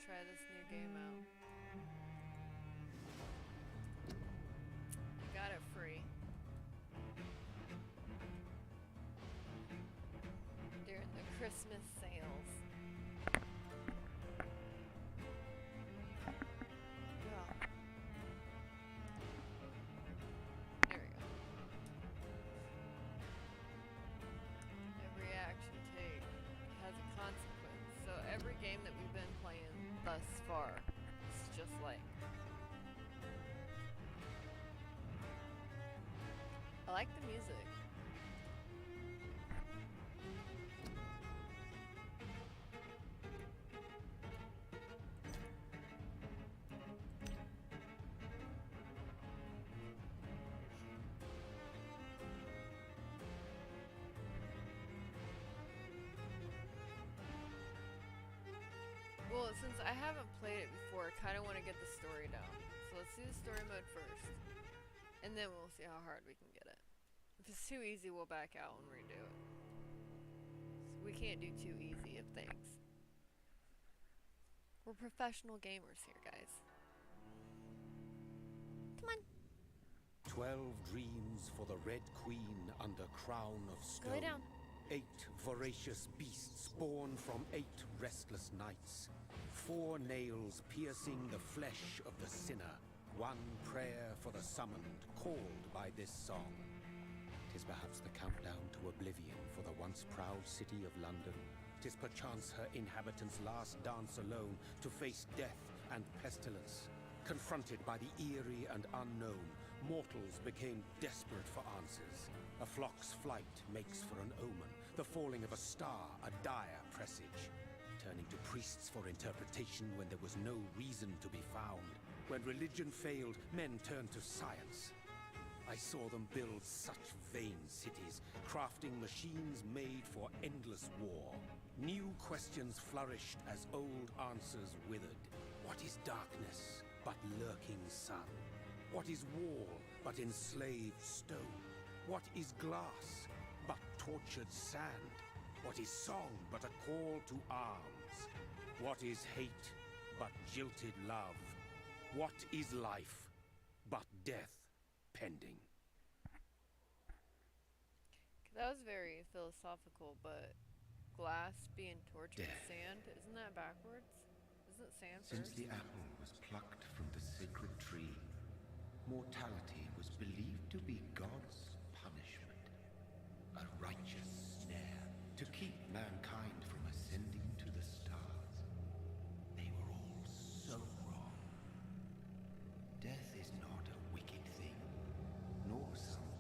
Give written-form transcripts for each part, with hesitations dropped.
Try this new game out. Got it free during the Christmas sales. Well, there we go. Every action take has a consequence. So every game that we've been playing thus far, it's just like, I like the music. Well, since I haven't played it before, I kind of want to get the story down. So let's do the story mode first. And then we'll see how hard we can get it. If it's too easy, we'll back out and redo it. So we can't do too easy of things. We're professional gamers here, guys. Come on. 12 dreams for the Red Queen under crown of stone. Go down. 8 voracious beasts born from 8 restless nights. 4 nails piercing the flesh of the sinner. 1 prayer for the summoned, called by this song. 'Tis perhaps the countdown to oblivion for the once proud city of London. 'Tis perchance her inhabitants' last dance alone to face death and pestilence. Confronted by the eerie and unknown, mortals became desperate for answers. A flock's flight makes for an omen, the falling of a star a dire presage. Turning to priests for interpretation when there was no reason to be found. When religion failed, men turned to science. I saw them build such vain cities, crafting machines made for endless war. New questions flourished as old answers withered. What is darkness but lurking sun? What is wall but enslaved stone? What is glass but tortured sand? What is song but a call to arms? What is hate but jilted love? What is life but death pending? That was very philosophical, but glass being tortured with sand, isn't that backwards? Isn't sand Since first? the apple was plucked from the sacred tree, mortality was believed to be God's punishment. A righteous snare to keep mankind from ascending to the stars. They were all so wrong. Death is not a wicked thing, nor some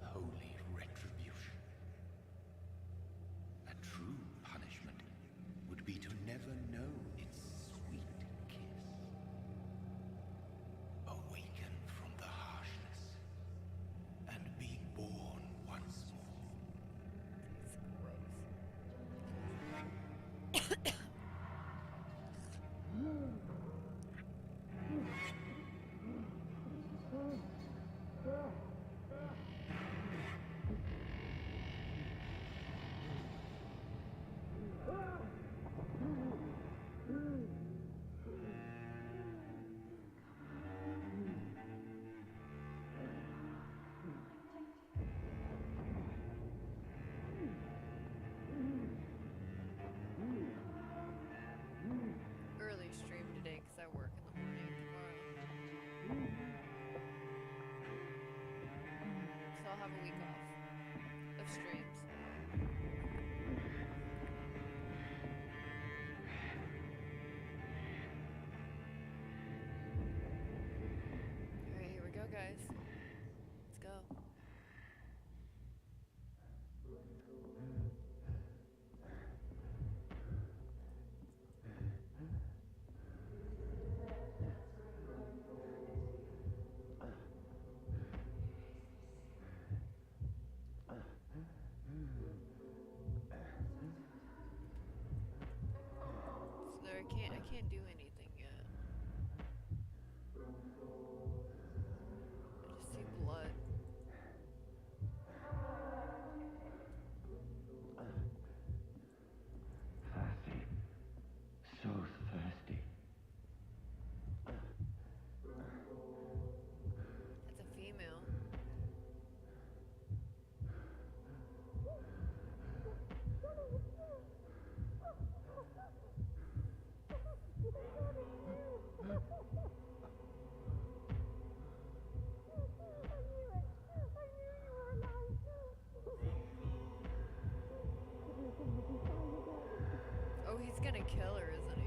holy retribution. A true punishment would be to never know its sweet have a week off of streams. Alright, here we go, guys. Let's go. So there, I can't do anything yet. I just see blood. Thirsty. So thirsty. That's a female. Oh, he's gonna kill her, isn't he?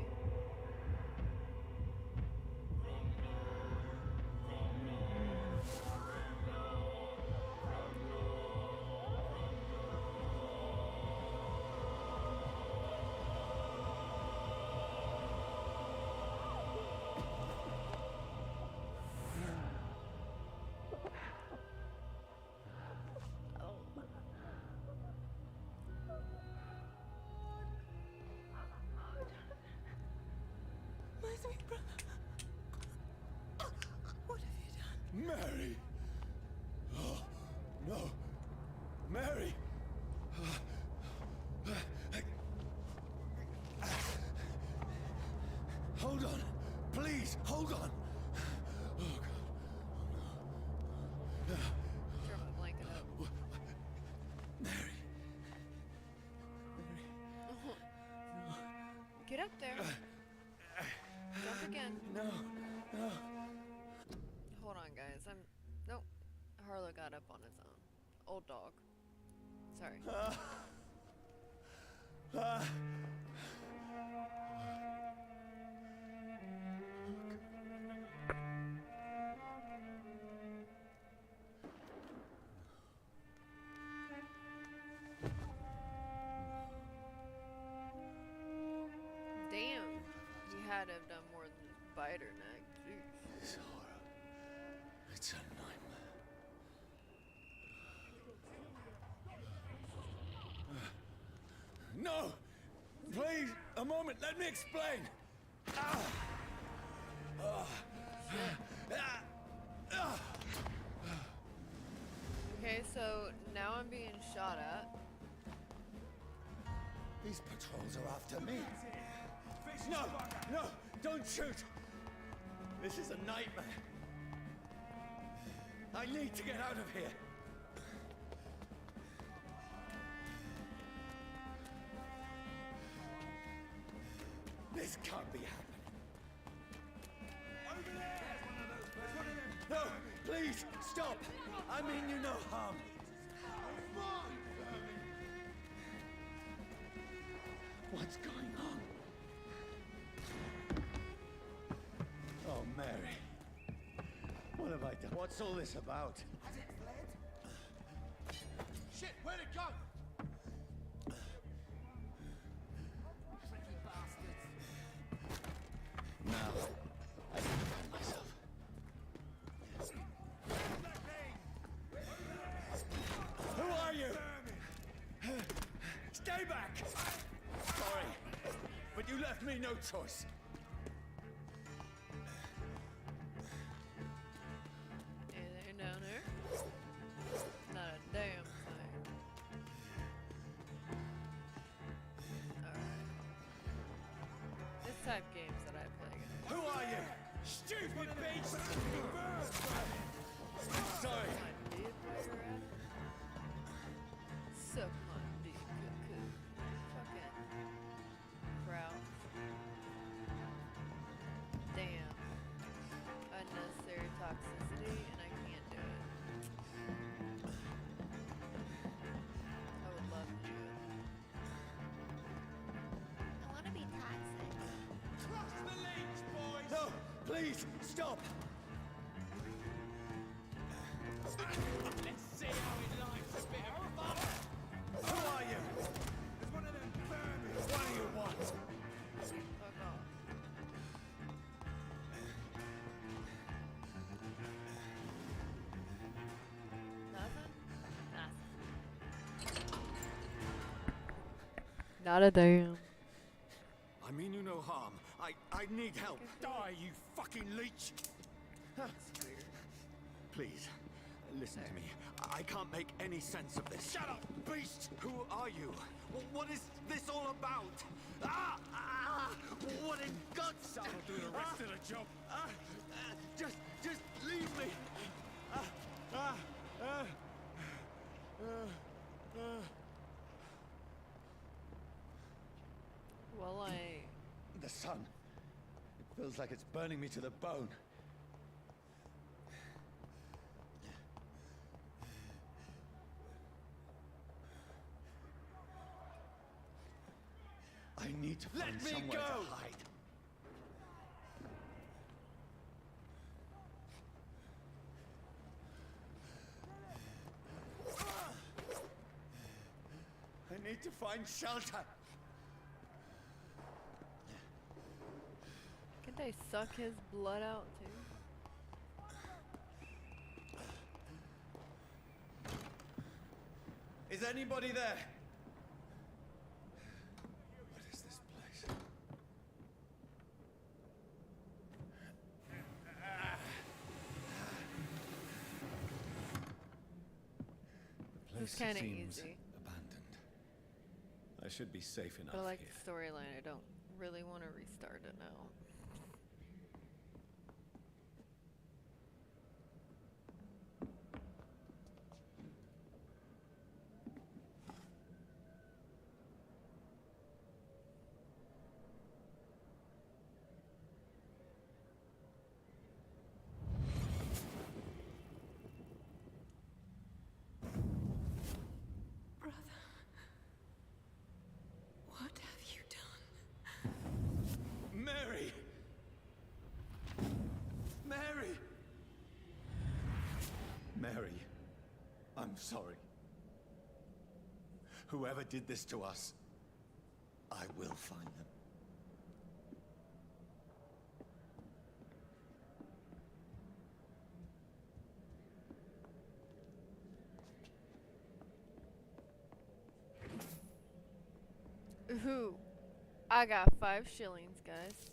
My sweet brother. What have you done? Mary! Oh, no. Mary! Hold on. Please, hold on. Oh, God. Throw my blanket up. Mary. Get up there. Jump again. No, no. Hold on, guys. Nope. Harlow got up on his own. Old dog. Sorry. Damn. He had to have done more than just bite her neck. Jeez. It's horror. It's a nightmare. No! Please, a moment, let me explain! Okay, so now I'm being shot at. These patrols are after me. No! No! Don't shoot! This is a nightmare. I need to get out of here. This can't be happening. Over there! There's one of them. No! Please! Stop! I mean you no harm. What's going on? Oh, Mary. What have I done? What's all this about? Has it fled? Shit, where'd it go? Tricky bastards. Now, I can defend myself. Who are you? Stay back! Sorry, but you left me no choice. Anything down there? Not a damn thing. Alright. This type games that I play, guys. Who are you? Stupid beast! Sorry. My dick where you're at? Suck my dick, cuckoo. Fucking crouch. Damn. Unnecessary toxicity, and I can't do it. Please, stop! Let's see how it likes a bit of fun! Who are you? There's one of them vermin. What do you want? Fuck off. Nothing? Nothing. Not a damn. I mean you no harm. I need help. Die, you fucking leech! That's weird. Please, listen to me. I can't make any sense of this. Shut up, beast! Who are you? What is this all about? What in God's name? I'll do the rest of the job. Just leave me. Well, The sun. It feels like it's burning me to the bone. I need to find somewhere to hide. I need to find shelter. can they suck his blood out too? Is anybody there? What is this place? The It's place kinda seems easy. abandoned. I should be safe enough But I like here. the storyline. I don't really want to restart it now. Brother. What have you done? Mary! Mary! Mary, I'm sorry. Whoever did this to us, I will find them. Ooh, I got 5 shillings, guys.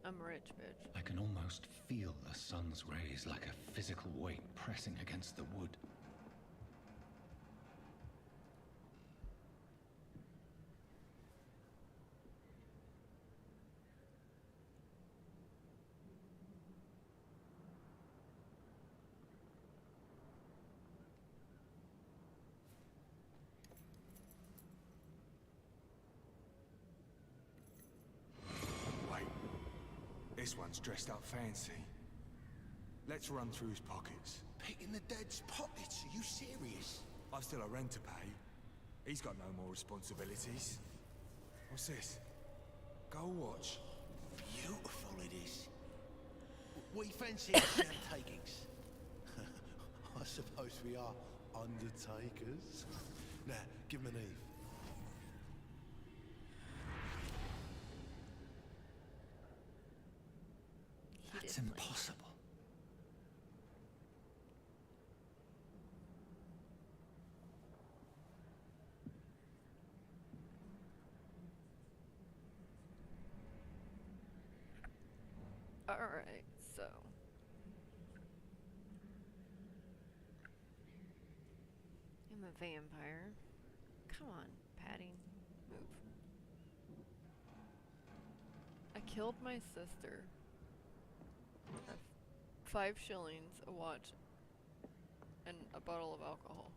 I'm rich, bitch. I can almost feel the sun's rays like a physical weight pressing against the wood. Wait, this one's dressed up fancy. Let's run through his pockets. Picking the dead's pockets? Are you serious? I've still a rent to pay. He's got no more responsibilities. What's this? Gold watch. Beautiful it is. We fancy undertakings. I suppose we are undertakers. Now, give him an Eve. He That's did play. impossible. Alright, so. I'm a vampire. Come on, Patty. Move. I killed my sister. 5 shillings, a watch, and a bottle of alcohol.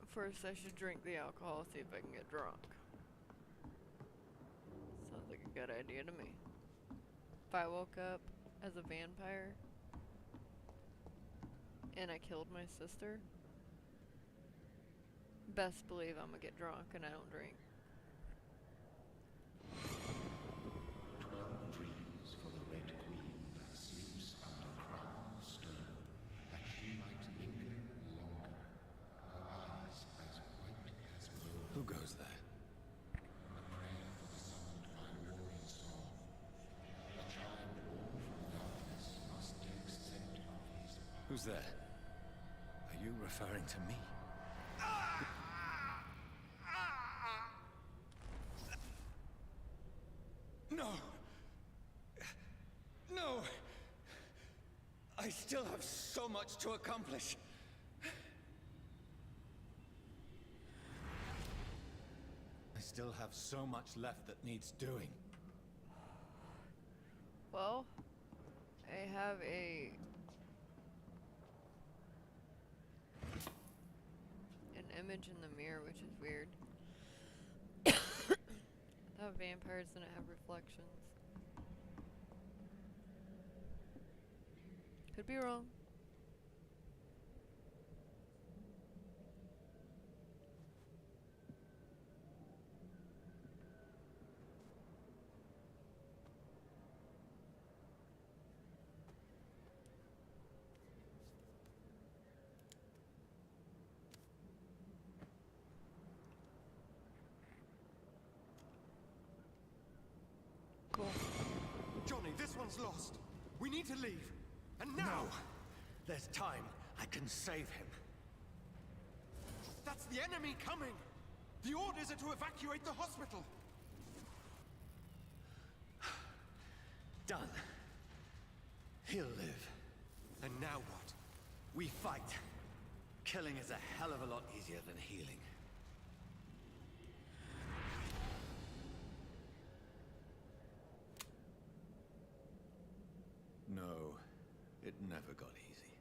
First, I should drink the alcohol, see if I can get drunk. Sounds like a good idea to me. If I woke up as a vampire and I killed my sister, best believe I'm gonna get drunk and I don't drink. Who's there? Are you referring to me? No! No! I still have so much to accomplish. I still have so much left that needs doing. Well, I have an image in the mirror, which is weird. I thought vampires didn't have reflections. Could be wrong. Cool. Johnny, this one's lost. We need to leave. And now! No. There's time. I can save him. That's the enemy coming! The orders are to evacuate the hospital! Done. He'll live. And now what? We fight. Killing is a hell of a lot easier than healing. No, it never got easy.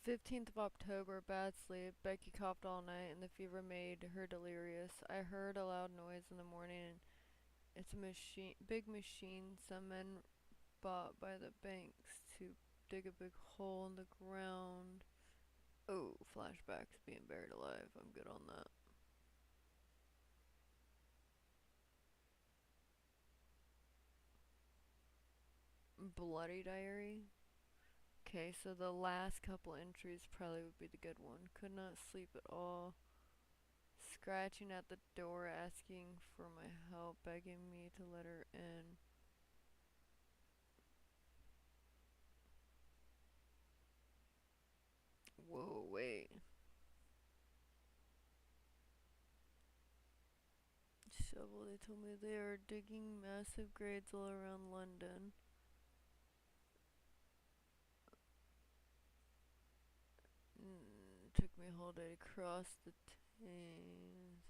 '15th of October, bad sleep. Becky coughed all night and the fever made her delirious. I heard a loud noise in the morning and it's a machine, big machine some men bought by the banks to dig a big hole in the ground. Oh, flashbacks, being buried alive. I'm good on that. Bloody diary. Okay, so the last couple entries probably would be the good one. Could not sleep at all. Scratching at the door, asking for my help, begging me to let her in. Whoa, wait. Shovel, they told me they are digging massive grades all around London. Took me a whole day to cross the Thames.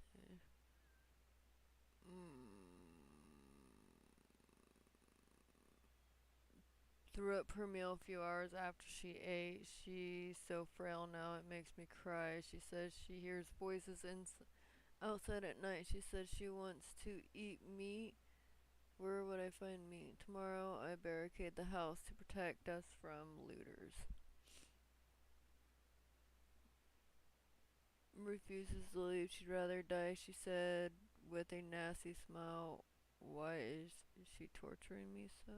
Threw up her meal a few hours after she ate. She's so frail now, it makes me cry. She says she hears voices outside at night. She says she wants to eat meat. Where would I find meat? Tomorrow I barricade the house to protect us from looters. Refuses to leave. She'd rather die, she said with a nasty smile. Why is she torturing me so?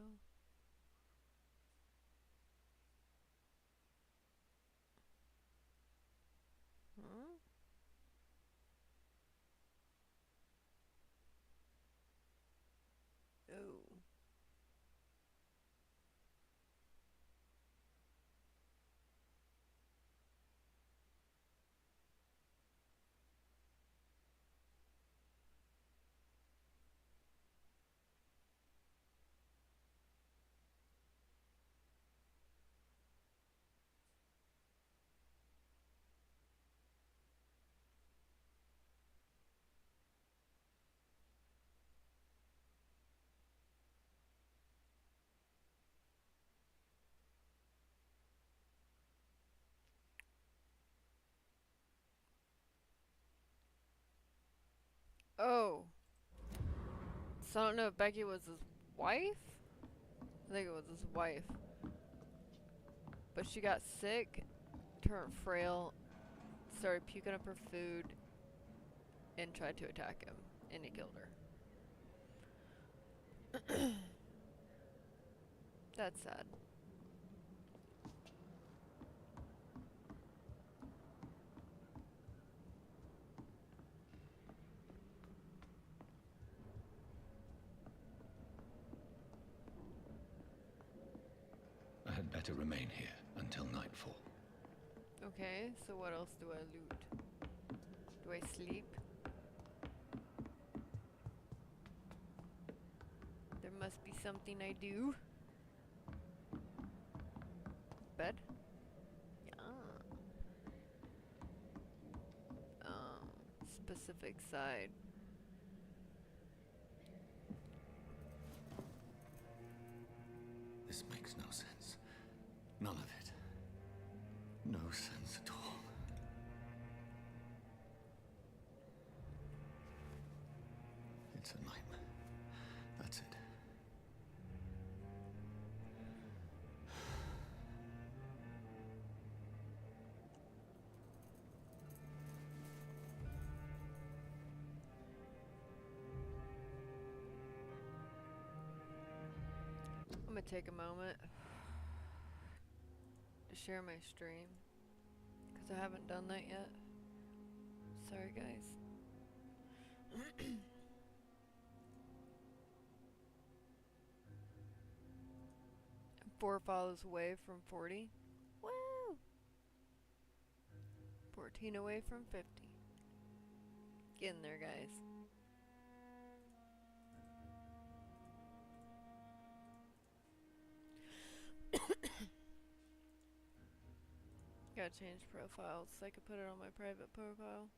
Huh? Oh. Oh. So I don't know if Becky was his wife? I think it was his wife. But she got sick, turned frail, started puking up her food, and tried to attack him. And he killed her. That's sad. better remain here until nightfall. Okay, so what else do I loot? Do I sleep? There must be something I do. Bed? Yeah. Specific side. This makes no sense. None of it. No sense at all. It's a nightmare. That's it. I'm gonna take a moment to share my stream because I haven't done that yet. Sorry, guys. 4 follows away from 40. Woo! 14 away from 50. Get in there, guys. Gotta change profiles so I can put it on my private profile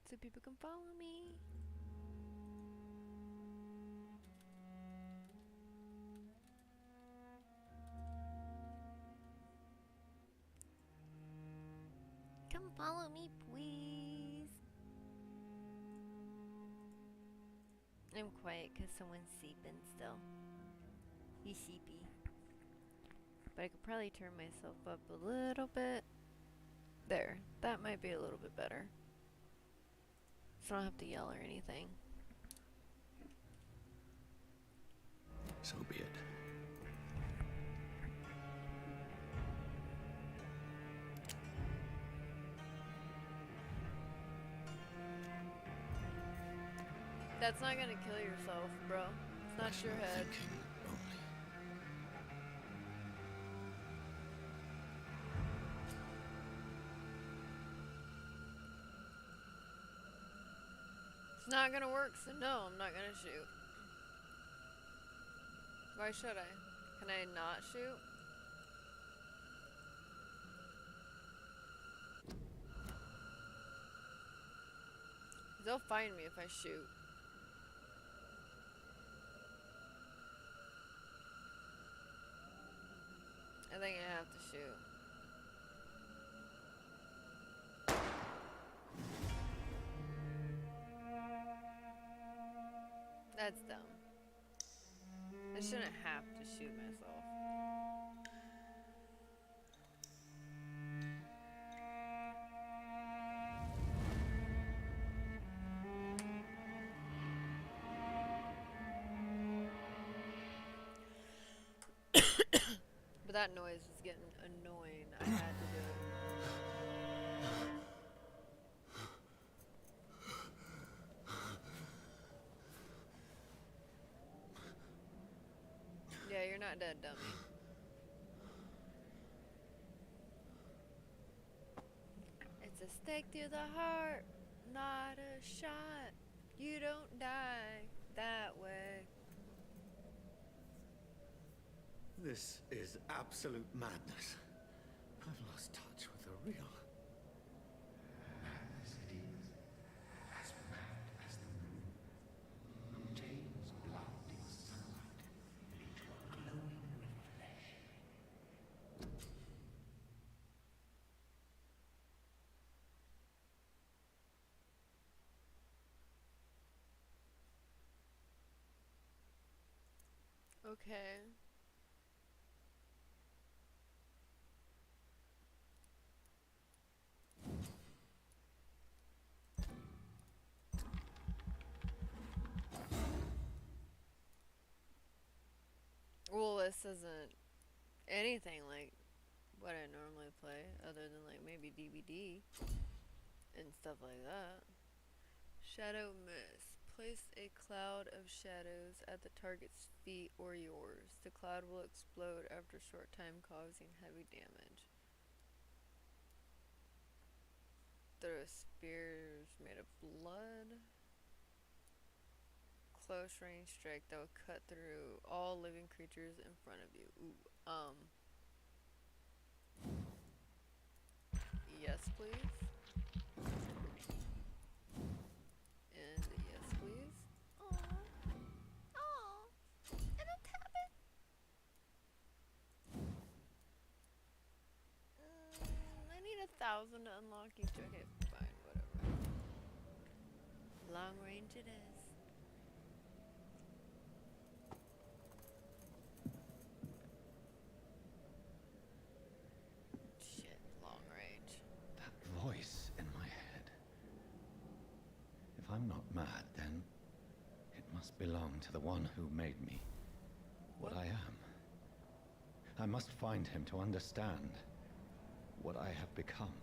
so people can follow me. Come follow me, please. I'm quiet because someone's sleeping still. He's sleepy. But I could probably turn myself up a little bit. There. That might be a little bit better. So I don't have to yell or anything. So be it. That's not gonna kill yourself, bro. It's not your head. Thinking only. It's not gonna work, so no, I'm not gonna shoot. Why should I? Can I not shoot? They'll find me if I shoot. I think I have to shoot. That's dumb. I shouldn't have to shoot myself. But that noise was getting annoying. I had to do it. Yeah, you're not dead, dummy. It's a stake to the heart, not a shot. You don't die that way. This is absolute madness. I've lost touch with the real. Madness it is, as mad as the moon, who tames blinding sunlight into a glowing reflection. Okay. Well, this isn't anything like what I normally play, other than like maybe DBD and stuff like that. Shadow Mist, Place a cloud of shadows at the target's feet or yours. The cloud will explode after a short time, causing heavy damage. Throw spears made of blood. Close range strike that will cut through all living creatures in front of you. Ooh, yes, please. And yes, please. And a tablet. I need 1,000 to unlock each. Okay, fine, whatever. Long range it is. Shit, long range. That voice in my head. If I'm not mad, then it must belong to the one who made me what I am. I must find him to understand what I have become.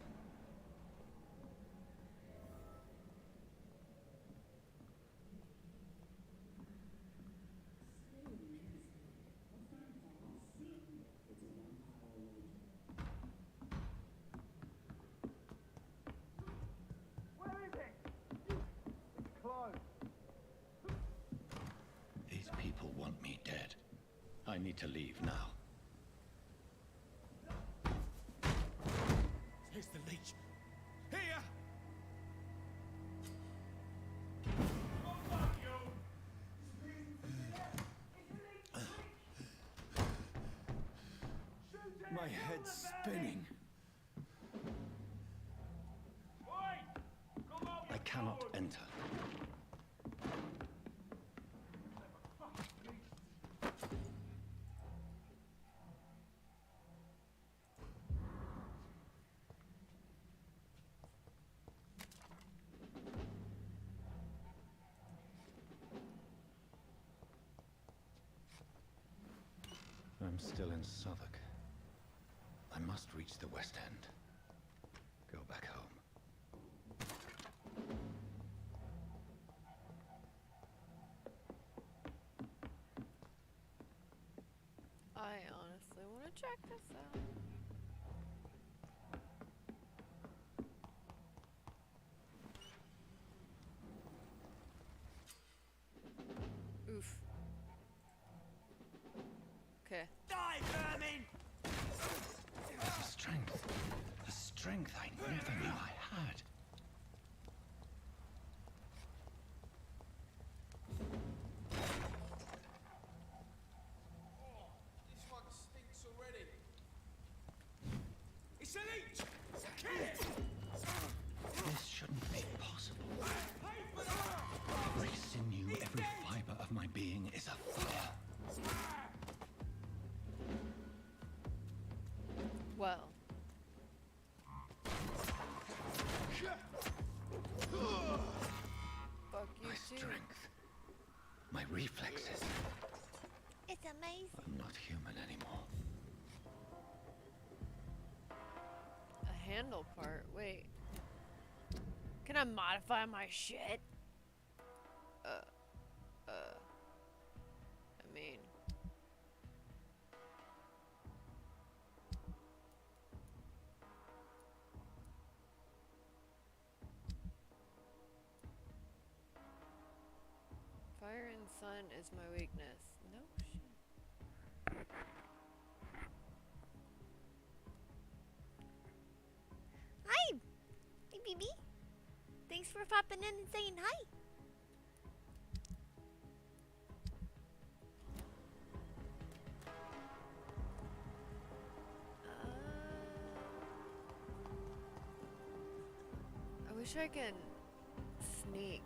These people want me dead. I need to leave now. Here's the leech. Here! My head's spinning. I cannot enter. I'm still in Southwark. I must reach the West End. Go back home. I honestly want to check this out. Oof. Okay. Die, vermin! The strength I never knew I had. This one stinks already. It's a leech! Kill it! This shouldn't be possible. Every sinew, every fiber of my being is afire. Well. Fuck you My too. strength, my reflexes. It's amazing. I'm not human anymore. A handle part. Wait. Can I modify my shit? I mean. Fire and sun is my weakness. No shit. Hi! Hey, BB. Thanks for popping in and saying hi. I wish I could sneak.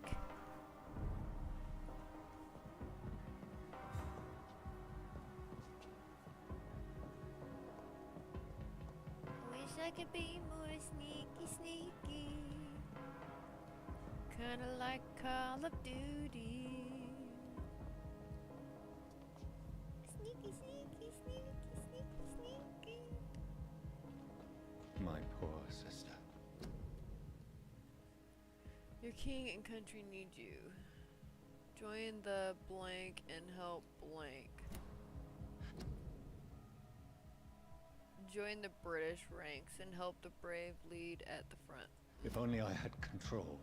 Wish I could be more sneaky, sneaky. Kinda like Call of Duty. Sneaky, sneaky, sneaky, sneaky, sneaky. My poor sister. Your king and country need you. Join the blank and help blank. Join the British ranks and help the brave lead at the front. If only I had control.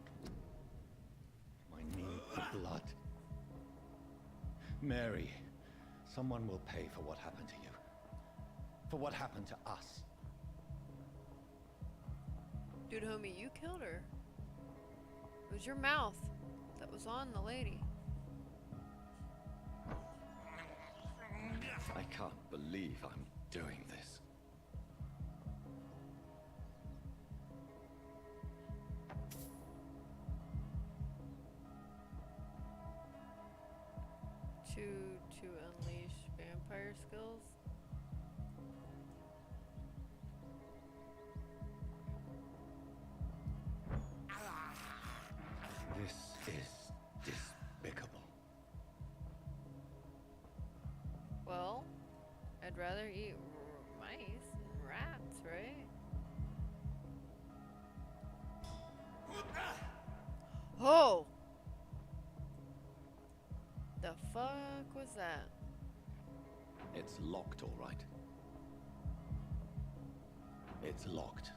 My need for blood. Mary, someone will pay for what happened to you. For what happened to us. Dude, homie, you killed her. It was your mouth that was on the lady. I can't believe I'm doing this. To unleash vampire skills. This is despicable. Well, I'd rather eat mice and rats, right? Oh! The fuck was that? It's locked, all right. It's locked.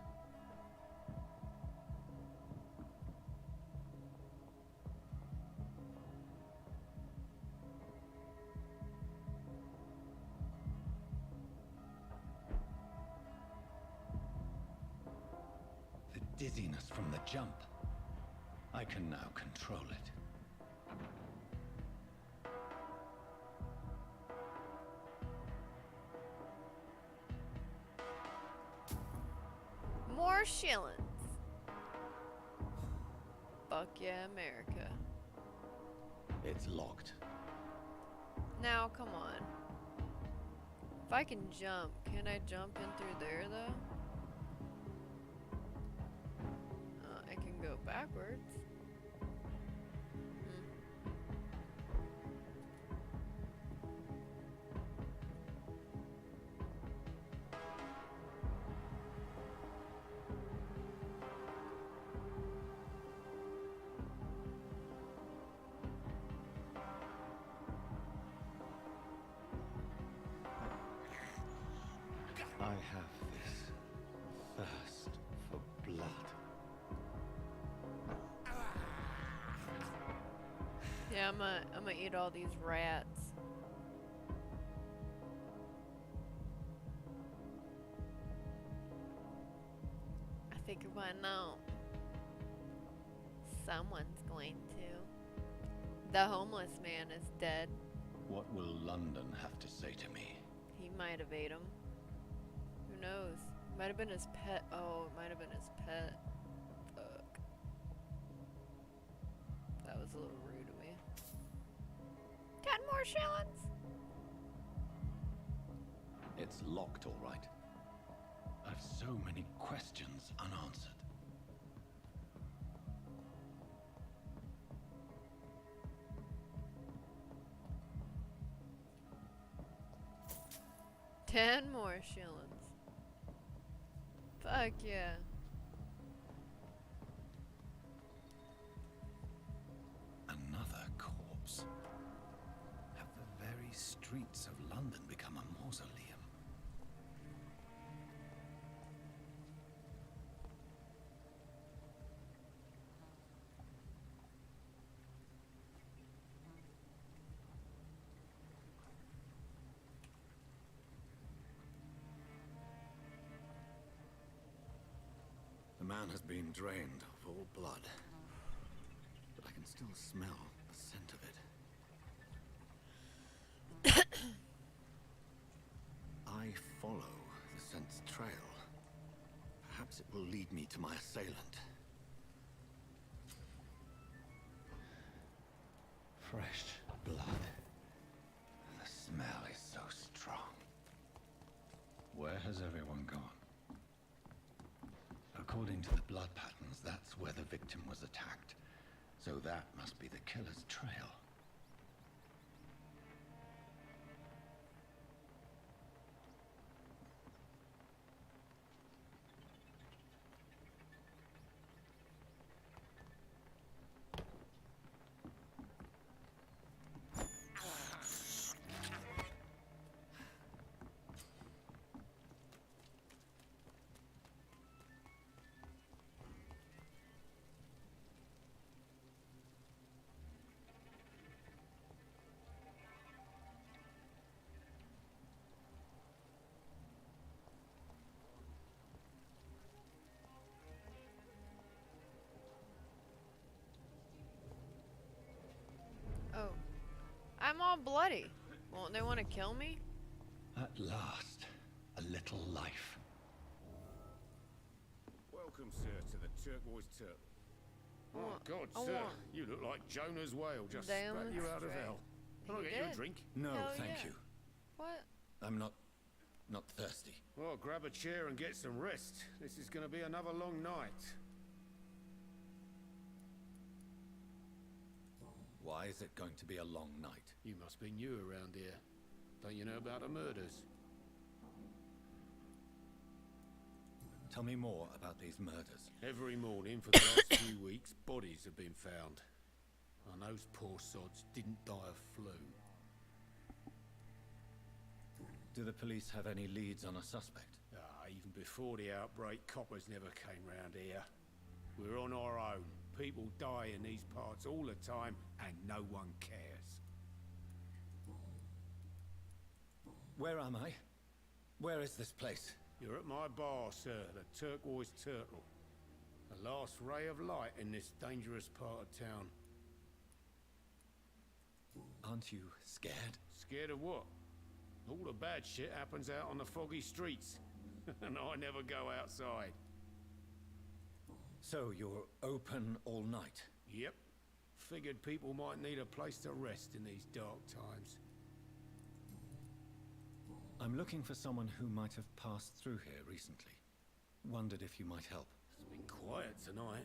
The dizziness from the jump. I can now control it. More shillings. Fuck yeah, America. It's locked. Now, come on. If I can jump, can I jump in through there, though? I can go backwards. I have this thirst for blood. Yeah, I'm gonna eat all these rats. I figure why not? Someone's going to. The homeless man is dead. What will London have to say to me? He might have ate him. Who knows? Might have been his pet. Oh, it might have been his pet. Fuck. That was a little rude of me. 10 more shillings! It's locked, all right. I've so many questions unanswered. Ten more shillings. Fuck yeah. Another corpse. Have the very streets of London become a mausoleum? The man has been drained of all blood, but I can still smell the scent of it. I follow the scent's trail. Perhaps it will lead me to my assailant. Fresh blood. The smell is so strong. Where has everyone gone? According to the blood patterns, that's where the victim was attacked. So that must be the killer's trail. I'm all bloody. Won't they want to kill me? At last, a little life. Welcome, sir, to the Turquoise Turtle. Oh, want- God, I sir. want- You look like Jonah's whale just spat you out of Demonstrate. hell. Can I He get you a did. drink? No, Hell thank yeah. you. What? I'm not thirsty. Well, grab a chair and get some rest. This is going to be another long night. Why is it going to be a long night? You must be new around here. Don't you know about the murders? Tell me more about these murders. Every morning for the last few weeks, bodies have been found. And those poor sods didn't die of flu. Do the police have any leads on a suspect? Even before the outbreak, coppers never came round here. We're on our own. People die in these parts all the time, and no one cares. Where am I? Where is this place? You're at my bar, sir, the Turquoise Turtle. The last ray of light in this dangerous part of town. Aren't you scared? Scared of what? All the bad shit happens out on the foggy streets. And I never go outside. So you're open all night? Yep. Figured people might need a place to rest in these dark times. I'm looking for someone who might have passed through here recently. Wondered if you might help. It's been quiet tonight.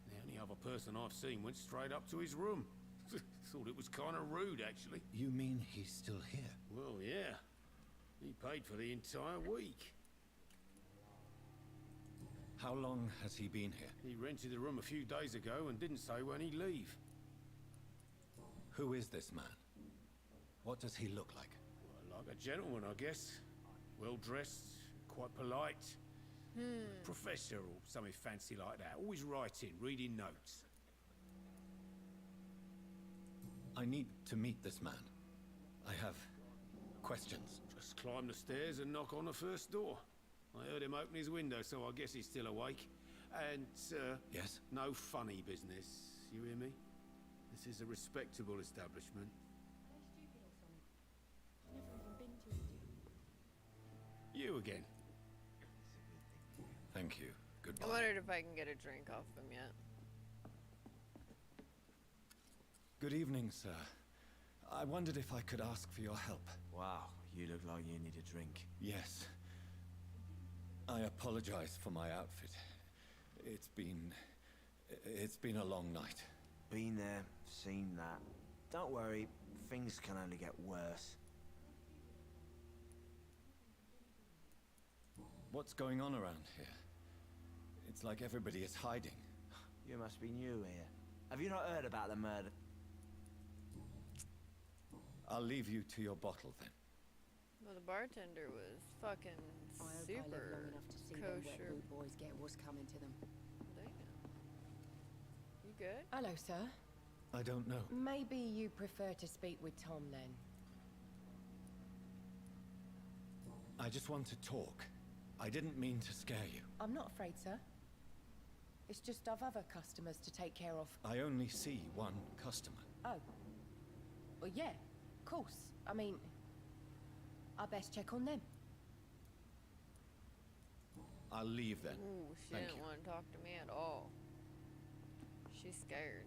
The only other person I've seen went straight up to his room. Thought it was kind of rude, actually. You mean he's still here? Well, yeah. He paid for the entire week. How long has he been here? He rented the room a few days ago and didn't say when he'd leave. Who is this man? What does he look like? Well, like a gentleman, I guess. Well-dressed, quite polite. Professor or something fancy like that. Always writing, reading notes. I need to meet this man. I have questions. Just climb the stairs and knock on the first door. I heard him open his window, so I guess he's still awake. And, Yes? no funny business. You hear me? This is a respectable establishment. You again. Thank you. I Goodbye. wondered if I can get a drink off them yet. Good evening, sir. I wondered if I could ask for your help. Wow, you look like you need a drink. Yes. I apologize for my outfit. It's been a long night. Been there, seen that. Don't worry, things can only get worse. What's going on around here? It's like everybody is hiding. You must be new here. Have you not heard about the murder? I'll leave you to your bottle then. Well, the bartender was fucking I hope I live super long enough to see them wet kosher. boot boys get what's coming to them. Damn. You good? Hello, sir. I don't know. Maybe you prefer to speak with Tom then. I just want to talk. I didn't mean to scare you. I'm not afraid, sir. It's just I've other customers to take care of. I only see one customer. Oh. Well, yeah, of course. I mean, I best check on them. I'll leave then. Ooh, she Thank didn't you. want to talk to me at all. She's scared.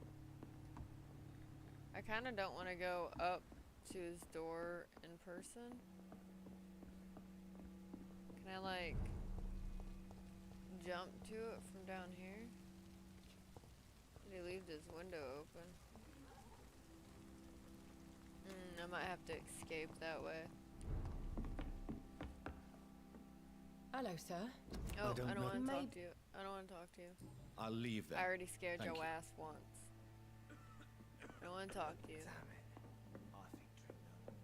I kind of don't want to go up to his door in person. Can I, like, jump to it from down here? Did he leave his window open? I might have to escape that way. Hello, sir. Oh, don't I don't know. want to talk Maybe- to you. I don't want to talk to you. I'll leave then. I already scared Thank your you. ass once. I don't want to talk to you. Damn it. I think drink understands me.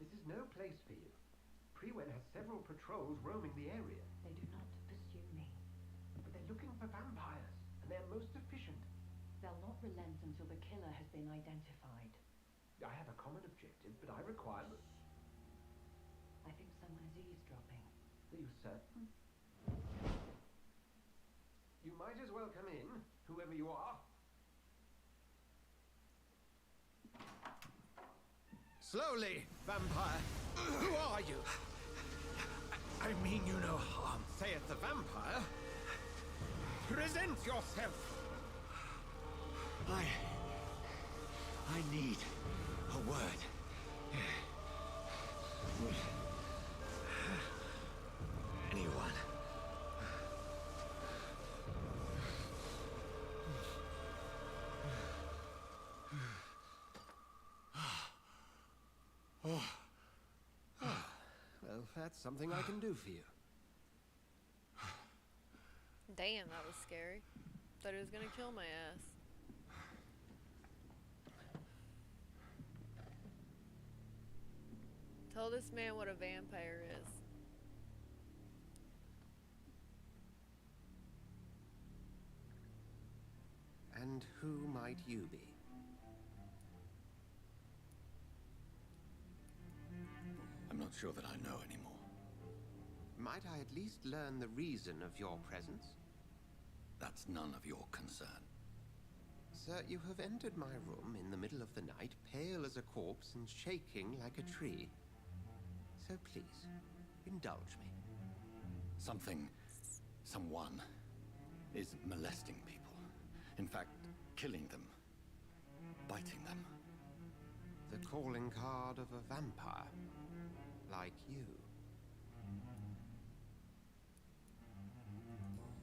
This is no place for you. Prewen has several patrols roaming the area. They do not pursue me. But they're looking for vampires, and they're most efficient. They'll not relent until the killer has been identified. I have a common objective, but I require... I think someone is eavesdropping. Are you certain? You might as well come in, whoever you are. Slowly, vampire. Who are you? I mean you no harm. Saith the vampire. Present yourself. I need a word. Anyone. Well, that's something I can do for you. Damn, that was scary. Thought he was gonna kill my ass. Tell this man what a vampire is. And who might you be? I'm not sure that I know anymore. Might I at least learn the reason of your presence? That's none of your concern. Sir, you have entered my room in the middle of the night, pale as a corpse and shaking like a tree. So please, indulge me. Someone is molesting people. In fact, killing them. Biting them. The calling card of a vampire. Like you.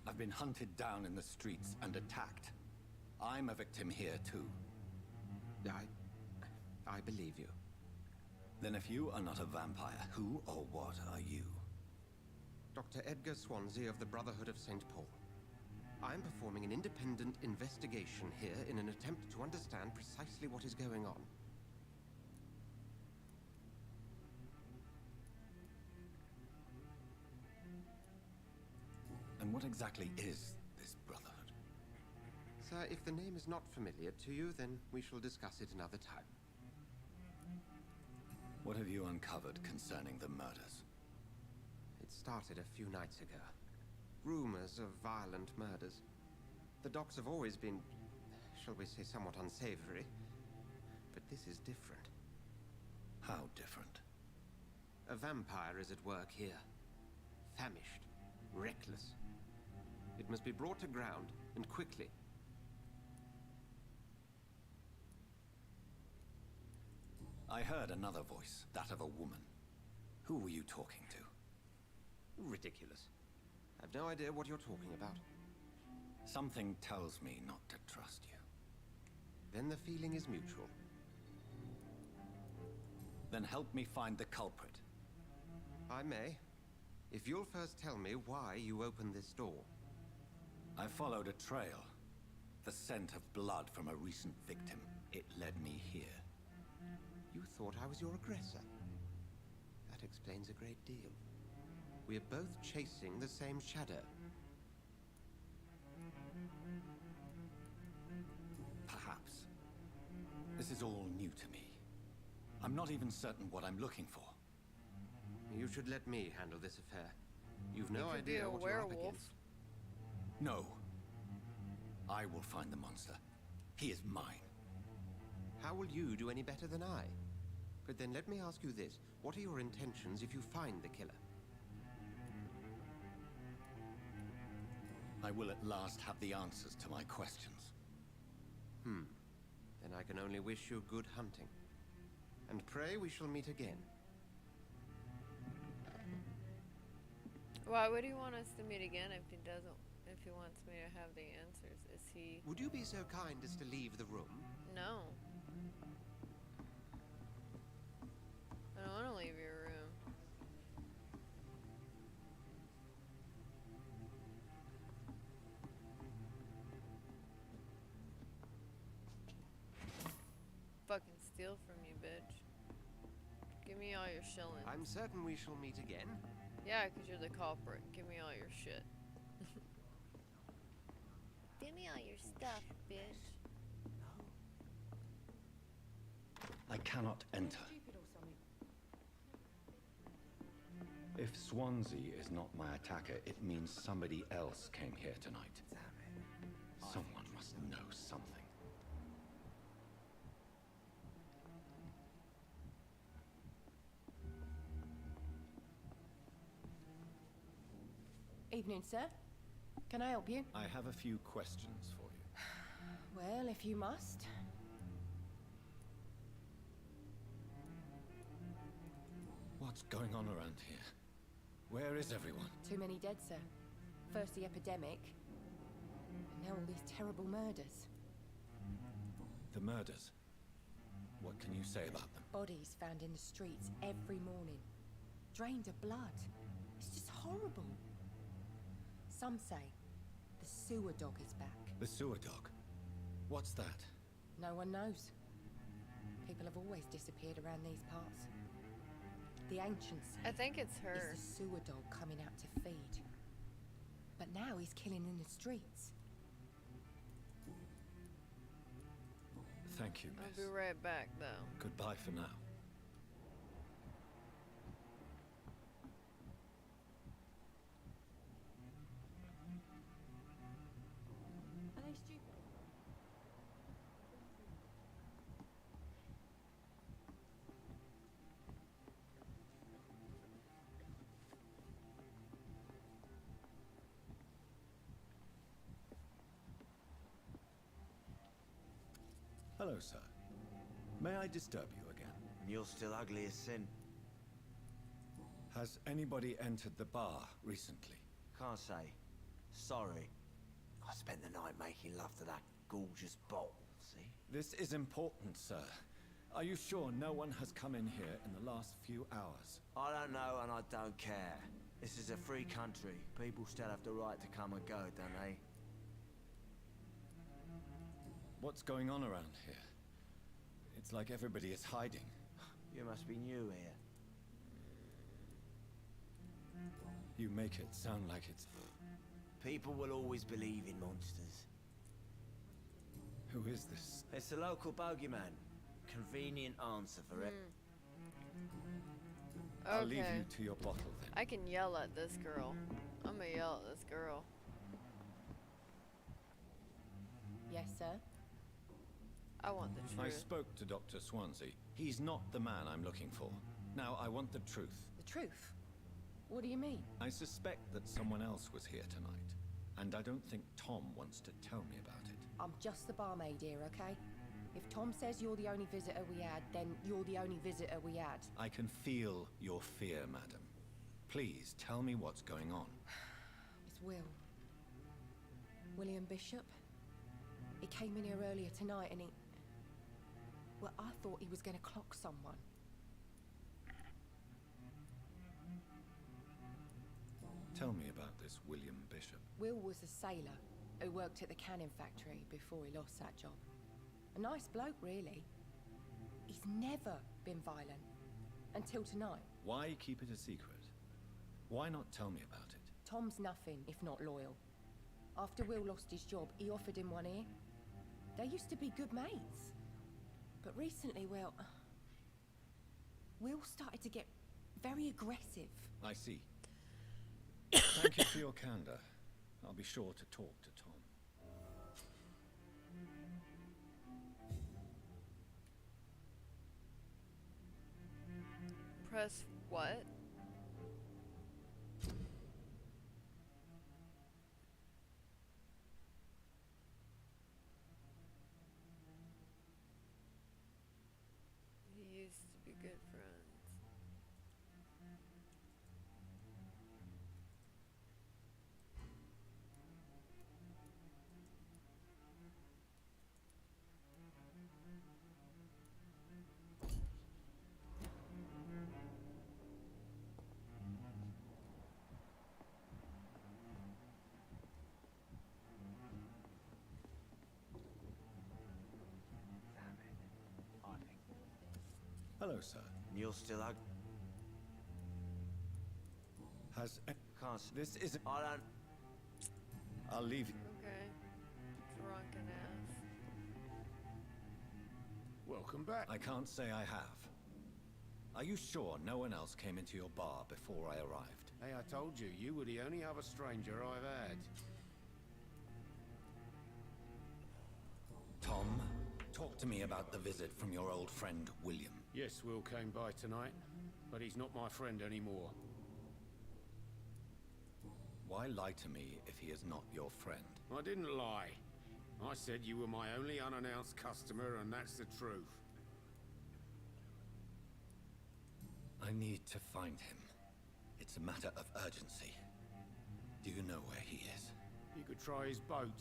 I've been hunted down in the streets and attacked. I'm a victim here, too. I believe you. Then if you are not a vampire, who or what are you? Dr. Edgar Swansea of the Brotherhood of St. Paul. I'm performing an independent investigation here in an attempt to understand precisely what is going on. And what exactly is this Brotherhood? Sir, if the name is not familiar to you, then we shall discuss it another time. What have you uncovered concerning the murders? It started a few nights ago. Rumors of violent murders. The docks have always been, shall we say, somewhat unsavory. But this is different. How different? A vampire is at work here. Famished. Reckless. It must be brought to ground, and quickly. I heard another voice, that of a woman. Who were you talking to? Ridiculous. I've no idea what you're talking about. Something tells me not to trust you. Then the feeling is mutual. Then help me find the culprit. I may. If you'll first tell me why you opened this door. I followed a trail. The scent of blood from a recent victim. It led me here. You thought I was your aggressor. That explains a great deal. We're both chasing the same shadow. Perhaps. This is all new to me. I'm not even certain what I'm looking for. You should let me handle this affair. You've no could be idea a what you're up werewolf. against. No. I will find the monster. He is mine. How will you do any better than I? But then let me ask you this. What are your intentions if you find the killer? I will at last have the answers to my questions. Then I can only wish you good hunting. And pray we shall meet again. Why would he want us to meet again if he doesn't? If he wants me to have the answers, is he? Would you be so kind as to leave the room? No. I don't want to leave your room. Fucking steal from you, bitch. Give me all your shillings. I'm certain we shall meet again. Yeah, because you're the culprit. Give me all your shit. Give me all your stuff, bitch. I cannot enter. If Swansea is not my attacker, it means somebody else came here tonight. Someone must know something. evening, sir. Can I help you? I have a few questions for you. Well, if you must. What's going on around here? Where is everyone? Too many dead, sir. First the epidemic, and now all these terrible murders. The murders? What can you say about them? Bodies found in the streets every morning. Drained of blood. It's just horrible. Some say the sewer dog is back. The sewer dog? What's that? No one knows. People have always disappeared around these parts. The ancients say I think it's her. It's the sewer dog coming out to feed. But now he's killing in the streets. Thank you, miss. I'll be right back, though. Goodbye for now. Are they stupid? Hello, sir. May I disturb you again? You're still ugly as sin. Has anybody entered the bar recently? Can't say. Sorry. I spent the night making love to that gorgeous bottle, see? This is important, sir. Are you sure no one has come in here in the last few hours? I don't know and I don't care. This is a free country. People still have the right to come and go, don't they? What's going on around here? It's like everybody is hiding. You must be new here. You make it sound like it's... People will always believe in monsters. Who is this? It's the local bogeyman. Convenient answer for it. I'll leave Okay. you to your bottle then. I can yell at this girl. I'm gonna yell at this girl. Yes, sir. I want the I truth. spoke to Dr. Swansea. He's not the man I'm looking for. Now, I want the truth. The truth? What do you mean? I suspect that someone else was here tonight, and I don't think Tom wants to tell me about it. I'm just the barmaid here, okay? If Tom says you're the only visitor we had, then you're the only visitor we had. I can feel your fear, madam. Please, tell me what's going on. It's Will. William Bishop. He came in here earlier tonight and he... Well, I thought he was going to clock someone. Tell me about this William Bishop. Will was a sailor who worked at the canning factory before he lost that job. A nice bloke, really. He's never been violent. Until tonight. Why keep it a secret? Why not tell me about it? Tom's nothing if not loyal. After Will lost his job, he offered him one ear. They used to be good mates. But recently, well... Will started to get very aggressive. I see. Thank you for your candor. I'll be sure to talk to Tom. Press what? He used to be good friends. Hello, sir. You're still ugly. Has... Can't s- This isn't... I don't... I'll leave you. Okay. Drunken ass. Welcome back. I can't say I have. Are you sure no one else came into your bar before I arrived? Hey, I told you, you were the only other stranger I've had. Tom, talk to me about the visit from your old friend, William. Yes, Will came by tonight, but he's not my friend anymore. Why lie to me if he is not your friend? I didn't lie. I said you were my only unannounced customer, and that's the truth. I need to find him. It's a matter of urgency. Do you know where he is? You could try his boat.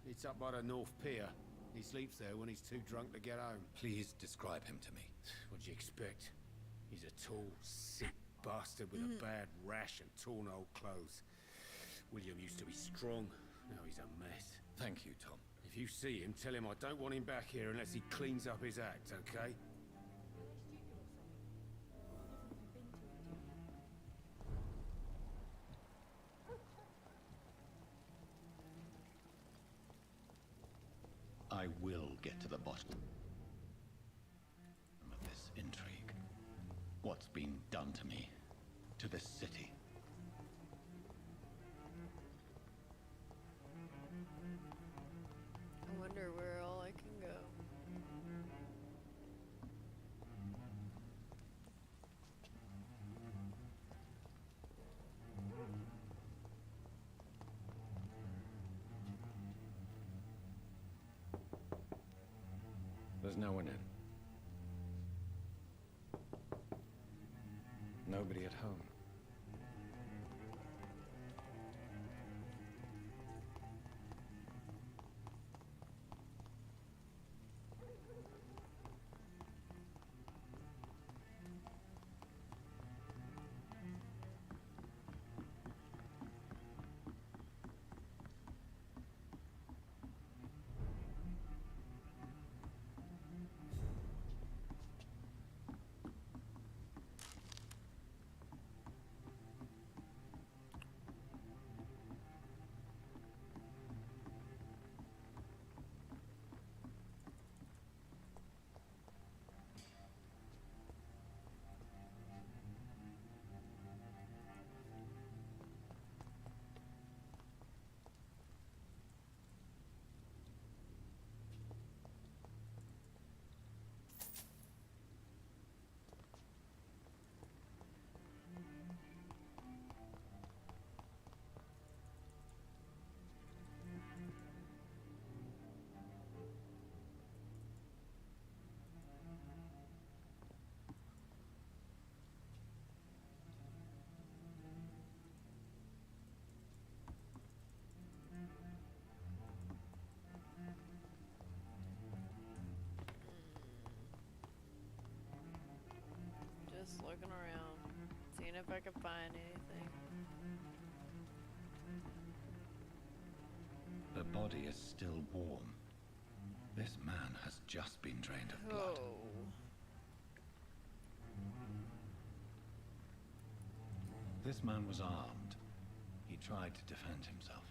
It's up by the North Pier. He sleeps there when he's too drunk to get home. Please describe him to me. What'd you expect? He's a tall, sick bastard with a bad rash and torn old clothes. William used to be strong. Now he's a mess. Thank you, Tom. If you see him, tell him I don't want him back here unless he cleans up his act, okay? I will get to the bottom of this intrigue. What's been done to me, to this city. I wonder where all I can go. There's no one in. Nobody at home. Just looking around, seeing if I can find anything. The body is still warm. This man has just been drained of blood. Oh. This man was armed. He tried to defend himself.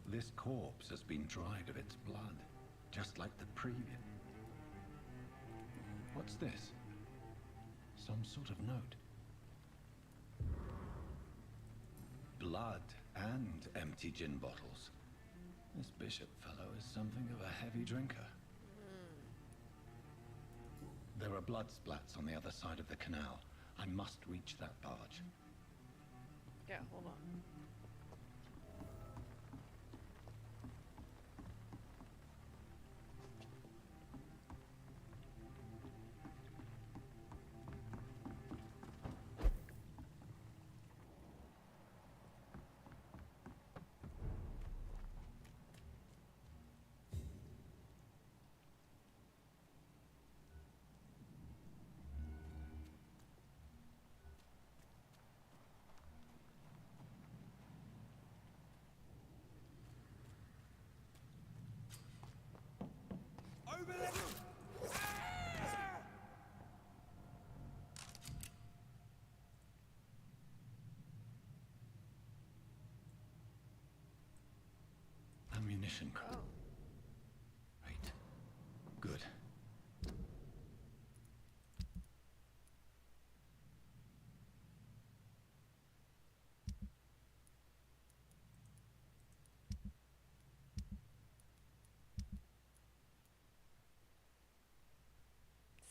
This corpse has been dried of its blood, just like the previous. What's this? Some sort of note. Blood and empty gin bottles. This bishop fellow is something of a heavy drinker. There are blood splats on the other side of the canal. I must reach that barge. Yeah, hold on. Ammunition. Right. Good.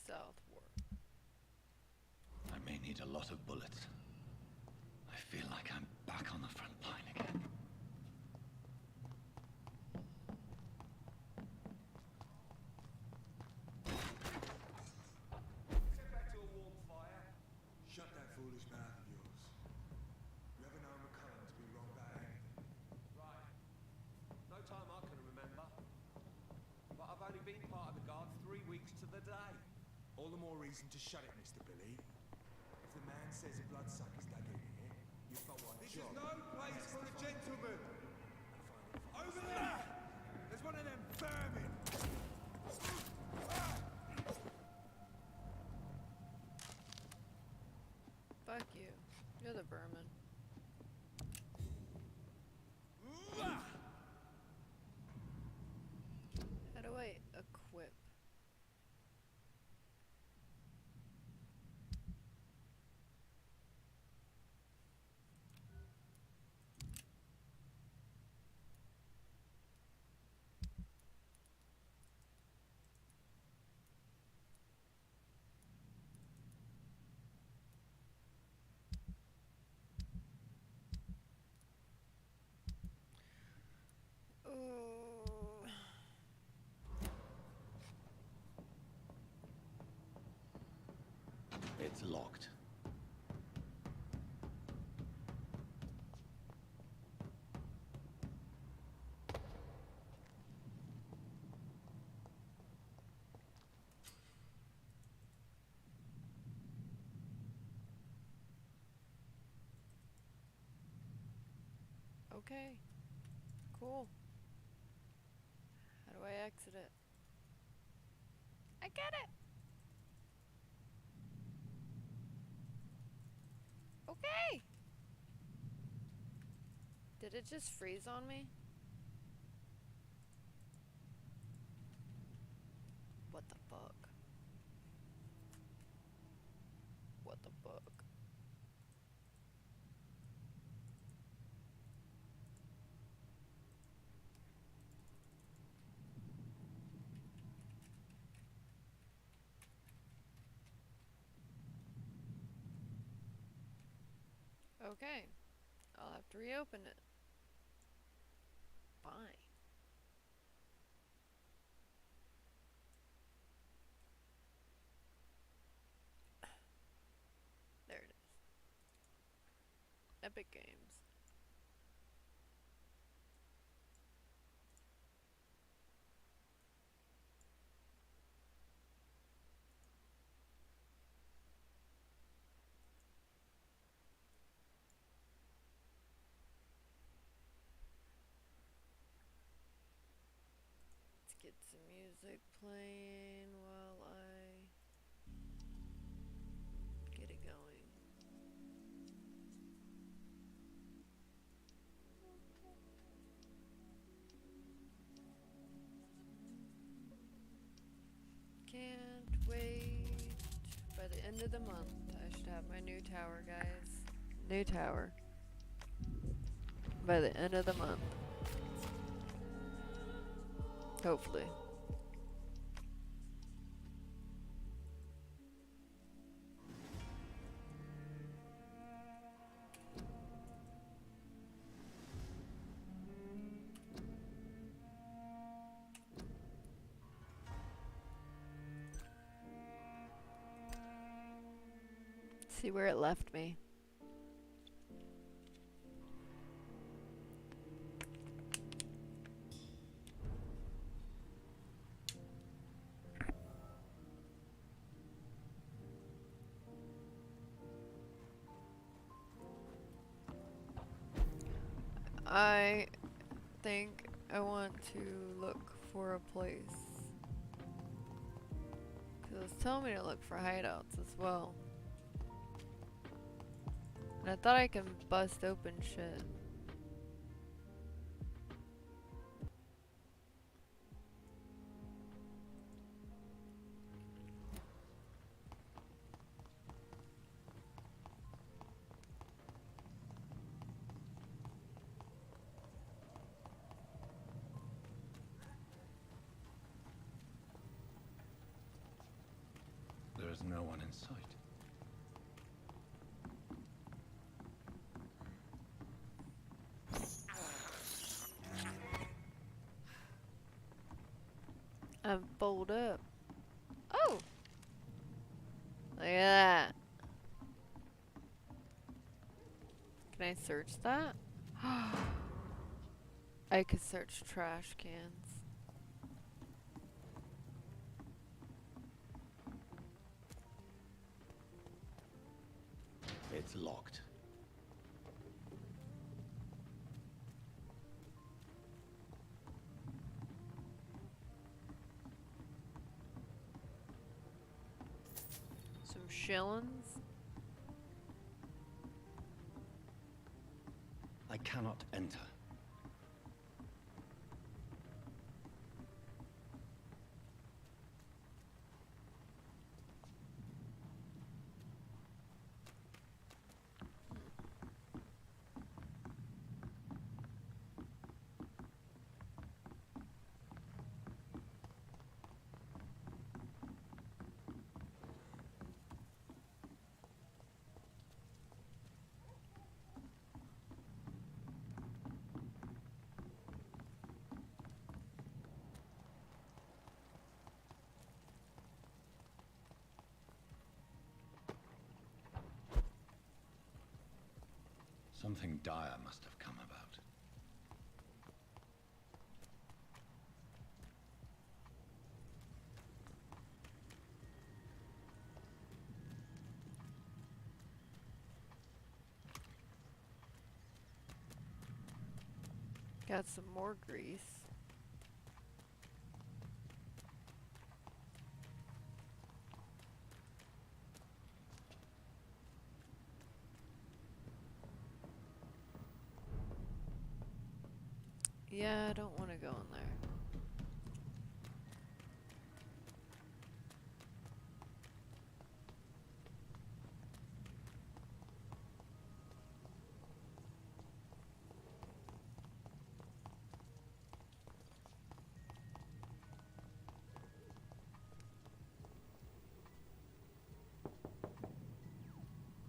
Southward. I may need a lot of bullets. I feel like I'm back on the front line again. Step back to a warm fire. Shut that foolish mouth of yours. You ever known McCullen to be wrong about anything? Right. No time I can remember. But I've only been part of the guard 3 weeks to the day. All the more reason to shut it, Mr. Billy. If the man says a bloodsucker's dug in here, you've got one This job. is no place for a gentleman. Over there! There's one of them vermin! Fuck you. You're the vermin. How do I equip? Ooh. It's locked. Okay. Cool. How do I exit it? I get it! Okay! Did it just freeze on me? What the fuck? What the fuck? Okay. I'll have to reopen it. Fine. There it is. Epic Games. Let's get some music playing while I get it going. Can't wait. By the end of the month, I should have my new tower, guys. New tower. By the end of the month. Hopefully. See where it left me. I think I want to look for a place. Cause it was telling me to look for hideouts as well. And I thought I can bust open shit. There is no one in sight. I'm fold up. Oh! Look at that. Can I search that? I could search trash cans. It's locked. Some shillings. I cannot enter. Something dire must have come about. Got some more grease. Yeah, I don't want to go in there.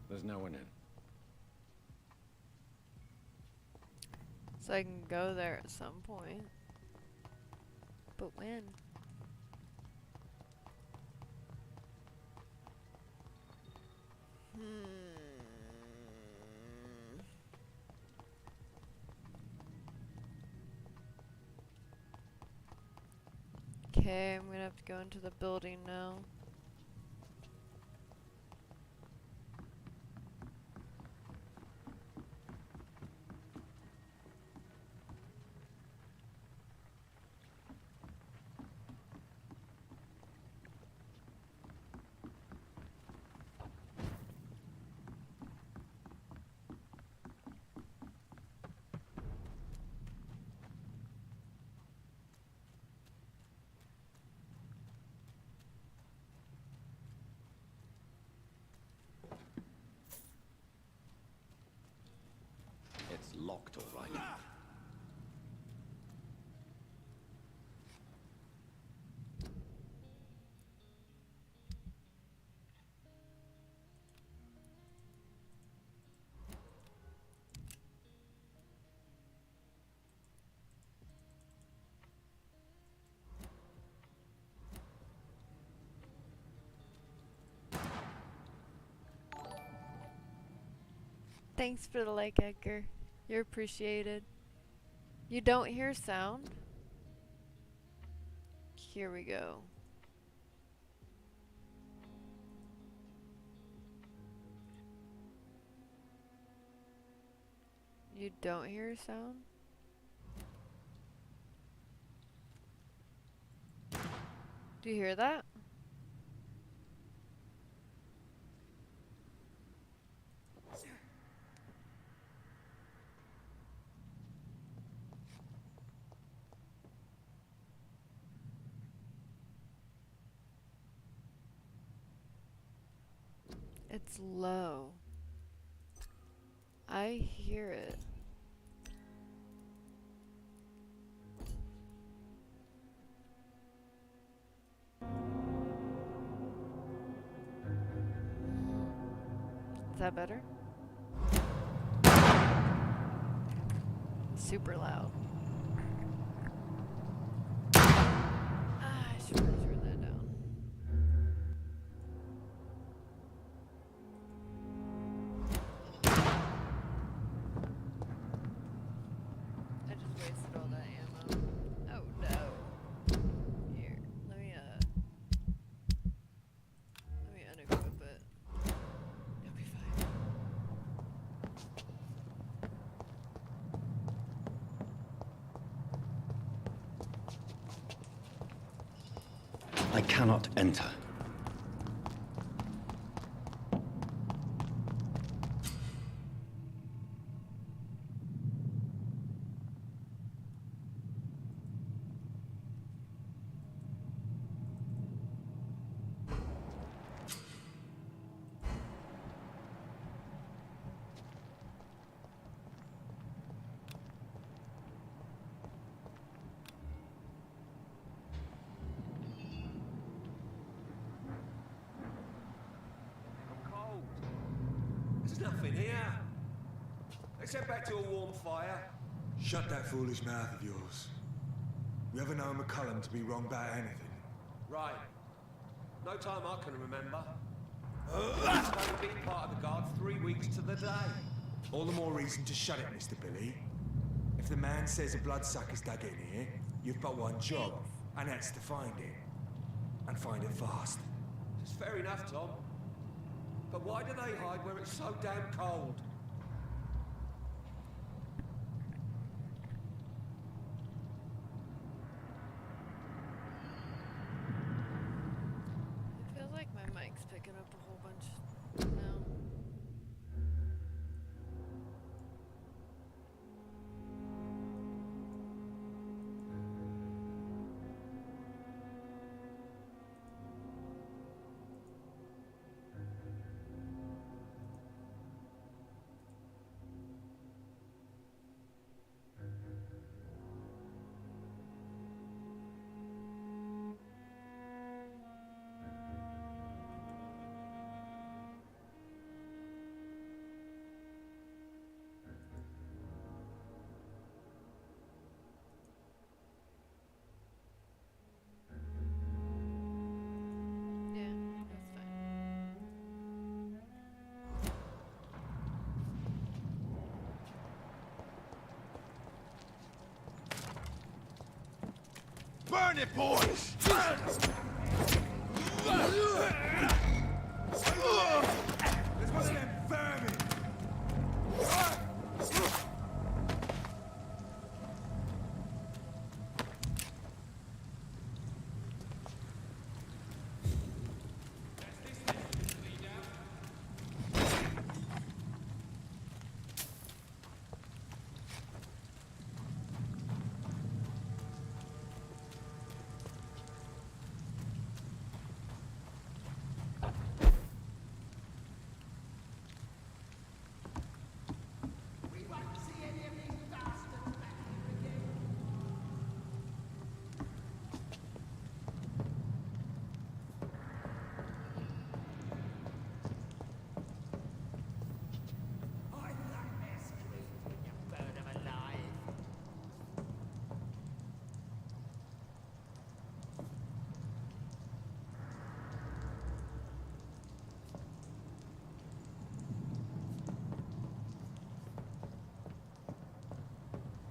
There's no one in. So I can go there at some point. But when? Okay, I'm gonna have to go into the building now. It's locked, all right. Thanks for the like, Edgar. You're appreciated. You don't hear sound? Here we go. You don't hear sound? Do you hear that? It's low. I hear it. Is that better? Super loud. I should I cannot enter. There's nothing here. Let's head back to a warm fire. Shut that foolish mouth of yours. You ever know McCullum to be wrong about anything? Right. No time I can remember. I've only been part of the guard 3 weeks to the day. All the more reason to shut it, Mr. Billy. If the man says a bloodsucker's dug in here, you've but one job, and that's to find it. And find it fast. It's fair enough, Tom. But why do they hide where it's so damn cold? It feels like my mic's picking up a whole bunch now. Yeah, that's fine. Burn it, boys! There's one of them vermin!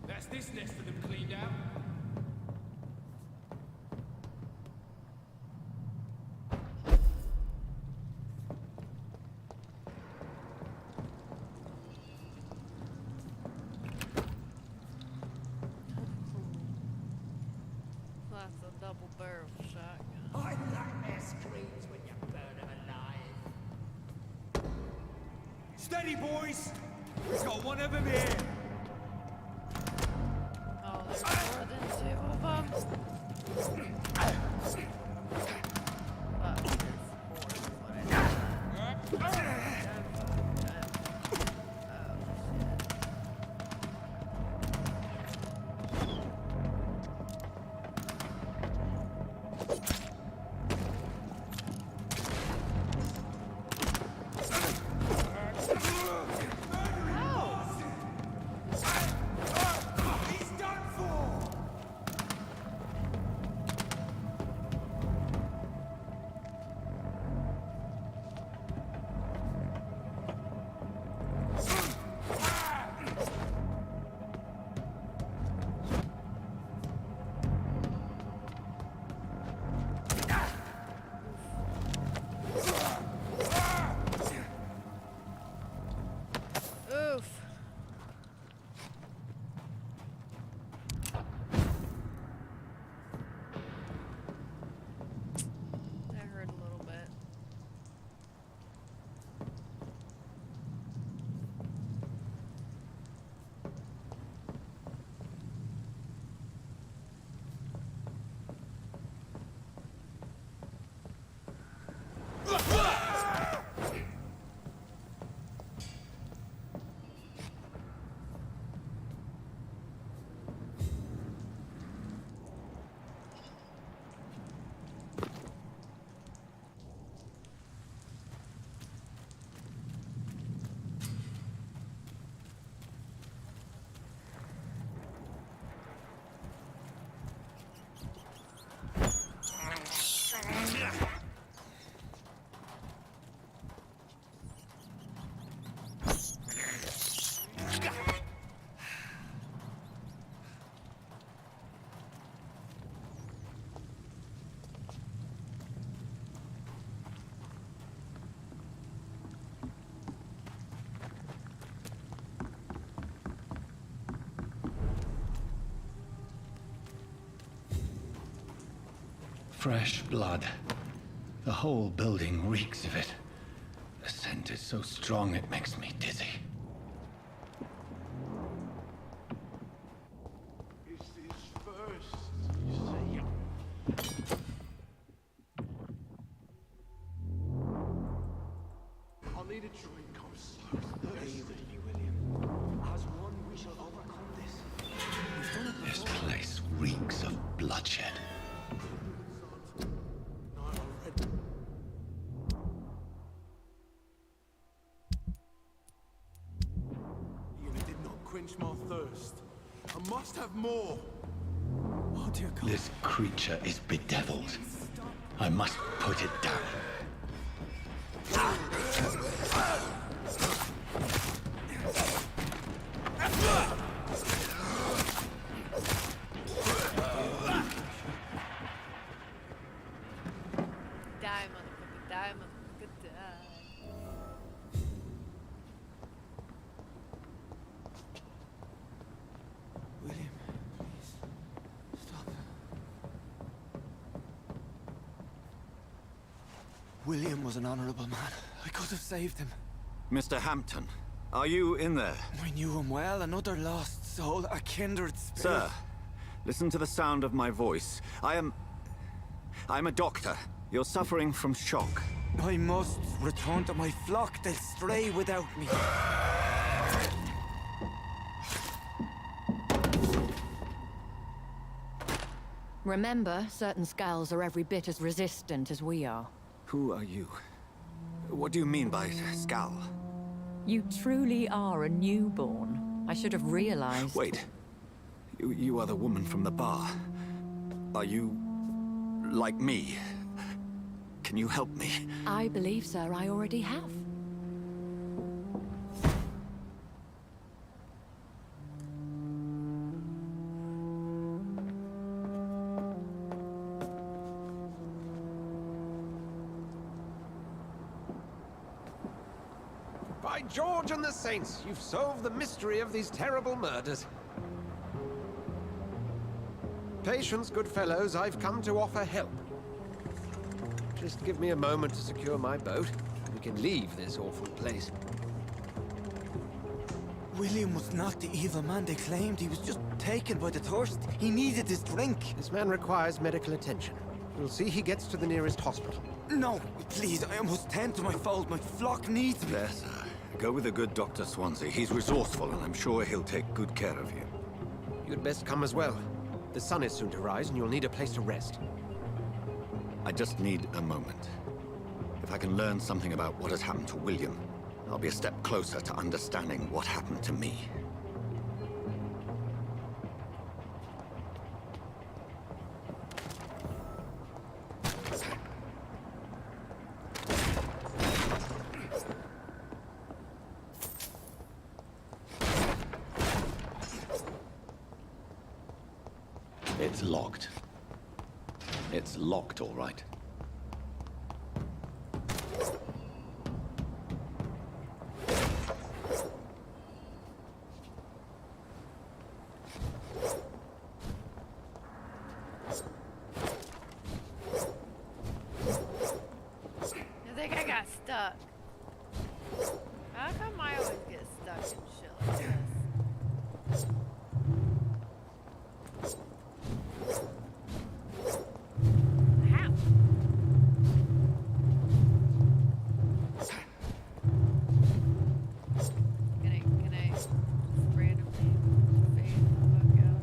That's this nest of them cleaned out. That's a double barrel shotgun. I nightmare screams when you burn them alive. Steady, boys! We've got one of them here! Oh, there's more than two of them. Fuck, there's more than what I thought. Fresh blood. The whole building reeks of it. The scent is so strong it makes me dizzy. It's his first, you see. I need a drink, I'm so thirsty. William. As one, we shall overcome this. This place reeks of bloodshed. You did not quench my thirst. I must have more. Oh dear God. This creature is bedeviled. I must put it down. Die, motherfucker, die, motherfucker, die. William, please. Stop. William was an honorable man. I could have saved him. Mr. Hampton, are you in there? I knew him well, another lost soul, a kindred spirit. Sir, listen to the sound of my voice. I'm a doctor. You're suffering from shock. I must return to my flock. They'll stray without me. Remember, certain skulls are every bit as resistant as we are. Who are you? What do you mean by Skal? You truly are a newborn. I should have realized. Wait. You are the woman from the bar. Are you... like me? Can you help me? I believe, sir, I already have. By George and the Saints, you've solved the mystery of these terrible murders. Patience, good fellows, I've come to offer help. Just give me a moment to secure my boat. We can leave this awful place. William was not the evil man they claimed. He was just taken by the thirst. He needed his drink. This man requires medical attention. We'll see he gets to the nearest hospital. No, please, I must tend to my fold. My flock needs me. There, sir. Go with the good Dr. Swansea. He's resourceful, and I'm sure he'll take good care of you. You'd best come as well. The sun is soon to rise, and you'll need a place to rest. I just need a moment. If I can learn something about what has happened to William, I'll be a step closer to understanding what happened to me. It's locked. It's locked, all right. I think I got stuck. How come I always get stuck in shit like this? How? Can I just randomly fade the fuck out?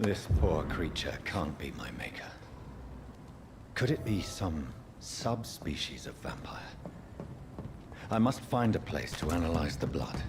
This poor creature can't be my maker. Could it be some subspecies of vampire? I must find a place to analyze the blood.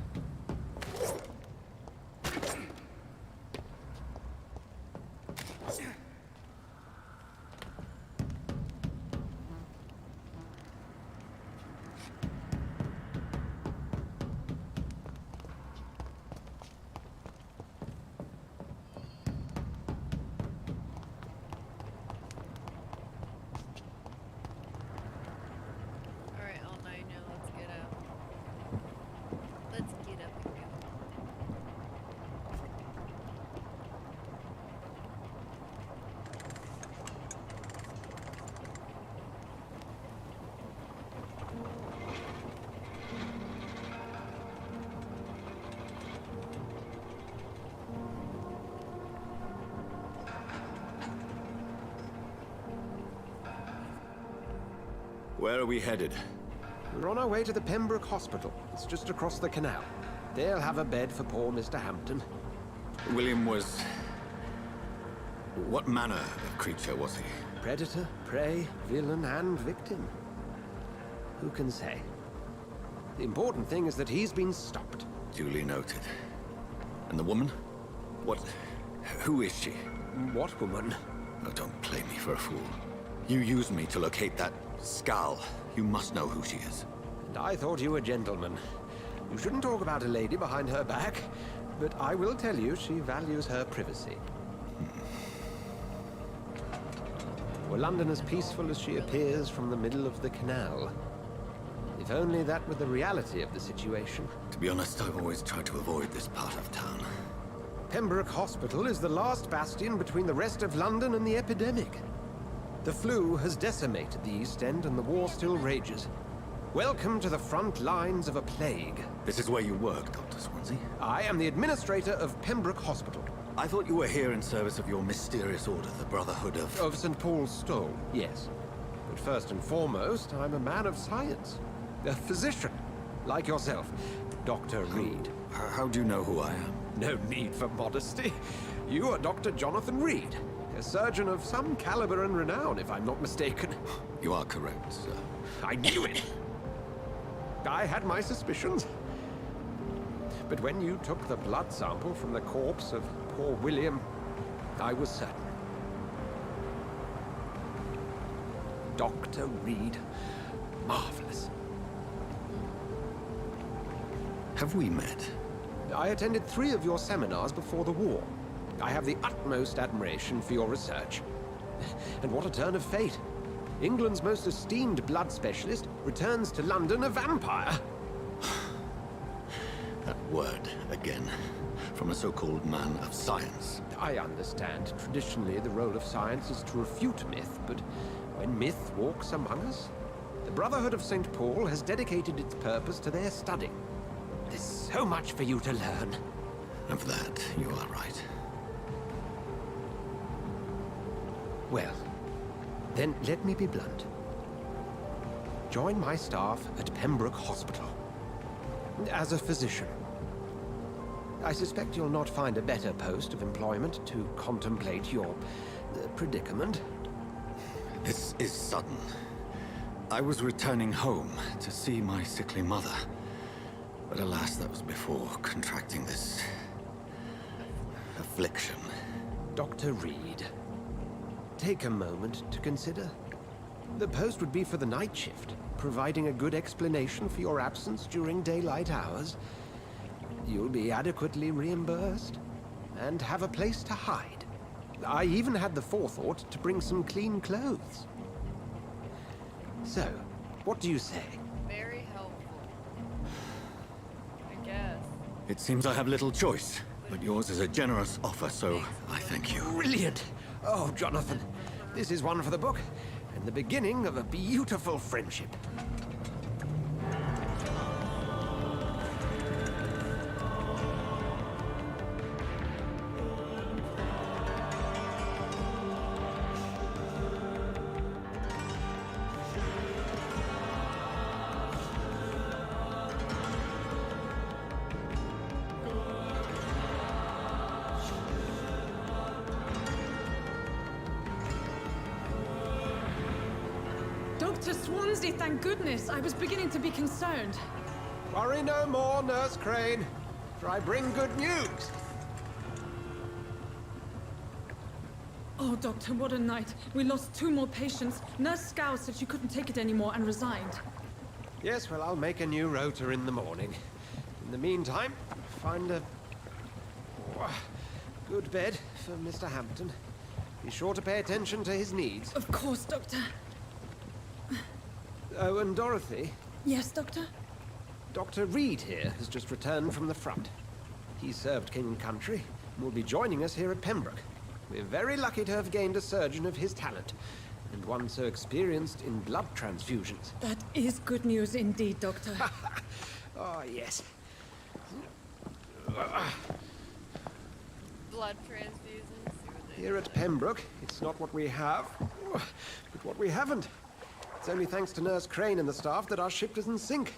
Alright, all nine now, let's get out. Let's get up and go. Where are we headed? We're on our way to the Pembroke Hospital. It's just across the canal. They'll have a bed for poor Mr. Hampton. William was... What manner of creature was he? Predator, prey, villain, and victim. Who can say? The important thing is that he's been stopped. Duly noted. And the woman? What... Who is she? What woman? Oh, don't play me for a fool. You used me to locate that skull. You must know who she is. And I thought you a gentleman. You shouldn't talk about a lady behind her back, but I will tell you she values her privacy. Were London as peaceful as she appears from the middle of the canal? If only that were the reality of the situation. To be honest, I've always tried to avoid this part of town. Pembroke Hospital is the last bastion between the rest of London and the epidemic. The flu has decimated the East End and the war still rages. Welcome to the front lines of a plague. This is where you work, Dr. Swansea? I am the administrator of Pembroke Hospital. I thought you were here in service of your mysterious order, the Brotherhood of... Of St. Paul's Stole, yes. But first and foremost, I'm a man of science. A physician, like yourself, Dr. Reed. How do you know who I am? No need for modesty. You are Dr. Jonathan Reed, a surgeon of some caliber and renown, if I'm not mistaken. You are correct, sir. I knew it! I had my suspicions. But when you took the blood sample from the corpse of poor William, I was certain. Dr. Reed. Marvelous. Have we met? I attended 3 of your seminars before the war. I have the utmost admiration for your research. And what a turn of fate. England's most esteemed blood specialist returns to London a vampire. That word, again, from a so-called man of science. I understand. Traditionally, the role of science is to refute myth, but when myth walks among us, the Brotherhood of St. Paul has dedicated its purpose to their study. There's so much for you to learn. Of that, you are right. Well, then let me be blunt. Join my staff at Pembroke Hospital. As a physician. I suspect you'll not find a better post of employment to contemplate your predicament. This is sudden. I was returning home to see my sickly mother. But alas, that was before contracting this... affliction. Dr. Reed, take a moment to consider. The post would be for the night shift, providing a good explanation for your absence during daylight hours. You'll be adequately reimbursed, and have a place to hide. I even had the forethought to bring some clean clothes. So, what do you say? Very helpful. I guess. It seems I have little choice, but yours is a generous offer, so I thank you. Brilliant! Oh, Jonathan, this is one for the book, and the beginning of a beautiful friendship. Swansea, thank goodness. I was beginning to be concerned. Worry no more, Nurse Crane, for I bring good news. Oh, Doctor, what a night. We lost 2 more patients. Nurse Scow said she couldn't take it anymore and resigned. Yes, well, I'll make a new rota in the morning. In the meantime, find a good bed for Mr. Hampton. Be sure to pay attention to his needs. Of course, Doctor. Oh, and Dorothy? Yes, Doctor? Dr. Reed here has just returned from the front. He served King and Country and will be joining us here at Pembroke. We're very lucky to have gained a surgeon of his talent, and one so experienced in blood transfusions. That is good news indeed, Doctor. Oh, yes. Blood transfusions. Here at Pembroke, it's not what we have, but what we haven't. It's only thanks to Nurse Crane and the staff that our ship doesn't sink.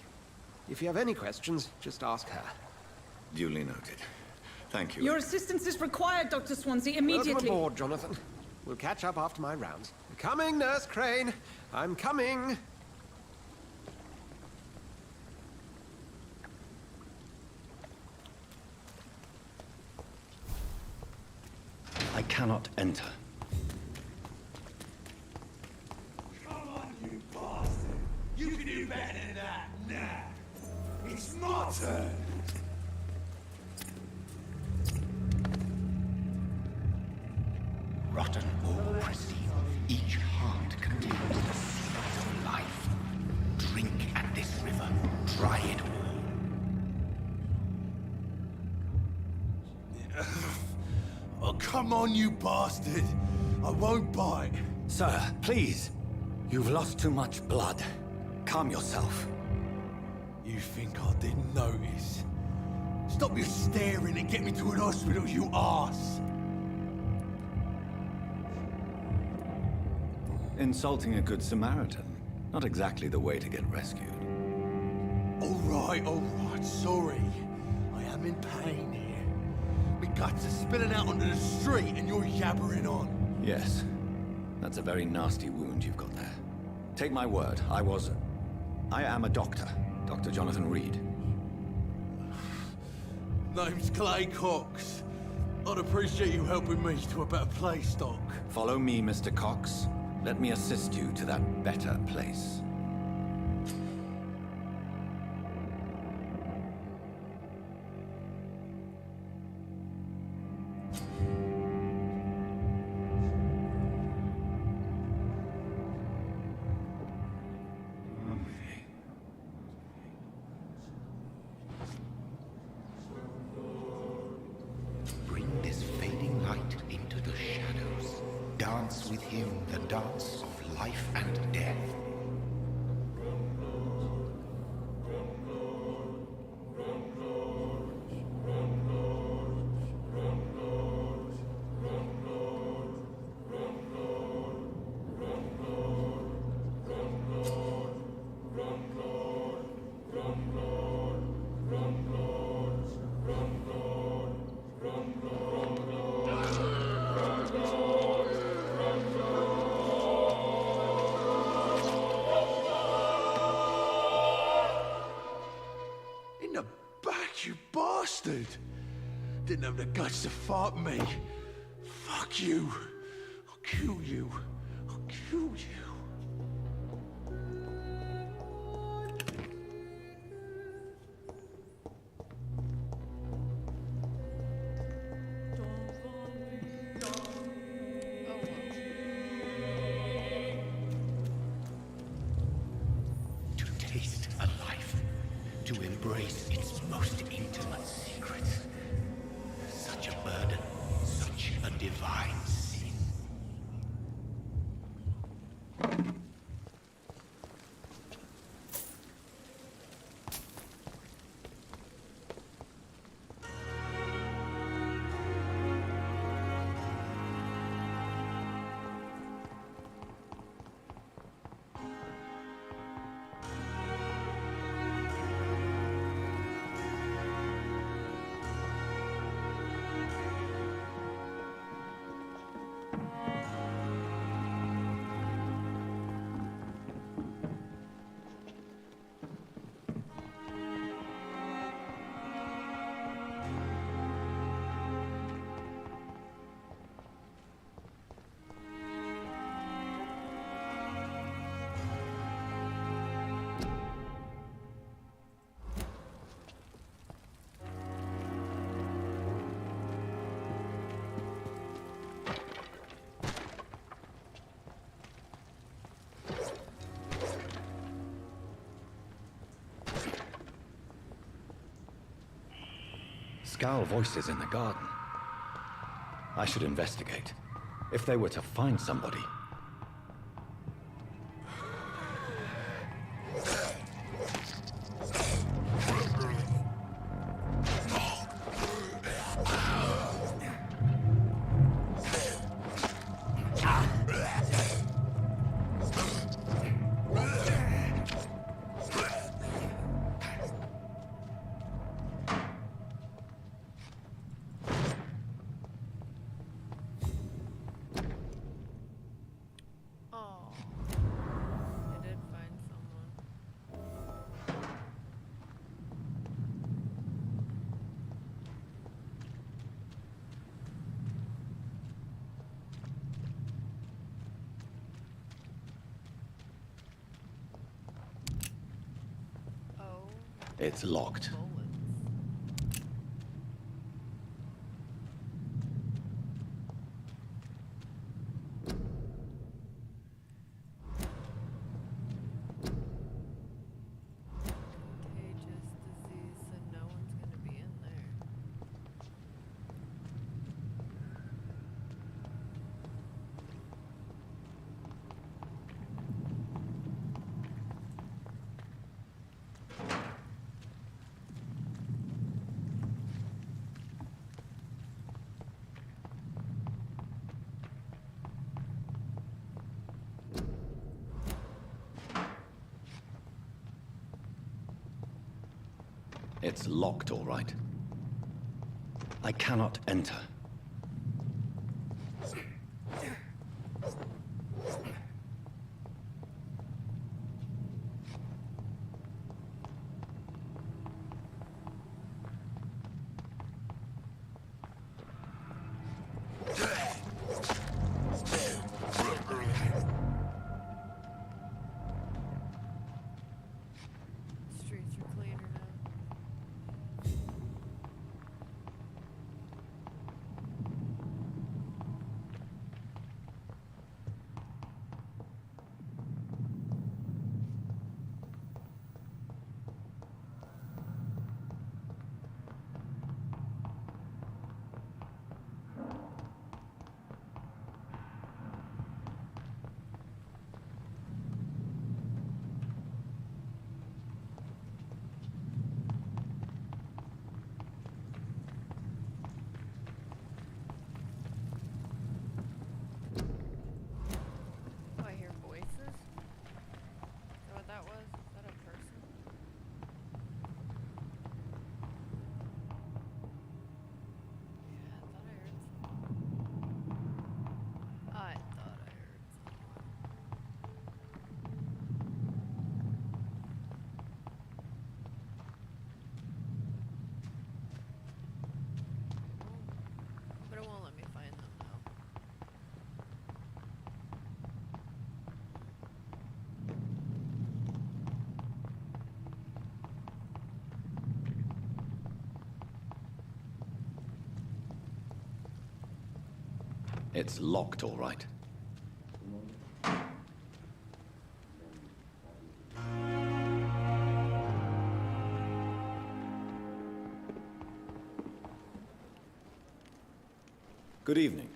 If you have any questions, just ask her. Duly noted. Thank you. Your assistance is required, Dr. Swansea, immediately. Welcome aboard, Jonathan. We'll catch up after my rounds. Coming, Nurse Crane. I'm coming. I cannot enter. Come on, you bastard! You can do better than that! Nah! It's my turn! Rotten ore receive. Each heart contains the seed of life. Drink at this river. Try it all. Oh, come on, you bastard! I won't bite. Sir, please. You've lost too much blood. Calm yourself. You think I didn't notice? Stop your staring and get me to an hospital, you arse! Insulting a good Samaritan. Not exactly the way to get rescued. All right, sorry. I am in pain here. My guts are spilling out onto the street and you're yabbering on. Yes. That's a very nasty wound you've got there. Take my word, I am a doctor. Dr. Jonathan Reed. Name's Clay Cox. I'd appreciate you helping me to a better place, Doc. Follow me, Mr. Cox. Let me assist you to that better place. Bring this fading light into the shadows. Dance with him the dance of life and death. In the back, you bastard! Didn't have the guts to fight me. Fuck you. I'll kill you. I'll kill you. To taste a life, to embrace its most intimate secrets. Such a burden, such a divine sin. Scowl voices in the garden. I should investigate. If they were to find somebody. It's locked. It's locked, all right. I cannot enter. It's locked, all right. Good evening.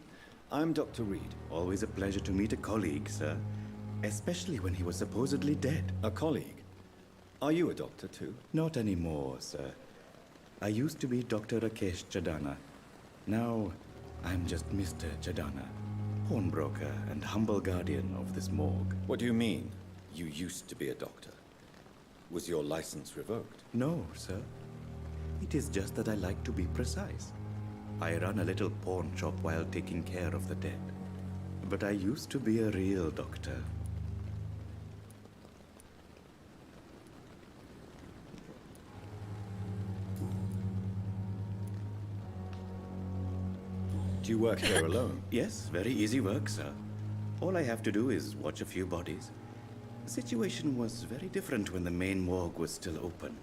I'm Dr. Reed. Always a pleasure to meet a colleague, sir. Especially when he was supposedly dead. A colleague? Are you a doctor too? Not anymore, sir. I used to be Dr. Rakesh Chadana. Now, I'm just Mr. Chadana, pawnbroker and humble guardian of this morgue. What do you mean, you used to be a doctor? Was your license revoked? No, sir. It is just that I like to be precise. I run a little pawn shop while taking care of the dead. But I used to be a real doctor. Do you work here alone? Yes, very easy work, sir. All I have to do is watch a few bodies. The situation was very different when the main morgue was still open.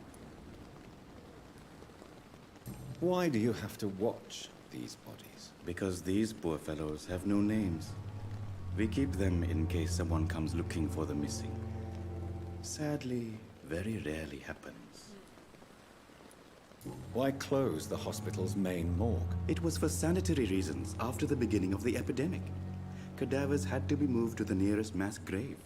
Why do you have to watch these bodies? Because these poor fellows have no names. We keep them in case someone comes looking for the missing. Sadly, very rarely happens. Why close the hospital's main morgue? It was for sanitary reasons after the beginning of the epidemic. Cadavers had to be moved to the nearest mass grave.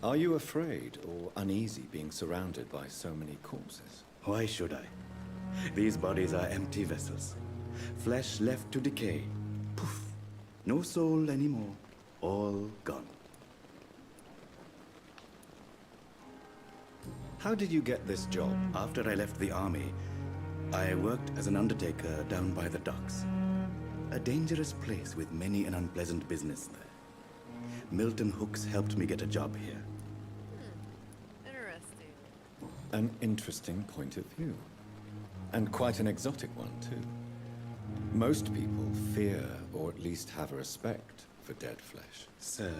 Are you afraid or uneasy being surrounded by so many corpses? Why should I? These bodies are empty vessels. Flesh left to decay. Poof. No soul anymore. All gone. How did you get this job? After I left the army, I worked as an undertaker down by the docks. A dangerous place with many an unpleasant business there. Milton Hooks helped me get a job here. Interesting. An interesting point of view. And quite an exotic one, too. Most people fear, or at least have a respect, for dead flesh. Sir,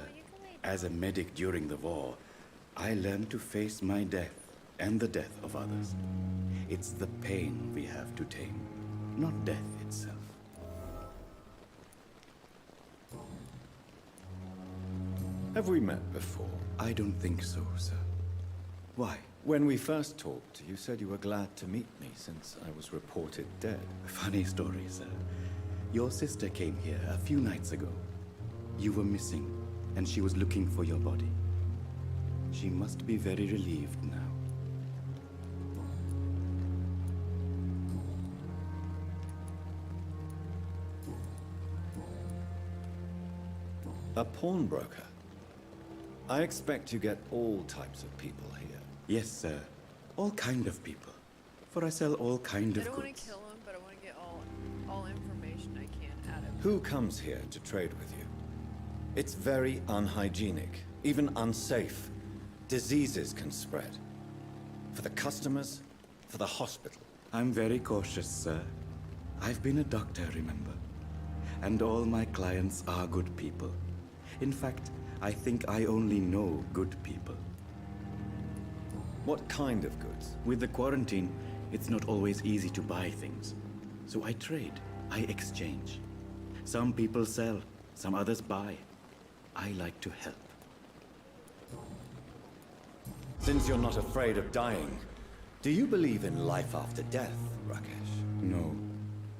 as a medic during the war, I learned to face my death and the death of others. It's the pain we have to tame, not death itself. Have we met before? I don't think so, sir. Why? When we first talked, you said you were glad to meet me since I was reported dead. Funny story, sir. Your sister came here a few nights ago. You were missing, and she was looking for your body. She must be very relieved now. A pawnbroker? I expect you get all types of people here. Yes, sir. All kind of people. For I sell all kind of I don't want goods. to kill him, but I want to get all information I can out of him. Who comes here to trade with you? It's very unhygienic, even unsafe. Diseases can spread. For the customers, for the hospital. I'm very cautious, sir. I've been a doctor, remember? And all my clients are good people. In fact, I think I only know good people. What kind of goods? With the quarantine, it's not always easy to buy things. So I trade, I exchange. Some people sell, some others buy. I like to help. Since you're not afraid of dying, do you believe in life after death, Rakesh? No.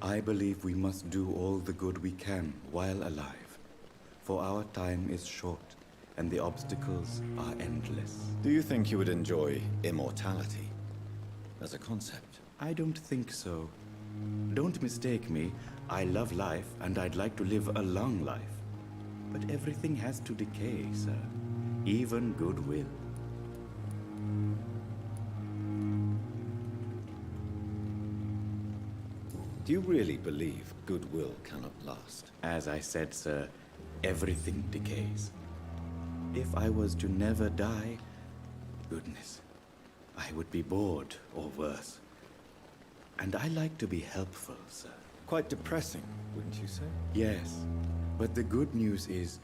I believe we must do all the good we can while alive. For our time is short, and the obstacles are endless. Do you think you would enjoy immortality as a concept? I don't think so. Don't mistake me. I love life, and I'd like to live a long life. But everything has to decay, sir. Even goodwill. Do you really believe goodwill cannot last? As I said, sir, everything decays. If I was to never die, goodness, I would be bored or worse. And I like to be helpful, sir. Quite depressing, wouldn't you say? Yes, but the good news is,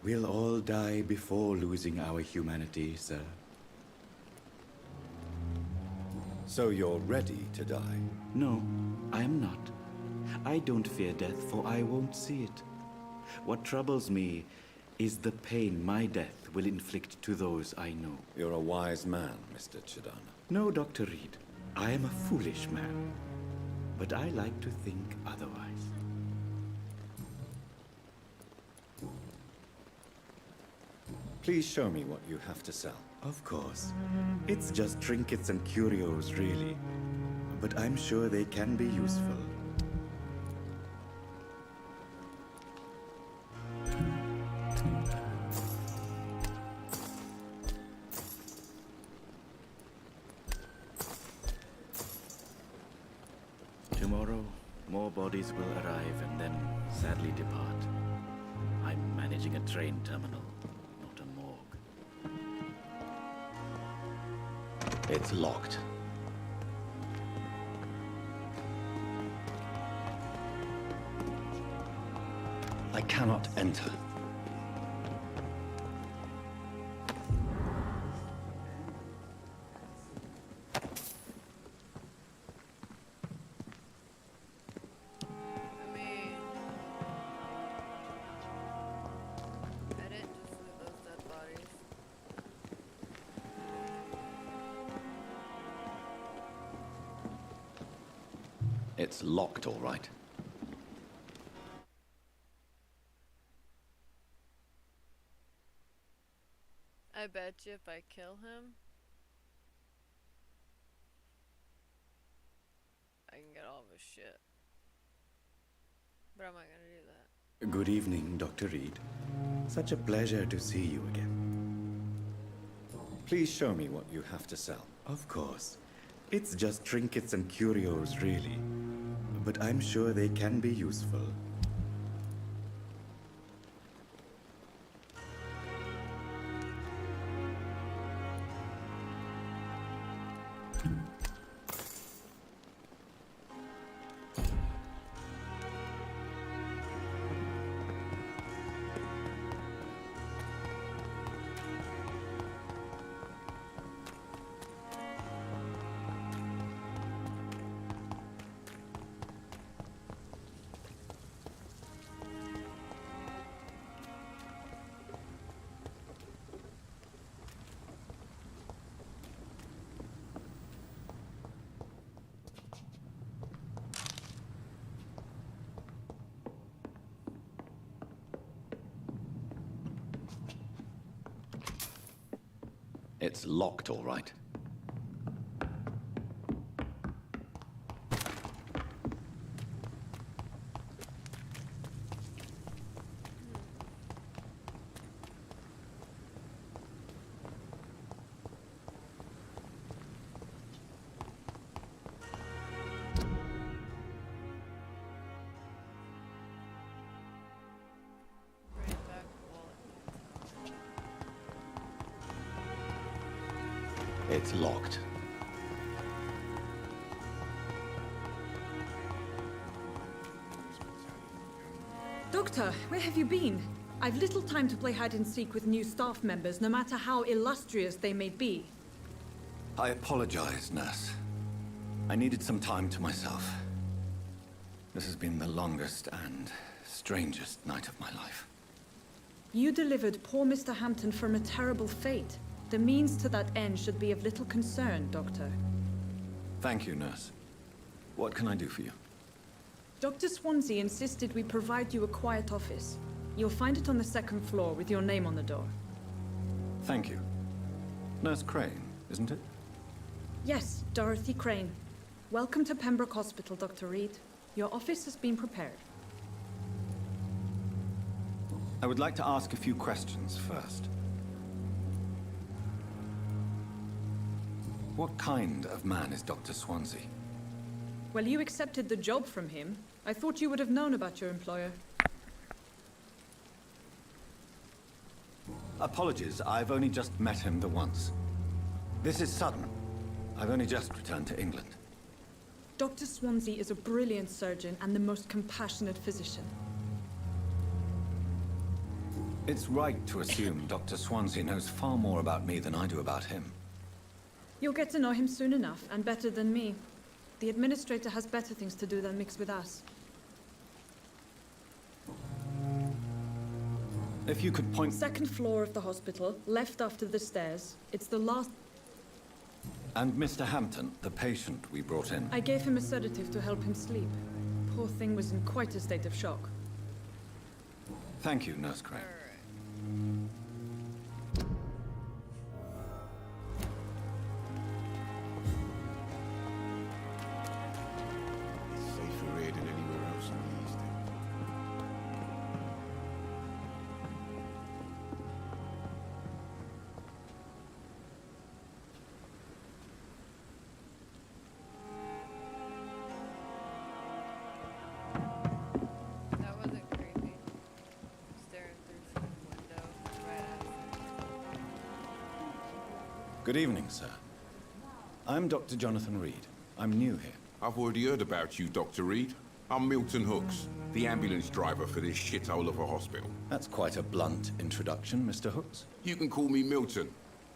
we'll all die before losing our humanity, sir. So you're ready to die? No, I am not. I don't fear death, for I won't see it. What troubles me is the pain my death will inflict to those I know. You're a wise man, Mr. Chidana. No, Dr. Reed. I am a foolish man. But I like to think otherwise. Please show me what you have to sell. Of course. It's just trinkets and curios, really. But I'm sure they can be useful. Tomorrow, more bodies will arrive and then sadly depart. I'm managing a train terminal, not a morgue. It's locked. I cannot enter. It's locked, all right. I bet you if I kill him, I can get all of his shit. But I'm not gonna do that. Good evening, Dr. Reed. Such a pleasure to see you again. Please show me what you have to sell. Of course. It's just trinkets and curios, really. But I'm sure they can be useful. It's locked, all right. It's locked. Doctor, where have you been? I've little time to play hide and seek with new staff members, no matter how illustrious they may be. I apologize, nurse. I needed some time to myself. This has been the longest and strangest night of my life. You delivered poor Mr. Hampton from a terrible fate. The means to that end should be of little concern, Doctor. Thank you, nurse. What can I do for you? Dr. Swansea insisted we provide you a quiet office. You'll find it on the second floor with your name on the door. Thank you. Nurse Crane, isn't it? Yes, Dorothy Crane. Welcome to Pembroke Hospital, Dr. Reed. Your office has been prepared. I would like to ask a few questions first. What kind of man is Dr. Swansea? Well, you accepted the job from him. I thought you would have known about your employer. Apologies, I've only just met him the once. This is sudden. I've only just returned to England. Dr. Swansea is a brilliant surgeon and the most compassionate physician. It's right to assume Dr. Swansea knows far more about me than I do about him. You'll get to know him soon enough, and better than me. The administrator has better things to do than mix with us. If you could point... Second floor of the hospital, left after the stairs. It's the last... And Mr. Hampton, the patient we brought in. I gave him a sedative to help him sleep. Poor thing was in quite a state of shock. Thank you, Nurse Crane. Safer here than anywhere else in the East End. That wasn't creepy. Staring through some window right at us. Good evening, sir. I'm Dr. Jonathan Reed. I'm new here. I've already heard about you, Dr. Reed. I'm Milton Hooks, the ambulance driver for this shithole of a hospital. That's quite a blunt introduction, Mr. Hooks. You can call me Milton.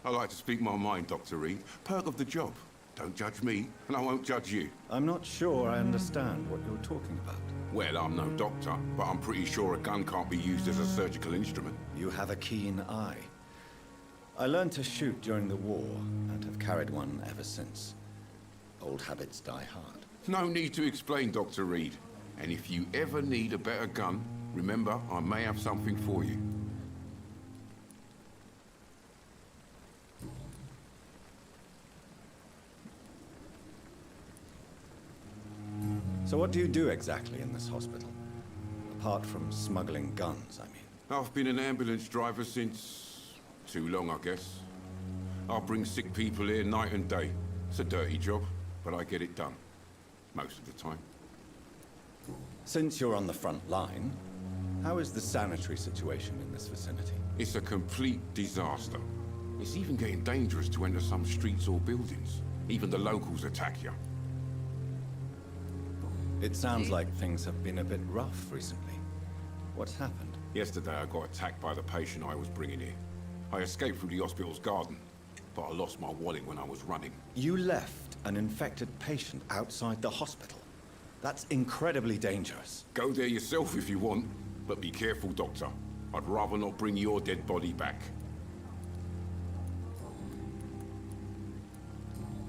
I like to speak my mind, Dr. Reed. Perk of the job. Don't judge me, and I won't judge you. I'm not sure I understand what you're talking about. Well, I'm no doctor, but I'm pretty sure a gun can't be used as a surgical instrument. You have a keen eye. I learned to shoot during the war, and have carried one ever since. Old habits die hard. No need to explain, Dr. Reed. And if you ever need a better gun, remember, I may have something for you. So what do you do exactly in this hospital? Apart from smuggling guns, I mean. I've been an ambulance driver since... too long, I guess. I bring sick people here night and day. It's a dirty job, but I get it done. Most of the time. Since you're on the front line, how is the sanitary situation in this vicinity? It's a complete disaster. It's even getting dangerous to enter some streets or buildings. Even the locals attack you. It sounds like things have been a bit rough recently. What's happened? Yesterday I got attacked by the patient I was bringing here. I escaped through the hospital's garden, but I lost my wallet when I was running. You left an infected patient outside the hospital? That's incredibly dangerous. Go there yourself if you want, but be careful, Doctor. I'd rather not bring your dead body back.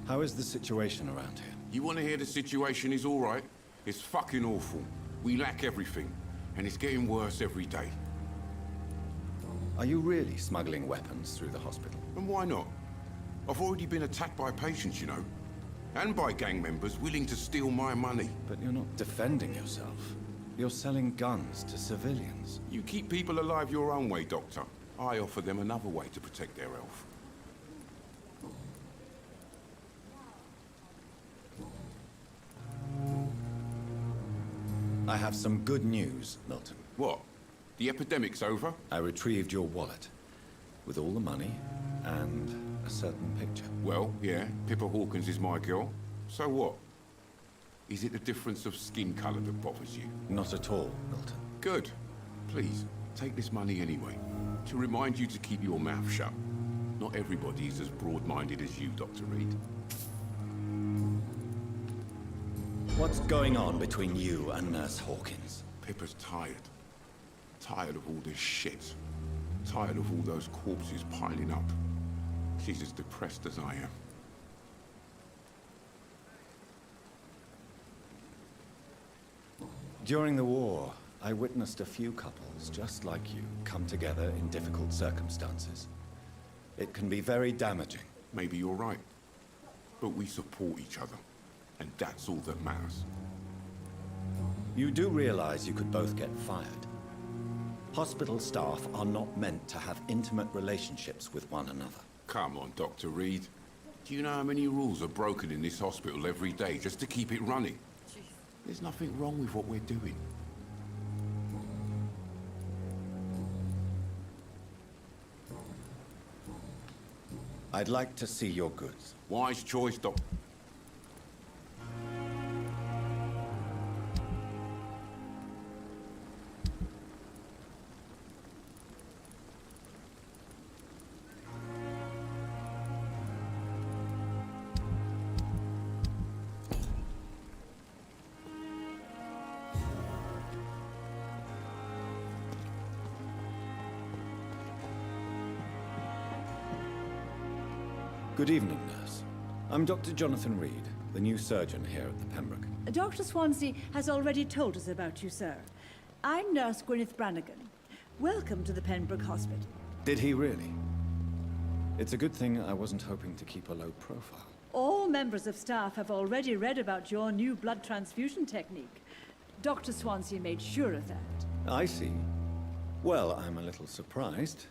How is the situation around here? You want to hear the situation is all right? It's fucking awful. We lack everything, and it's getting worse every day. Are you really smuggling weapons through the hospital? And why not? I've already been attacked by patients, you know. And by gang members willing to steal my money. But you're not defending yourself. You're selling guns to civilians. You keep people alive your own way, Doctor. I offer them another way to protect their health. I have some good news, Milton. What? The epidemic's over? I retrieved your wallet. With all the money and a certain picture. Well, yeah, Pippa Hawkins is my girl. So what? Is it the difference of skin color that bothers you? Not at all, Milton. Good. Please, take this money anyway. To remind you to keep your mouth shut. Not everybody is as broad-minded as you, Dr. Reed. What's going on between you and Nurse Hawkins? Pippa's tired. Tired of all this shit. Tired of all those corpses piling up. She's as depressed as I am. During the war, I witnessed a few couples just like you come together in difficult circumstances. It can be very damaging. Maybe you're right. But we support each other. And that's all that matters. You do realize you could both get fired. Hospital staff are not meant to have intimate relationships with one another. Come on, Dr. Reed. Do you know how many rules are broken in this hospital every day just to keep it running? Jeez. There's nothing wrong with what we're doing. I'd like to see your goods. Wise choice, Doc. Good evening, nurse. I'm Dr. Jonathan Reed, the new surgeon here at the Pembroke. Dr. Swansea has already told us about you, sir. I'm Nurse Gwyneth Brannigan. Welcome to the Pembroke Hospital. Did he really? It's a good thing I wasn't hoping to keep a low profile. All members of staff have already read about your new blood transfusion technique. Dr. Swansea made sure of that. I see. Well, I'm a little surprised.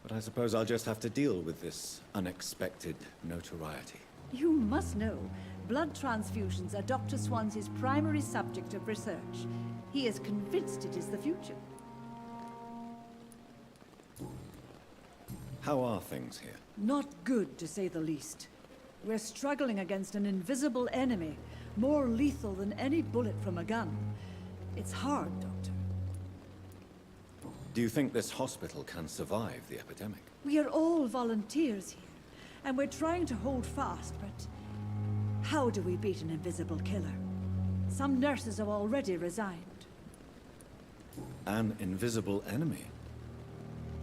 But I suppose I'll just have to deal with this unexpected notoriety. You must know, blood transfusions are Dr. Swansea's primary subject of research. He is convinced it is the future. How are things here? Not good, to say the least. We're struggling against an invisible enemy, more lethal than any bullet from a gun. It's hard, Doctor. Do you think this hospital can survive the epidemic? We are all volunteers here, and we're trying to hold fast, but how do we beat an invisible killer? Some nurses have already resigned. An invisible enemy?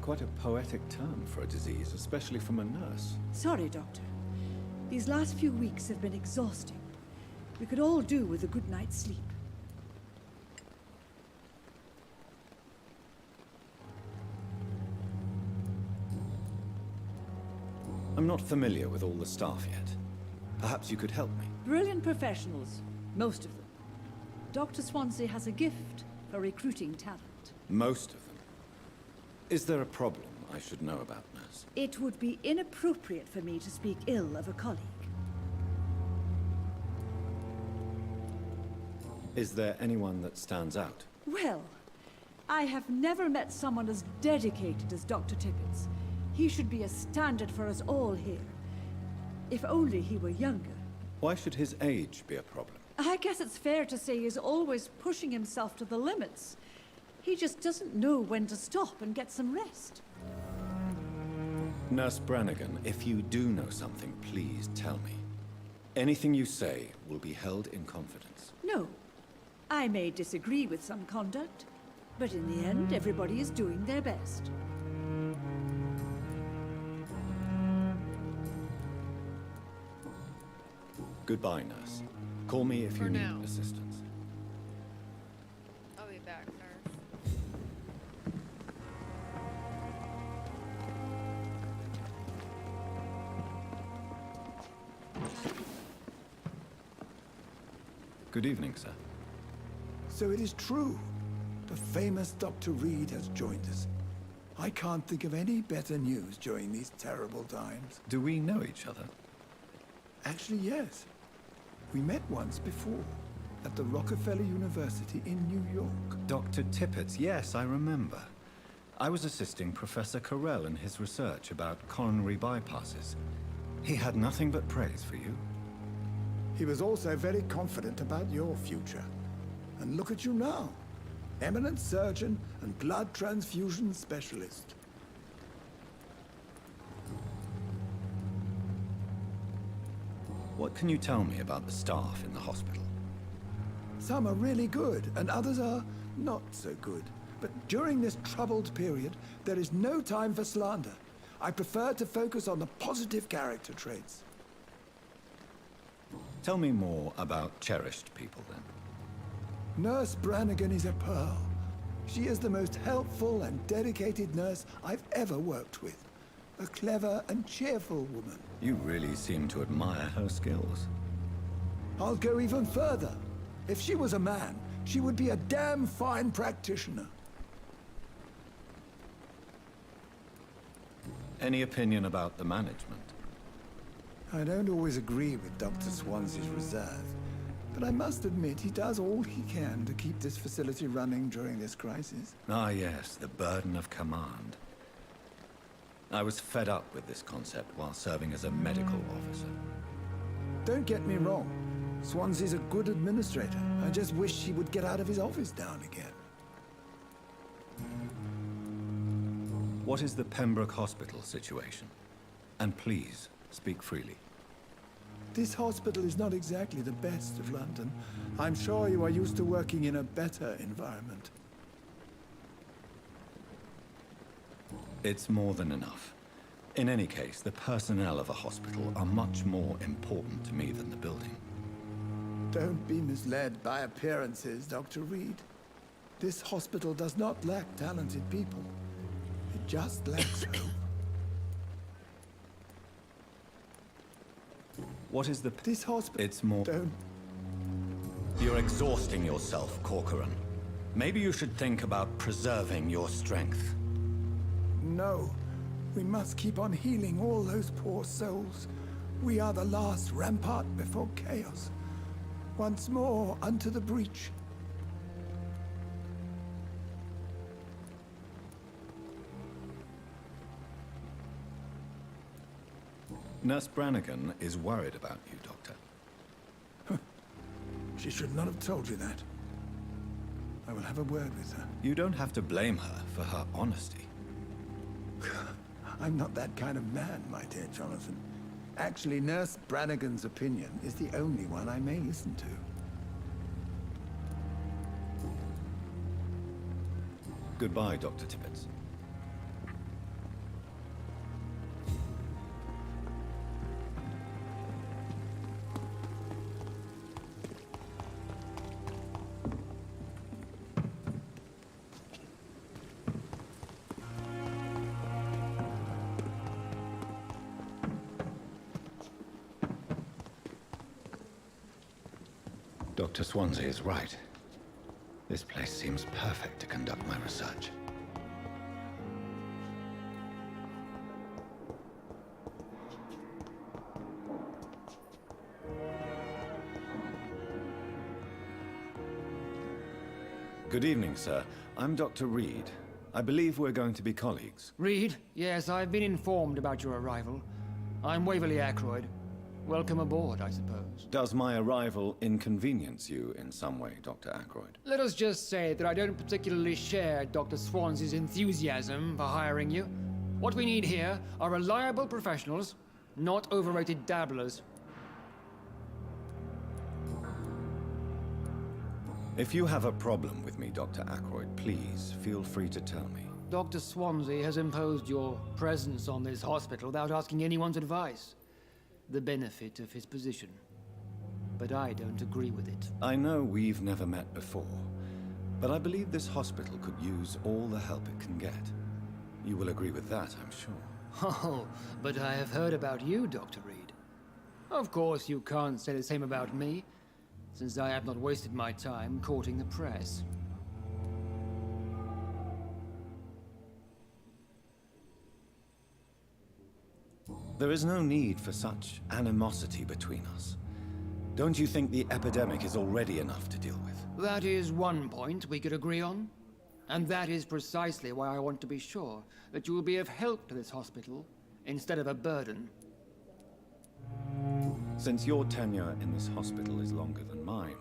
Quite a poetic term for a disease, especially from a nurse. Sorry, Doctor. These last few weeks have been exhausting. We could all do with a good night's sleep. I'm not familiar with all the staff yet. Perhaps you could help me. Brilliant professionals, most of them. Dr. Swansea has a gift for recruiting talent. Most of them. Is there a problem I should know about, nurse? It would be inappropriate for me to speak ill of a colleague. Is there anyone that stands out? Well, I have never met someone as dedicated as Dr. Tippets. He should be a standard for us all here. If only he were younger. Why should his age be a problem? I guess it's fair to say he's always pushing himself to the limits. He just doesn't know when to stop and get some rest. Nurse Brannigan, if you do know something, please tell me. Anything you say will be held in confidence. No. I may disagree with some conduct, but in the end, everybody is doing their best. Goodbye, nurse. Call me if you need assistance. I'll be back, nurse. Good evening, sir. So it is true. The famous Dr. Reed has joined us. I can't think of any better news during these terrible times. Do we know each other? Actually, yes. We met once before, at the Rockefeller University in New York. Dr. Tippets, yes, I remember. I was assisting Professor Carell in his research about coronary bypasses. He had nothing but praise for you. He was also very confident about your future. And look at you now. Eminent surgeon and blood transfusion specialist. What can you tell me about the staff in the hospital? Some are really good, and others are not so good. But during this troubled period, there is no time for slander. I prefer to focus on the positive character traits. Tell me more about cherished people, then. Nurse Brannigan is a pearl. She is the most helpful and dedicated nurse I've ever worked with. A clever and cheerful woman. You really seem to admire her skills. I'll go even further. If she was a man, she would be a damn fine practitioner. Any opinion about the management? I don't always agree with Dr. Swansea's reserve, but I must admit he does all he can to keep this facility running during this crisis. Ah, yes, the burden of command. I was fed up with this concept while serving as a medical officer. Don't get me wrong. Swansea's a good administrator. I just wish he would get out of his office down again. What is the Pembroke Hospital situation? And please, speak freely. This hospital is not exactly the best of London. I'm sure you are used to working in a better environment. It's more than enough. In any case, the personnel of a hospital are much more important to me than the building. Don't be misled by appearances, Dr. Reed. This hospital does not lack talented people. It just lacks hope. What is the... This hospital... It's more... Don't... You're exhausting yourself, Corcoran. Maybe you should think about preserving your strength. No. We must keep on healing all those poor souls. We are the last rampart before chaos. Once more, unto the breach. Nurse Brannigan is worried about you, Doctor. She should not have told you that. I will have a word with her. You don't have to blame her for her honesty. I'm not that kind of man, my dear Jonathan. Actually, Nurse Brannigan's opinion is the only one I may listen to. Goodbye, Dr. Tippets. Dr. Swansea is right. This place seems perfect to conduct my research. Good evening, sir. I'm Dr. Reed. I believe we're going to be colleagues. Reed? Yes, I've been informed about your arrival. I'm Waverly Ackroyd. Welcome aboard, I suppose. Does my arrival inconvenience you in some way, Dr. Ackroyd? Let us just say that I don't particularly share Dr. Swansea's enthusiasm for hiring you. What we need here are reliable professionals, not overrated dabblers. If you have a problem with me, Dr. Ackroyd, please feel free to tell me. Dr. Swansea has imposed your presence on this hospital without asking anyone's advice. The benefit of his position. But I don't agree with it. I know we've never met before, but I believe this hospital could use all the help it can get. You will agree with that, I'm sure. Oh, but I have heard about you, Dr. Reed. Of course, you can't say the same about me, since I have not wasted my time courting the press. There is no need for such animosity between us. Don't you think the epidemic is already enough to deal with? That is one point we could agree on. And that is precisely why I want to be sure that you will be of help to this hospital, instead of a burden. Since your tenure in this hospital is longer than mine,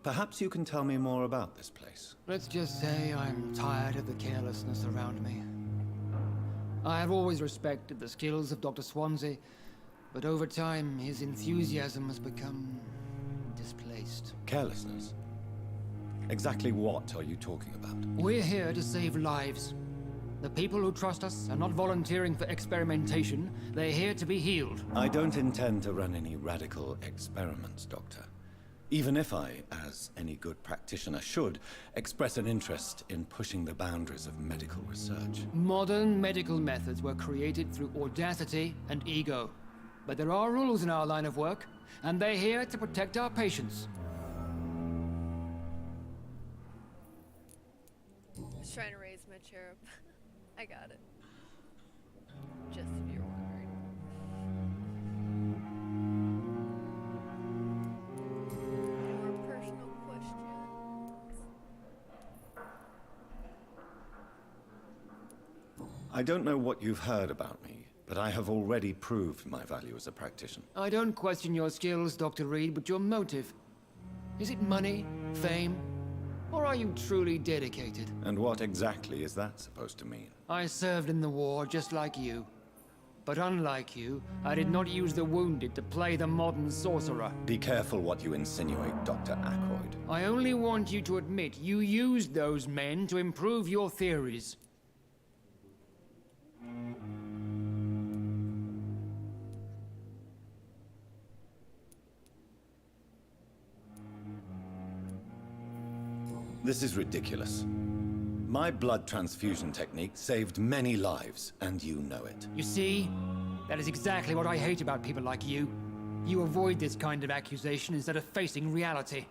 perhaps you can tell me more about this place. Let's just say I'm tired of the carelessness around me. I have always respected the skills of Dr. Swansea, but over time his enthusiasm has become displaced. Carelessness? Exactly what are you talking about? We're here to save lives. The people who trust us are not volunteering for experimentation. They're here to be healed. I don't intend to run any radical experiments, Doctor. Even if I, as any good practitioner should, express an interest in pushing the boundaries of medical research. Modern medical methods were created through audacity and ego. But there are rules in our line of work, and they're here to protect our patients. I was trying to raise my chair up. I got it. Just if you're wondering. More personal questions. I don't know what you've heard about me, but I have already proved my value as a practitioner. I don't question your skills, Dr. Reed, but your motive. Is it money, fame, or are you truly dedicated? And what exactly is that supposed to mean? I served in the war just like you. But unlike you, I did not use the wounded to play the modern sorcerer. Be careful what you insinuate, Dr. Ackroyd. I only want you to admit you used those men to improve your theories. This is ridiculous. My blood transfusion technique saved many lives, and you know it. You see? That is exactly what I hate about people like you. You avoid this kind of accusation instead of facing reality.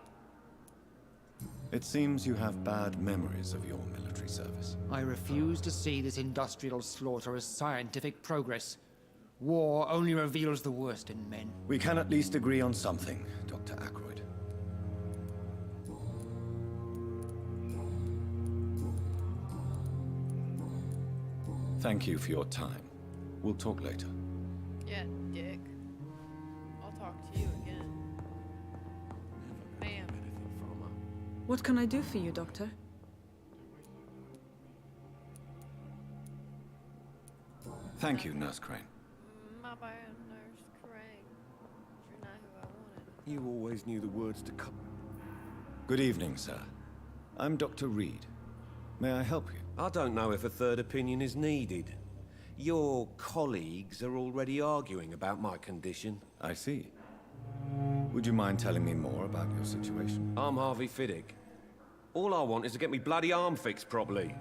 It seems you have bad memories of your military service. I refuse to see this industrial slaughter as scientific progress. War only reveals the worst in men. We can at least agree on something, Dr. Ackroyd. Thank you for your time. We'll talk later. Yeah, dick. I'll talk to you again. Ma'am. What can I do for you, Doctor? Thank you, Nurse Crane. My bad, Nurse Crane. You're not who I wanted. You always knew the words to come. Good evening, sir. I'm Dr. Reed. May I help you? I don't know if a third opinion is needed. Your colleagues are already arguing about my condition. I see. Would you mind telling me more about your situation? I'm Harvey Fiddick. All I want is to get me bloody arm fixed properly.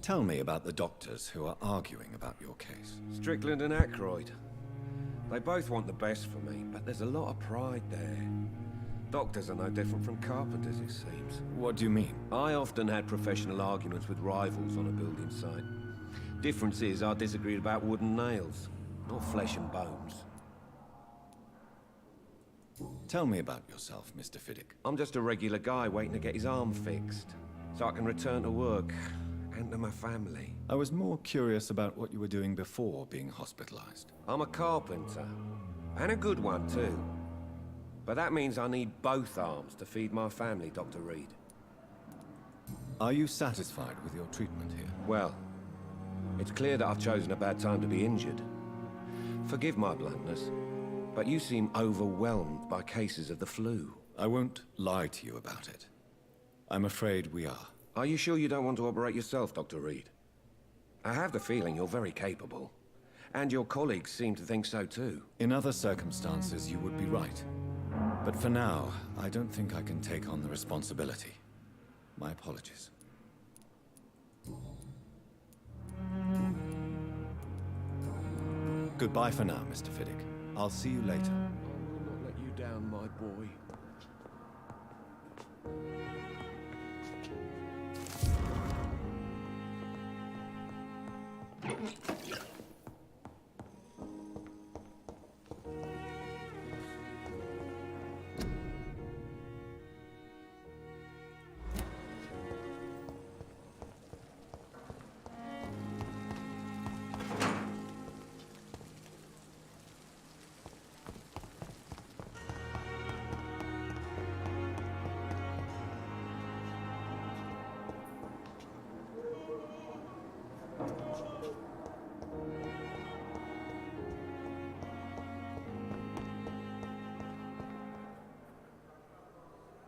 Tell me about the doctors who are arguing about your case. Strickland and Ackroyd. They both want the best for me, but there's a lot of pride there. Doctors are no different from carpenters, it seems. What do you mean? I often had professional arguments with rivals on a building site. Difference is, I disagreed about wood and nails, not flesh and bones. Tell me about yourself, Mr. Fiddick. I'm just a regular guy waiting to get his arm fixed, so I can return to work and to my family. I was more curious about what you were doing before being hospitalized. I'm a carpenter, and a good one too. But that means I need both arms to feed my family, Dr. Reed. Are you satisfied with your treatment here? Well, it's clear that I've chosen a bad time to be injured. Forgive my bluntness, but you seem overwhelmed by cases of the flu. I won't lie to you about it. I'm afraid we are. Are you sure you don't want to operate yourself, Dr. Reed? I have the feeling you're very capable. And your colleagues seem to think so too. In other circumstances, you would be right. But for now, I don't think I can take on the responsibility. My apologies. Goodbye for now, Mr. Fiddick. I'll see you later. I will not let you down, my boy.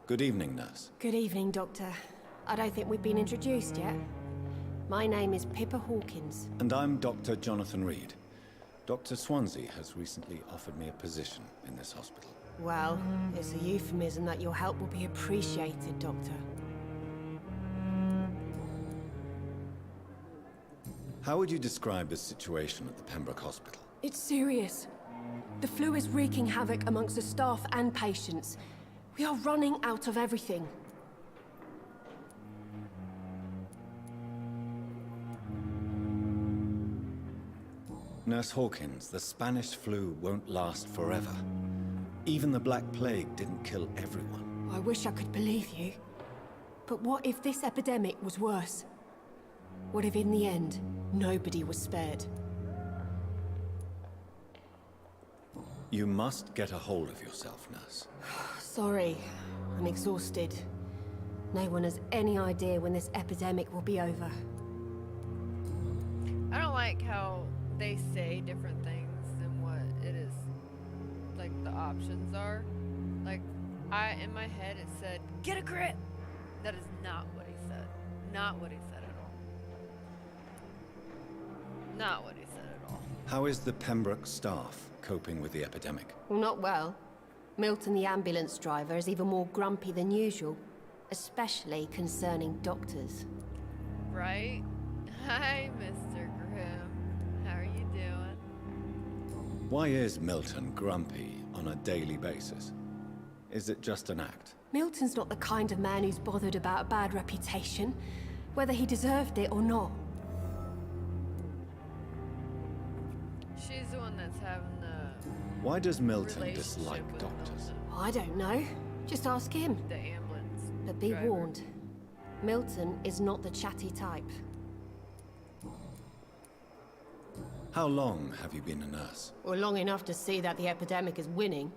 Good evening, nurse. Good evening, Doctor. I don't think we've been introduced yet. My name is Pippa Hawkins. And I'm Dr. Jonathan Reed. Dr. Swansea has recently offered me a position in this hospital. Well, it's a euphemism that your help will be appreciated, Doctor. How would you describe the situation at the Pembroke Hospital? It's serious. The flu is wreaking havoc amongst the staff and patients. We are running out of everything. Nurse Hawkins, the Spanish flu won't last forever. Even the Black Plague didn't kill everyone. I wish I could believe you. But what if this epidemic was worse? What if in the end, nobody was spared? You must get a hold of yourself, nurse. Sorry, I'm exhausted. No one has any idea when this epidemic will be over. I don't like how they say different things than what it is, like the options are. Like, in my head it said, get a grip! That is not what he said. Not what he said at all. Not what he said at all. How is the Pembroke staff coping with the epidemic? Well, not well. Milton, the ambulance driver, is even more grumpy than usual, especially concerning doctors. Right? Hi, Mr. Grimm. How are you doing? Why is Milton grumpy on a daily basis? Is it just an act? Milton's not the kind of man who's bothered about a bad reputation, whether he deserved it or not. She's the one that's having the... Why does Milton dislike doctors? I don't know. Just ask him. The ambulance But be driver. warned, Milton is not the chatty type. How long have you been a nurse? Well, long enough to see that the epidemic is winning.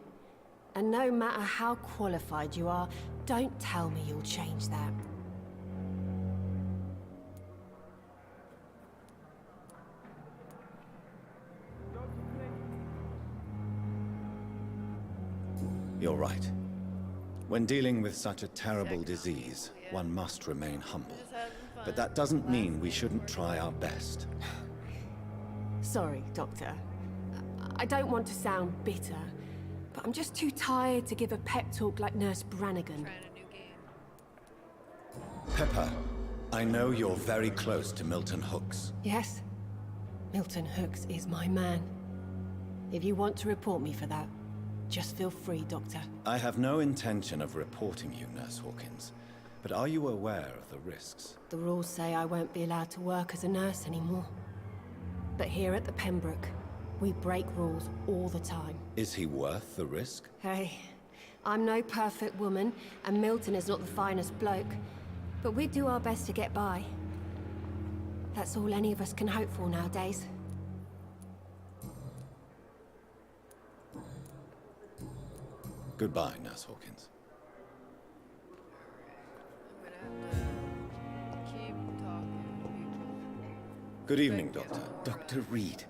And no matter how qualified you are, don't tell me you'll change that. You're right. When dealing with such a terrible disease, one must remain humble. But that doesn't mean we shouldn't try our best. Sorry, Doctor. I don't want to sound bitter, but I'm just too tired to give a pep talk like Nurse Brannigan. Pepper, I know you're very close to Milton Hooks. Yes, Milton Hooks is my man. If you want to report me for that, just feel free, Doctor. I have no intention of reporting you, Nurse Hawkins. But are you aware of the risks? The rules say I won't be allowed to work as a nurse anymore. But here at the Pembroke, we break rules all the time. Is he worth the risk? Hey, I'm no perfect woman, and Milton is not the finest bloke. But we do our best to get by. That's all any of us can hope for nowadays. Goodbye, Nurse Hawkins. Keep talking to people. Good evening, Doctor. Dr. Reed.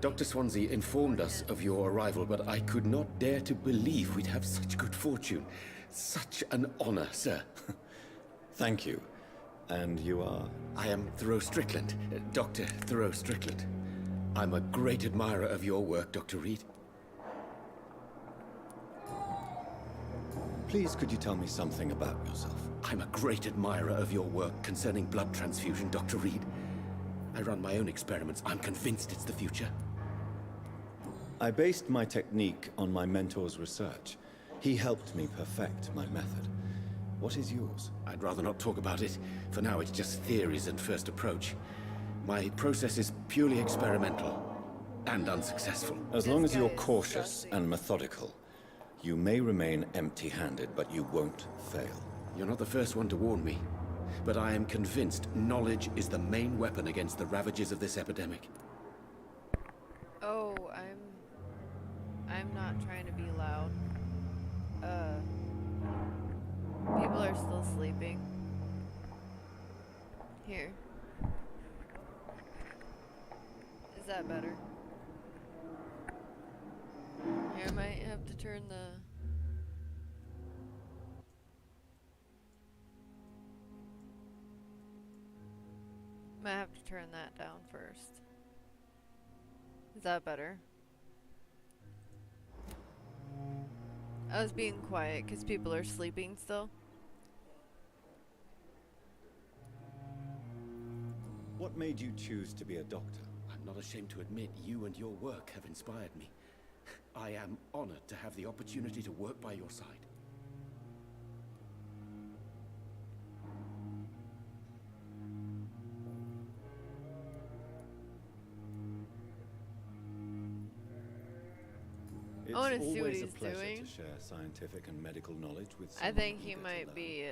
Dr. Swansea informed us of your arrival, but I could not dare to believe we'd have such good fortune. Such an honor, sir. Thank you. And you are? I am Thoreau Strickland, Dr. Thoreau Strickland. I'm a great admirer of your work, Dr. Reed. Please, could you tell me something about yourself? I'm a great admirer of your work concerning blood transfusion, Dr. Reed. I run my own experiments. I'm convinced it's the future. I based my technique on my mentor's research. He helped me perfect my method. What is yours? I'd rather not talk about it. For now, it's just theories and first approach. My process is purely experimental and unsuccessful. As long as you're cautious and methodical, you may remain empty-handed, but you won't fail. You're not the first one to warn me, but I am convinced knowledge is the main weapon against the ravages of this epidemic. Oh, I'm not trying to be loud. People are still sleeping. Here. Is that better? Here, I might have to turn the... Might have to turn that down first. Is that better? I was being quiet because people are sleeping still. What made you choose to be a doctor? I'm not ashamed to admit you and your work have inspired me. I am honored to have the opportunity to work by your side. It's I want to see what always he's a pleasure doing. to share scientific and medical knowledge with I someone think he eager to might learn. be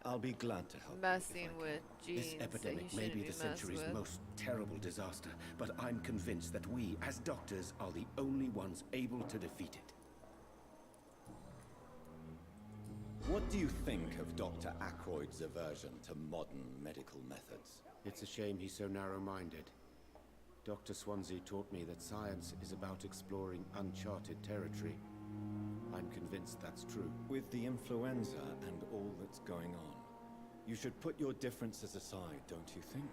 I'll be glad to help. messing with genes This that epidemic he may shouldn't be be the messed century's with. most terrible disaster, but I'm convinced that we, as doctors, are the only ones able to defeat it. What do you think of Dr. Ackroyd's aversion to modern medical methods? It's a shame he's so narrow-minded. Dr. Swansea taught me that science is about exploring uncharted territory. I'm convinced that's true. With the influenza and all that's going on, you should put your differences aside, don't you think?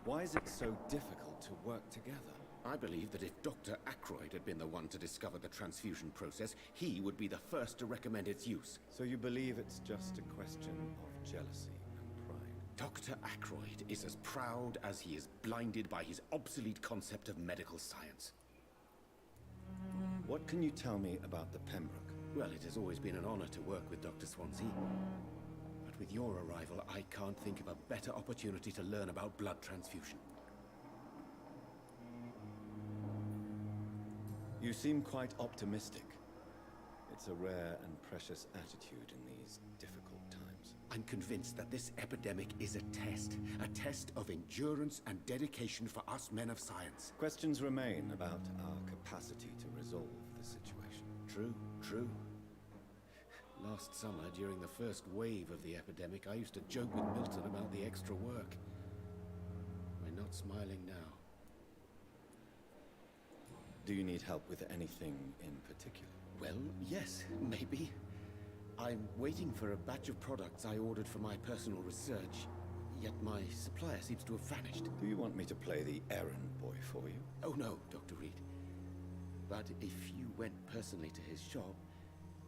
Why is it so difficult to work together? I believe that if Dr. Ackroyd had been the one to discover the transfusion process, he would be the first to recommend its use. So you believe it's just a question of jealousy and pride? Dr. Ackroyd is as proud as he is blinded by his obsolete concept of medical science. What can you tell me about the Pembroke? Well, it has always been an honor to work with Dr. Swansea. But with your arrival, I can't think of a better opportunity to learn about blood transfusion. You seem quite optimistic. It's a rare and precious attitude in these difficult times. I'm convinced that this epidemic is a test of endurance and dedication for us men of science. Questions remain about our capacity to resolve the situation. True. Last summer, during the first wave of the epidemic, I used to joke with Milton about the extra work. We're not smiling now. Do you need help with anything in particular? Well, yes, maybe. I'm waiting for a batch of products I ordered for my personal research, yet my supplier seems to have vanished. Do you want me to play the errand boy for you? Oh no, Dr. Reed. But if you went personally to his shop,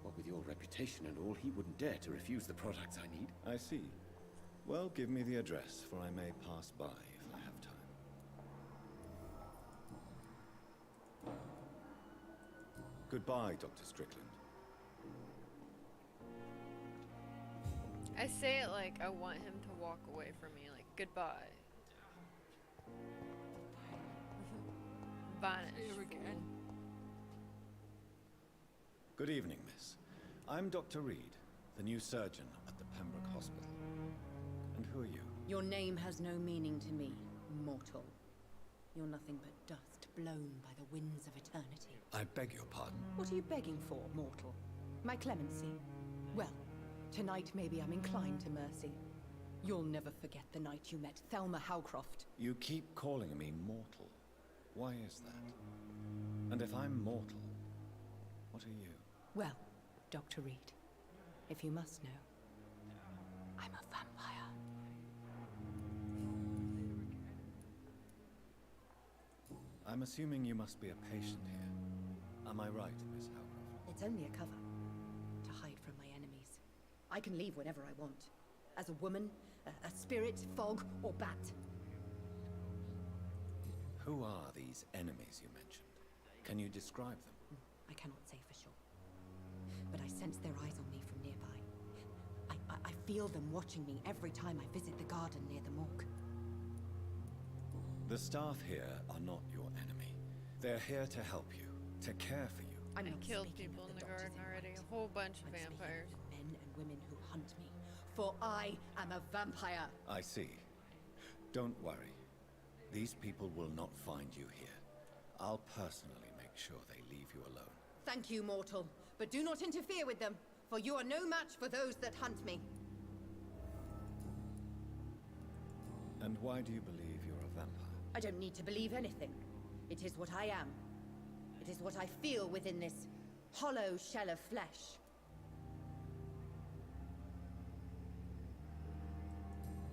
what with your reputation and all, he wouldn't dare to refuse the products I need. I see. Well, give me the address, for I may pass by if I have time. Goodbye, Dr. Strickland. I say it like I want him to walk away from me, like, goodbye. Vanish. Here again. Good evening, miss. I'm Dr. Reed, the new surgeon at the Pembroke Hospital. And who are you? Your name has no meaning to me, mortal. You're nothing but dust blown by the winds of eternity. I beg your pardon. What are you begging for, mortal? My clemency? Well, tonight maybe I'm inclined to mercy. You'll never forget the night you met Thelma Howcroft. You keep calling me mortal. Why is that? And if I'm mortal, what are you? Well, Dr. Reed, if you must know, I'm a vampire. I'm assuming you must be a patient here. Am I right, Miss Howcroft? It's only a cover. To hide from my enemies. I can leave whenever I want. As a woman, a spirit, fog, or bat. Who are these enemies you mentioned? Can you describe them? I cannot say for sure. But I sense their eyes on me from nearby. I feel them watching me every time I visit the garden near the morgue. The staff here are not your enemy. They're here to help you, to care for you. I killed people in the garden already. A whole bunch of vampires. Men and women who hunt me. For I am a vampire. I see. Don't worry. These people will not find you here. I'll personally make sure they leave you alone. Thank you, mortal. But do not interfere with them, for you are no match for those that hunt me. And why do you believe you're a vampire? I don't need to believe anything. It is what I am. It is what I feel within this hollow shell of flesh.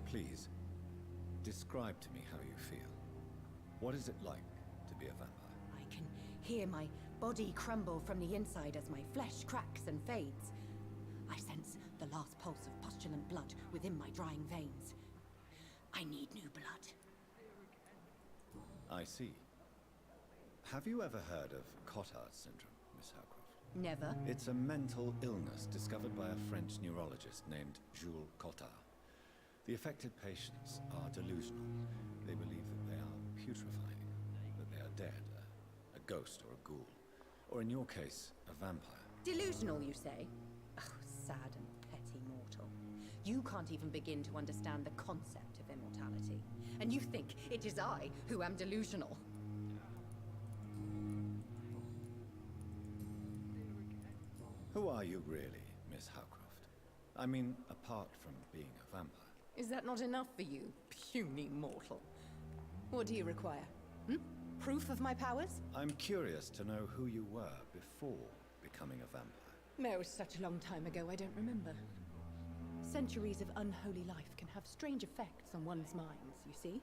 Please, describe to me how you feel. What is it like to be a vampire? I can hear my body crumble from the inside as my flesh cracks and fades. I sense the last pulse of pustulant blood within my drying veins. I need new blood. I see. Have you ever heard of Cotard syndrome, Miss Howcroft? Never. It's a mental illness discovered by a French neurologist named Jules Cotard. The affected patients are delusional. They believe that they are putrefying, that they are dead, a ghost or a ghoul, or in your case, a vampire. Delusional, you say? Oh, sad and petty mortal. You can't even begin to understand the concept of immortality. And you think it is I who am delusional. Who are you really, Miss Howcroft? I mean, apart from being a vampire. Is that not enough for you, puny mortal? What do you require? Proof of my powers? I'm curious to know who you were before becoming a vampire. It was such a long time ago, I don't remember. Centuries of unholy life can have strange effects on one's minds, you see?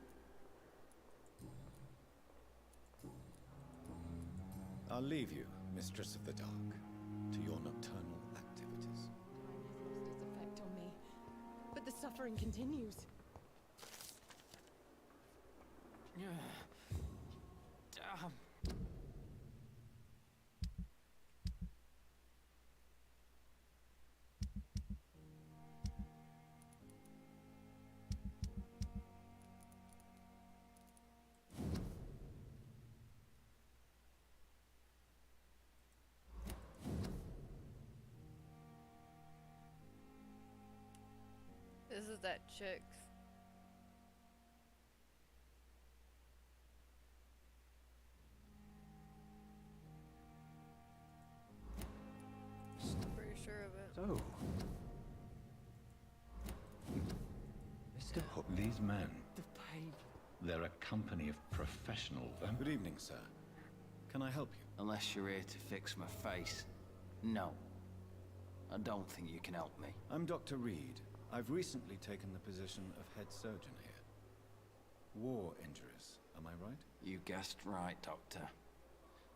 I'll leave you, Mistress of the Dark, to your nocturnal activities. Its effect on me. But the suffering continues. Damn. This is that chick's. Pretty sure of it. So, Mr. Hook, these men, The pain. they're a company of professional vampires. Good evening, sir. Can I help you? Unless you're here to fix my face. No. I don't think you can help me. I'm Dr. Reed. I've recently taken the position of head surgeon here. War injuries, am I right? You guessed right, Doctor.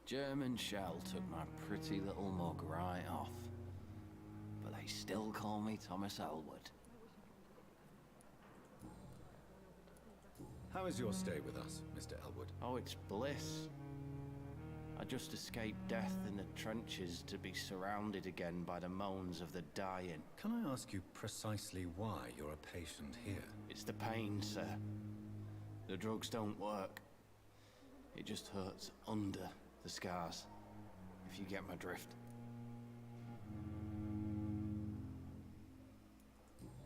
German shell took my pretty little mug right off. But they still call me Thomas Elwood. How is your stay with us, Mr. Elwood? Oh, it's bliss. I I just escaped death in the trenches to be surrounded again by the moans of the dying. Can I ask you precisely why you're a patient here? It's the pain, sir. The drugs don't work. It just hurts under the scars, if you get my drift.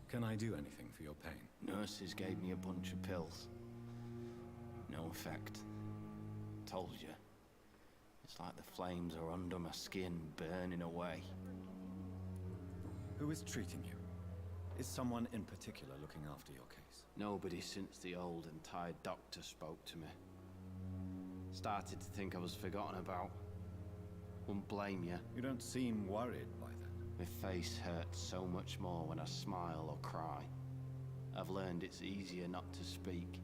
Can I do anything for your pain? Nurses gave me a bunch of pills. No effect. Told you. It's like the flames are under my skin, burning away. Who is treating you? Is someone in particular looking after your case? Nobody since the old and tired doctor spoke to me. Started to think I was forgotten about. Wouldn't blame you. You don't seem worried by that. My face hurts so much more when I smile or cry. I've learned it's easier not to speak.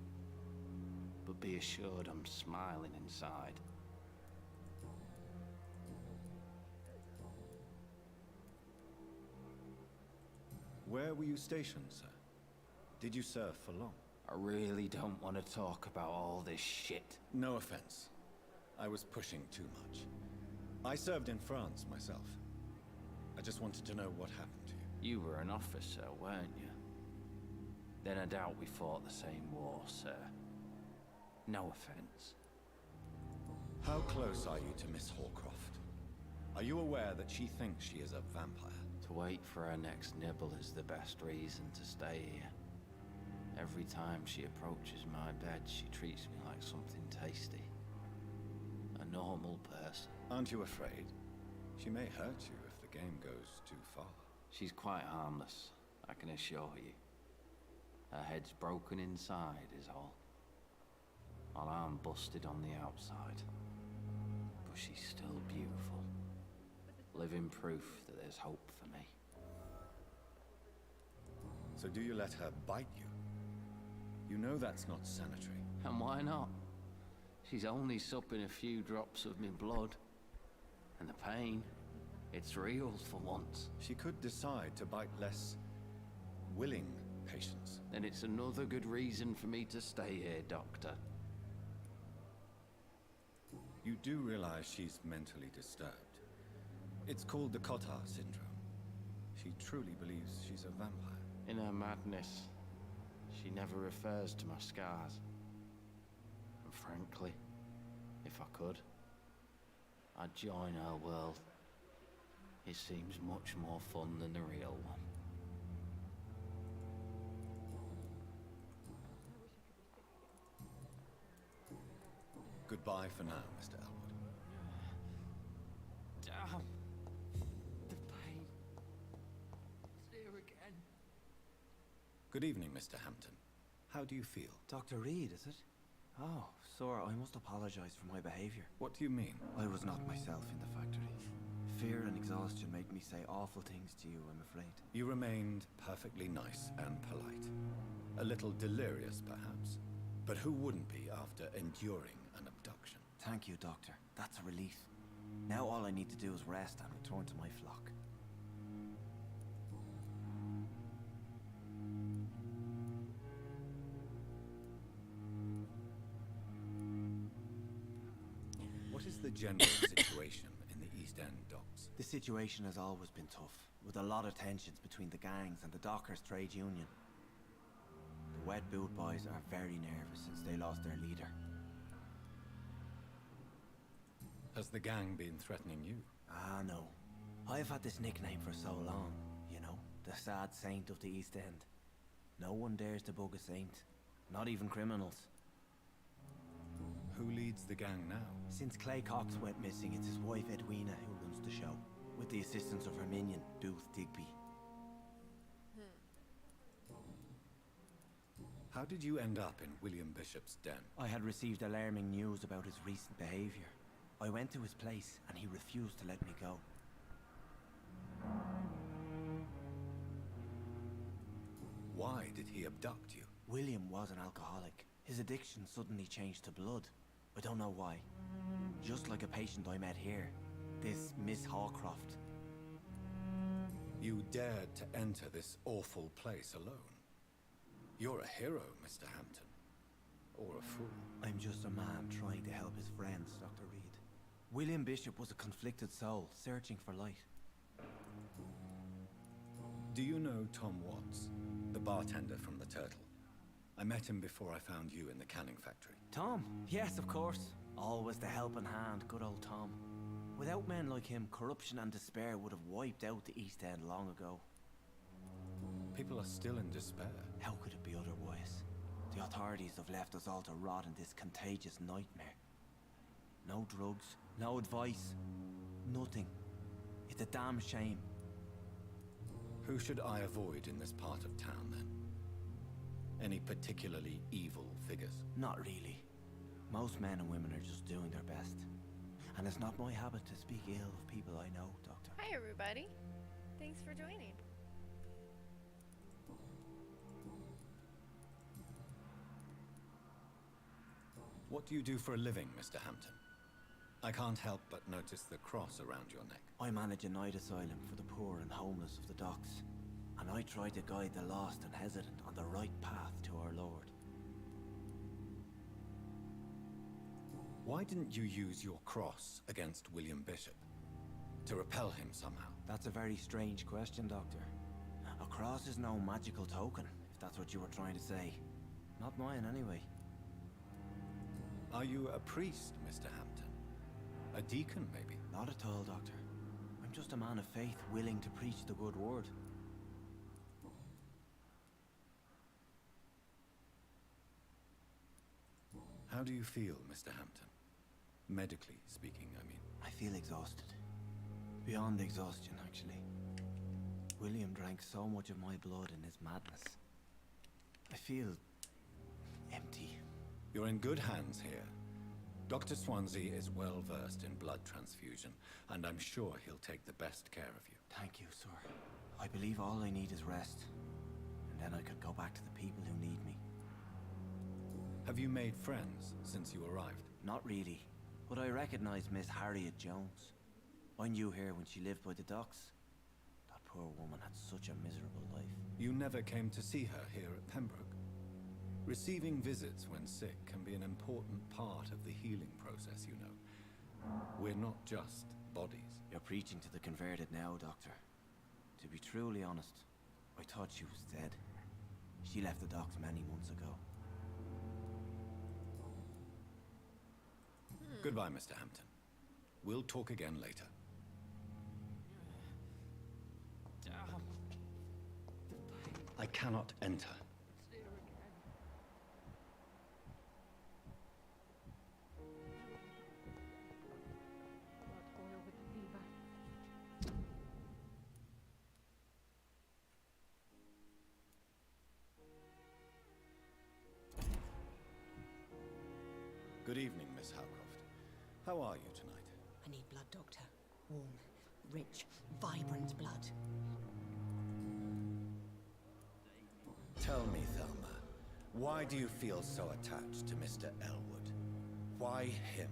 But be assured I'm smiling inside. Where were you stationed, sir? Did you serve for long? I really don't want to talk about all this shit. No offense. I was pushing too much. I served in France myself. I just wanted to know what happened to you. You were an officer, weren't you? Then I doubt we fought the same war, sir. No offense. How close are you to Miss Horcroft? Are you aware that she thinks she is a vampire? To wait for her next nibble is the best reason to stay here. Every time she approaches my bed, she treats me like something tasty. A normal person. Aren't you afraid? She may hurt you if the game goes too far. She's quite harmless, I can assure you. Her head's broken inside is all. While I'm busted on the outside. But she's still beautiful. Living proof that there's hope for me. So do you let her bite you? You know that's not sanitary. And why not? She's only supping a few drops of me blood. And the pain, it's real for once. She could decide to bite less willing patients. Then it's another good reason for me to stay here, Doctor. You do realize she's mentally disturbed. It's called the Cotard syndrome. She truly believes she's a vampire. In her madness, she never refers to my scars. And frankly, if I could, I'd join her world. It seems much more fun than the real one. Goodbye for now, Mr. Elwood. Damn. The pain. It's here again. Good evening, Mr. Hampton. How do you feel? Dr. Reed, is it? Oh, sir, I must apologize for my behavior. What do you mean? I was not myself in the factory. Fear and exhaustion made me say awful things to you, I'm afraid. You remained perfectly nice and polite. A little delirious, perhaps. But who wouldn't be after enduring an abduction? Thank you, Doctor. That's a relief. Now all I need to do is rest and return to my flock. What is the general situation in the East End docks? The situation has always been tough, with a lot of tensions between the gangs and the Dockers Trade Union. The Wet Boot boys are very nervous since they lost their leader. Has the gang been threatening you? Ah, no. I've had this nickname for so long, you know, the sad saint of the East End. No one dares to bug a saint, not even criminals. Who leads the gang now? Since Clay Cox went missing, it's his wife Edwina who runs the show, with the assistance of her minion, Booth Digby. How did you end up in William Bishop's den? I had received alarming news about his recent behavior. I went to his place, and he refused to let me go. Why did he abduct you? William was an alcoholic. His addiction suddenly changed to blood. I don't know why. Just like a patient I met here. This Miss Hawcroft. You dared to enter this awful place alone. You're a hero, Mr. Hampton. Or a fool. I'm just a man trying to help his friends, Dr. Reed. William Bishop was a conflicted soul, searching for light. Do you know Tom Watts, the bartender from the Turtle? I met him before I found you in the canning factory. Tom? Yes, of course. Always the helping hand, good old Tom. Without men like him, corruption and despair would have wiped out the East End long ago. People are still in despair. How could it be otherwise? The authorities have left us all to rot in this contagious nightmare. No drugs, no advice, nothing. It's a damn shame. Who should I avoid in this part of town, then? Any particularly evil figures? Not really. Most men and women are just doing their best. And it's not my habit to speak ill of people I know, Doctor. Hi, everybody. Thanks for joining. What do you do for a living, Mr. Hampton? I can't help but notice the cross around your neck. I manage a night asylum for the poor and homeless of the docks. And I try to guide the lost and hesitant on the right path to our Lord. Why didn't you use your cross against William Bishop? To repel him somehow? That's a very strange question, Doctor. A cross is no magical token, if that's what you were trying to say. Not mine, anyway. Are you a priest, Mr. Hampton? A deacon, maybe? Not at all, Doctor. I'm just a man of faith willing to preach the good word. How do you feel, Mr. Hampton? Medically speaking, I mean. I feel exhausted. Beyond exhaustion, actually. William drank so much of my blood in his madness. I feel empty. You're in good hands here. Dr. Swansea is well versed in blood transfusion, and I'm sure he'll take the best care of you. Thank you, sir. I believe all I need is rest. And then I could go back to the people who need me. Have you made friends since you arrived? Not really, but I recognize Miss Harriet Jones. I knew her when she lived by the docks. That poor woman had such a miserable life. You never came to see her here at Pembroke? Receiving visits when sick can be an important part of the healing process, you know. We're not just bodies. You're preaching to the converted now, Doctor. To be truly honest, I thought she was dead. She left the docks many months ago. Goodbye, Mr. Hampton. We'll talk again later. I cannot enter. Good evening, Miss Howcroft. How are you tonight? I need blood, Doctor. Warm, rich, vibrant blood. Tell me, Thelma, why do you feel so attached to Mr. Elwood? Why him?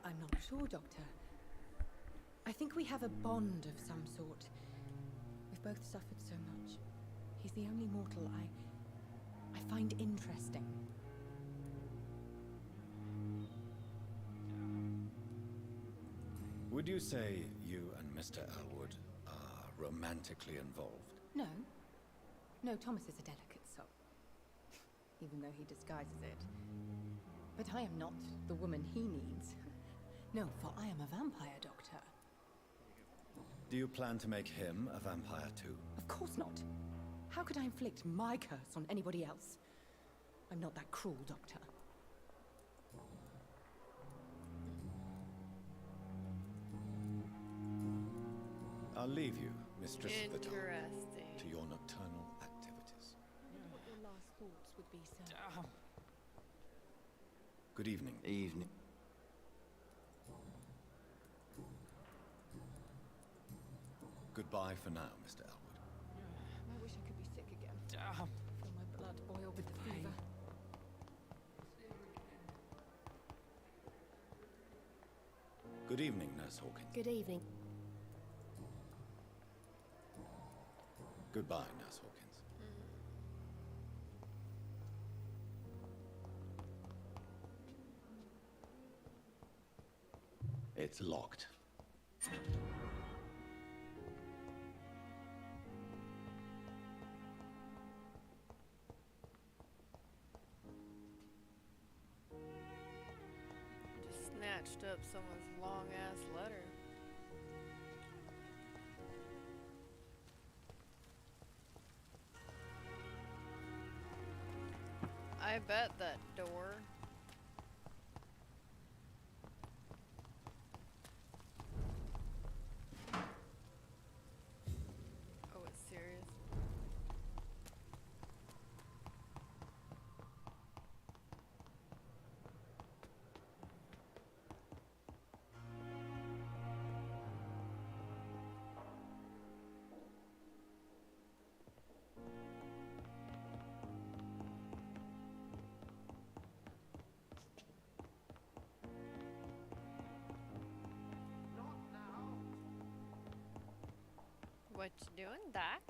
I'm not sure, Doctor. I think we have a bond of some sort. We've both suffered so much. He's the only mortal I find interesting. Would you say you and Mr. Elwood are romantically involved? No. No, Thomas is a delicate soul. Even though he disguises it. But I am not the woman he needs. No, for I am a vampire, Doctor. Do you plan to make him a vampire too? Of course not. How could I inflict my curse on anybody else? I'm not that cruel, Doctor. I'll leave you, Mistress of the Dark, Interesting. to your nocturnal activities. I wonder what your last thoughts would be, sir. Good evening. Evening. Goodbye for now, Mr. Elwood. I wish I could be sick again. Feel my blood boil with the fever. Good evening, Nurse Hawkins. Good evening. Goodbye, Nurse Hawkins. It's locked. Just snatched up someone's long ass letter. I bet that door. Oh, it's serious. What you doing, Doc?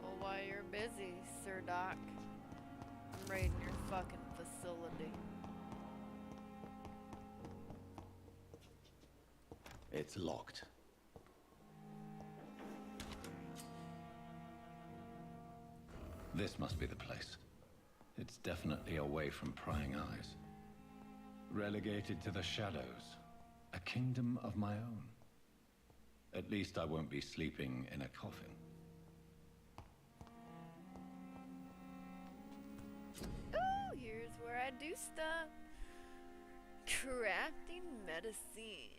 Well, while you're busy, Sir Doc, I'm raiding your fucking facility. It's locked. This must be the place. It's definitely away from prying eyes. Relegated to the shadows. A kingdom of my own. At least I won't be sleeping in a coffin. Ooh, here's where I do stuff. Crafting medicine.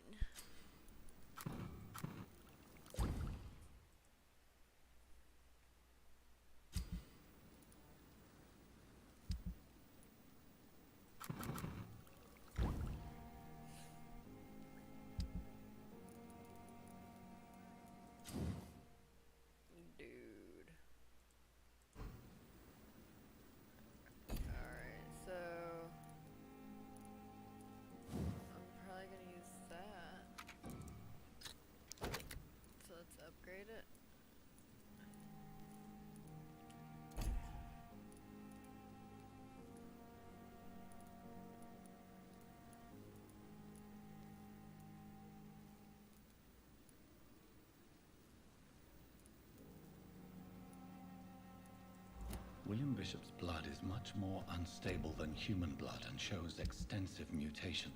William Bishop's blood is much more unstable than human blood and shows extensive mutation.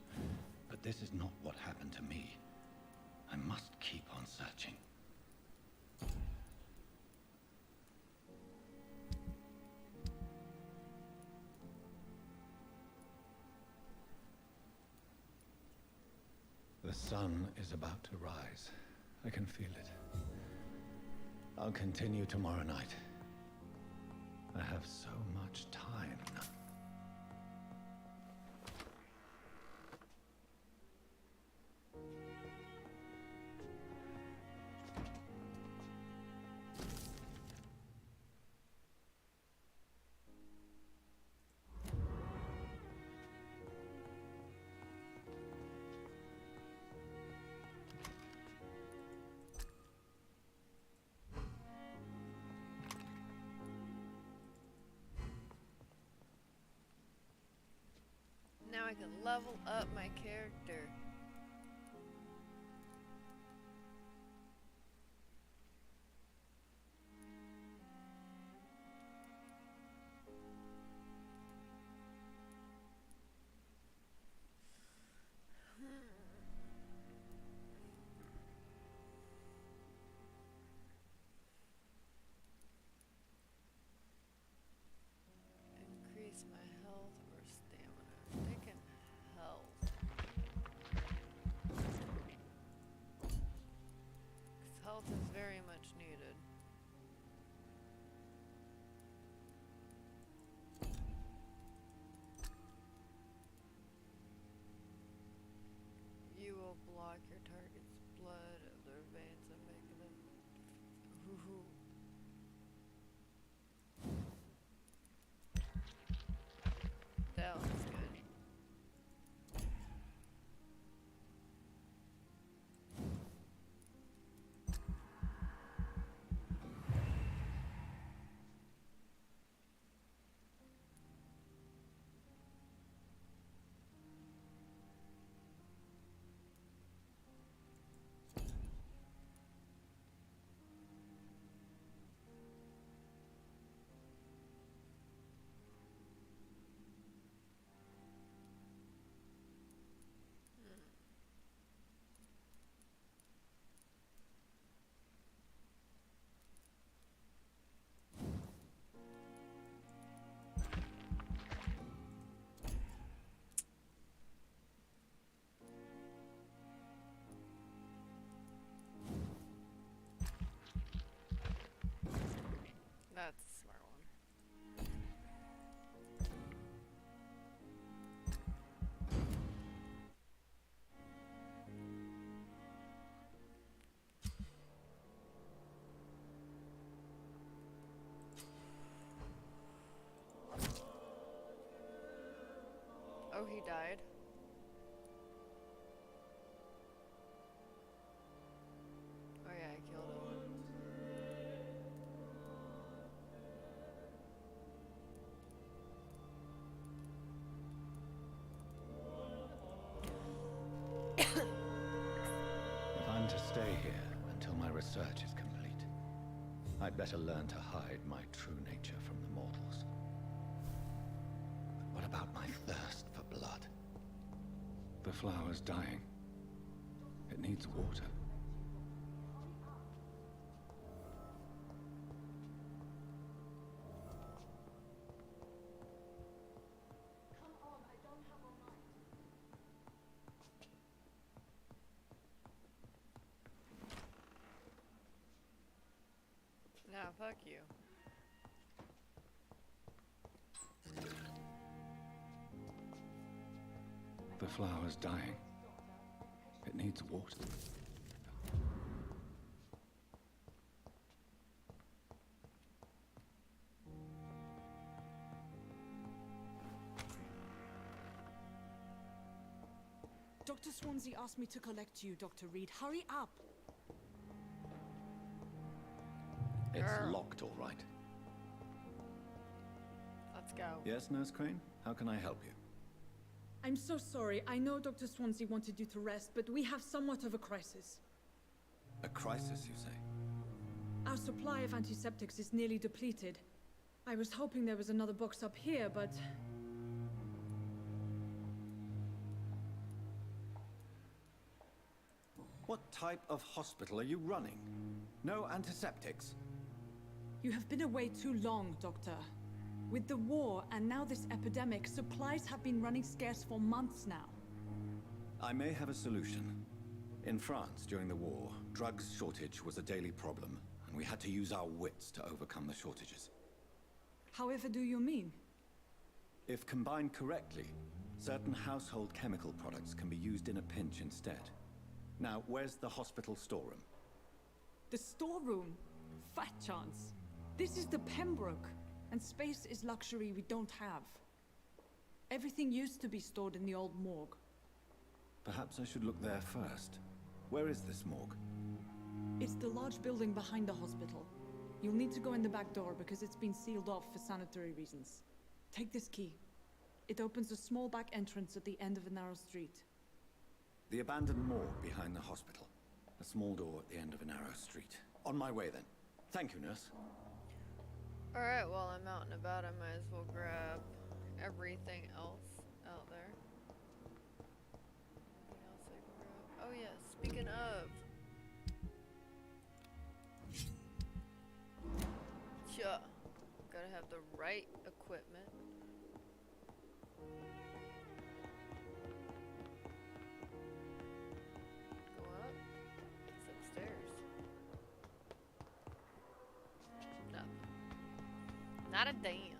But this is not what happened to me. I must keep on searching. The sun is about to rise. I can feel it. I'll continue tomorrow night. I have so much time now. Now I can level up my character. Increase my health or stamina. I'm thinking health. 'Cause health is very much needed. You will block your target's blood of their veins and make them hoo-hoo. That looks good. he died. Oh yeah, I killed him. If I'm to stay here until my research is complete, I'd better learn to hide my true nature from the mortals. But what about my thirst for blood? The flower's dying. It needs water. Nah, fuck you. The flower's dying. It needs water. Dr. Swansea asked me to collect you, Dr. Reed. Hurry up! It's locked, all right. Let's go. Yes, Nurse Crane? How can I help you? I'm so sorry. I know Dr. Swansea wanted you to rest, but we have somewhat of a crisis. A crisis, you say? Our supply of antiseptics is nearly depleted. I was hoping there was another box up here, but... What type of hospital are you running? No antiseptics? You have been away too long, Doctor. With the war and now this epidemic, supplies have been running scarce for months now. I may have a solution. In France, during the war, drugs shortage was a daily problem, and we had to use our wits to overcome the shortages. However do you mean? If combined correctly, certain household chemical products can be used in a pinch instead. Now, where's the hospital storeroom? The storeroom? Fat chance. This is the Pembroke, and space is luxury we don't have. Everything used to be stored in the old morgue. Perhaps I should look there first. Where is this morgue? It's the large building behind the hospital. You'll need to go in the back door because it's been sealed off for sanitary reasons. Take this key. It opens a small back entrance at the end of a narrow street. The abandoned morgue behind the hospital. A small door at the end of a narrow street. On my way then. Thank you, nurse. Alright, while I'm out and about, I might as well grab everything else out there. Anything else I can grab? Oh yeah, speaking of. Yeah. Gotta have the right equipment. Go up. It's upstairs. Nothing. Not a damn.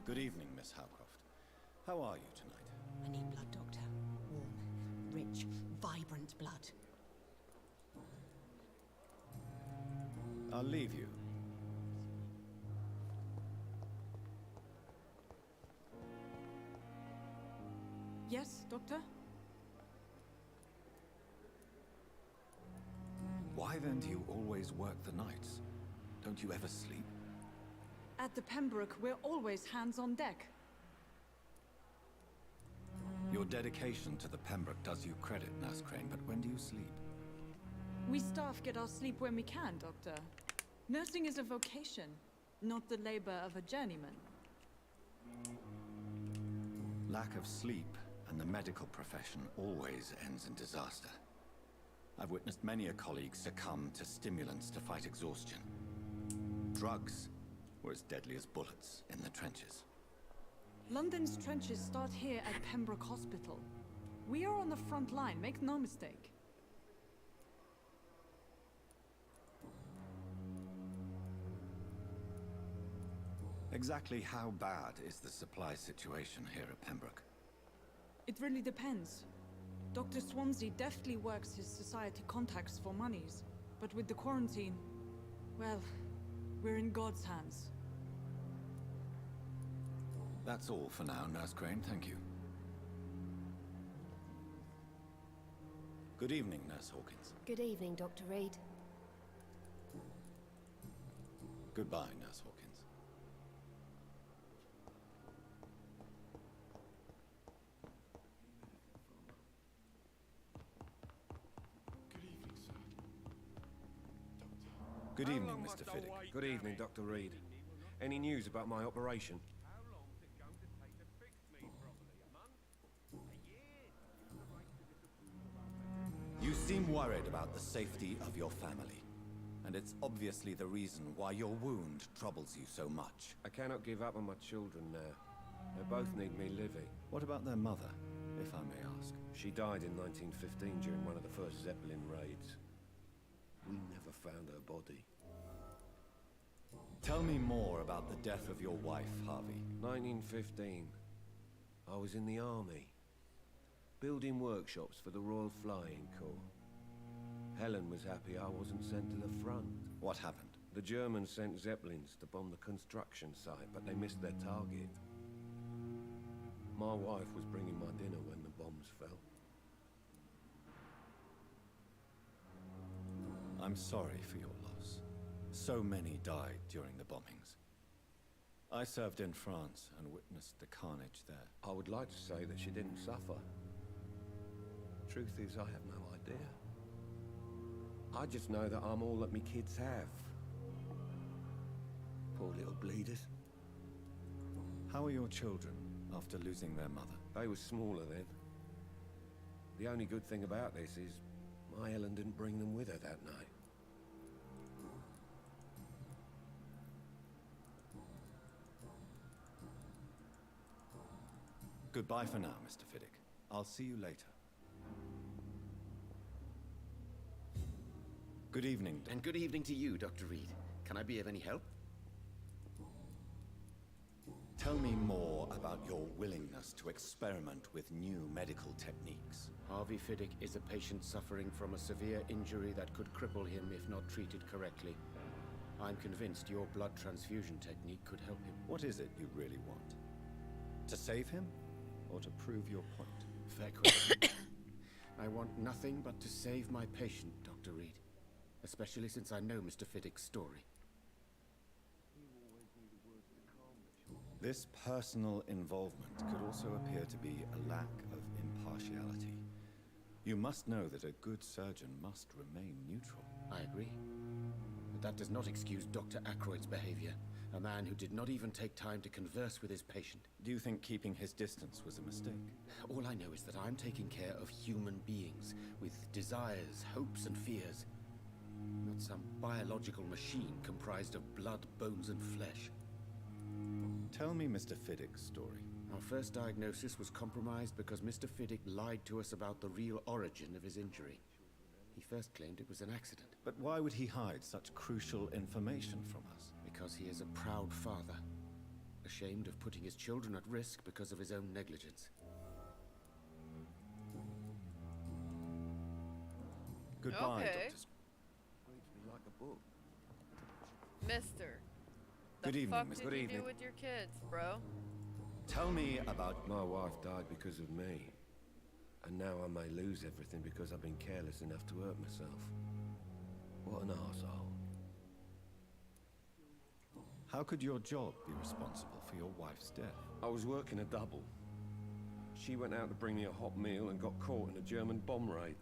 Good evening, Miss Howcroft. How are you tonight? I need blood, Doctor. Warm, rich, vibrant blood. I'll leave you. Yes, Doctor? Why then do you always work the nights? Don't you ever sleep? At the Pembroke, we're always hands on deck. Your dedication to the Pembroke does you credit, Nurse Crane, but when do you sleep? We staff get our sleep when we can, Doctor. Nursing is a vocation, not the labor of a journeyman. Lack of sleep and the medical profession always ends in disaster. I've witnessed many a colleague succumb to stimulants to fight exhaustion. Drugs were as deadly as bullets in the trenches. London's trenches start here at Pembroke Hospital. We are on the front line, make no mistake. Exactly how bad is the supply situation here at Pembroke? It really depends. Dr. Swansea deftly works his society contacts for monies. But with the quarantine, well, we're in God's hands. That's all for now, Nurse Crane, thank you. Good evening, Nurse Hawkins. Good evening, Dr. Reed. Goodbye, Nurse Hawkins. Good evening, Mr. Fiddick. Good evening, Dr. Reed. Any news about my operation? You seem worried about the safety of your family. And it's obviously the reason why your wound troubles you so much. I cannot give up on my children now. They both need me living. What about their mother, if I may ask? She died in 1915 during one of the first Zeppelin raids. We never found her body. Tell me more about the death of your wife, Harvey. 1915. I was in the army, building workshops for the Royal Flying Corps. Helen was happy I wasn't sent to the front. What happened? The Germans sent Zeppelins to bomb the construction site, but they missed their target. My wife was bringing my dinner when the bombs fell. I'm sorry for your loss. So many died during the bombings. I served in France and witnessed the carnage there. I would like to say that she didn't suffer. Truth is, I have no idea. I just know that I'm all that me kids have. Poor little bleeders. How are your children after losing their mother? They were smaller then. The only good thing about this is my Helen didn't bring them with her that night. Goodbye for now, Mr. Fiddick. I'll see you later. Good evening, And good evening to you, Dr. Reed. Can I be of any help? Tell me more about your willingness to experiment with new medical techniques. Harvey Fiddick is a patient suffering from a severe injury that could cripple him if not treated correctly. I'm convinced your blood transfusion technique could help him. What is it you really want? To save him? Or to prove your point? Fair question. I want nothing but to save my patient, Dr. Reed. Especially since I know Mr. Fiddick's story. This personal involvement could also appear to be a lack of impartiality. You must know that a good surgeon must remain neutral. I agree. But that does not excuse Dr. Ackroyd's behavior. A man who did not even take time to converse with his patient. Do you think keeping his distance was a mistake? All I know is that I'm taking care of human beings with desires, hopes, and fears. Not some biological machine comprised of blood, bones, and flesh. Tell me Mr. Fiddick's story. Our first diagnosis was compromised because Mr. Fiddick lied to us about the real origin of his injury. He first claimed it was an accident. But why would he hide such crucial information from us? Because he is a proud father, ashamed of putting his children at risk because of his own negligence. Goodbye, Okay. Dr. Reads me like a book. Mister. Good evening, fuck Miss- did Good you evening. do with your kids, bro? Tell me about... My wife died because of me. And now I may lose everything because I've been careless enough to hurt myself. What an arsehole. How could your job be responsible for your wife's death? I was working a double. She went out to bring me a hot meal and got caught in a German bomb raid.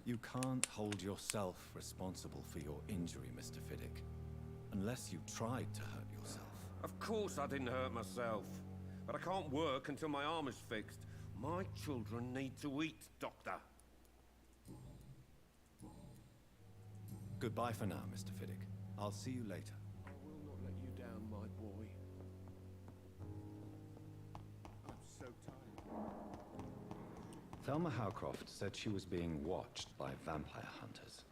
You can't hold yourself responsible for your injury, Mr. Fiddick. Unless you tried to hurt yourself. Of course I didn't hurt myself. But I can't work until my arm is fixed. My children need to eat, Doctor. Goodbye for now, Mr. Fiddick. I'll see you later. I will not let you down, my boy. I'm so tired. Thelma Howcroft said she was being watched by vampire hunters.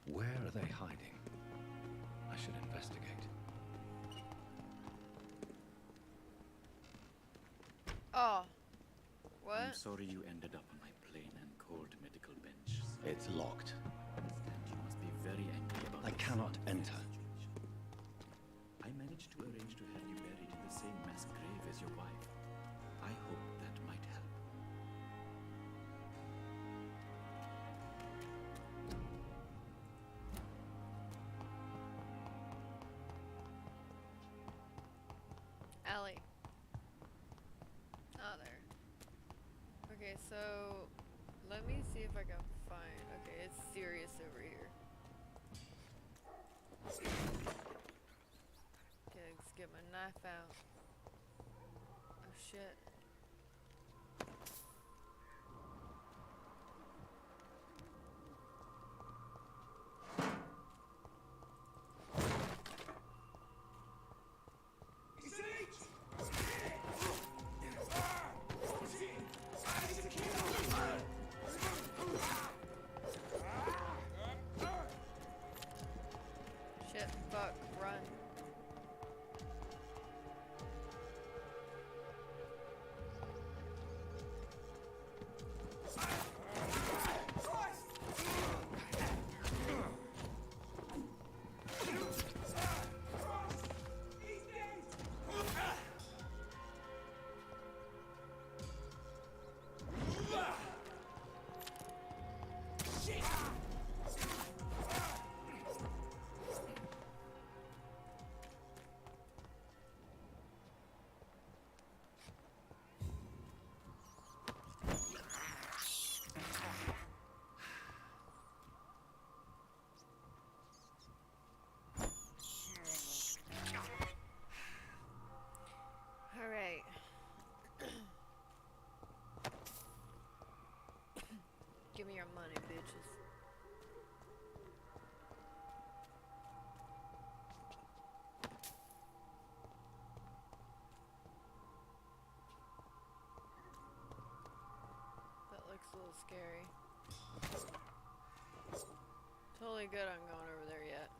Where are they hiding? I should investigate. Oh. What? I'm sorry you ended up on my plain and cold medical bench. It It's locked. You must be very angry about I cannot enter. I managed to arrange to have you buried in the same mass grave as your wife. I hope that might help. Allie. Oh, there. Okay, so let me see if I can find. Okay, it's serious over here. Okay, let's get my knife out. Oh shit. Shit, fuck, run. Alright. Give me your money, bitches. That looks a little scary. Totally good on going over there yet.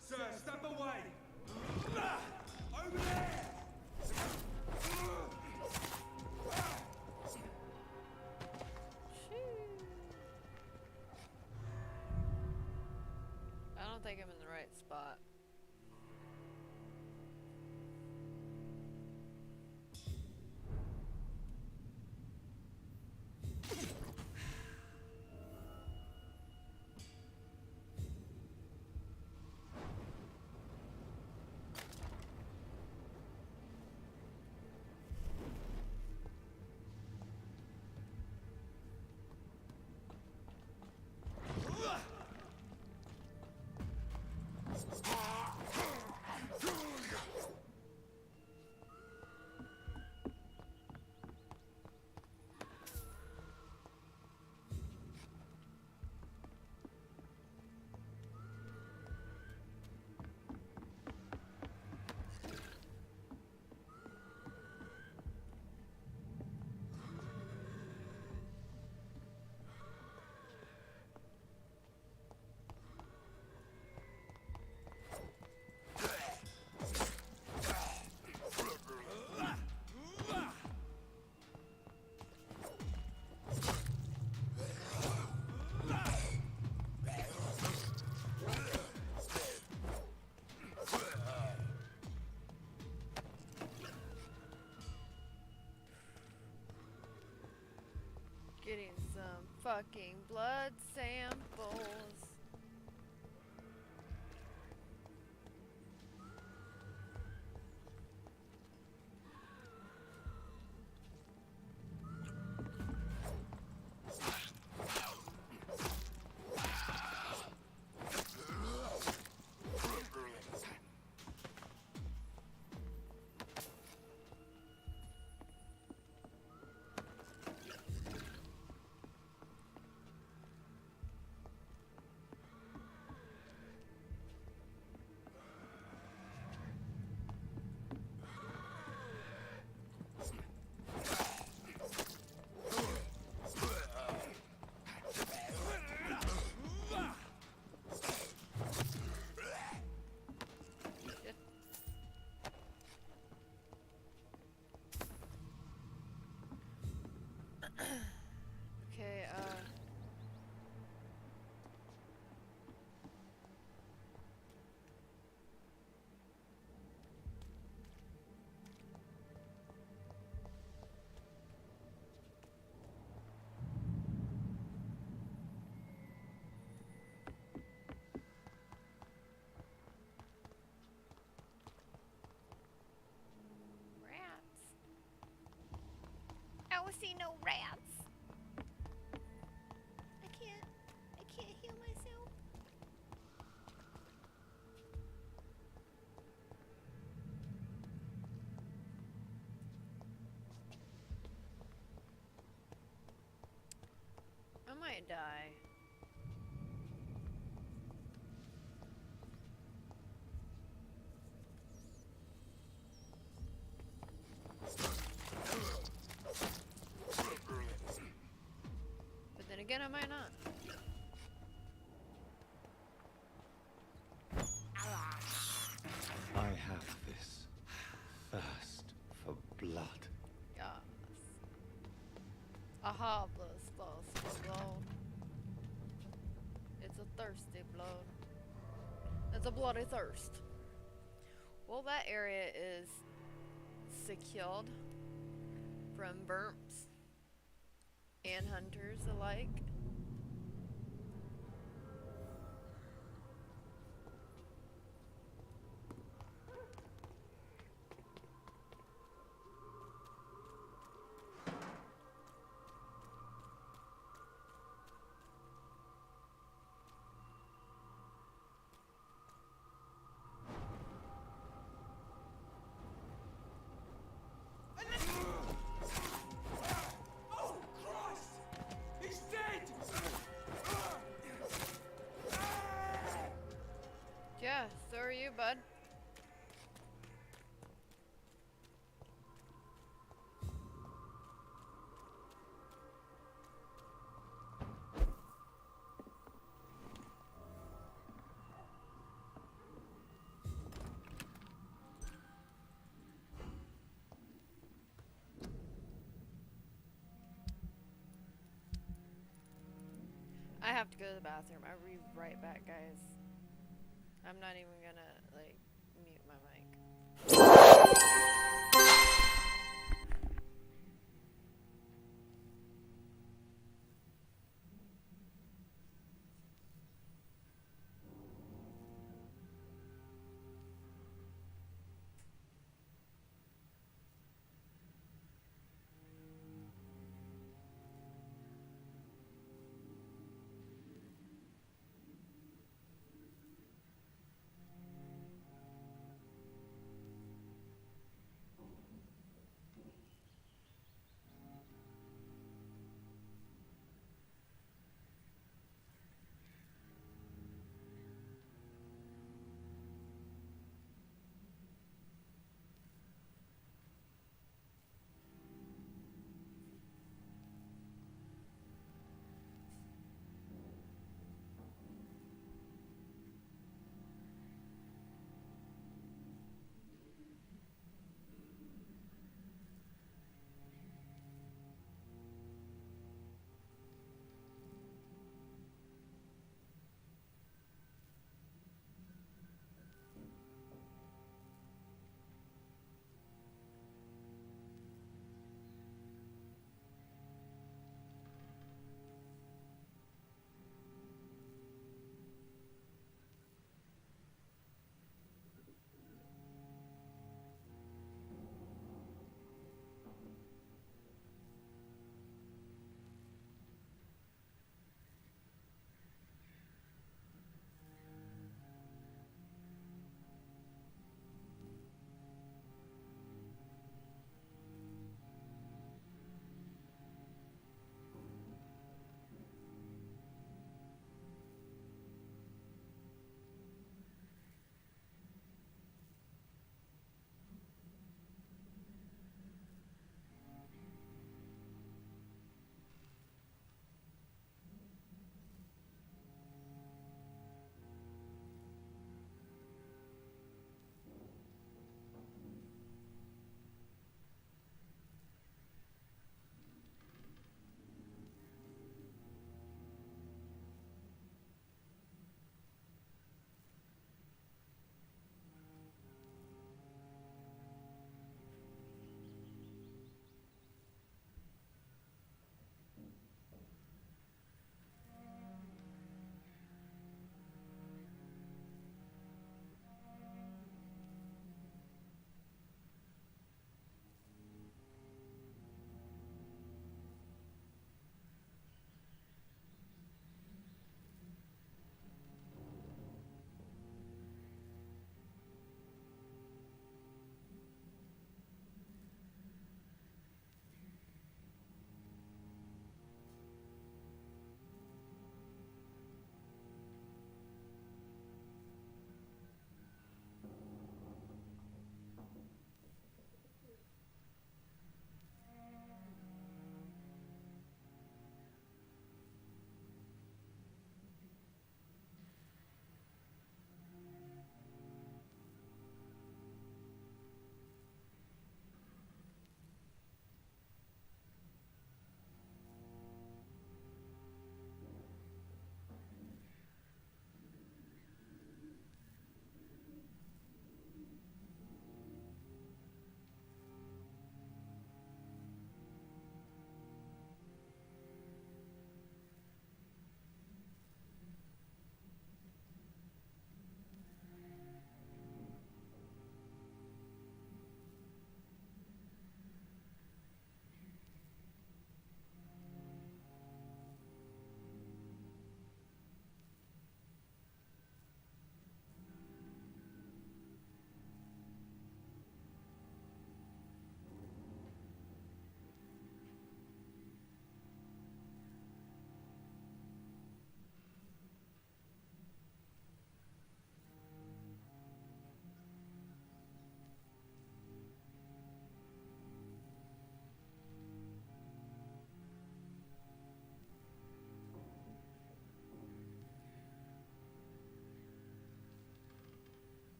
Sir, step away! Over there! I don't think I'm in the right spot. Getting some fucking blood samples. might die. But then again, I might not. I have this thirst for blood. Yes. A heartless thirst for blood. It's a thirsty blood. It's a bloody thirst. Well, that area is secured from burps and hunters alike. Yeah, so are you, bud. I have to go to the bathroom. I'll be right back, guys. I'm not even gonna, like, mute my mic.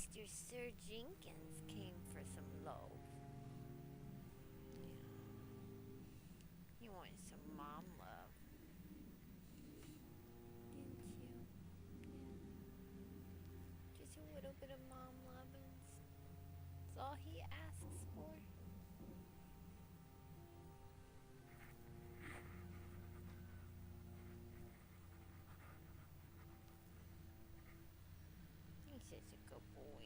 Mr. Sir Jenkins came for some love. Yeah. He wants some mom love. Didn't you? Yeah. Just a little bit of mom lovins. That's all he asks for. He's such a good boy.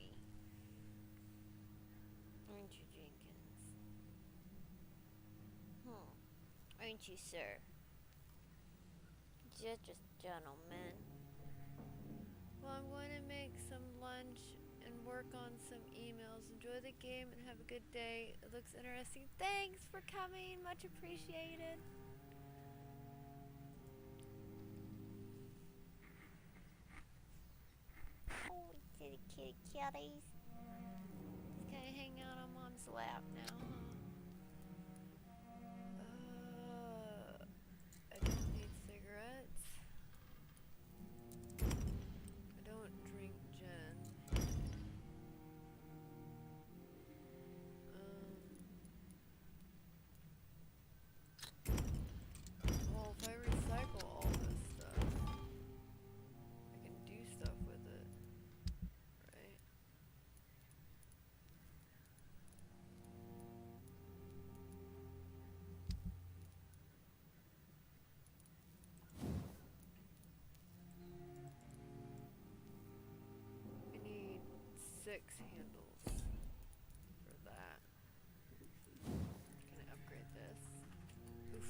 Aren't you, Jenkins? Aren't you, sir? Such a gentleman. Well, I'm going to make some lunch and work on some emails. Enjoy the game and have a good day. It looks interesting. Thanks for coming. Much appreciated. Oh, kitty kitties. Just gonna hang out on Mom's lap now, huh? I don't need cigarettes. I don't drink gin. Well, if I recycle all this stuff, I can do stuff with it, right? I need 6 handles for that. Can I upgrade this? Oof.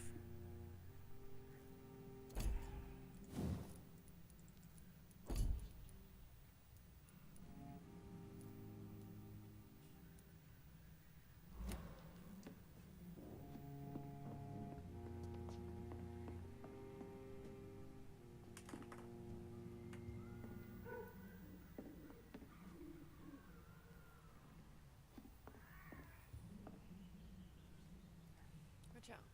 Watch out.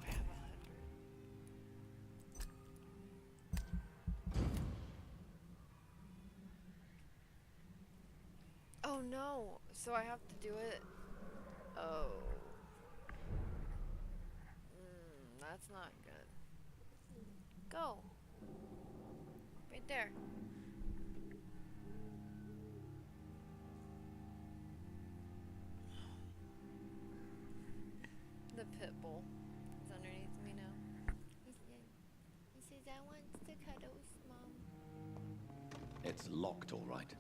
I have 100. Oh no! So I have to do it. Oh. That's not good. Go. Right there. The pit bull is underneath me now. He says, I want the cuddles, Mom. It's locked, all right.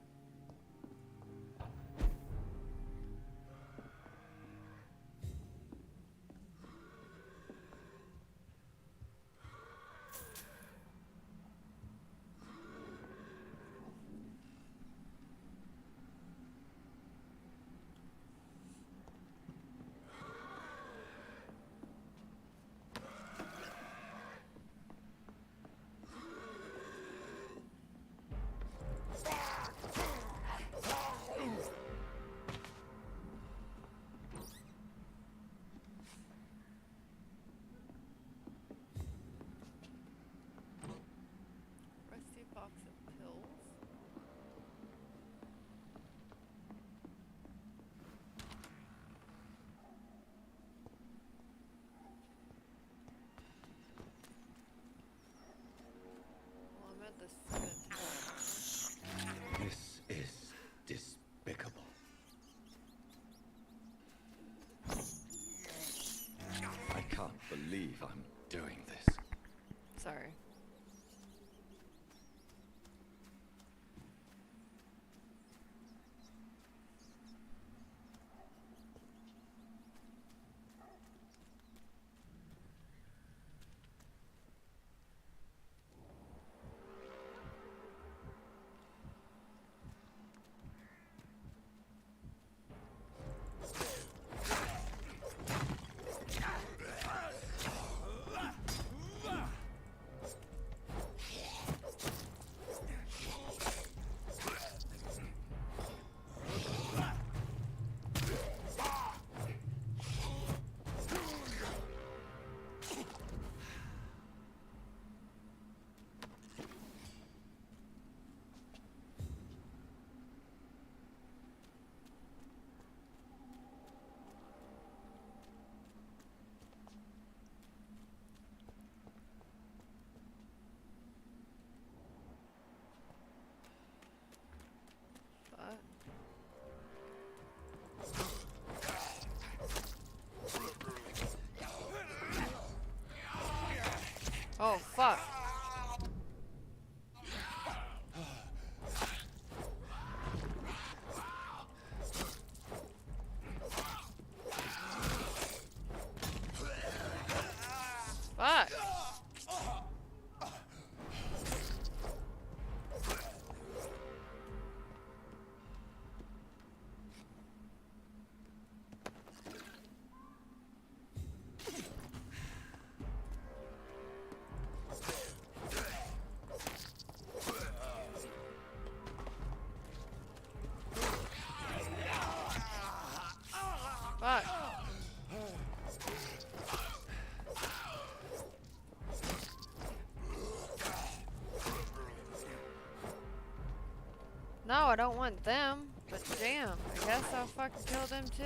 No, I don't want them. But damn, I guess I'll fucking kill them too.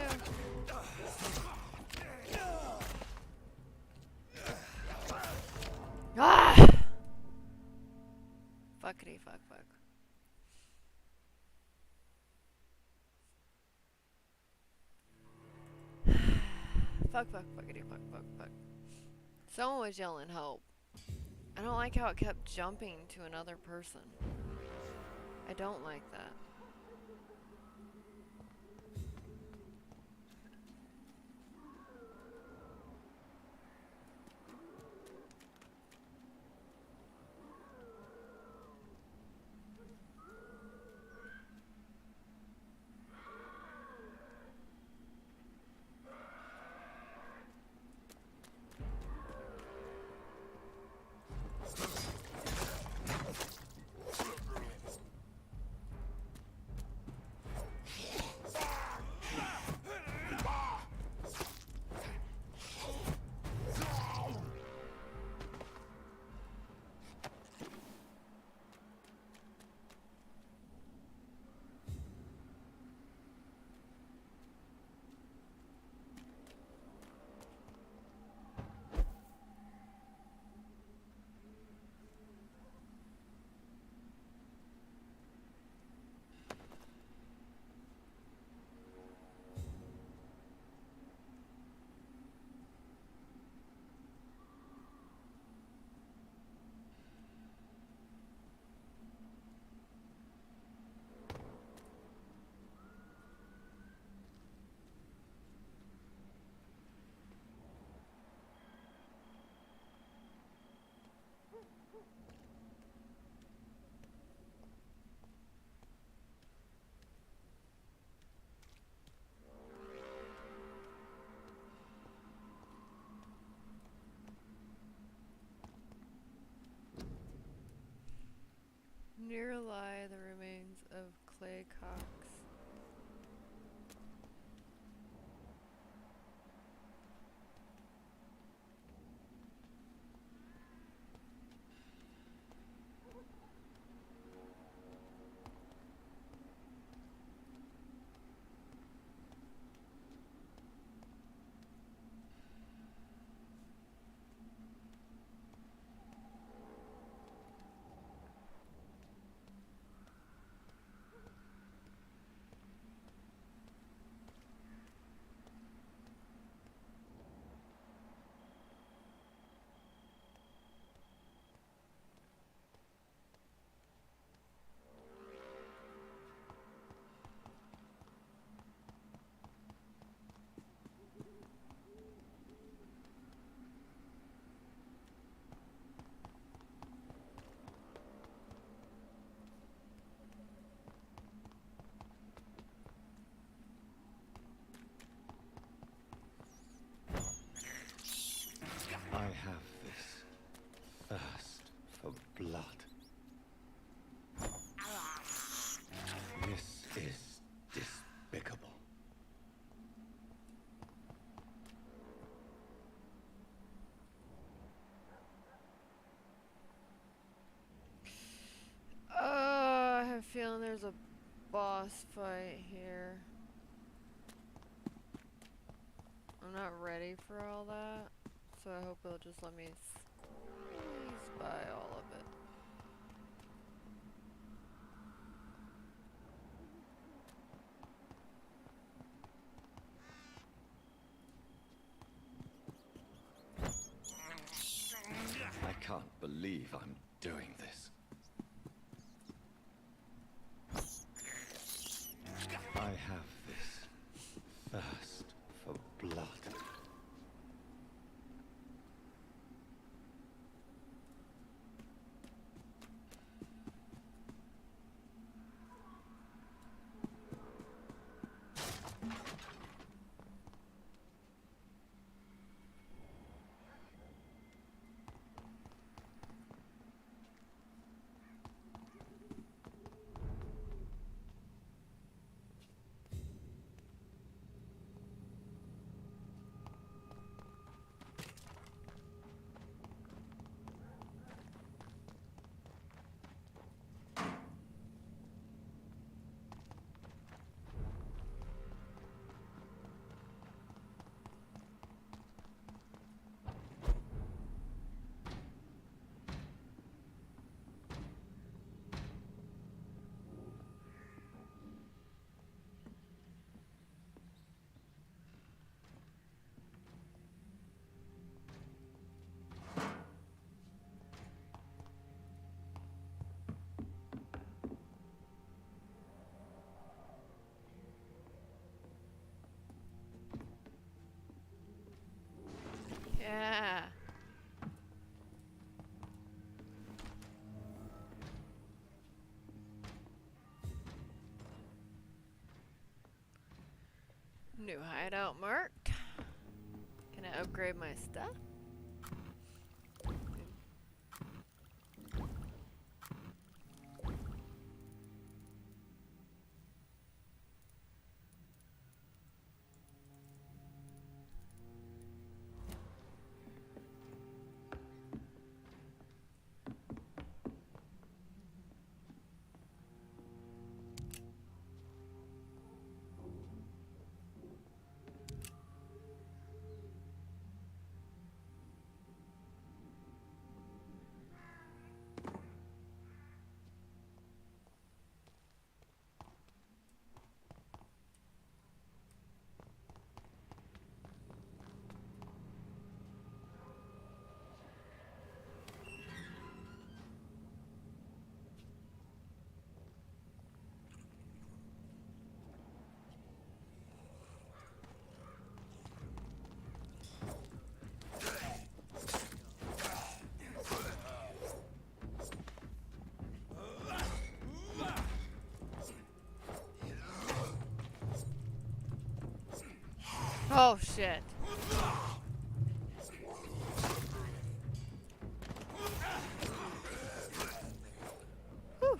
Ah! Fuckity fuck fuck. Fuck fuck fuckity fuck fuck fuck. Someone was yelling help. I don't like how it kept jumping to another person. I don't like that. Near lie the remains of Clay Cox. I have this thirst for blood. This is despicable. I have a feeling there's a boss fight here. I'm not ready for all that, so I hope it'll just let me squeeze by all of it. I can't believe I'm doing this. I have this thirst for blood. New hideout marked. Can I upgrade my stuff? Oh shit. Whew.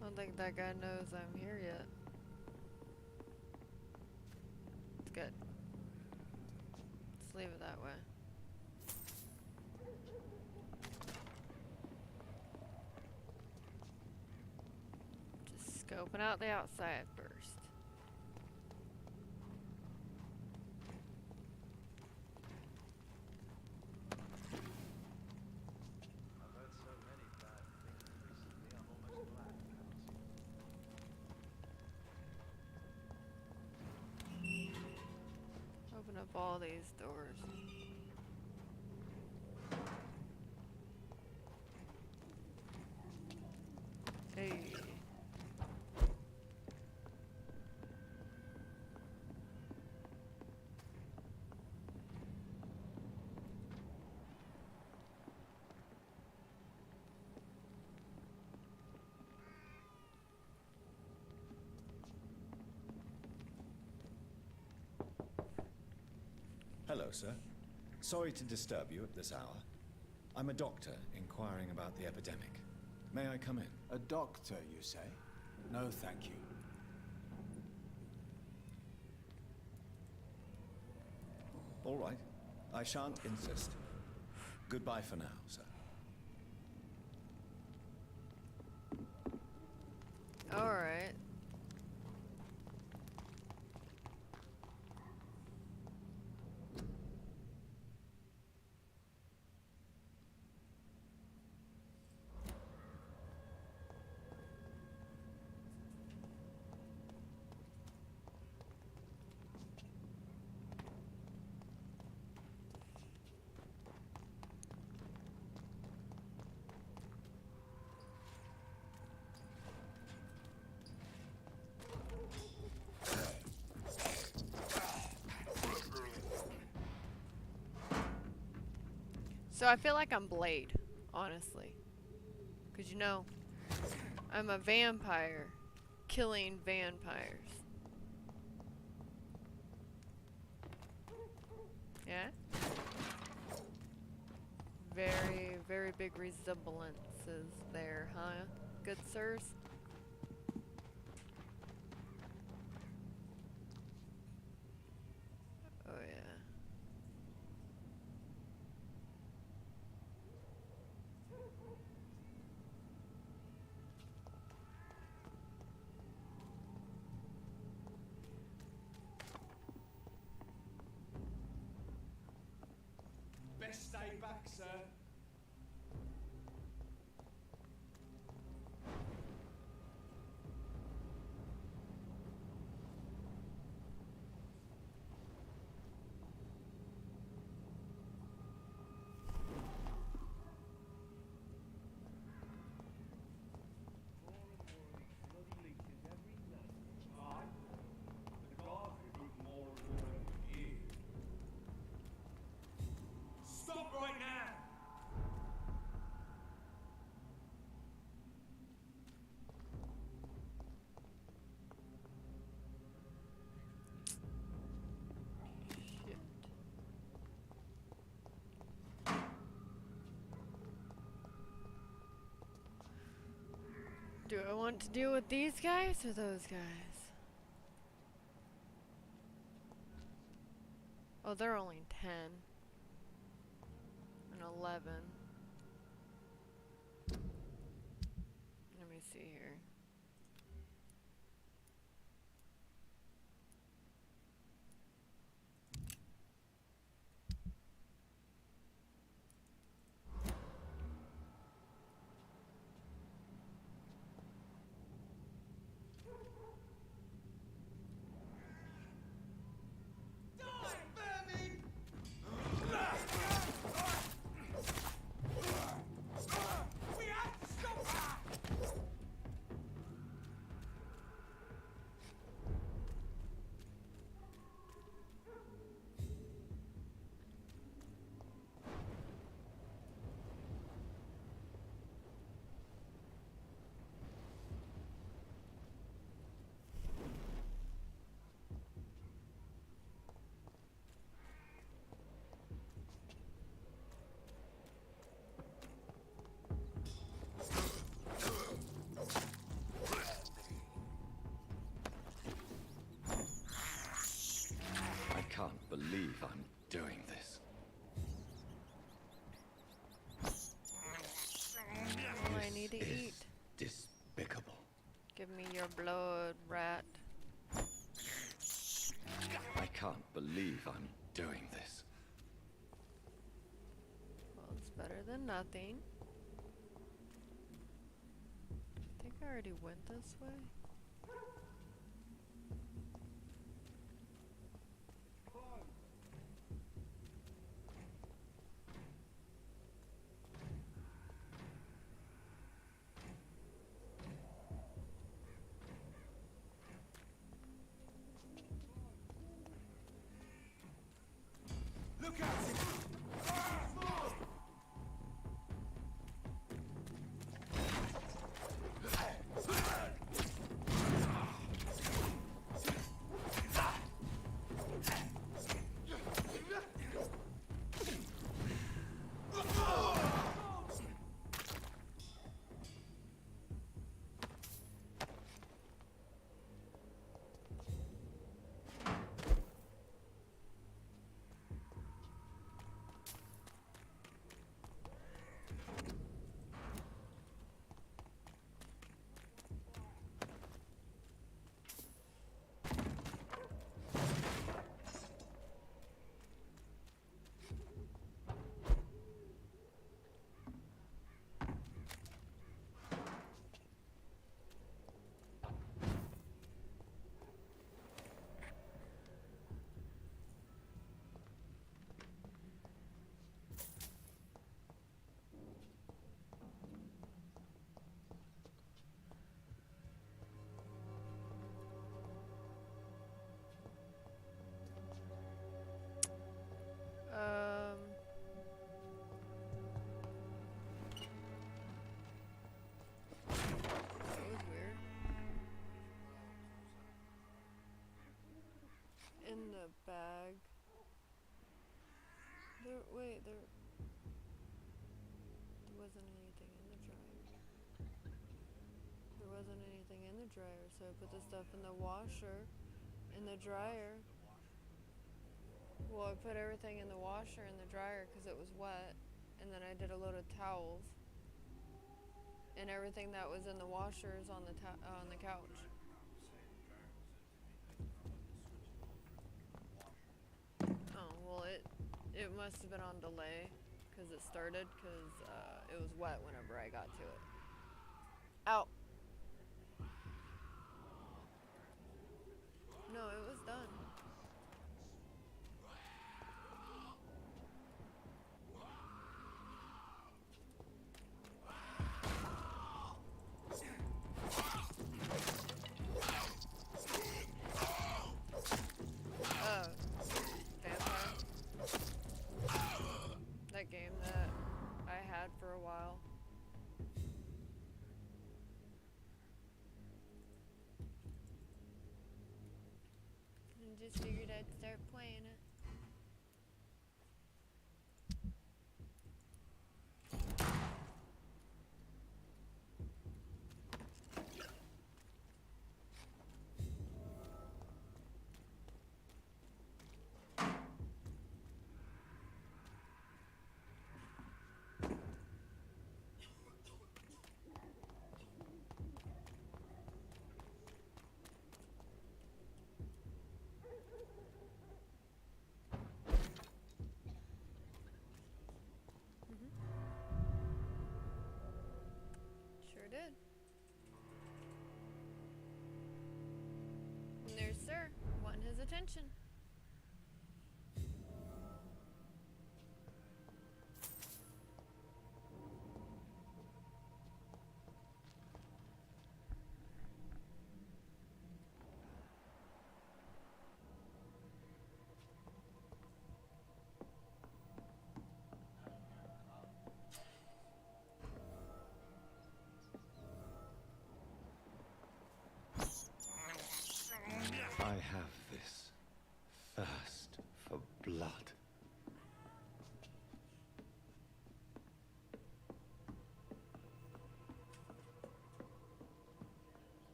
I don't think that guy knows I'm here yet. It's good. Let's leave it that way. Just scoping out the outside first. Open up all these doors. Hey. Hello, sir. Sorry to disturb you at this hour. I'm a doctor inquiring about the epidemic. May I come in? A doctor, you say? No, thank you. All right. I shan't insist. Goodbye for now, sir. All right. So I feel like I'm Blade, honestly. Because, you know, I'm a vampire killing vampires. Yeah? Very, very big resemblances there, huh? Good sirs? Oh, yeah. Best stay back, sir. Do I want to deal with these guys or those guys? Oh, they're only 10 and 11. Let me see here. I can't believe I'm doing this. Oh, I need to eat. Despicable. Give me your blood, rat. I can't believe I'm doing this. Well, it's better than nothing. I think I already went this way. Look out! That was weird. In the bag. There wasn't anything in the dryer. There wasn't anything in the dryer, so I put the stuff in the washer, in the dryer. Well, I put everything in the washer and the dryer because it was wet, and then I did a load of towels, and everything that was in the washer is on the couch. Oh well, it must have been on delay because it started because it was wet whenever I got to it. Ow. No, it was done. Vampyr. That game that I had for a while. I just figured I'd start playing it. attention. I have this thirst for blood.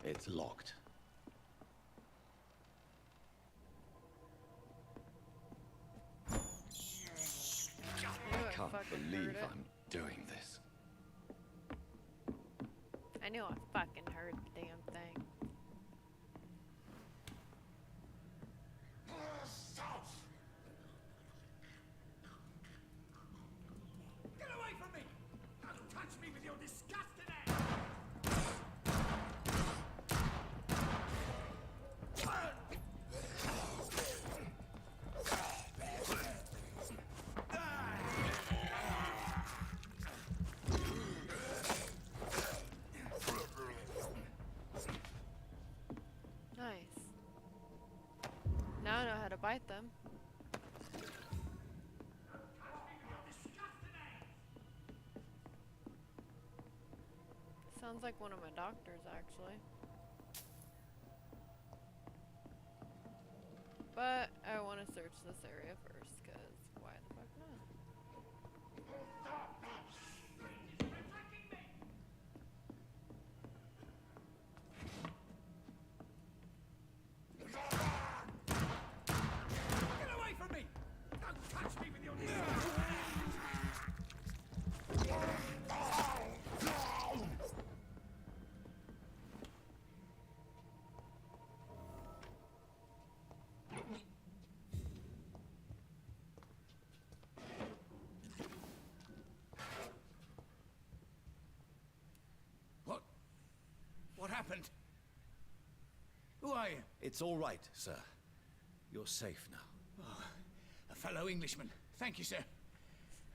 It's locked. I can't believe I'm doing this. I knew I fucking heard the damn thing. Get away from me! Don't touch me with your disgusting hands! Nice. Now I know how to bite them. Sounds like one of my doctors, actually. But I want to search this area first, because why the fuck not? Get away from me! Don't touch me with your What happened? Who are you? It's all right, sir. You're safe now. Oh, a fellow Englishman. Thank you, sir.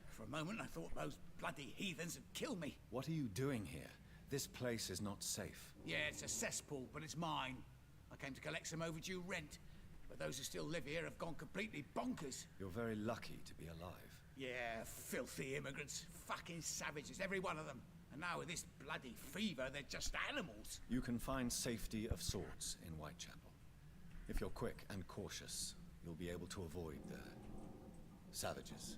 For a moment, I thought those bloody heathens had killed me. What are you doing here? This place is not safe. Yeah, it's a cesspool, but it's mine. I came to collect some overdue rent. But those who still live here have gone completely bonkers. You're very lucky to be alive. Yeah, filthy immigrants. Fucking savages, every one of them. And now with this bloody fever, they're just animals. You can find safety of sorts in Whitechapel. If you're quick and cautious, you'll be able to avoid the savages.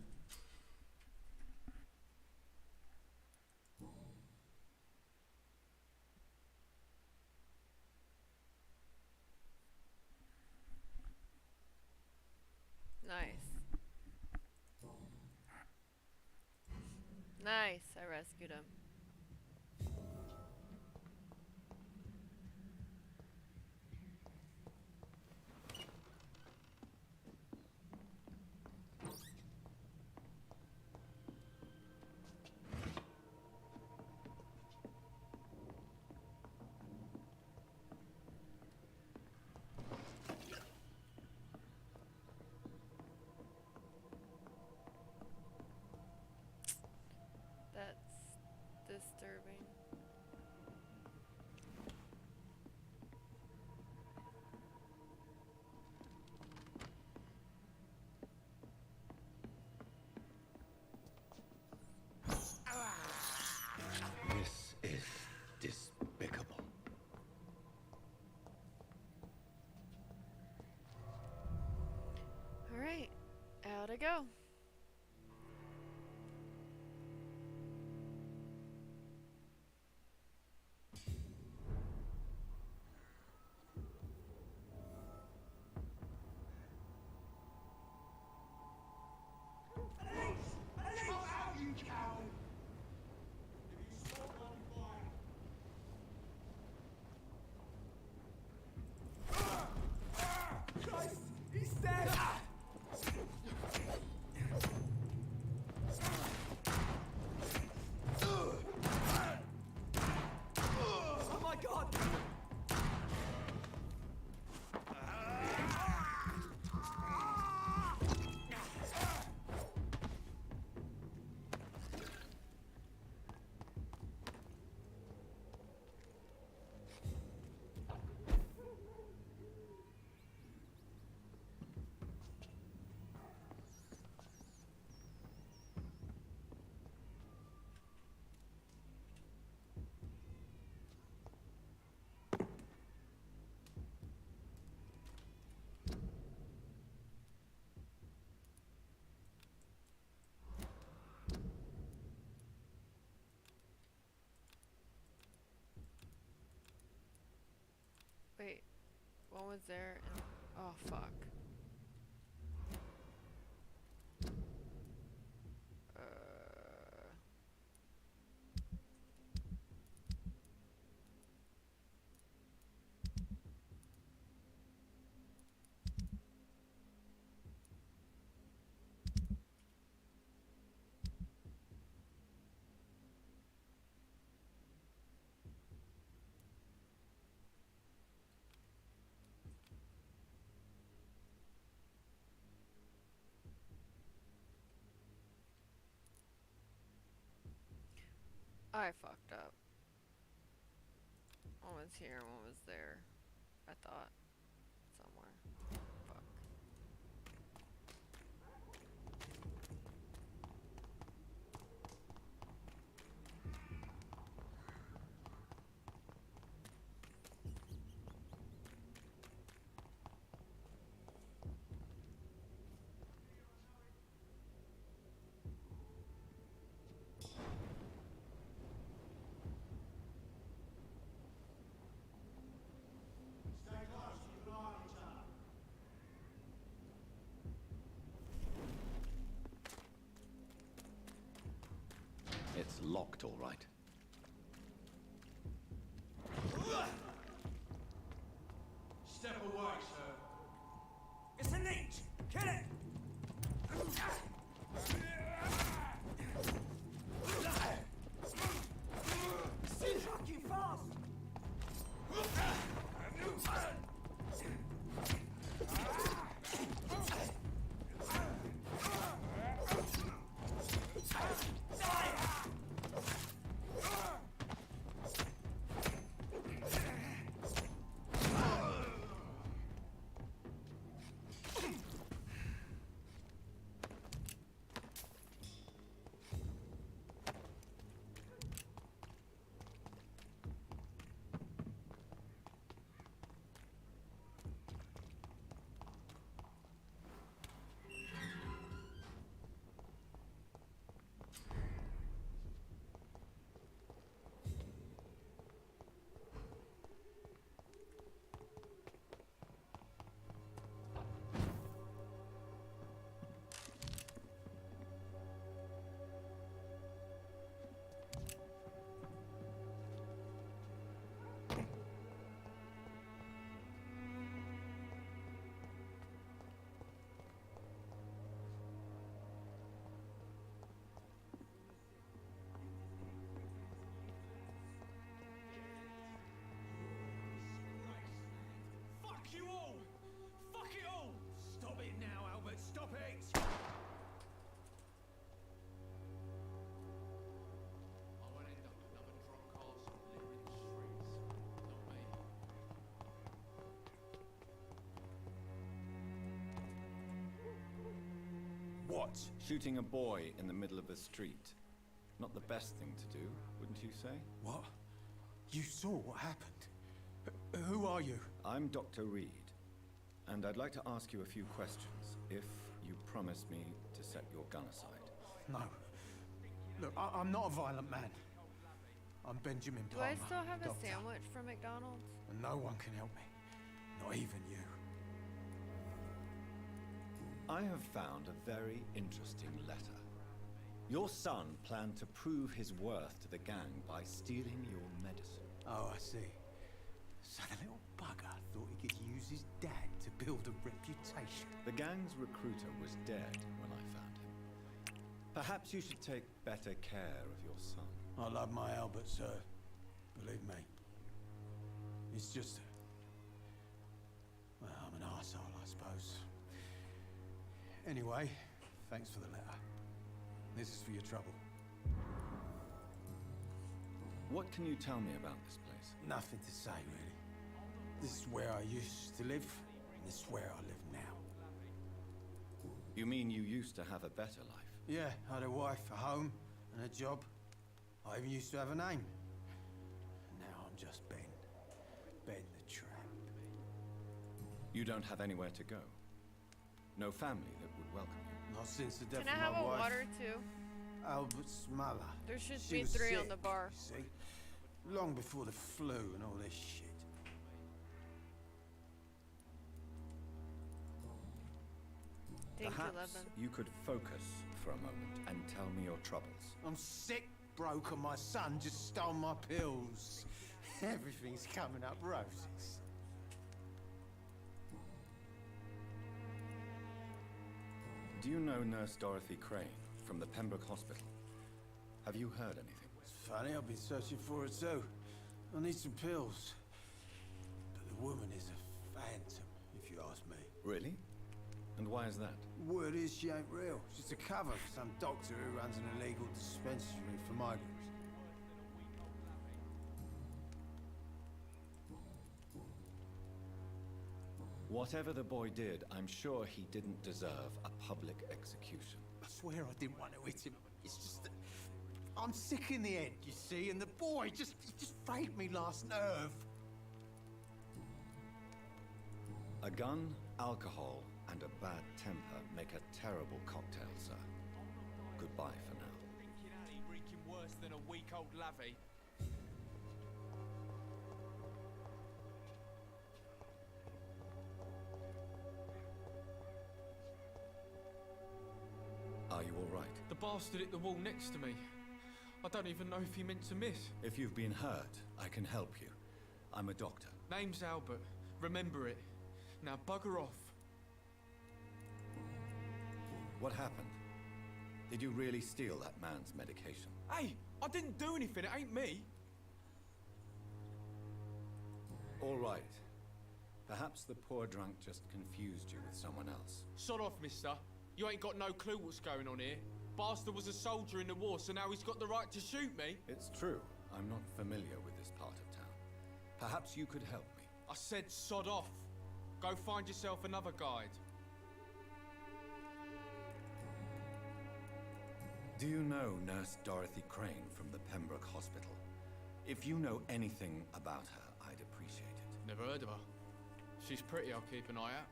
Nice. Nice, I rescued him. That's disturbing. This is despicable. All right, out I go. One was there and oh fuck. I fucked up. One was here, one was there. I thought. Somewhere. Fuck. It's locked, all right. Step away, sir. It's a leech! Kill it! Still fucking fast! Fuck you all! Fuck it all! Stop it now, Albert! Stop it! I won't end up another drop castle living in the streets. Not me. What? Shooting a boy in the middle of the street. Not the best thing to do, wouldn't you say? What? You saw what happened? Who are you? I'm Dr. Reed, and I'd like to ask you a few questions, if you promise me to set your gun aside. No. Look, I'm not a violent man. I'm Benjamin Do Palmer. I still have doctor. a sandwich from McDonald's? And no one can help me. Not even you. I have found a very interesting letter. Your son planned to prove his worth to the gang by stealing your medicine. Oh, I see. So the little bugger thought he could use his dad to build a reputation. The gang's recruiter was dead when I found him. Perhaps you should take better care of your son. I love my Albert, sir. Believe me. It's just... well, I'm an arsehole, I suppose. Anyway, thanks for the letter. This is for your trouble. What can you tell me about this place? Nothing to say, really. This is where I used to live, and this is where I live now. You mean you used to have a better life? Yeah, I had a wife, a home, and a job. I even used to have a name. And now I'm just Ben. Ben the Tramp. You don't have anywhere to go? No family that would welcome you? Not since the death Can I of have my a wife. water too? Albert's mother. There should She be was 3 on sick, the bar. you see? Long before the flu and all this shit. Thank you, Perhaps Levin. you could focus for a moment and tell me your troubles. I'm sick, broke, and my son just stole my pills. Everything's coming up roses. Do you know Nurse Dorothy Crane from the Pembroke Hospital? Have you heard anything? It's funny, I've been searching for her too. I need some pills. But the woman is a phantom, if you ask me. Really? And why is that? Word is she ain't real. She's a cover for some doctor who runs an illegal dispensary for migrants. Whatever the boy did, I'm sure he didn't deserve a public execution. I swear I didn't want to hit him. It's just that I'm sick in the head, you see, and the boy he just frayed me last nerve. A gun, alcohol, and a bad temper make a terrible cocktail, sir. Goodbye for now. Drinking alley reeking worse than a week-old lavvy. Are you all right? The bastard hit the wall next to me. I don't even know if he meant to miss. If you've been hurt, I can help you. I'm a doctor. Name's Albert. Remember it. Now bugger off. What happened? Did you really steal that man's medication? Hey, I didn't do anything. It ain't me. All right. Perhaps the poor drunk just confused you with someone else. Sod off, mister. You ain't got no clue what's going on here. Bastard was a soldier in the war, so now he's got the right to shoot me. It's true. I'm not familiar with this part of town. Perhaps you could help me. I said sod off. Go find yourself another guide. Do you know Nurse Dorothy Crane from the Pembroke Hospital? If you know anything about her, I'd appreciate it. Never heard of her. She's pretty, I'll keep an eye out.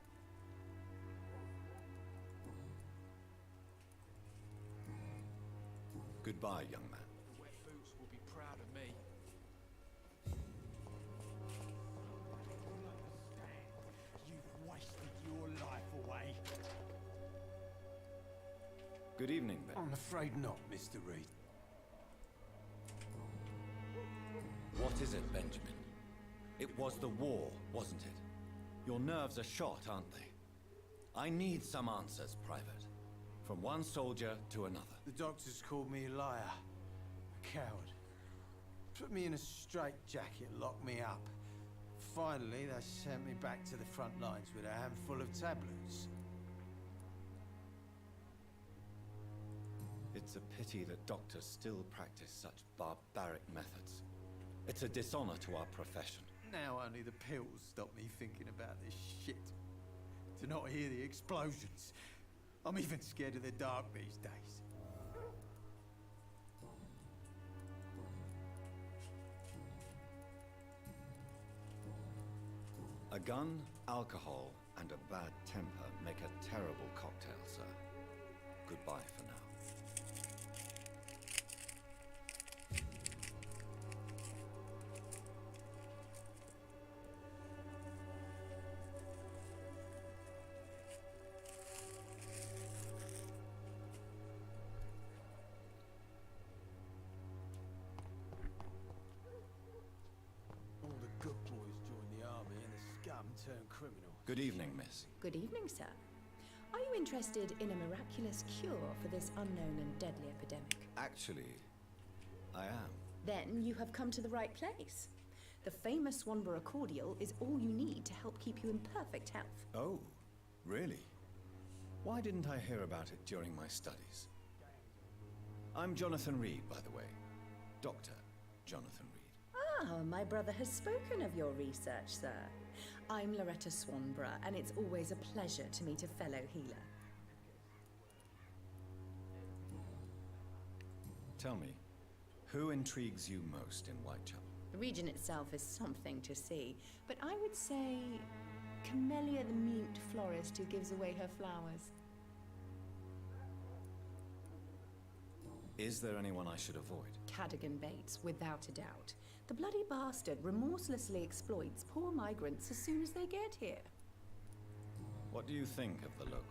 Goodbye, young man. The wet boots will be proud of me. You've wasted your life away. Good evening, Ben. I'm afraid not, Mr. Reed. What is it, Benjamin? It was the war, wasn't it? Your nerves are shot, aren't they? I need some answers, Private. From one soldier to another. The doctors called me a liar, a coward. Put me in a straitjacket, locked me up. Finally, they sent me back to the front lines with a handful of tablets. It's a pity that doctors still practice such barbaric methods. It's a dishonor to our profession. Now only the pills stop me thinking about this shit. To not hear the explosions. I'm even scared of the dark these days. A gun, alcohol, and a bad temper make a terrible cocktail, sir. Goodbye for now. All the good boys joined the army and the scum turned criminals. Good evening, miss. Good evening, sir. Are you interested in a miraculous cure for this unknown and deadly epidemic? Actually, I am. Then you have come to the right place. The famous Swanborough cordial is all you need to help keep you in perfect health. Oh, really? Why didn't I hear about it during my studies? I'm Jonathan Reed, by the way. Dr. Jonathan Reed. Ah, my brother has spoken of your research, sir. I'm Loretta Swanborough, and it's always a pleasure to meet a fellow healer. Tell me, who intrigues you most in Whitechapel? The region itself is something to see, but I would say Camellia the mute florist who gives away her flowers. Is there anyone I should avoid? Cadogan Bates, without a doubt. The bloody bastard remorselessly exploits poor migrants as soon as they get here. What do you think of the locals?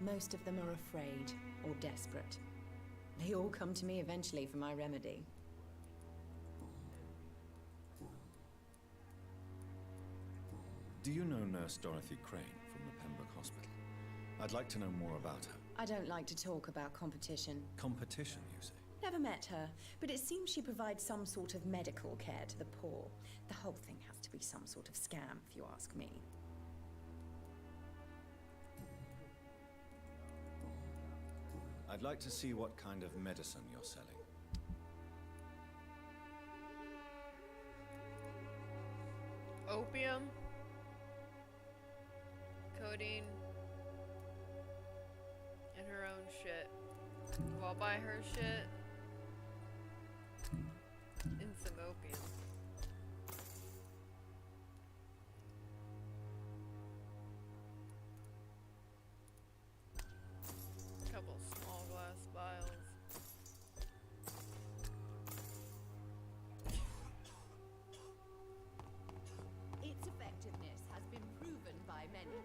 Most of them are afraid or desperate. They all come to me eventually for my remedy. Do you know Nurse Dorothy Crane from the Pembroke Hospital? I'd like to know more about her. I don't like to talk about competition. Competition, you say? Never met her, but it seems she provides some sort of medical care to the poor. The whole thing has to be some sort of scam, if you ask me. I'd like to see what kind of medicine you're selling. Opium, codeine, and her own shit. Well, I'll buy her shit and some opium. Couple small glass vials. Its effectiveness has been proven by many.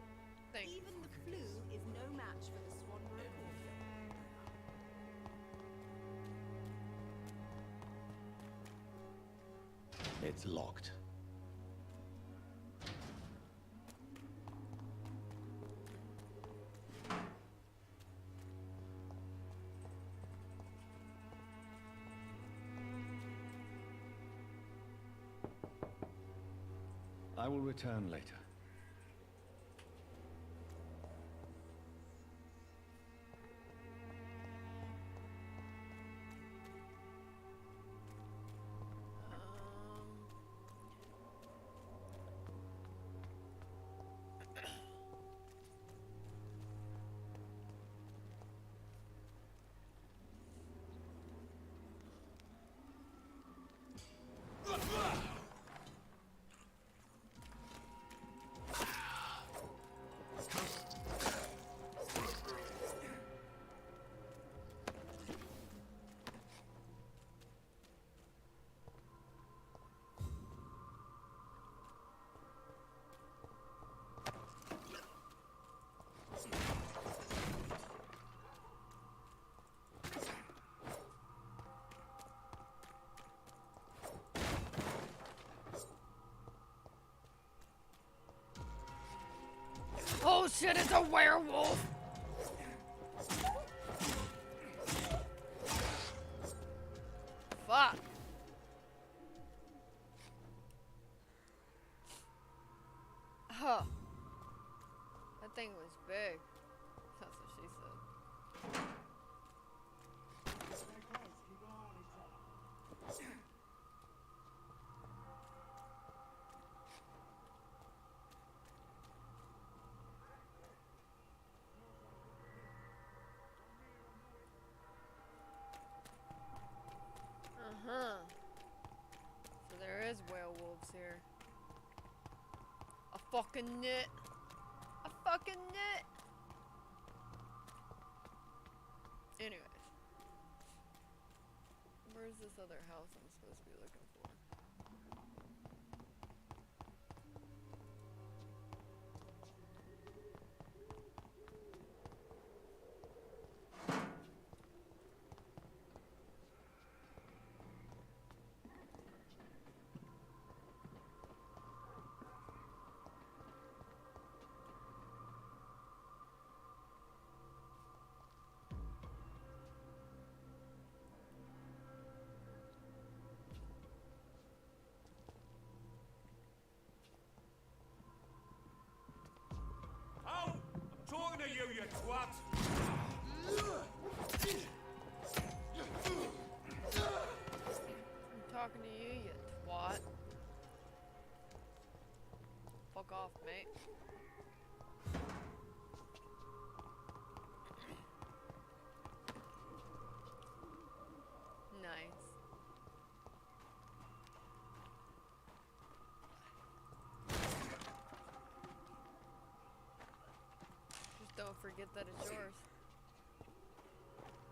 Even the flu is no match for the Swanborough cordial. It's locked. I will return later. Oh shit, it's a werewolf! Fuck. Huh. That thing was big. That's what she said. Uh-huh. So there is werewolves here. A fucking nit. A fucking nit. Anyways. Where's this other house I'm supposed to be looking for? Oh! I'm talking to you, you twat! I'm talking to you, you twat. Fuck off, mate. Nice. Just don't forget that it's yours.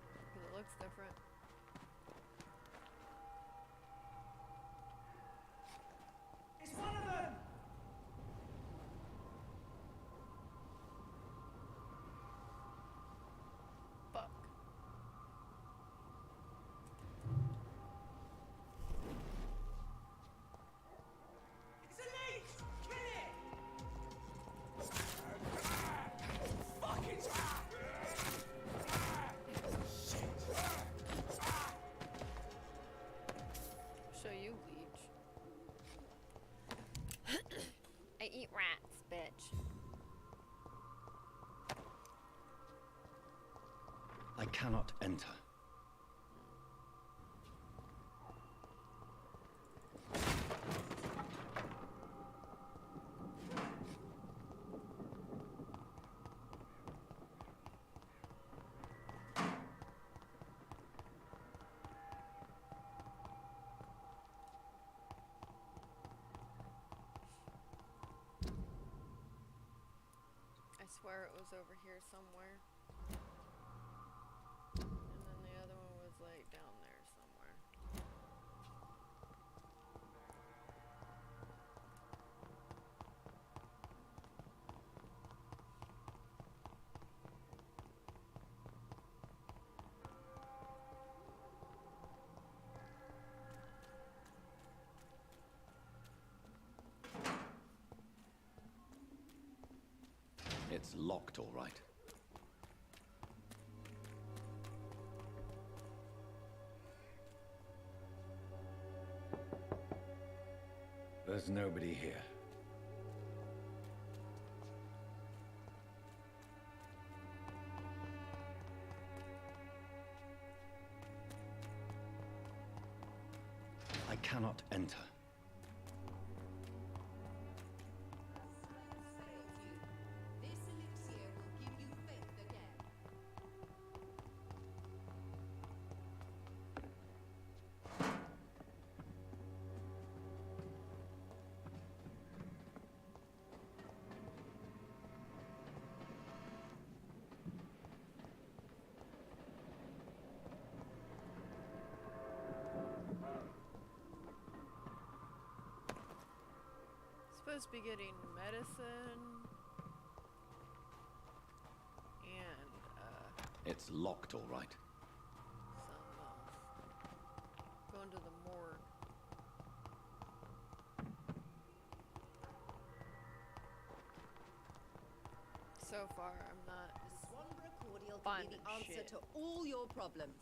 Because it looks different. It's one of them! eat rats, bitch. I cannot enter. I swear it was over here somewhere. And then the other one was like down there somewhere. It's locked, all right. There's nobody here. I cannot enter. This elixir will give you faith again. Supposed to be getting medicine and It's locked, all right. something else. Going to the morgue. So far, I'm not Swanborough cordial can finding be the answer shit. to all your problems.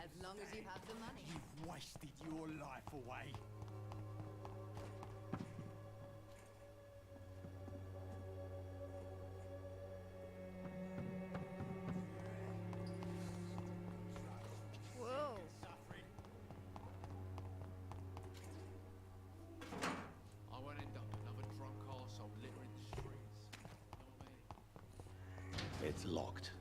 As long as you have the money. You've wasted your life away. Whoa. I won't end up another drunk arsehole littering the streets. You know what I mean? It's locked.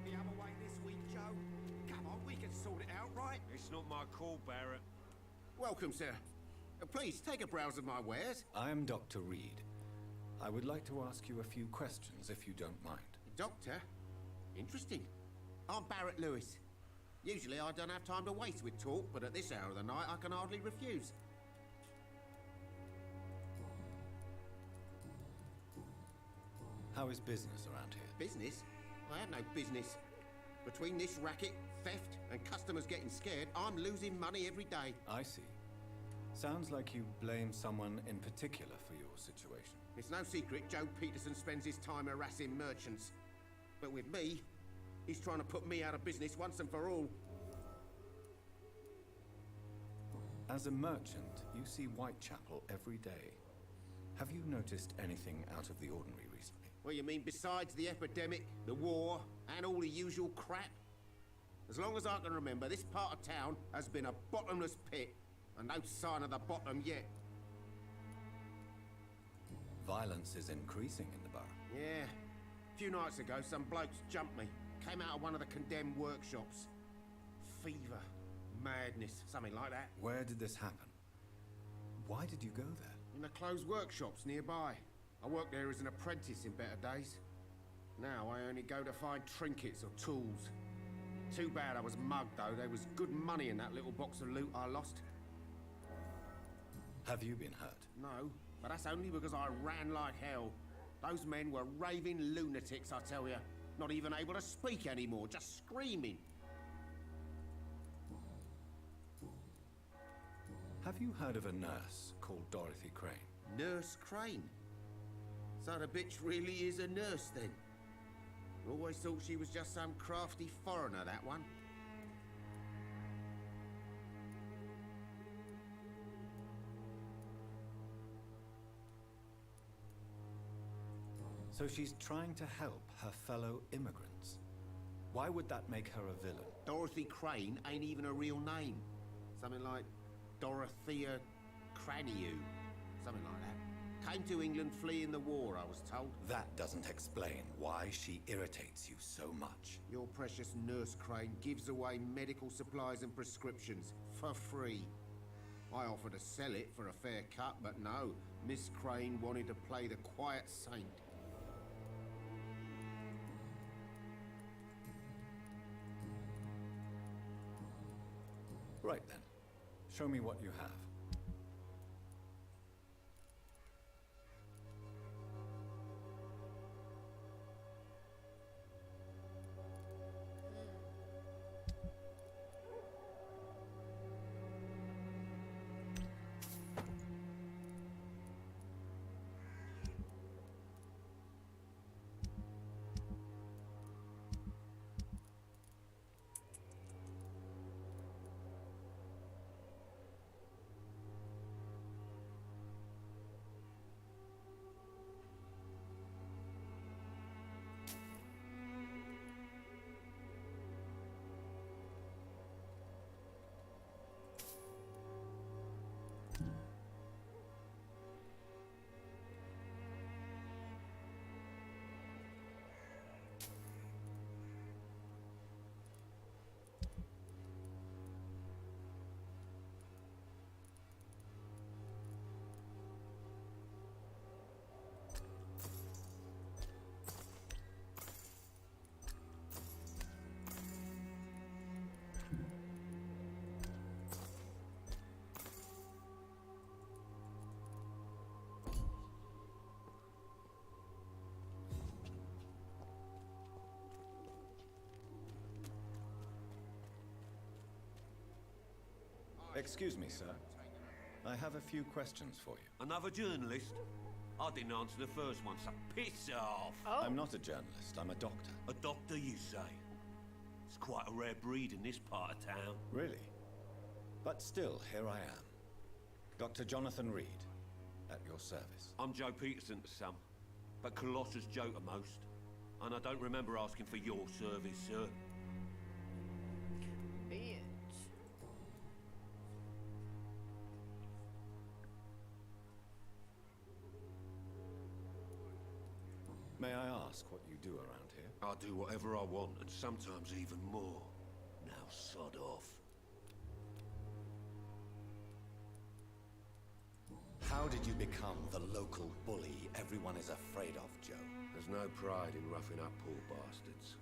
The other way this week, Joe. Come on, we can sort it out, right? It's not my call, Barrett. Welcome, sir. Please, take a browse of my wares. I am Dr. Reed. I would like to ask you a few questions, if you don't mind. Doctor? Interesting. I'm Barrett Lewis. Usually I don't have time to waste with talk, but at this hour of the night I can hardly refuse. How is business around here? Business? I have no business. Between this racket, theft, and customers getting scared, I'm losing money every day. I see. Sounds like you blame someone in particular for your situation. It's no secret Joe Peterson spends his time harassing merchants. But with me, he's trying to put me out of business once and for all. As a merchant, you see Whitechapel every day. Have you noticed anything out of the ordinary recently? Well, you mean besides the epidemic, the war, and all the usual crap? As long as I can remember, this part of town has been a bottomless pit, and no sign of the bottom yet. Violence is increasing in the borough. Yeah. A few nights ago, some blokes jumped me. Came out of one of the condemned workshops. Fever, madness, something like that. Where did this happen? Why did you go there? In the closed workshops nearby. I worked there as an apprentice in better days. Now I only go to find trinkets or tools. Too bad I was mugged, though. There was good money in that little box of loot I lost. Have you been hurt? No, but that's only because I ran like hell. Those men were raving lunatics, I tell you. Not even able to speak anymore, just screaming. Have you heard of a nurse called Dorothy Crane? Nurse Crane? So the bitch really is a nurse, then? Always thought she was just some crafty foreigner, that one. So she's trying to help her fellow immigrants. Why would that make her a villain? Dorothy Crane ain't even a real name. Something like Dorothea Craniu. Something like that. Came to England fleeing the war, I was told. That doesn't explain why she irritates you so much. Your precious Nurse Crane gives away medical supplies and prescriptions for free. I offered to sell it for a fair cut, but no. Miss Crane wanted to play the quiet saint. Right then. Show me what you have. Excuse me, sir. I have a few questions for you. Another journalist? I didn't answer the first one, so piss off! Oh. I'm not a journalist, I'm a doctor. A doctor, you say? It's quite a rare breed in this part of town. Really? But still, here I am. Dr. Jonathan Reed, at your service. I'm Joe Peterson to some, but Colossus Joe to most. And I don't remember asking for your service, sir. Bitch. May I ask what you do around here? I do whatever I want, and sometimes even more. Now sod off. How did you become the local bully everyone is afraid of, Joe? There's no pride in roughing up poor bastards.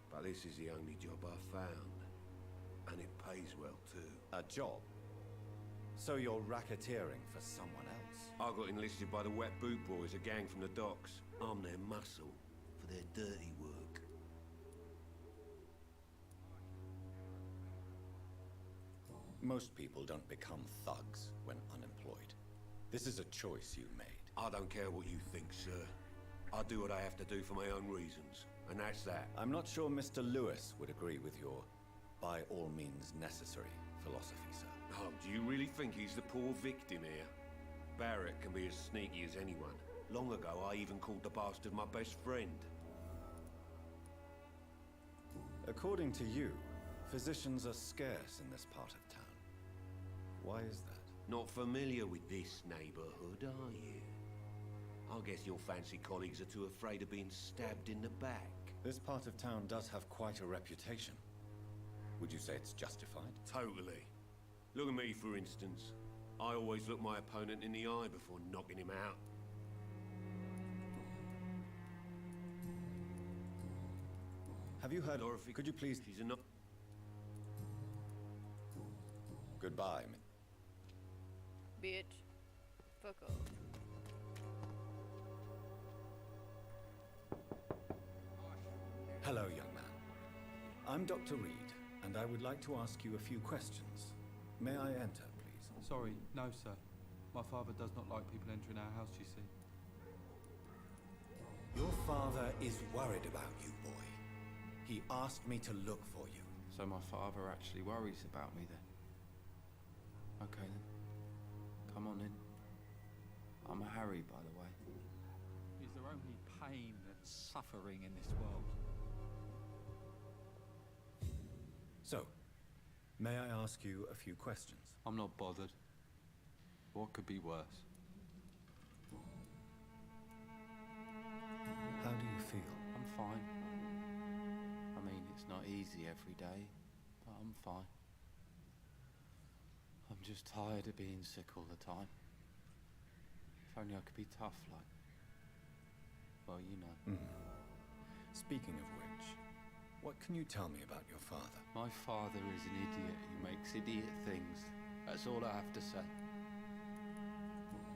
But this is the only job I've found. And it pays well, too. A job? So you're racketeering for someone else? I got enlisted by the Wet Boot Boys, a gang from the docks. I'm their muscle for their dirty work. Most people don't become thugs when unemployed. This is a choice you made. I don't care what you think, sir. I do what I have to do for my own reasons, and that's that. I'm not sure Mr. Lewis would agree with your by all means necessary philosophy, sir. Oh, do you really think he's the poor victim here? Barrett can be as sneaky as anyone. Long ago, I even called the bastard my best friend. According to you, physicians are scarce in this part of town. Why is that? Not familiar with this neighborhood, are you? I guess your fancy colleagues are too afraid of being stabbed in the back. This part of town does have quite a reputation. Would you say it's justified? Totally. Look at me, for instance. I always look my opponent in the eye before knocking him out. Have you heard... Dorothy, could you please... She's a Goodbye, Bitch. Fuck off. Hello, young man. I'm Dr. Reed, and I would like to ask you a few questions. May I enter, please? Sorry, no, sir. My father does not like people entering our house, you see. Your father is worried about you, boy. He asked me to look for you. So my father actually worries about me then? Okay then. Come on in. I'm Harry, by the way. Is there only pain and suffering in this world? So, may I ask you a few questions? I'm not bothered. What could be worse? How do you feel? I'm fine. I mean, it's not easy every day, but I'm fine. I'm just tired of being sick all the time. If only I could be tough, like... Well, you know. Speaking of which, what can you tell me about your father? My father is an idiot who makes idiot things. That's all I have to say.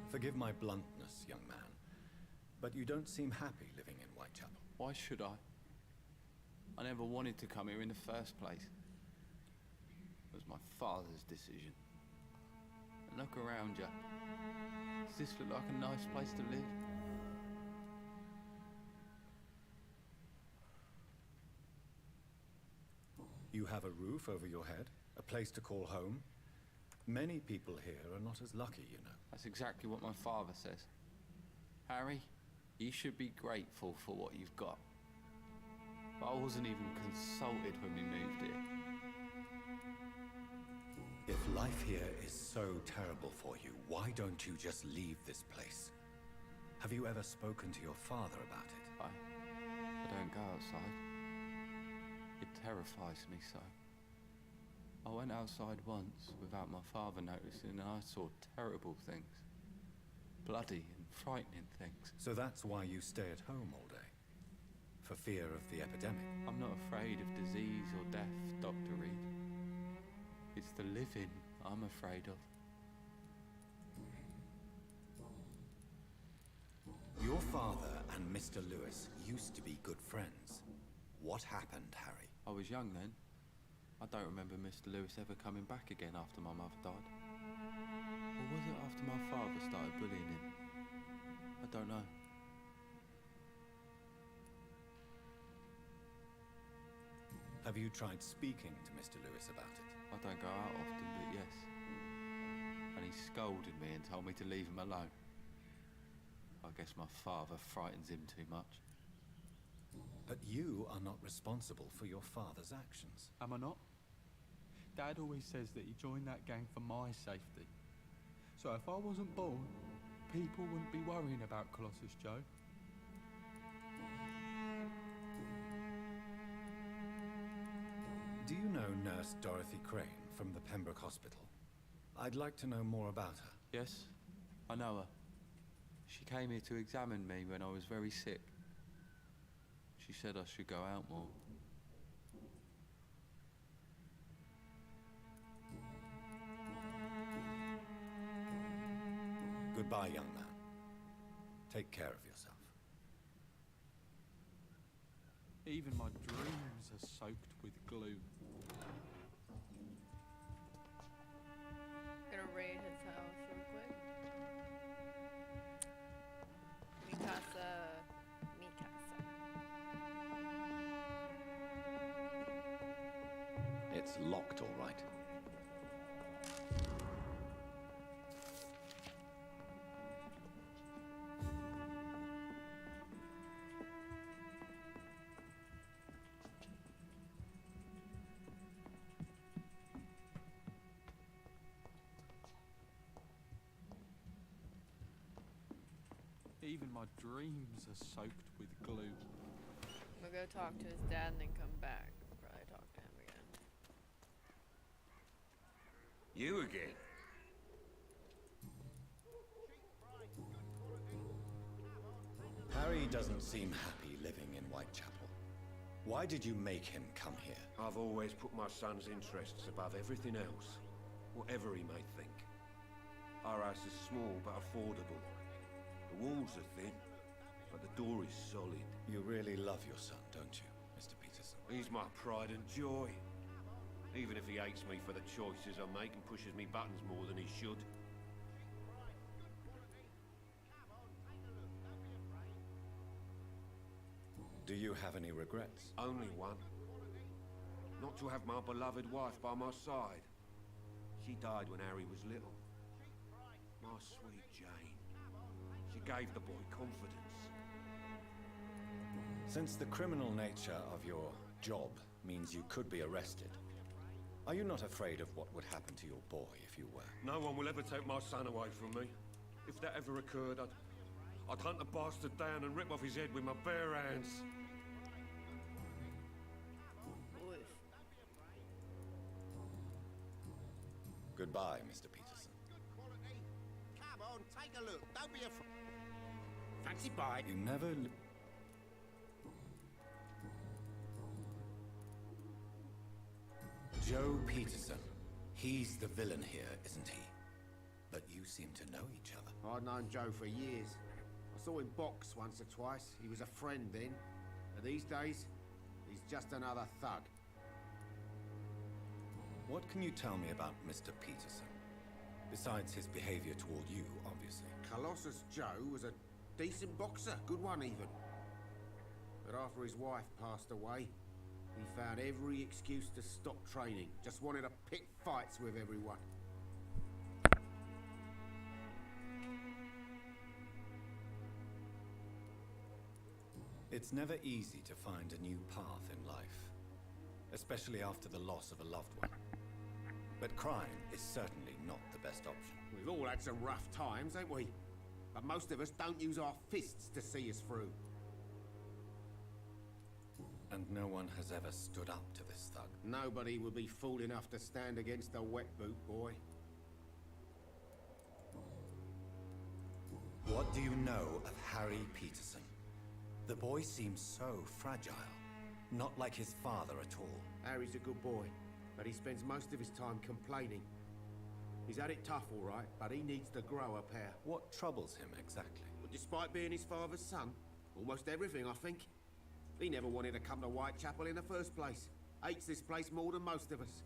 Forgive my bluntness, young man, but you don't seem happy living in Whitechapel. Why should I? I never wanted to come here in the first place. It was my father's decision. And look around you. Does this look like a nice place to live? You have a roof over your head, a place to call home. Many people here are not as lucky, you know. That's exactly what my father says. Harry, you should be grateful for what you've got. But I wasn't even consulted when we moved here. If life here is so terrible for you, why don't you just leave this place? Have you ever spoken to your father about it? I don't go outside. It terrifies me so. I went outside once without my father noticing and I saw terrible things. Bloody and frightening things. So that's why you stay at home all day? For fear of the epidemic? I'm not afraid of disease or death, Dr. Reed. It's the living I'm afraid of. Your father and Mr. Lewis used to be good friends. What happened, Harry? I was young then. I don't remember Mr. Lewis ever coming back again after my mother died. Or was it after my father started bullying him? I don't know. Have you tried speaking to Mr. Lewis about it? I don't go out often, but yes. And he scolded me and told me to leave him alone. I guess my father frightens him too much. But you are not responsible for your father's actions. Am I not? Dad always says that he joined that gang for my safety. So if I wasn't born, people wouldn't be worrying about Colossus Joe. Do you know Nurse Dorothy Crane from the Pembroke Hospital? I'd like to know more about her. Yes, I know her. She came here to examine me when I was very sick. She said I should go out more. Goodbye, young man. Take care of yourself. Even my dreams are soaked with glue. Gonna raid his house real quick. Mikasa. It's locked, all right. Even my dreams are soaked with glue. I'm gonna go talk to his dad and then come back. Probably talk to him again. You again? Harry doesn't seem happy living in Whitechapel. Why did you make him come here? I've always put my son's interests above everything else, whatever he may think. Our house is small but affordable. The walls are thin, but the door is solid. You really love your son, don't you, Mr. Peterson? He's my pride and joy. Even if he hates me for the choices I make and pushes me buttons more than he should. Do you have any regrets? Only one. Not to have my beloved wife by my side. She died when Harry was little. My sweet Jane. She gave the boy confidence. Since the criminal nature of your job means you could be arrested, are you not afraid of what would happen to your boy if you were? No one will ever take my son away from me. If that ever occurred, I'd hunt the bastard down and rip off his head with my bare hands. Goodbye, Mr. Peterson. Come on, take a look. Don't be afraid. Fancy bite. You never... Joe Peterson. He's the villain here, isn't he? But you seem to know each other. I've known Joe for years. I saw him box once or twice. He was a friend then. But these days, he's just another thug. What can you tell me about Mr. Peterson? Besides his behavior toward you, obviously. Colossus Joe was a decent boxer, good one even. But after his wife passed away, he found every excuse to stop training. Just wanted to pick fights with everyone. It's never easy to find a new path in life, especially after the loss of a loved one. But crime is certainly not the best option. We've all had some rough times, ain't we? But most of us don't use our fists to see us through. And no one has ever stood up to this thug. Nobody would be fool enough to stand against a wet boot boy. What do you know of Harry Peterson? The boy seems so fragile. Not like his father at all. Harry's a good boy, but he spends most of his time complaining. He's had it tough, all right, but he needs to grow a pair. What troubles him exactly? Well, despite being his father's son, almost everything, I think. He never wanted to come to Whitechapel in the first place. Hates this place more than most of us.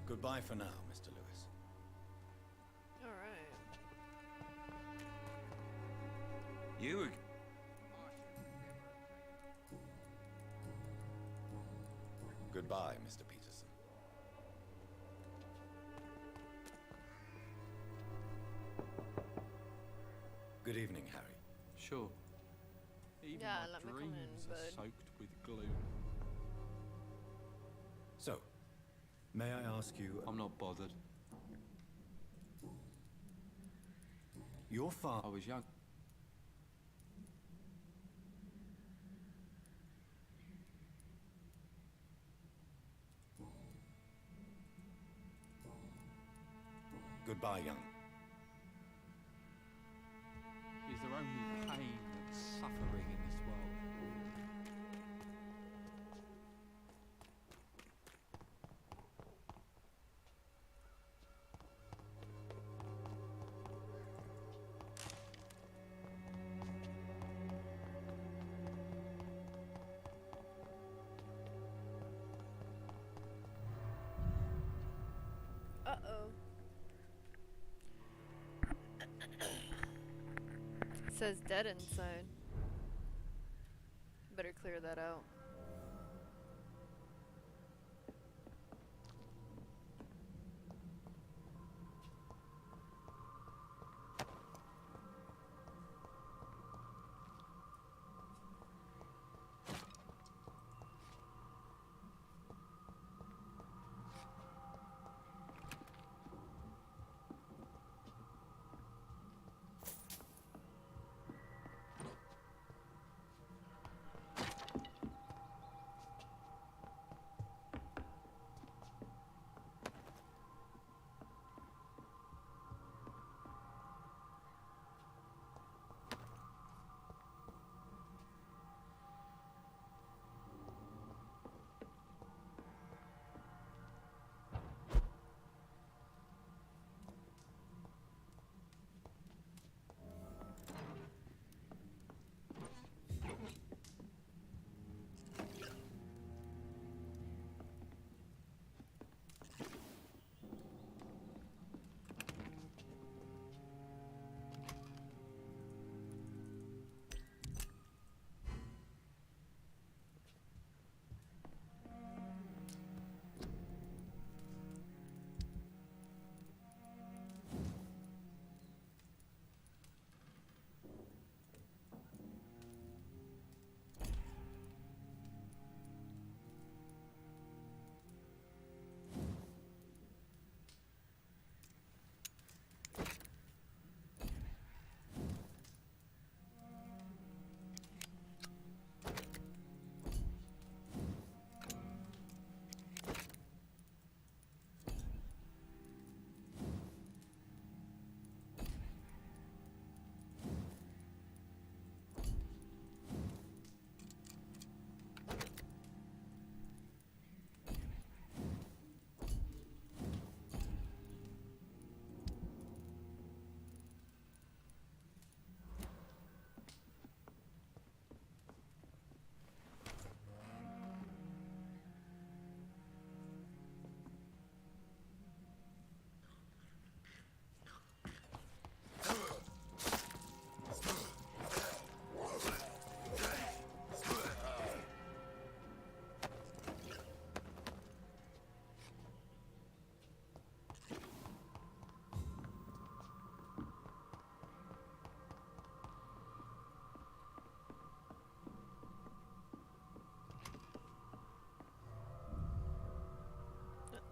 Goodbye for now, Mr. Lewis. Alright. You... Goodbye, Mr. Peterson. Good evening, Harry. Sure. Even Yeah, my let me come in, dreams are bud. soaked with glue. So, may I ask you... I'm not bothered. Your father... I was young. Goodbye, young. Is there only pain and suffering in this world? Uh-oh. It says dead inside. Better clear that out.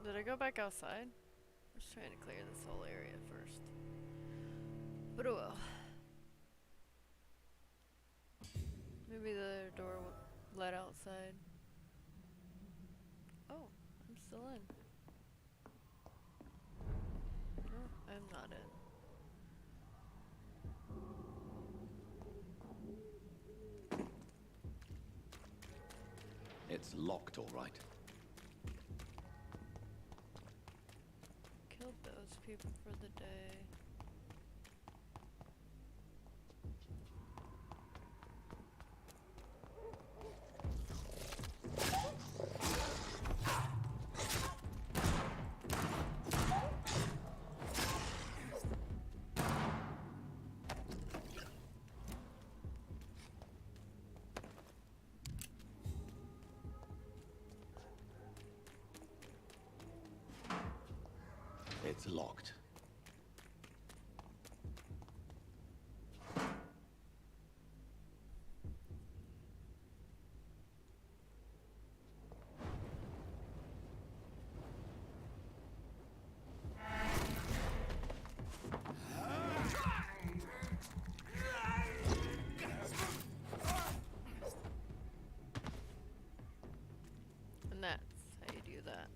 Did I go back outside? I'm just trying to clear this whole area first. But oh well. Maybe the door led outside. Oh, I'm still in. No, I'm not in. It's locked, all right. Killed those people for the day. It's locked. And that's how you do that.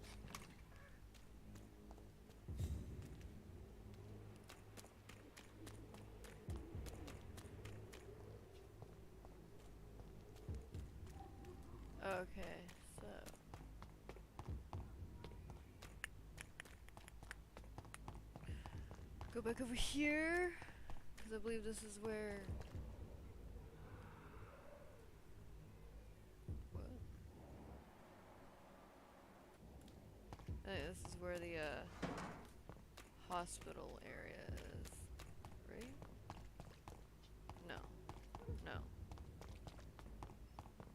Okay, so go back over here, because I believe this is where. What? I think this is where the hospital area is, right? No, no,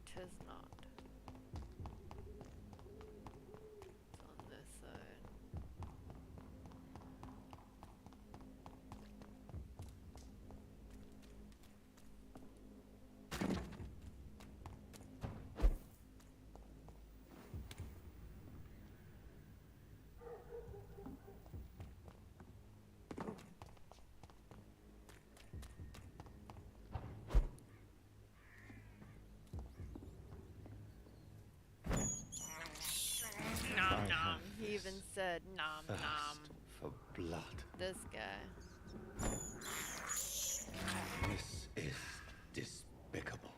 'tis not. On this side. Nom nom. He even said nom nom. For blood. This guy. This is despicable.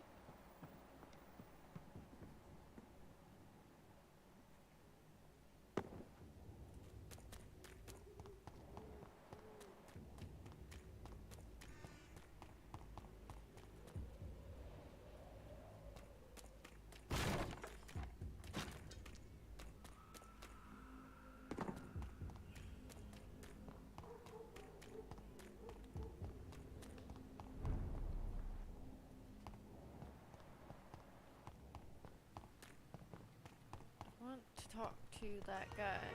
I want to talk to that guy.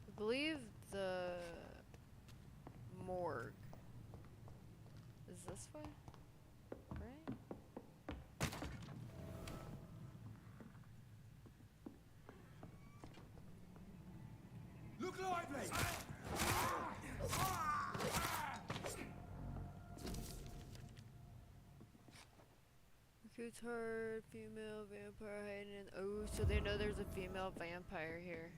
I believe the morgue is this way, right? Look lively! Recruits herd, female vampire hiding in. Oh, so they know there's a female vampire here.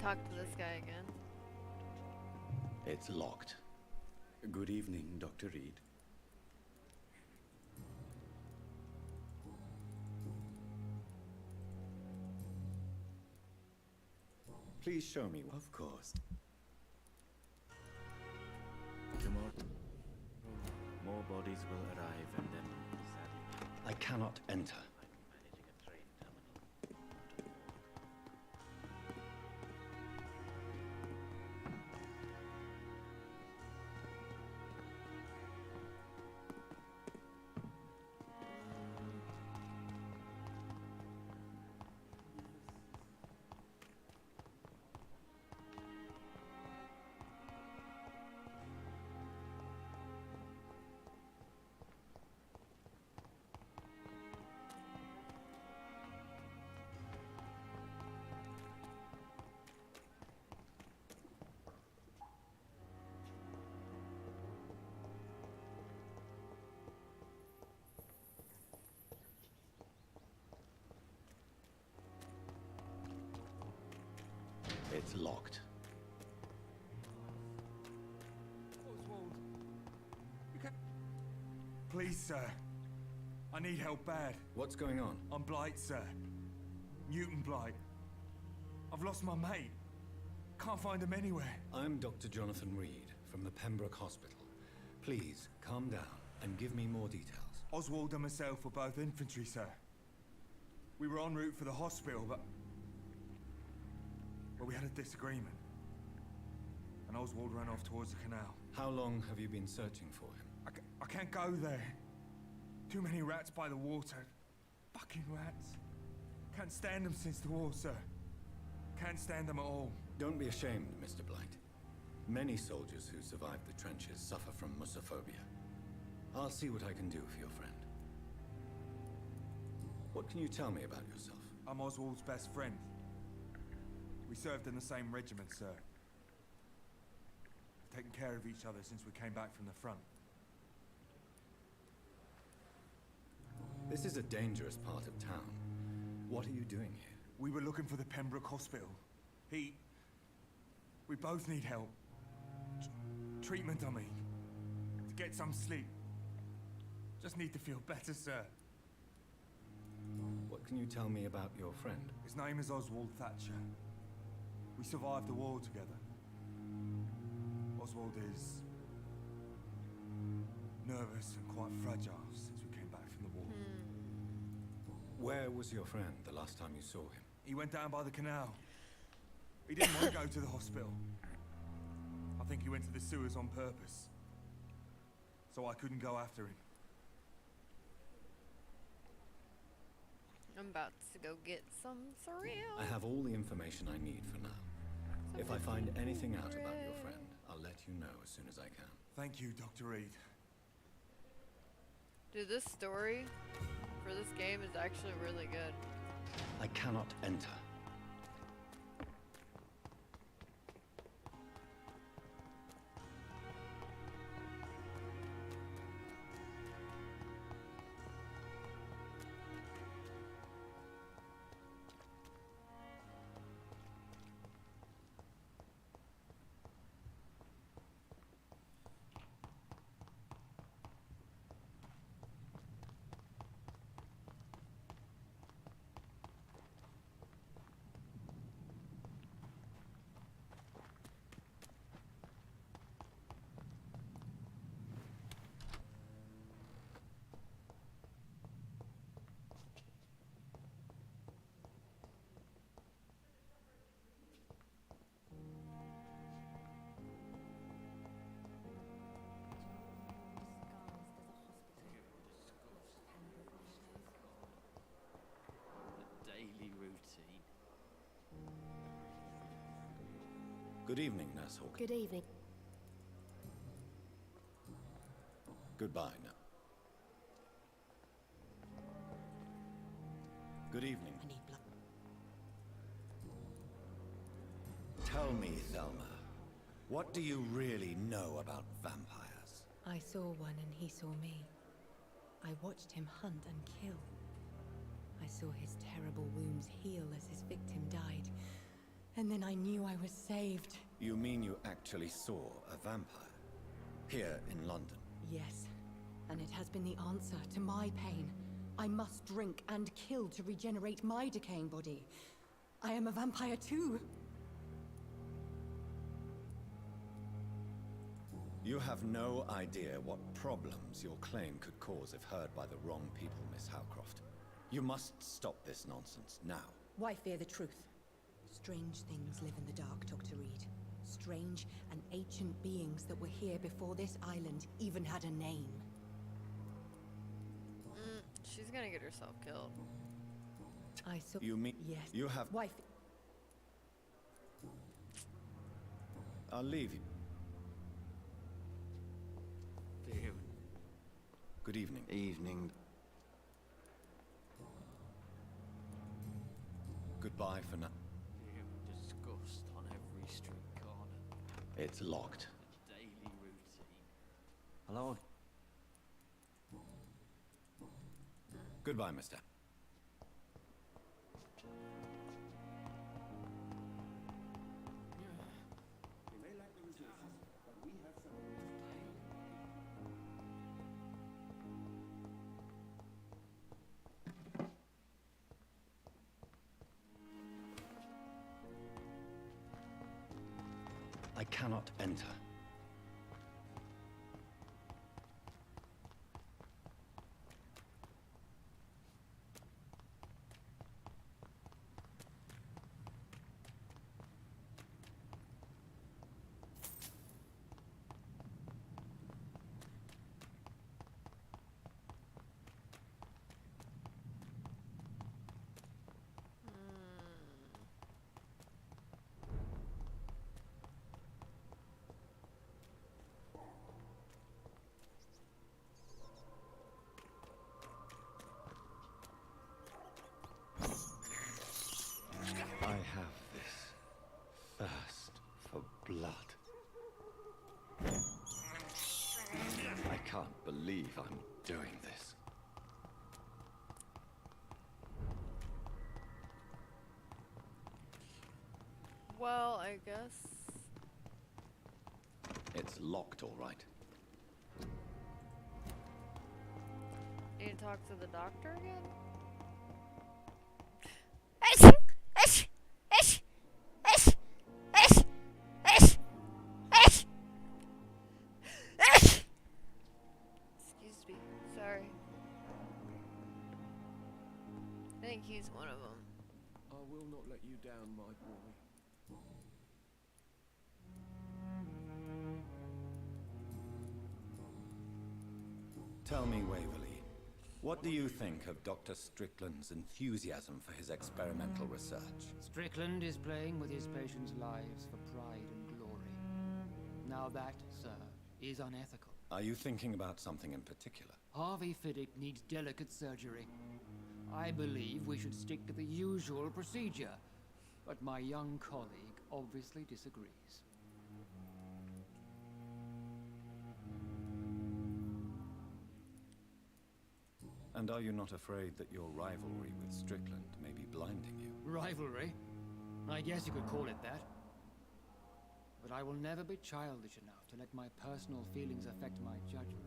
Talk to this guy again. It's locked. Good evening, Dr. Reed. Please show me. Of course. Tomorrow, more bodies will arrive and then sadly... I cannot enter. It's locked. Oswald, you can... Please, sir. I need help bad. What's going on? I'm Blight, sir. Newton Blight. I've lost my mate. Can't find him anywhere. I'm Dr. Jonathan Reed from the Pembroke Hospital. Please, calm down and give me more details. Oswald and myself were both infantry, sir. We were en route for the hospital, but we had a disagreement. And Oswald ran off towards the canal. How long have you been searching for him? I can't go there. Too many rats by the water. Fucking rats. Can't stand them since the war, sir. Can't stand them at all. Don't be ashamed, Mr. Blight. Many soldiers who survived the trenches suffer from musophobia. I'll see what I can do for your friend. What can you tell me about yourself? I'm Oswald's best friend. We served in the same regiment, sir. Taken care of each other since we came back from the front. This is a dangerous part of town. What are you doing here? We were looking for the Pembroke Hospital. We both need help. Treatment, I mean. To get some sleep. Just need to feel better, sir. What can you tell me about your friend? His name is Oswald Thatcher. We survived the war together. Oswald is nervous and quite fragile since we came back from the war. Where was your friend the last time you saw him? He went down by the canal. He didn't want to go to the hospital. I think he went to the sewers on purpose. So I couldn't go after him. I'm about to go get some cereal. I have all the information I need for now. If I find anything out about your friend, I'll let you know as soon as I can. Thank you, Dr. Reed. Dude, this story for this game is actually really good. I cannot enter. Daily routine. Good evening, Nurse Hawkins. Good evening. Goodbye now. Good evening. I need blood. Tell me, Thelma, what do you really know about vampires? I saw one and he saw me. I watched him hunt and kill. I saw his terrible wounds heal as his victim died. And then I knew I was saved. You mean you actually saw a vampire? Here in London. Yes, and it has been the answer to my pain. I must drink and kill to regenerate my decaying body. I am a vampire too. You have no idea what problems your claim could cause if heard by the wrong people, Miss Howcroft. You must stop this nonsense now. Why fear the truth? Strange things live in the dark, Dr. Reed. Strange and ancient beings that were here before this island even had a name. She's gonna get herself killed. I saw. You mean? Yes. You have. Wife. I'll leave you. Good evening. Evening. Goodbye for now. Disgust on every street corner. It's locked. Daily routine. Hello? Goodbye, mister. I cannot enter. I have this thirst for blood. I can't believe I'm doing this. Well, I guess. It's locked, all right. Need to talk to the doctor again? Excuse me. Sorry. I think he's one of them. I will not let you down, my boy. Tell me, Waverley, what do you think of Dr. Strickland's enthusiasm for his experimental research? Strickland is playing with his patients' lives for pride and glory. Now that, sir, is unethical. Are you thinking about something in particular? Harvey Fiddick needs delicate surgery. I believe we should stick to the usual procedure, but my young colleague obviously disagrees. And are you not afraid that your rivalry with Strickland may be blinding you? Rivalry? I guess you could call it that. But I will never be childish enough to let my personal feelings affect my judgment.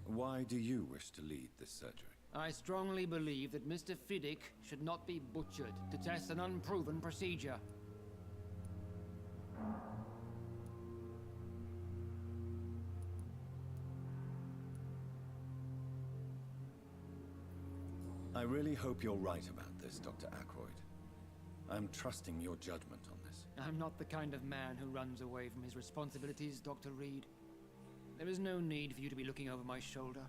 Why do you wish to lead this surgery? I strongly believe that Mr. Fiddick should not be butchered to test an unproven procedure. I really hope you're right about this, Dr. Ackroyd. I'm trusting your judgment on this. I'm not the kind of man who runs away from his responsibilities, Dr. Reed. There is no need for you to be looking over my shoulder.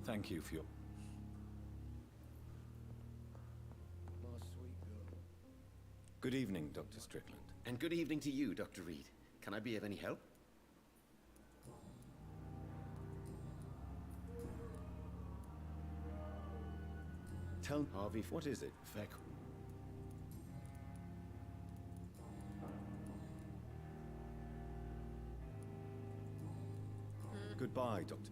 Thank you for your... My sweet girl. Good evening, Dr. Strickland. And good evening to you, Dr. Reed. Can I be of any help? Tell Harvey, what is it, Feck? Goodbye, Doctor.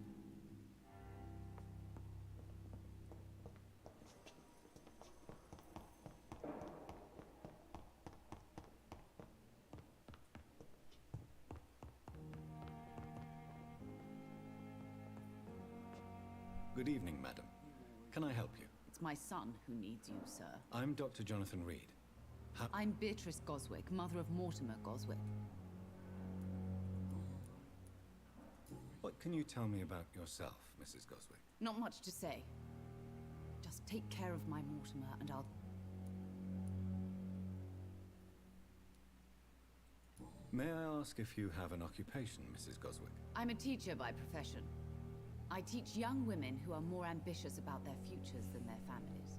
Good evening, madam. Can I help you? It's my son who needs you, sir. I'm Dr. Jonathan Reed. I'm Beatrice Goswick, mother of Mortimer Goswick. What can you tell me about yourself, Mrs. Goswick? Not much to say. Just take care of my Mortimer and I'll... May I ask if you have an occupation, Mrs. Goswick? I'm a teacher by profession. I teach young women who are more ambitious about their futures than their families.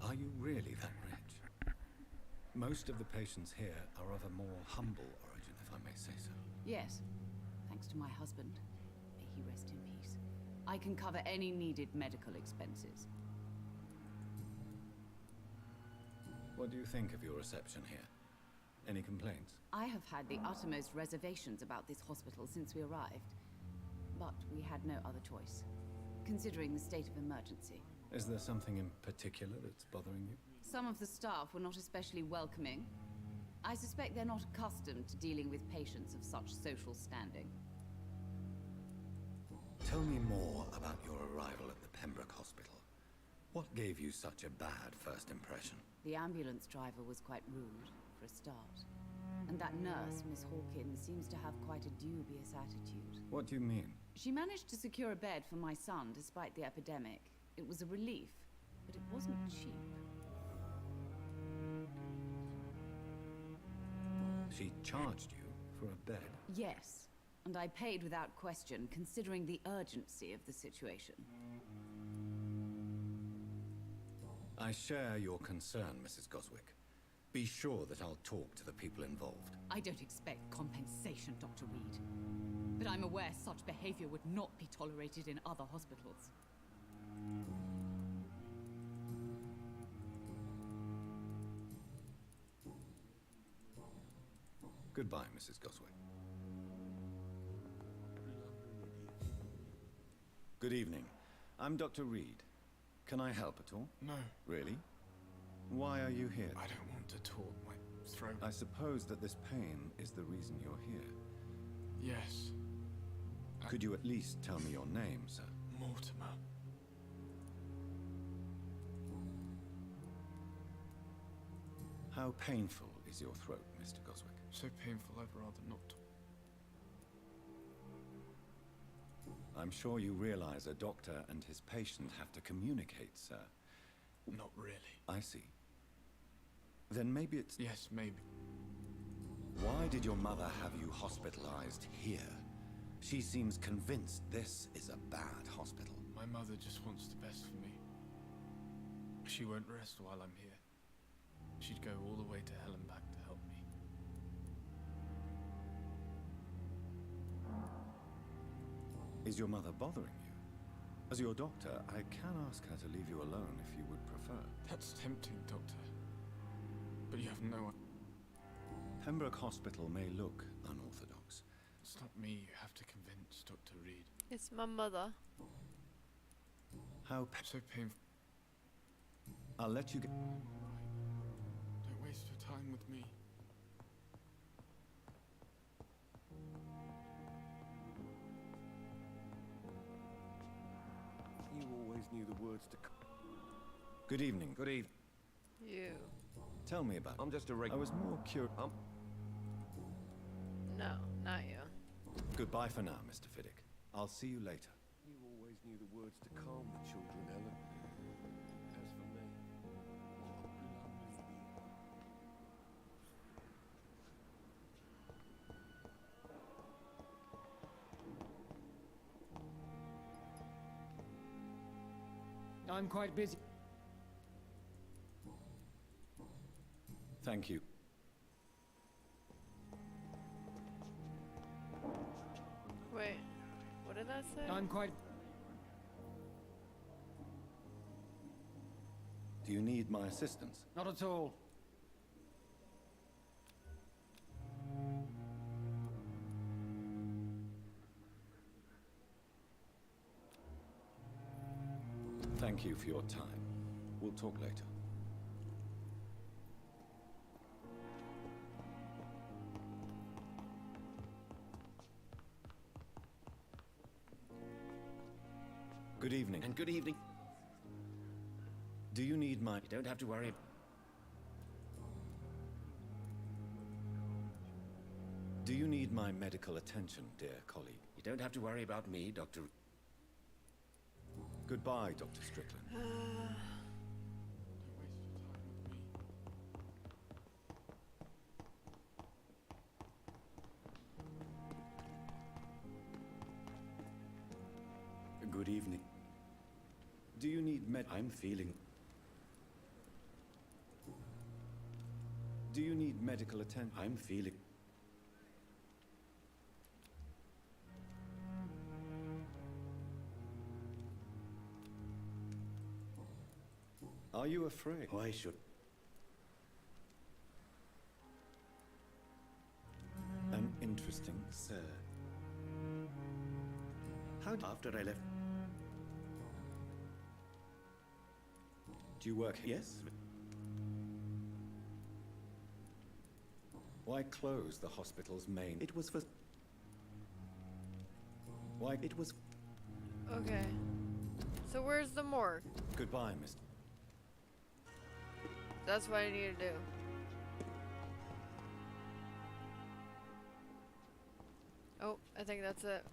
Are you really that rich? Most of the patients here are of a more humble origin, if I may say so. Yes, thanks to my husband. May he rest in peace. I can cover any needed medical expenses. What do you think of your reception here? Any complaints? I have had the uttermost reservations about this hospital since we arrived. But we had no other choice, considering the state of emergency. Is there something in particular that's bothering you? Some of the staff were not especially welcoming. I suspect they're not accustomed to dealing with patients of such social standing. Tell me more about your arrival at the Pembroke Hospital. What gave you such a bad first impression? The ambulance driver was quite rude, for a start. And that nurse, Miss Hawkins, seems to have quite a dubious attitude. What do you mean? She managed to secure a bed for my son despite the epidemic. It was a relief, but it wasn't cheap. She charged you for a bed? Yes, and I paid without question, considering the urgency of the situation. I share your concern, Mrs. Goswick. Be sure that I'll talk to the people involved. I don't expect compensation, Dr. Reed. But I'm aware such behavior would not be tolerated in other hospitals. Goodbye, Mrs. Goswick. Good evening. I'm Dr. Reed. Can I help at all? No. Really? Why are you here? I don't want to talk. My throat... I suppose that this pain is the reason you're here. Yes. Could you at least tell me your name, sir? Mortimer. How painful is your throat, Mr. Goswick? So painful, I'd rather not talk. I'm sure you realize a doctor and his patient have to communicate, sir. Not really. I see. Then maybe it's... Yes, maybe. Why did your mother have you hospitalized here? She seems convinced this is a bad hospital. My mother just wants the best for me. She won't rest while I'm here. She'd go all the way to hell and back to help me. Is your mother bothering you? As your doctor, I can ask her to leave you alone if you would prefer. That's tempting, Doctor. But you have no... Pembroke Hospital may look unorthodox. It's not me you have to convince, Dr. Reed. It's my mother. How so painful. I'll let you get... Don't waste your time with me. You always knew the words to... Good evening. Good evening. You. Tell me about... I'm just a regular... I was more curious... No, not you. Goodbye for now, Mr. Fiddick. I'll see you later. You always knew the words to calm the children, Ellen. As for me... I'm quite busy. Thank you. Wait, what did that say? I'm quite... Do you need my assistance? Not at all. Thank you for your time. We'll talk later. Good evening. And good evening. Do you need my... You don't have to worry. Do you need my medical attention, dear colleague? You don't have to worry about me, Dr. Goodbye, Dr. Strickland. Good evening. Do you need I'm feeling... Do you need medical attention? I'm feeling... Are you afraid? Why should... An interesting... Sir... How... After I left... Do you work here? Yes? Why close the hospital's main... It was for... Why... It was... Okay. So where's the morgue? Goodbye, Mr. That's what I need to do. Oh, I think that's it.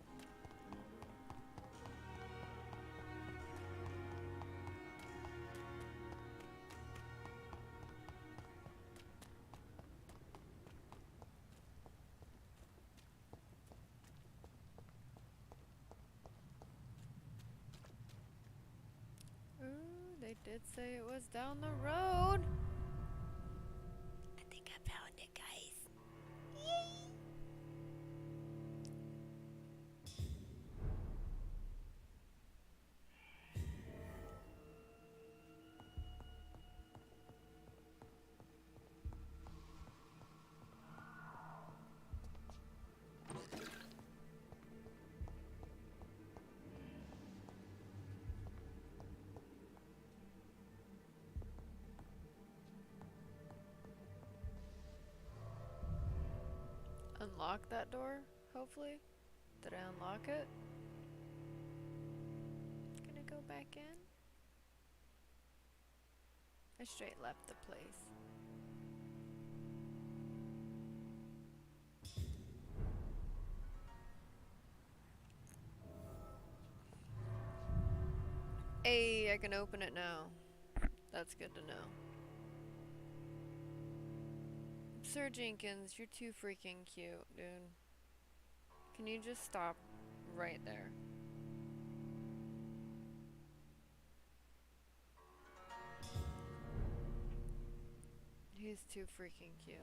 Ooh, they did say it was down the road. I think I found it, guys. Yay! Unlock that door, hopefully. Did I unlock it? Gonna go back in? I straight left the place. Hey, I can open it now. That's good to know. Sir Jenkins, you're too freaking cute, dude. Can you just stop right there? He's too freaking cute.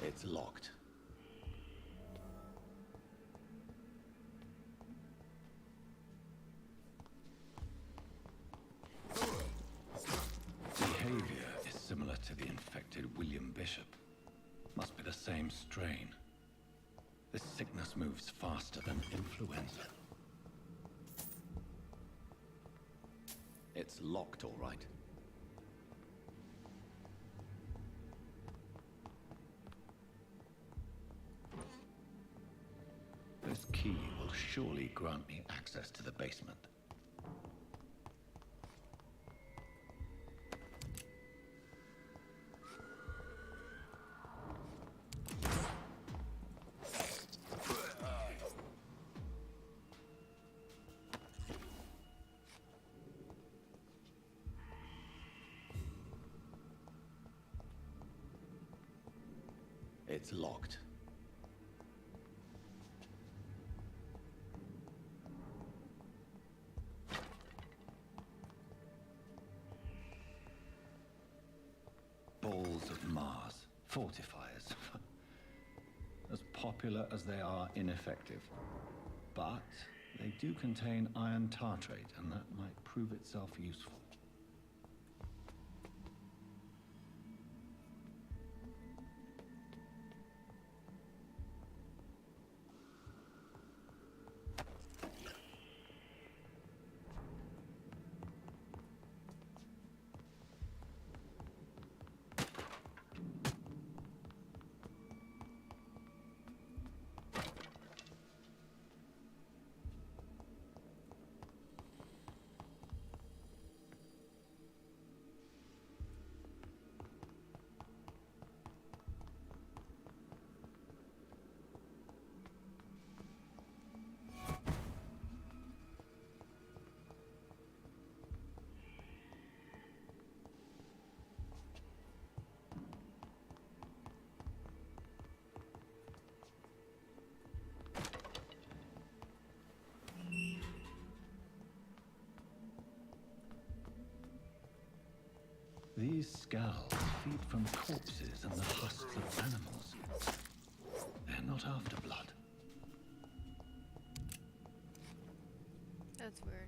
It's locked. Behavior is similar to the infected William Bishop. Must be the same strain. This sickness moves faster than influenza. It's locked, all right. This key will surely grant me access to the basement. It's locked. Fortifiers. As popular as they are ineffective. But they do contain iron tartrate, and that might prove itself useful. These skulls feed from corpses and the husks of animals. They're not after blood. That's weird.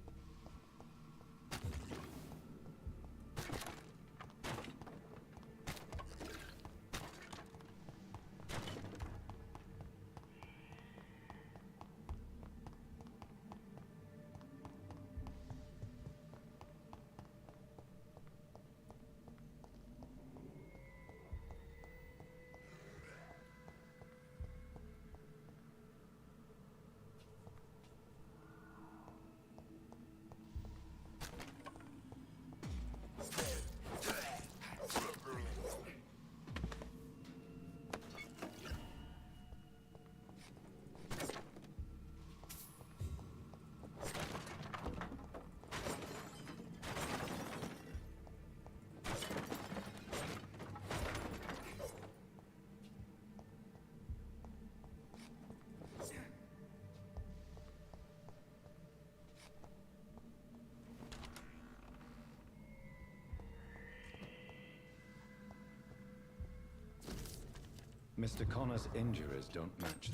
Mr. Connor's injuries don't match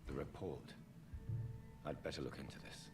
the report. I'd better look into this.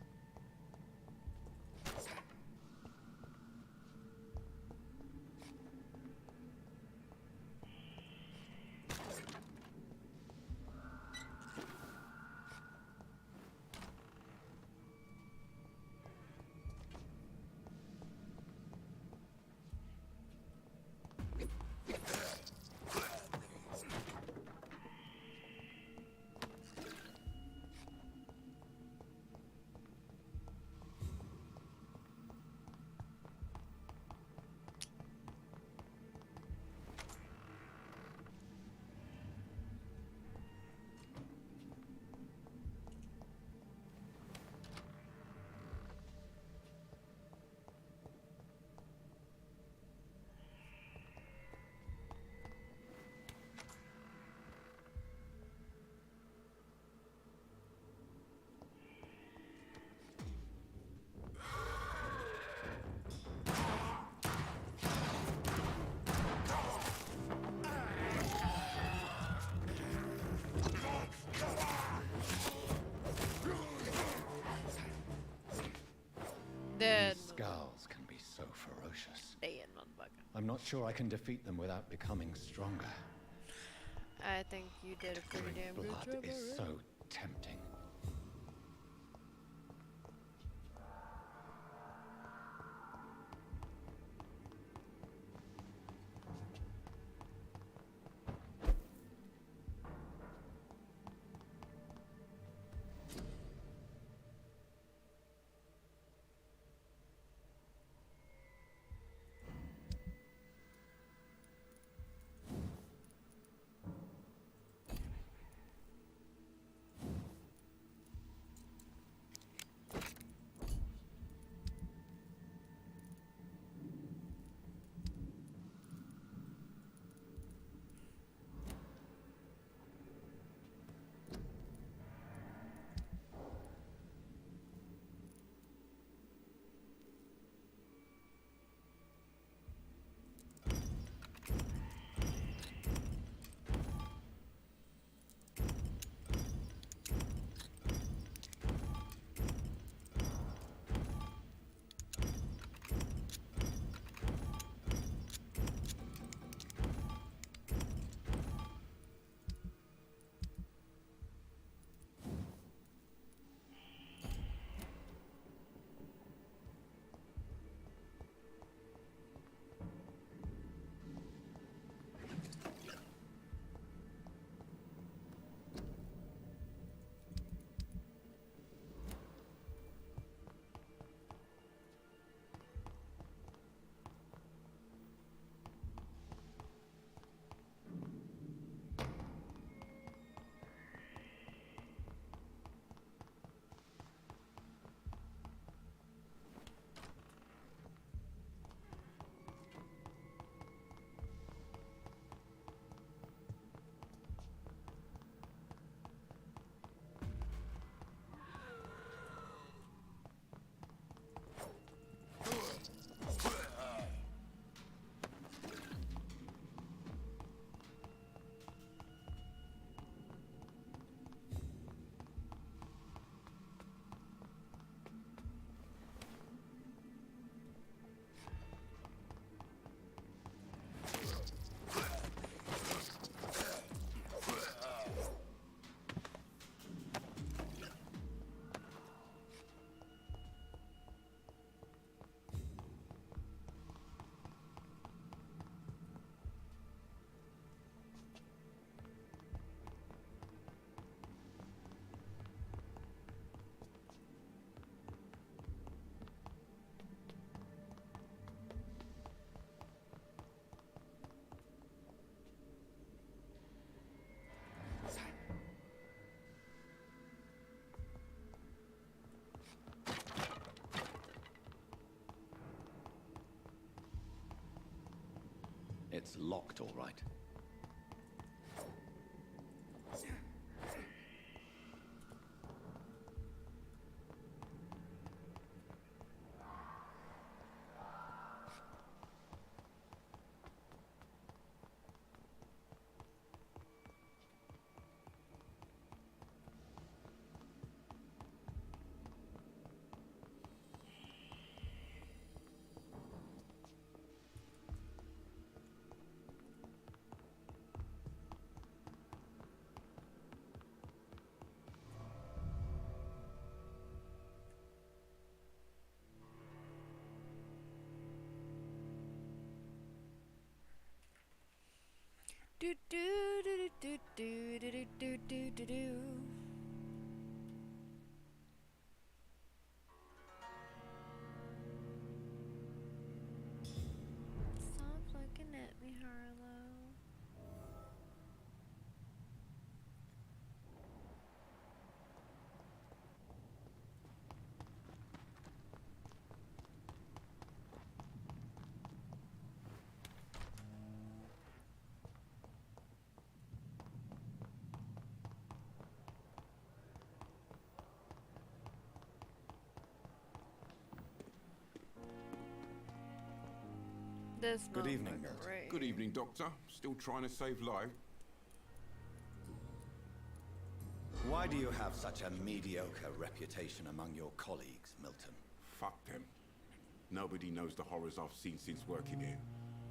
Dead. These skulls can be so ferocious. Dead motherfucker. I'm not sure I can defeat them without becoming stronger. I think you did a pretty Drink damn good blood job is already. so tempting. It's locked, all right. Do do do do do do do do do do do. Stop looking at me, Harlow. This Good evening, motherfucker, Milton. right Good here. evening, Doctor. Still trying to save lives? Why do you have such a mediocre reputation among your colleagues, Milton? Fuck them. Nobody knows the horrors I've seen since working here.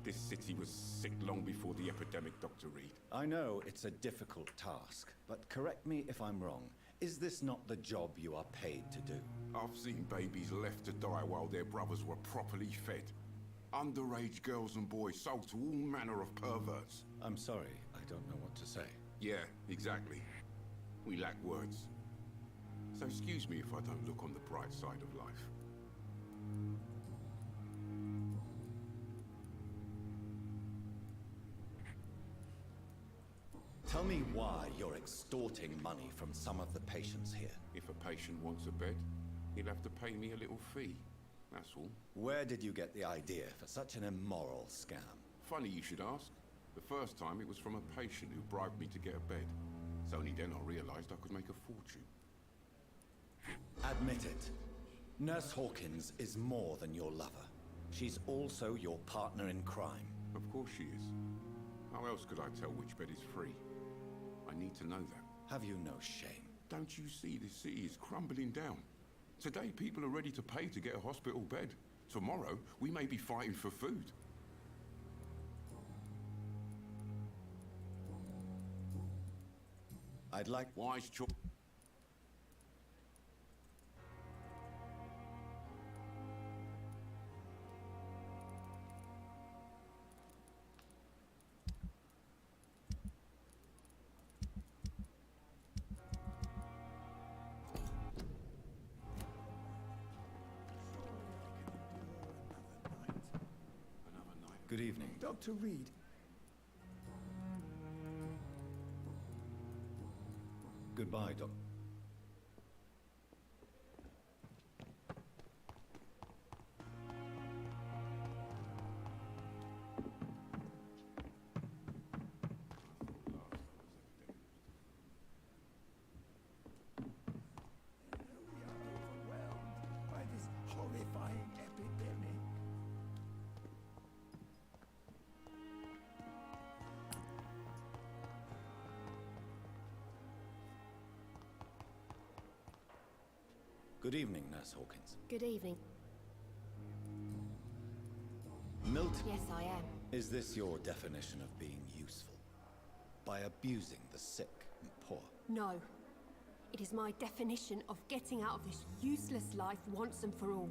This city was sick long before the epidemic, Dr. Reed. I know it's a difficult task, but correct me if I'm wrong. Is this not the job you are paid to do? I've seen babies left to die while their brothers were properly fed. Underage girls and boys sold to all manner of perverts. I'm sorry, I don't know what to say. Yeah, exactly. We lack words. So excuse me if I don't look on the bright side of life. Tell me why you're extorting money from some of the patients here. If a patient wants a bed, he'll have to pay me a little fee. That's all. Where did you get the idea for such an immoral scam? Funny you should ask. The first time it was from a patient who bribed me to get a bed. It's only then I realized I could make a fortune. Admit it. Nurse Hawkins is more than your lover. She's also your partner in crime. Of course she is. How else could I tell which bed is free? I need to know that. Have you no shame? Don't you see the city is crumbling down? Today people are ready to pay to get a hospital bed. Tomorrow we may be fighting for food. I'd like... Wise choice. Good evening. Dr. Reed. Goodbye, Doc. By this horrifying epidemic. Good evening, Nurse Hawkins. Good evening. Milton. Yes, I am. Is this your definition of being useful? By abusing the sick and poor? No. It is my definition of getting out of this useless life once and for all.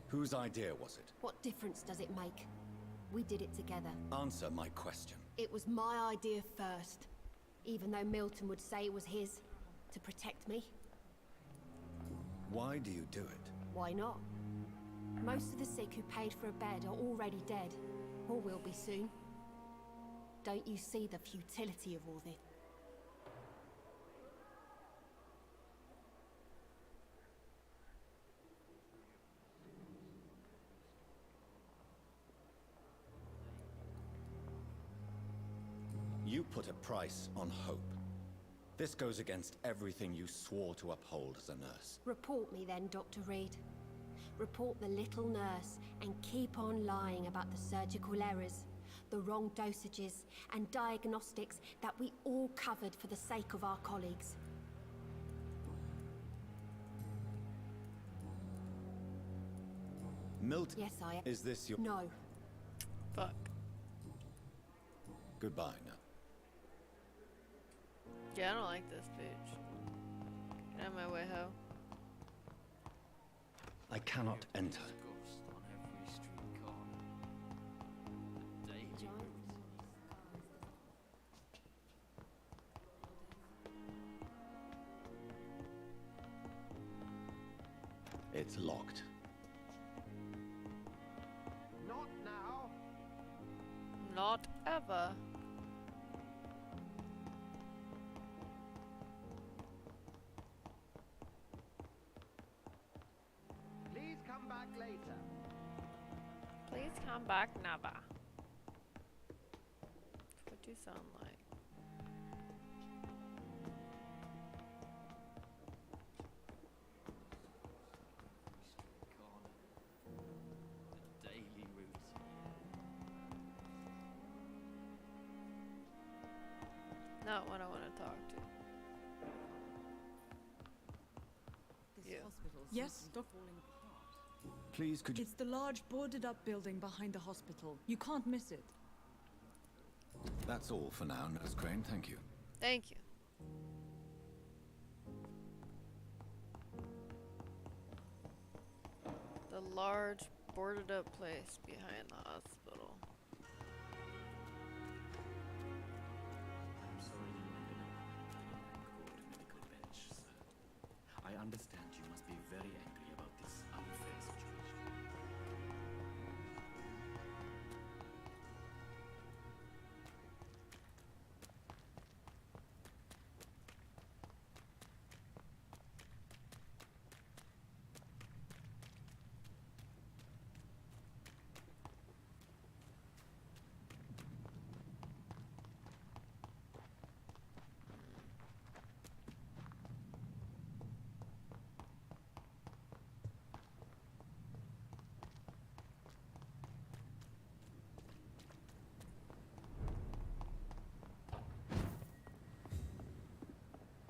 Whose idea was it? What difference does it make? We did it together. Answer my question. It was my idea first. Even though Milton would say it was his, to protect me. Why do you do it? Why not? Most of the sick who paid for a bed are already dead, or will be soon. Don't you see the futility of all this? You put a price on hope. This goes against everything you swore to uphold as a nurse. Report me then, Dr. Reed. Report the little nurse and keep on lying about the surgical errors, the wrong dosages and diagnostics that we all covered for the sake of our colleagues. Milt, Yes, I am. is this your... No. Fuck. Goodbye now. Yeah, I don't like this bitch. Get out of my way, ho. I cannot enter. Disgust on every street corner. The daily It's locked. Not now. Not ever. Please come back later. Please come back never. What do you sound like? street corner. The daily routine. Not what I want to talk to. This hospital Yes, seems to be Doc. falling apart. Please, could you... It's the large boarded up building behind the hospital. You can't miss it. That's all for now, Nurse Crane. Thank you. Thank you. The large boarded up place behind the hospital. I'm sorry you ended up on the court medical bench, sir. I understand you must be very angry about this unfair situation.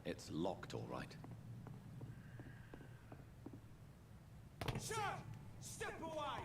It's locked, all right. Sir! Step away!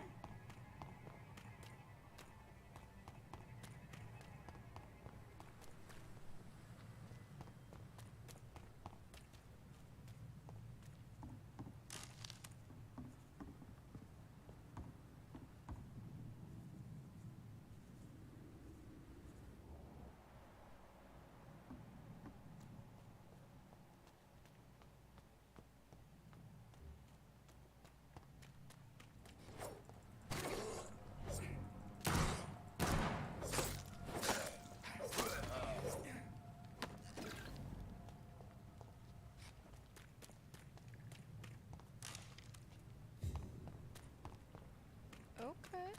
Okay.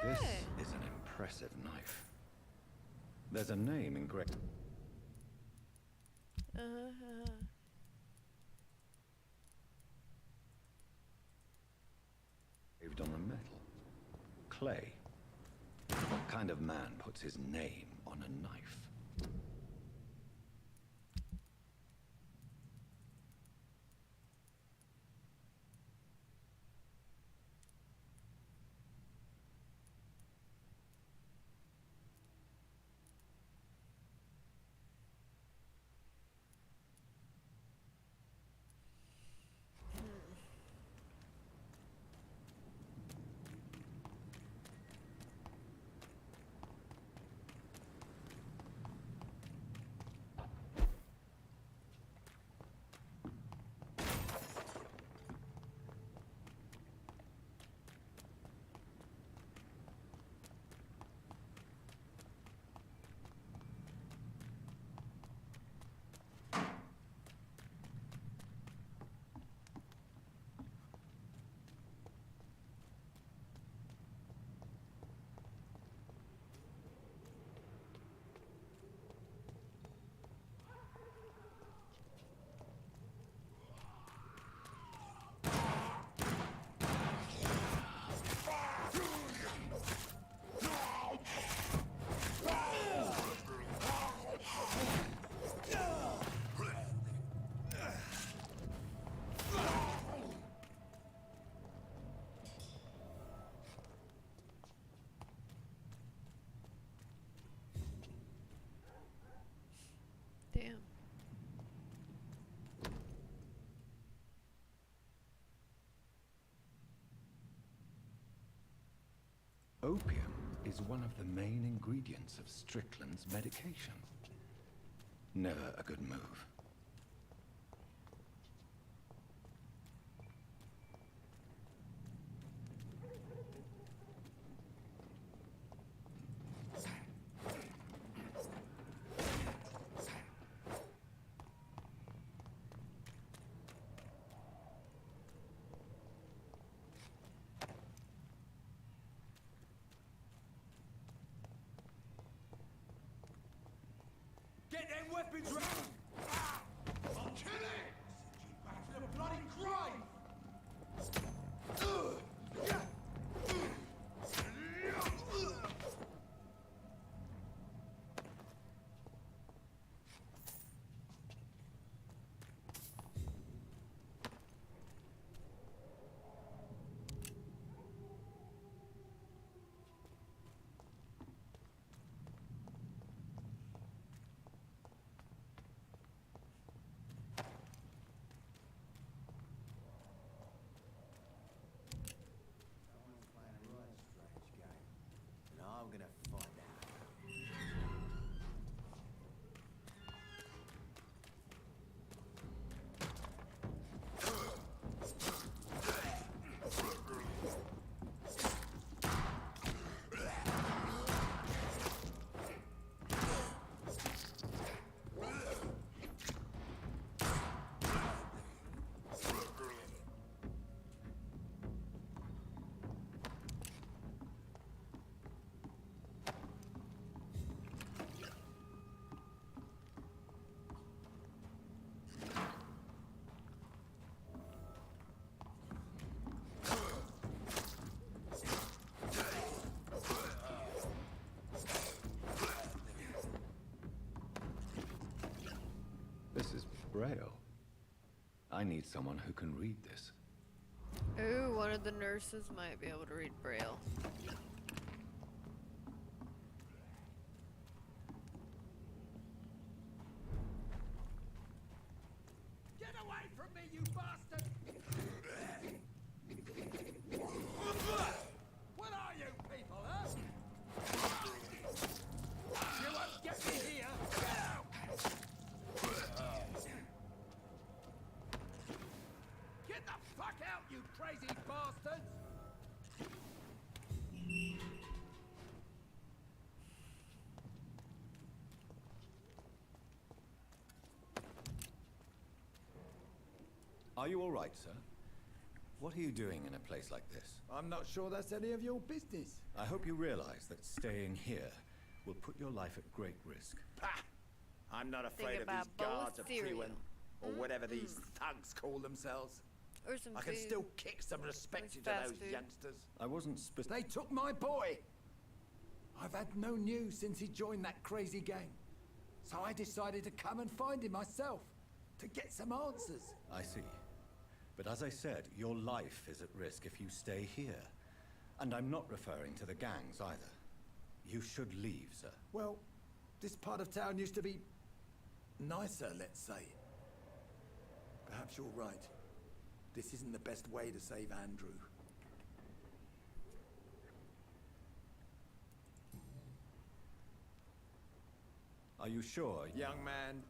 This Okay. is an impressive knife. There's a name engraved Uh-huh. on the metal. Clay. What kind of man puts his name on a knife? Opium is one of the main ingredients of Strickland's medication. Never a good move. Get them weapons round! I'll kill it! Back to the bloody grave! I'm gonna find out. This is Braille. I need someone who can read this. Ooh, one of the nurses might be able to read Braille. Get away from me, you bastard! What are you people, huh? You won't get me here! Get out! Get the fuck out, you crazy bastards! Are you all right, sir? What are you doing in a place like this? I'm not sure that's any of your business. I hope you realize that staying here will put your life at great risk. Pah! I'm not afraid of about these bowl of guards of cereal. Priwen, or whatever these thugs call themselves. Or some I can food. still kick some respect into fast those food. youngsters. I wasn't They took my boy! I've had no news since he joined that crazy gang. So I decided to come and find him myself, to get some answers. I see. But as I said, your life is at risk if you stay here. And I'm not referring to the gangs either. You should leave, sir. Well, this part of town used to be nicer, let's say. Perhaps you're right. This isn't the best way to save Andrew. Are you sure? Young man,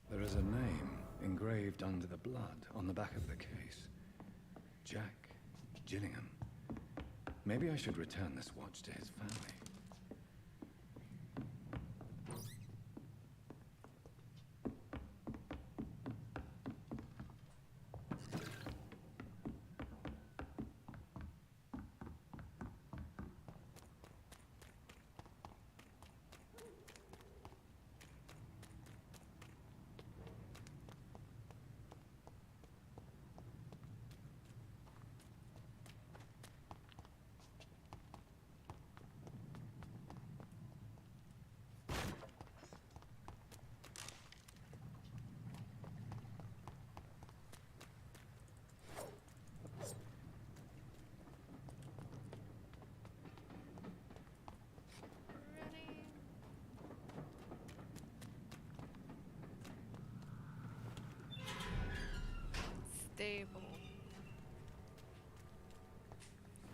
There is a name engraved under the blood on the back of the case. Jack Gillingham. Maybe I should return this watch to his family. Stable.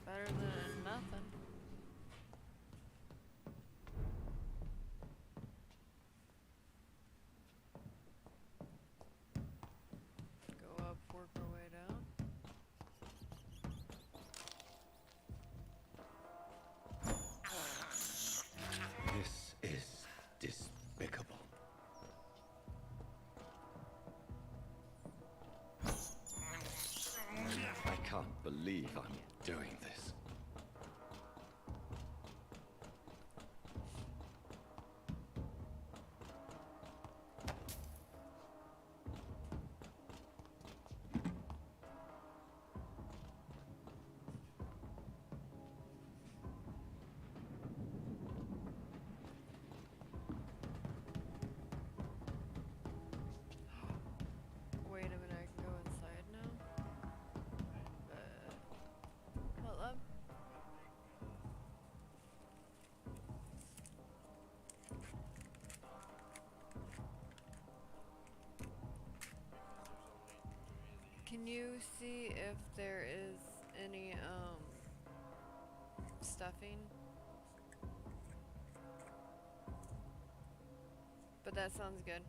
Better than nothing. Go up, work our way down. This is despicable. I can't believe I'm doing this. Wait a minute, I can go inside now? Hold up. Can you see if there is any, stuffing? But that sounds good.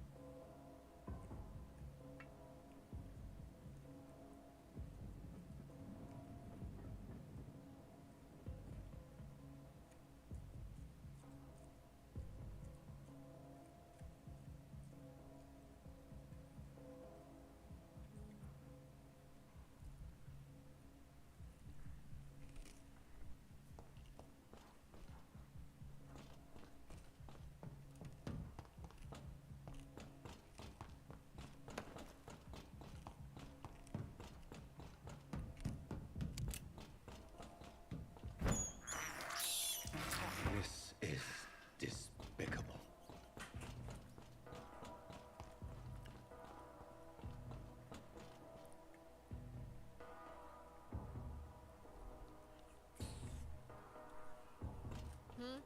This is despicable. Hmm?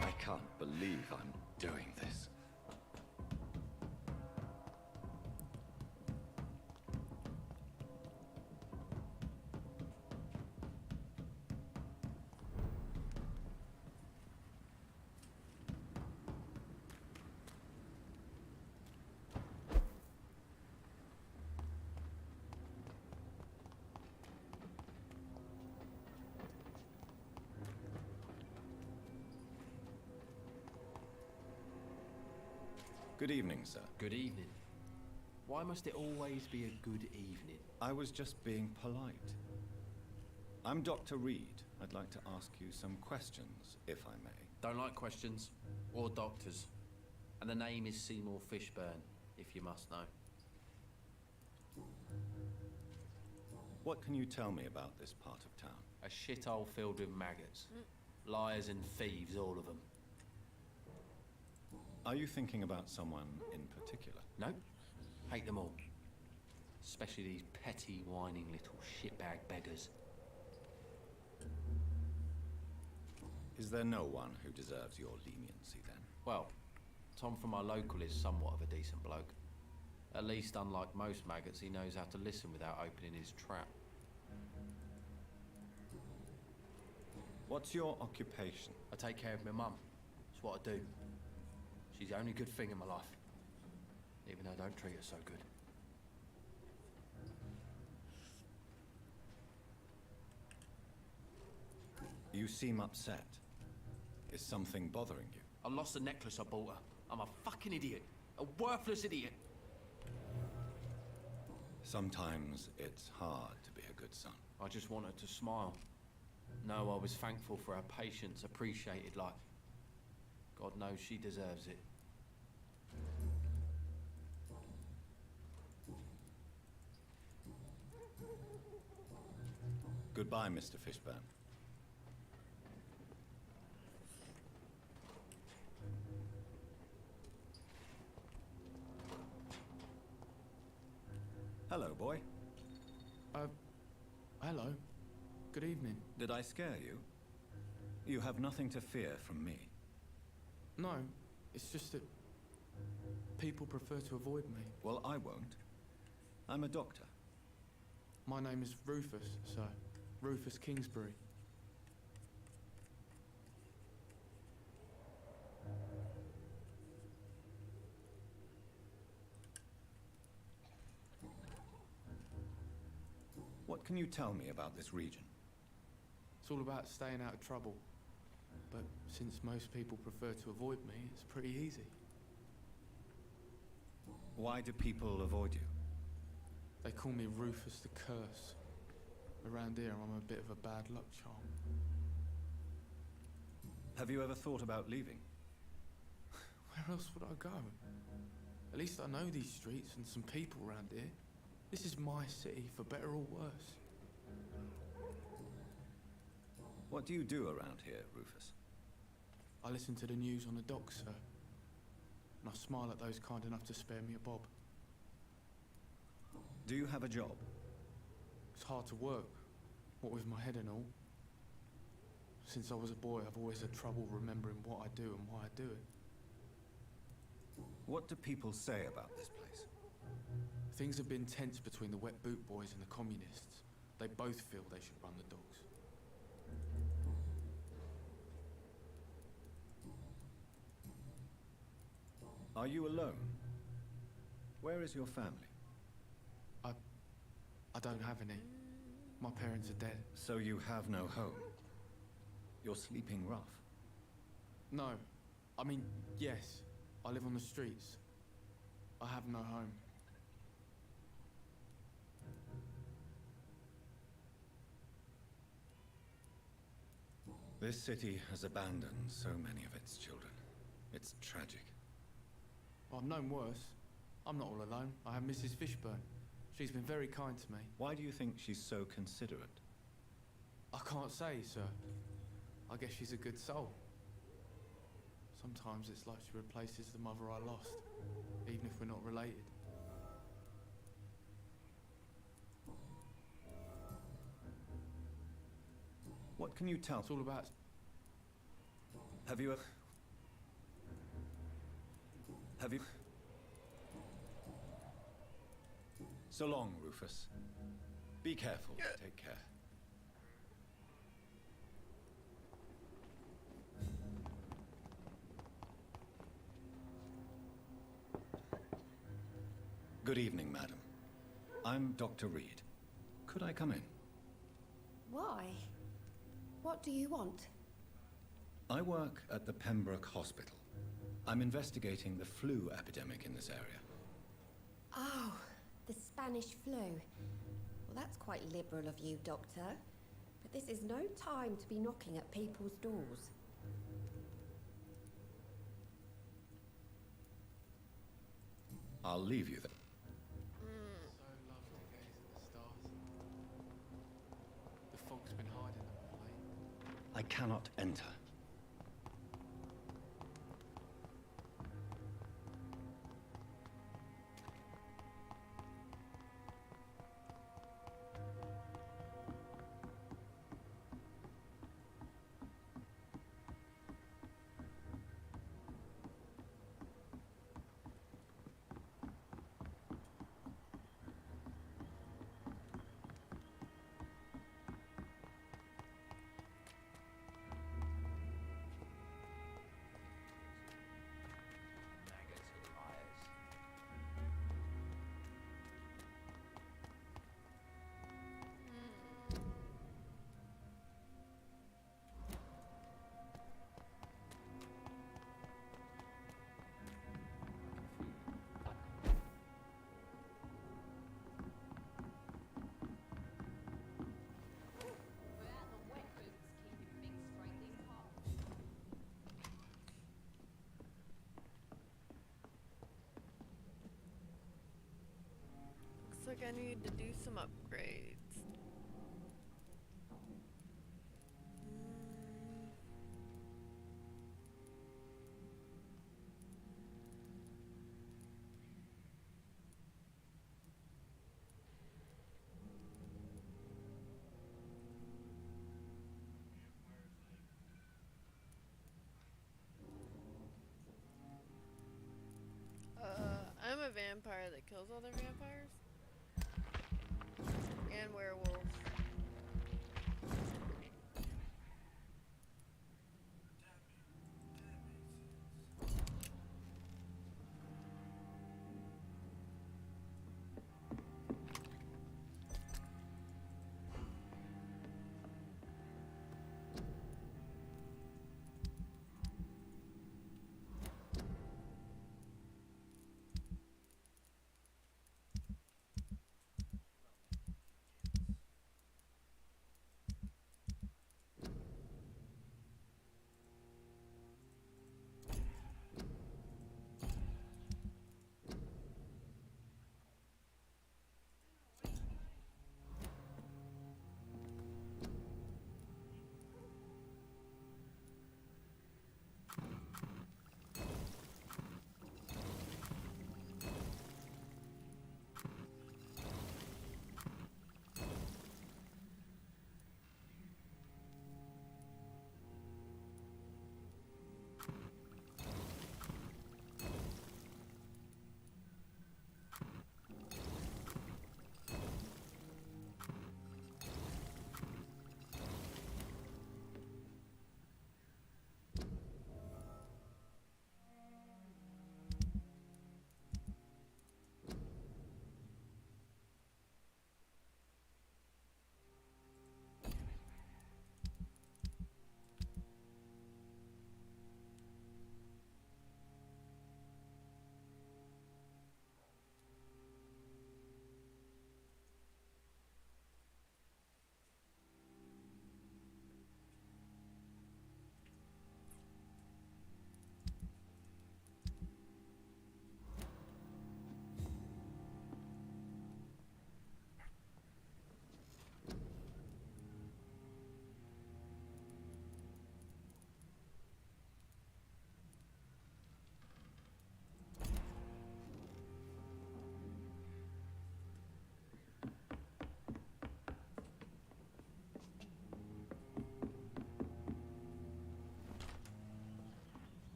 I can't believe I'm doing this. Good evening, sir. Good evening. Why must it always be a good evening? I was just being polite. I'm Dr. Reed. I'd like to ask you some questions, if I may. Don't like questions or doctors. And the name is Seymour Fishburne, if you must know. What can you tell me about this part of town? A shithole filled with maggots. Liars and thieves, all of them. Are you thinking about someone in particular? No. Hate them all. Especially these petty, whining little shitbag beggars. Is there no one who deserves your leniency, then? Well, Tom from our local is somewhat of a decent bloke. At least, unlike most maggots, he knows how to listen without opening his trap. What's your occupation? I take care of my mum. That's what I do. She's the only good thing in my life. Even though I don't treat her so good. You seem upset. Is something bothering you? I lost the necklace I bought her. I'm a fucking idiot. A worthless idiot. Sometimes it's hard to be a good son. I just want her to smile. No, I was thankful for her patience, appreciated like... God knows she deserves it. Goodbye, Mr. Fishburne. Hello, boy. Hello. Good evening. Did I scare you? You have nothing to fear from me. No, it's just that people prefer to avoid me. Well, I won't. I'm a doctor. My name is Rufus, sir. Rufus Kingsbury. What can you tell me about this region? It's all about staying out of trouble. But since most people prefer to avoid me, it's pretty easy. Why do people avoid you? They call me Rufus the Curse. Around here, I'm a bit of a bad luck charm. Have you ever thought about leaving? Where else would I go? At least I know these streets and some people around here. This is my city, for better or worse. What do you do around here, Rufus? I listen to the news on the docks, sir. And I smile at those kind enough to spare me a bob. Do you have a job? It's hard to work, what with my head and all. Since I was a boy, I've always had trouble remembering what I do and why I do it. What do people say about this place? Things have been tense between the wet boot boys and the communists. They both feel they should run the docks. Are you alone? Where is your family? I don't have any. My parents are dead. So you have no home? You're sleeping rough? No. I mean, yes. I live on the streets. I have no home. This city has abandoned so many of its children. It's tragic. I've known worse. I'm not all alone. I have Mrs. Fishburne. She's been very kind to me. Why do you think she's so considerate? I can't say, sir. I guess she's a good soul. Sometimes it's like she replaces the mother I lost, even if we're not related. What can you tell? It's all about... Have you... So long, Rufus. Be careful. Take care. Good evening, madam. I'm Dr. Reed. Could I come in? Why? What do you want? I work at the Pembroke Hospital. I'm investigating the flu epidemic in this area. Oh, the Spanish flu. Well, that's quite liberal of you, Doctor. But this is no time to be knocking at people's doors. I'll leave you there. So lovely to gaze at the stars. The fog's been hiding them of late. I cannot enter. like I need to do some upgrades. I'm a vampire that kills other vampires. And werewolves.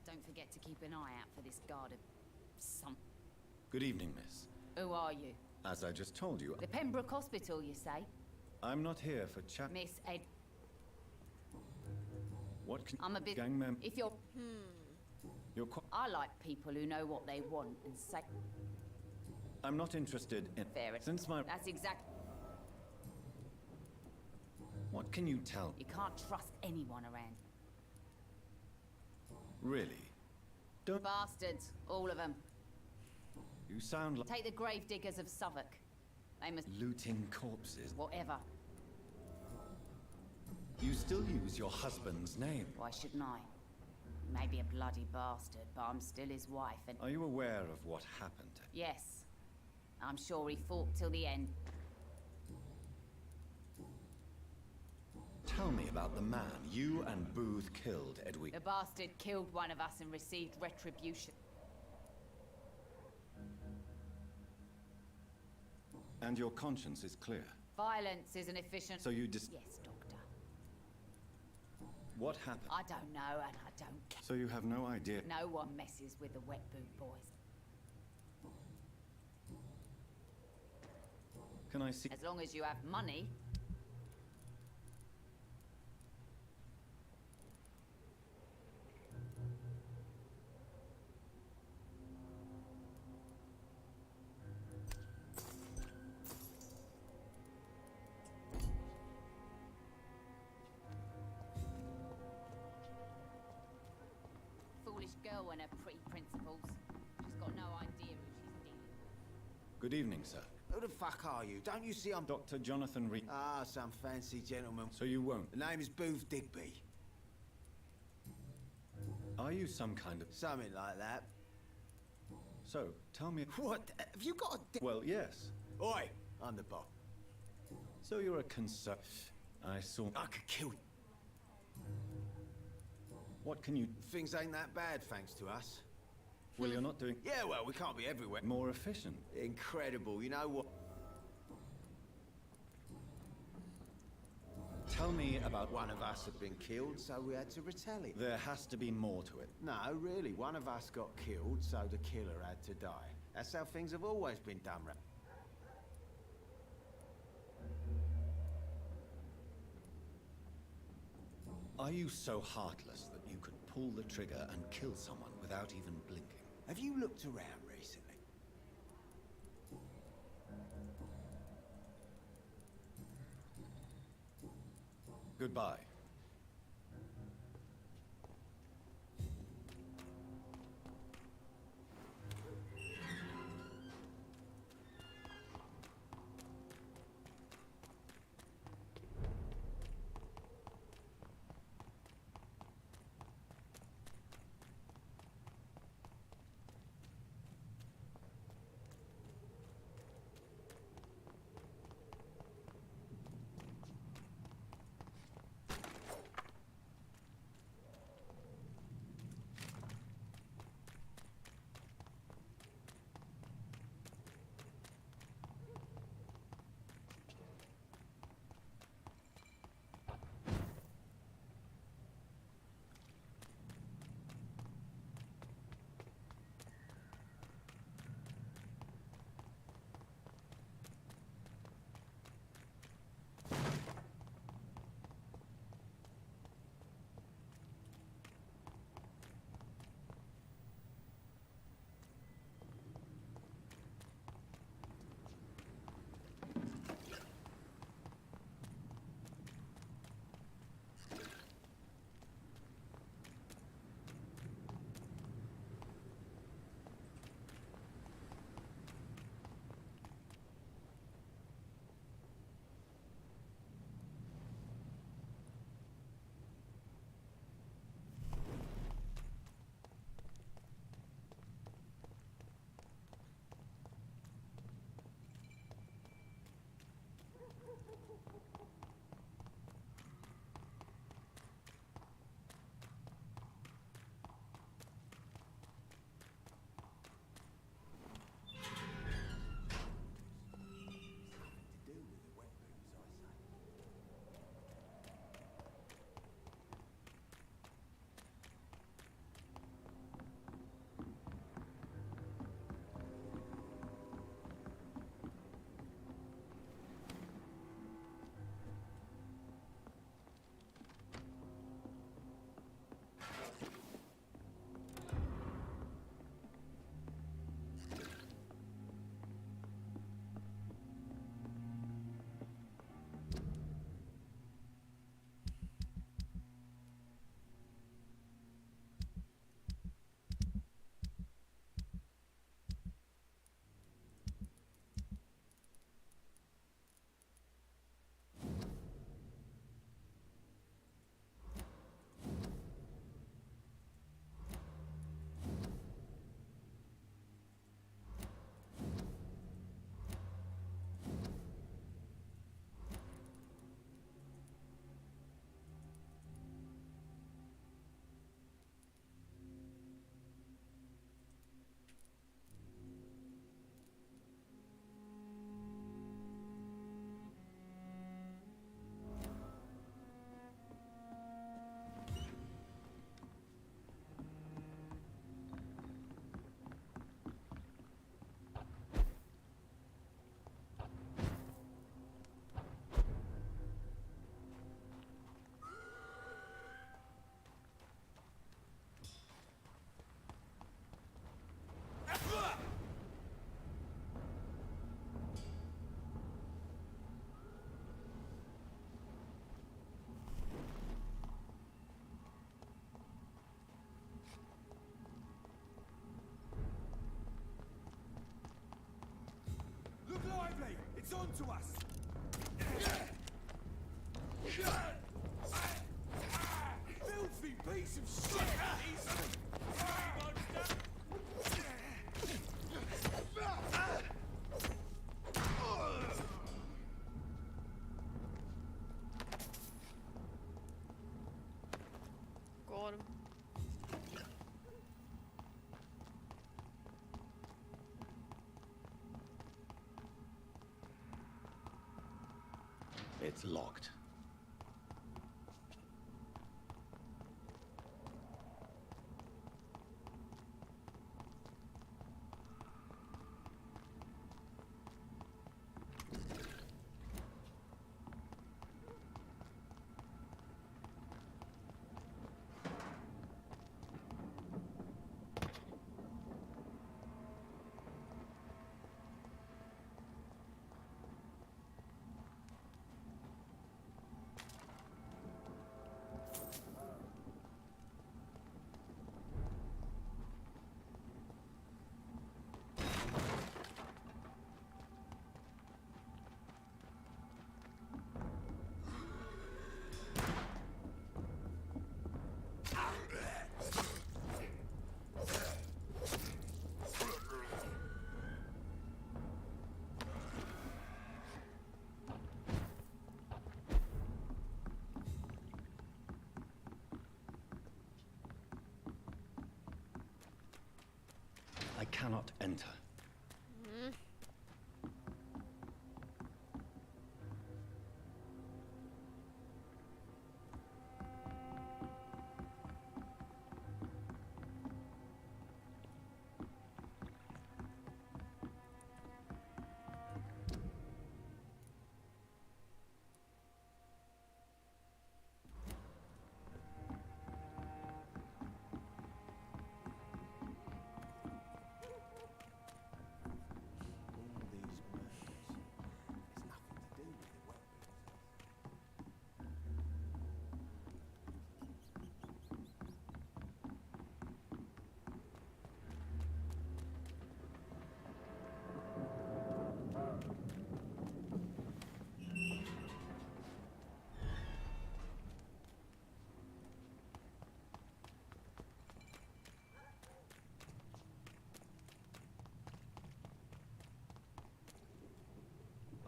Don't forget to keep an eye out for this guard of some. Good evening, miss. Who are you? As I just told you, The Pembroke Hospital, you say? I'm not here for chat. Miss Ed. What can I'm a bit. gang mem? If you're. You're I like people who know what they want and say. I'm not interested in. Fair. Since my. That's exact. What can you tell? You can't trust anyone around. Really? Don't. Bastards, all of them. You sound like Take the grave diggers of Southwark. They must. looting corpses. Whatever. You still use your husband's name. Why shouldn't I? Maybe a bloody bastard, but I'm still his wife and. Are you aware of what happened? Yes. I'm sure he fought till the end. Tell me about the man you and Booth killed, Edwin. The bastard killed one of us and received retribution. And your conscience is clear. Violence is an efficient. So you Yes, Doctor. What happened? I don't know and I don't care. So you have no idea. No one messes with the wet boot boys. Can I see? As long as you have money. Foolish girl and her pretty principles. She's got no idea who she's dealing with. Good evening, sir. Who the fuck are you? Don't you see I'm... Dr. Jonathan Reed. Ah, some fancy gentleman. So you won't? The name is Booth Digby. Are you some kind of... Something like that. So, tell me... What? Have you got a... Well, yes. Oi! I'm the boss. So you're a concern... I saw... I could kill you. What can you... Things ain't that bad, thanks to us. Well, you're not doing... Yeah, well, we can't be everywhere. More efficient. Incredible, you know what? Tell me about... One of us had been killed, so we had to retaliate. There has to be more to it. No, really, one of us got killed, so the killer had to die. That's how things have always been done, right? Are you so heartless that you could pull the trigger and kill someone without even blinking? Have you looked around recently? Goodbye. lively! It's on to us! Filthy piece of shit! It's locked. I cannot enter.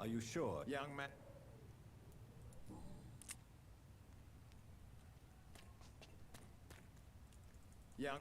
Are you sure, young man? Young.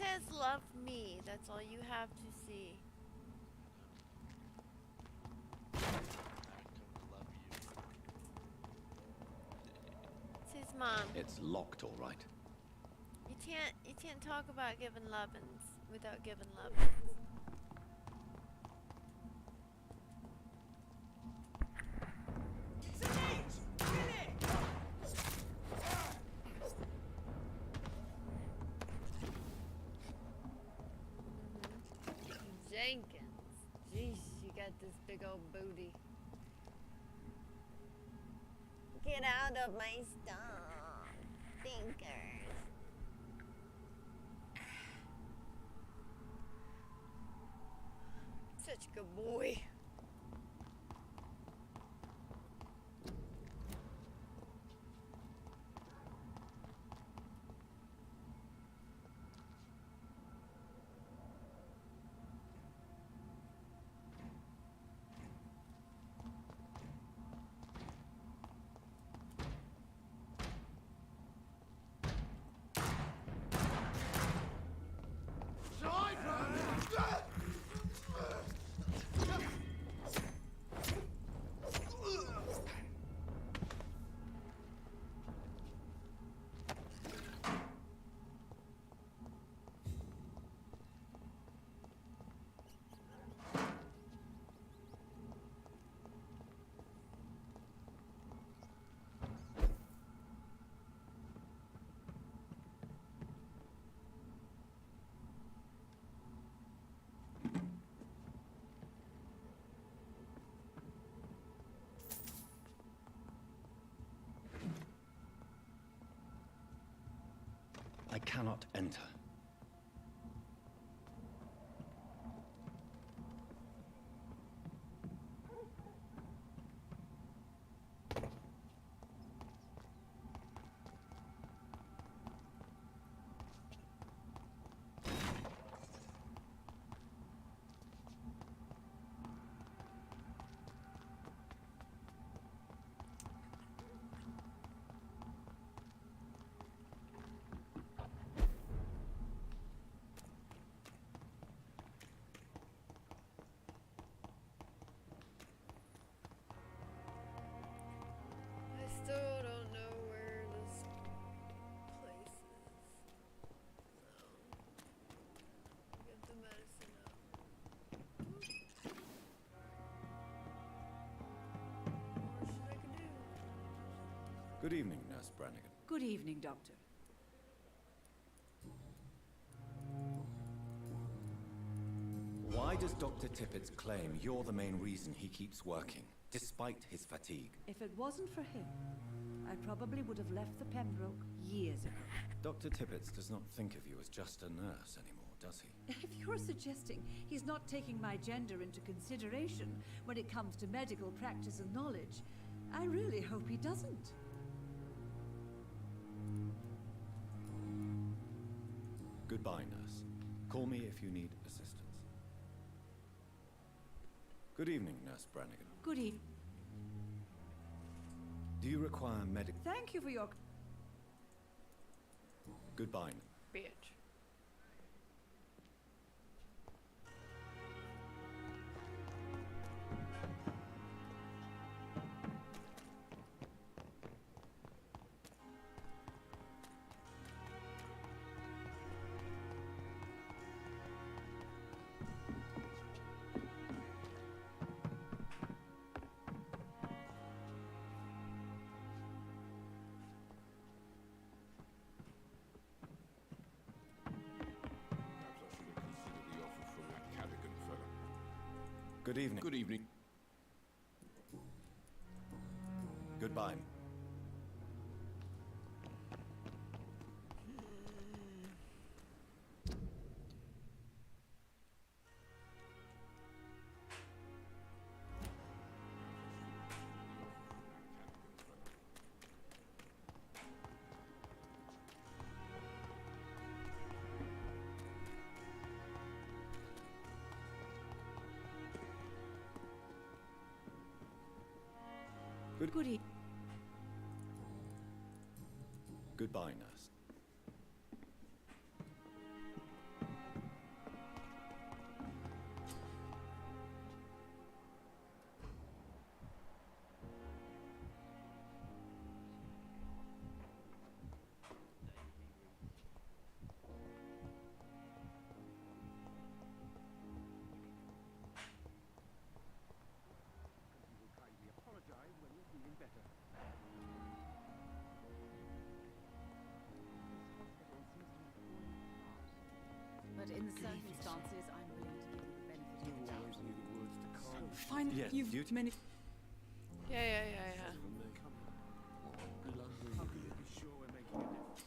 says love me. That's all you have to see. It's his mom. It's locked, all right. You can't talk about giving lovin's without giving lovin's. Jenkins. Jeez, you got this big old booty. Get out of my stuff, thinkers. Such a good boy. I cannot enter. I still don't know where this place is. So, get the medicine up. What should I do? Good evening, Nurse Brannigan. Good evening, Doctor. Why does Dr. Tippett's claim you're the main reason he keeps working, despite his fatigue? If it wasn't for him, I probably would have left the Pembroke years ago. Dr. Tippett does not think of you as just a nurse anymore, does he? If you're suggesting he's not taking my gender into consideration when it comes to medical practice and knowledge, I really hope he doesn't. Goodbye, nurse. Call me if you need assistance. Good evening, Nurse Brannigan. Good evening. Do you require medical... Thank you for your... Goodbye. Bitch. Good evening. Good evening. Goodbye. Good evening. Goodbye, nurse. the circumstances, I'm willing to give you the benefit of the doubt. Always knew the words to calm. Fine, Yes, you've duty. many. Yeah. How can you be sure we're making a difference?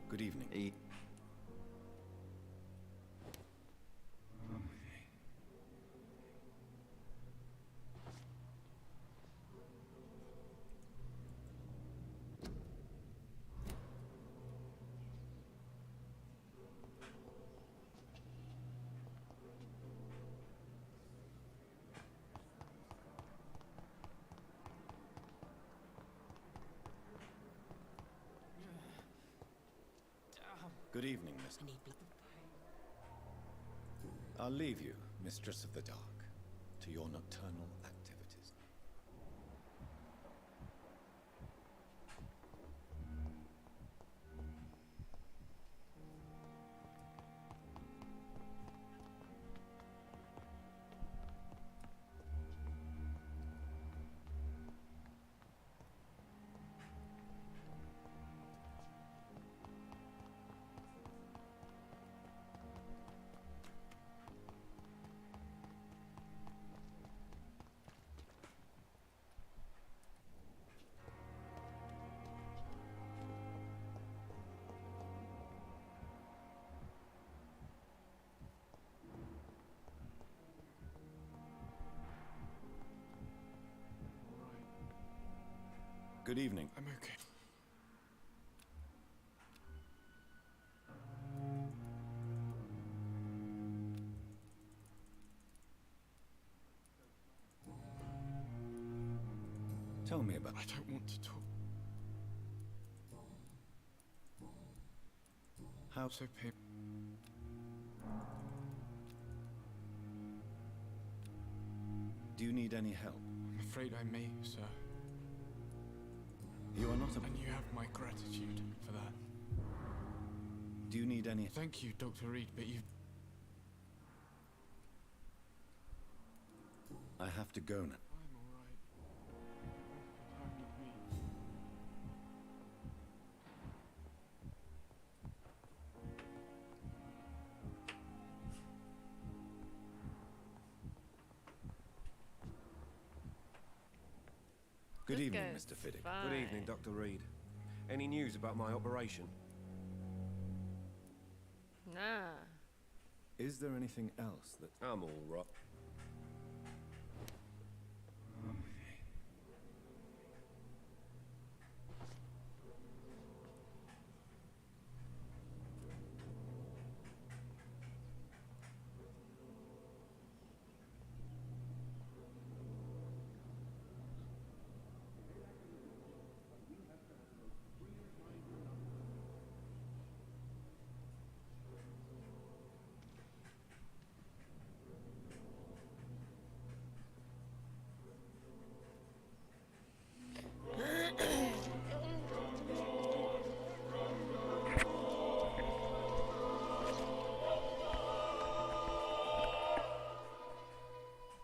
Good evening. Good evening, Miss. I'll leave you, Mistress of the Dark, to your nocturnal activities. Good evening. I'm okay. Tell me about... I don't want to talk. How so painful. Do you need any help? I'm afraid I may, sir. You are not a... And you have my gratitude for that. Do you need any... Thank you, Dr. Reed, but you... I have to go now. I'm alright. I'm with me. Good This evening, guy's Mr. Fiddick. fine. Good evening, Dr. Reed. Any news about my operation? Nah. Is there anything else that... I'm all right.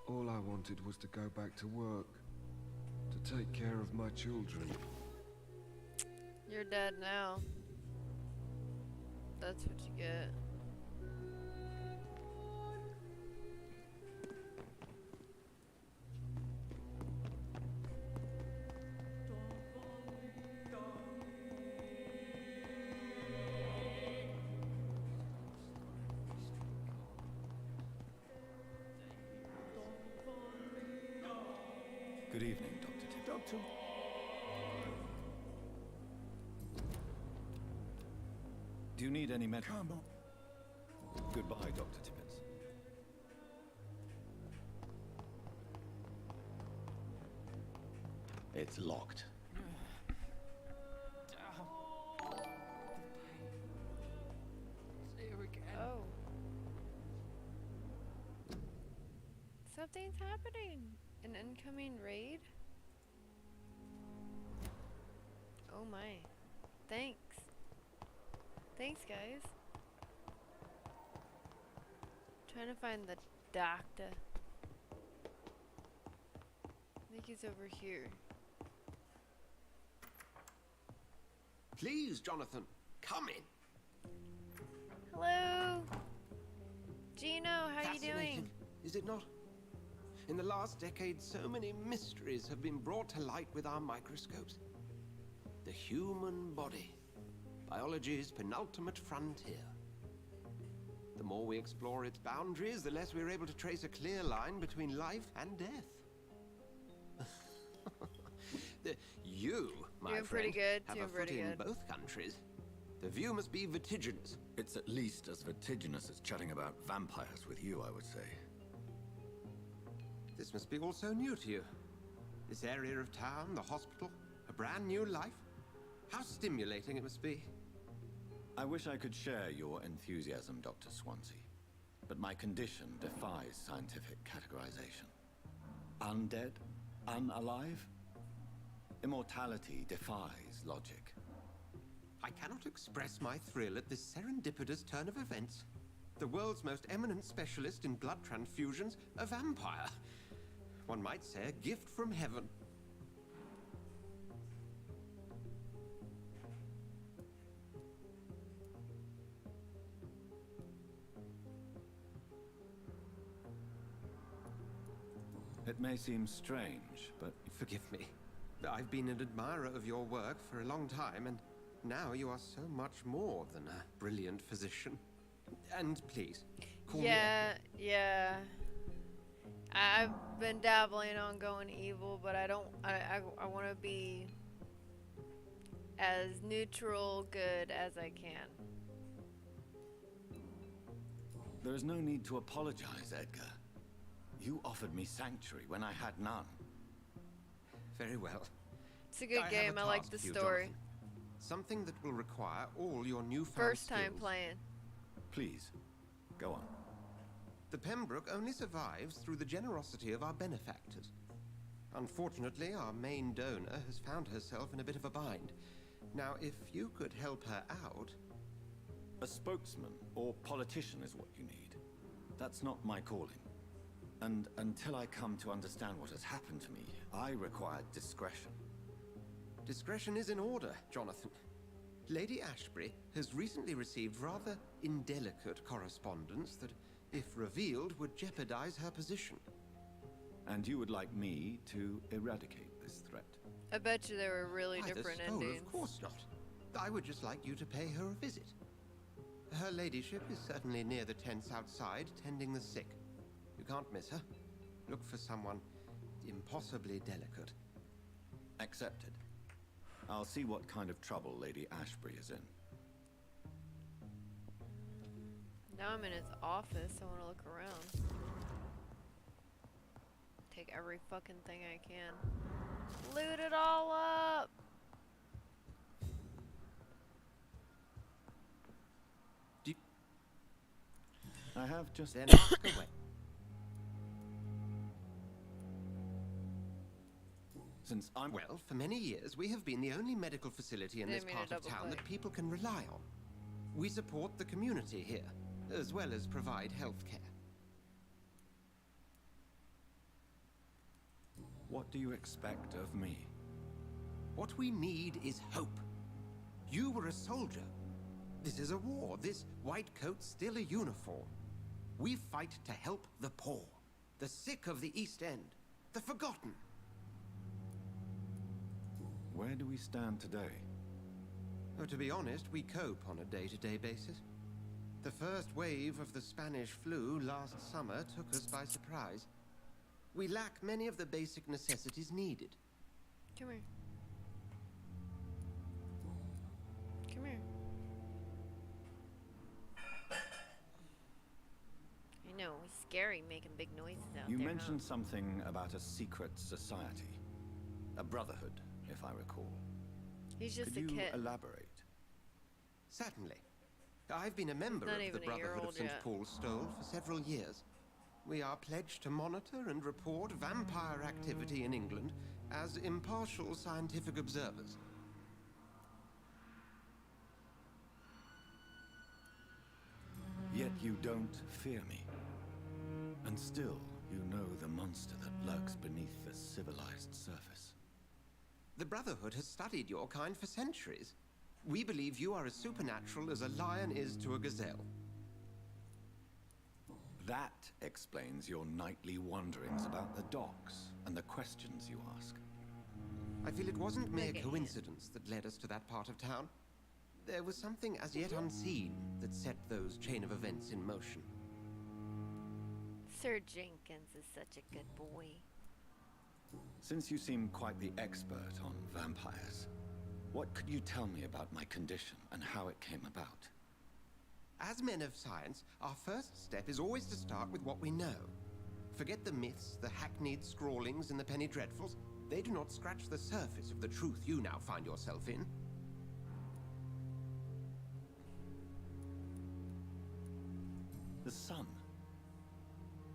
All I wanted was to go back to work, to take care of my children. You're dead now. That's what you get. Good evening, Dr. Tippett. Doctor... Do you need any med... Come on. Goodbye, Dr. Tippett. It's locked. Something's happening. An incoming raid? Oh my. Thanks. Thanks, guys. Trying to find the doctor. I think he's over here. Please, Jonathan, come in. Hello. Gino, how you Fascinating, doing? is it not? In the last decade, so many mysteries have been brought to light with our microscopes. The human body, biology's penultimate frontier. The more we explore its boundaries, the less we're able to trace a clear line between life and death. You, my Doing friend, pretty good, have doing a foot pretty in good. both countries. The view must be vertiginous. It's at least as vertiginous as chatting about vampires with you, I would say. This must be all so new to you. This area of town, the hospital, a brand new life. How stimulating it must be. I wish I could share your enthusiasm, Dr. Swansea, but my condition defies scientific categorization. Undead? Unalive? Immortality defies logic. I cannot express my thrill at this serendipitous turn of events. The world's most eminent specialist in blood transfusions, a vampire. One might say a gift from heaven. It may seem strange, but forgive me. I've been an admirer of your work for a long time, and now you are so much more than a brilliant physician. And please, call me Edgar. Yeah. I've been dabbling on going evil, but I don't. I want to be as neutral, good as I can. there is no need to apologize, Edgar. You offered me sanctuary when I had none. Very well. It's a good game. I like the story. Something that will require all your newfound First time skills. playing. Please, go on. The Pembroke only survives through the generosity of our benefactors. Unfortunately, our main donor has found herself in a bit of a bind. Now, if you could help her out... A spokesman or politician is what you need. That's not my calling. And until I come to understand what has happened to me, I require discretion. Discretion is in order, Jonathan. Lady Ashbury has recently received rather indelicate correspondence that, if revealed, would jeopardize her position. And you would like me to eradicate this threat? I bet you there were really different endings. Of course not. I would just like you to pay her a visit. Her ladyship is certainly near the tents outside, tending the sick. You can't miss her. Look for someone impossibly delicate. Accepted. I'll see what kind of trouble Lady Ashbury is in. Now I'm in his office. I want to look around. Take every fucking thing I can. Loot it all up! I have just... Then ask away. Since I'm... Well, for many years, we have been the only medical facility in this part of town that people can rely on. We support the community here, as well as provide health care. What do you expect of me? What we need is hope. You were a soldier. This is a war. This white coat's still a uniform. We fight to help the poor, the sick of the East End, the forgotten. Where do we stand today? Oh, to be honest, we cope on a day-to-day basis. The first wave of the Spanish flu last summer took us by surprise. We lack many of the basic necessities needed. Come here. Come here. I know, it's scary making big noises out You there. mentioned something about a secret society. A brotherhood, if I recall. He's just Could a you kid. elaborate? Certainly. I've been a member not of the even a year Brotherhood of old St. yet. Paul's Stole for several years. We are pledged to monitor and report vampire activity in England as impartial scientific observers. Yet you don't fear me. And still, you know the monster that lurks beneath the civilized surface. The Brotherhood has studied your kind for centuries. We believe you are as supernatural as a lion is to a gazelle. That explains your nightly wanderings about the docks and the questions you ask. I feel it wasn't mere coincidence that led us to that part of town. There was something as yet unseen that set those chain of events in motion. Sir Jenkins is such a good boy. Since you seem quite the expert on vampires, what could you tell me about my condition and how it came about? As men of science, our first step is always to start with what we know. Forget the myths, the hackneyed scrawlings, and the penny dreadfuls. They do not scratch the surface of the truth you now find yourself in. The sun.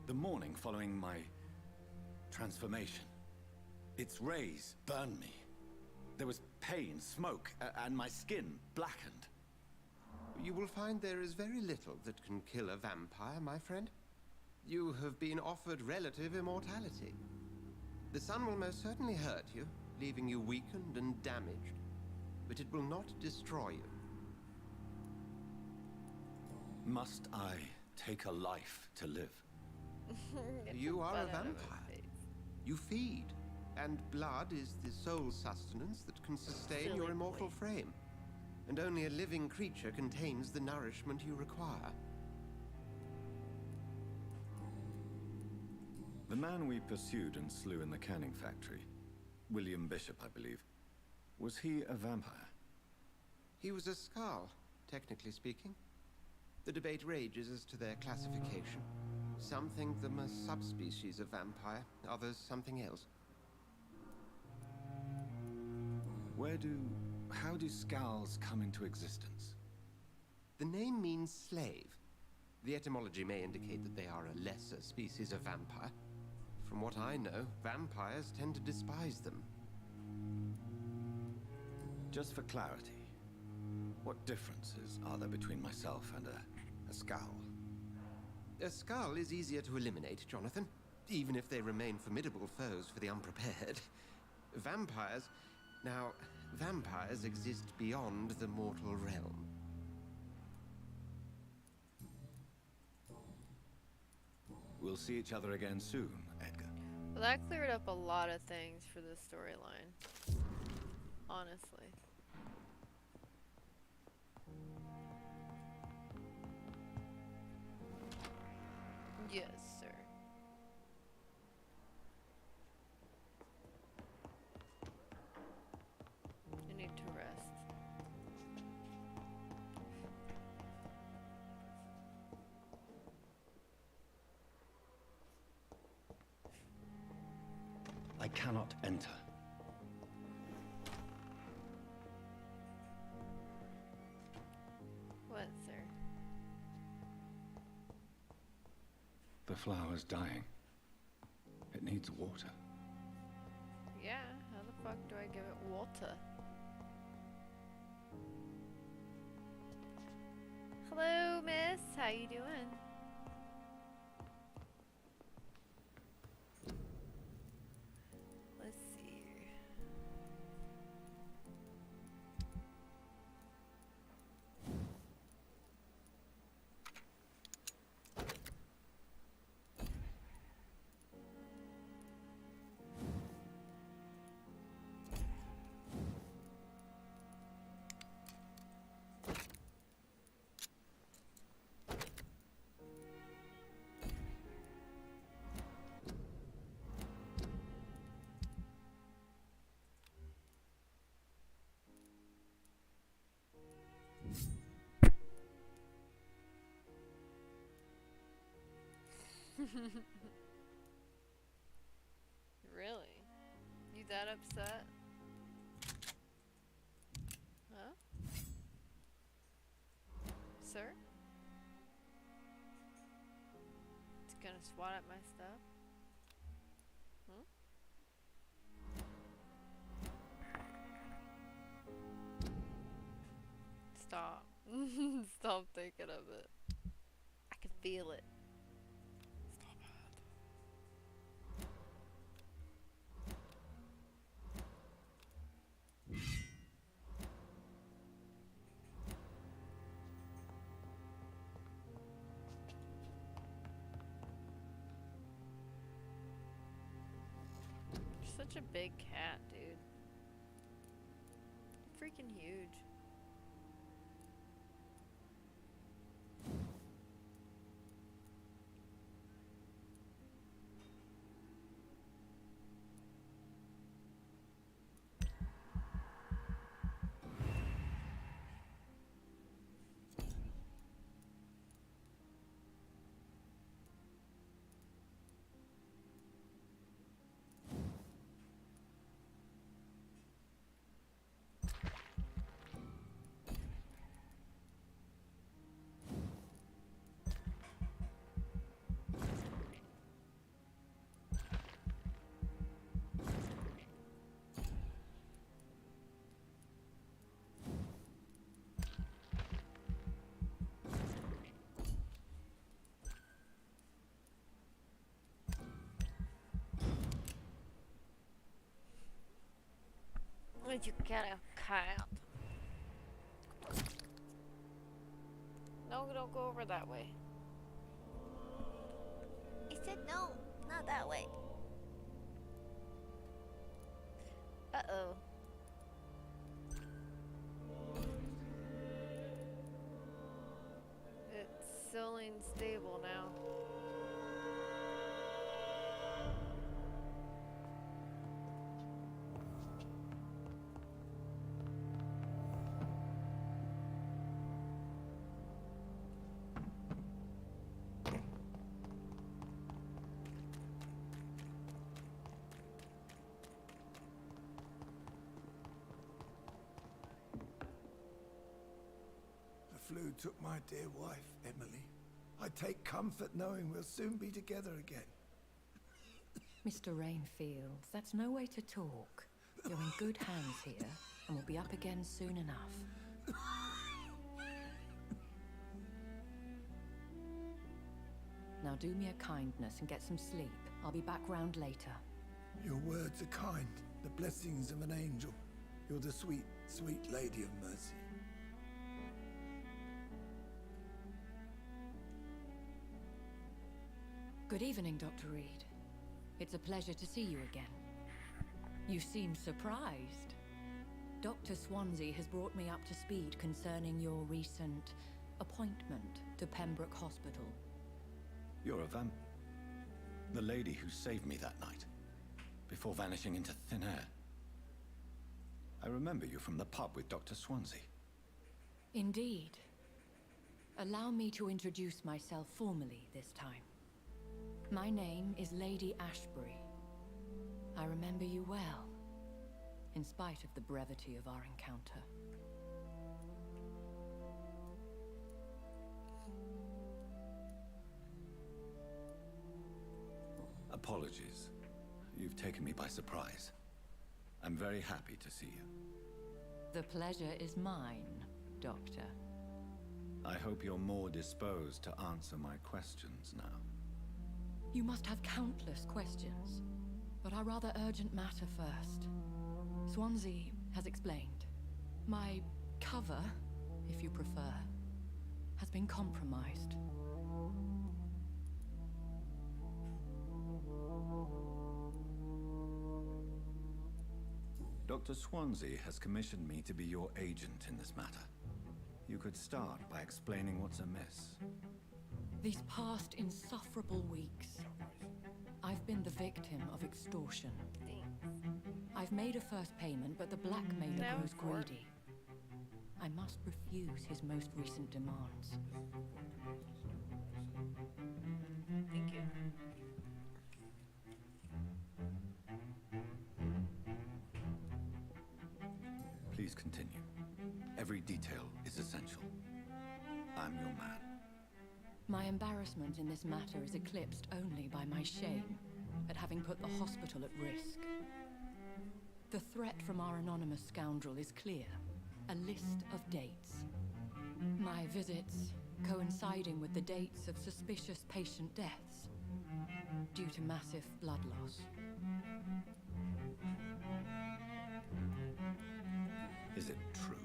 The morning following my transformation. Its rays burned me. There was pain, smoke, and my skin blackened. You will find there is very little that can kill a vampire, my friend. You have been offered relative immortality. The sun will most certainly hurt you, leaving you weakened and damaged, but it will not destroy you. Must I take a life to live? You are a vampire. You feed, and blood is the sole sustenance that can sustain your immortal frame. And only a living creature contains the nourishment you require. The man we pursued and slew in the canning factory, William Bishop, I believe, was he a vampire? He was a Skald, technically speaking. The debate rages as to their classification. Some think them a subspecies of vampire, others something else. How do Skalds come into existence? The name means slave. The etymology may indicate that they are a lesser species of vampire. From what I know, vampires tend to despise them. Just for clarity, what differences are there between myself and a Skald? A Skald is easier to eliminate, Jonathan, even if they remain formidable foes for the unprepared. Vampires... Now, vampires exist beyond the mortal realm. We'll see each other again soon, Edgar. Well, that cleared up a lot of things for this storyline. Honestly. Yes, sir. I need to rest. I cannot enter. What, sir? The flower's dying. It needs water. Yeah, how the fuck do I give it water? Hello, miss. How you doing? Let's see here. Really? You that upset? Huh? Sir? It's gonna swat at my stuff? Hmm? Stop. Stop thinking of it. I can feel it. Stop it. You're such a big cat, dude. Freaking huge. Where'd you get a cat? No, don't go over that way. I said no, not that way. Uh-oh. It's still unstable now. The flu took my dear wife, Emily. I take comfort knowing we'll soon be together again. Mr. Rainfield, that's no way to talk. You're in good hands here, and we'll be up again soon enough. Now do me a kindness and get some sleep. I'll be back round later. Your words are kind, the blessings of an angel. You're the sweet, sweet Lady of Mercy. Good evening, Dr. Reed. It's a pleasure to see you again. You seem surprised. Dr. Swansea has brought me up to speed concerning your recent appointment to Pembroke Hospital. You're a the lady who saved me that night, before vanishing into thin air. I remember you from the pub with Dr. Swansea. Indeed. Allow me to introduce myself formally this time. My name is Lady Ashbury. I remember you well, in spite of the brevity of our encounter. Apologies. You've taken me by surprise. I'm very happy to see you. The pleasure is mine, Doctor. I hope you're more disposed to answer my questions now. You must have countless questions, but our rather urgent matter first. Swansea has explained. My cover, if you prefer, has been compromised. Dr. Swansea has commissioned me to be your agent in this matter. You could start by explaining what's amiss. These past insufferable weeks, I've been the victim of extortion. I've made a first payment, but the blackmailer grows greedy. I must refuse his most recent demands. Thank you. Please continue. Every detail is essential. I'm your man. My embarrassment in this matter is eclipsed only by my shame at having put the hospital at risk. The threat from our anonymous scoundrel is clear. A list of dates. My visits coinciding with the dates of suspicious patient deaths due to massive blood loss. Is it true?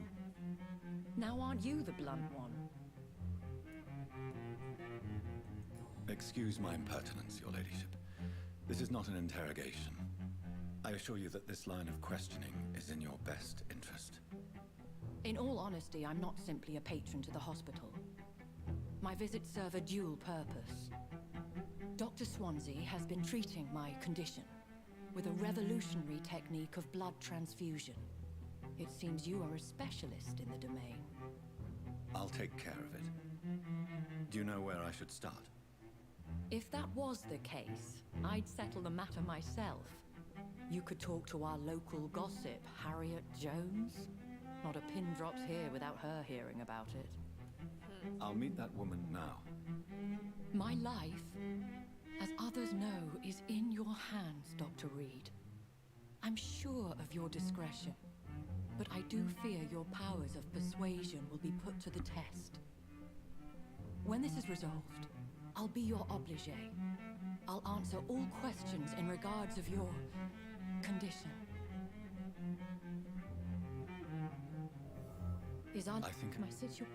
Now aren't you the blunt one? Excuse my impertinence, Your Ladyship. This is not an interrogation. I assure you that this line of questioning is in your best interest. In all honesty, I'm not simply a patron to the hospital. My visits serve a dual purpose. Dr. Swansea has been treating my condition with a revolutionary technique of blood transfusion. It seems you are a specialist in the domain. I'll take care of it. Do you know where I should start? If that was the case, I'd settle the matter myself. You could talk to our local gossip, Harriet Jones. Not a pin drops here without her hearing about it. I'll meet that woman now. My life, as others know, is in your hands, Dr. Reed. I'm sure of your discretion, but I do fear your powers of persuasion will be put to the test. When this is resolved, I'll be your obligé. I'll answer all questions in regards of your condition. Is I think my situation?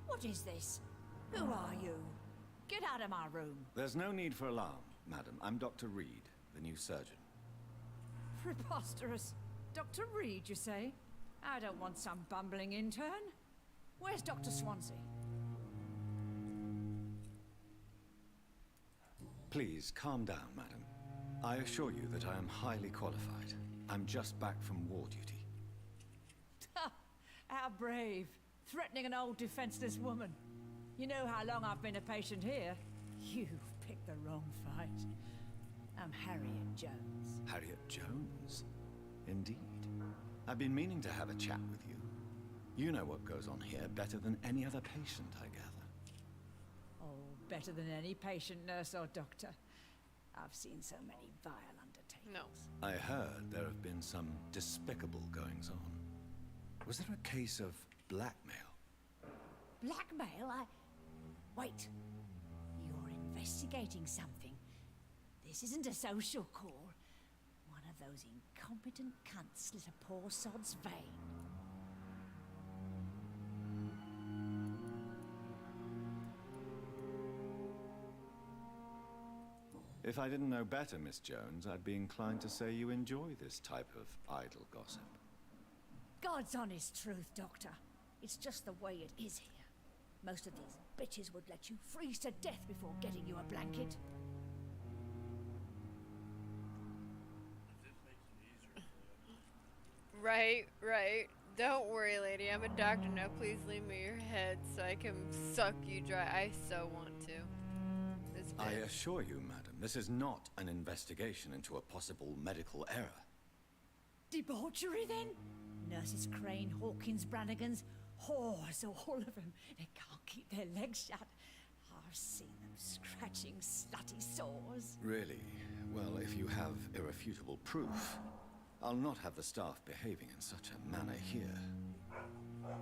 What is this? Who are you? Get out of my room. There's no need for alarm, madam. I'm Dr. Reed, the new surgeon. Preposterous. Dr. Reed, you say? I don't want some bumbling intern. Where's Dr. Swansea? Please, calm down, madam. I assure you that I am highly qualified. I'm just back from war duty. How brave. Threatening an old defenseless woman. You know how long I've been a patient here? You've picked the wrong fight. I'm Harriet Jones. Harriet Jones? Indeed. I've been meaning to have a chat with you. You know what goes on here better than any other patient, I gather. Oh, better than any patient, nurse, or doctor. I've seen so many vile undertakings. No. I heard there have been some despicable goings-on. Was there a case of blackmail? Blackmail? Wait. You're investigating something. This isn't a social call. One of those incompetent cunts slit a poor sod's vein. If I didn't know better, Miss Jones, I'd be inclined to say you enjoy this type of idle gossip. God's honest truth, Doctor. It's just the way it is here. Most of these bitches would let you freeze to death before getting you a blanket. Right. Don't worry, lady. I'm a doctor now. Please leave me your head so I can suck you dry. I so want to. I assure you, madam, this is not an investigation into a possible medical error. Debauchery, then? Nurses Crane, Hawkins, Brannigans, whores, all of them. They can't keep their legs shut. I've seen them scratching slutty sores. Really? Well, if you have irrefutable proof, I'll not have the staff behaving in such a manner here.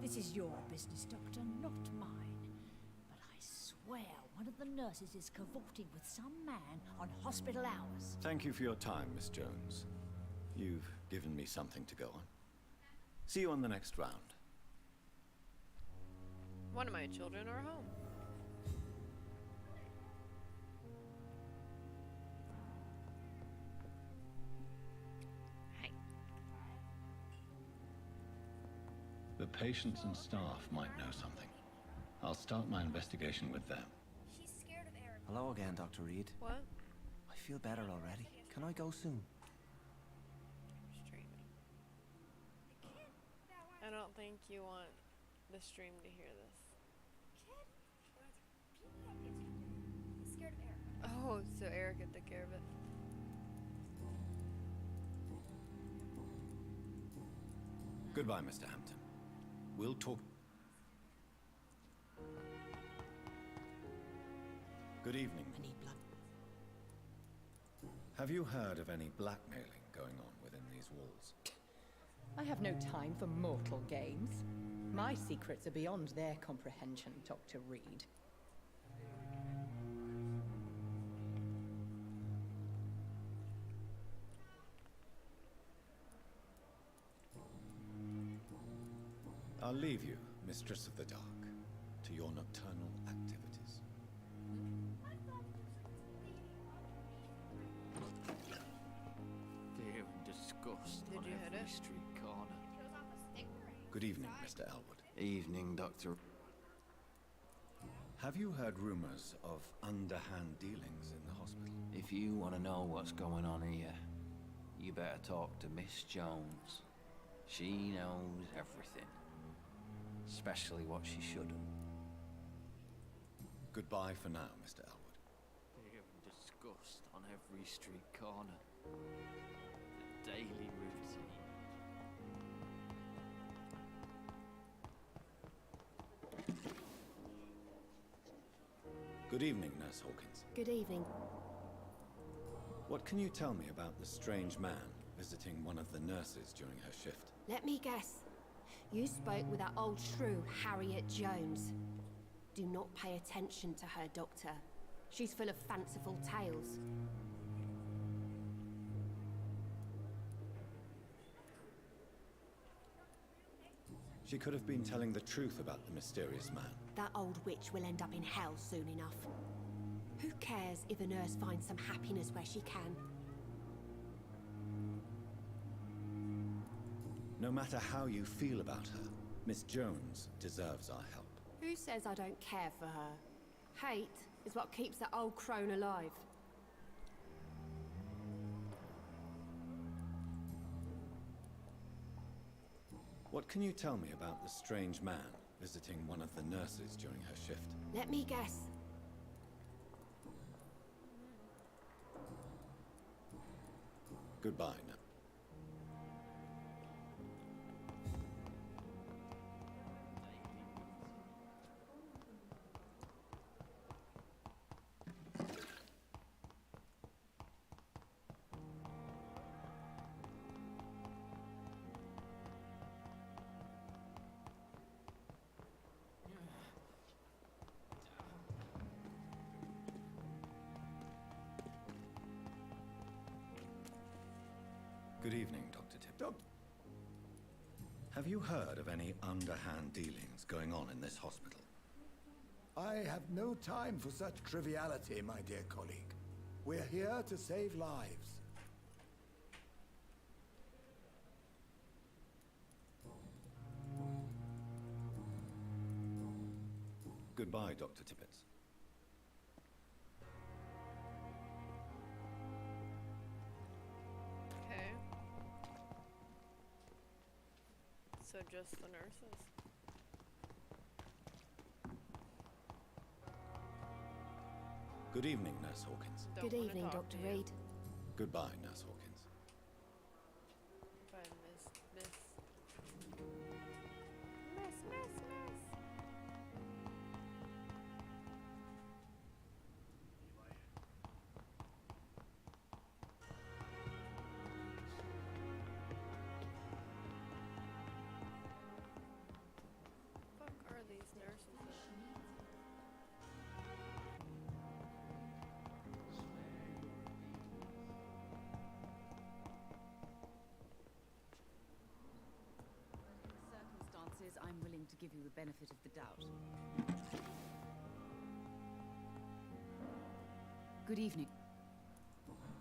This is your business, Doctor, not mine. But I swear one of the nurses is cavorting with some man on hospital hours. Thank you for your time, Miss Jones. You've given me something to go on. See you on the next round. One of my children are home. Hi. The patients and staff might know something. I'll start my investigation with them. She's scared of Eric. Hello again, Dr. Reed. What? I feel better already. Can I go soon? I don't think you want the stream to hear this. He's scared of Eric. Oh, so Erica took care of it. Goodbye, Mr. Hampton. We'll talk. Good evening. I need blood. Have you heard of any blackmailing going on within these walls? I have no time for mortal games. My secrets are beyond their comprehension, Dr. Reed. I'll leave you, Mistress of the Dark, to your nocturnal activities. Fear and disgust Did on you hit every it? street corner. Good evening, Mr. Elwood. Evening, Doctor. Have you heard rumors of underhand dealings in the hospital? If you want to know what's going on here, you better talk to Miss Jones. She knows everything. Especially what she shouldn't. Goodbye for now, Mr. Elwood. Fear and disgust on every street corner. The daily routine. Good evening, Nurse Hawkins. Good evening. What can you tell me about the strange man visiting one of the nurses during her shift? Let me guess. You spoke with that old shrew, Harriet Jones. Do not pay attention to her, Doctor. She's full of fanciful tales. She could have been telling the truth about the mysterious man. That old witch will end up in hell soon enough. Who cares if a nurse finds some happiness where she can? No matter how you feel about her, Miss Jones deserves our help. Who says I don't care for her? Hate is what keeps that old crone alive. What can you tell me about the strange man visiting one of the nurses during her shift? Let me guess. Goodbye now. Good evening, Dr. Tip. Have you heard of any underhand dealings going on in this hospital? I have no time for such triviality, my dear colleague. We're here to save lives. Goodbye, Dr. Tippett. Okay. So just the nurses. Good evening, Nurse Hawkins. Don't Good wanna evening, talk Dr. to you. Reed. Goodbye, Nurse Hawkins. Bye, miss. Fuck are these nurses at? Circumstances, I'm willing to give you the benefit of the doubt. Good evening.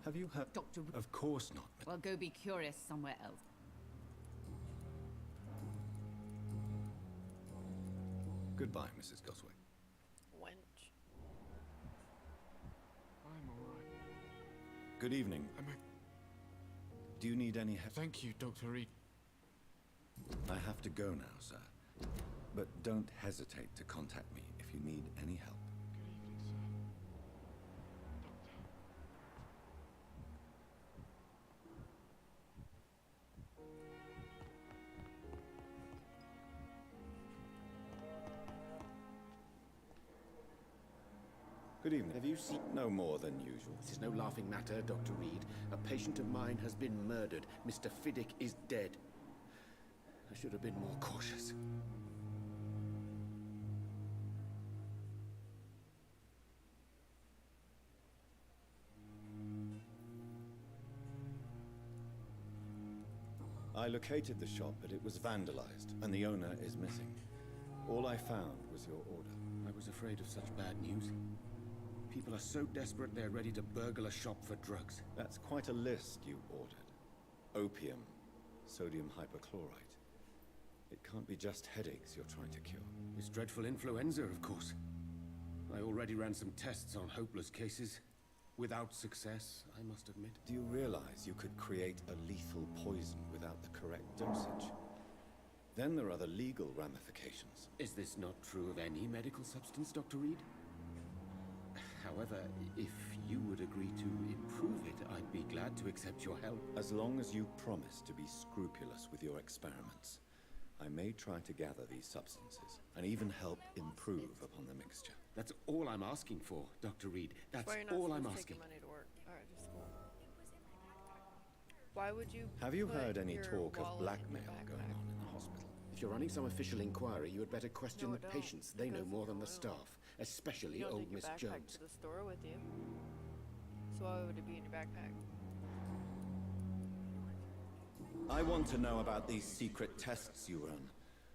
Have you heard? Dr. Of course not. Well, go be curious somewhere else. Goodbye, Mrs. Goswick. Wench. I'm alright. Good evening. Do you need any help? Thank you, Dr. Reed. I have to go now, sir. But don't hesitate to contact me if you need any help. Good evening. Have you seen... No more than usual. This is no laughing matter, Dr. Reed. A patient of mine has been murdered. Mr. Fiddick is dead. I should have been more cautious. I located the shop, but it was vandalized, and the owner is missing. All I found was your order. I was afraid of such bad news. People are so desperate they're ready to burgle a shop for drugs. That's quite a list you ordered. Opium, sodium hypochlorite. It can't be just headaches you're trying to cure. This dreadful influenza, of course. I already ran some tests on hopeless cases. Without success, I must admit. Do you realize you could create a lethal poison without the correct dosage? Then there are the legal ramifications. Is this not true of any medical substance, Dr. Reed? However, if you would agree to improve it, I'd be glad to accept your help. As long as you promise to be scrupulous with your experiments, I may try to gather these substances, and even help improve upon the mixture. That's all I'm asking for, Dr. Reed. That's all I'm asking. Money to work. All right, just cool. Why would you? Have you put heard any your talk of wallet in your blackmail backpack? going on in the hospital? If you're running some official inquiry, you had better question No, the I don't, patients. They know because more than you the don't. staff, especially You don't old take your Miss backpack Jones. to the store with you. So why would it be in your backpack? I want to know about these secret tests you run,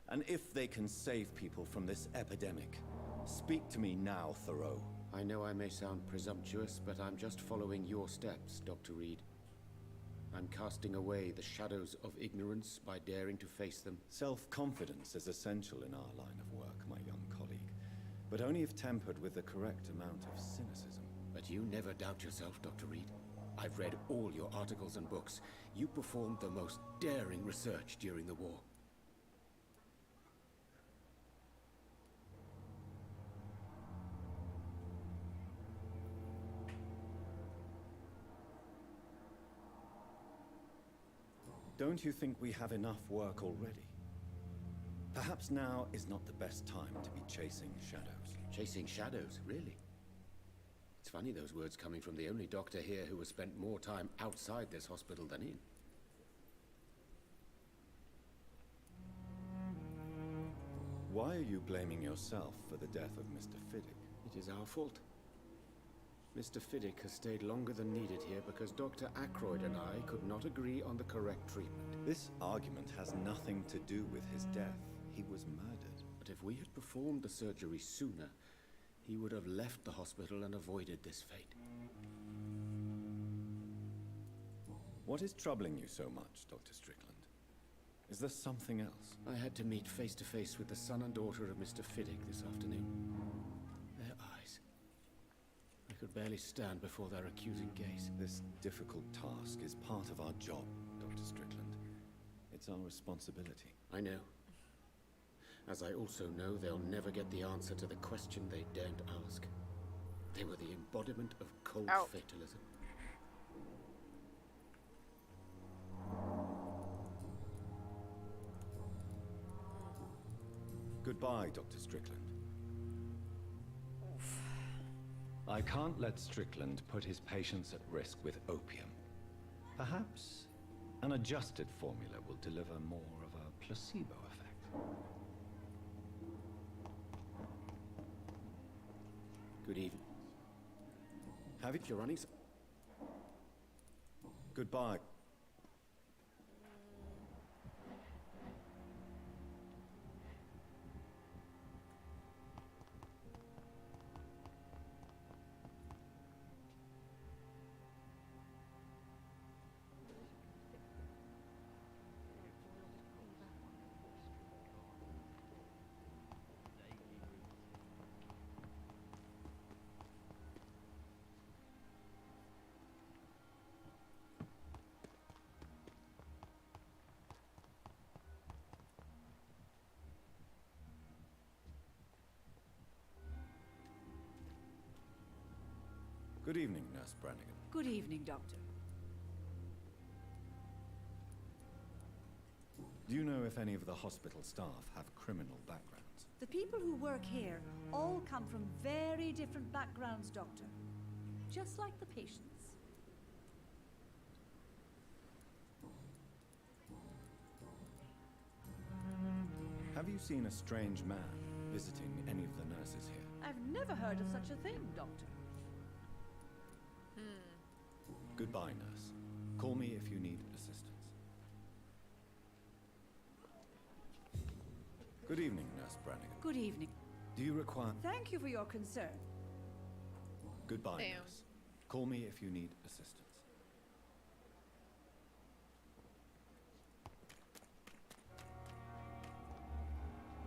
and if they can save people from this epidemic. Speak to me now, Thoreau. I know I may sound presumptuous, but I'm just following your steps, Dr. Reed. I'm casting away the shadows of ignorance by daring to face them. Self-confidence is essential in our line of work, my young colleague, but only if tempered with the correct amount of cynicism. But you never doubt yourself, Dr. Reed. I've read all your articles and books. You performed the most daring research during the war. Don't you think we have enough work already? Perhaps now is not the best time to be chasing shadows. Chasing shadows, really? It's funny those words coming from the only doctor here who has spent more time outside this hospital than in. Why are you blaming yourself for the death of Mr. Fiddick? It is our fault. Mr. Fiddick has stayed longer than needed here because Dr. Ackroyd and I could not agree on the correct treatment. This argument has nothing to do with his death. He was murdered. But if we had performed the surgery sooner, he would have left the hospital and avoided this fate. What is troubling you so much, Dr. Strickland? Is there something else? I had to meet face to face with the son and daughter of Mr. Fiddick this afternoon. Their eyes. I could barely stand before their accusing gaze. This difficult task is part of our job, Dr. Strickland. It's our responsibility. I know. As I also know they'll never get the answer to the question they daren't ask. They were the embodiment of cold fatalism. Goodbye, Dr. Strickland. I can't let Strickland put his patients at risk with opium. Perhaps an adjusted formula will deliver more of a placebo effect. Good evening. Have it, you're running. Goodbye. Good evening, Nurse Brannigan. Good evening, Doctor. Do you know if any of the hospital staff have criminal backgrounds? The people who work here all come from very different backgrounds, Doctor. Just like the patients. Have you seen a strange man visiting any of the nurses here? I've never heard of such a thing, Doctor. Goodbye, nurse. Call me if you need assistance. Good evening, Nurse Brannigan. Good evening. Do you require... Thank you for your concern. Goodbye, Damn. nurse. Call me if you need assistance.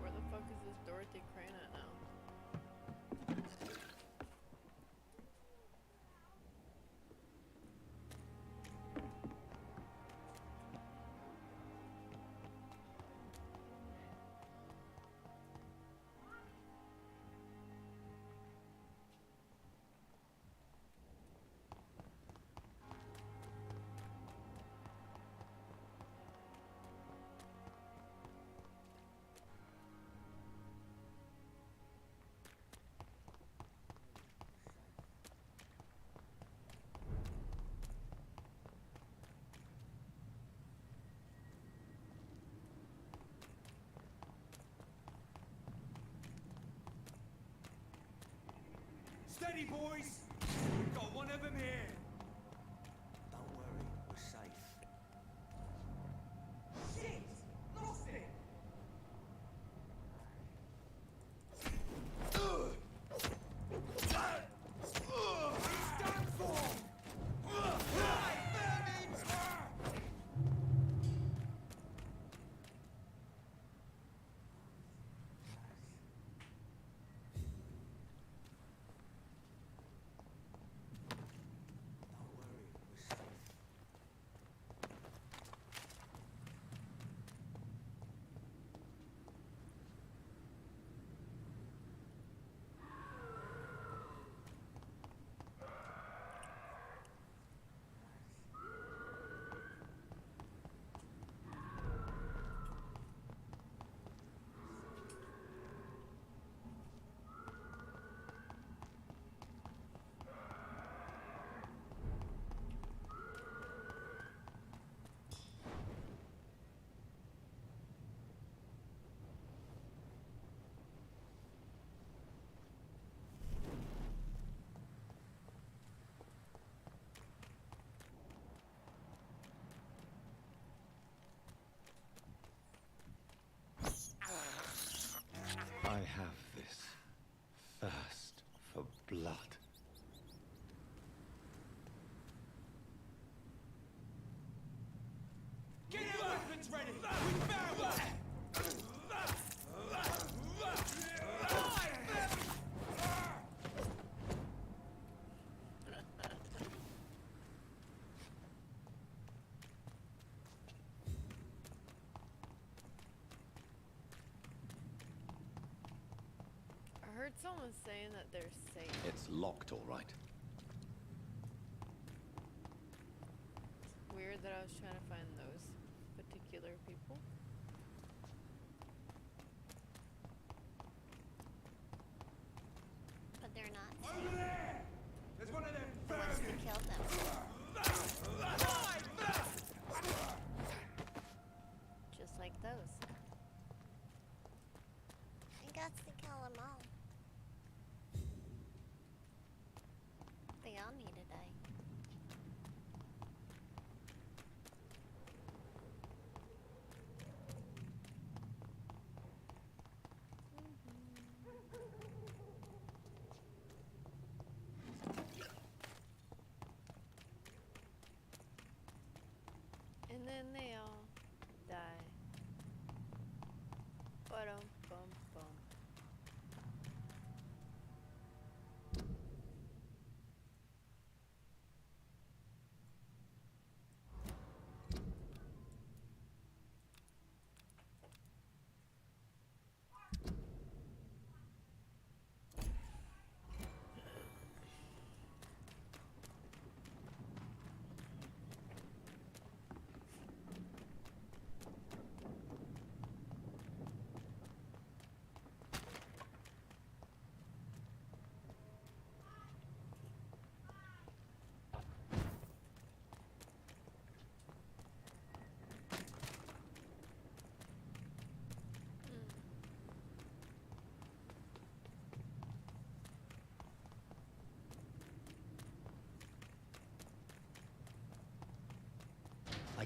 Where the fuck is this Dorothy Crane at now? Steady, boys! We've got one of them here! Don't worry, we're safe. Shit! Lost it! Stand for! I have this thirst for blood. Get your weapons ready! We found one! I heard someone saying that they're safe. It's locked, all right. It's weird that I was trying to find those particular people. But they're not. Over there! There's one of them The ones who killed them. Just like those. I got Tequilamang. They all need a die. And then they all die. Ba-dum-bum-bum.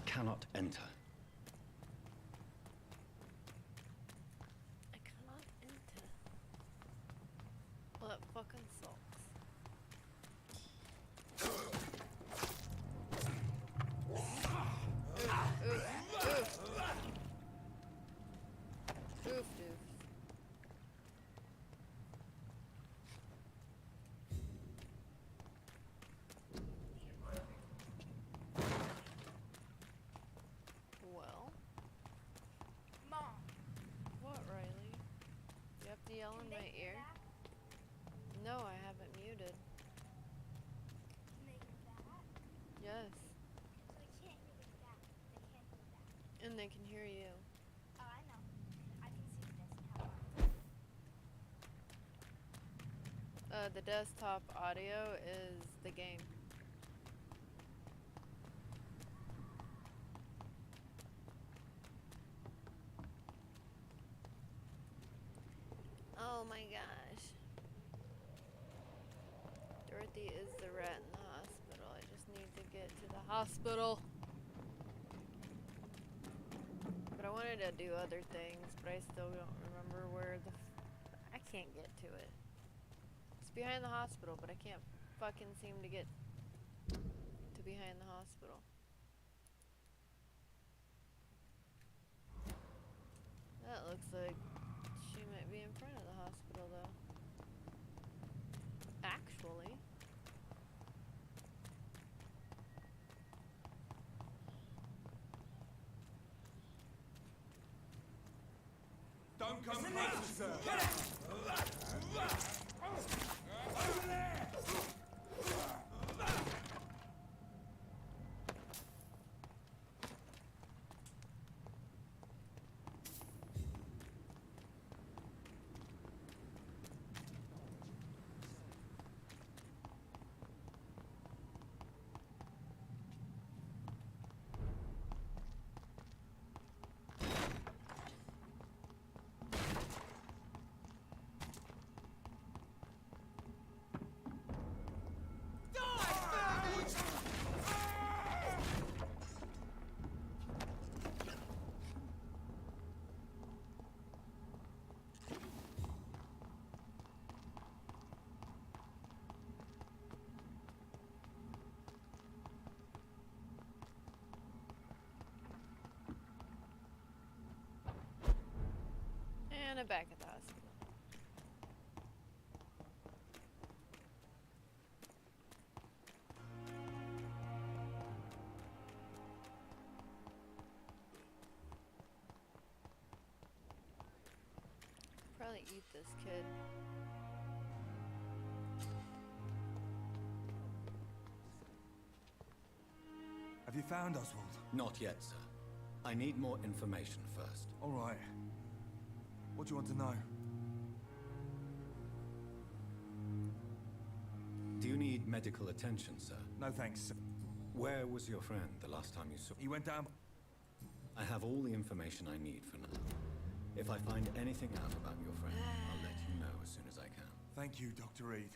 cannot enter. I cannot enter. Well, that fucking sucks. Oof, dude. Well. Mom. What, Riley? You have to yell in my ear? No, I haven't muted. Can they hear that? Yes. So they can't hear me back. They can't hear that. And they can hear you. Oh, I know. I can see the desktop. The desktop audio is the game. Oh my gosh. Dorothy is the rat in the hospital. I just need to get to the hospital. But I wanted to do other things, but I still don't remember where the I can't get to it. It's behind the hospital, but I can't fucking seem to get to behind the hospital. That looks like she might be in front of the hospital, though. Actually. Don't come close, sir. Over there! And I'm back at the hospital. Probably eat this kid. Have you found Oswald? Not yet, sir. I need more information first. All right. What do you want to know? Do you need medical attention, sir? No thanks, sir. Where was your friend the last time you saw? He went down. I have all the information I need for now. If I find anything out about your friend, I'll let you know as soon as I can. Thank you, Dr. Reed.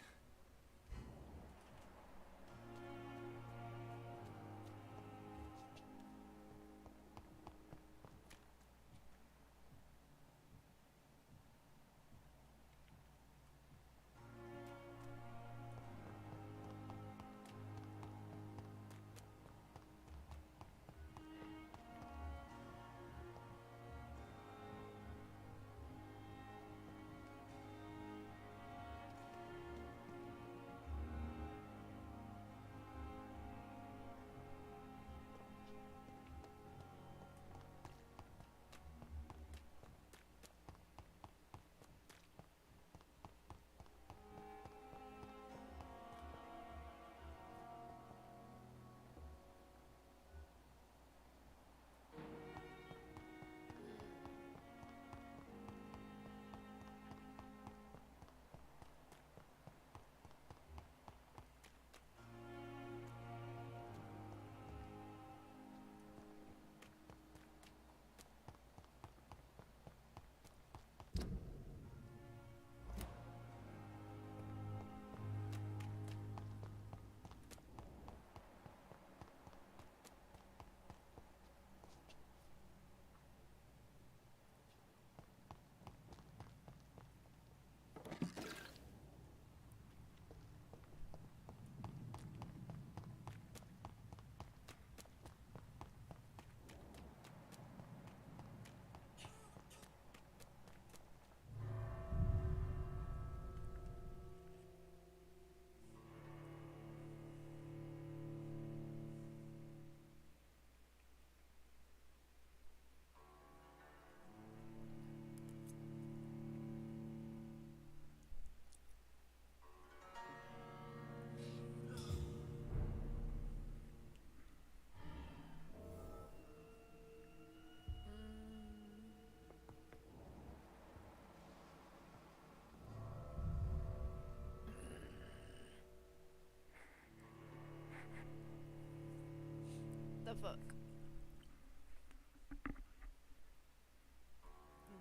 The fuck?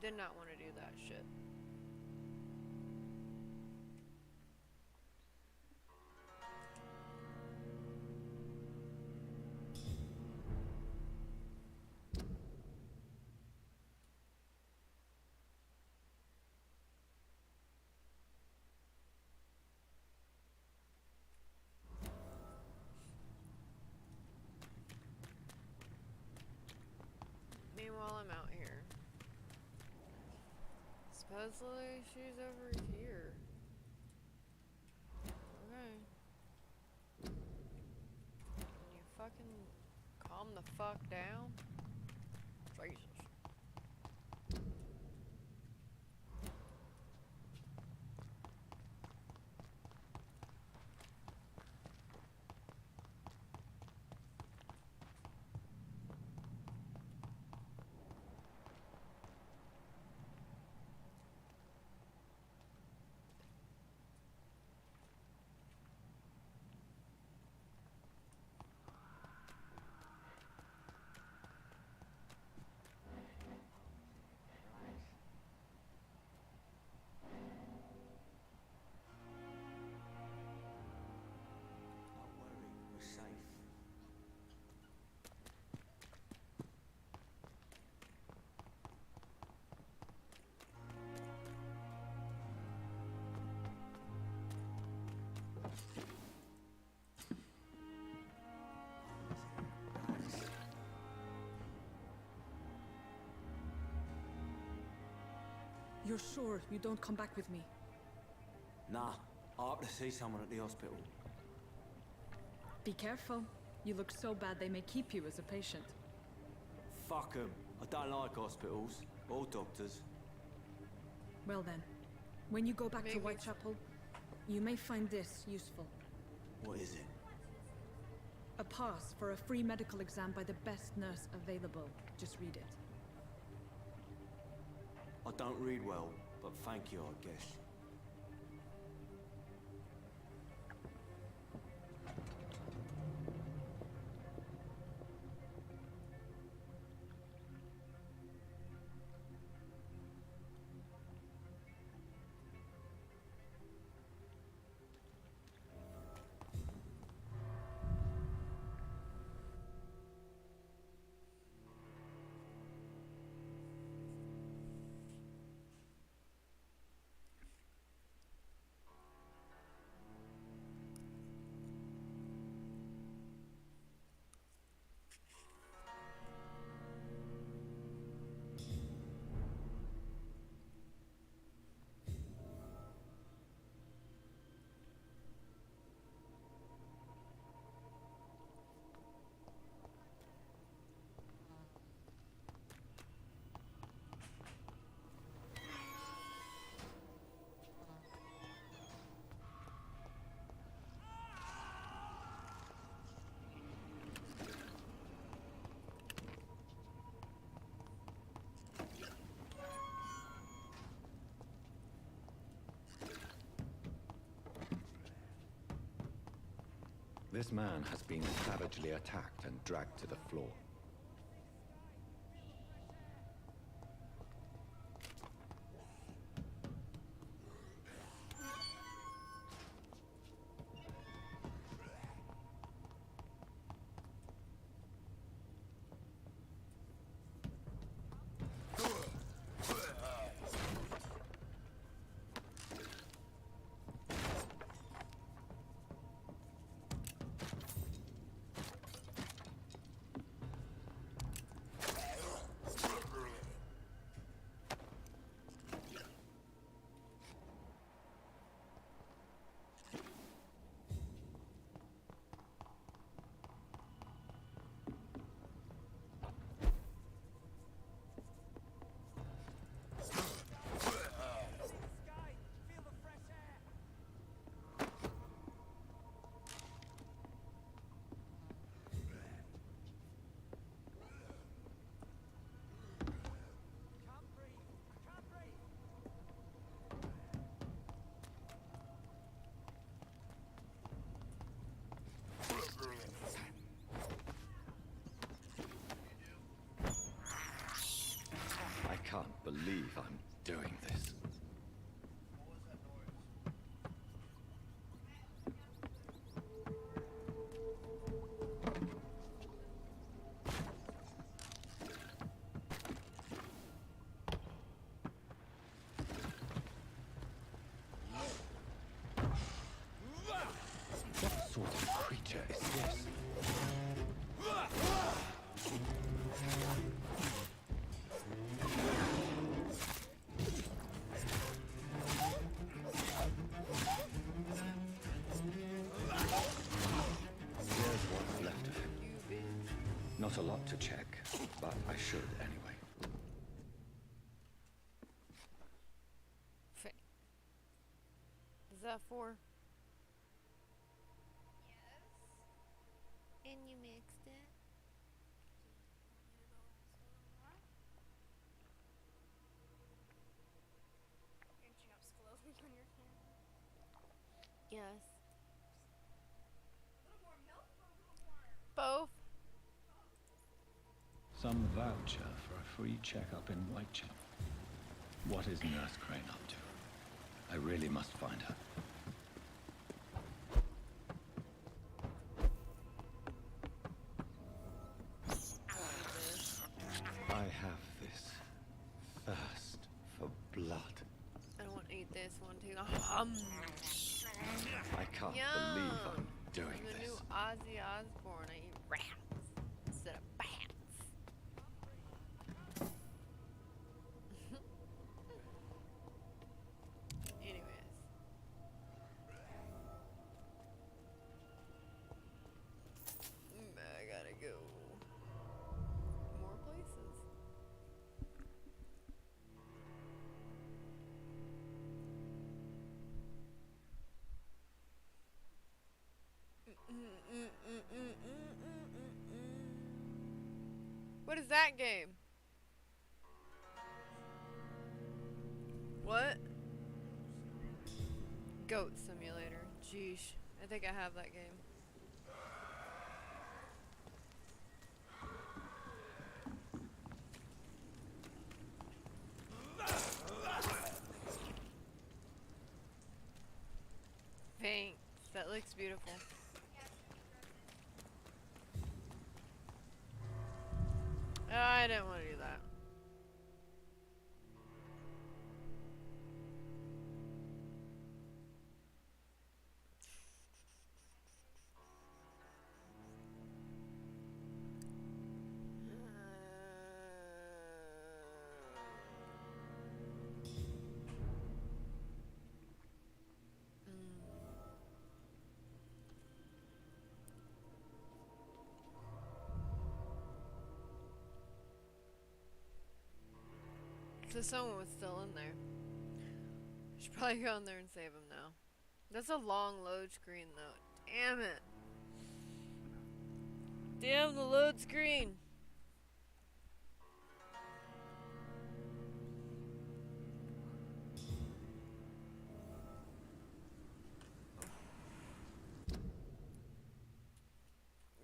Did not want to do that shit. Meanwhile, I'm out here. Supposedly, she's over here. Okay. Can you fucking calm the fuck down? Jesus. Don't worry, we're safe. You're sure you don't come back with me? Nah, I have to see someone at the hospital. Be careful. You look so bad they may keep you as a patient. Fuck 'em. I don't like hospitals or doctors. Well then, when you go back to Maybe. Whitechapel, you may find this useful. What is it? A pass for a free medical exam by the best nurse available. Just read it. I don't read well, but thank you, I guess. This man has been savagely attacked and dragged to the floor. Not a lot to check, but I should anyway. Is that for? And you mixed it. Yes. Both. Some voucher for a free checkup in Whitechapel. What is Nurse Crane up to? I really must find her. I have this thirst for blood. I don't want to eat this one too. I can't Yum. believe I'm doing I'm the this. new Ozzy Osbourne. I eat rats instead of bats. Anyways. I gotta go. More places. What is that game? What? Goat Simulator. Jeesh. I think I have that game. Thanks. That looks beautiful. I didn't want to do that. So someone was still in there. Should probably go in there and save him now. That's a long load screen though. Damn it. Damn the load screen.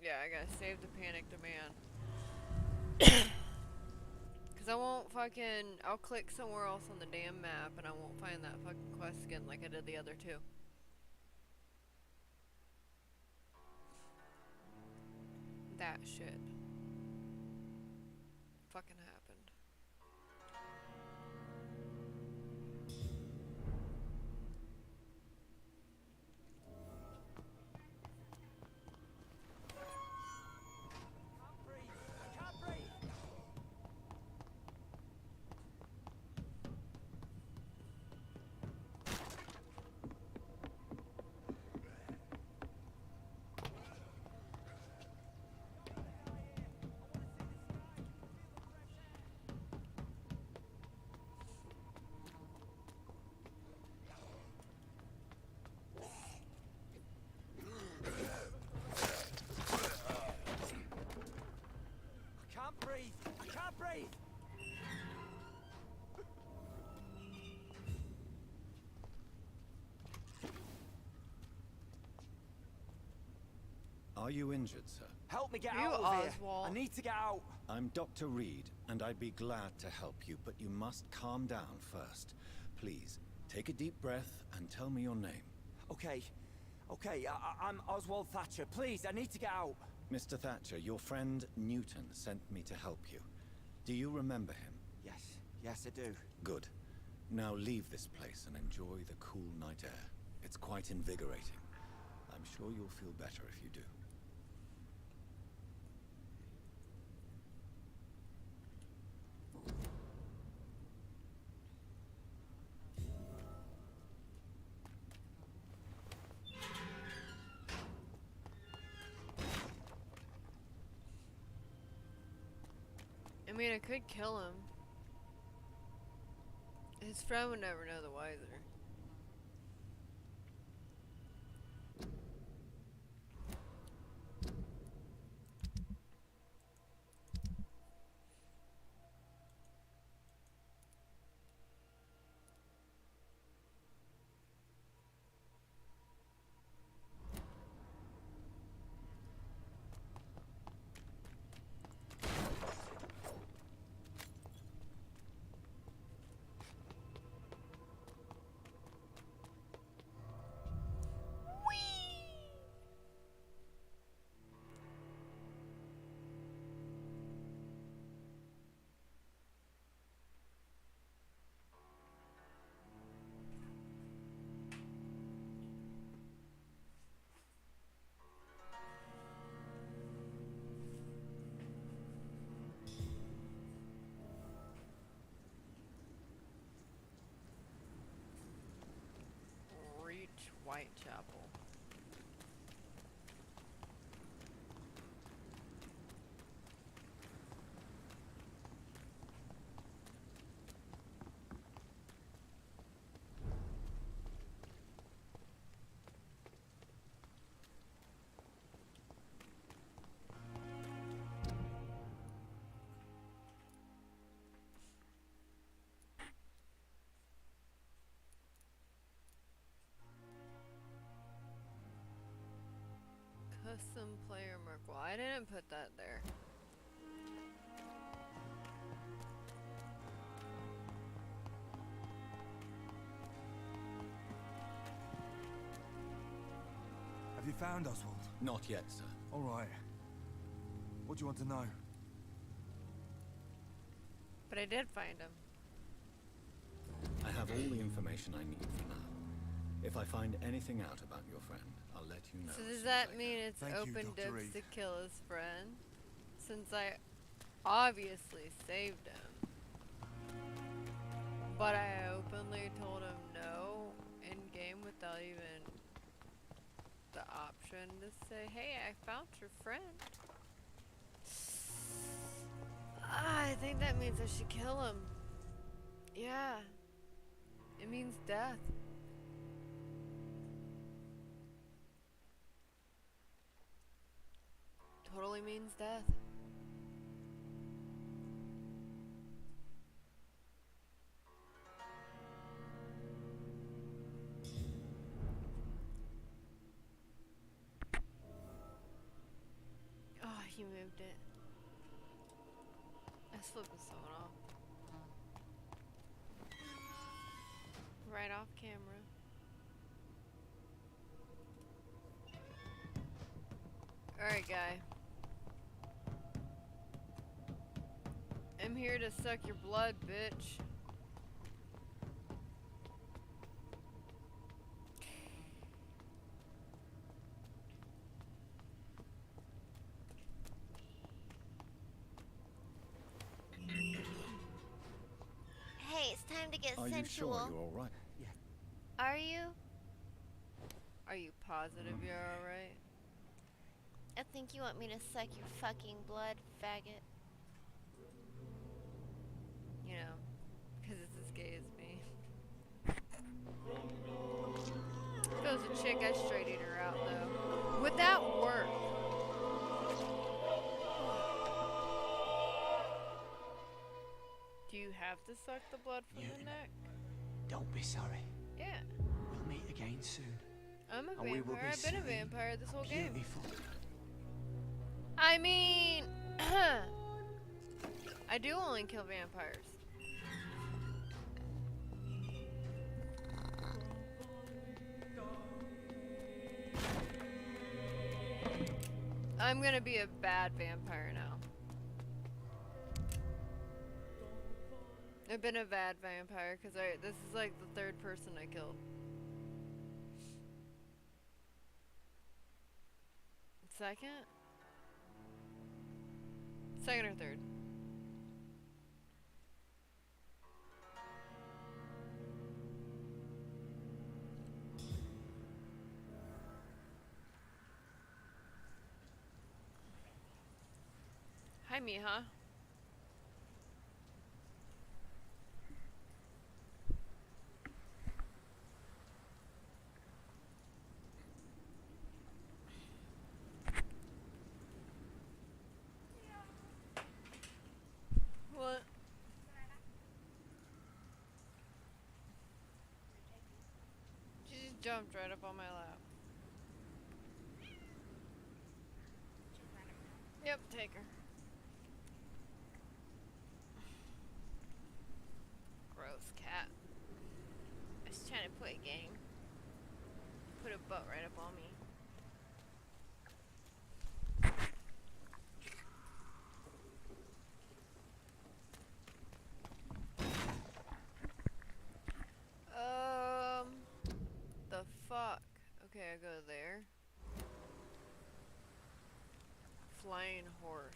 Yeah, I gotta save the panic demand. I won't fucking... I'll click somewhere else on the damn map and I won't find that fucking quest again like I did the other two. That shit fucking happened. Are you injured, sir? Help me get You out of here. Oswald. I need to get out. I'm Dr. Reed, and I'd be glad to help you, but you must calm down first. Please, take a deep breath and tell me your name. Okay. I'm Oswald Thatcher. Please, I need to get out. Mr. Thatcher, your friend Newton sent me to help you. Do you remember him? Yes, I do. Good. Now leave this place and enjoy the cool night air. It's quite invigorating. I'm sure you'll feel better if you do. mean, I could kill him. His friend would never know the wiser. Reach Whitechapel. Custom player mark. Well, I didn't put that there. Have you found Oswald? Not yet, sir. All right. What do you want to know? But I did find him. I have all the information I need for now. If I find anything out about your friend, I'll let you know. So does that mean it's Thank you, open Dr. dibs Reed. to kill his friend? Since I obviously saved him. But I openly told him no in game without even the option to say, hey, I found your friend. I think that means I should kill him. Yeah. It means death. Totally means death. Oh, he moved it. That's flipping someone off. Right off camera. Alright, guy. I'm here to suck your blood, bitch. Hey, it's time to get Are you sensual. sure you're all right? Are you? Are you positive you're alright? I think you want me to suck your fucking blood, faggot. You know, because it's as gay as me. If it was a chick, I'd straight eat her out, though. Would that work? Do you have to suck the blood from the neck? Don't be sorry. Yeah. We'll meet again soon. I'm a And we will vampire. be I've been a serene, vampire this whole game. beautiful. I mean, I do only kill vampires. I'm gonna be a bad vampire now. I've been a bad vampire because this is like the third person I killed. Second? Second or third? Hi, Miha. jumped right up on my lap. Yep, take her. Gross cat. I was trying to play a game. Put a butt right up on me. The fuck? Okay, I go there. Flying horse.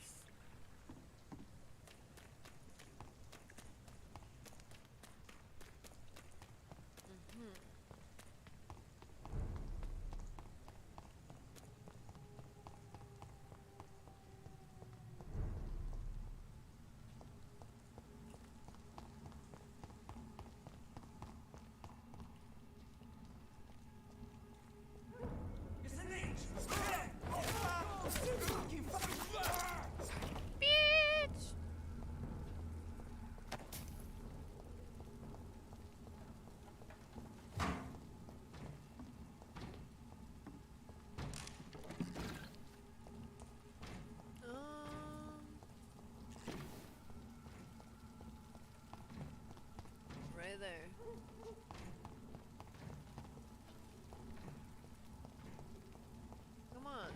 Right there. Come on.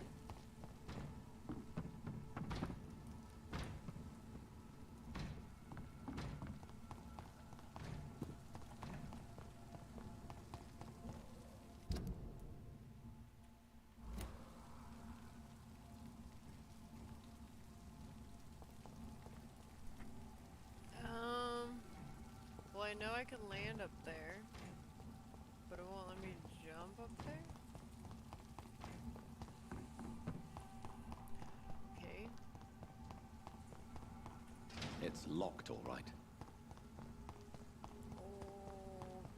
Well, I know I can land up there, but it won't let me jump up there. Okay. It's locked, all right.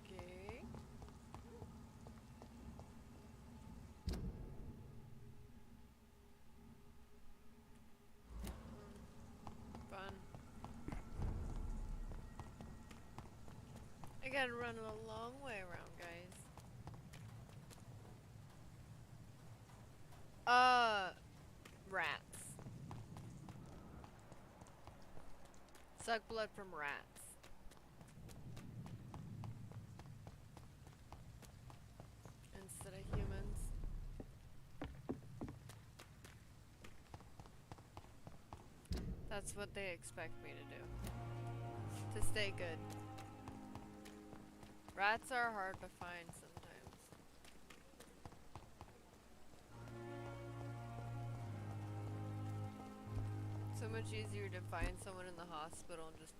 Okay. Fun. I gotta run a long way around, guys. Rats. Suck blood from rats. Instead of humans. That's what they expect me to do. To stay good. Rats are hard to find sometimes. So much easier to find someone in the hospital and just...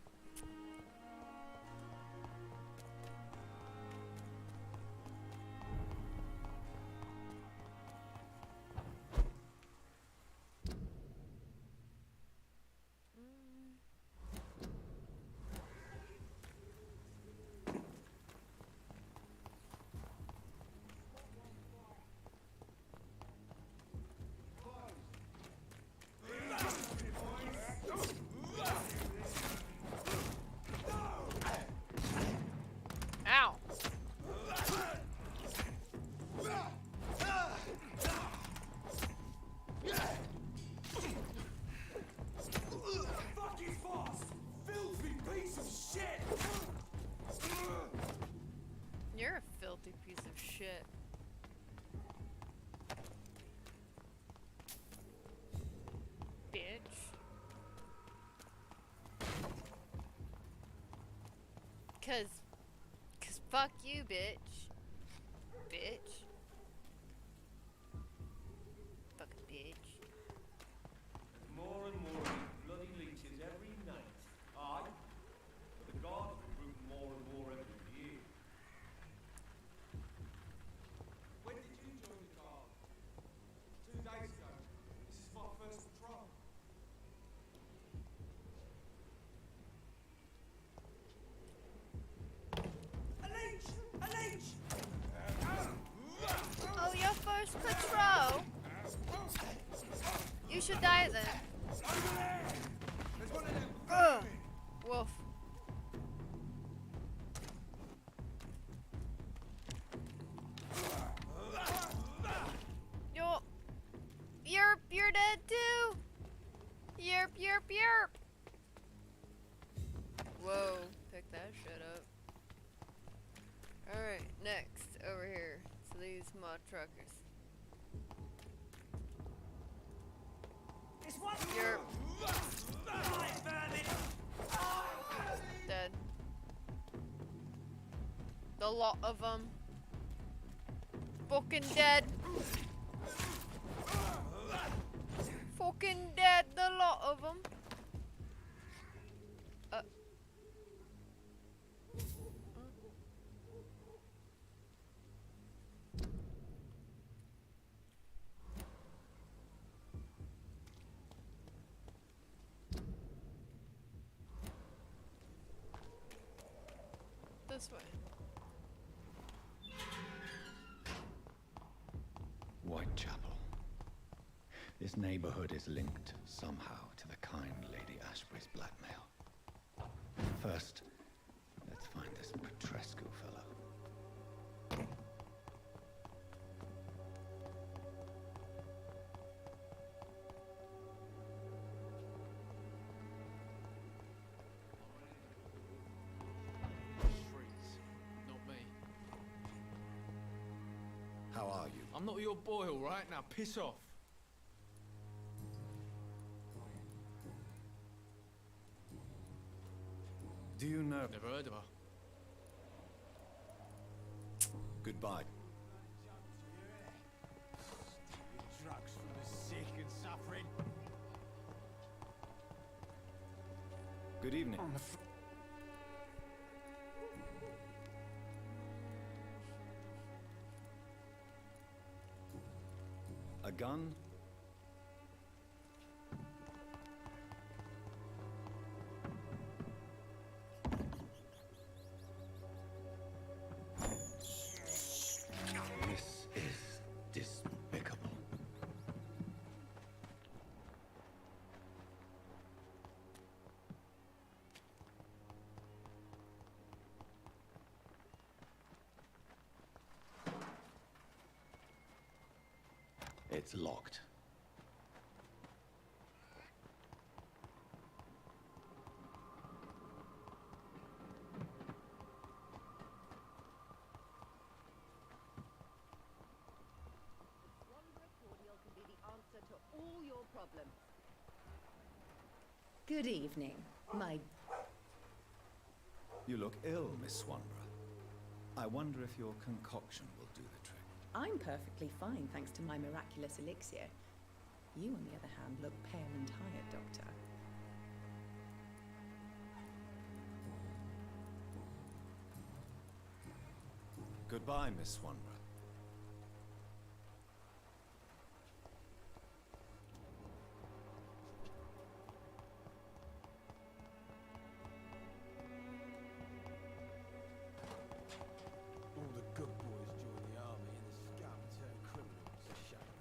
Ow! Fuck his boss! Filthy piece of shit! You're a filthy piece of shit. Bitch. Cause fuck you, bitch. Bitch. Fucking bitch. More and more of these bloody leeches every night. Aye. But the guards recruit more and more every year. When did you join the guard? 2 days ago. This is my first patrol. A leech! A leech! Oh, your first patrol? You should die then. Ugh. Wolf. Yerp, yerp! Whoa, pick that shit up. Alright, next, over here. So these mod truckers. Yerp. Dead. The lot of them. Fucking dead. Fucking dead, the lot of them. This way. Whitechapel. This neighborhood is linked somehow to the kind Lady Ashbury's blackmail. First, let's find this Petrescu fellow. Not me. How are you? I'm not your boy, all right? Now piss off. Do you know? Never heard of her. Goodbye. Drugs for the sick and suffering. Good evening. A gun? This is despicable. It's locked. All your problems. Good evening, my... You look ill, Miss Swanborough. I wonder if your concoction will do the trick. I'm perfectly fine, thanks to my miraculous elixir. You, on the other hand, look pale and tired, Doctor. Goodbye, Miss Swanborough. All the good boys join the army and the scum turn criminals. A shame.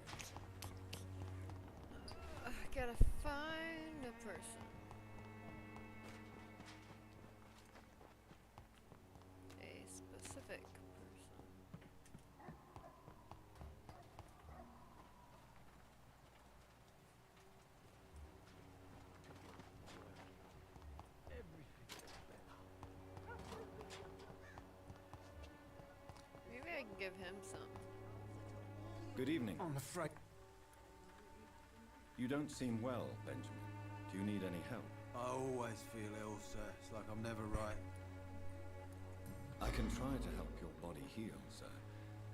I gotta find a person. A specific person. Maybe I can give him some. Good evening. I'm afraid. You don't seem well, Benjamin. Do you need any help? I always feel ill, sir. It's like I'm never right. I can try to help your body heal, sir.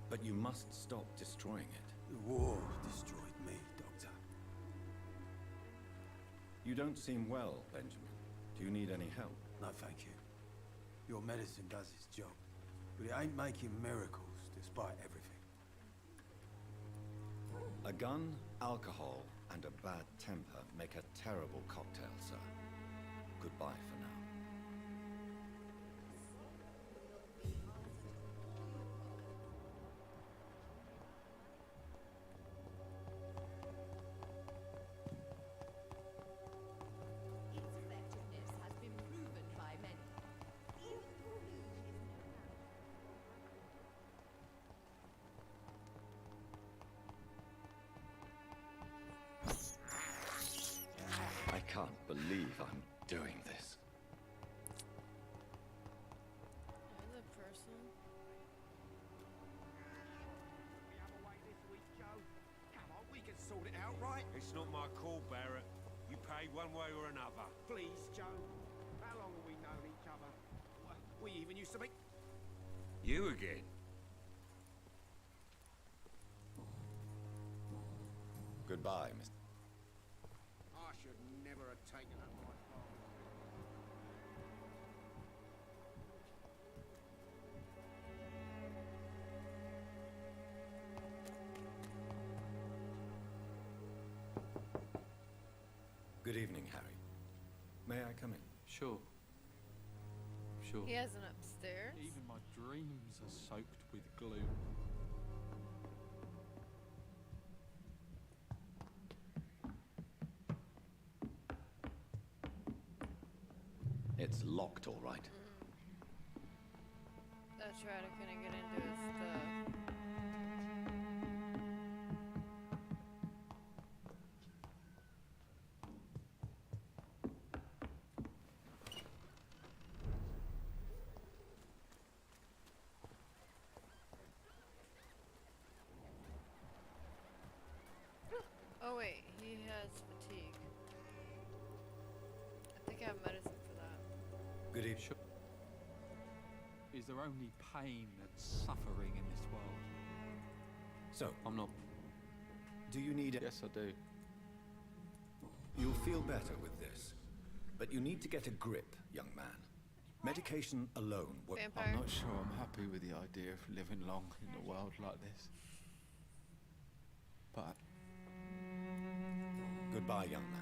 But you must stop destroying it. The war destroyed me, Doctor. You don't seem well, Benjamin. Do you need any help? No, thank you. Your medicine does its job. But it ain't making miracles, despite everything. A gun, alcohol, and a bad temper make a terrible cocktail, sir. Goodbye for now. Its effectiveness has been proven by many. I can't believe I'm doing this. There's a person. Come on, we can sort it out, right? It's not my call, Barrett. You pay one way or another. Please, Joe. How long have we known each other? We even used to be... You again? Goodbye, Mr. I should never have taken up my father. Good evening, Harry. May I come in? Sure. Sure. He has an upstairs. Even my dreams are soaked with glue. It's locked, all right. That's right, I couldn't get into his stuff. Oh wait, he has fatigue. I think I have medicine for that. Good evening. Sure. Is there only pain and suffering in this world? So, I'm not. do you need it? Yes, I do. You'll feel better with this. But you need to get a grip, young man. Medication alone won't... Vampire. I'm not sure I'm happy with the idea of living long in a world like this. But Goodbye, young man.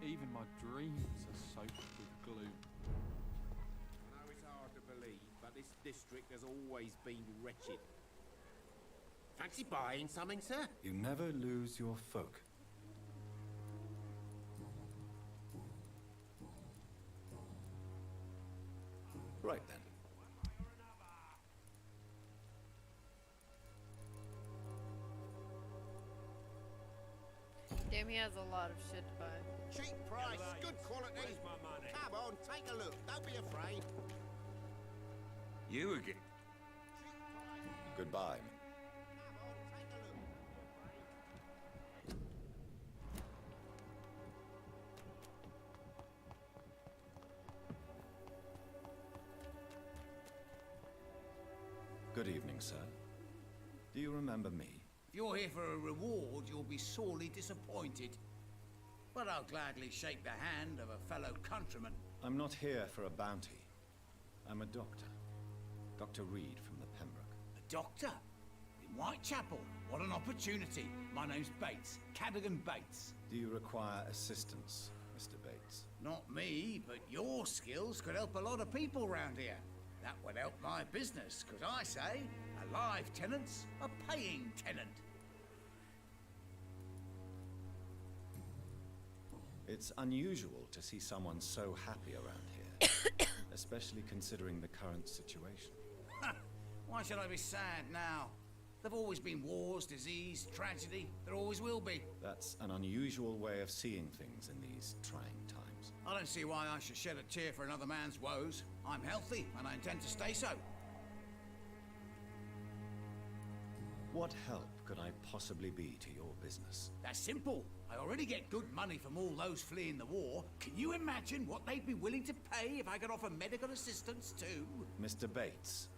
even my dreams are soaked with glue. I know it's hard to believe, but this district has always been wretched. Fancy buying something, sir? You never lose your folk. Right then. Damn, he has a lot of shit to buy. Cheap price, good quality. Where's my money? Come on, take a look. Don't be afraid. You again? Goodbye. Good evening, sir. Do you remember me? If you're here for a reward, you'll be sorely disappointed. But I'll gladly shake the hand of a fellow countryman. I'm not here for a bounty. I'm a doctor. Dr. Reed from the Pembroke. A doctor? In Whitechapel? What an opportunity. My name's Bates. Cadogan Bates. Do you require assistance, Mr. Bates? Not me, but your skills could help a lot of people round here. That would help my business, because I say, a live tenant's a paying tenant. It's unusual to see someone so happy around here, especially considering the current situation. Why should I be sad now? There've always been wars, disease, tragedy. There always will be. That's an unusual way of seeing things in these trying times. I don't see why I should shed a tear for another man's woes. I'm healthy, and I intend to stay so. What help could I possibly be to your business? That's simple. I already get good money from all those fleeing the war. Can you imagine what they'd be willing to pay if I could offer medical assistance too? Mr. Bates,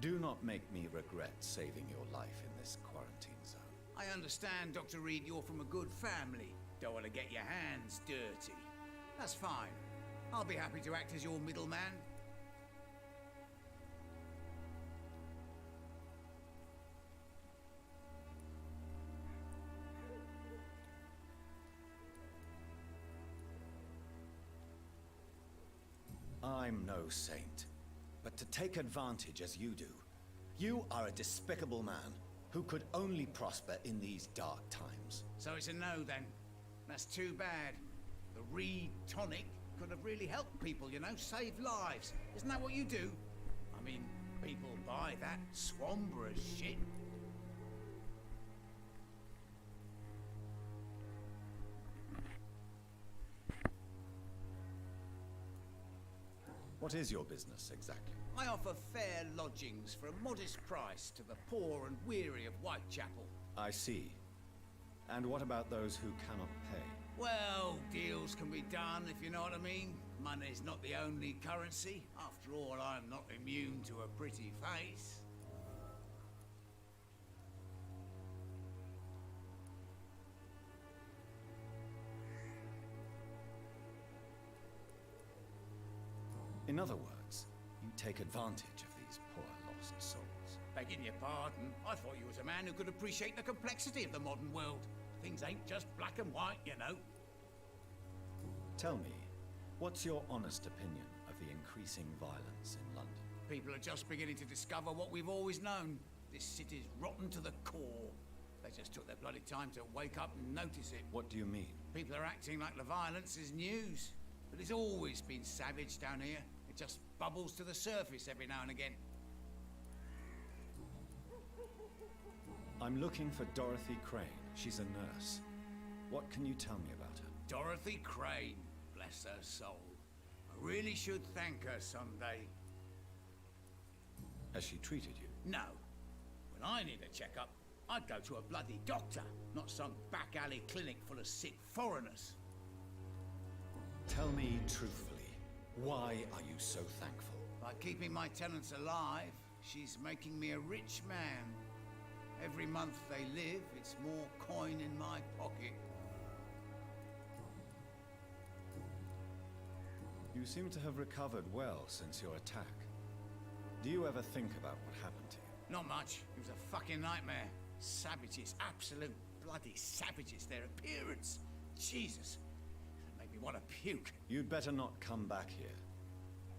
do not make me regret saving your life in this quarantine zone. I understand, Dr. Reed, you're from a good family. Don't want to get your hands dirty. That's fine. I'll be happy to act as your middleman. I'm no saint, but to take advantage as you do, you are a despicable man who could only prosper in these dark times. So it's a no then. That's too bad. The Reed tonic could have really helped people, you know, save lives. Isn't that what you do? I mean, people buy that Swambra shit. What is your business, exactly? I offer fair lodgings for a modest price to the poor and weary of Whitechapel. I see. And what about those who cannot pay? Well, deals can be done, if you know what I mean. Money's not the only currency. After all, I'm not immune to a pretty face. In other words, you take advantage of these poor lost souls. Begging your pardon, I thought you was a man who could appreciate the complexity of the modern world. Things ain't just black and white, you know. Tell me, what's your honest opinion of the increasing violence in London? People are just beginning to discover what we've always known. This city's rotten to the core. They just took their bloody time to wake up and notice it. What do you mean? People are acting like the violence is news. But it's always been savage down here. It just bubbles to the surface every now and again. I'm looking for Dorothy Crane. She's a nurse. What can you tell me about her? Dorothy Crane, bless her soul. I really should thank her someday. Has she treated you? No. When I need a checkup, I'd go to a bloody doctor, not some back alley clinic full of sick foreigners. Tell me truthfully, why are you so thankful? By keeping my tenants alive, she's making me a rich man. Every month they live, it's more coin in my pocket. You seem to have recovered well since your attack. Do you ever think about what happened to you? Not much. It was a fucking nightmare. Savages, absolute bloody savages. Their appearance, Jesus, it made me want to puke. You'd better not come back here.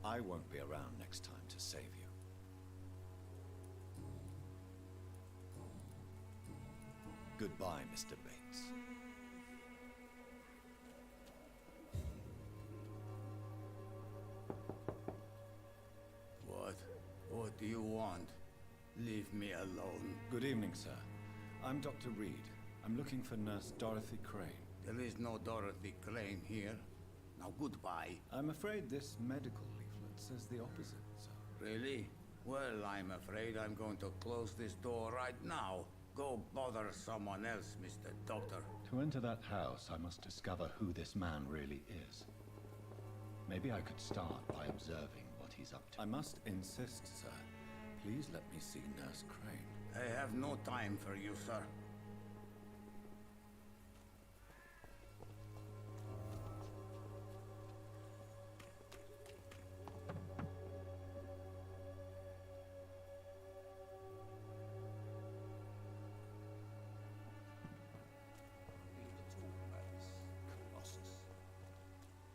I won't be around next time to save you. Goodbye, Mr. Bates. What do you want? Leave me alone. Good evening, sir. I'm Dr. Reed. I'm looking for Nurse Dorothy Crane. There is no Dorothy Crane here. Now, goodbye. I'm afraid this medical leaflet says the opposite, sir. Really? Well, I'm afraid I'm going to close this door right now. Go bother someone else, Mr. Doctor. To enter that house, I must discover who this man really is. Maybe I could start by observing what he's up to. I must insist, sir. Please let me see Nurse Crane. I have no time for you, sir.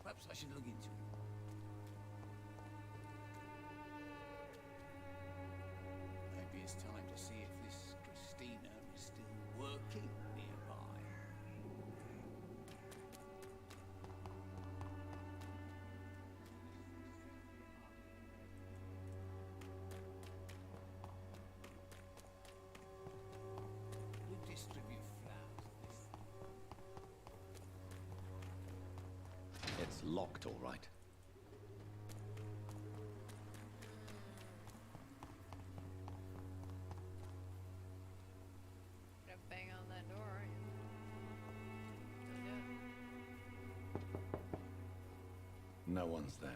Perhaps I should look into it. Maybe it's time to see if this Christina is still working nearby. You distribute flowers. It's locked, all right. Gonna bang on that door, aren't you? No one's there.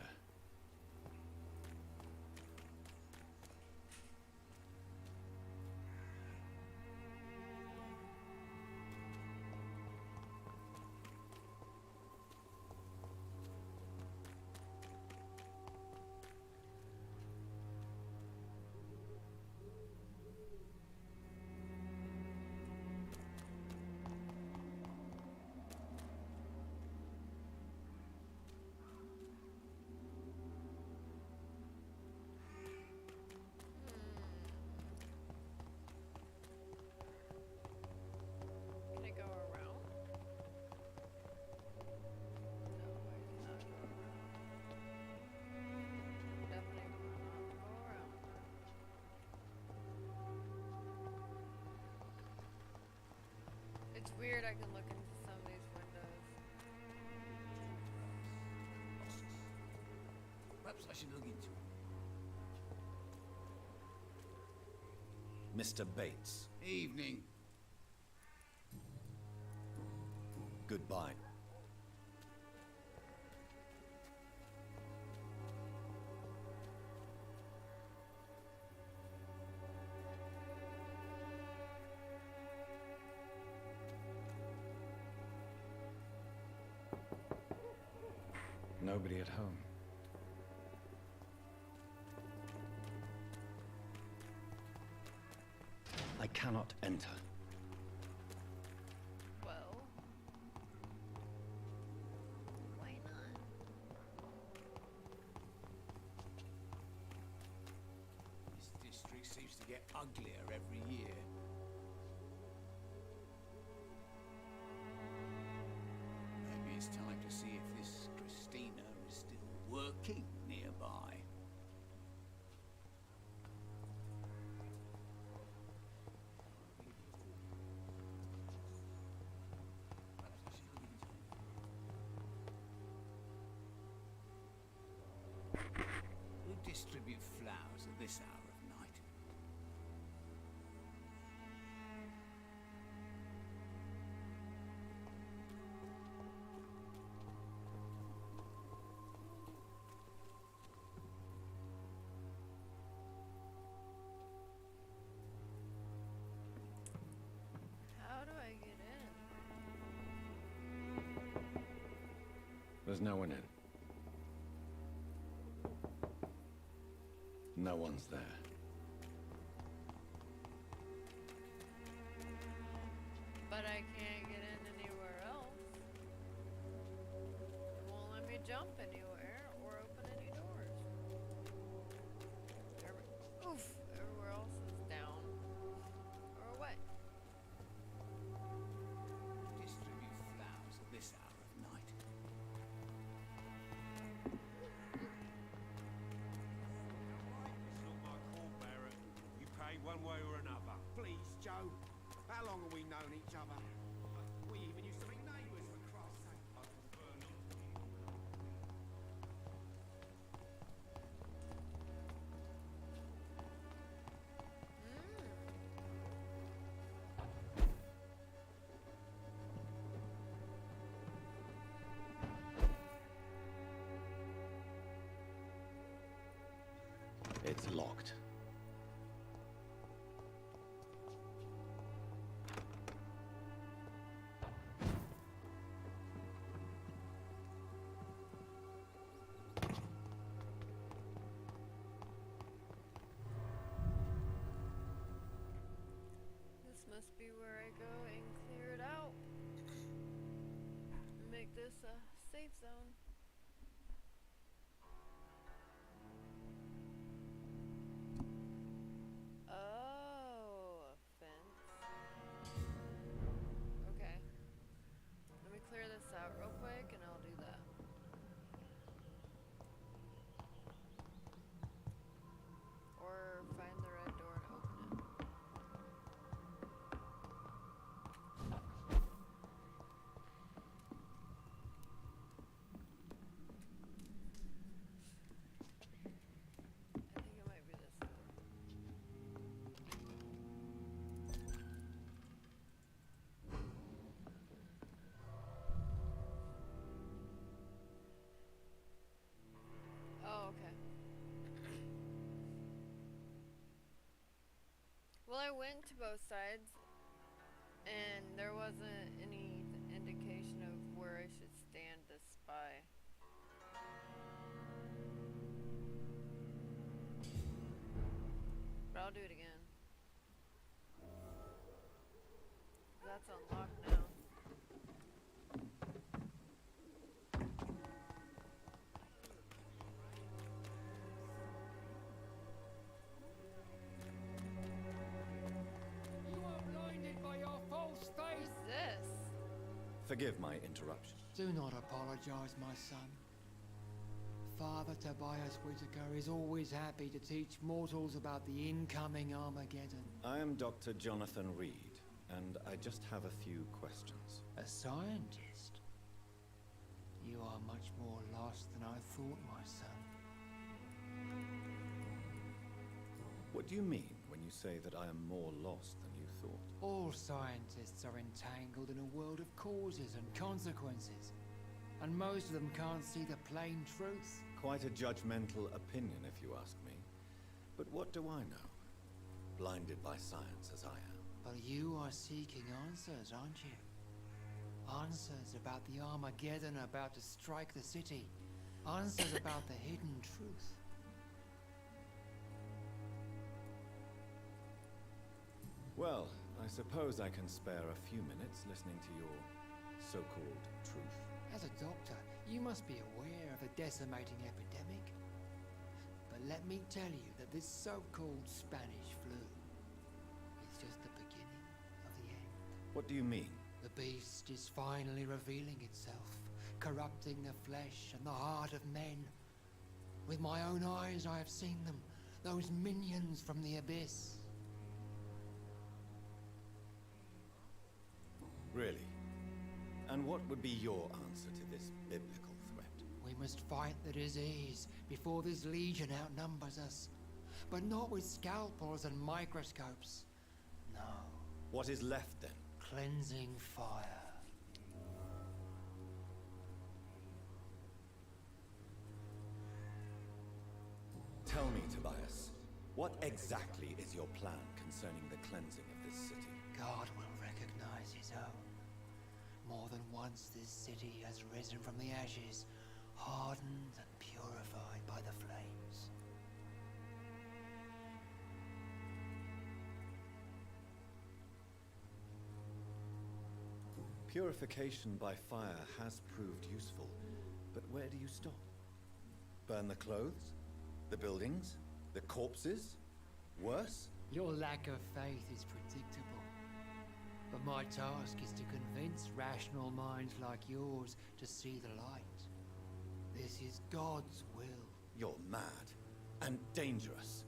Can I go around? No, I cannot go around. Definitely cannot go around. It's weird I can look into some of these windows. Perhaps I should look into it. Mr. Bates. Evening. Goodbye. Nobody at home. I cannot enter. Well, Why not? This district seems to get uglier every year. Maybe it's time to see if this Christina is still working nearby. Who distribute flowers at this hour of night? how do I get in? There's no one in. No one's there. But I can't get in anywhere else. It won't let me jump anywhere or open any doors. Everywhere else is down or away. Distribute flowers at this hour of night. It's not my call, Barrett. You pay one way or another. Please, Joe. How long have we known each other? We even used to be neighbours, for Christ's sake. I prefer not to. It's locked. This must be where I go and clear it out. Make this a safe zone. Oh, a fence. Okay. Let me clear this out real quick and I'll do that. Or find the red door and open it. I think it might be this door. Oh, okay. Well, I went to both sides, and there wasn't any indication of where I should stand to spy. But I'll do it again. That's unlocked now. You are blinded by your false faith. Who's this? Forgive my interruption. Do not apologize, my son. Father Tobias Whitaker is always happy to teach mortals about the incoming Armageddon. I am Dr. Jonathan Reed, and I just have a few questions. A scientist? You are much more lost than I thought, my son. What do you mean when you say that I am more lost than you thought? All scientists are entangled in a world of causes and consequences. And most of them can't see the plain truth. Quite a judgmental opinion, if you ask me. But what do I know? Blinded by science as I am. But you are seeking answers, aren't you? Answers about the Armageddon about to strike the city. Answers about the hidden truth. Well, I suppose I can spare a few minutes listening to your so-called truth. As a doctor, you must be aware of the decimating epidemic. But let me tell you that this so-called Spanish flu is just the beginning of the end. What do you mean? The beast is finally revealing itself, corrupting the flesh and the heart of men. With my own eyes I have seen them, those minions from the abyss. Really? And what would be your answer to this biblical threat? We must fight the disease before this legion outnumbers us. But not with scalpels and microscopes. No. What is left then? Cleansing fire. Tell me, Tobias, what exactly is your plan concerning the cleansing of this city? God will recognize his own. More than once this city has risen from the ashes, hardened and purified by the flames. Purification by fire has proved useful, but where do you stop? Burn the clothes? The buildings? The corpses? Worse? Your lack of faith is predictable. But my task is to convince rational minds like yours to see the light. This is God's will. You're mad and dangerous.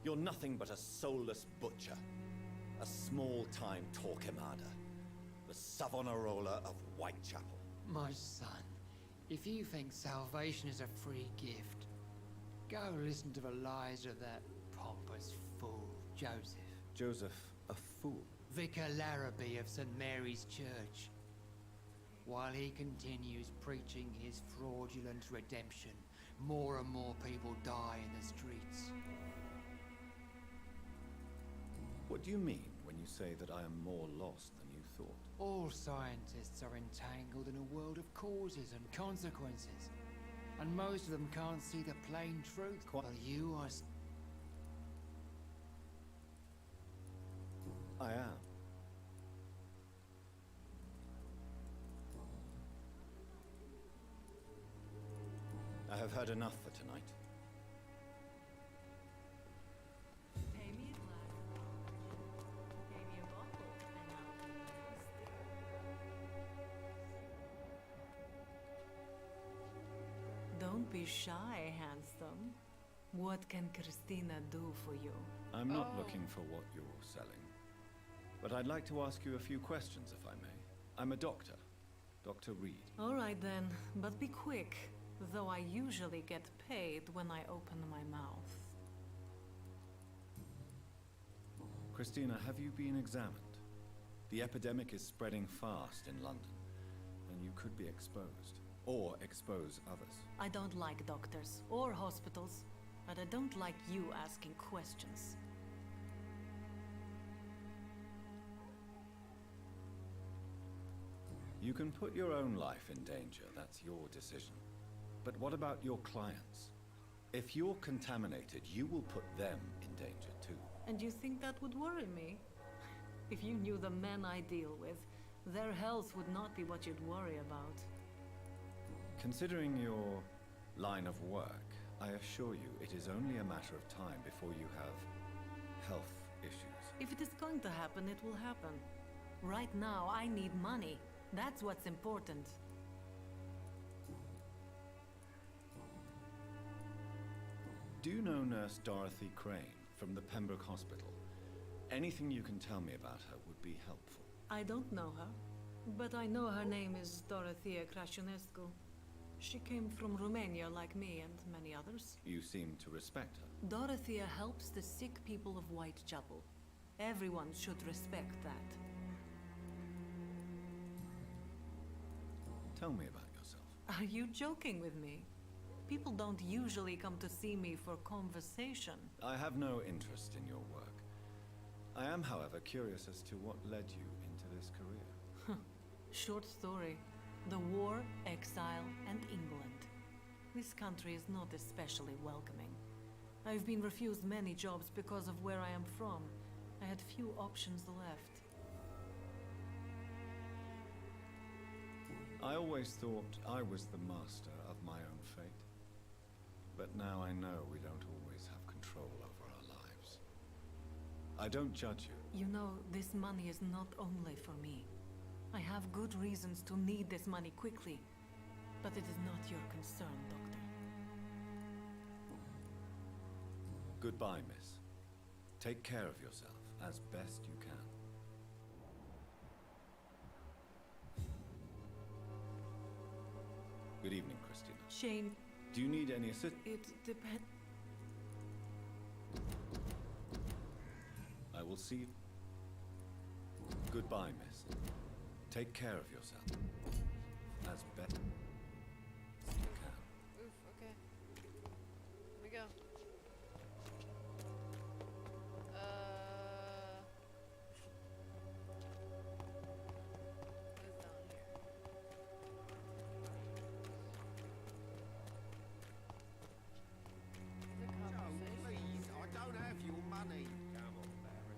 You're nothing but a soulless butcher. A small-time Torquemada. The Savonarola of Whitechapel. My son, if you think salvation is a free gift, go listen to the lies of that pompous fool, Joseph. Joseph, a fool? Vicar Larrabee of St. Mary's Church. While he continues preaching his fraudulent redemption, more and more people die in the streets. What do you mean when you say that I am more lost than you thought? All scientists are entangled in a world of causes and consequences. And most of them can't see the plain truth. But you are... I am. I have heard enough for tonight. Pay me a glass, pay me a bottle, and I'll be Don't be shy, handsome. What can Christina do for you? I'm not looking for what you're selling. But I'd like to ask you a few questions, if I may. I'm a doctor. Dr. Reed. All right then, but be quick. Though I usually get paid when I open my mouth. Christina, have you been examined? The epidemic is spreading fast in London, and you could be exposed. Or expose others. I don't like doctors or hospitals, but I don't like you asking questions. You can put your own life in danger, that's your decision. But what about your clients? If you're contaminated, you will put them in danger too. And you think that would worry me? If you knew the men I deal with, their health would not be what you'd worry about. Considering your line of work, I assure you it is only a matter of time before you have health issues. If it is going to happen, it will happen. Right now, I need money. That's what's important. Do you know Nurse Dorothy Crane from the Pembroke Hospital? Anything you can tell me about her would be helpful. I don't know her, but I know her name is Dorothea Crasionescu. She came from Romania like me and many others. You seem to respect her. Dorothea helps the sick people of Whitechapel. Everyone should respect that. Tell me about yourself. Are you joking with me? People don't usually come to see me for conversation. I have no interest in your work. I am, however, curious as to what led you into this career. Short story. The war, exile, and England. This country is not especially welcoming. I've been refused many jobs because of where I am from. I had few options left. I always thought I was the master of my own fate. But now I know we don't always have control over our lives. I don't judge you. You know, this money is not only for me. I have good reasons to need this money quickly, but it is not your concern, Doctor. Goodbye, miss. Take care of yourself as best you can. Good evening, Christina. Shane. Do you need any assistance? It depends. I will see you. Goodbye, miss. Take care of yourself as best you can. Oof, okay. Here we go. What is down here? The conversation. Please, I don't have your money. Come on, Barry.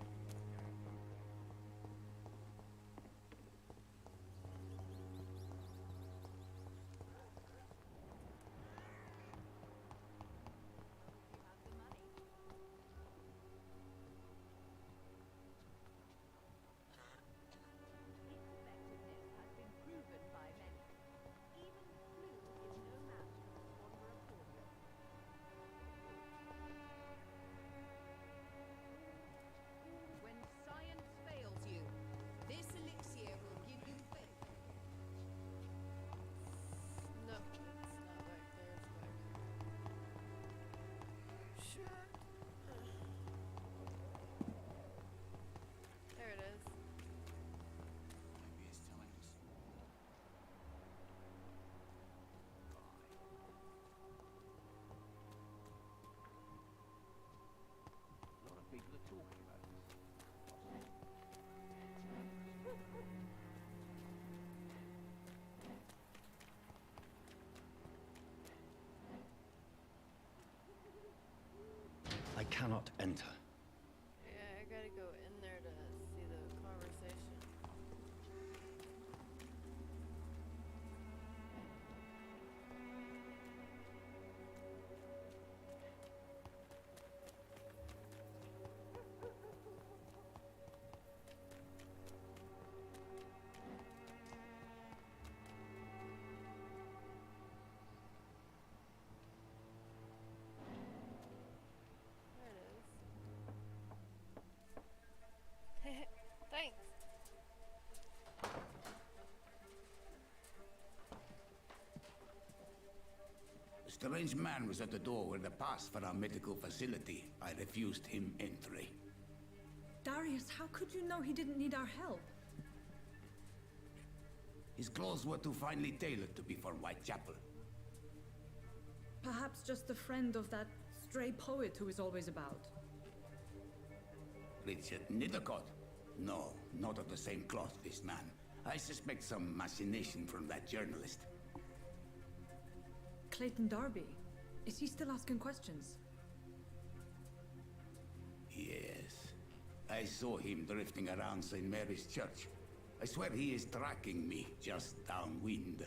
When science fails you, this elixir will give you faith. No, it's not back there, it's back here. Sure. There it is. Maybe it's time to a lot of people are talking about this. I cannot enter. Yeah, I gotta go in there to see the conversation. There it is. Thanks. A strange man was at the door with a pass for our medical facility. I refused him entry. Darius, how could you know he didn't need our help? His clothes were too finely tailored to be for Whitechapel. Perhaps just a friend of that stray poet who is always about. Richard Nithercott? No, not of the same cloth, this man. I suspect some machination from that journalist. Clayton Darby. Is he still asking questions? Yes. I saw him drifting around St. Mary's Church. I swear he is tracking me just downwind.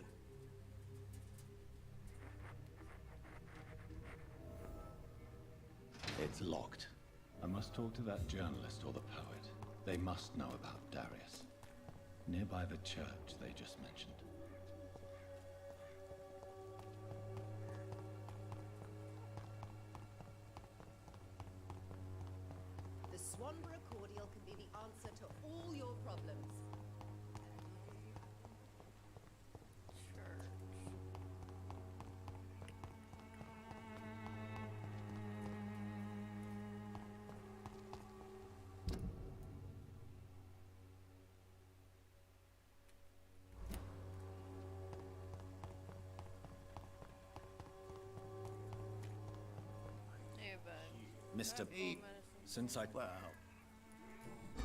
It's locked. I must talk to that journalist or the poet. They must know about Darius. Nearby the church they just mentioned. The Swanborough cordial can be the answer to all your problems. Mr. Since I... Well...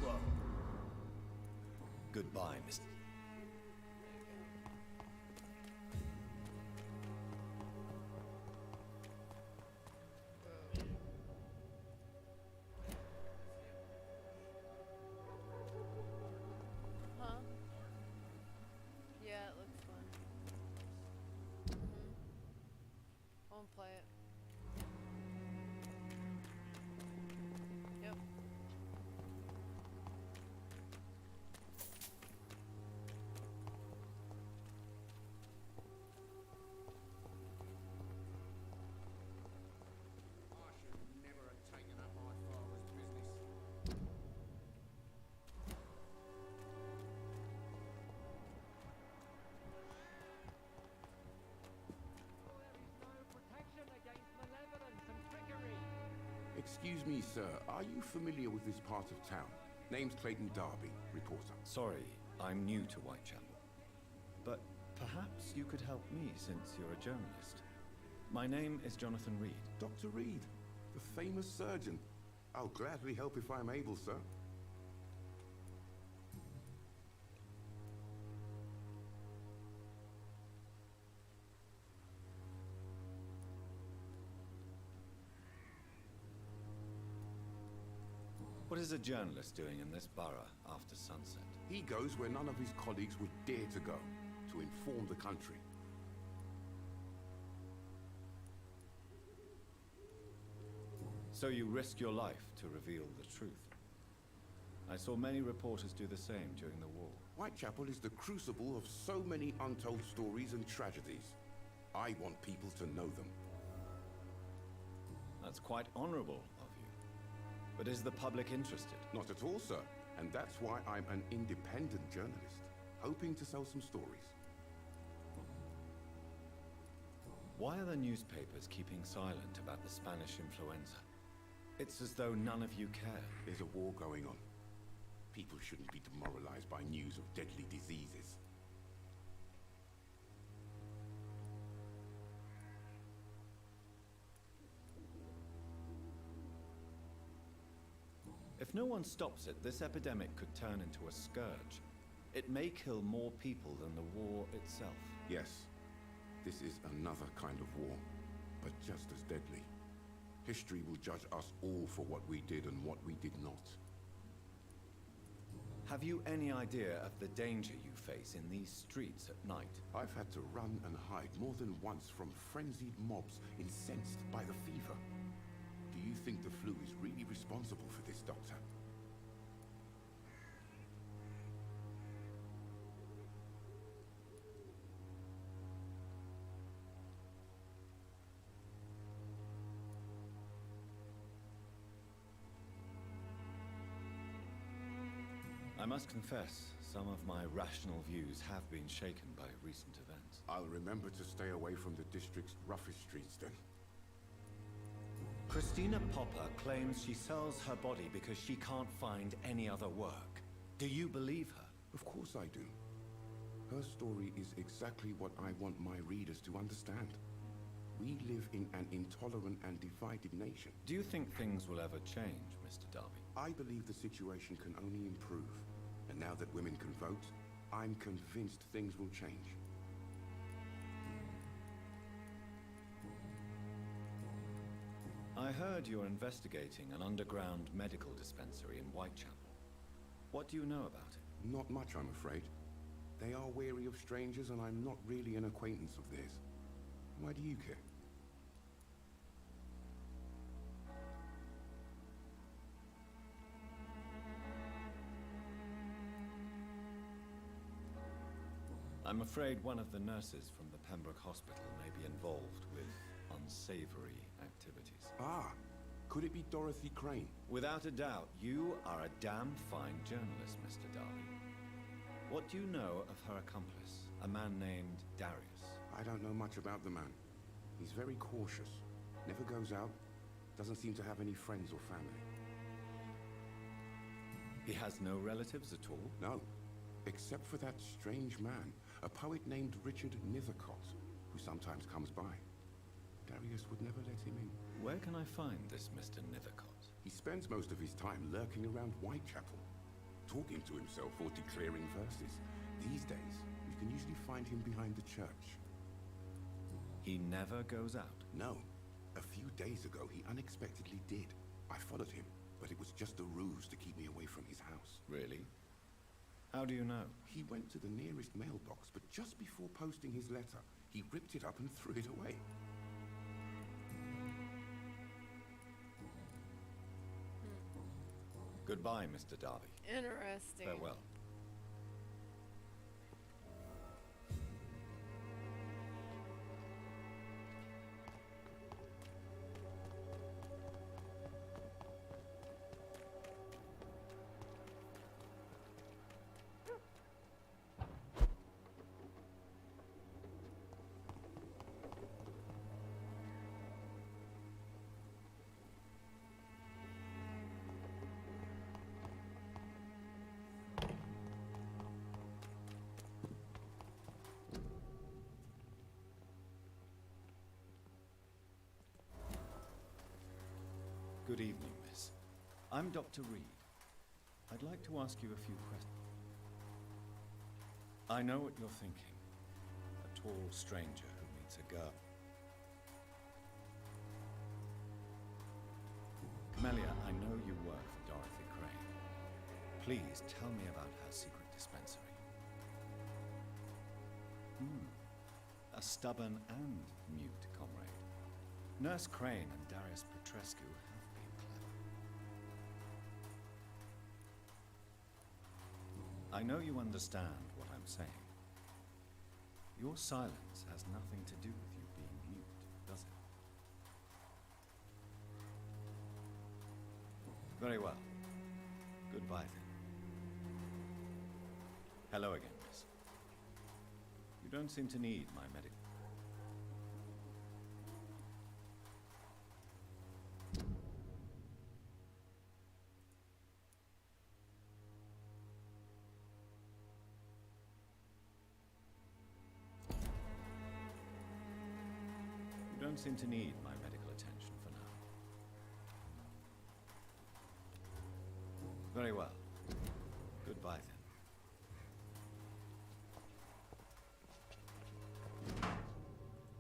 Well... Goodbye, Mr. Huh? Yeah, it looks fun. Won't play it. Yep. I should never have taken up my father's business. Excuse me, sir. Are you familiar with this part of town? Name's Clayton Darby, reporter. Sorry, I'm new to Whitechapel. But perhaps you could help me since you're a journalist. My name is Jonathan Reed. Dr. Reed, the famous surgeon. I'll gladly help if I'm able, sir. What is a journalist doing in this borough after sunset? He goes where none of his colleagues would dare to go, to inform the country. So you risk your life to reveal the truth. I saw many reporters do the same during the war. Whitechapel is the crucible of so many untold stories and tragedies. I want people to know them. That's quite honorable of you. But is the public interested? Not at all, sir. And that's why I'm an independent journalist, hoping to sell some stories. Why are the newspapers keeping silent about the Spanish influenza? It's as though none of you care. There's a war going on. People shouldn't be demoralized by news of deadly diseases. If no one stops it, this epidemic could turn into a scourge. It may kill more people than the war itself. Yes, this is another kind of war, but just as deadly. History will judge us all for what we did and what we did not. Have you any idea of the danger you face in these streets at night? I've had to run and hide more than once from frenzied mobs incensed by the fever. Do you think the flu is really responsible for this, Doctor? I must confess, some of my rational views have been shaken by recent events. I'll remember to stay away from the district's roughest streets then. Christina Popper claims she sells her body because she can't find any other work. Do you believe her? Of course I do. Her story is exactly what I want my readers to understand. We live in an intolerant and divided nation. Do you think things will ever change, Mr. Darby? I believe the situation can only improve. And now that women can vote, I'm convinced things will change. I heard you're investigating an underground medical dispensary in Whitechapel. What do you know about it? Not much, I'm afraid. They are wary of strangers, and I'm not really an acquaintance of theirs. Why do you care? I'm afraid one of the nurses from the Pembroke Hospital may be involved with unsavory activities. Ah, could it be Dorothy Crane? Without a doubt, you are a damn fine journalist, Mr. Darby. What do you know of her accomplice, a man named Darius? I don't know much about the man. He's very cautious, never goes out, doesn't seem to have any friends or family. He has no relatives at all? No, except for that strange man, a poet named Richard Nethercott, who sometimes comes by. Darius would never let him in. Where can I find this Mr. Nithercott? He spends most of his time lurking around Whitechapel, talking to himself or declaring verses. These days, you can usually find him behind the church. He never goes out? No. A few days ago, he unexpectedly did. I followed him, but it was just a ruse to keep me away from his house. Really? How do you know? He went to the nearest mailbox, but just before posting his letter, he ripped it up and threw it away. Goodbye, Mr. Darby. Interesting. Farewell. Good evening, miss. I'm Dr. Reed. I'd like to ask you a few questions. I know what you're thinking. A tall stranger who meets a girl. Camellia, I know you work for Dorothy Crane. Please tell me about her secret dispensary. A stubborn and mute comrade. Nurse Crane and Darius Petrescu have been clever. I know you understand what I'm saying. Your silence has nothing to do with you being mute, does it? Very well. Goodbye then. Hello again, miss. You don't seem to need my medical... You don't seem to need my medical attention for now. Very well. Goodbye then.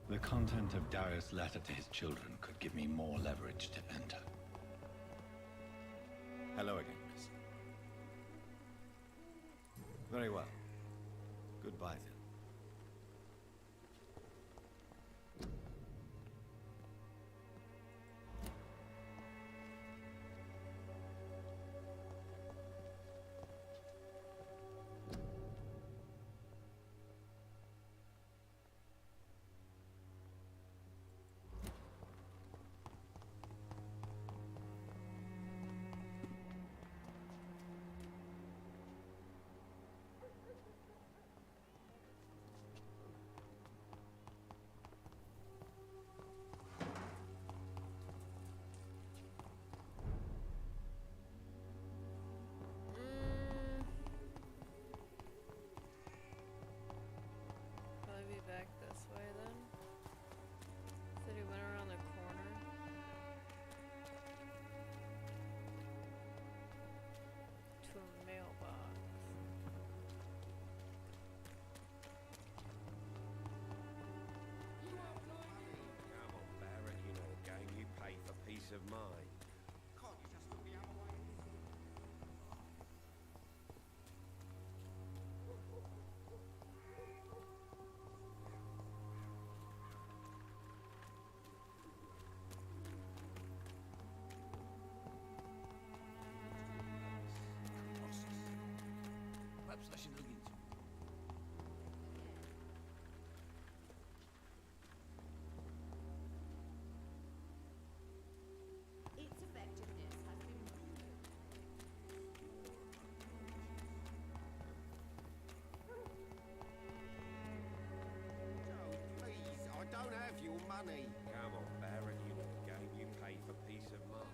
The content of Darius' letter to his children could give me more leverage to enter. Hello again, miss. Very well. Goodbye then. Probably be back this way then. Said he went around the corner. To a mailbox. Come on, Baron, you know the game. You pay for peace of mind. Can't you just look the other way? Perhaps I should look into it. Its effectiveness has been Joe, please, I don't have your money. Come on, Baron, you know the game. You pay for peace of mind.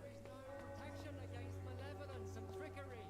Protection against malevolence and trickery.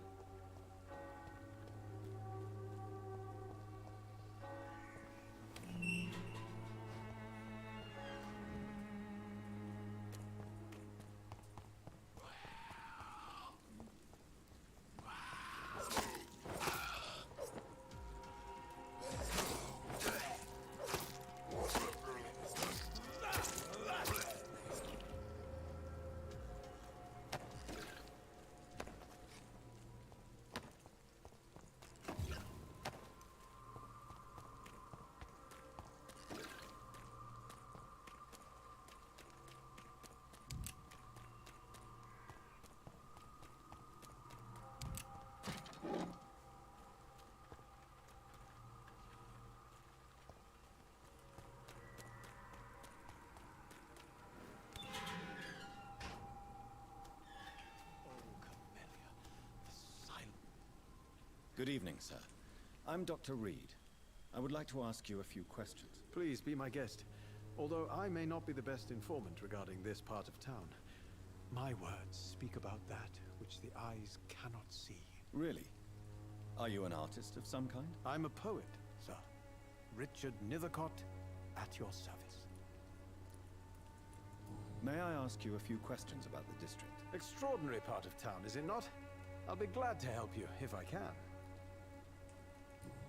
Good evening, sir. I'm Dr. Reed. I would like to ask you a few questions. Please be my guest. Although I may not be the best informant regarding this part of town, my words speak about that which the eyes cannot see. Really? Are you an artist of some kind? I'm a poet, sir. Richard Nethercott, at your service. May I ask you a few questions about the district? Extraordinary part of town, is it not? I'll be glad to help you, if I can.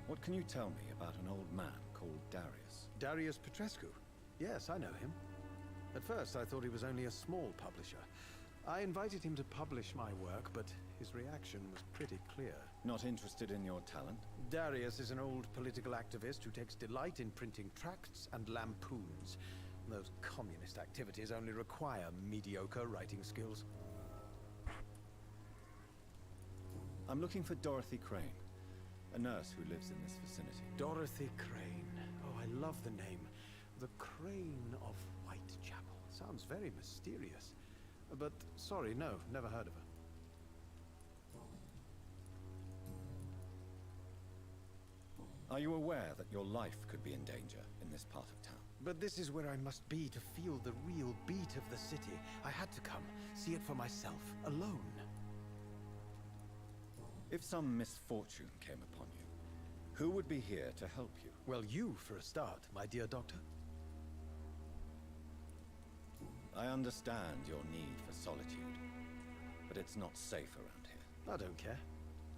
What can you tell me about an old man called Darius? Darius Petrescu? Yes, I know him. At first, I thought he was only a small publisher. I invited him to publish my work, but his reaction was pretty clear. Not interested in your talent? Darius is an old political activist who takes delight in printing tracts and lampoons. Those communist activities only require mediocre writing skills. I'm looking for Dorothy Crane, a nurse who lives in this vicinity. Dorothy Crane. Oh, I love the name. The Crane of Whitechapel. Sounds very mysterious. But, sorry, no, never heard of her. Are you aware that your life could be in danger in this part of town? But this is where I must be to feel the real beat of the city. I had to come, see it for myself, alone. If some misfortune came upon you, who would be here to help you? Well, you, for a start, my dear doctor. I understand your need for solitude, but it's not safe around here. I don't care.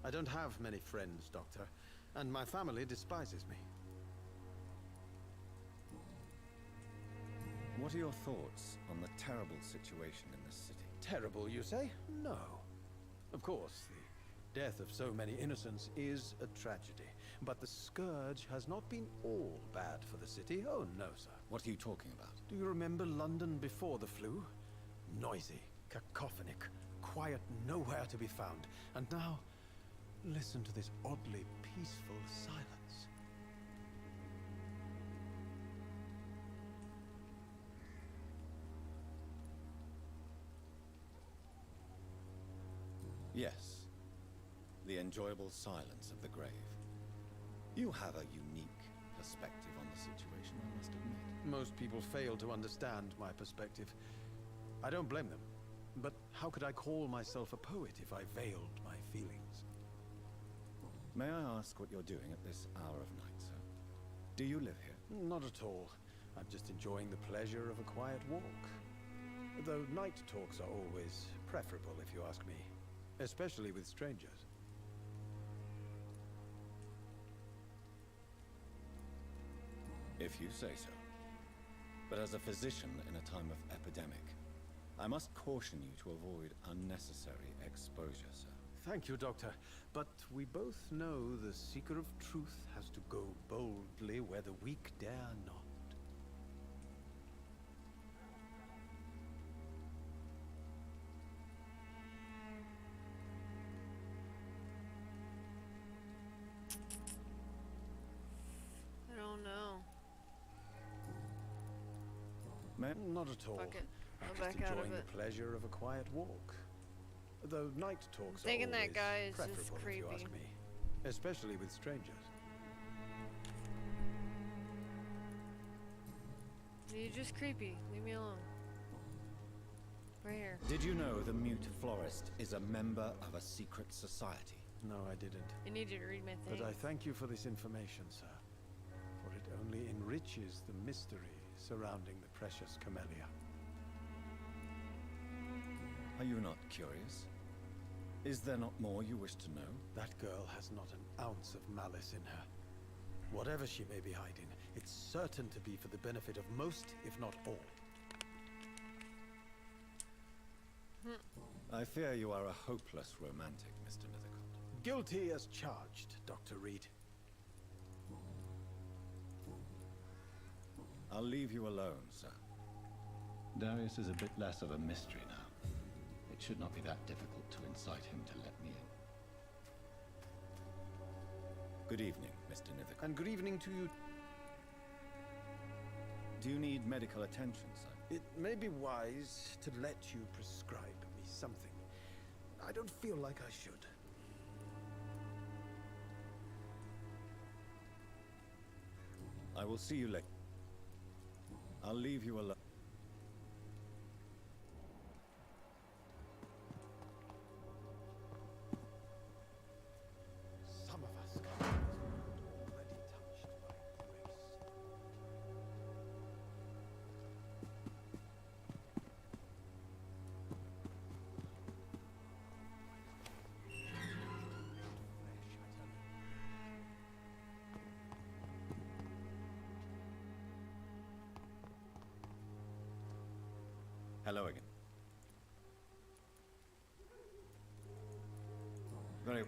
I don't have many friends, Doctor, and my family despises me. What are your thoughts on the terrible situation in this city? Terrible, you say? No. Of course, the death of so many innocents is a tragedy. But the scourge has not been all bad for the city. Oh, no, sir. What are you talking about? Do you remember London before the flu? Noisy, cacophonic, quiet nowhere to be found. And now, listen to this oddly peaceful silence. Yes. The enjoyable silence of the grave. You have a unique perspective on the situation, I must admit. Most people fail to understand my perspective. I don't blame them. But how could I call myself a poet if I veiled my feelings? May I ask what you're doing at this hour of night, sir? Do you live here? Not at all. I'm just enjoying the pleasure of a quiet walk. Though night talks are always preferable, if you ask me. Especially with strangers. If you say so. But as a physician in a time of epidemic, I must caution you to avoid unnecessary exposure, sir. Thank you, Doctor. But we both know the seeker of truth has to go boldly where the weak dare not. I don't know. Not at all. Fuck it. I'm I'm just back out of enjoying it. the pleasure of a quiet walk. Though night talks are Thinking that always guy is preferable, just if you creepy. ask me. Especially with strangers. You're just creepy. Leave me alone. Right here. Did you know the mute florist is a member of a secret society? No, I didn't. I need you to read my thing. But I thank you for this information, sir. For it only enriches the mystery surrounding the precious camellia. Are you not curious? Is there not more you wish to know? That girl has not an ounce of malice in her. Whatever she may be hiding, it's certain to be for the benefit of most, if not all. I fear you are a hopeless romantic, Mr. Nethercott. Guilty as charged, Dr. Reed. I'll leave you alone, sir. Darius is a bit less of a mystery now. It should not be that difficult to incite him to let me in. Good evening, Mr. Nethercott. And good evening to you. Do you need medical attention, sir? It may be wise to let you prescribe me something. I don't feel like I should. I will see you later. I'll leave you alone. Some of us come to this world already touched by grace. Hello again. Very.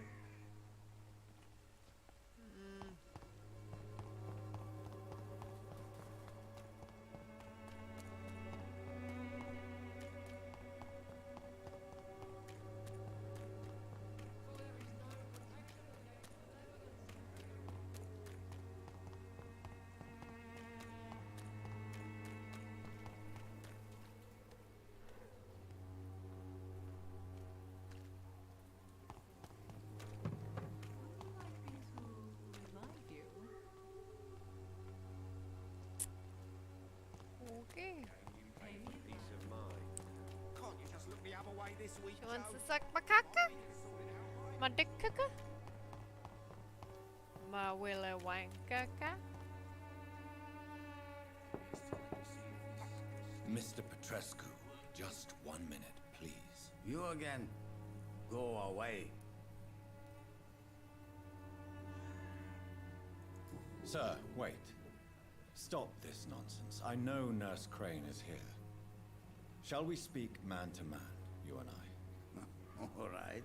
Okay. Peace of mind. Can't you just look the other way this week, She wants Joe? to suck my caca? My dick caca? My willy wankaka? Mr. Petrescu, just 1 minute, please. You again. Go away. Sir, wait. Stop this nonsense. I know Nurse Crane is here. Shall we speak man to man, you and I? All right.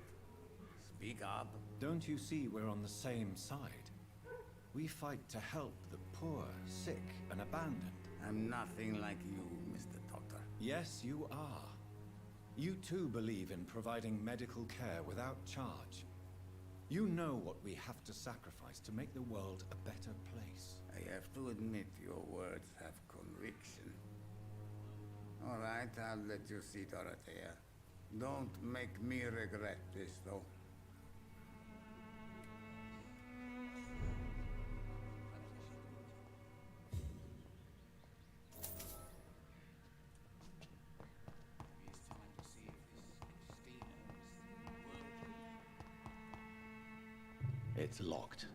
Speak up. Don't you see we're on the same side? We fight to help the poor, sick, and abandoned. I'm nothing like you, Mr. Doctor. Yes, you are. You too believe in providing medical care without charge. You know what we have to sacrifice to make the world a better place. I have to admit your words have conviction. All right, I'll let you see Dorothea. Don't make me regret this, though. It's locked.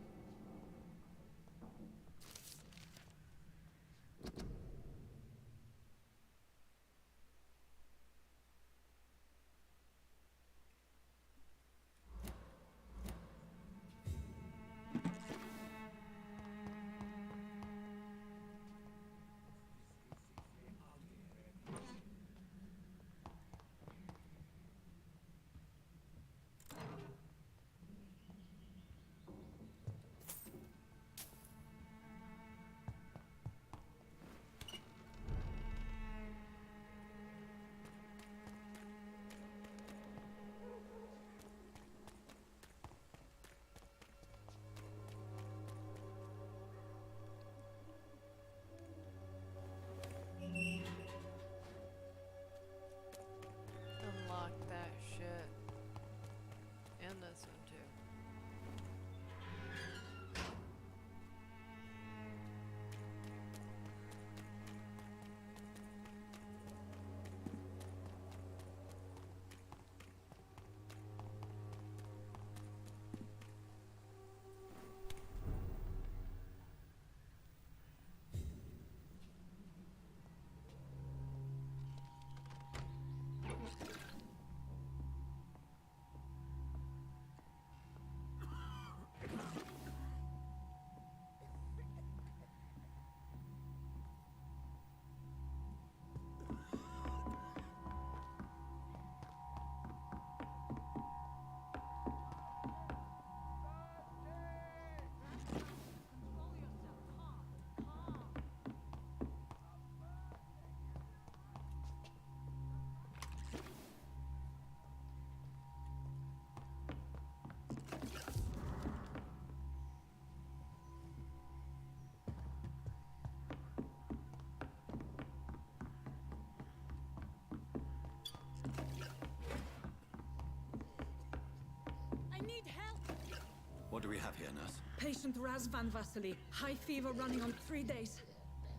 What do we have here, nurse? Patient Raz Van Vasily. High fever running on 3 days.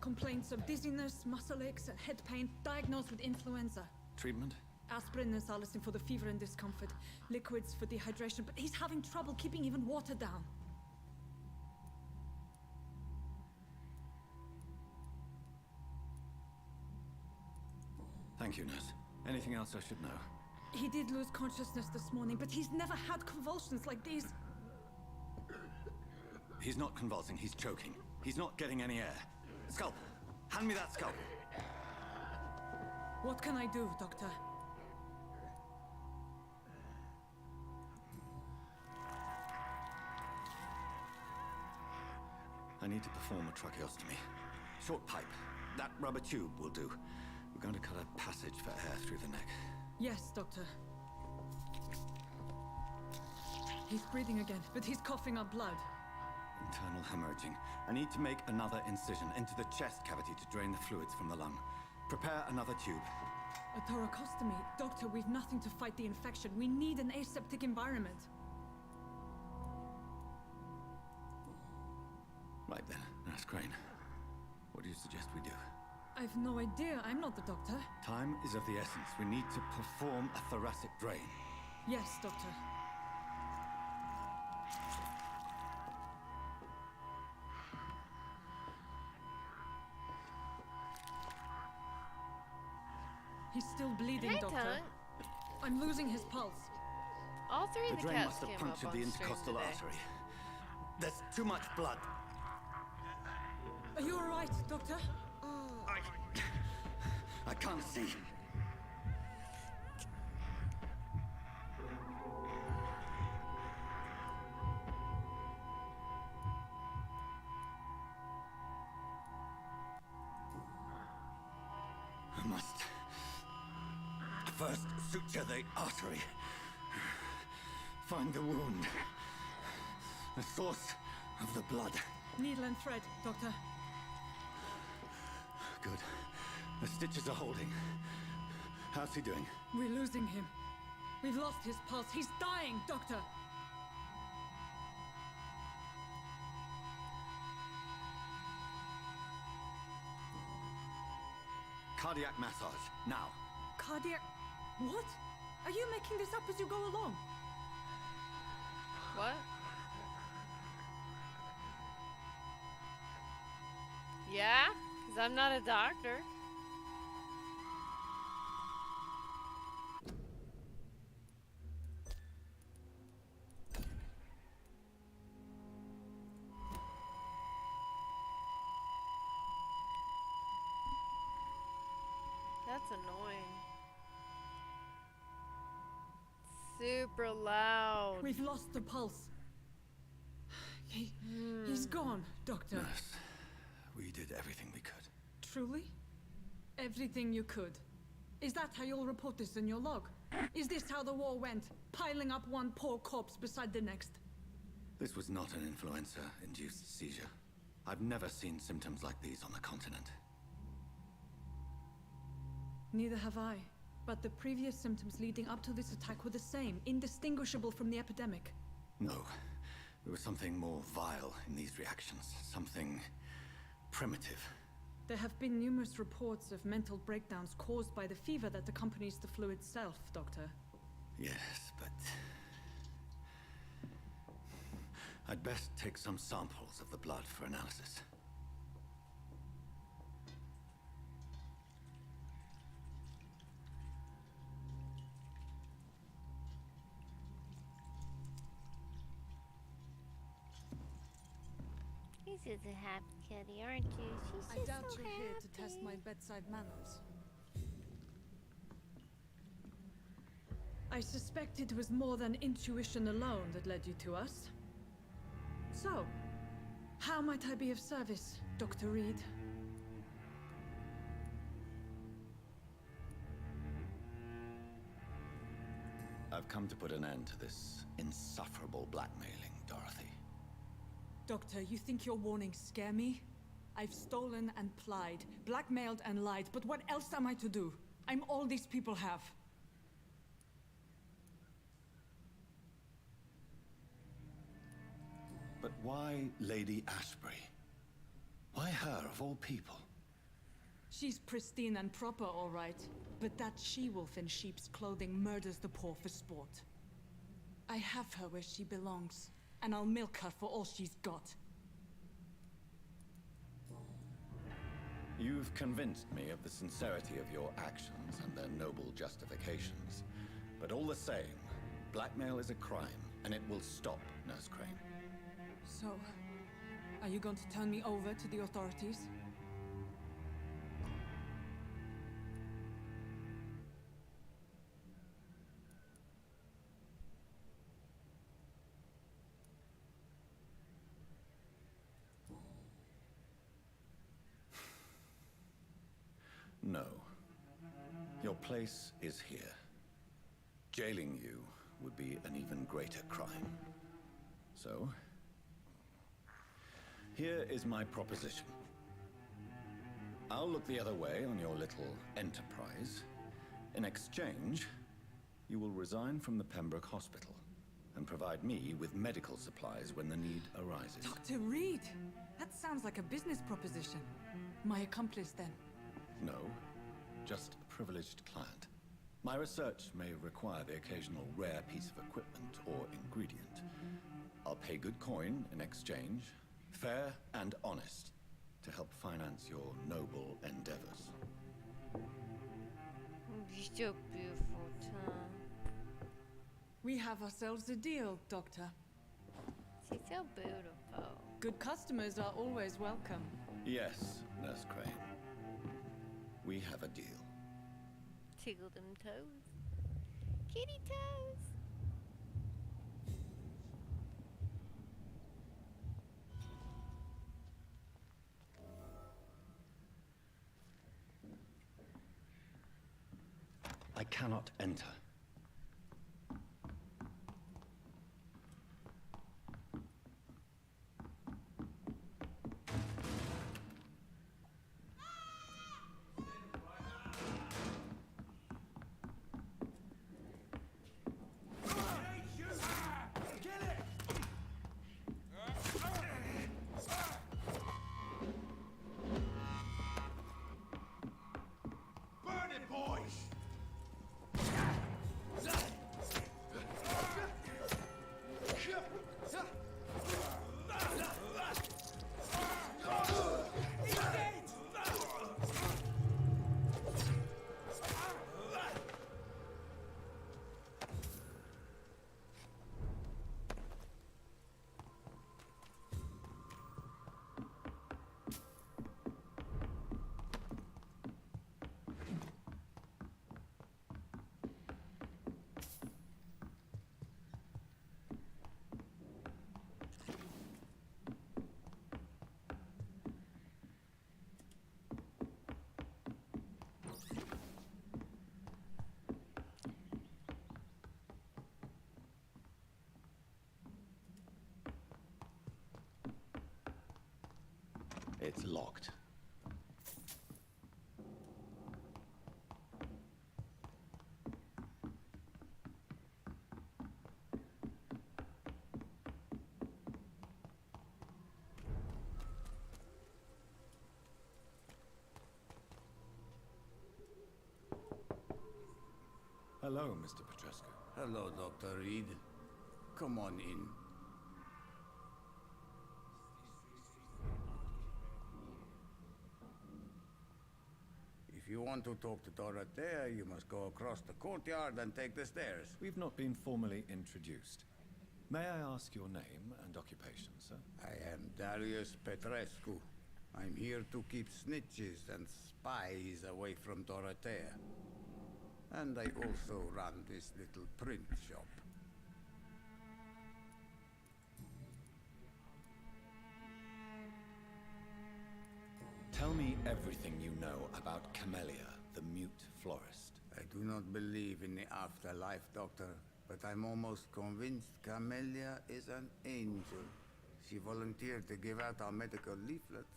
Complaints of dizziness, muscle aches, and head pain. Diagnosed with influenza. Treatment? Aspirin and salicin for the fever and discomfort. Liquids for dehydration, but he's having trouble keeping even water down. Thank you, nurse. Anything else I should know? He did lose consciousness this morning, but he's never had convulsions like these. He's not convulsing, he's choking. He's not getting any air. Scalpel! Hand me that scalpel! What can I do, Doctor? I need to perform a tracheostomy. Short pipe. That rubber tube will do. We're going to cut a passage for air through the neck. Yes, Doctor. He's breathing again, but he's coughing up blood. Internal hemorrhaging. I need to make another incision into the chest cavity to drain the fluids from the lung. Prepare another tube. A thoracostomy? Doctor, we've nothing to fight the infection. We need an aseptic environment. Right then, Nurse Crane. What do you suggest we do? I've no idea. I'm not the doctor. Time is of the essence. We need to perform a thoracic drain. Yes, Doctor. He's still bleeding, Hey, Doctor. Tongue. I'm losing his pulse. All three of The the drain cats must have came up punctured on the stream intercostal today. artery. There's too much blood. Are you all right, Doctor? I can't see. I must first suture the artery. Find the wound. The source of the blood. Needle and thread, Doctor. Good. The stitches are holding. How's he doing? We're losing him. We've lost his pulse. He's dying, Doctor. Cardiac massage, now. Cardiac... What? Are you making this up as you go along? What? Yeah? Because I'm not a doctor. That's annoying. Super loud. We've lost the pulse. He's gone, Doctor. Nurse, we did everything we could. Truly? Everything you could. Is that how you'll report this in your log? Is this how the war went? Piling up one poor corpse beside the next? This was not an influenza-induced seizure. I've never seen symptoms like these on the continent. Neither have I. But the previous symptoms leading up to this attack were the same, indistinguishable from the epidemic. No. There was something more vile in these reactions. Something primitive. There have been numerous reports of mental breakdowns caused by the fever that accompanies the flu itself, Doctor. Yes, but... I'd best take some samples of the blood for analysis. She's just a happy kitty, aren't you? She's I just doubt so you're happy. here to test my bedside manners. I suspect it was more than intuition alone that led you to us. So, how might I be of service, Dr. Reed? I've come to put an end to this insufferable blackmailing, Dorothy. Doctor, you think your warnings scare me? I've stolen and plied, blackmailed and lied, but what else am I to do? I'm all these people have. Why Lady Ashbury? Why her, of all people? She's pristine and proper, all right. But that she-wolf in sheep's clothing murders the poor for sport. I have her where she belongs, and I'll milk her for all she's got. You've convinced me of the sincerity of your actions and their noble justifications. But all the same, blackmail is a crime, and it will stop, Nurse Crane. So, are you going to turn me over to the authorities? No. Your place is here. Jailing you would be an even greater crime. So, here is my proposition. I'll look the other way on your little enterprise. In exchange, you will resign from the Pembroke Hospital and provide me with medical supplies when the need arises. Dr. Reed! That sounds like a business proposition. My accomplice, then? No, just a privileged client. My research may require the occasional rare piece of equipment or ingredient. I'll pay good coin in exchange, fair and honest, to help finance your noble endeavors. You're so beautiful, Tom. We have ourselves a deal, Doctor. She's so beautiful. Good customers are always welcome. Yes, Nurse Crane. We have a deal. Tickle them toes. Kitty toes. I cannot enter. Burn it, boys! It's locked. Hello, Mr. Petrescu. Hello, Dr. Reed. Come on in. If you want to talk to Dorothea, you must go across the courtyard and take the stairs. We've not been formally introduced. May I ask your name and occupation, sir? I am Darius Petrescu. I'm here to keep snitches and spies away from Dorothea. And I also run this little print shop. Tell me everything you know about Camellia, the mute florist. I do not believe in the afterlife, Doctor, but I'm almost convinced Camellia is an angel. She volunteered to give out our medical leaflets.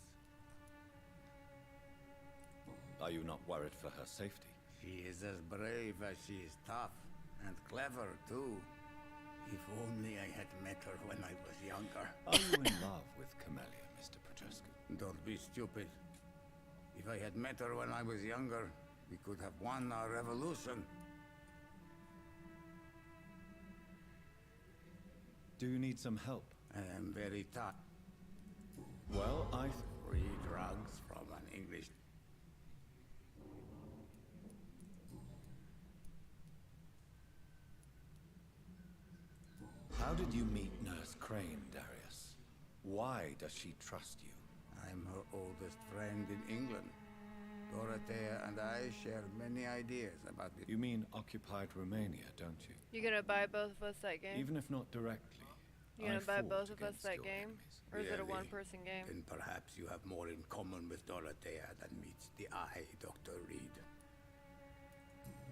Are you not worried for her safety? She is as brave as she is tough, and clever too. If only I had met her when I was younger. Are you in love with Camellia, Mr. Petrescu? Don't be stupid. If I had met her when I was younger, we could have won our revolution. Do you need some help? I am very tired. Well, Free drugs from an English... How did you meet Nurse Crane, Darius? Why does she trust you? I'm her oldest friend in England. Dorothea and I share many ideas about the... You mean occupied Romania, don't you? You gonna buy both of us that game? Even if not directly. You gonna buy fought both of us against that your game? enemies. Or is it a Really? one-person game? Then perhaps you have more in common with Dorothea than meets the eye, Dr. Reed.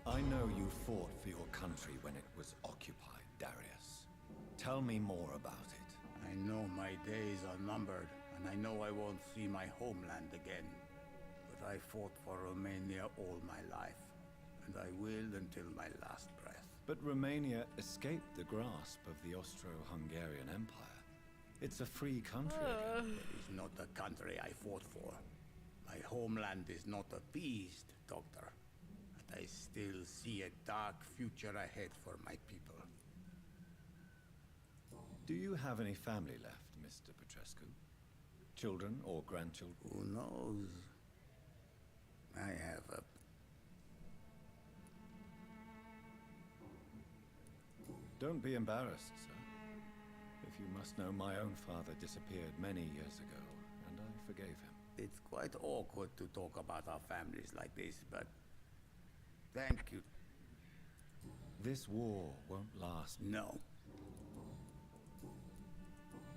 I know you fought for your country when it was occupied, Darius. Tell me more about it. I know my days are numbered, and I know I won't see my homeland again. But I fought for Romania all my life, and I will until my last breath. But Romania escaped the grasp of the Austro-Hungarian Empire. It's a free country again. It is not the country I fought for. My homeland is not appeased, Doctor. And I still see a dark future ahead for my people. Do you have any family left, Mr. Petrescu? Children or grandchildren? Who knows? I have a... Don't be embarrassed, sir. If you must know, my own father disappeared many years ago, and I forgave him. It's quite awkward to talk about our families like this, but... Thank you. This war won't last. No.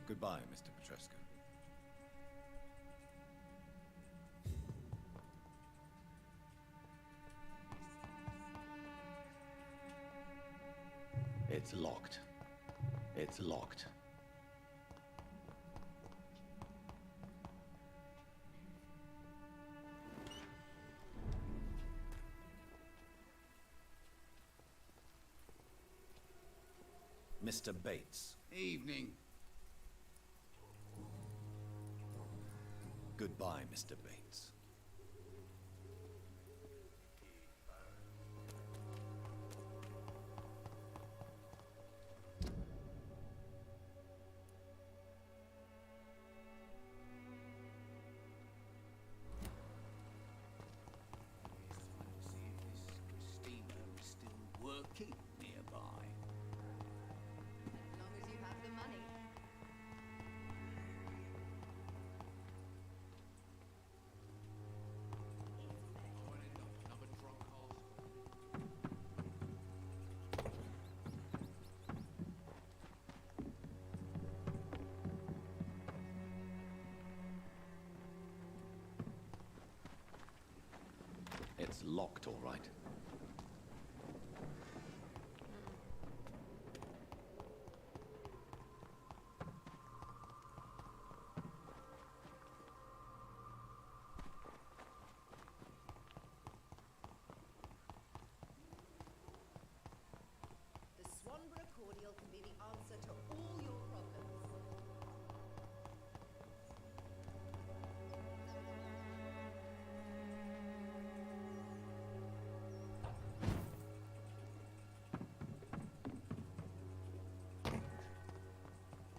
Goodbye, Mr. Petrescu. It's locked. It's locked. Mr. Bates. Evening. Goodbye, Mr. Bates. Christina is still working nearby. As long as you have the money. It's locked, all right. The Swanborough cordial can be the answer to all your problems.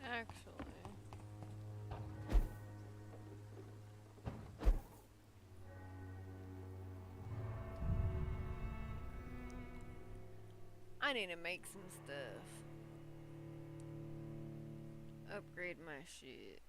Actually. I need to make some stuff. Upgrade my shit.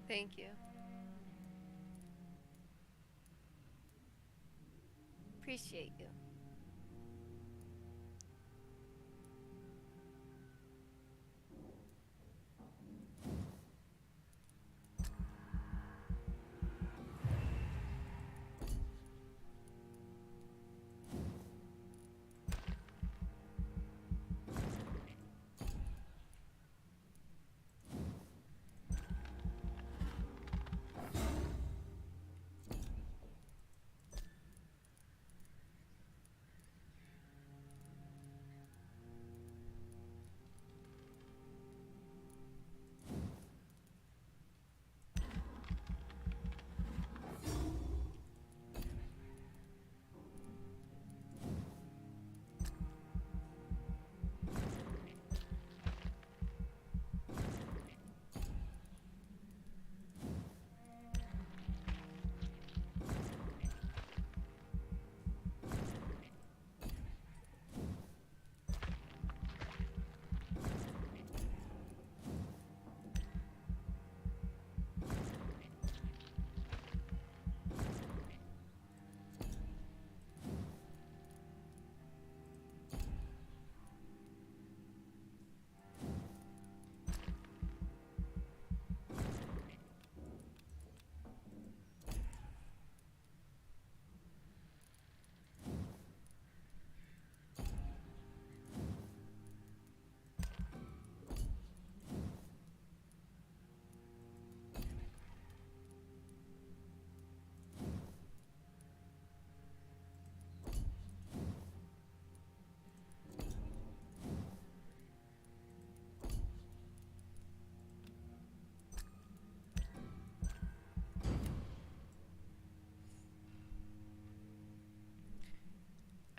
Thank you. Appreciate you.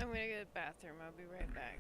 I'm gonna go to the bathroom. I'll be right back.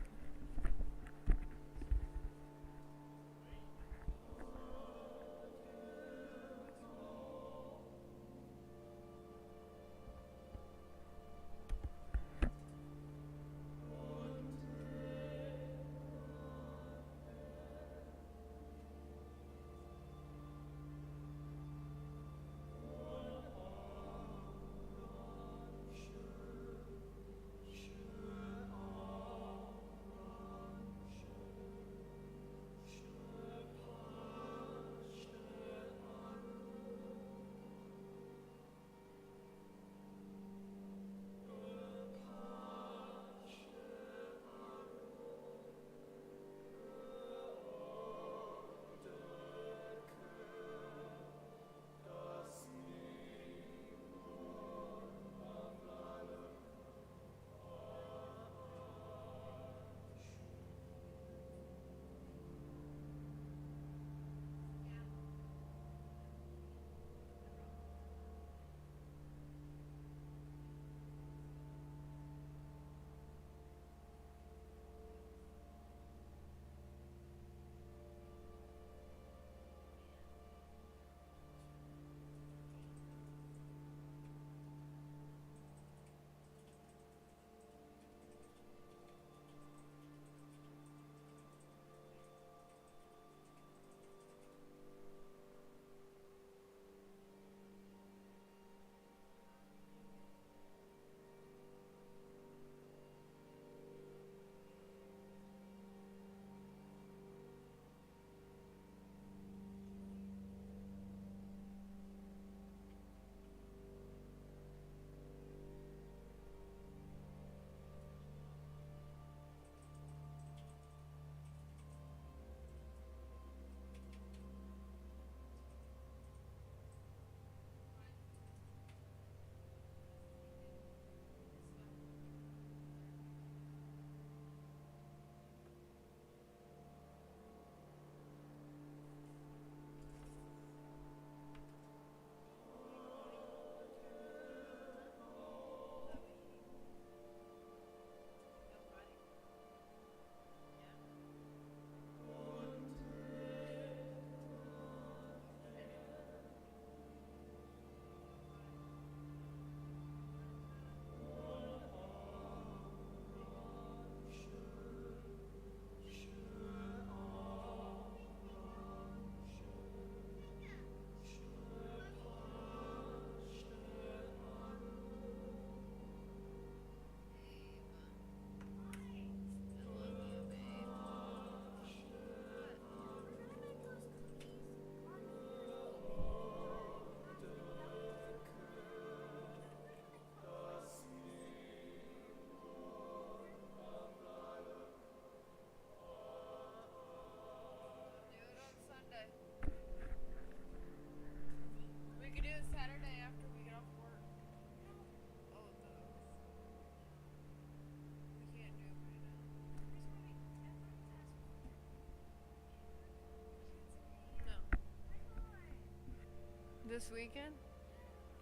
This weekend?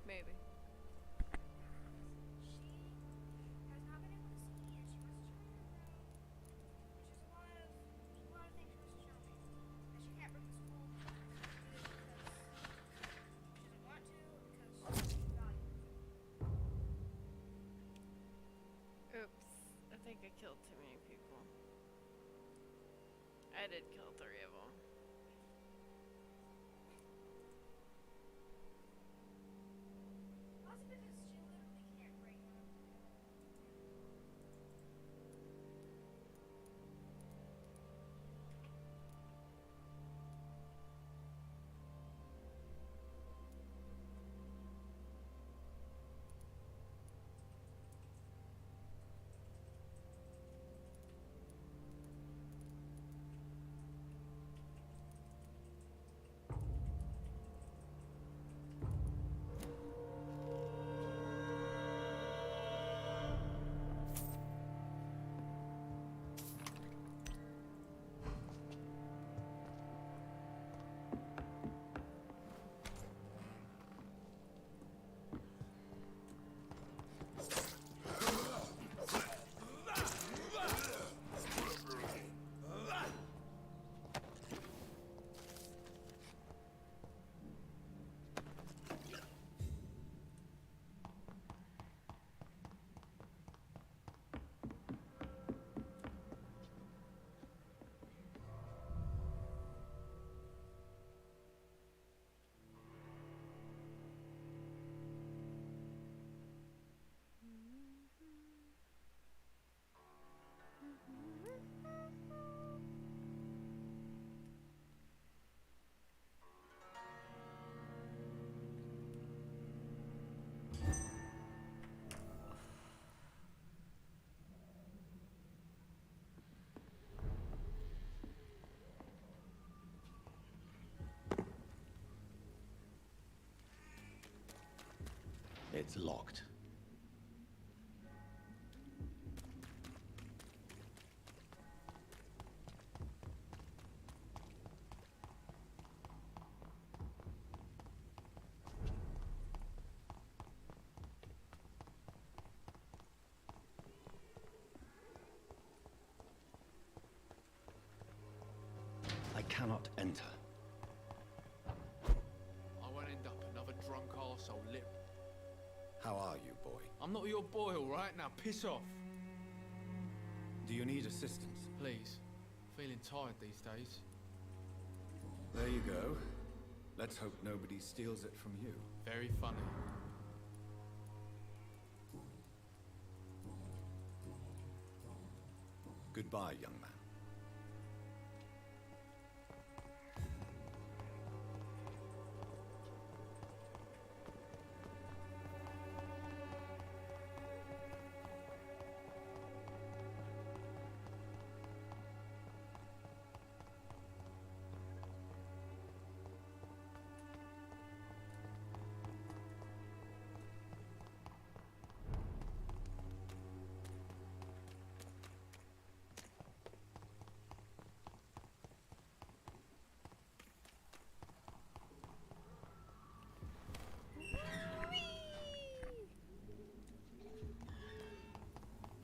Maybe. Oops. I think I killed too many people. I did kill 3 of them. It's locked. I cannot enter. I won't end up another drunk arsehole lip. How are you, boy? I'm not your boy, alright? Now piss off. Do you need assistance? Please. Feeling tired these days. There you go. Let's hope nobody steals it from you. Very funny. Goodbye, young man.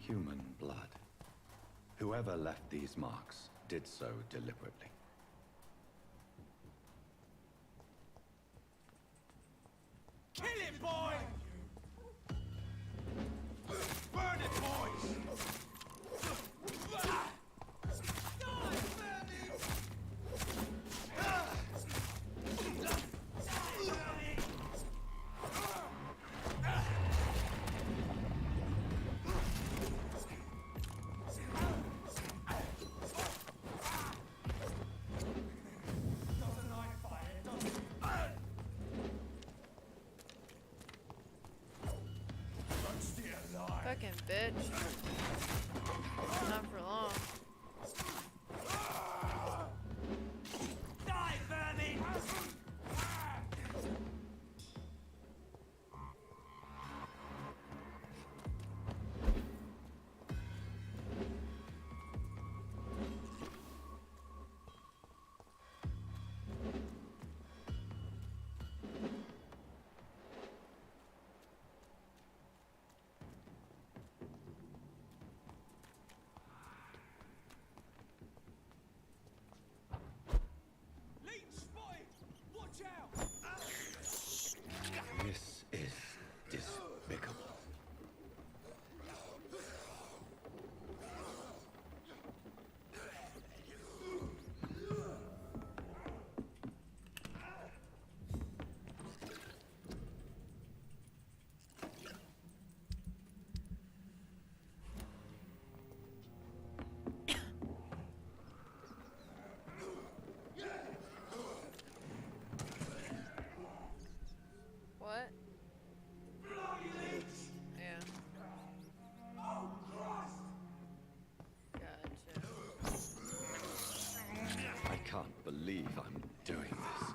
Human blood. Whoever left these marks did so deliberately. Kill him, boy! Burn it, boys! Fucking bitch. Not for long. Die, vermin! can't believe I'm doing this.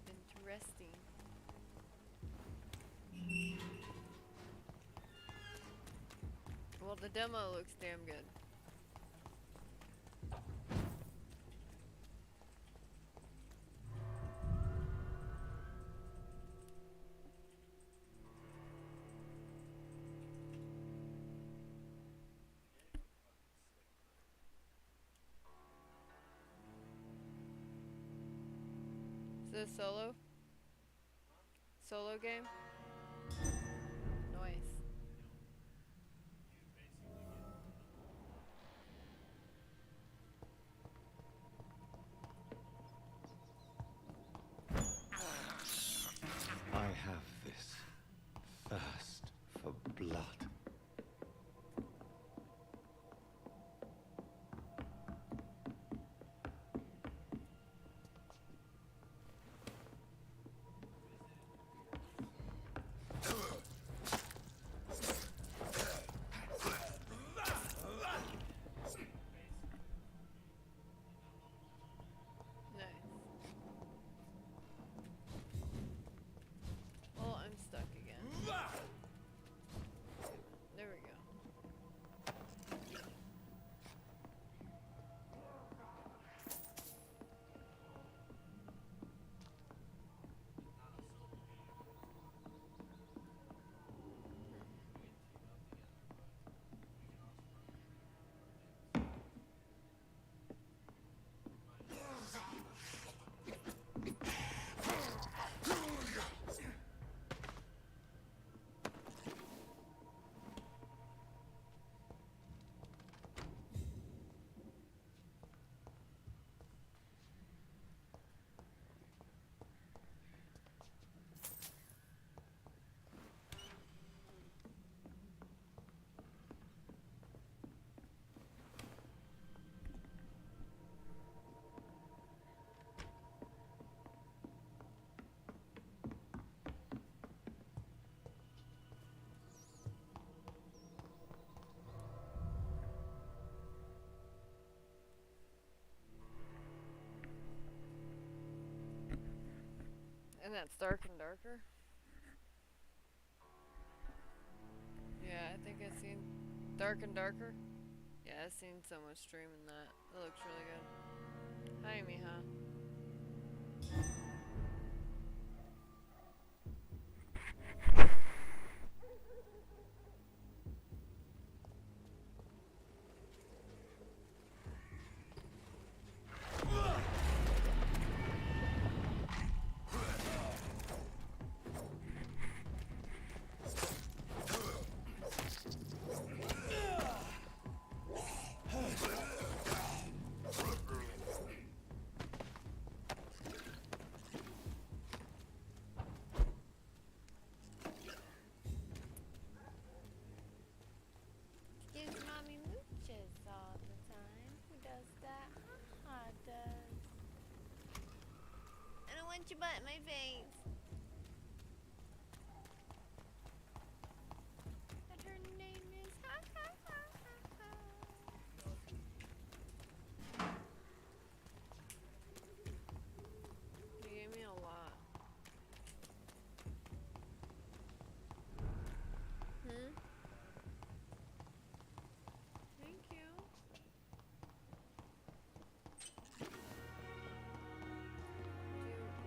Interesting. Well, the demo looks damn good. Is it a solo game? Nice. I have this thirst for blood. Well, I'm stuck again. There we go. And that's dark and darker. Yeah, I think I've seen dark and darker. Yeah, I've seen someone streaming that. That looks really good. Hi, Miha. Gives mommy mooches all the time. Who does that? Haha does. I don't want your butt in my face. And her name is ha ha ha ha ha. You gave me a lot. Hmm? Thank you. Do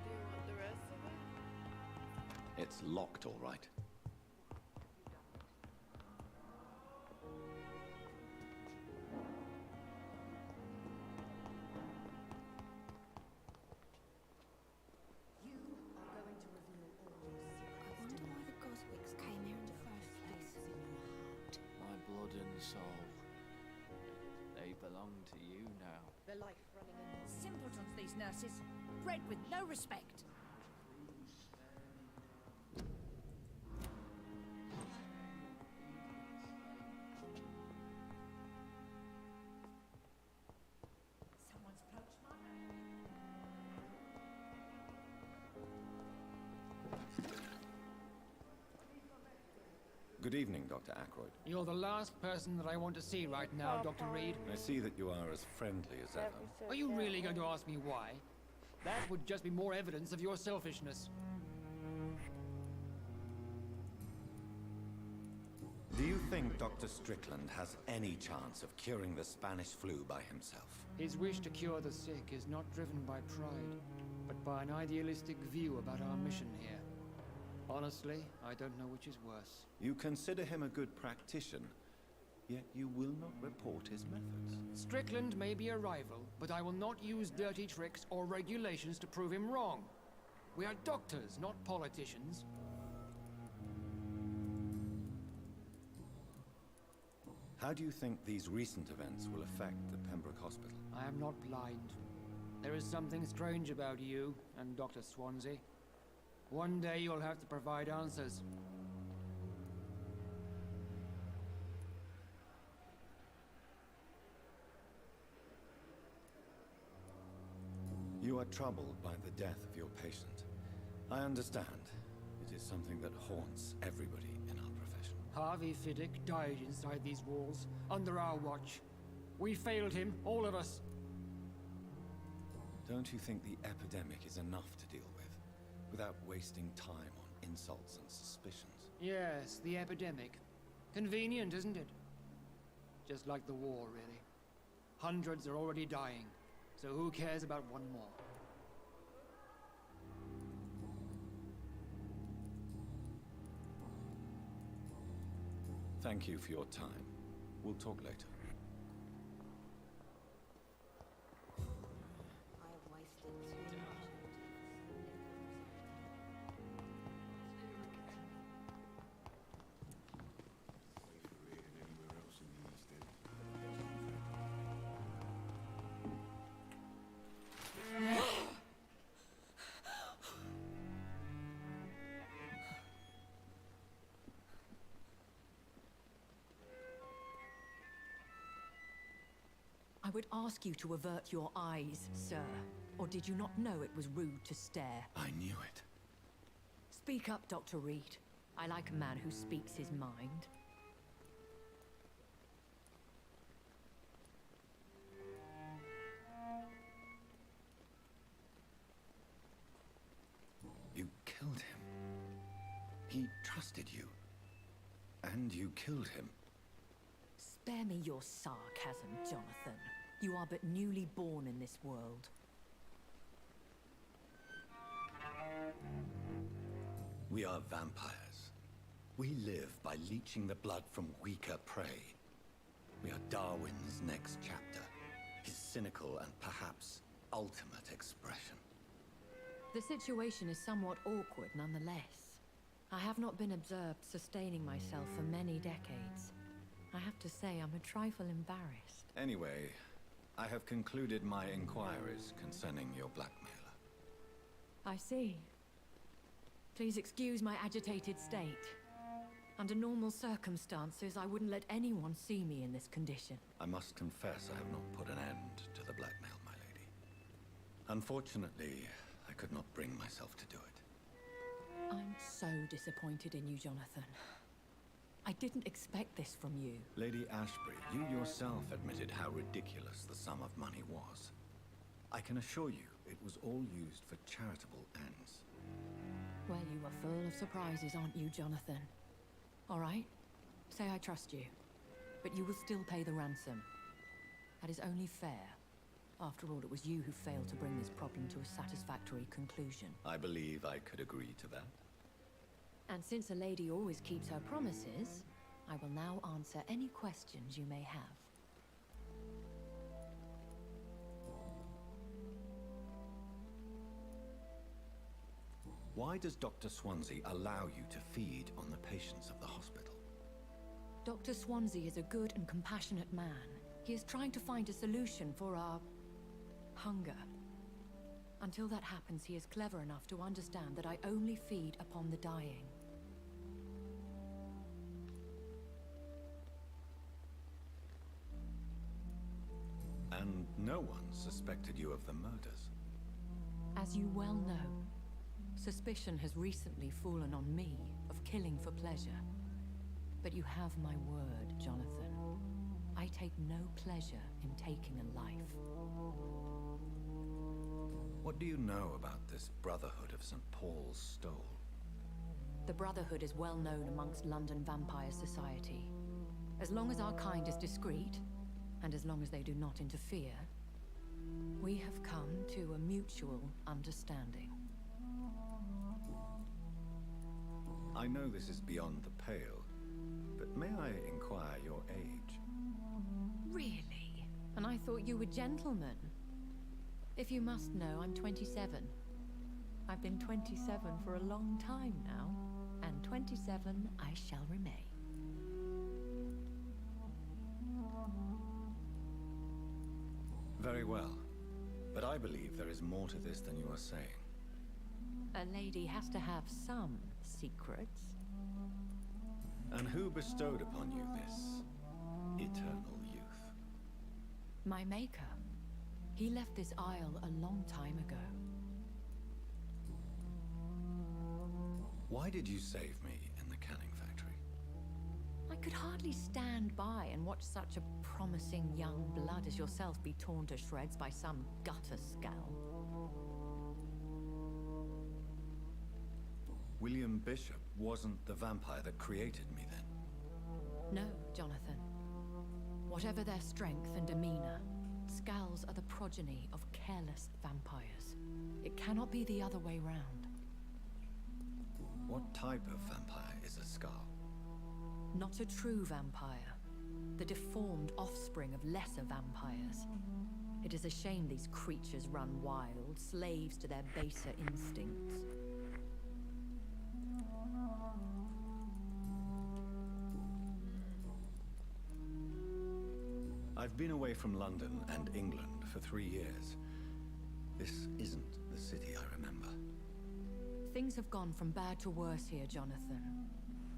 you want the rest of it? It's locked, all right. My blood and soul. They belong to you now. They're like running in. Simpletons, these nurses. Bred with no respect. Someone's poached my Good evening, Dr. Ackroyd. You're the last person that I want to see right now, Dr. Reed. I see that you are as friendly as ever. Are you really going to ask me why? That would just be more evidence of your selfishness. Do you think Dr. Strickland has any chance of curing the Spanish flu by himself? His wish to cure the sick is not driven by pride, but by an idealistic view about our mission here. Honestly, I don't know which is worse. You consider him a good practitioner, yet you will not report his methods. Strickland may be a rival, but I will not use dirty tricks or regulations to prove him wrong. We are doctors, not politicians. How do you think these recent events will affect the Pembroke Hospital? I am not blind. There is something strange about you and Dr. Swansea. One day you'll have to provide answers. You are troubled by the death of your patient. I understand. It is something that haunts everybody in our profession. Harvey Fiddick died inside these walls, under our watch. We failed him, all of us. Don't you think the epidemic is enough to deal with, without wasting time on insults and suspicions? Yes, the epidemic. Convenient, isn't it? Just like the war, really. Hundreds are already dying, so who cares about one more? Thank you for your time. We'll talk later. I would ask you to avert your eyes, sir. Or did you not know it was rude to stare? I knew it. Speak up, Dr. Reed. I like a man who speaks his mind. You killed him. He trusted you. And you killed him. Spare me your sarcasm, Jonathan. You are but newly born in this world. We are vampires. We live by leeching the blood from weaker prey. We are Darwin's next chapter. His cynical and perhaps ultimate expression. The situation is somewhat awkward nonetheless. I have not been observed sustaining myself for many decades. I have to say I'm a trifle embarrassed. Anyway, I have concluded my inquiries concerning your blackmailer. I see. Please excuse my agitated state. Under normal circumstances, I wouldn't let anyone see me in this condition. I must confess I have not put an end to the blackmail, my lady. Unfortunately, I could not bring myself to do it. I'm so disappointed in you, Jonathan. I didn't expect this from you. Lady Ashbury, you yourself admitted how ridiculous the sum of money was. I can assure you it was all used for charitable ends. Well, you are full of surprises, aren't you, Jonathan? All right, say I trust you, but you will still pay the ransom. That is only fair. After all, it was you who failed to bring this problem to a satisfactory conclusion. I believe I could agree to that. And since a lady always keeps her promises, I will now answer any questions you may have. Why does Dr. Swansea allow you to feed on the patients of the hospital? Dr. Swansea is a good and compassionate man. He is trying to find a solution for our hunger. Until that happens, he is clever enough to understand that I only feed upon the dying. And no one suspected you of the murders. As you well know, suspicion has recently fallen on me of killing for pleasure. But you have my word, Jonathan. I take no pleasure in taking a life. What do you know about this Brotherhood of St. Paul's Stole? The Brotherhood is well known amongst London vampire society. As long as our kind is discreet, and as long as they do not interfere, we have come to a mutual understanding. I know this is beyond the pale, but may I inquire your age? Really? And I thought you were gentlemen. If you must know, I'm 27. I've been 27 for a long time now, and 27 I shall remain. Very well. But I believe there is more to this than you are saying. A lady has to have some secrets. And who bestowed upon you this eternal youth? My maker. He left this isle a long time ago. Why did you save me in the canning factory? I could hardly stand by and watch such a promising young blood as yourself be torn to shreds by some gutter scowl. William Bishop wasn't the vampire that created me then? No, Jonathan. Whatever their strength and demeanor, Scowls are the progeny of careless vampires. It cannot be the other way round. What type of vampire is a Scowl? Not a true vampire. The deformed offspring of lesser vampires. It is a shame these creatures run wild, slaves to their baser instincts. I've been away from London and England for 3 years. This isn't the city I remember. Things have gone from bad to worse here, Jonathan.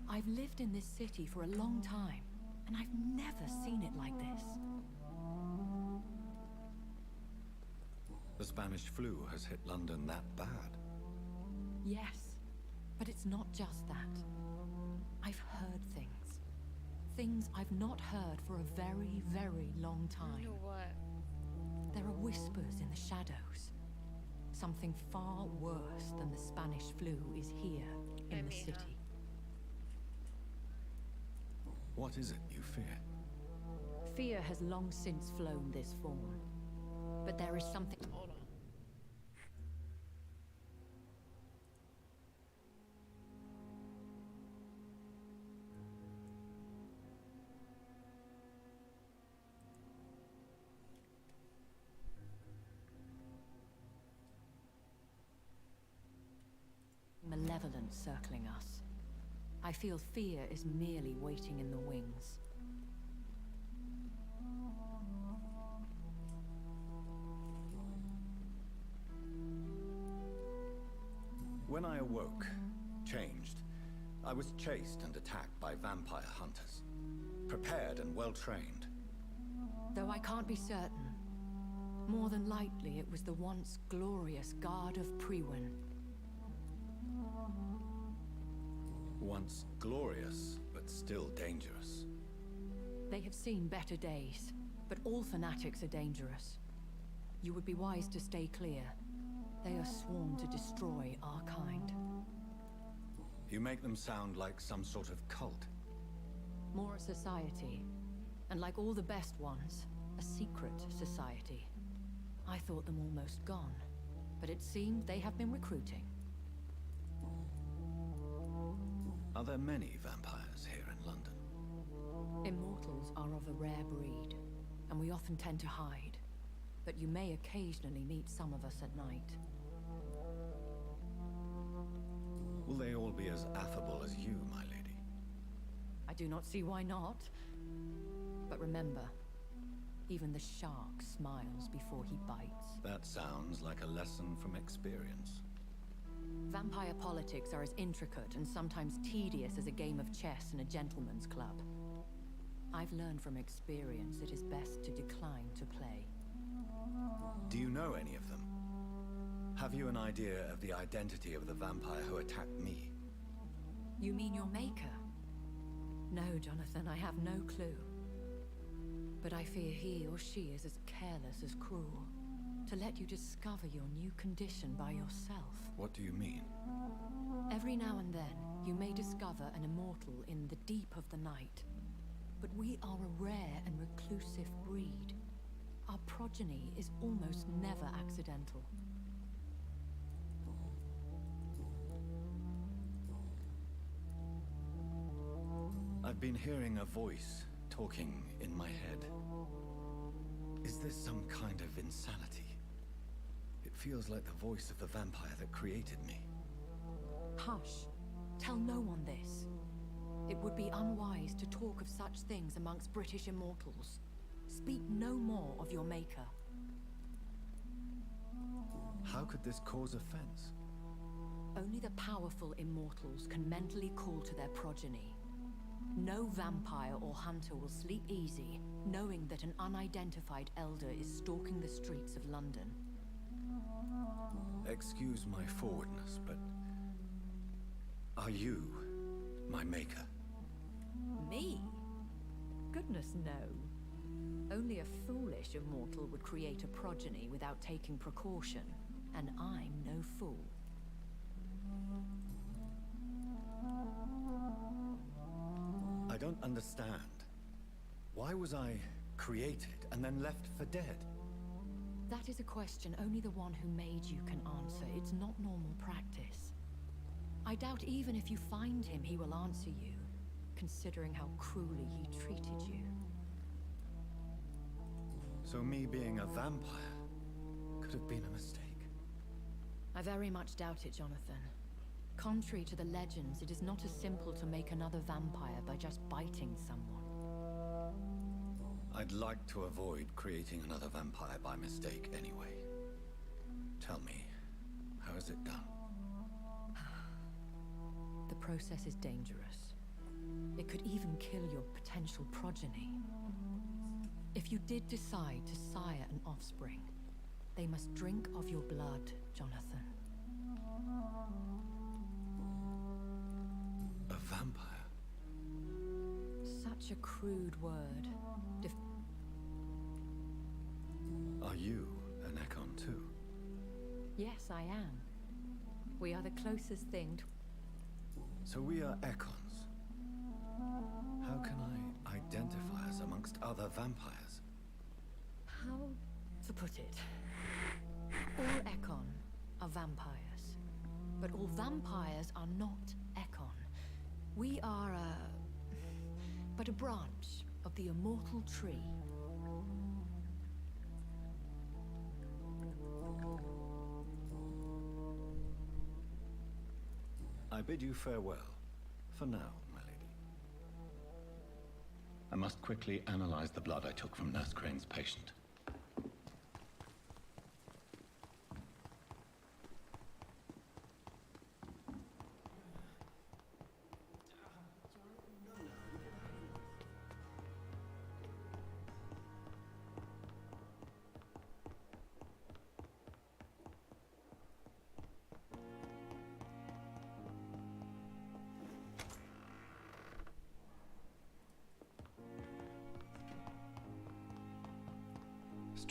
I've lived in this city for a long time, and I've never seen it like this. The Spanish flu has hit London that bad? Yes, but it's not just that. I've heard things. Things I've not heard for a very, very long time. You know what? There are whispers in the shadows. Something far worse than the Spanish flu is here in the city. What is it you fear? Fear has long since flown this form. But there is something... Hold on. Malevolence circling us. I feel fear is merely waiting in the wings. When I awoke, changed, I was chased and attacked by vampire hunters. Prepared and well-trained. Though I can't be certain, more than likely it was the once glorious Guard of Priwen. Once glorious, but still dangerous. They have seen better days, but all fanatics are dangerous. You would be wise to stay clear. They are sworn to destroy our kind. You make them sound like some sort of cult. More a society, and like all the best ones, a secret society. I thought them almost gone, but it seemed they have been recruiting. Are there many vampires here in London? Immortals are of a rare breed, and we often tend to hide. But you may occasionally meet some of us at night. Will they all be as affable as you, my lady? I do not see why not. But remember, even the shark smiles before he bites. That sounds like a lesson from experience. Vampire politics are as intricate and sometimes tedious as a game of chess in a gentleman's club. I've learned from experience it is best to decline to play. Do you know any of them? Have you an idea of the identity of the vampire who attacked me? You mean your maker? No, Jonathan, I have no clue. But I fear he or she is as careless as cruel. To let you discover your new condition by yourself. What do you mean? Every now and then, you may discover an immortal in the deep of the night. But we are a rare and reclusive breed. Our progeny is almost never accidental. I've been hearing a voice talking in my head. Is this some kind of insanity? It feels like the voice of the vampire that created me. Hush. Tell no one this. It would be unwise to talk of such things amongst British immortals. Speak no more of your maker. How could this cause offense? Only the powerful immortals can mentally call to their progeny. No vampire or hunter will sleep easy, knowing that an unidentified elder is stalking the streets of London. Excuse my forwardness, but... are you my maker? Me? Goodness, no. Only a foolish immortal would create a progeny without taking precaution, and I'm no fool. I don't understand. Why was I created and then left for dead? That is a question only the one who made you can answer. It's not normal practice. I doubt even if you find him, he will answer you, considering how cruelly he treated you. So me being a vampire could have been a mistake. I very much doubt it, Jonathan. Contrary to the legends, it is not as simple to make another vampire by just biting someone. I'd like to avoid creating another vampire by mistake anyway. Tell me, how is it done? The process is dangerous. It could even kill your potential progeny. If you did decide to sire an offspring, they must drink of your blood, Jonathan. A vampire? Such a crude word. Are you an Ekon too? Yes, I am. We are the closest thing to... So we are Ekons. How can I identify us amongst other vampires? How to put it? All Ekon are vampires. But all vampires are not Ekon. We are but a branch of the immortal tree. I bid you farewell. For now, my lady. I must quickly analyze the blood I took from Nurse Crane's patient.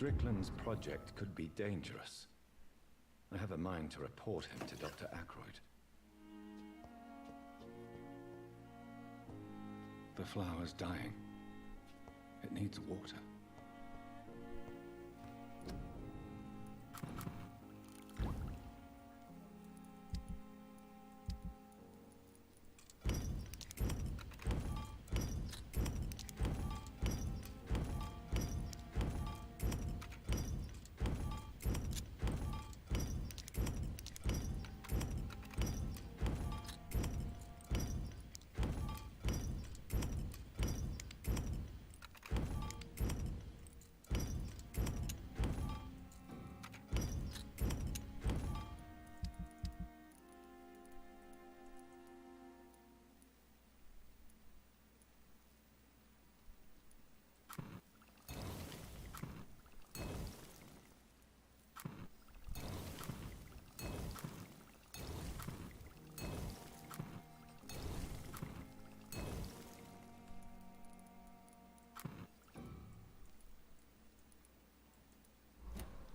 Strickland's project could be dangerous. I have a mind to report him to Dr. Ackroyd. The flower's dying. It needs water.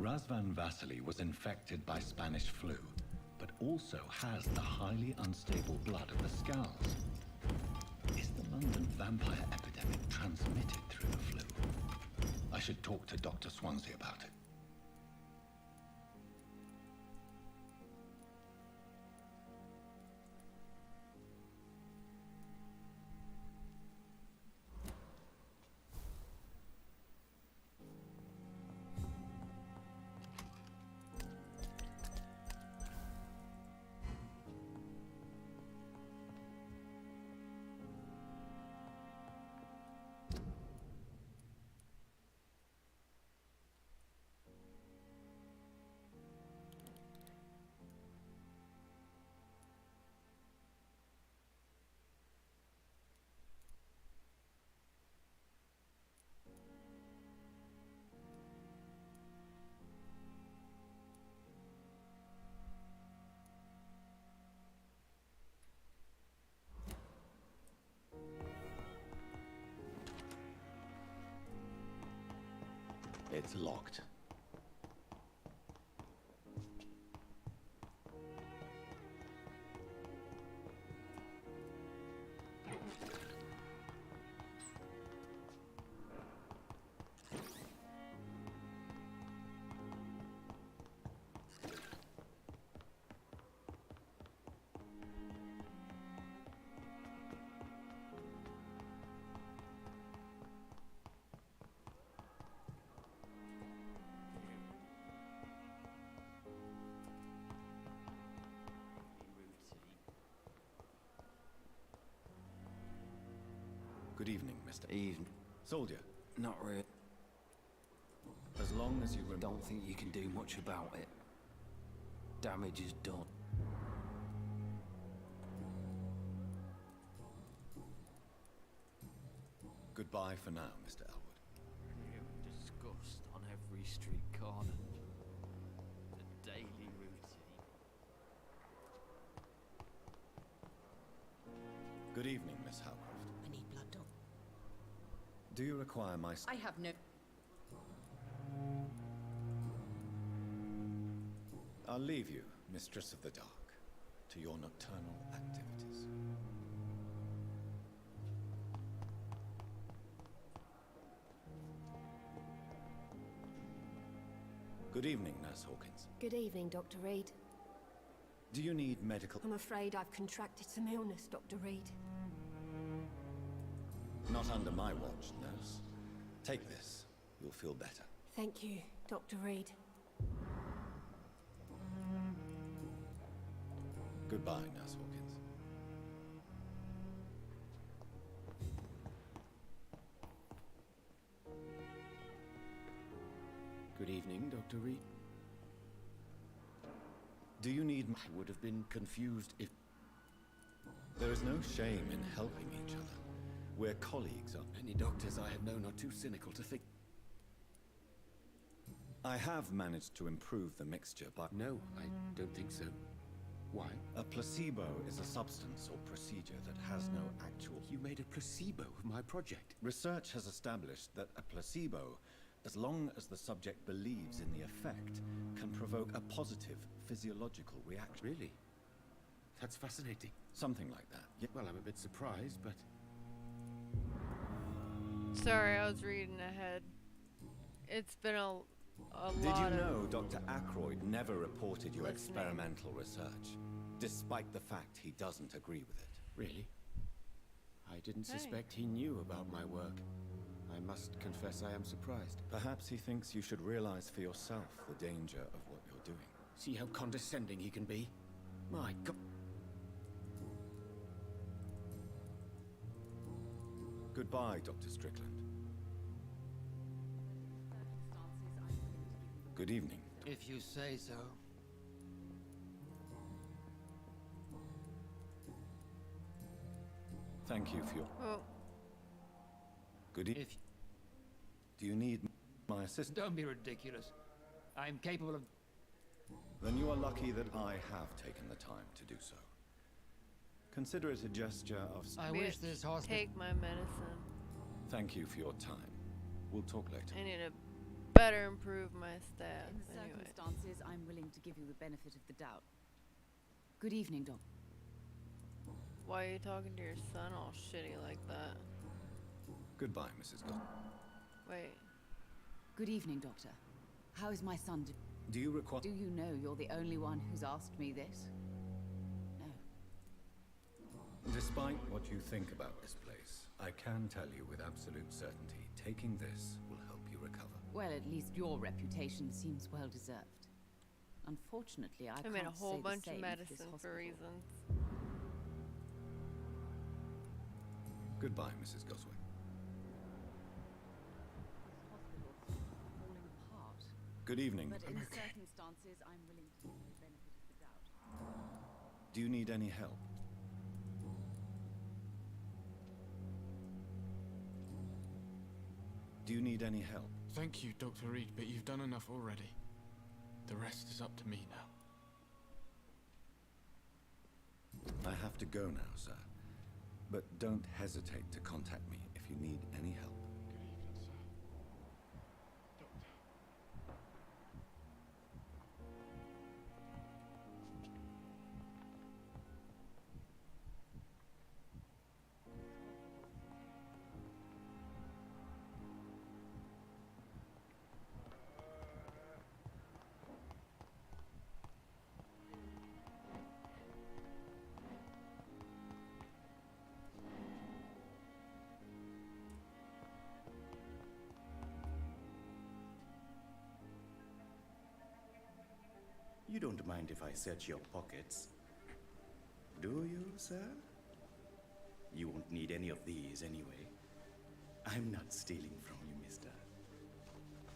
Razvan Vasily was infected by Spanish flu, but also has the highly unstable blood of the Skulls. Is the London vampire epidemic transmitted through the flu? I should talk to Dr. Swansea about it. It's locked. Good evening, Mr. Evening. Soldier. Not really. As long as you don't think you can do much about it. Damage is done. Goodbye for now, Mr. Elwood. Disgust on every street corner. The daily routine. Good evening, Miss Howcroft. I need blood, Doc. Do you require my... I have no... I'll leave you, Mistress of the Dark, to your nocturnal activities. Good evening, Nurse Hawkins. Good evening, Dr. Reed. Do you need medical... I'm afraid I've contracted some illness, Dr. Reed. Not under my watch, nurse. Take this. You'll feel better. Thank you, Dr. Reed. Goodbye, Nurse Hawkins. Good evening, Dr. Reed. Do you need... I would have been confused if... There is no shame in helping each other. We're colleagues, aren't we? Many doctors I have known are too cynical to think... I have managed to improve the mixture, but... No, I don't think so. Why? A placebo is a substance or procedure that has no actual... You made a placebo of my project. Research has established that a placebo, as long as the subject believes in the effect, can provoke a positive physiological reaction. Really? That's fascinating. Something like that. Yeah. Well, I'm a bit surprised, but... Sorry, I was reading ahead. It's been a lot Did you of know Dr. Ackroyd never reported your listening. experimental research, despite the fact he doesn't agree with it? Really? I didn't Hey. suspect he knew about my work. I must confess I am surprised. Perhaps he thinks you should realize for yourself the danger of what you're doing. See how condescending he can be? My God. Goodbye, Dr. Strickland. Good evening. If you say so. Thank you for your... Oh. Good evening. Do you need my assistance? Don't be ridiculous. I'm capable of... Then you are lucky that I have taken the time to do so. Consider it a gesture of... I wish this hospital... Take my medicine. Thank you for your time. We'll talk later. I need a better improve my stats. In the Anyway. circumstances, I'm willing to give you the benefit of the doubt. Good evening, Doc. Why are you talking to your son all shitty like that? Goodbye, Mrs. Gold. Wait. Good evening, Doctor. How is my son? Do you require... Do you know you're the only one who's asked me this? No. Despite what you think about this place, I can tell you with absolute certainty, taking this will help you recover. Well, at least your reputation seems well deserved. Unfortunately, I made a can't whole say bunch the of same medicine this for hospital. reasons. Goodbye, Mrs. Goswick. Falling apart. Good evening. But in the circumstances, I'm willing to give you the benefit of the doubt. Do you need any help? Do you need any help? Thank you, Dr. Reed, but you've done enough already. The rest is up to me now. I have to go now, sir. But don't hesitate to contact me if you need any help. Good evening, sir. You don't mind if I search your pockets, do you, sir? You won't need any of these anyway. I'm not stealing from you, mister.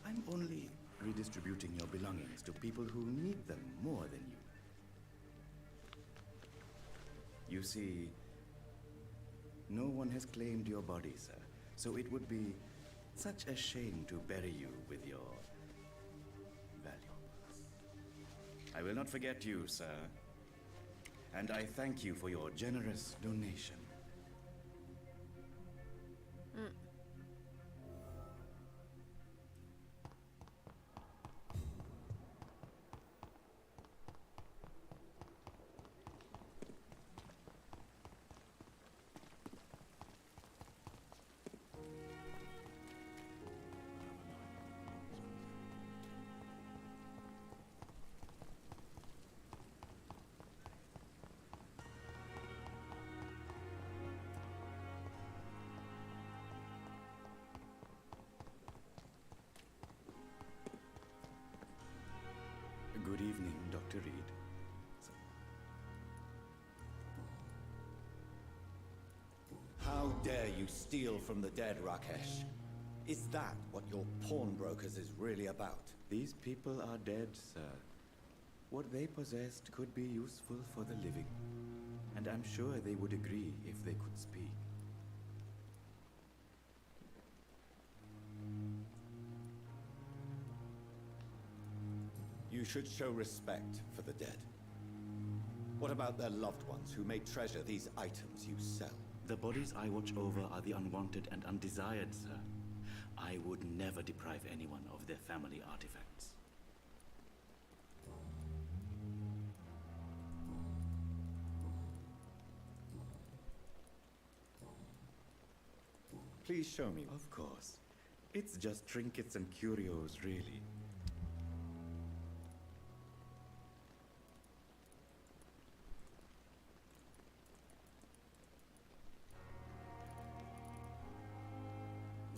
I'm only redistributing your belongings to people who need them more than you. You see, no one has claimed your body, sir, so it would be such a shame to bury you with your valuables. I will not forget you, sir. And I thank you for your generous donation. Good evening, Dr. Reed. How dare you steal from the dead, Rakesh? Is that what your pawnbrokers is really about? These people are dead, sir. What they possessed could be useful for the living. And I'm sure they would agree if they could speak. You should show respect for the dead. What about their loved ones who may treasure these items you sell? The bodies I watch over are the unwanted and undesired, sir. I would never deprive anyone of their family artifacts. Please show me. Of course. It's just trinkets and curios, really.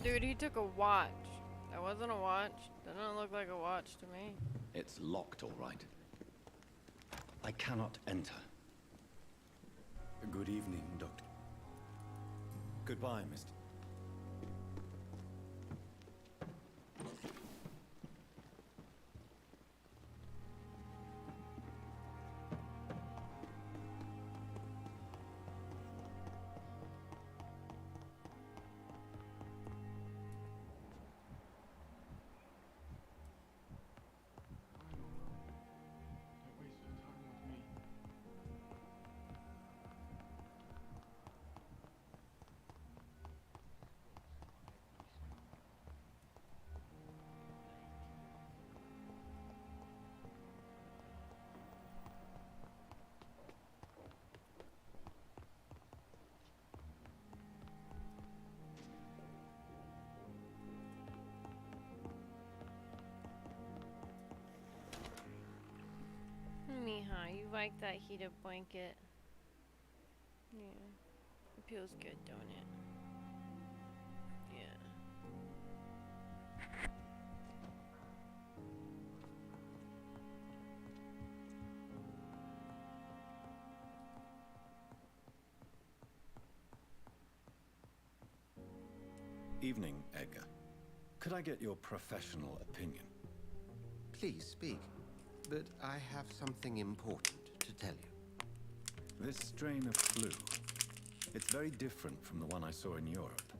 Dude, he took a watch. That wasn't a watch. Doesn't look like a watch to me. It's locked, all right. I cannot enter. Good evening, Doctor. Goodbye, Mr. you like that heated blanket. Yeah. It feels good, don't it? Yeah. Evening, Edgar. Could I get your professional opinion? Please speak, but I have something important to tell you. This strain of flu, it's very different from the one I saw in Europe.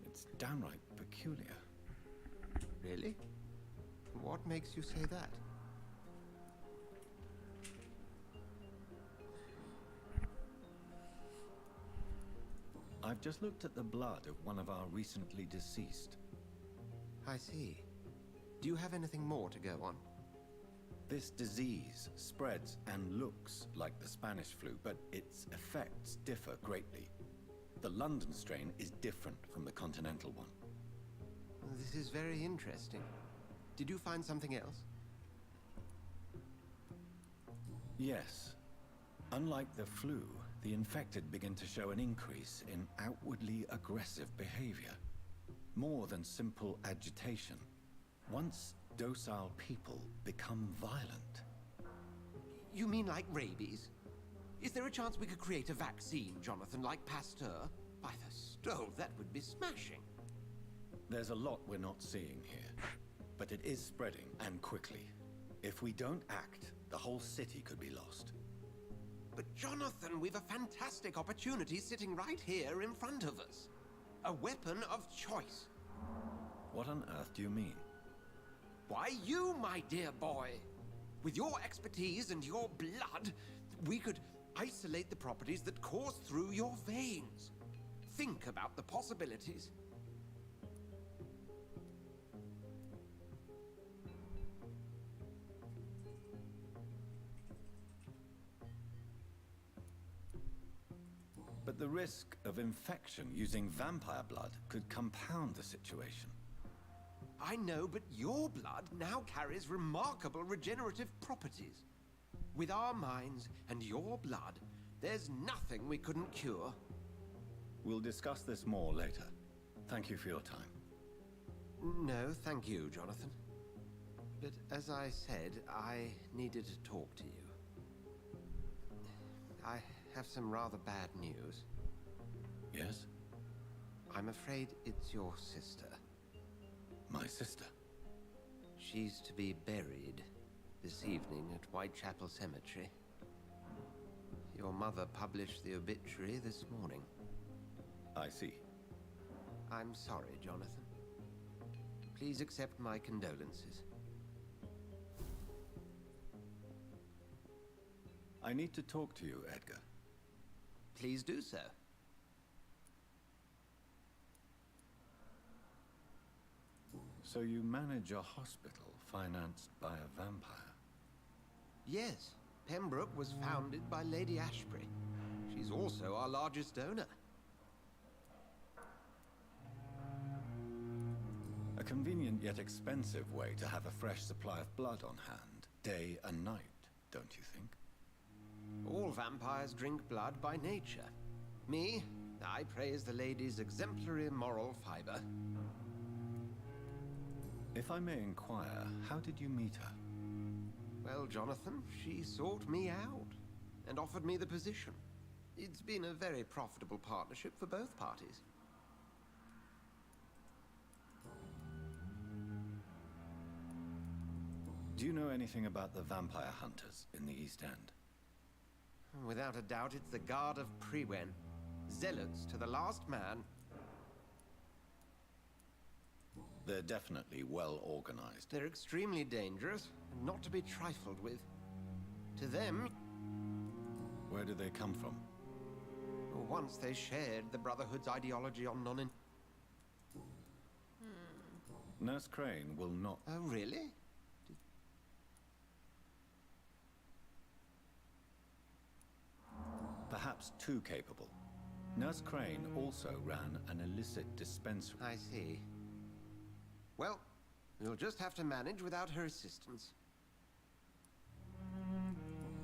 It's downright peculiar. Really? What makes you say that? I've just looked at the blood of one of our recently deceased. I see. Do you have anything more to go on? This disease spreads and looks like the Spanish flu, but its effects differ greatly. The London strain is different from the continental one. This is very interesting. Did you find something else? Yes. Unlike the flu, the infected begin to show an increase in outwardly aggressive behavior. More than simple agitation. Once docile people become violent. You mean like rabies? Is there a chance we could create a vaccine, Jonathan, like Pasteur? By the stove, that would be smashing. There's a lot we're not seeing here, but it is spreading, and quickly. If we don't act, the whole city could be lost. But Jonathan, we've a fantastic opportunity sitting right here in front of us. A weapon of choice. What on earth do you mean? Why, you, my dear boy. With your expertise and your blood, we could isolate the properties that course through your veins. Think about the possibilities. But the risk of infection using vampire blood could compound the situation. I know, but your blood now carries remarkable regenerative properties. With our minds and your blood, there's nothing we couldn't cure. We'll discuss this more later. Thank you for your time. No, thank you, Jonathan. But as I said, I needed to talk to you. I have some rather bad news. Yes? I'm afraid it's your sister. My sister? She's to be buried this evening at Whitechapel Cemetery. Your mother published the obituary this morning. I see. I'm sorry, Jonathan. Please accept my condolences. I need to talk to you, Edgar. Please do so. So you manage a hospital financed by a vampire? Yes. Pembroke was founded by Lady Ashbury. She's also our largest donor. A convenient yet expensive way to have a fresh supply of blood on hand, day and night, don't you think? All vampires drink blood by nature. Me, I praise the lady's exemplary moral fiber. If I may inquire, how did you meet her? Well, Jonathan, she sought me out and offered me the position. It's been a very profitable partnership for both parties. Do you know anything about the vampire hunters in the East End? Without a doubt, it's the Guard of Priwen. Zealots to the last man. They're definitely well organized. They're extremely dangerous and not to be trifled with. To them... Where do they come from? Once they shared the Brotherhood's ideology on non... Nurse Crane will not... Oh, really? Perhaps too capable. Nurse Crane also ran an illicit dispensary. I see. Well, we'll just have to manage without her assistance.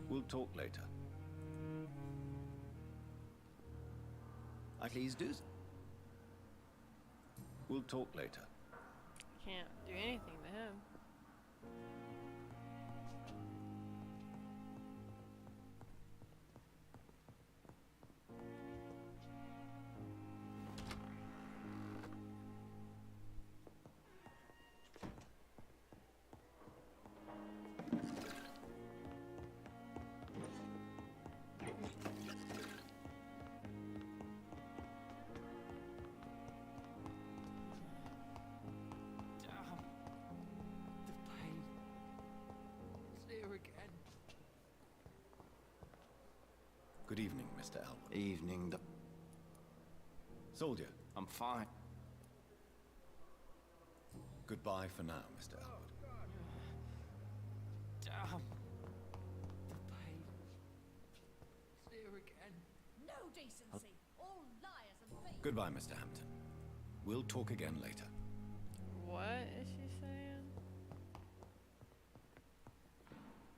We'll talk later. Please do. We'll talk later. Can't do anything to him. Good evening, Mr. Elwood. Evening, Soldier. I'm fine. Goodbye for now, Mr. Elwood. Damn. The pain. It's here again. No decency. All liars and thieves. Goodbye, Mr. Hampton. We'll talk again later. What is she saying?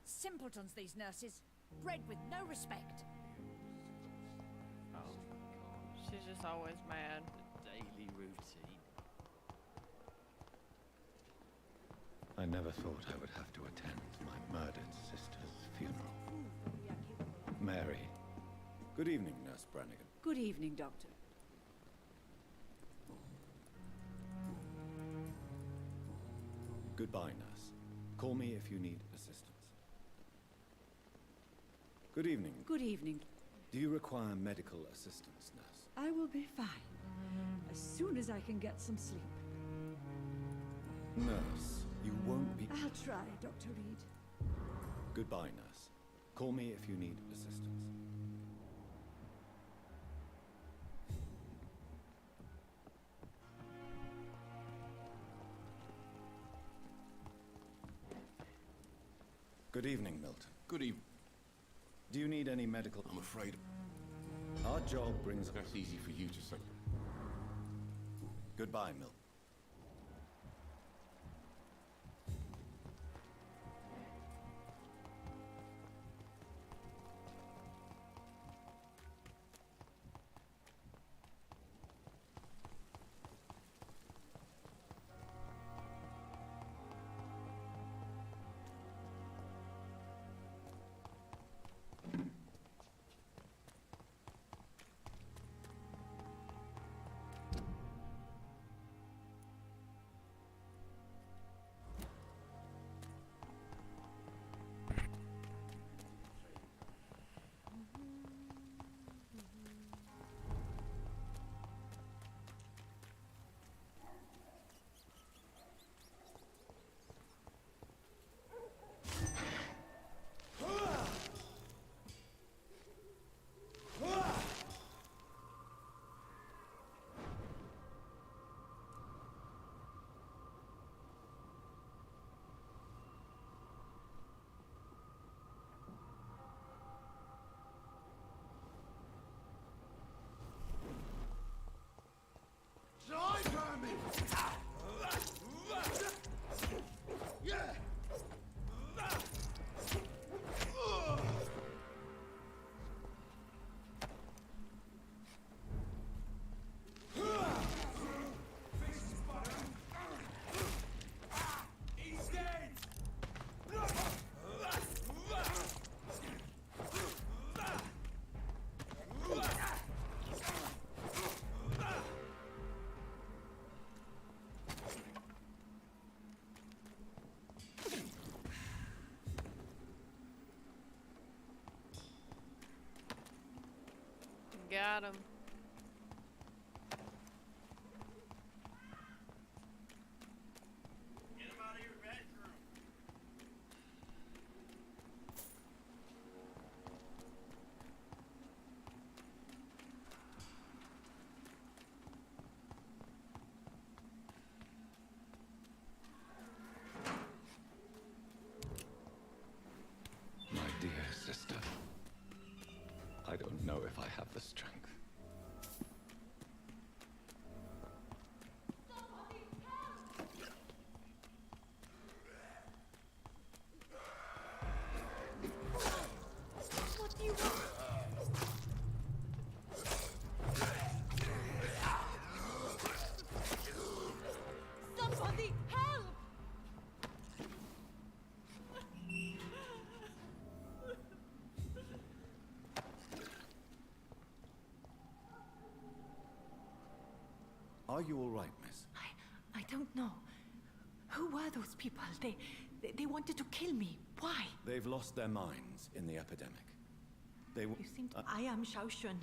Simpletons, these nurses. Bred with no respect. Oh. She's just always mad. The daily routine. I never thought I would have to attend my murdered sister's funeral. Mary. Good evening, Nurse Brannigan. Good evening, Doctor. Goodbye, nurse. Call me if you need assistance. Good evening. Good evening. Do you require medical assistance, nurse? I will be fine. As soon as I can get some sleep. Nurse, you won't be... I'll try, Dr. Reed. Goodbye, nurse. Call me if you need assistance. Good evening, Milton. Good evening. Do you need any medical... I'm afraid... Our job brings... That's easy for you to say. Goodbye, Milton. Got him. Get him out of your bedroom. My dear sister. I don't know if I have the strength. Are you all right, miss? I don't know. Who were those people? They wanted to kill me. Why? They've lost their minds in the epidemic. You seem to... I am Shaoshun.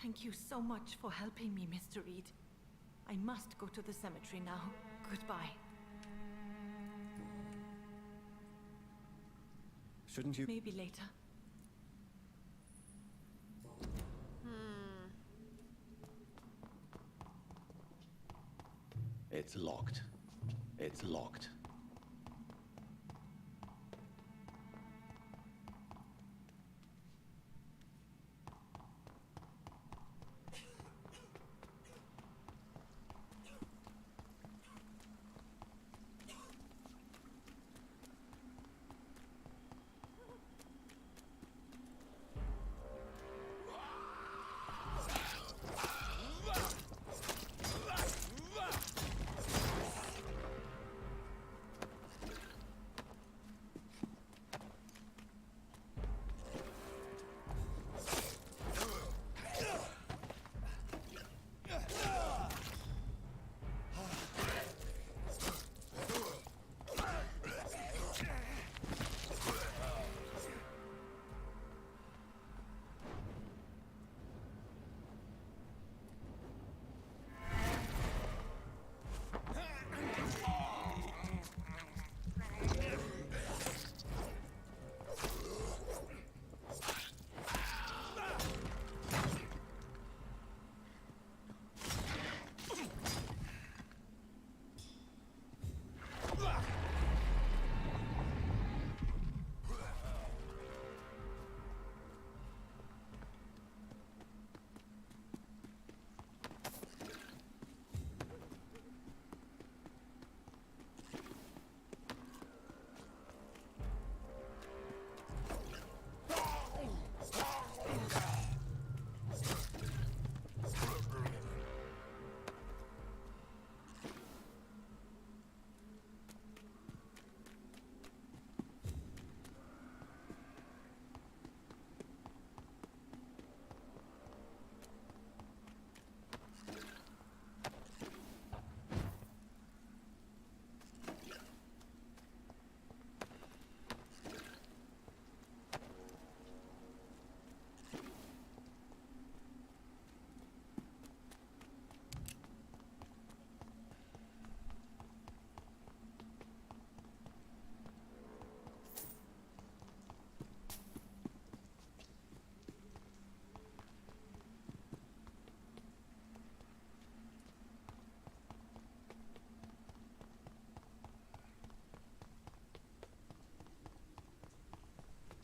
Thank you so much for helping me, Mr. Reed. I must go to the cemetery now. Goodbye. Shouldn't you... Maybe later. It's locked. It's locked.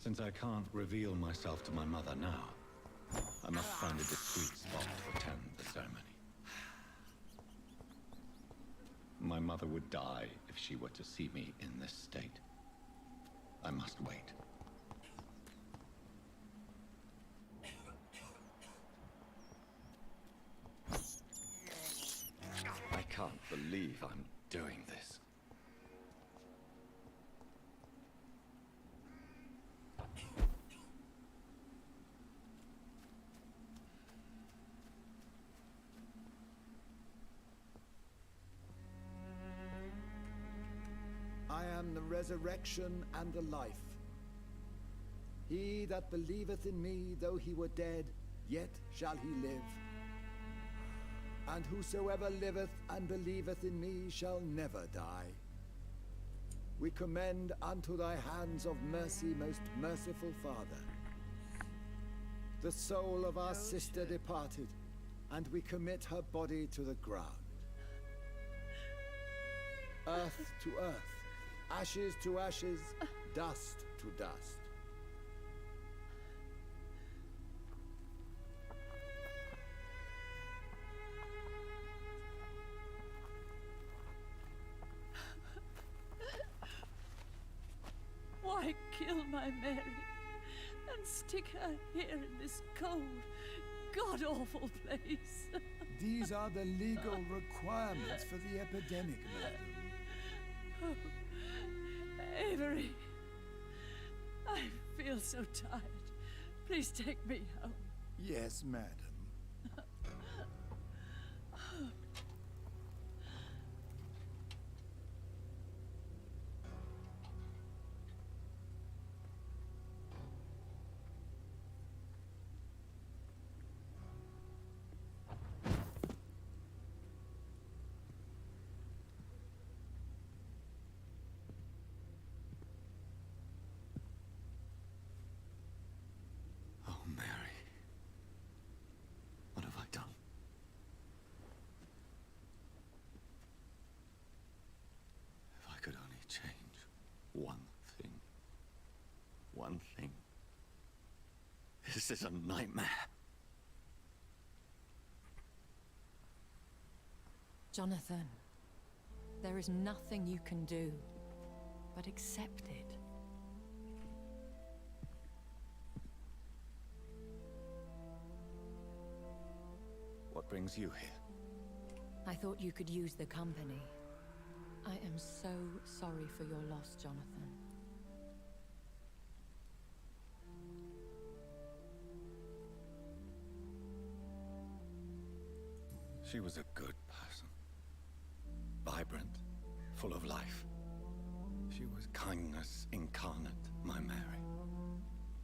Since I can't reveal myself to my mother now, I must find a discreet spot to attend the ceremony. My mother would die if she were to see me in this state. I must wait. I can't believe I'm doing this. I am the resurrection and the life. He that believeth in me, though he were dead, yet shall he live. And whosoever liveth and believeth in me shall never die. We commend unto thy hands of mercy, most merciful Father, the soul of our sister departed, and we commit her body to the ground. Earth to earth, ashes to ashes, dust to dust. Why kill my Mary and stick her here in this cold, god-awful place? These are the legal requirements for the epidemic, madam. Oh, Avery, I feel so tired. Please take me home. Yes, madam. This is a nightmare. Jonathan, there is nothing you can do but accept it. What brings you here? I thought you could use the company. I am so sorry for your loss, Jonathan. She was a good person. Vibrant, full of life. She was kindness incarnate, my Mary.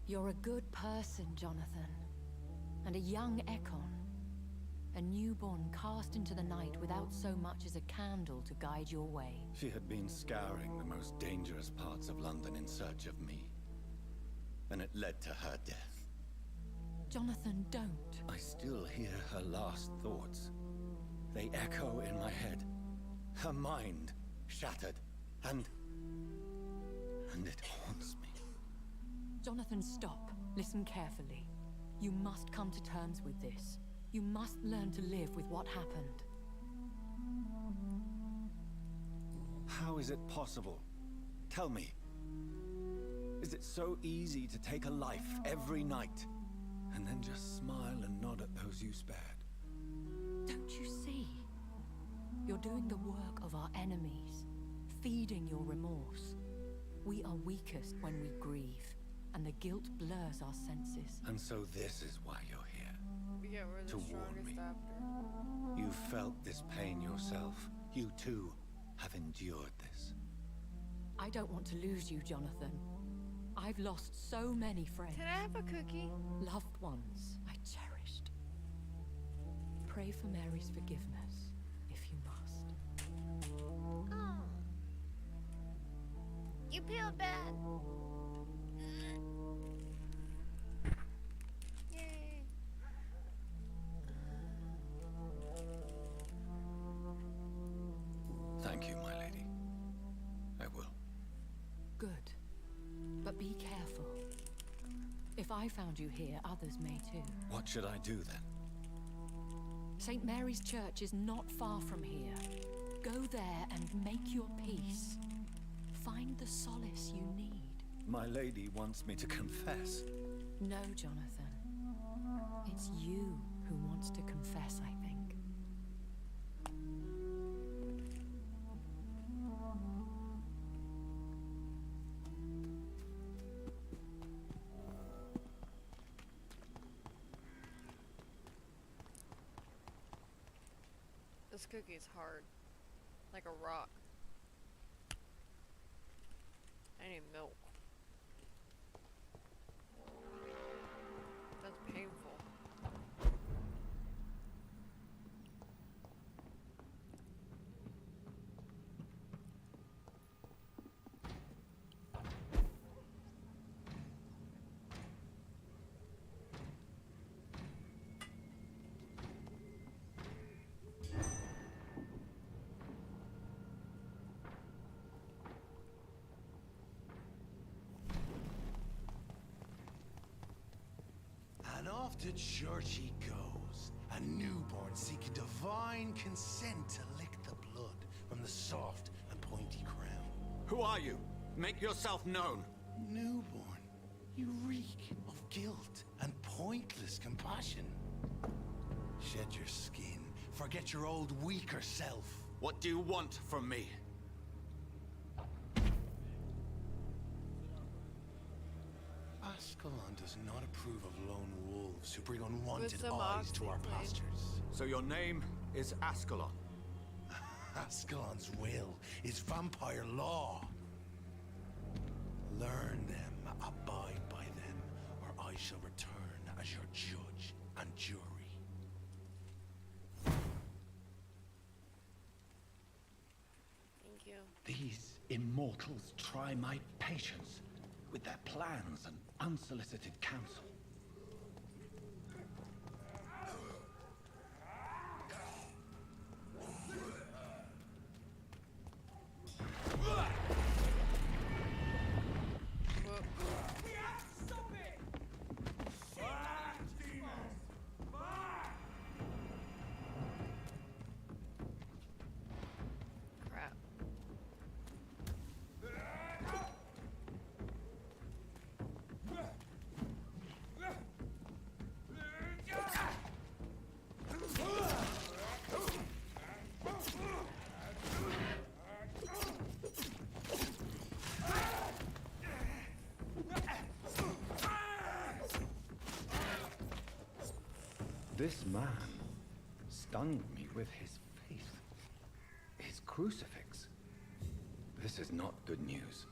You're a good person, Jonathan. And a young Ekon. A newborn cast into the night without so much as a candle to guide your way. She had been scouring the most dangerous parts of London in search of me. And it led to her death. Jonathan, don't. I still hear her last thoughts. They echo in my head. Her mind shattered, and it haunts me. Jonathan, stop. Listen carefully. You must come to terms with this. You must learn to live with what happened. How is it possible? Tell me. Is it so easy to take a life every night, and then just smile and nod at those you spared? Don't you see? You're doing the work of our enemies, feeding your remorse. We are weakest when we grieve, and the guilt blurs our senses. And so this is why you're here. Yeah, we're the To warn strongest me. after. You felt this pain yourself. You too have endured this. I don't want to lose you, Jonathan. I've lost so many friends. Can I have a cookie? Loved ones I cherished. Pray for Mary's forgiveness, if you must. Oh. You feel bad. Yay. Thank you, my lady. I will. Good. But be careful. If I found you here, others may too. What should I do then? St. Mary's Church is not far from here. Go there and make your peace. Find the solace you need. My lady wants me to confess. No, Jonathan. It's you who wants to confess, I think. This cookie's hard. Like a rock. I need milk. That's painful. And off to church he goes, a newborn seeking divine consent to lick the blood from the soft and pointy crown. Who are you? Make yourself known. Newborn, you reek of guilt and pointless compassion. Shed your skin, forget your old weaker self. What do you want from me? Ascalon does not approve of lone wolves who bring unwanted some eyes to our oxy, please. pastures. So your name is Ascalon. Ascalon's will is vampire law. Learn them, abide by them, or I shall return as your judge and jury. Thank you. These immortals try my patience with their plans and unsolicited counsel. This man stunned me with his faith. His crucifix. This is not good news.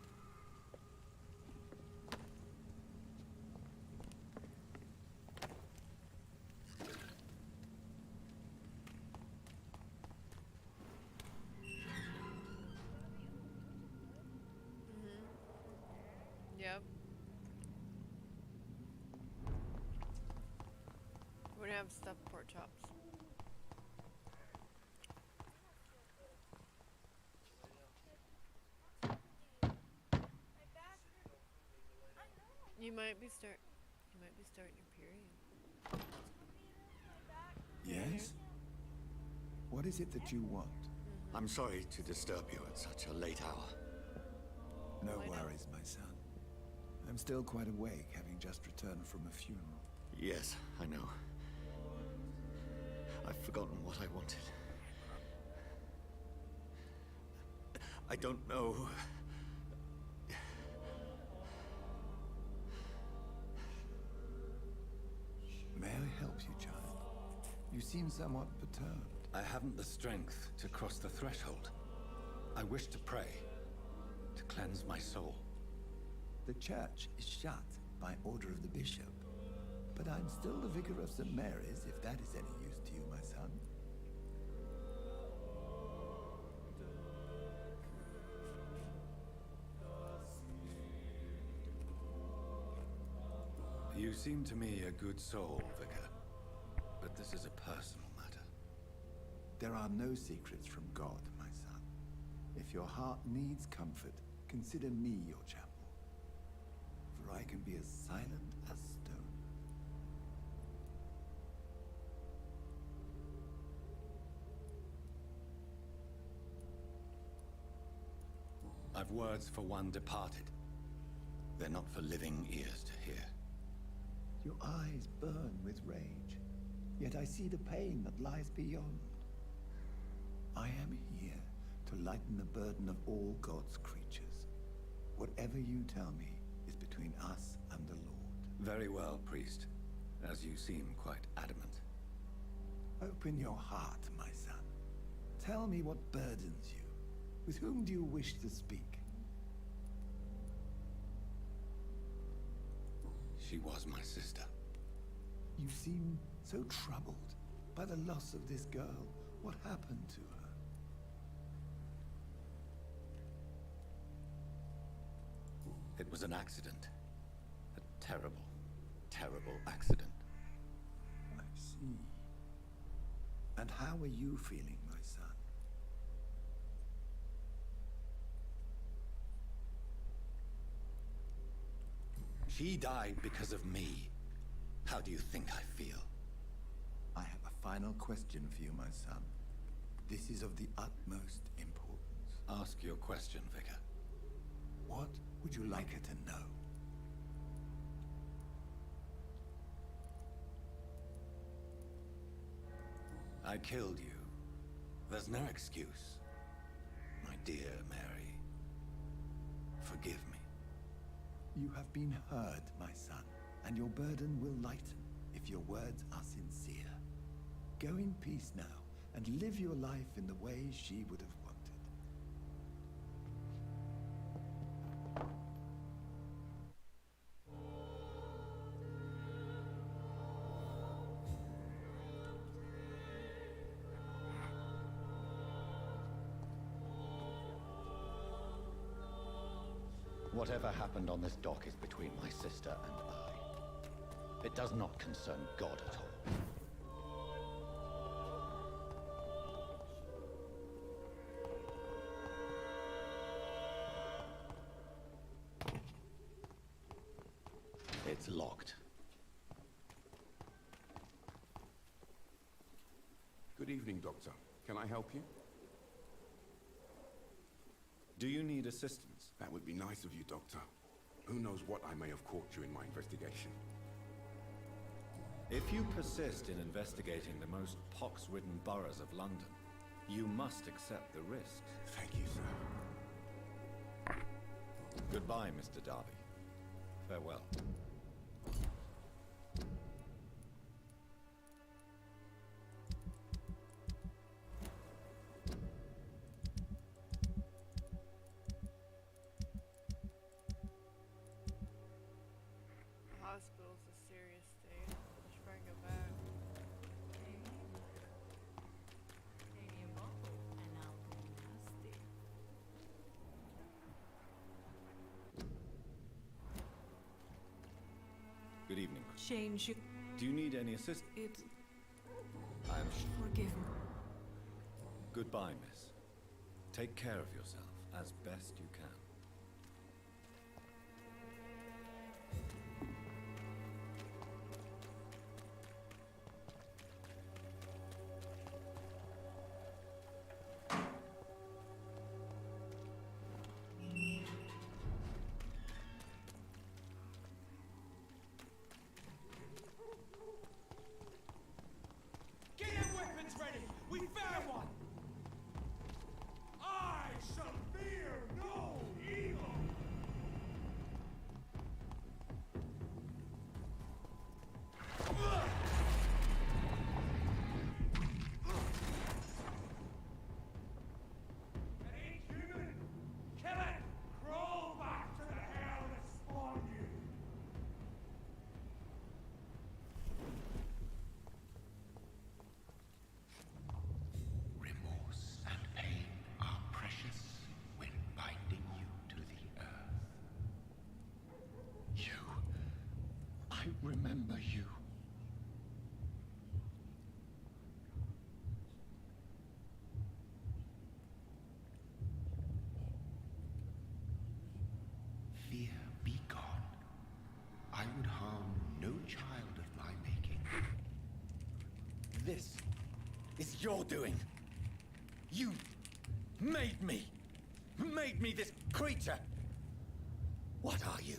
Yep. We don't have stuffed pork chops. You might be starting your period. Yes? What is it that you want? I'm sorry to disturb you at such a late hour. No worries, my son. I'm still quite awake, having just returned from a funeral. Yes, I know. I've forgotten what I wanted. I don't know. May I help you, child? You seem somewhat perturbed. I haven't the strength to cross the threshold. I wish to pray, to cleanse my soul. The church is shut by order of the bishop. But I'm still the vicar of St. Mary's, if that is any use to you, my son. You seem to me a good soul, Vicar. But this is a personal matter. There are no secrets from God, my son. If your heart needs comfort, consider me your chapel. For I can be as silent as stone. I've words for one departed. They're not for living ears to hear. Your eyes burn with rage, yet I see the pain that lies beyond. I am here to lighten the burden of all God's creatures. Whatever you tell me is between us and the Lord. Very well, priest, as you seem quite adamant. Open your heart, my son. Tell me what burdens you. With whom do you wish to speak? She was my sister. You seem so troubled by the loss of this girl. What happened to her? It was an accident. A terrible, terrible accident. I see. And how are you feeling, my son? She died because of me. How do you think I feel? I have a final question for you, my son. This is of the utmost importance. Ask your question, Vicar. What would you like her to know? I killed you. There's no excuse. My dear Mary, forgive me. You have been heard, my son, and your burden will lighten if your words are sincere. Go in peace now, and live your life in the way she would have wanted. Whatever happened on this dock is between my sister and I. It does not concern God at all. It's locked. Good evening, Doctor. Can I help you? Do you need assistance? That would be nice of you, Doctor. Who knows what I may have caught you in my investigation. If you persist in investigating the most pox-ridden boroughs of London, you must accept the risks. Thank you, sir. Goodbye, Mr. Darby. Farewell. change you. Do you need any assistance? I'm Forgive me. Goodbye, miss. Take care of yourself as best you can. Get your weapons ready! We found one! I shall fear no evil! That ain't human! Kill it! Crawl back to the hell that spawned you! Remorse and pain are precious when binding you to the earth. You. I remember you. Fear be gone. I would harm no child of my making. This is your doing. You made me. Made me this creature. What are you?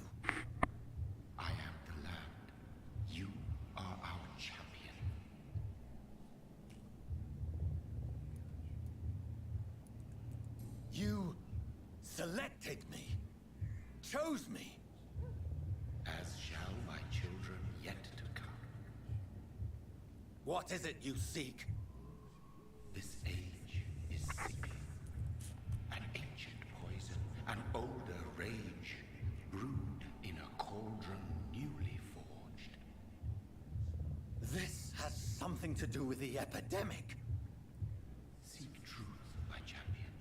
I am the land. You are our champion. You selected me. Chose me. As shall my children yet to come. What is it you seek? This age is sick. An ancient poison, an older rage, brewed in a cauldron newly forged. This has something to do with the epidemic. Seek truth, my champion.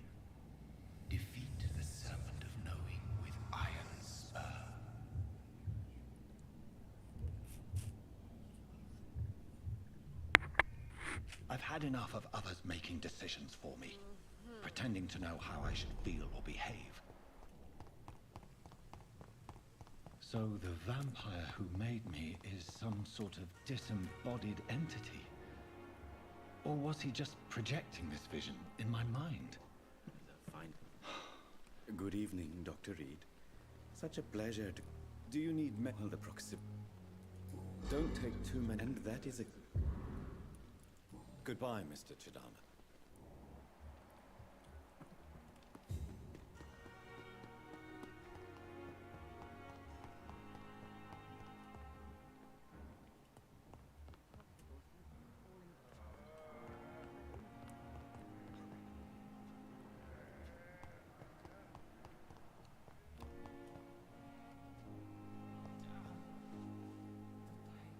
Defeat the serpent of knowing with iron spur. I've had enough of others making decisions for me, pretending to know how I should feel or behave. So the vampire who made me is some sort of disembodied entity? Or was he just projecting this vision in my mind? Fine. Good evening, Dr. Reed. Such a pleasure to... Do you need the proximity? Don't take too many... And that is a... Goodbye, Mr. Chidama.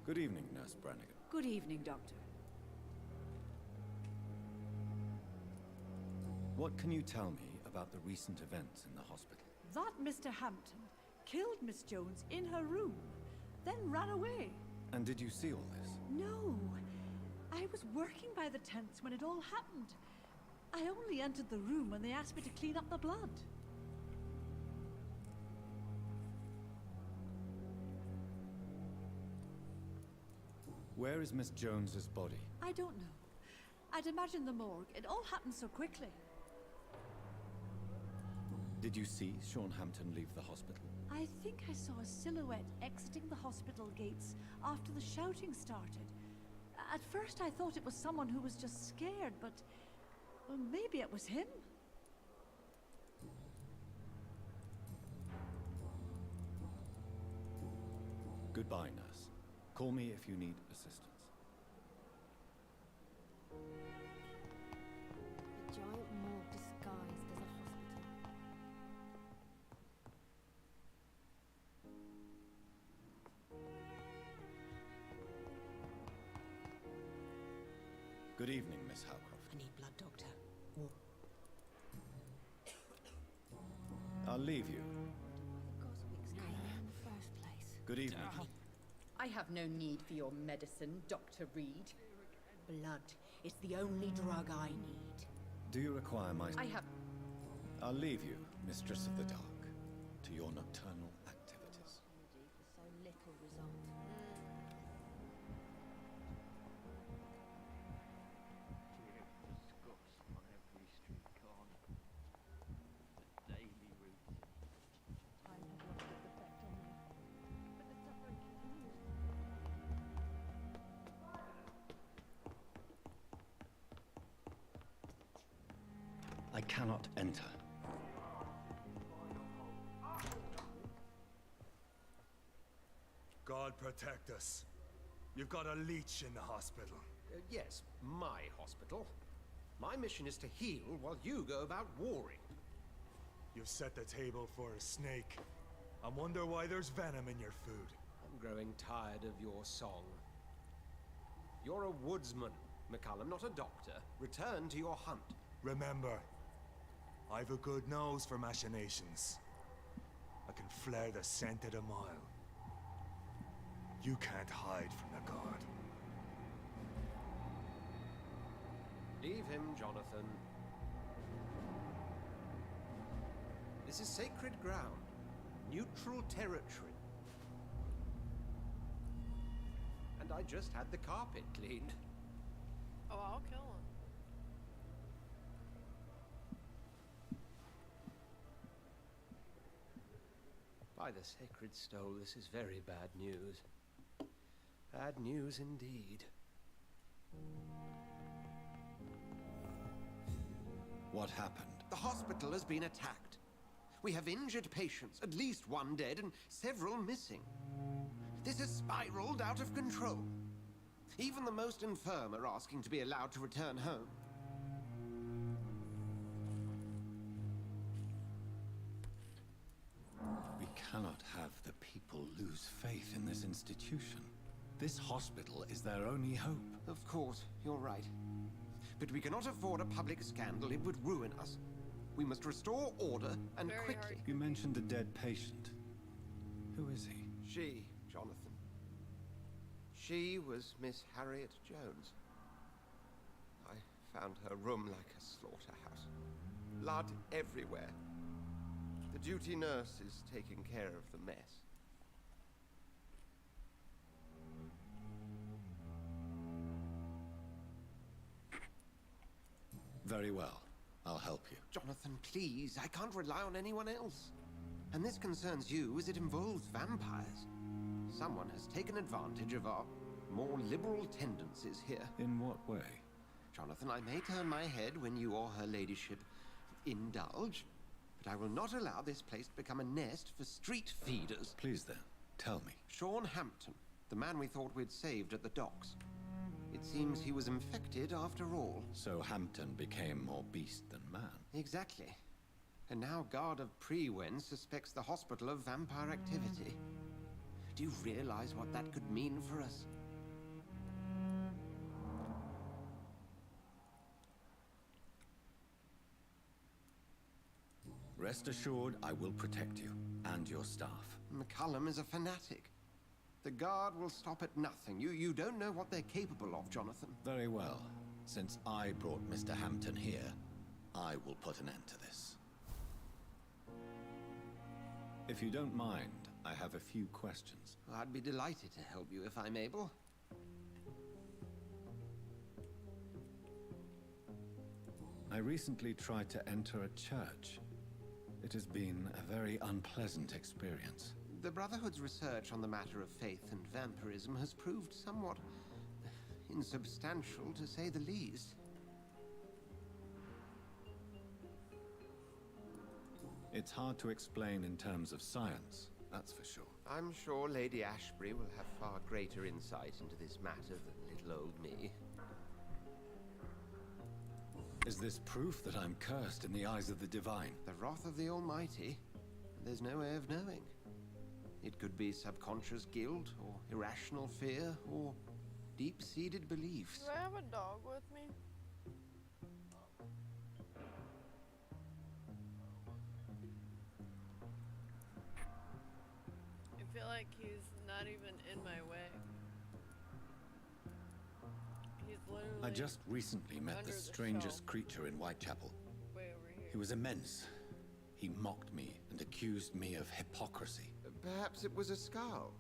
Good evening, Nurse Brannigan. Good evening, Doctor. What can you tell me about the recent events in the hospital? That Mr. Hampton killed Miss Jones in her room, then ran away. And did you see all this? No. I was working by the tents when it all happened. I only entered the room when they asked me to clean up the blood. Where is Miss Jones's body? I don't know. I'd imagine the morgue. It all happened so quickly. Did you see Sean Hampton leave the hospital? I think I saw a silhouette exiting the hospital gates after the shouting started. At first I thought it was someone who was just scared, but... well, maybe it was him. Goodbye, nurse. Call me if you need assistance. A giant morgue disguised as a hospital. Good evening, Miss Howcroft. I need blood, Doctor. I'll leave you. Goswick's came in the first place. Good evening. I have no need for your medicine, Dr. Reed. Blood is the only drug I need. Do you require my... I have... I'll leave you, Mistress of the Dark, to your nocturnal activities. For so little result. On every street corner. The daily routine. I have looked at the effect on me, but the suffering continues. I cannot enter. God protect us. You've got a leech in the hospital. Yes, my hospital. My mission is to heal while you go about warring. You've set the table for a snake. I wonder why there's venom in your food. I'm growing tired of your song. You're a woodsman, McCullum, not a doctor. Return to your hunt. Remember, I've a good nose for machinations. I can flare the scent at a mile. You can't hide from the god. Leave him, Jonathan. This is sacred ground. Neutral territory. And I just had the carpet cleaned. Oh, I'll kill him. By the sacred stole, this is very bad news. Bad news indeed. What happened? The hospital has been attacked. We have injured patients, at least one dead and several missing. This has spiraled out of control. Even the most infirm are asking to be allowed to return home. We cannot have the people lose faith in this institution. This hospital is their only hope. Of course, you're right. But we cannot afford a public scandal. It would ruin us. We must restore order, and Very quickly. hard. You mentioned a dead patient. Who is he? She, Jonathan. She was Miss Harriet Jones. I found her room like a slaughterhouse. Blood everywhere. The duty nurse is taking care of the mess. Very well. I'll help you. Jonathan, please. I can't rely on anyone else. And this concerns you as it involves vampires. Someone has taken advantage of our more liberal tendencies here. In what way? Jonathan, I may turn my head when you or her ladyship indulge, but I will not allow this place to become a nest for street feeders. Please then, tell me. Sean Hampton, the man we thought we'd saved at the docks. It seems he was infected after all. So Hampton became more beast than man. Exactly. And now Guard of Prewen suspects the hospital of vampire activity. Do you realize what that could mean for us? Rest assured, I will protect you and your staff. McCullum is a fanatic. The Guard will stop at nothing. You don't know what they're capable of, Jonathan. Very well. Since I brought Mr. Hampton here, I will put an end to this. If you don't mind, I have a few questions. I'd be delighted to help you if I'm able. I recently tried to enter a church. It has been a very unpleasant experience. The Brotherhood's research on the matter of faith and vampirism has proved somewhat insubstantial, to say the least. It's hard to explain in terms of science, that's for sure. I'm sure Lady Ashbury will have far greater insight into this matter than little old me. Is this proof that I'm cursed in the eyes of the divine? The wrath of the Almighty? There's no way of knowing. It could be subconscious guilt, or irrational fear, or deep-seated beliefs. Do I have a dog with me? I feel like he's not not even in my way. He's literally I just recently met under the the strangest shell. creature in Whitechapel. Way over here. He was immense. He mocked me and accused me of hypocrisy. Perhaps it was a skull.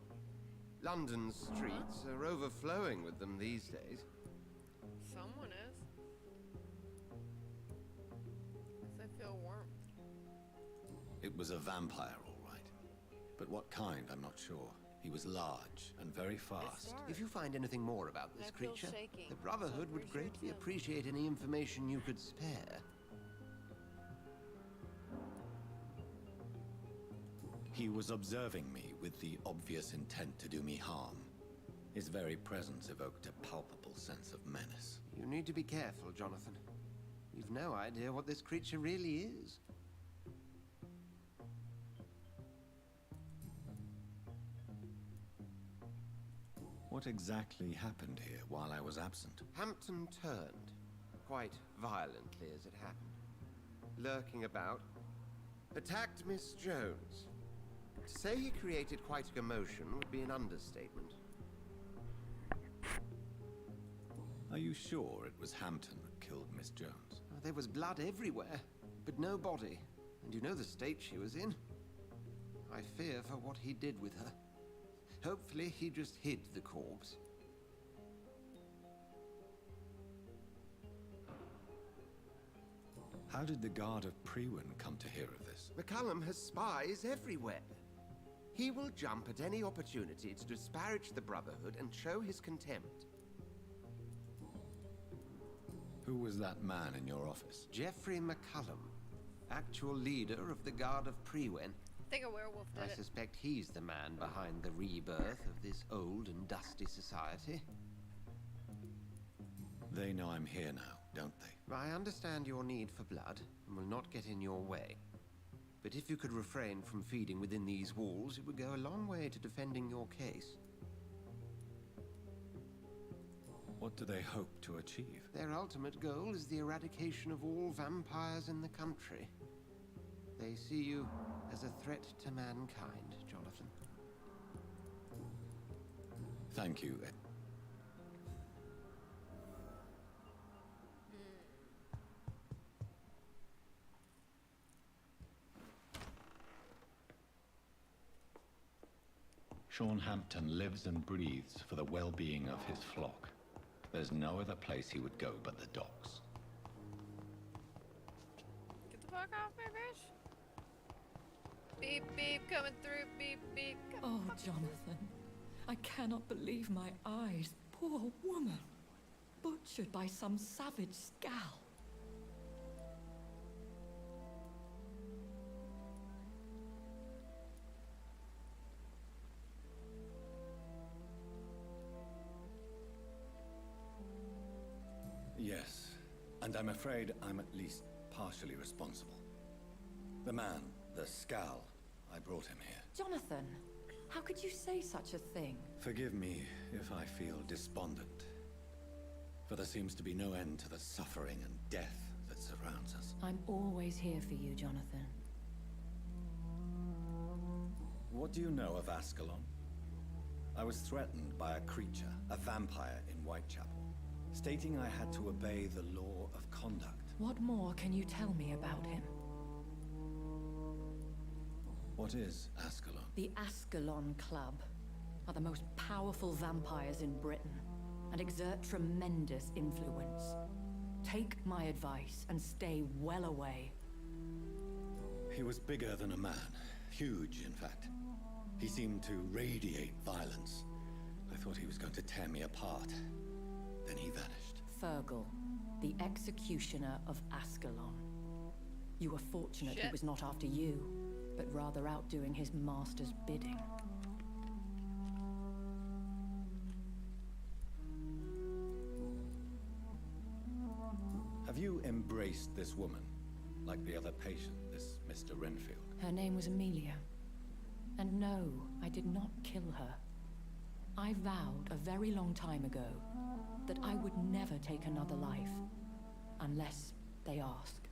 London's streets are overflowing with them these days. Someone is. 'Cause I feel warmth. It was a vampire, all right. But what kind, I'm not sure. He was large and very fast. If you find anything more about this creature, the Brotherhood would greatly appreciate any information you could spare. He was observing me with the obvious intent to do me harm. His very presence evoked a palpable sense of menace. You need to be careful, Jonathan. You've no idea what this creature really is. What exactly happened here while I was absent? Hampton turned, quite violently as it happened. Lurking about, attacked Miss Jones. To say he created quite a commotion would be an understatement. Are you sure it was Hampton that killed Miss Jones? There was blood everywhere, but no body. And you know the state she was in. I fear for what he did with her. Hopefully he just hid the corpse. How did the Guard of Prewin come to hear of this? McCallum has spies everywhere. He will jump at any opportunity to disparage the Brotherhood and show his contempt. Who was that man in your office? Geoffrey McCallum, actual leader of the Guard of Prewin. I think a werewolf did I it. suspect he's the man behind the rebirth of this old and dusty society. They know I'm here now, don't they? I understand your need for blood and will not get in your way. But if you could refrain from feeding within these walls, it would go a long way to defending your case. What do they hope to achieve? Their ultimate goal is the eradication of all vampires in the country. They see you as a threat to mankind, Jonathan. Thank you, Ed. Sean Hampton lives and breathes for the well-being of his flock. There's no other place he would go but the docks. Get the fuck off my bitch. Beep, beep, coming through, beep, beep. Oh, Jonathan, I cannot believe my eyes. Poor woman, butchered by some savage scowl. Yes, and I'm afraid I'm at least partially responsible. The man, the scowl, I brought him here. Jonathan, how could you say such a thing? Forgive me if I feel despondent, for there seems to be no end to the suffering and death that surrounds us. I'm always here for you, Jonathan. What do you know of Ascalon? I was threatened by a creature, a vampire in Whitechapel, stating I had to obey the law of conduct. What more can you tell me about him? What is Ascalon? The Ascalon Club are the most powerful vampires in Britain and exert tremendous influence. Take my advice and stay well away. He was bigger than a man. Huge, in fact. He seemed to radiate violence. I thought he was going to tear me apart. Then he vanished. Fergal, the executioner of Ascalon. You were fortunate he was not after you, but rather out doing his master's bidding. Have you embraced this woman, like the other patient, this Mr. Renfield? Her name was Amelia. And no, I did not kill her. I vowed a very long time ago that I would never take another life, unless they ask.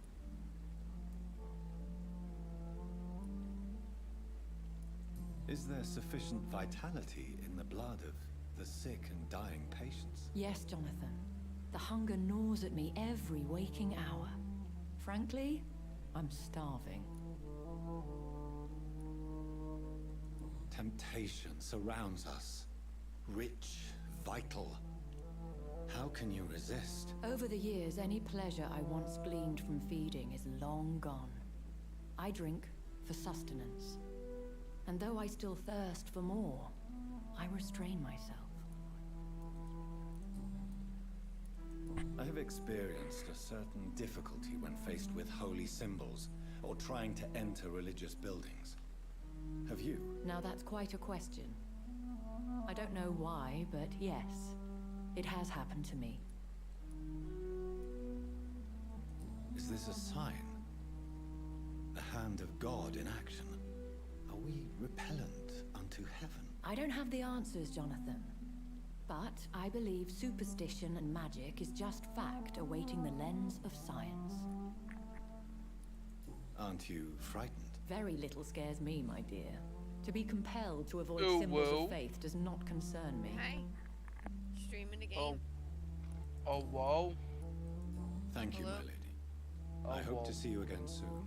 Is there sufficient vitality in the blood of the sick and dying patients? Yes, Jonathan. The hunger gnaws at me every waking hour. Frankly, I'm starving. Temptation surrounds us. Rich, vital. How can you resist? Over the years, any pleasure I once gleaned from feeding is long gone. I drink for sustenance. And though I still thirst for more, I restrain myself. I have experienced a certain difficulty when faced with holy symbols or trying to enter religious buildings. Have you? Now that's quite a question. I don't know why, but yes, it has happened to me. Is this a sign? The hand of God in action? Are we repellent unto heaven? I don't have the answers, Jonathan. But I believe superstition and magic is just fact awaiting the lens of science. Aren't you frightened? Very little scares me, my dear. To be compelled to avoid Oh, symbols whoa. of faith does not concern me. Hi. Streaming the game. Oh, whoa. Thank you, Hello? my lady. Oh, I hope whoa. to see you again soon.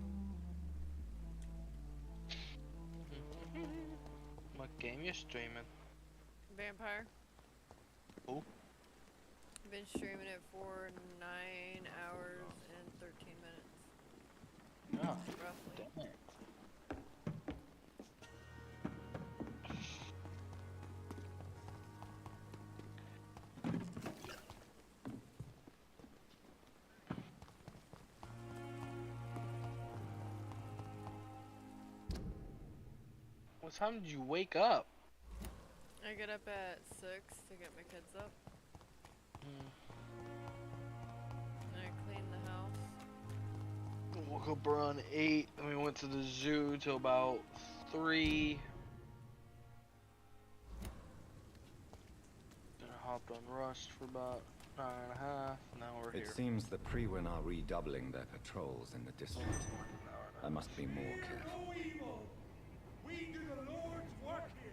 What game you streaming? Vampire. Oh. I've been streaming it for 9 hours and 13 minutes. Oh, roughly. damn it. What time did you wake up? I get up at 6 to get my kids up. And I clean the house. Woke up around 8, and we went to the zoo till about 3. Then I hopped on Rust for about 9.5. Now we're It here. seems the Priwen are redoubling their patrols in the district. I must be more careful. No evil. We do the Lord's work here.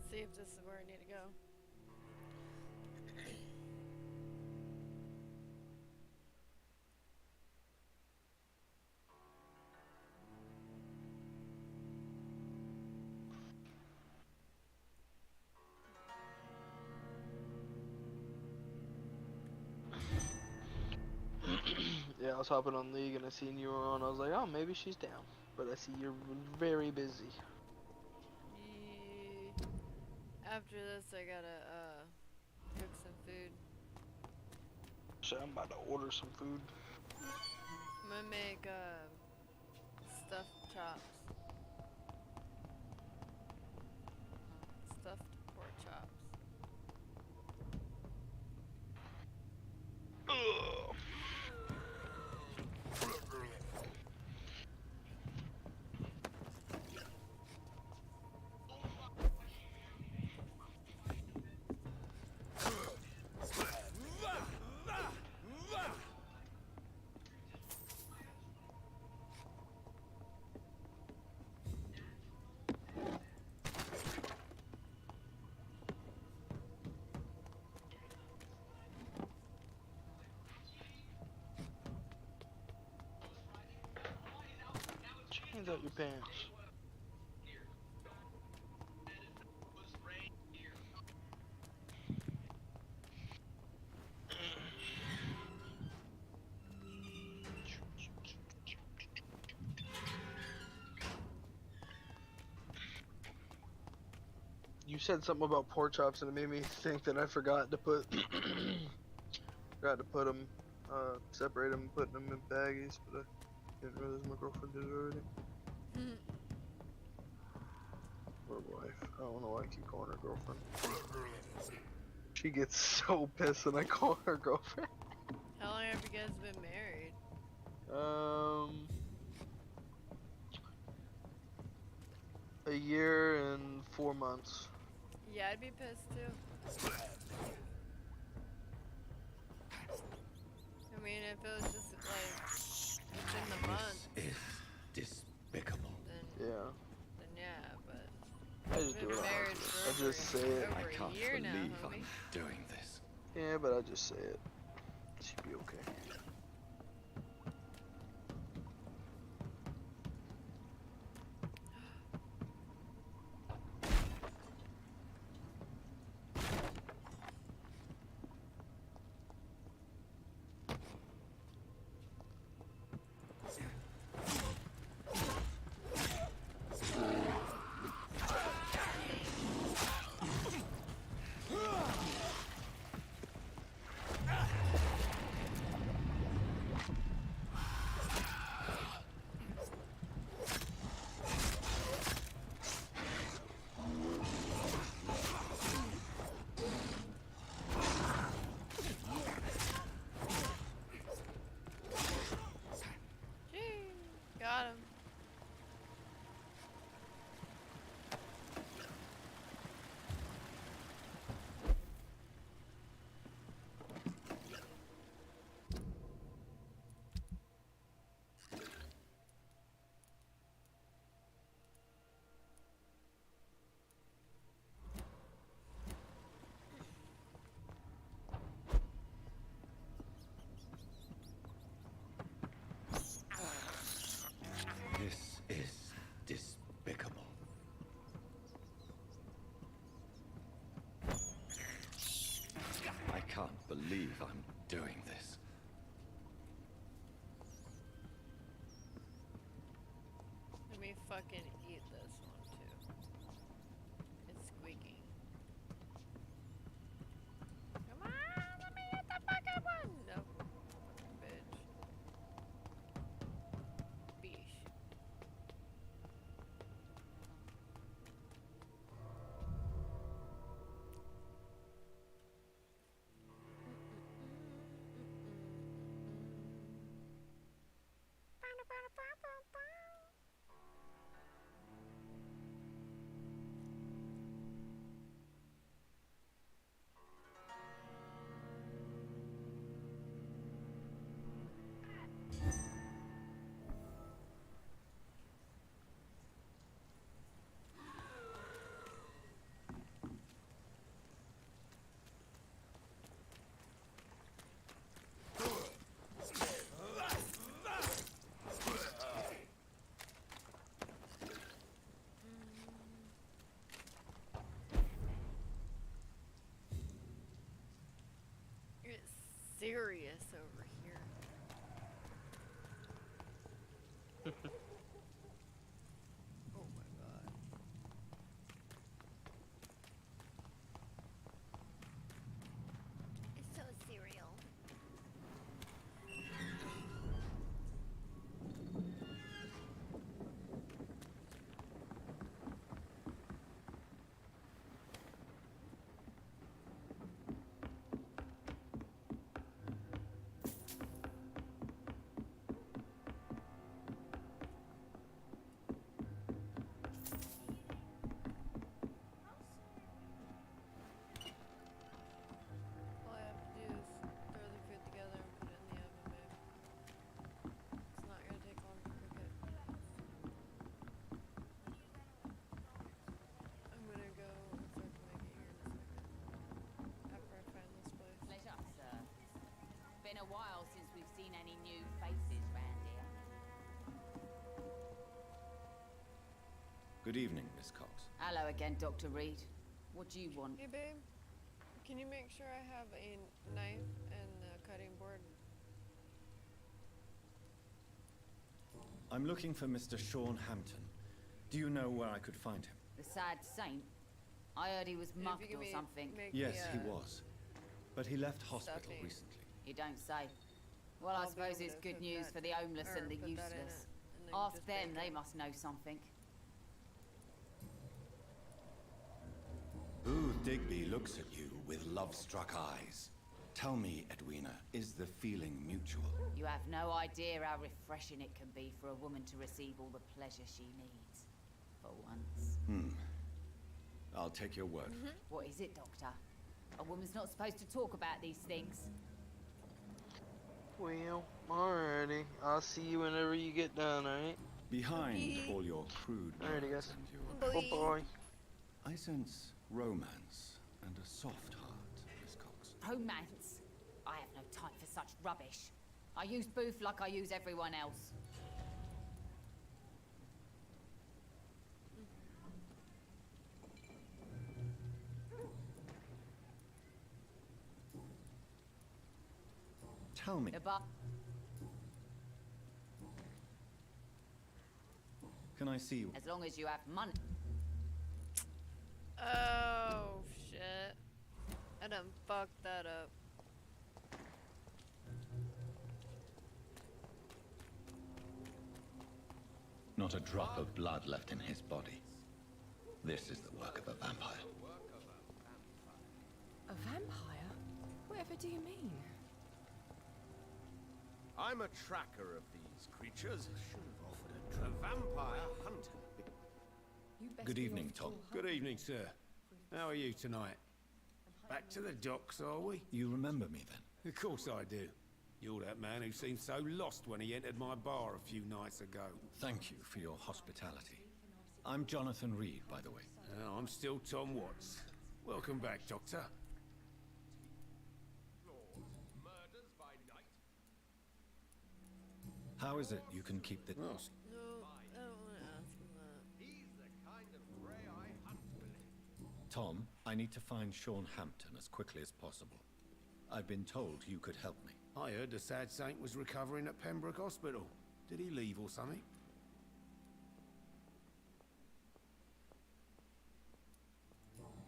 See if this is where I need to go. Yeah, I was hopping on League and I seen you were on. I was like, oh, maybe she's down. But I see you're very busy. After this, I gotta cook some food. So I'm about to order some food. I'm gonna make stuffed chops. Stuffed pork chops. Ugh. Change out your pants. You said something about pork chops and it made me think that I forgot to put them, separate them, put them in baggies, but I didn't realize my girlfriend did it already. Or wife. I don't know why I keep calling her girlfriend. She gets so pissed when I call her girlfriend. How long have you guys been married? A year and 4 months. Yeah, I'd be pissed too. I mean, if it was just like within the month. This is despicable. Then, Yeah. Then yeah, but I just do it. I just say it. Over I can't a year now, believe homie. I'm doing this. Yeah, but I just say it. It should be okay. Got him. This is despicable. I can't believe I'm doing this. Let me fucking eat this one too. It's squeaking. Come on, let me eat the fucking one! No. Bitch. Beesh. It's serious over here. Oh my god. It's so cereal. All I have to do is throw the food together and put it in the oven, babe. It's not gonna take long to cook it. I'm gonna go and start to make it here in a second. After I find this place. Pleasure, sir. Been a while since we've seen any new faces round here. Good evening, Miss Cox. Hello again, Dr. Reed. What do you want? Hey babe, can you make sure I have a knife and a cutting board? I'm looking for Mr. Sean Hampton. Do you know where I could find him? The sad saint? I heard he was And if mugged you give or me- something. make Yes, me, he was. But he left hospital stuffing. recently. You don't say. Well, I I'll be suppose able it's to good cook news that- for the homeless or and the put that in useless. it, and then Ask just them, bake they it. must know something. Booth Digby looks at you with love-struck eyes. Tell me, Edwina, is the feeling mutual? You have no idea how refreshing it can be for a woman to receive all the pleasure she needs. For once. I'll take your word. What is it, Doctor? A woman's not supposed to talk about these things. Well, alrighty. I'll see you whenever you get done, alright? Behind all your crude Alrighty, words guys. and your... Bye-bye. I sense romance and a soft heart, Miss Cox. Romance? I have no time for such rubbish. I use Booth like I use everyone else. Tell me. Can I see you? As long as you have money. Oh, shit. I done fucked that up. Not a drop of blood left in his body. This is the work of a vampire. A vampire? Whatever do you mean? I'm a tracker of these creatures. Should have offered a vampire hunter. Good evening, Tom. Good evening, sir. How are you tonight? Back to the docks, are we? You remember me then? Of course I do. You're that man who seemed so lost when he entered my bar a few nights ago. Thank you for your hospitality. I'm Jonathan Reed, by the way. I'm still Tom Watts. Welcome back, Doctor. How is it you can keep the... No, I don't want to ask him that. He's the kind of prey I hunt with. Tom, I need to find Sean Hampton as quickly as possible. I've been told you could help me. I heard the sad saint was recovering at Pembroke Hospital. Did he leave or something?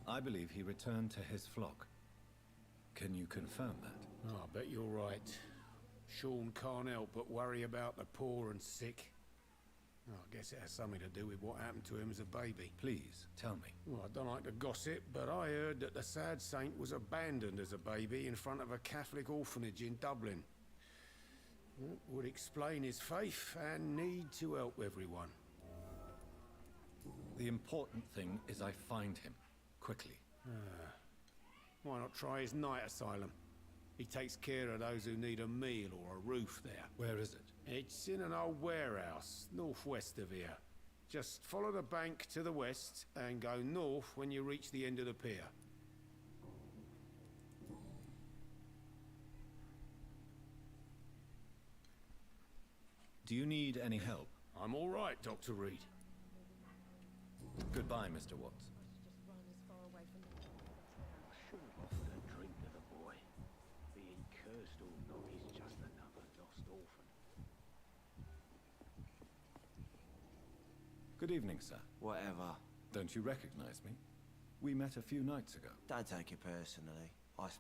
I believe he returned to his flock. Can you confirm that? Oh, I bet you're right. Sean can't help but worry about the poor and sick. Oh, I guess it has something to do with what happened to him as a baby. Please, tell me. Well, I don't like to gossip, but I heard that the sad saint was abandoned as a baby in front of a Catholic orphanage in Dublin. That would explain his faith and need to help everyone. The important thing is I find him, quickly. Why not try his night asylum? He takes care of those who need a meal or a roof there. Where is it? It's in an old warehouse, northwest of here. Just follow the bank to the west and go north when you reach the end of the pier. Do you need any help? I'm all right, Dr. Reed. Goodbye, Mr. Watts. Should have offered a drink to the boy. Be he cursed or not, he's just another lost orphan. Good evening, sir. Whatever. Don't you recognize me? We met a few nights ago. Don't take it personally.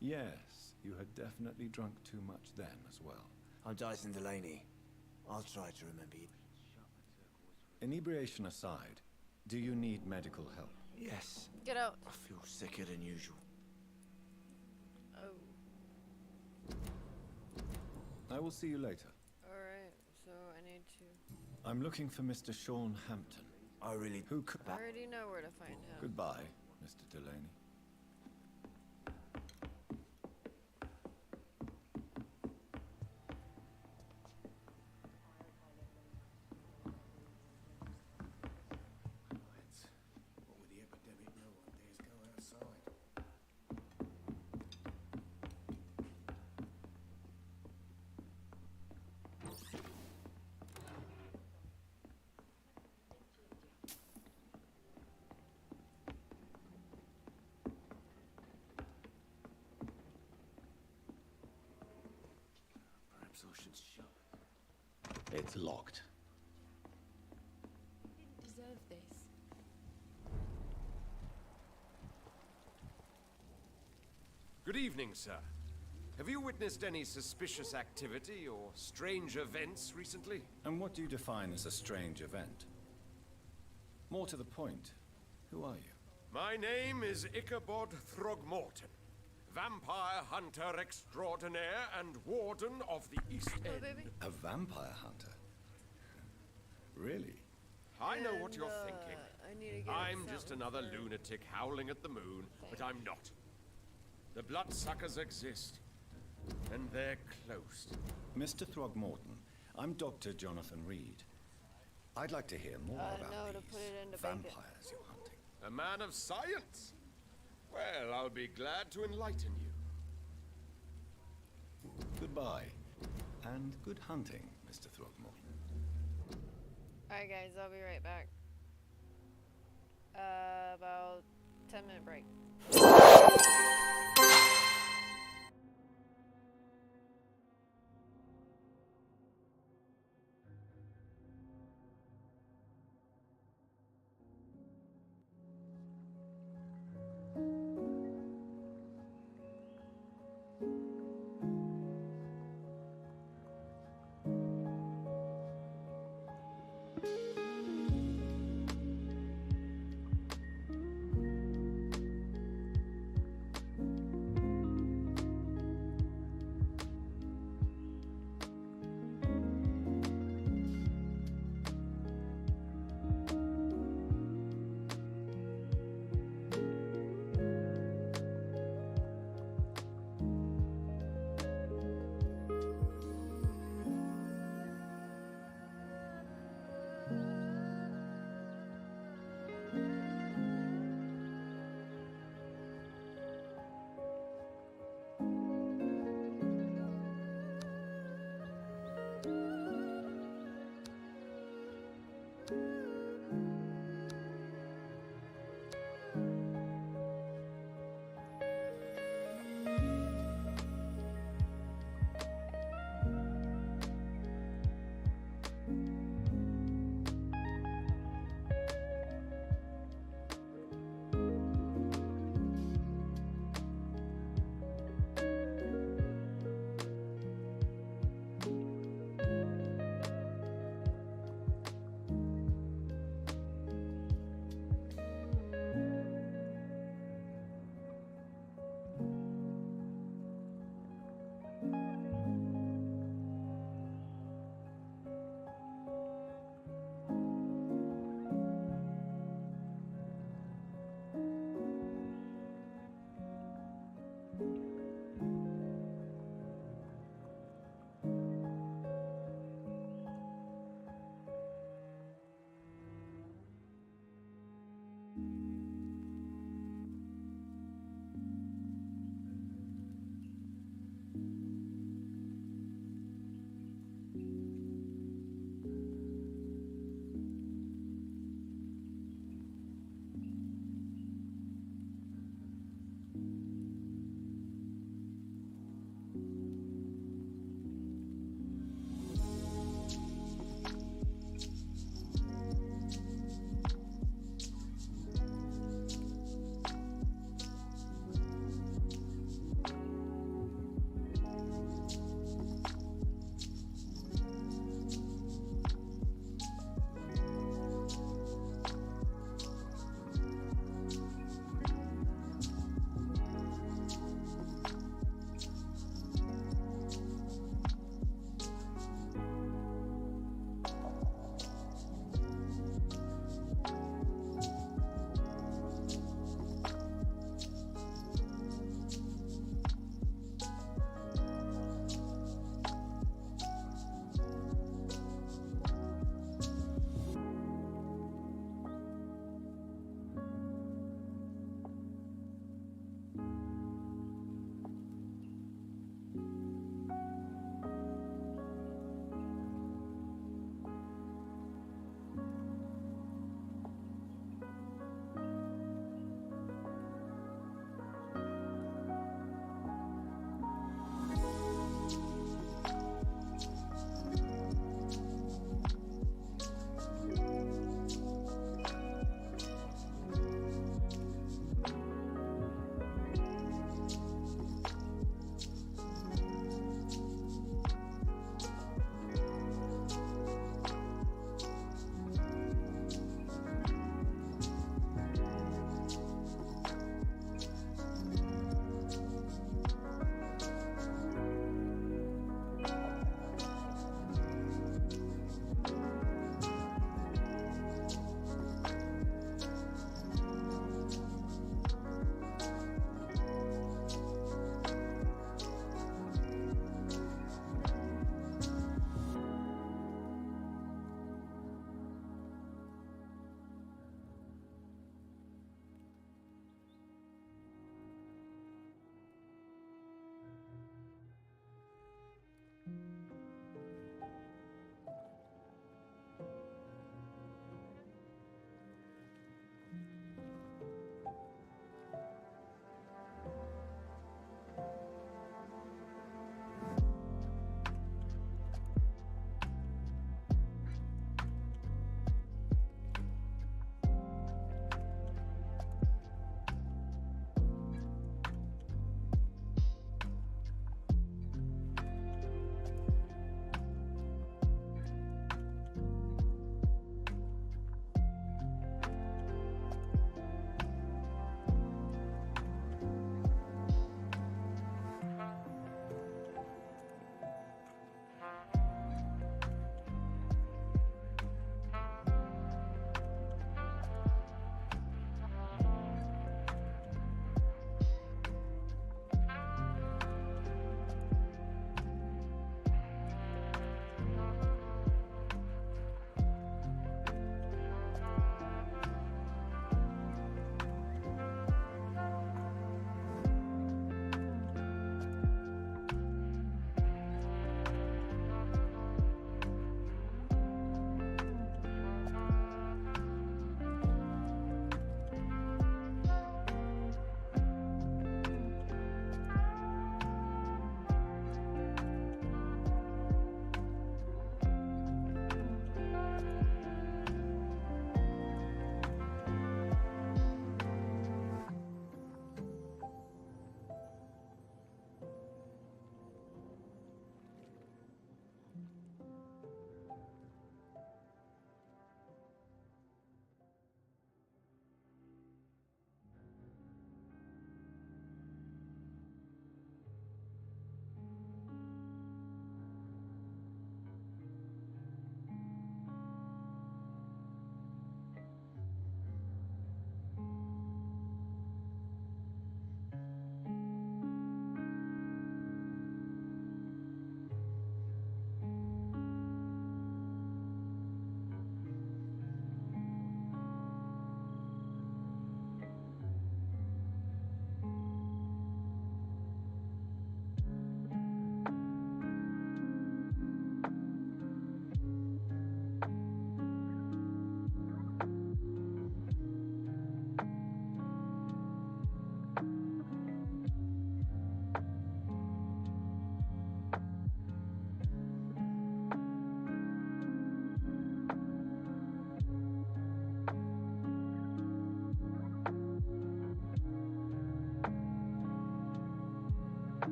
Yes, you had definitely drunk too much then as well. I'm Dyson Delaney. I'll try to remember you. Inebriation aside, do you need medical help? Yes. Get out. I feel sicker than usual. Oh. I will see you later. Alright, so I need to... I'm looking for Mr. Sean Hampton. I really... Who could... I already know where to find him. Goodbye, Mr. Delaney. What with the epidemic, no one dares go outside. Perhaps I should shut. It's locked. You didn't deserve this. Good evening, sir. Have you witnessed any suspicious activity or strange events recently? And what do you define as a strange event? More to the point, who are you? My name is Ichabod Throgmorton, Vampire hunter extraordinaire and warden of the East End. A vampire hunter? Really? I know what you're thinking. I need to get I'm just another lunatic howling at the moon, but I'm not. The bloodsuckers exist, and they're close. Mr. Throgmorton, I'm Dr. Jonathan Reed. I'd like to hear more about these vampires you're hunting. A man of science? Well, I'll be glad to enlighten you. Goodbye, and good hunting, Mr. Throgmorton. Alright guys, I'll be right back. About 10-minute break.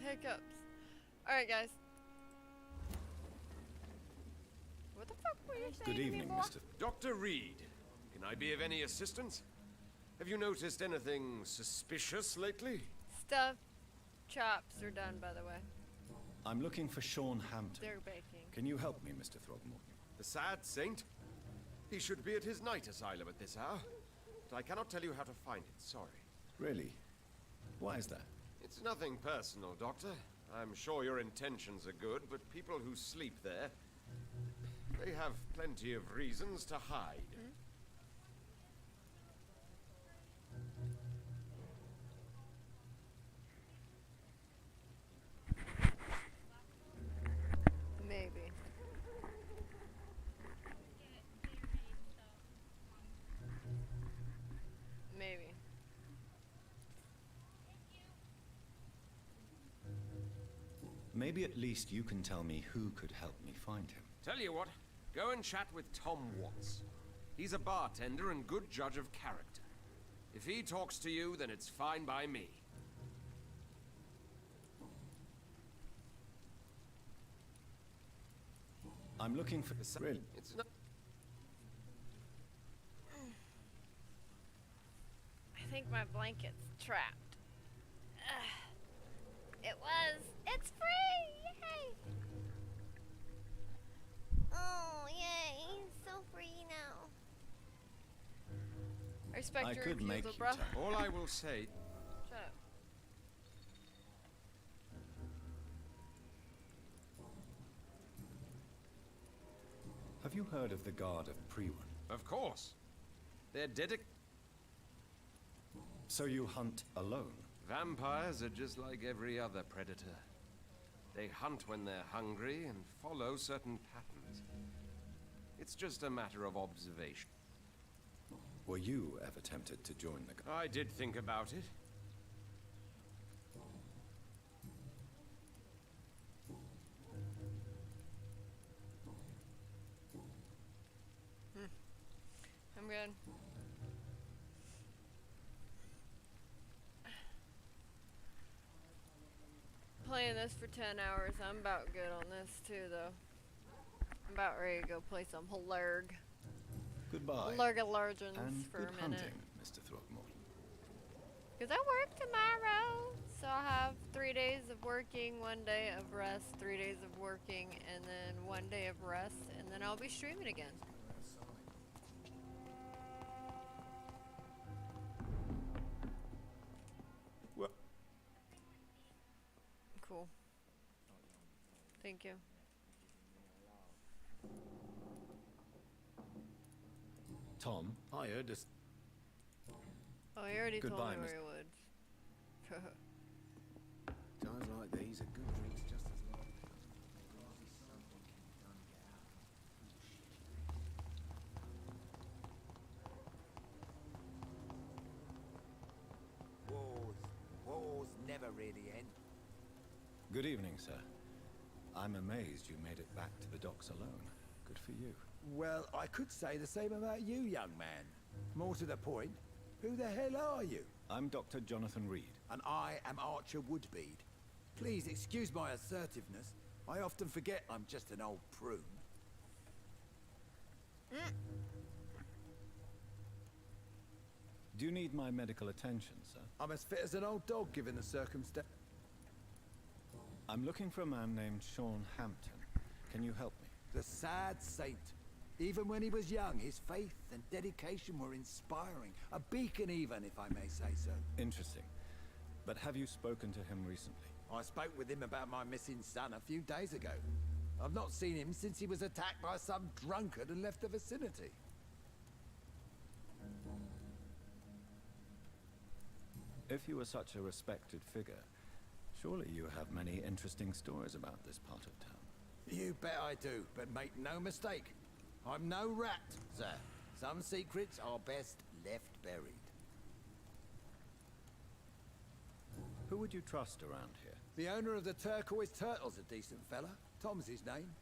hiccups. Alright, guys. What the fuck were you saying Good to me, evening, boy? Mr. Dr. Reed, can I be of any assistance? Have you noticed anything suspicious lately? Stuffed chops are done, by the way. I'm looking for Sean Hampton. They're baking. Can you help me, Mr. Throgmorton? The sad saint? He should be at his night asylum at this hour. But I cannot tell you how to find it, sorry. Really? Why is that? It's nothing personal, Doctor. I'm sure your intentions are good, but people who sleep there, they have plenty of reasons to hide. Maybe. Maybe. Maybe at least you can tell me who could help me find him. Tell you what, go and chat with Tom Watts. He's a bartender and good judge of character. If he talks to you, then it's fine by me. I'm looking for... Really? It's not... I think my blanket's trapped. It was. It's free! Yay! Oh, yay. It's so free now. I respect I your could make refusal, you bro. tell. All I will say... Shut up. Have you heard of the Guard of Priwen? Of course. They're dedicated... So you hunt alone? Vampires are just like every other predator. They hunt when they're hungry and follow certain patterns. It's just a matter of observation. Were you ever tempted to join the Guard? I did think about it. I'm good. Playing this for 10 hours. I'm about good on this too, though. I'm about ready to go play some Halurg. Goodbye. Largins And for good a minute. hunting, Mr. Throgmorton. Because I work tomorrow. So I'll have 3 days of working, 1 day of rest, 3 days of working, and then 1 day of rest, and then I'll be streaming again. Well, Cool. Thank you. Tom, I heard this. Oh, he already told Goodbye, me where Miss- he would. Times like these, a good drink's just as lovely. Wars never really end. good evening, sir. I'm amazed you made it back to the docks alone. Good for you. Well, I could say the same about you, young man. More to the point, who the hell are you? I'm Dr. Jonathan Reed. And I am Archer Woodbead. Please excuse my assertiveness. I often forget I'm just an old prune. Do you need my medical attention, sir? I'm as fit as an old dog given the circumstance. I'm looking for a man named Sean Hampton. Can you help me? The sad saint. Even when he was young, his faith and dedication were inspiring. A beacon even, if I may say so. Interesting. But have you spoken to him recently? I spoke with him about my missing son a few days ago. I've not seen him since he was attacked by some drunkard and left the vicinity. If you are such a respected figure, surely you have many interesting stories about this part of town. You bet I do, but make no mistake. I'm no rat, sir. Some secrets are best left buried. Who would you trust around here? The owner of the Turquoise Turtle's a decent fella. Tom's his name.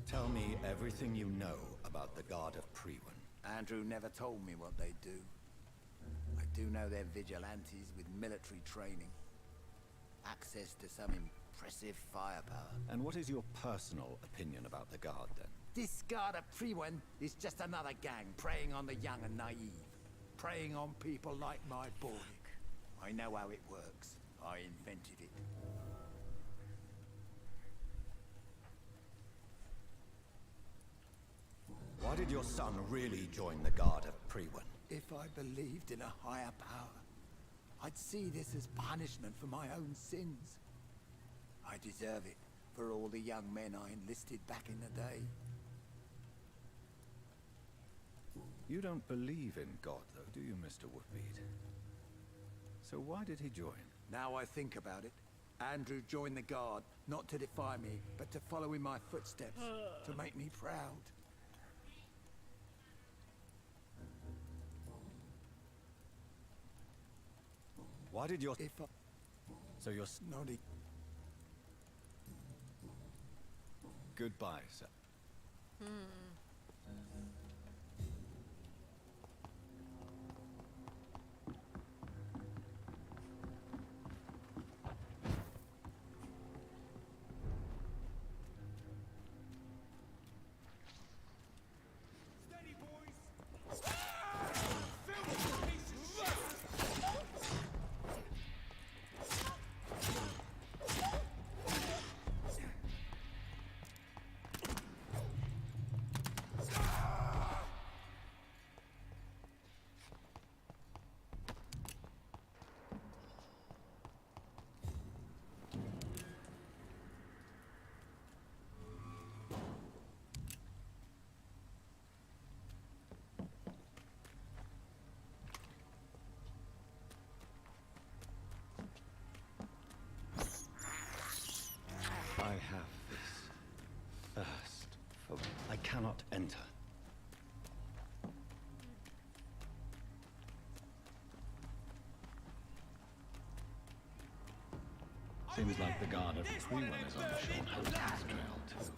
Tell me everything you know about the Guard of Priwen. Andrew never told me what they do. I do know they're vigilantes with military training. Access to some impressive firepower. And what is your personal opinion about the Guard, then? This Guard of Priwen is just another gang preying on the young and naive. Preying on people like my boy. I know how it works. I invented it. Why did your son really join the Guard of Priwen? If I believed in a higher power, I'd see this as punishment for my own sins. I deserve it for all the young men I enlisted back in the day. You don't believe in God, though, do you, Mr. Woodbead? So why did he join? Now I think about it, Andrew joined the Guard, not to defy me, but to follow in my footsteps, to make me proud. Why did your... If I... So you're... Noddy. Goodbye, sir. I have this thirst for... I cannot enter. Seems like the Guard of Priwen is on the Sean Hampton's trail, too.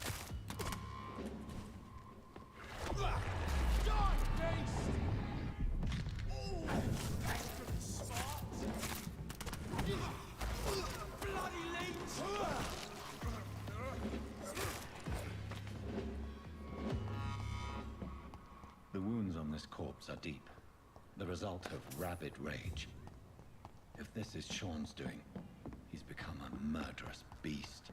The wounds on this corpse are deep, the result of rabid rage. If this is Sean's doing, he's become a murderous beast.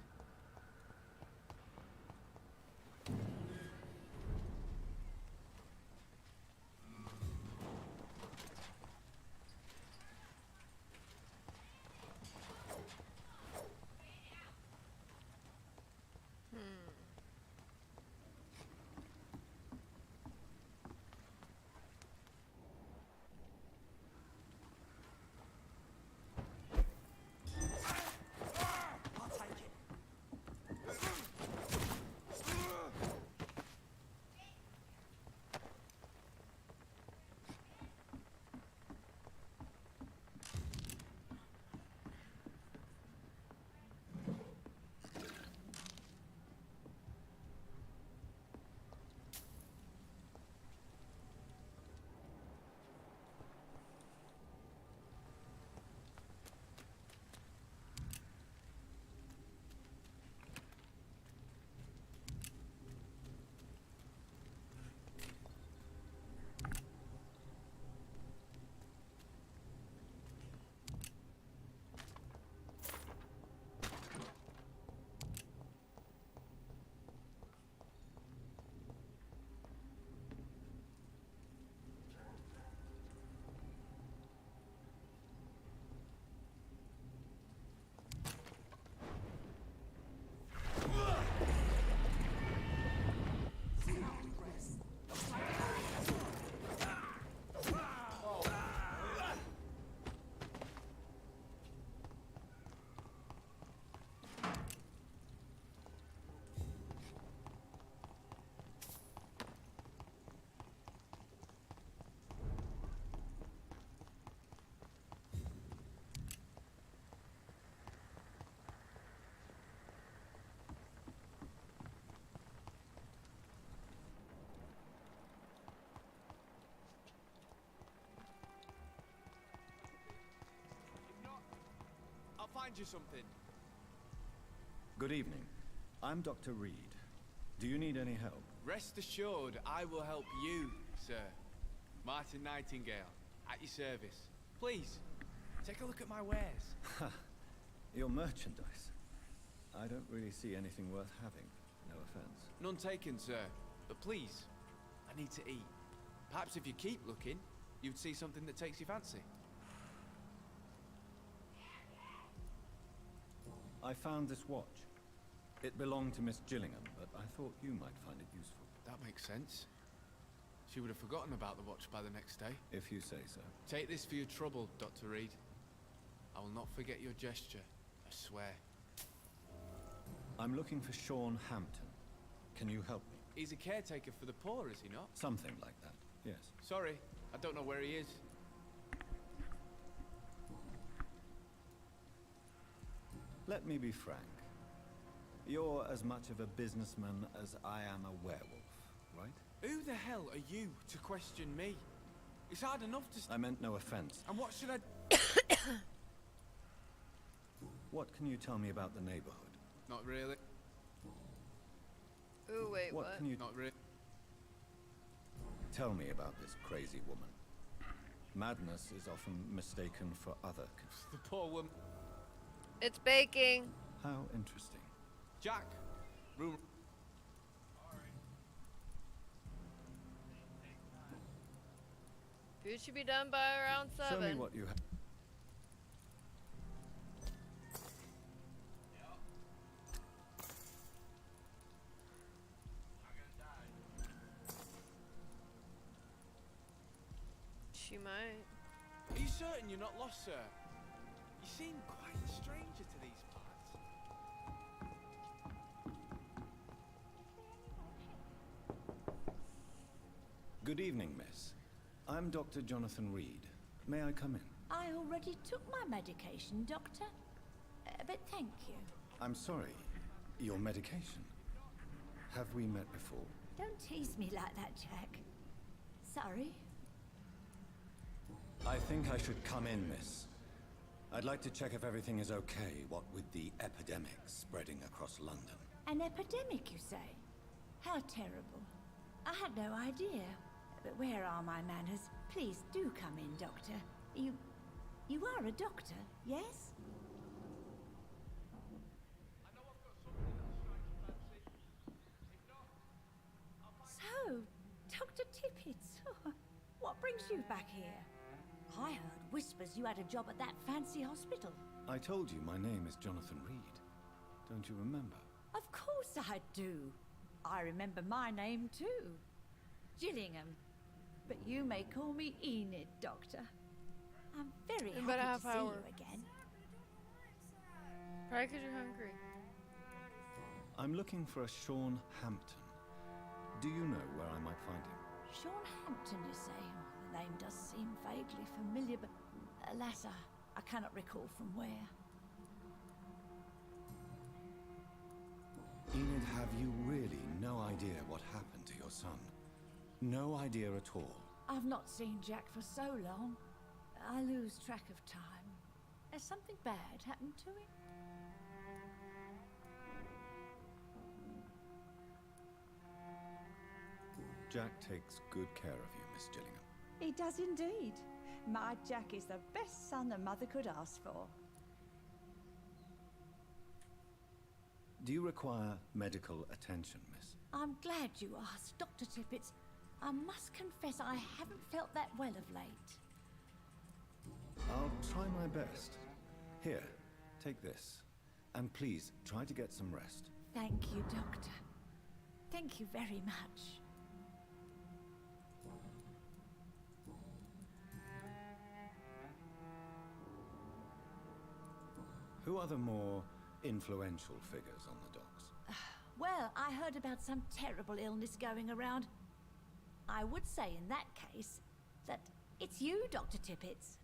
find you something. Good evening. I'm Dr. Reed. Do you need any help? Rest assured, I will help you, sir. Martin Nightingale, at your service. Please, take a look at my wares. Ha! Your merchandise. I don't really see anything worth having. No offense. None taken, sir. But please, I need to eat. Perhaps if you keep looking, you'd see something that takes your fancy. I found this watch. It belonged to Miss Gillingham, but I thought you might find it useful. That makes sense. She would have forgotten about the watch by the next day. If you say so. Take this for your trouble, Dr. Reed. I will not forget your gesture, I swear. I'm looking for Sean Hampton. Can you help me? He's a caretaker for the poor, is he not? Something like that, yes. Sorry, I don't know where he is. Let me be frank. You're as much of a businessman as I am a werewolf, right? Who the hell are you to question me? It's hard enough to... I meant no offense. And what should I... What can you tell me about the neighborhood? Not really. Ooh, wait, what? Can you... Not really. Tell me about this crazy woman. Madness is often mistaken for other... The poor woman... It's baking. How interesting. Jack! Room... Food should be done by around 7. Show me what you have. She might. Are you certain you're not lost, sir? You seem quite a stranger to these parts. Good evening, miss. I'm Dr. Jonathan Reed. May I come in? I already took my medication, Doctor. But thank you. I'm sorry. Your medication? Have we met before? Don't tease me like that, Jack. Sorry. I think I should come in, miss. I'd like to check if everything is okay, what with the epidemic spreading across London. An epidemic, you say? How terrible. I had no idea. But where are my manners? Please do come in, Doctor. You are a doctor, yes? So, Dr. Tippets, what brings you back here? I heard whispers you had a job at that fancy hospital. I told you my name is Jonathan Reed. Don't you remember? Of course I do. I remember my name too. Gillingham. But you may call me Enid, Doctor. I'm very happy to see you again. Probably because you're hungry. I'm looking for a Sean Hampton. Do you know where I might find him? Sean Hampton, you say? The name does seem vaguely familiar, but alas, I cannot recall from where. Enid, have you really no idea what happened to your son? No idea at all? I've not seen Jack for so long. I lose track of time. Has something bad happened to him? Jack takes good care of you, Miss Gillingham. He does indeed. My Jack is the best son a mother could ask for. Do you require medical attention, miss? I'm glad you asked, Dr. Tippets. I must confess I haven't felt that well of late. I'll try my best. Here, take this. And please, try to get some rest. Thank you, Doctor. Thank you very much. Who are the more influential figures on the docks? Well, I heard about some terrible illness going around. I would say in that case that it's you, Dr. Tippets.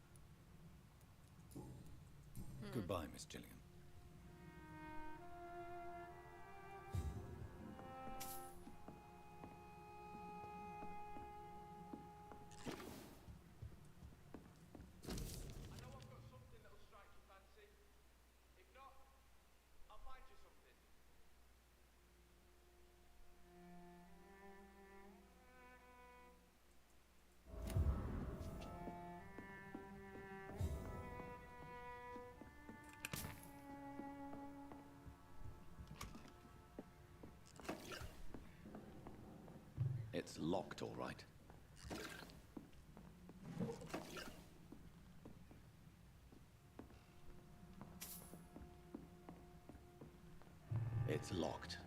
Goodbye, Miss Gillingham. It's locked, all right. It's locked.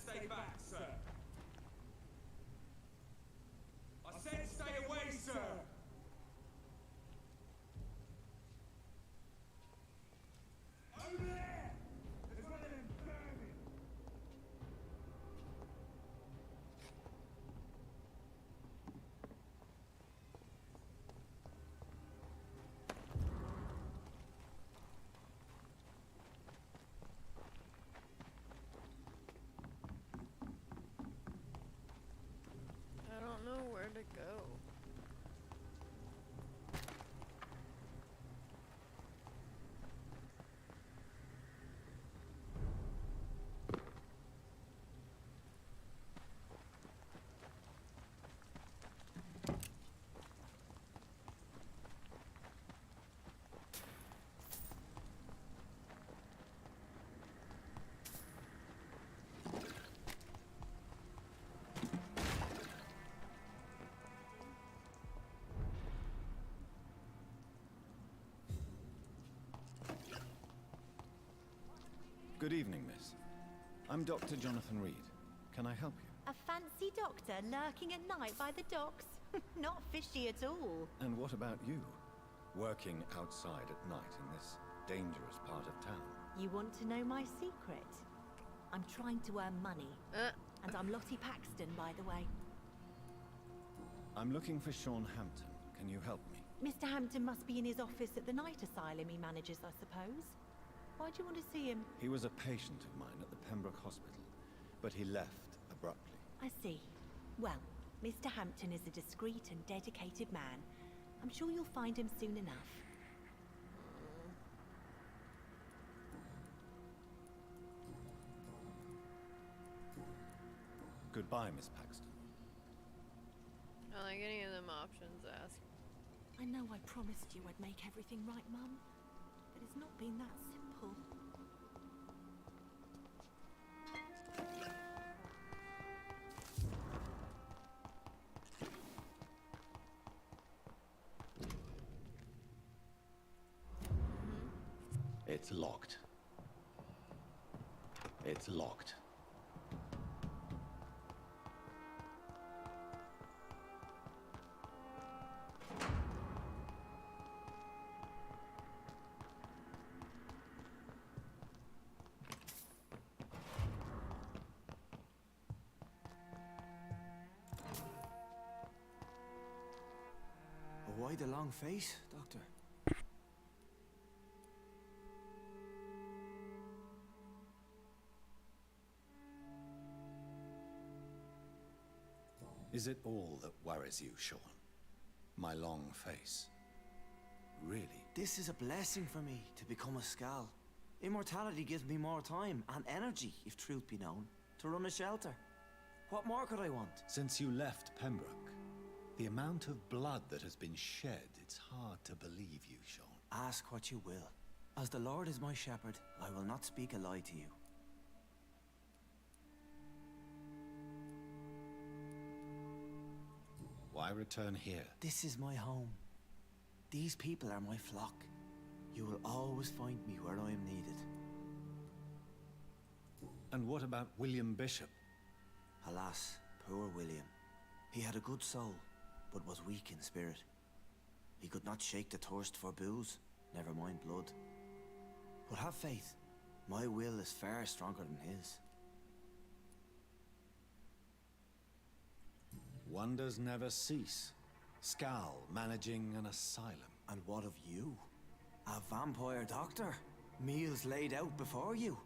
Stay back, sir. I said stay away, sir. Over there! There's one of them burning. I don't know where to go. Good evening, miss. I'm Dr. Jonathan Reed. Can I help you? A fancy doctor lurking at night by the docks? Not fishy at all. And what about you? Working outside at night in this dangerous part of town. You want to know my secret? I'm trying to earn money. And I'm Lottie Paxton, by the way. I'm looking for Sean Hampton. Can you help me? Mr. Hampton must be in his office at the night asylum he manages, I suppose. Why do you want to see him? He was a patient of mine at the Pembroke Hospital, but he left abruptly. I see. Well, Mr. Hampton is a discreet and dedicated man. I'm sure you'll find him soon enough. Goodbye, Miss Paxton. I like any of them options asked. I know I promised you I'd make everything right, Mum, but it's not been that simple. It's locked. It's locked. Why the long face, Doctor? Is it all that worries you, Sean? My long face? Really? This is a blessing for me to become a Skal. Immortality gives me more time and energy, if truth be known, to run a shelter. What more could I want? Since you left Pembroke, the amount of blood that has been shed, it's hard to believe you, Sean. Ask what you will. As the Lord is my shepherd, I will not speak a lie to you. Why return here? This is my home. These people are my flock. You will always find me where I am needed. And what about William Bishop? Alas, poor William. He had a good soul, but was weak in spirit. He could not shake the thirst for booze, never mind blood. But have faith. My will is far stronger than his. Wonders never cease. Skal managing an asylum. And what of you? A vampire doctor? Meals laid out before you.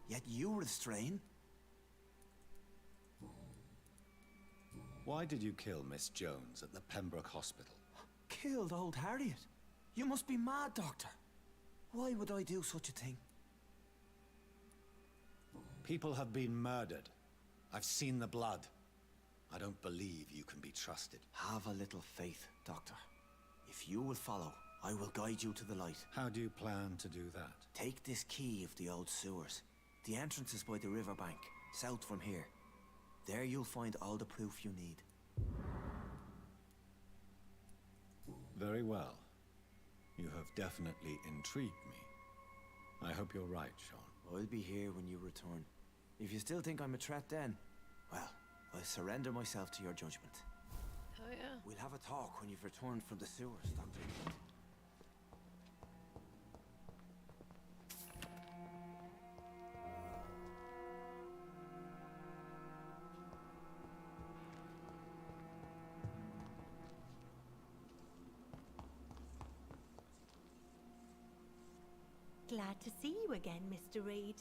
Yet you restrain. Why did you kill Miss Jones at the Pembroke Hospital? Killed old Harriet? You must be mad, Doctor. Why would I do such a thing? People have been murdered. I've seen the blood. I don't believe you can be trusted. Have a little faith, Doctor. If you will follow, I will guide you to the light. How do you plan to do that? Take this key of the old sewers. The entrance is by the riverbank, south from here. There you'll find all the proof you need. Very well. You have definitely intrigued me. I hope you're right, Sean. I'll be here when you return. If you still think I'm a threat then, well, I'll surrender myself to your judgment. Oh yeah. We'll have a talk when you've returned from the sewers, Doctor. Glad to see you again, Mr. Reed.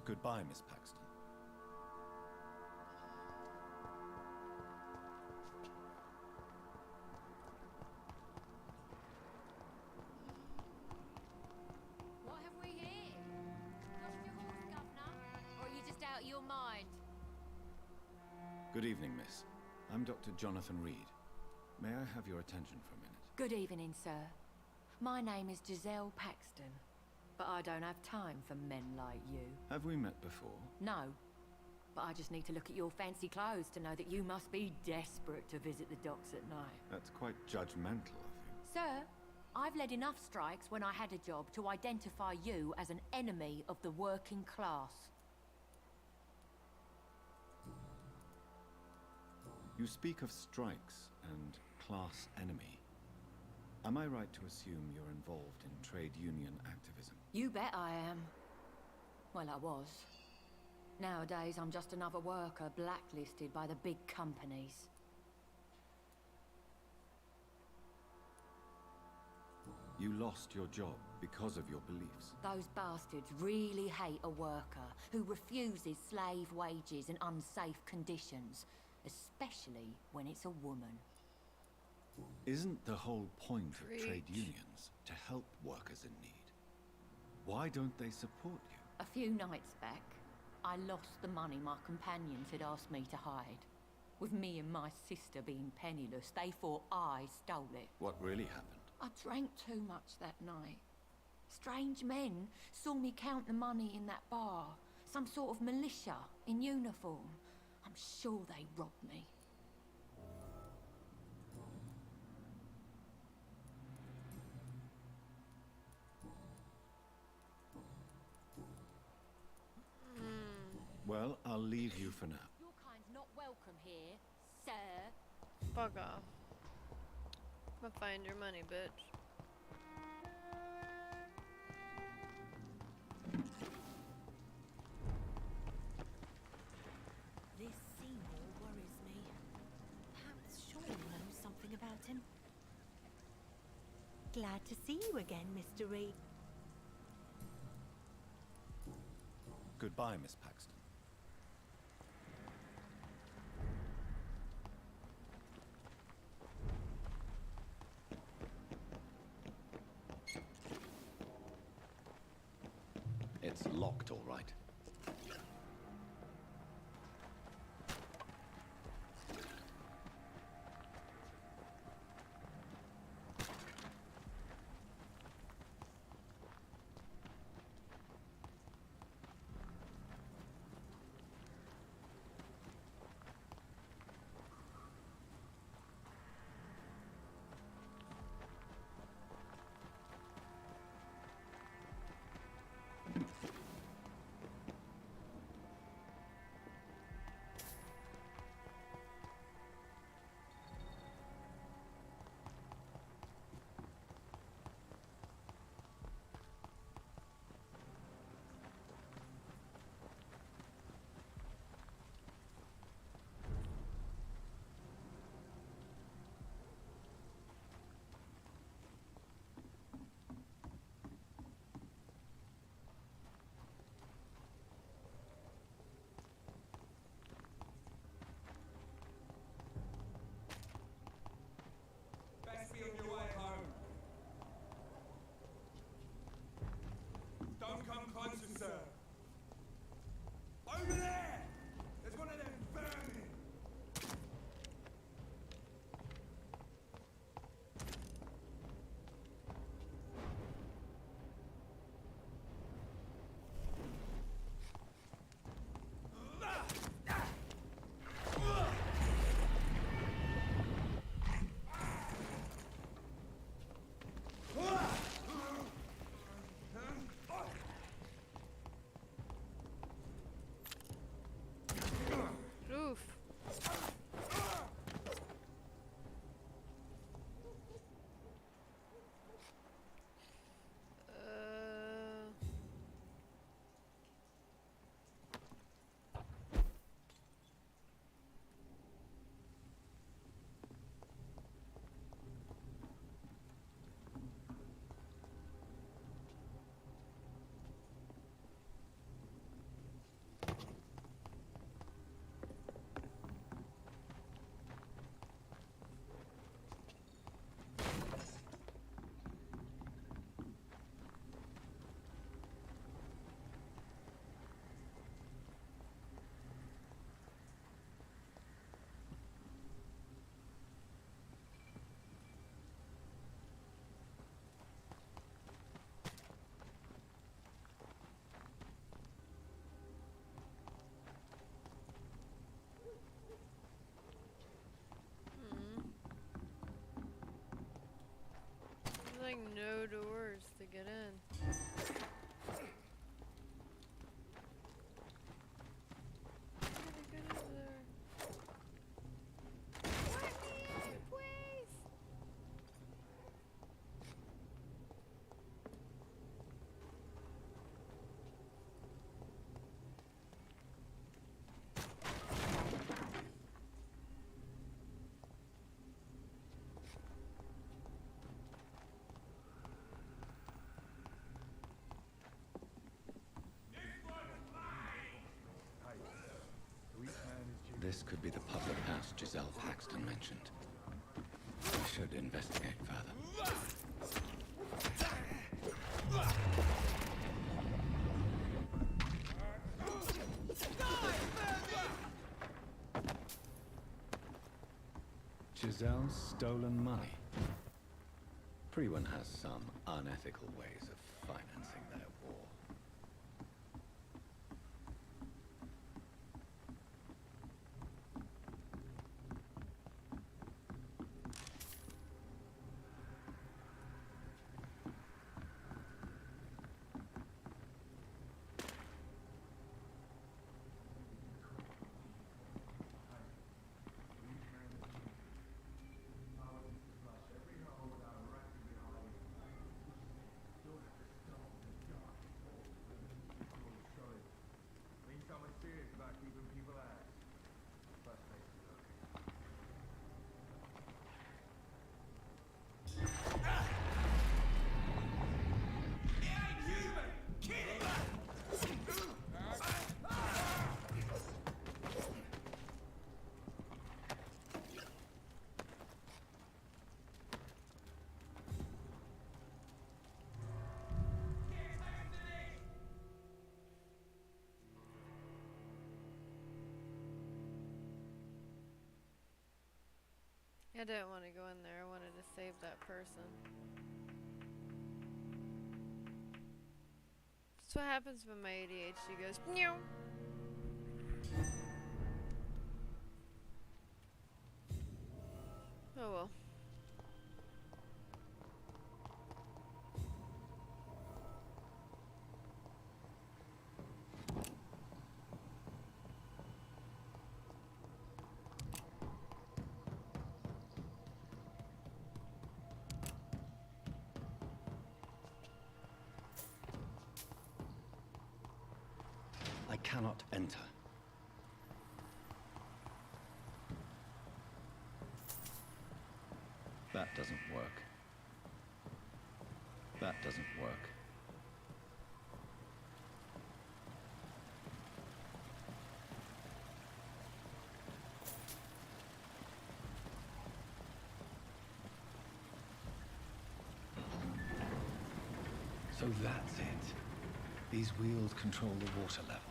Goodbye, Miss Paxton. What have we here? Lost your horse, Governor? Or are you just out of your mind? Good evening, miss. I'm Dr. Jonathan Reed. May I have your attention for a minute? Good evening, sir. My name is Giselle Paxton, but I don't have time for men like you. Have we met before? No, but I just need to look at your fancy clothes to know that you must be desperate to visit the docks at night. That's quite judgmental of you. Sir, I've led enough strikes when I had a job to identify you as an enemy of the working class. You speak of strikes and class enemy. Am I right to assume you're involved in trade union activism? You bet I am. Well, I was. Nowadays, I'm just another worker blacklisted by the big companies. You lost your job because of your beliefs. Those bastards really hate a worker who refuses slave wages and unsafe conditions, especially when it's a woman. Isn't the whole point of Preach. trade unions to help workers in need? Why don't they support you? A few nights back, I lost the money my companions had asked me to hide. With me and my sister being penniless, they thought I stole it. What really happened? I drank too much that night. Strange men saw me count the money in that bar. Some sort of militia in uniform. I'm sure they robbed me. leave you for now. Your kind's not welcome here, sir. Fuck off. I'm gonna find your money, bitch. This Seymour worries me. Perhaps Sean knows something about him. Glad to see you again, Mr. Reed. Goodbye, Miss Paxton. It's locked, all right. Best be on your way home. Don't come closer, sir. Over there! There's one of them vermin! Oof. There's like no doors to get in. How did I get over there? Let me in, please! This could be the public house Giselle Paxton mentioned. I should investigate further. Giselle's stolen money. Freeman has some unethical ways of financing their war. I didn't want to go in there. I wanted to save that person. That's what happens when my ADHD goes, meow. Oh well. I cannot enter. That doesn't work. That doesn't work. So that's it. These wheels control the water level.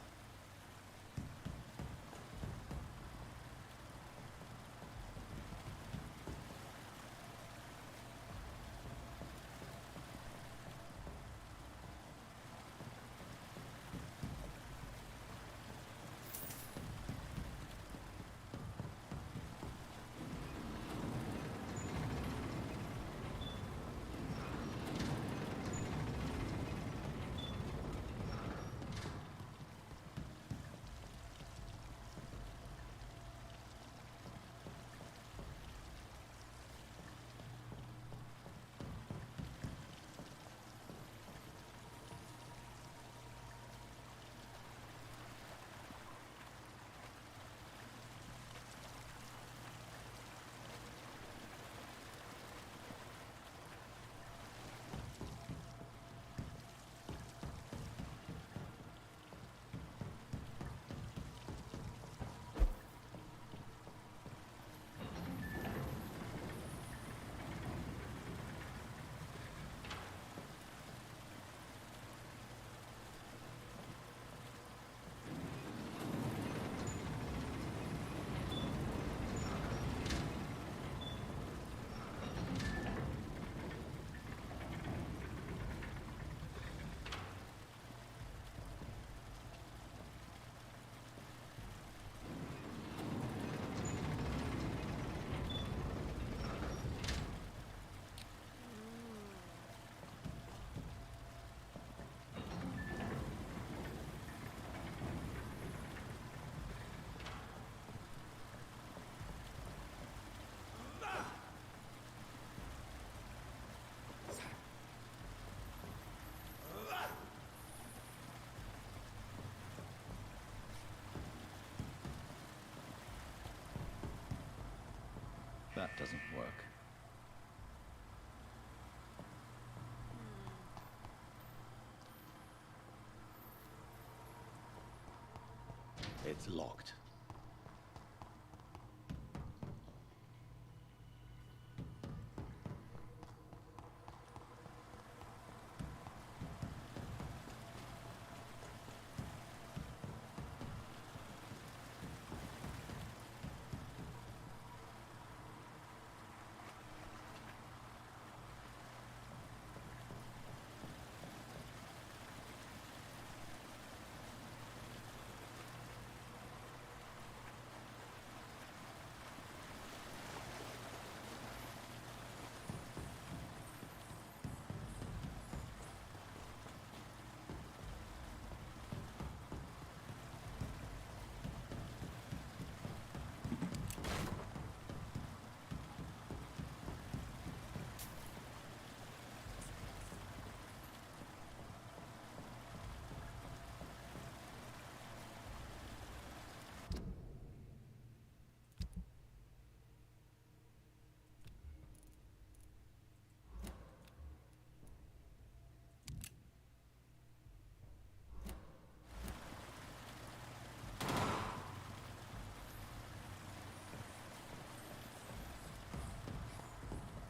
That doesn't work. It's locked.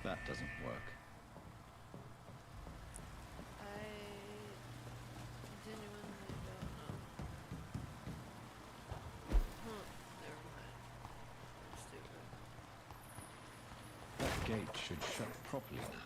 That doesn't work. I genuinely don't know. Never mind. I'm stupid. gate should shut properly now.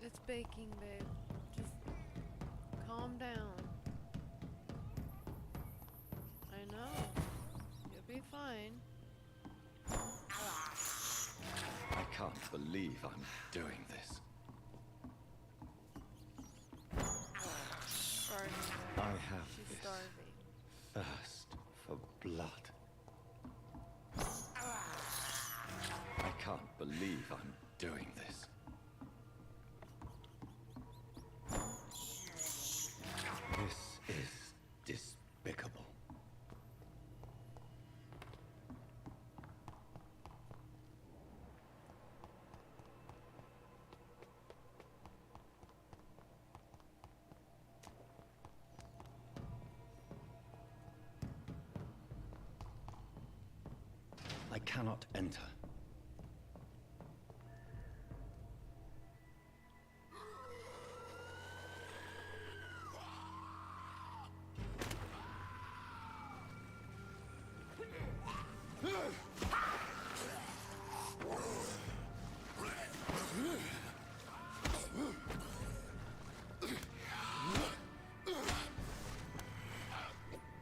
It's baking, babe. Just calm down. I know. You'll be fine. I can't believe I'm doing this. Starving, babe. I have She's this starving. thirst for blood. I can't believe I'm doing this. This is despicable. I cannot enter.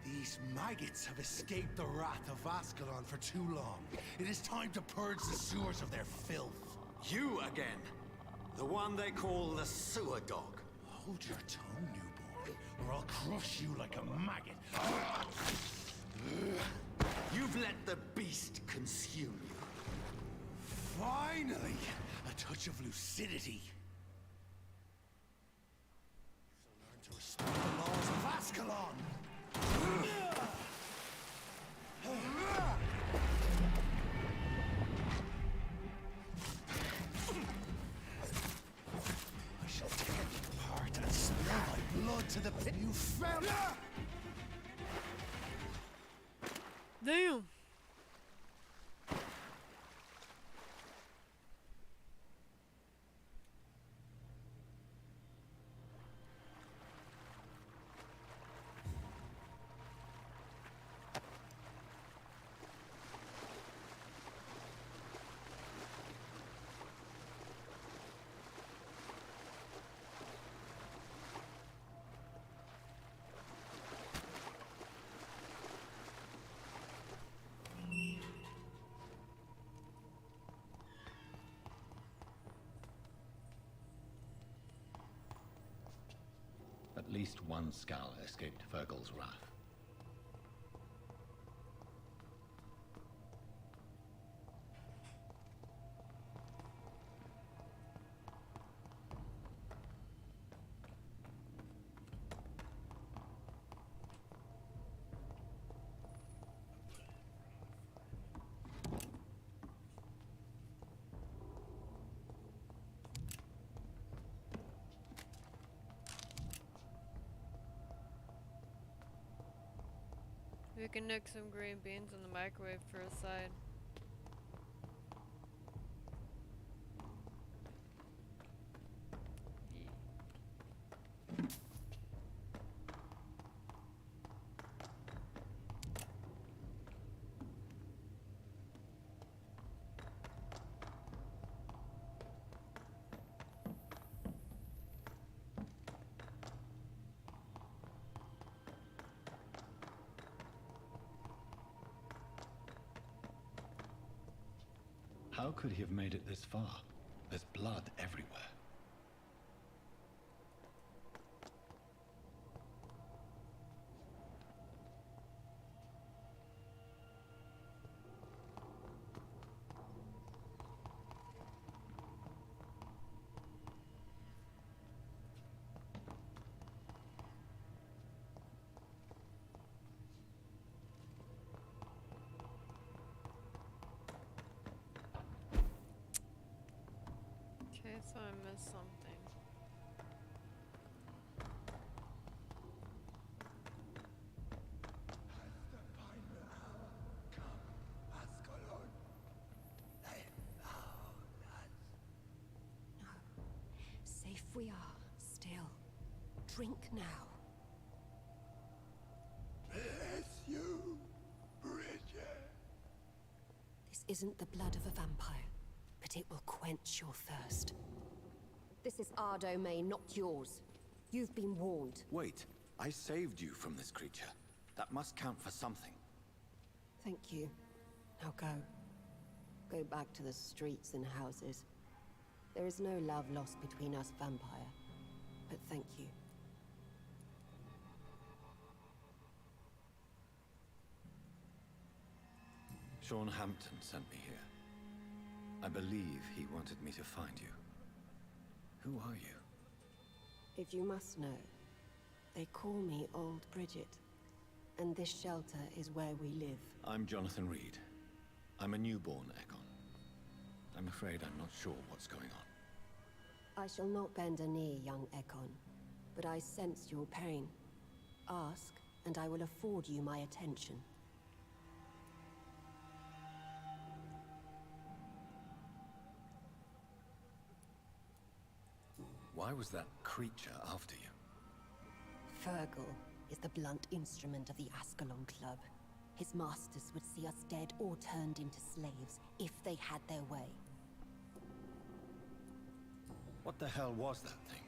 These maggots have escaped the wrath of Ascalon for too long. It is time to purge the sewers of their filth. You again. The one they call the sewer dog. Hold your tongue, newborn, or I'll crush you like a maggot. You've let the beast consume you. Finally! A touch of lucidity. So learn to respect the laws of Ascalon! I shall tear you apart and spill my blood to the pit you fell. Damn! At least one Skull escaped Virgil's wrath. We can nick some green beans in the microwave for a side. How could he have made it this far? There's blood everywhere. Okay, so I missed something. Safe we are, still. Drink now. Bless you, Bridget. This isn't the blood of a vampire, but it will quench your thirst. This is our domain, not yours. You've been warned. Wait, I saved you from this creature. That must count for something. Thank you. Now go. Go back to the streets and houses. There is no love lost between us, vampire. But thank you. Sean Hampton sent me here. I believe he wanted me to find you. Who are you? If you must know, they call me Old Bridget. And this shelter is where we live. I'm Jonathan Reed. I'm a newborn Ekon. I'm afraid I'm not sure what's going on. I shall not bend a knee, young Ekon. But I sense your pain. Ask, and I will afford you my attention. Why was that creature after you? Fergal is the blunt instrument of the Ascalon Club. His masters would see us dead or turned into slaves if they had their way. What the hell was that thing?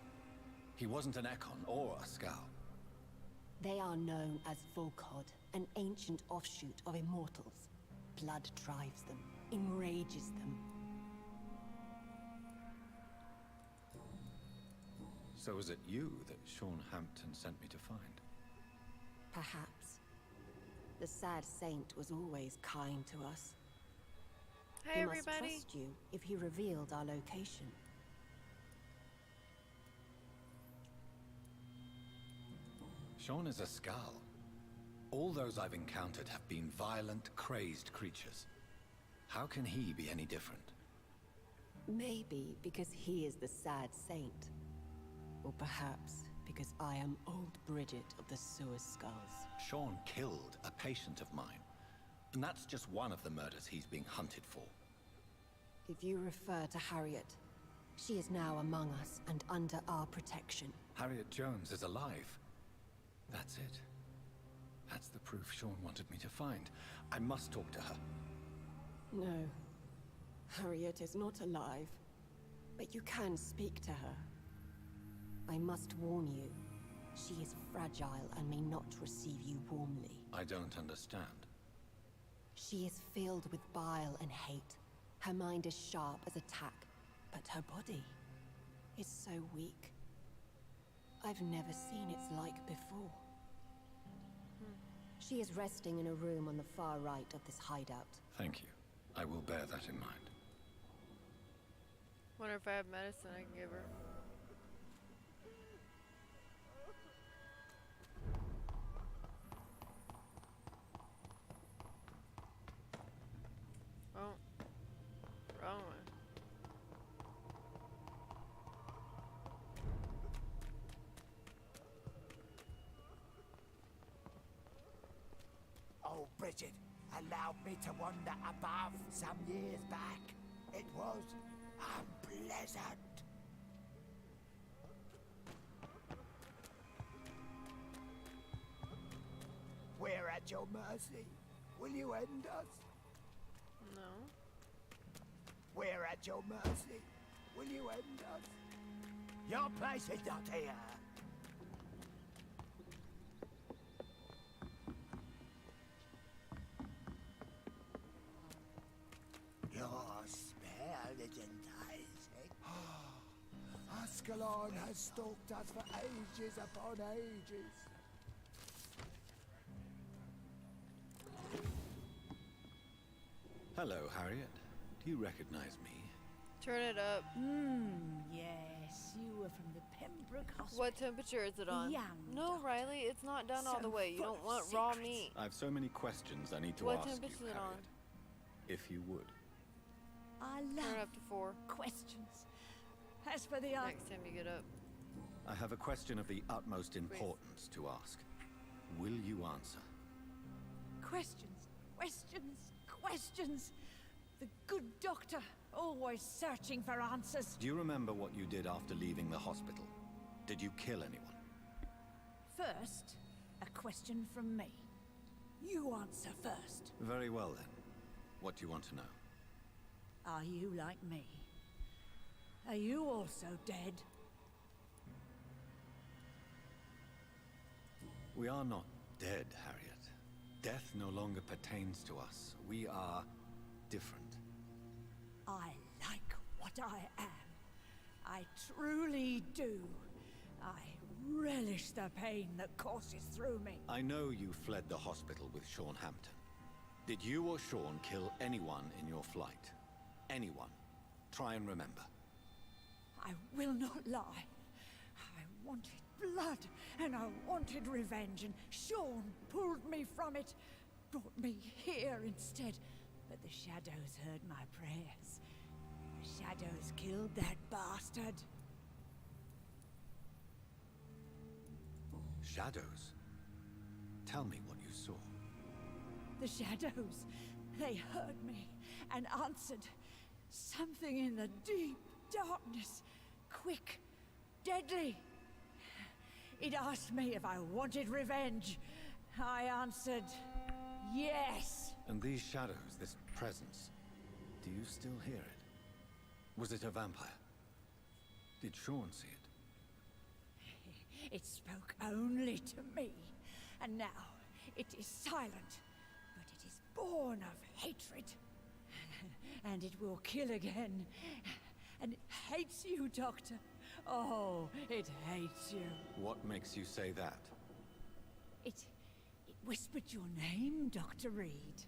He wasn't an Ekon or a Scow. They are known as Volkod, an ancient offshoot of Immortals. Blood drives them, enrages them. So was it you that Sean Hampton sent me to find? Perhaps. The sad saint was always kind to us. Hey, He must everybody. trust you if he revealed our location. Sean is a Scow. All those I've encountered have been violent, crazed creatures. How can he be any different? Maybe because he is the sad saint. Or perhaps because I am Old Bridget of the Sewer Skulls. Sean killed a patient of mine. And that's just one of the murders he's being hunted for. If you refer to Harriet, she is now among us and under our protection. Harriet Jones is alive. That's it. That's the proof Sean wanted me to find. I must talk to her. No. Harriet is not alive. But you can speak to her. I must warn you. She is fragile and may not receive you warmly. I don't understand. She is filled with bile and hate. Her mind is sharp as a tack, but her body is so weak. I've never seen its like before. She is resting in a room on the far right of this hideout. Thank you. I will bear that in mind. Wonder if I have medicine I can give her. Oh, wrong one. Oh, Bridget, allowed me to wander above some years back. It was unpleasant. We're at your mercy. Will you end us? No. We're at your mercy. Will you end us? Your place is not here. Your spell Ascalon has stalked us for ages upon ages. Hello, Harriet. Do you recognize me? Turn it up. Yes, you were from the Pembroke Hospital. What temperature is it on? Young No, doctor. Riley, it's not done all So the way. You full don't of want raw secrets. meat. I have so many questions I need to What ask you, temperature is it on? Harriet. If you would. I Turn love it up to 4. questions. As for the Next time you get up. I have a question of the utmost importance to ask. Will you answer? questions, questions. The good doctor, always searching for answers. Do you remember what you did after leaving the hospital? Did you kill anyone? First, a question from me. You answer first. Very well then. What do you want to know? Are you like me? Are you also dead? We are not dead, Harriet. Death no longer pertains to us. We are different. I like what I am. I truly do. I relish the pain that courses through me. I know you fled the hospital with Sean Hampton. Did you or Sean kill anyone in your flight? Anyone? Try and remember. I will not lie. I wanted blood, and I wanted revenge, and Sean pulled me from it, brought me here instead. But the shadows heard my prayers. The shadows killed that bastard. Shadows? Tell me what you saw. The shadows, they heard me and answered. Something in the deep darkness, quick, deadly. It asked me if I wanted revenge. I answered, yes. And these shadows, this presence, do you still hear it? Was it a vampire? Did Sean see it? It spoke only to me, and now it is silent, but it is born of hatred. And it will kill again. And it hates you, Doctor. Oh, it hates you. What makes you say that? It whispered your name, Dr. Reed.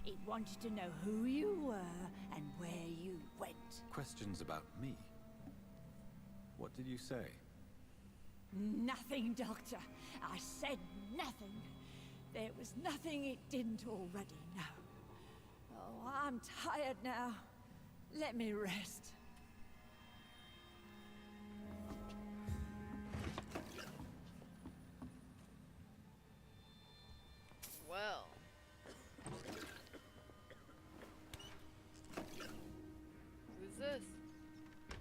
It wanted to know who you were and where you went. Questions about me? What did you say? Nothing, Doctor. I said nothing. There was nothing it didn't already know. Oh, I'm tired now. Let me rest. Well. Who's this?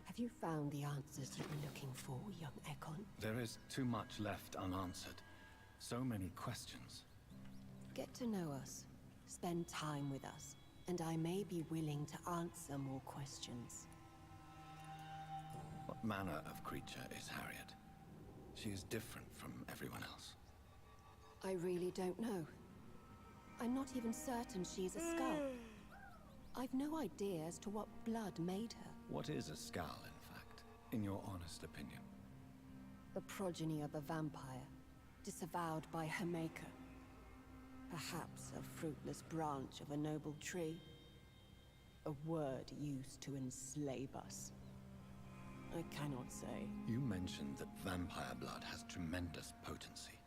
Have you found the answers you were looking for, young Ekon? There is too much left unanswered. So many questions. Get to know us. Spend time with us. And I may be willing to answer more questions. What manner of creature is Harriet? She is different from everyone else. I really don't know. I'm not even certain she's a skull. I've no idea as to what blood made her. What is a skull, in fact, in your honest opinion? A progeny of a vampire, disavowed by her maker. Perhaps a fruitless branch of a noble tree. A word used to enslave us. I cannot say. You mentioned that vampire blood has tremendous potency.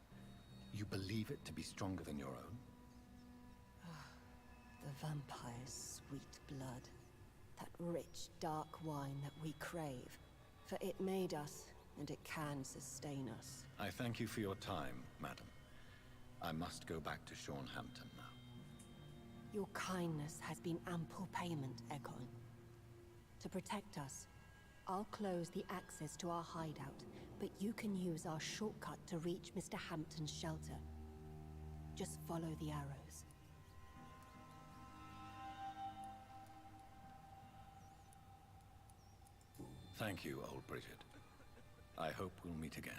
You believe it to be stronger than your own? The vampire's sweet blood. That rich, dark wine that we crave. For it made us, and it can sustain us. I thank you for your time, madam. I must go back to Sean Hampton now. Your kindness has been ample payment, Ekon. To protect us, I'll close the access to our hideout, but you can use our shortcut to reach Mr. Hampton's shelter. Just follow the arrows. Thank you, old Bridget. I hope we'll meet again.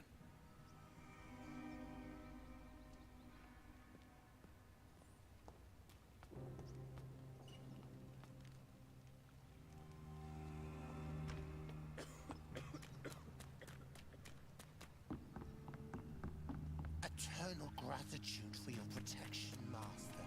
Eternal gratitude for your protection, Master.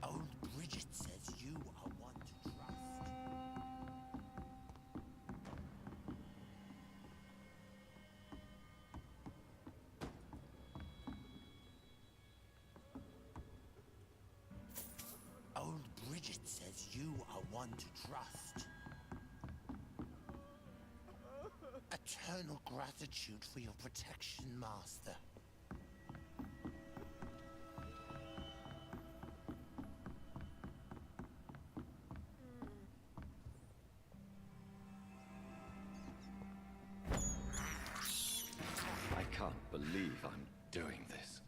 Old Bridget says you are one to trust. Old Bridget says you are one to trust. Eternal gratitude for your protection, Master. I can't believe I'm doing this.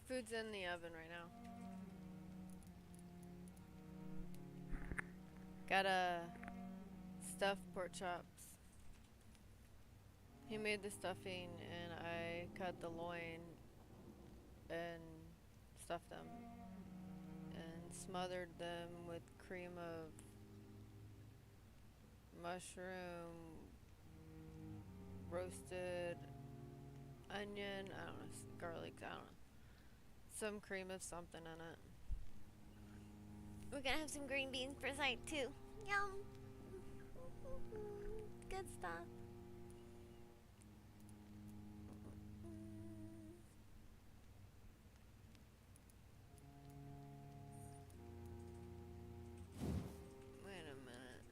Food's in the oven right now. Got a stuffed pork chops. He made the stuffing and I cut the loin and stuffed them and smothered them with cream of mushroom, roasted onion, I don't know, garlic, I don't know. Some cream of something in it. We're gonna have some green beans for sight too. Yum. Good stuff. Wait a minute.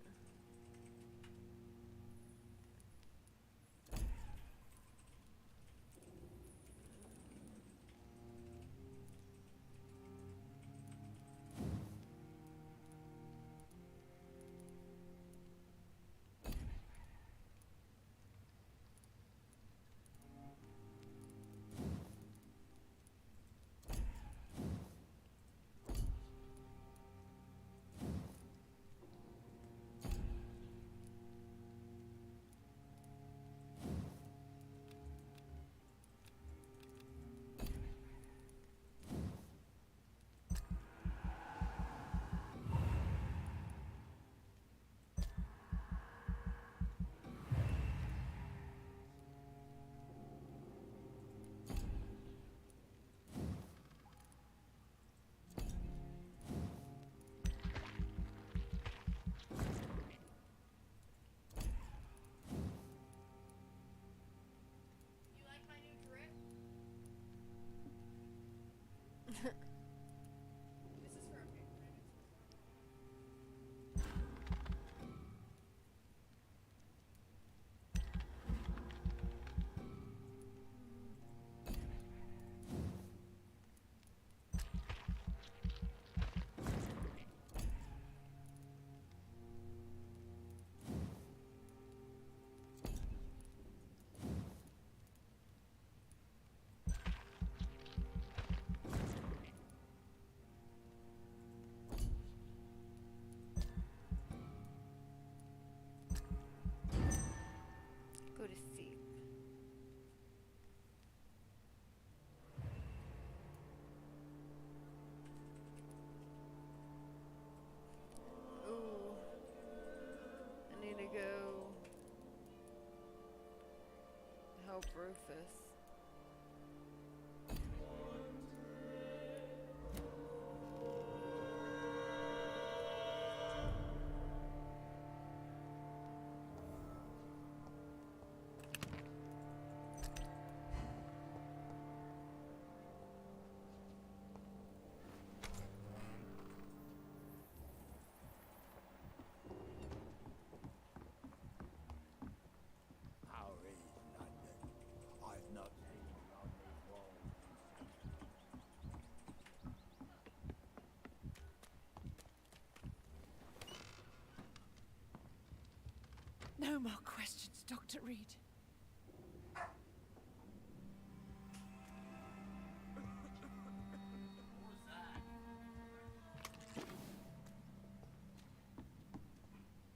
Go to sleep. Ooh. I need to go help Rufus. How is London? I've not seen you on these walls. No more questions, Dr. Reed.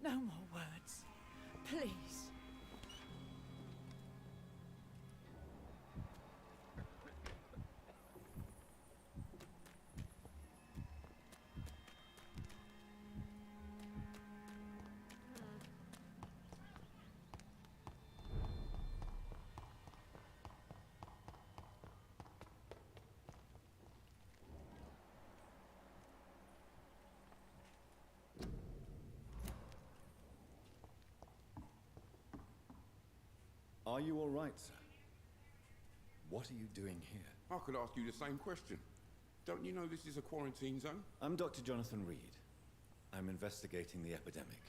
No more words. Please. Are you all right, sir? What are you doing here? I could ask you the same question. Don't you know this is a quarantine zone? I'm Dr. Jonathan Reed. I'm investigating the epidemic.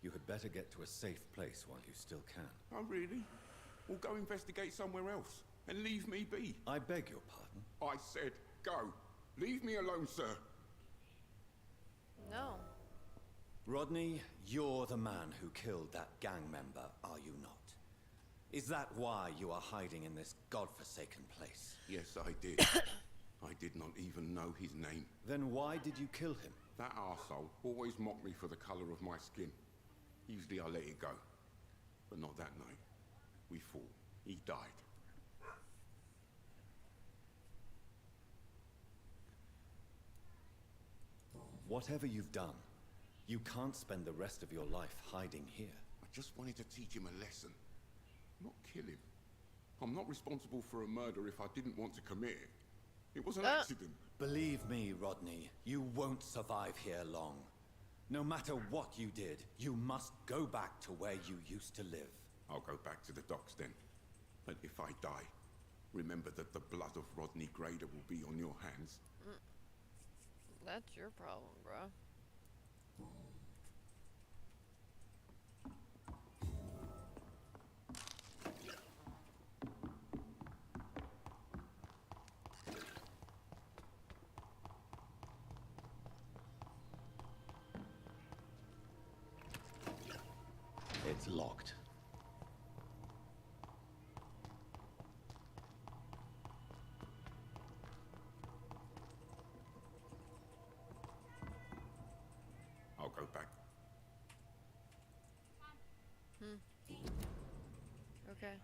You had better get to a safe place while you still can. Oh, really? Well, go investigate somewhere else and leave me be. I beg your pardon? I said go. Leave me alone, sir. No. Rodney, you're the man who killed that gang member, are you not? Is that why you are hiding in this godforsaken place? Yes, I did. I did not even know his name. Then why did you kill him? That arsehole always mocked me for the colour of my skin. Usually I let it go. But not that night. We fought. He died. Whatever you've done, you can't spend the rest of your life hiding here. I just wanted to teach him a lesson. Not kill him. I'm not responsible for a murder if I didn't want to commit it. It was an accident. Believe me, Rodney, you won't survive here long. No matter what you did, you must go back to where you used to live. I'll go back to the docks then. But if I die, remember that the blood of Rodney Grader will be on your hands. That's your problem, bro. It's locked. I'll go back. Okay.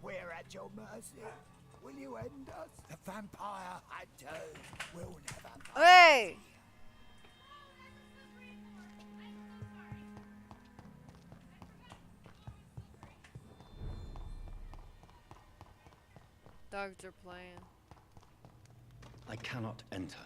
We're at your mercy. Will you end us? The vampire hunters will never find Hey! Dogs are playing. I cannot enter.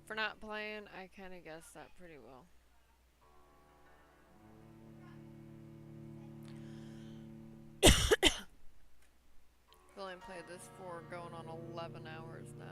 For not playing, I kind of guessed that pretty well. I've only played this for going on 11 hours now.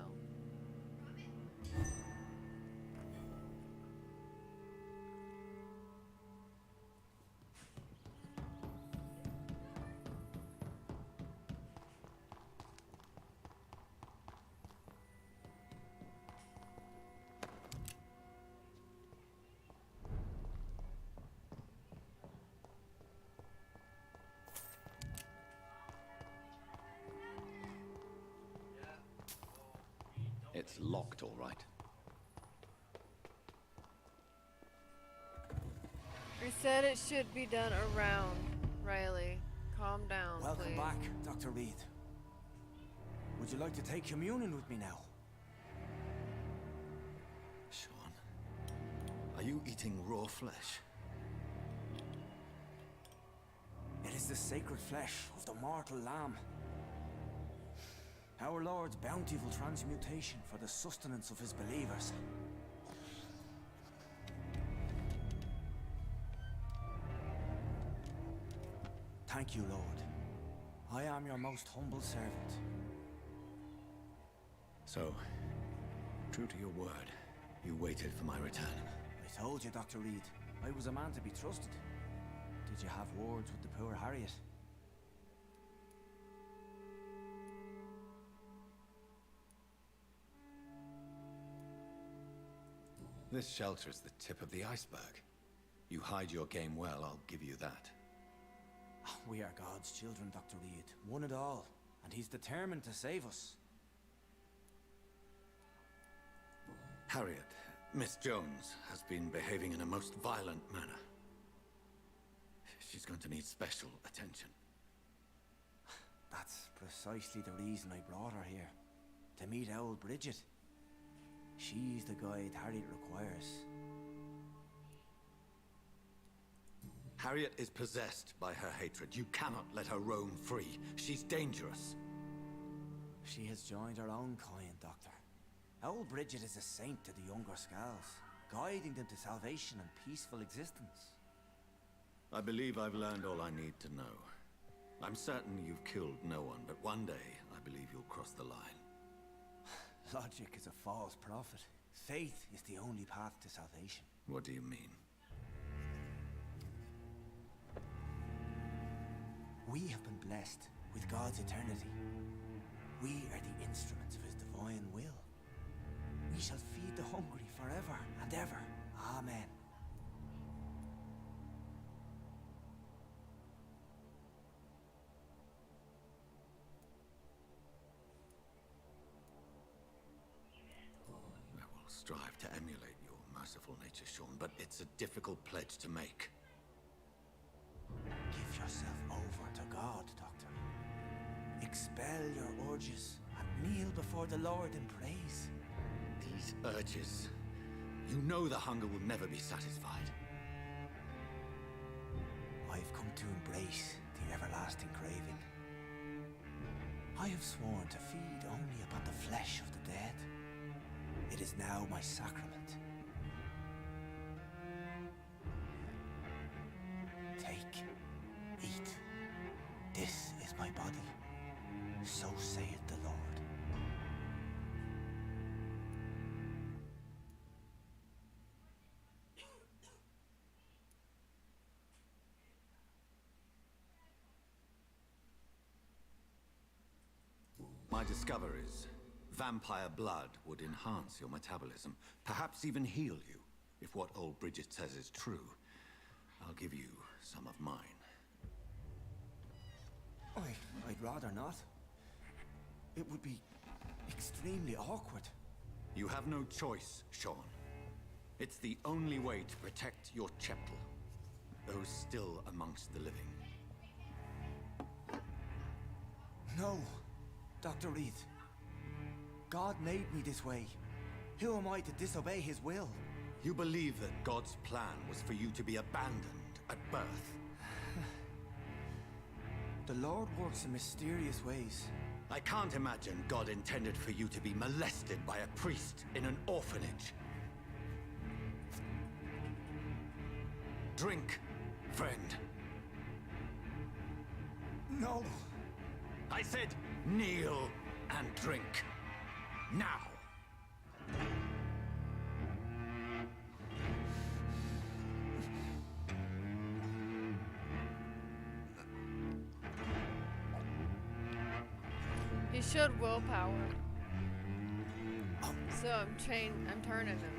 It's locked, all right. We said it should be done around. Riley, calm down, Welcome please. back, Dr. Reed. Would you like to take communion with me now? Sean, are you eating raw flesh? It is the sacred flesh of the mortal lamb. Our Lord's bountiful transmutation for the sustenance of his believers. Thank you, Lord. I am your most humble servant. So, true to your word, you waited for my return. I told you, Dr. Reed, I was a man to be trusted. Did you have words with the poor Harriet? This shelter is the tip of the iceberg. You hide your game well, I'll give you that. We are God's children, Dr. Reed. One and all. And he's determined to save us. Harriet, Miss Jones, has been behaving in a most violent manner. She's going to need special attention. That's precisely the reason I brought her here. To meet old Bridget. She's the guide Harriet requires. Harriet is possessed by her hatred. You cannot let her roam free. She's dangerous. She has joined her own kind, Doctor. Old Bridget is a saint to the younger Scals, guiding them to salvation and peaceful existence. I believe I've learned all I need to know. I'm certain you've killed no one, but one day I believe you'll cross the line. Logic is a false prophet. Faith is the only path to salvation. What do you mean? We have been blessed with God's eternity. We are the instruments of his divine will. We shall feed the hungry forever and ever. Amen. I will strive to emulate your merciful nature, Sean, but it's a difficult pledge to make. Give yourself over to God, Doctor. Expel your urges and kneel before the Lord in praise. These urges. You know the hunger will never be satisfied. I've come to embrace the everlasting craving. I have sworn to feed only upon the flesh of the dead. It is now my sacrament. Take, eat. This is my body. So saith the Lord. My discoveries. Vampire blood would enhance your metabolism, perhaps even heal you. If what old Bridget says is true, I'll give you some of mine. I'd rather not. It would be extremely awkward. You have no choice, Sean. It's the only way to protect your cheptel, those still amongst the living. No, Dr. Reed. God made me this way. Who am I to disobey his will? You believe that God's plan was for you to be abandoned at birth? The Lord works in mysterious ways. I can't imagine God intended for you to be molested by a priest in an orphanage. Drink, friend. No. I said kneel and drink. Now. He showed willpower. So I'm turning him.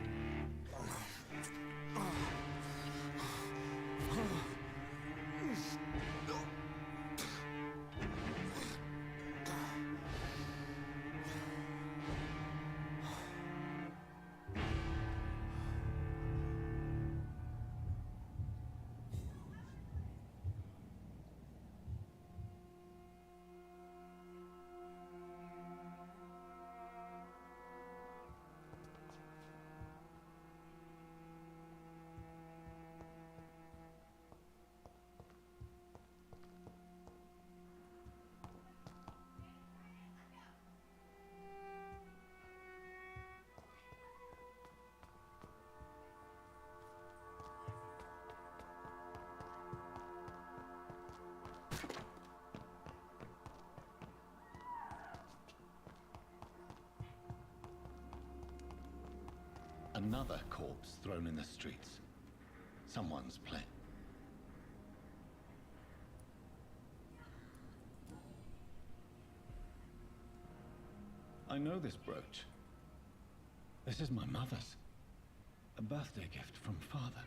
Another corpse thrown in the streets. Someone's plan. I know this brooch. This is my mother's. A birthday gift from father.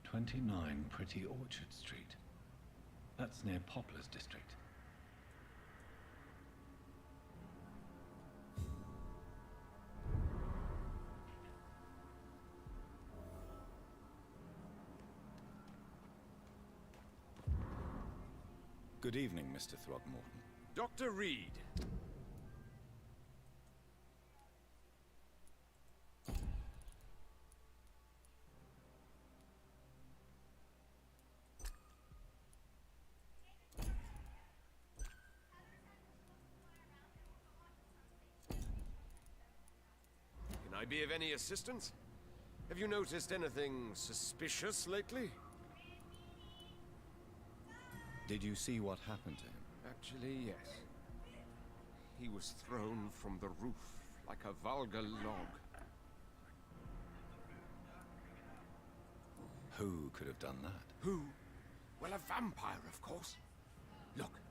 "29 Pretty Orchard Street." That's near Poplar's district. Good evening, Mr. Throgmorton. Dr. Reed. Can I be of any assistance? Have you noticed anything suspicious lately? Did you see what happened to him? Actually, yes. He was thrown from the roof like a vulgar log. Who could have done that? Who? Well, a vampire, of course. Look,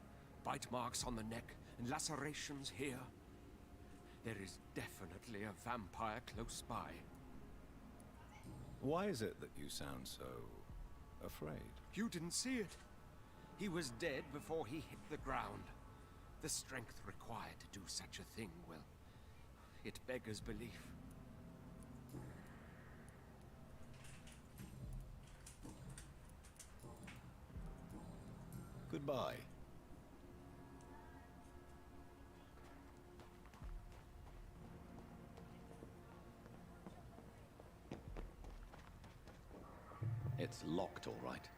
bite marks on the neck and lacerations here. There is definitely a vampire close by. Why is it that you sound so afraid? You didn't see it. He was dead before he hit the ground. The strength required to do such a thing, well, it beggars belief. Goodbye. It's locked, all right.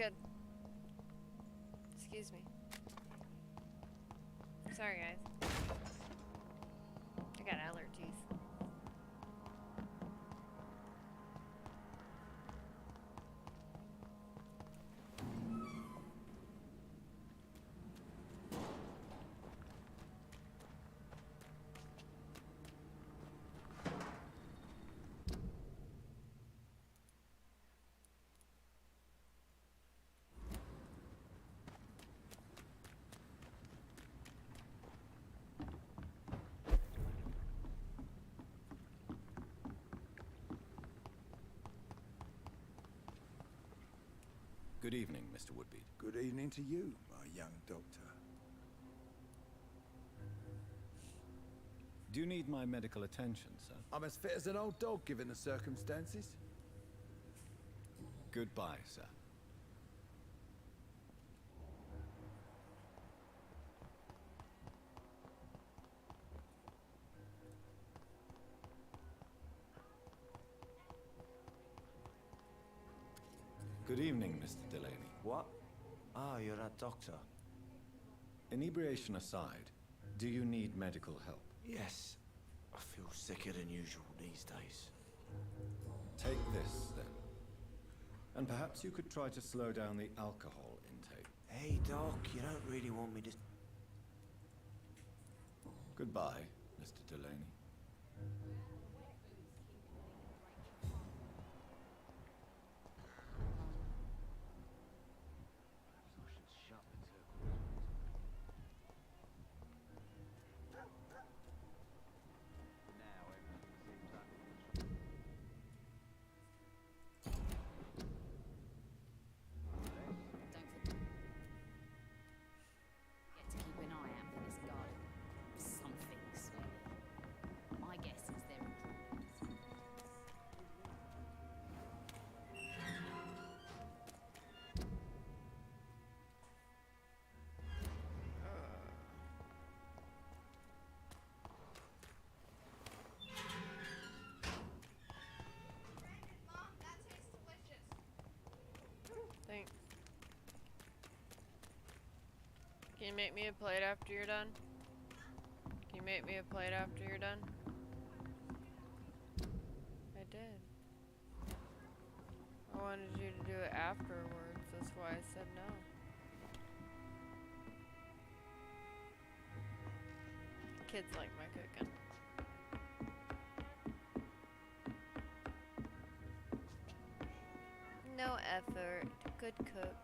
good. Excuse me. Sorry, guys. I got allergies. Good evening, Mr. Woodbeat. Good evening to you, my young doctor. Do you need my medical attention, sir? I'm as fit as an old dog given the circumstances. Goodbye, sir. Good evening, Mr. Delaney. What? Ah, you're that doctor. Inebriation aside, do you need medical help? Yes. I feel sicker than usual these days. Take this, then. And perhaps you could try to slow down the alcohol intake. Hey, Doc, you don't really want me to... Goodbye, Mr. Delaney. Get to keep an eye out for this garden. Something smelly. My guess is they're improvements. Thanks. Can you make me a plate after you're done? Can you make me a plate after you're done? I did. I wanted you to do it afterwards, that's why I said no. Kids like my cooking. No effort, good cook.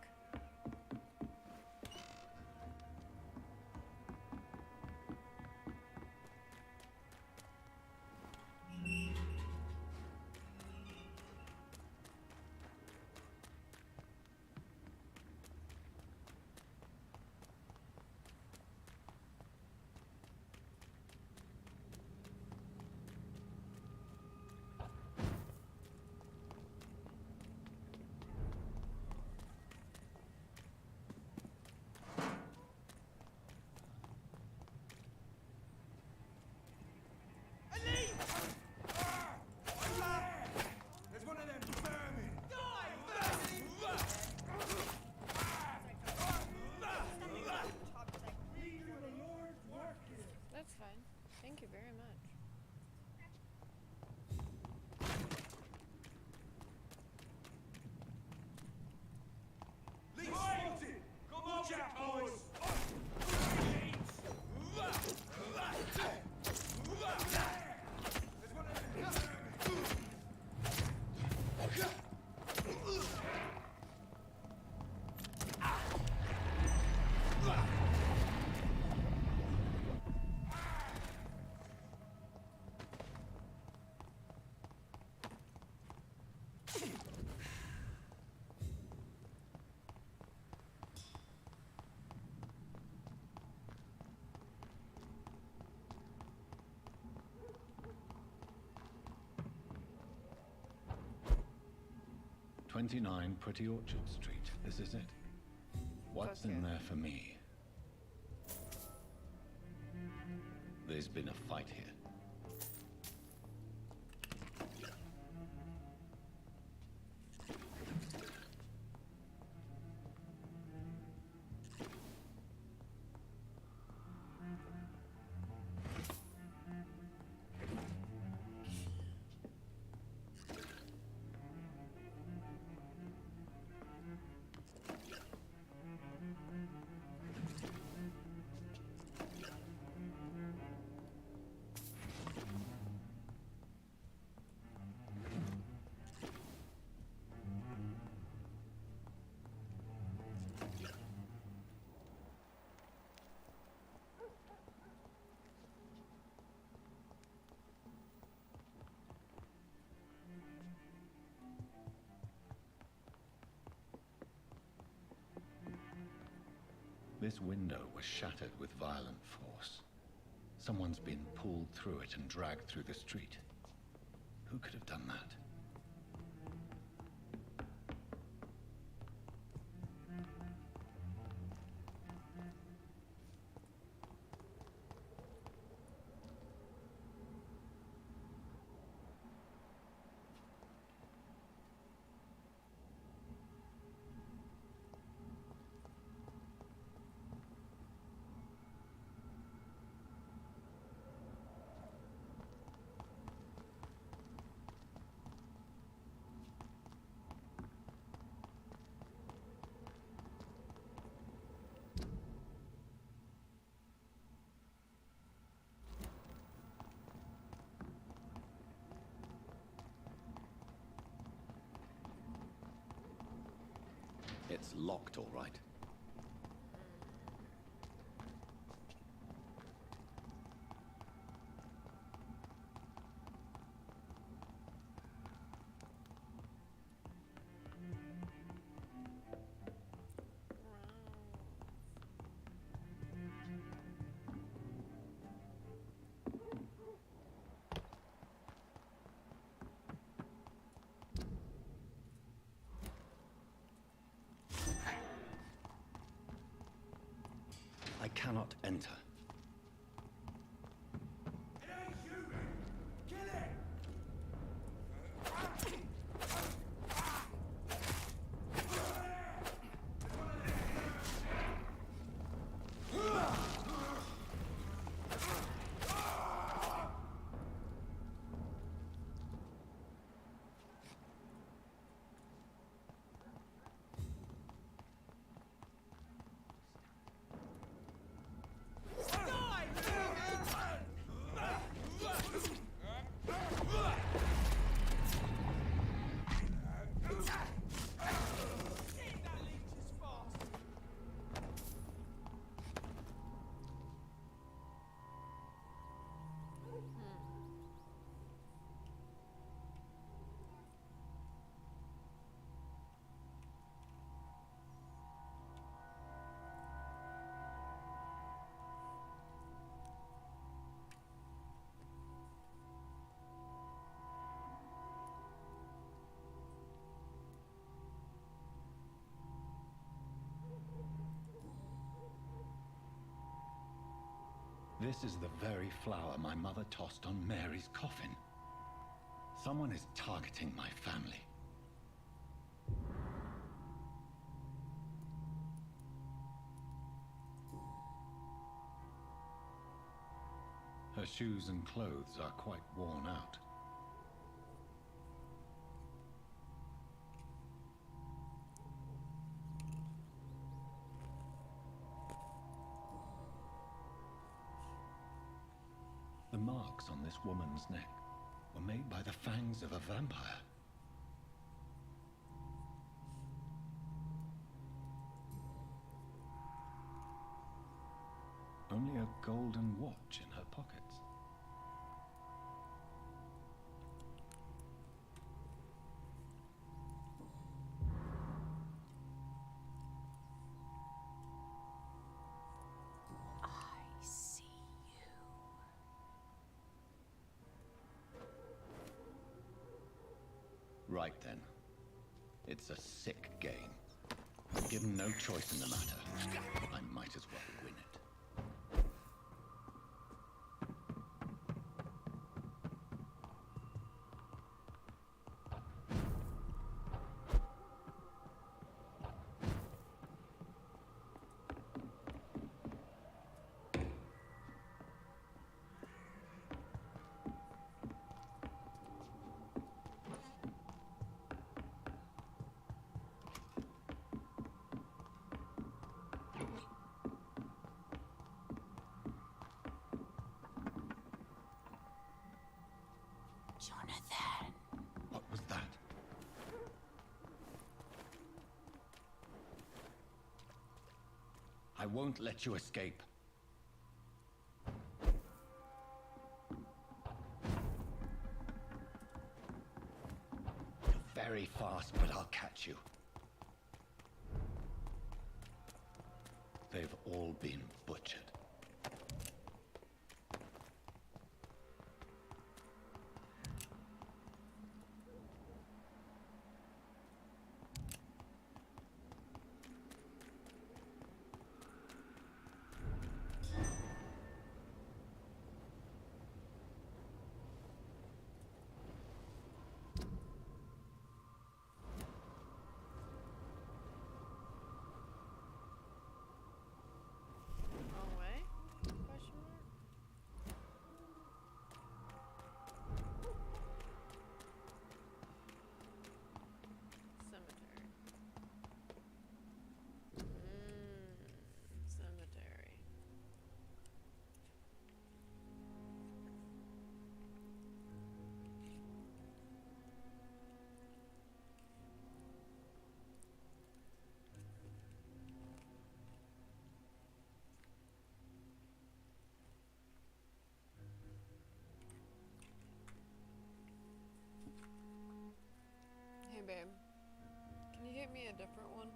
There's one of them vermin! That's fine. Thank you very much. Lee spotted! Watch out, boys! There's one of them vermin! "29 Pretty Orchard Street. This is it. What's in there for me? There's been a fight here. This window was shattered with violent force. Someone's been pulled through it and dragged through the street. Who could have done that? It's locked, all right. I cannot enter. It ain't human! Kill it! This is the very flower my mother tossed on Mary's coffin. Someone is targeting my family. Her shoes and clothes are quite worn out. The marks on this woman's neck were made by the fangs of a vampire. Only a golden watch in her pockets. I see you. Right then. It's a sick game. Given no choice in the matter, I might as well win it. Jonathan. What was that? I won't let you escape. You're very fast, but I'll catch you. they've all been butchered. Wrong way? Question mark? Cemetery. Cemetery. Hey babe, can you get me a different one?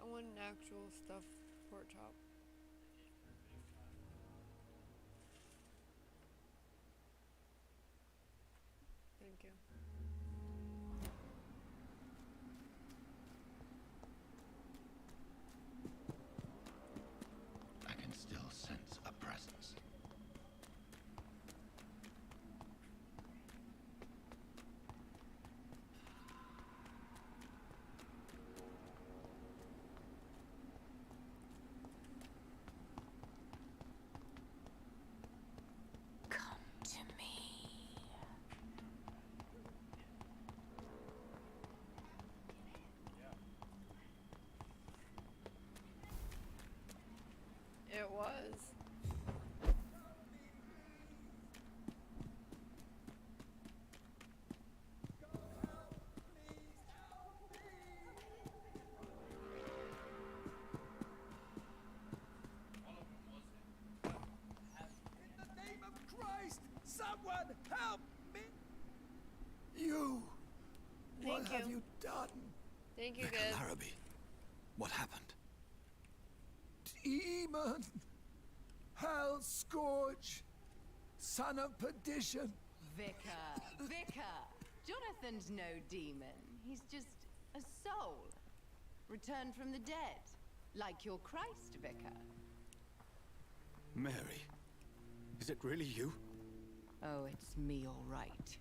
I want an actual stuffed pork chop. Thank you. I can still sense a presence. Come to me. It was. In the name of Christ, someone help me! You! What Thank have you. you done? Thank you, Vicar guys. Larrabee, what happened? Demon! Hell scourge! Son of perdition! Vicar! Jonathan's no demon. He's just a soul. Returned from the dead. Like your Christ, Vicar. Mary, is it really you? Oh, it's me, all right.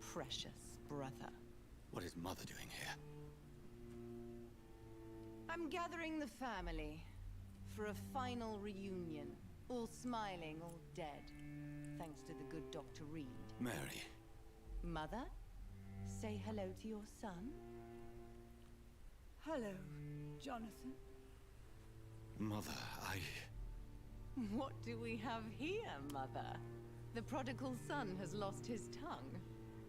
Precious brother. What is Mother doing here? I'm gathering the family for a final reunion. All smiling, all dead. Thanks to the good Dr. Reed. Mary, Mother, say hello to your son. Hello, Jonathan. Mother, What do we have here, Mother? The prodigal son has lost his tongue.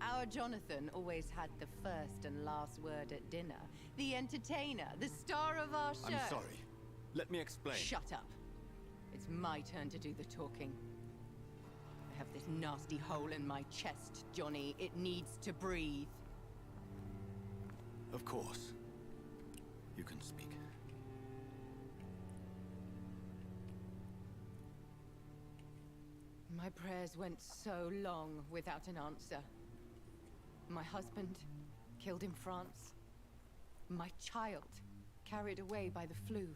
Our Jonathan always had the first and last word at dinner. The entertainer, the star of our show. I'm sorry. Let me explain. Shut up. It's my turn to do the talking. I have this nasty hole in my chest, Johnny. It needs to breathe. Of course. You can speak. My prayers went so long without an answer. My husband, killed in France. My child, carried away by the flu.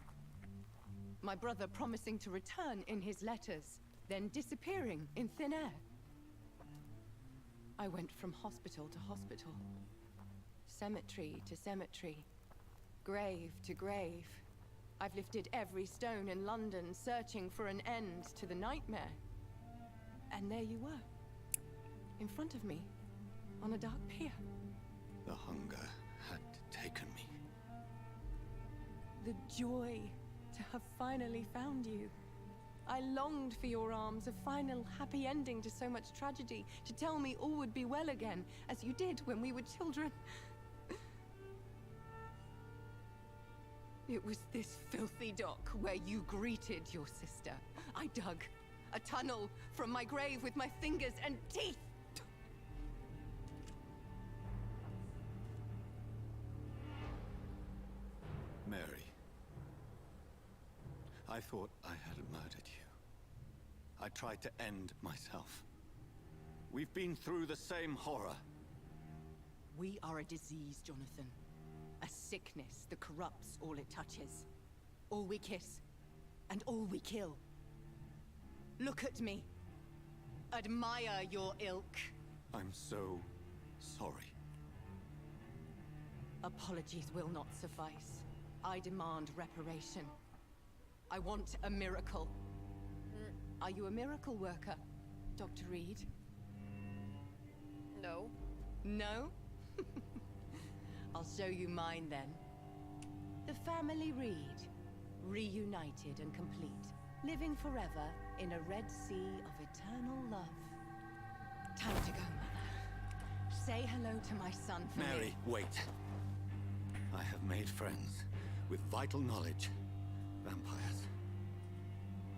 My brother promising to return in his letters, then disappearing in thin air. I went from hospital to hospital, cemetery to cemetery, grave to grave. I've lifted every stone in London, searching for an end to the nightmare. And there you were, in front of me, on a dark pier. The hunger had taken me. The joy to have finally found you. I longed for your arms, a final happy ending to so much tragedy, to tell me all would be well again, as you did when we were children. It was this filthy dock where you greeted your sister. I dug a tunnel from my grave with my fingers and teeth. Mary, I thought I had murdered you. I tried to end myself. We've been through the same horror. We are a disease, Jonathan. A sickness that corrupts all it touches. All we kiss, and all we kill. Look at me. Admire your ilk. I'm so sorry. Apologies will not suffice. I demand reparation. I want a miracle. Are you a miracle worker, Dr. Reed? No. No? I'll show you mine then. The family Reed, reunited and complete, living forever in a red sea of eternal love. Time to go, Mother. Say hello to my son for Mary, me. wait. I have made friends with vital knowledge. Vampires.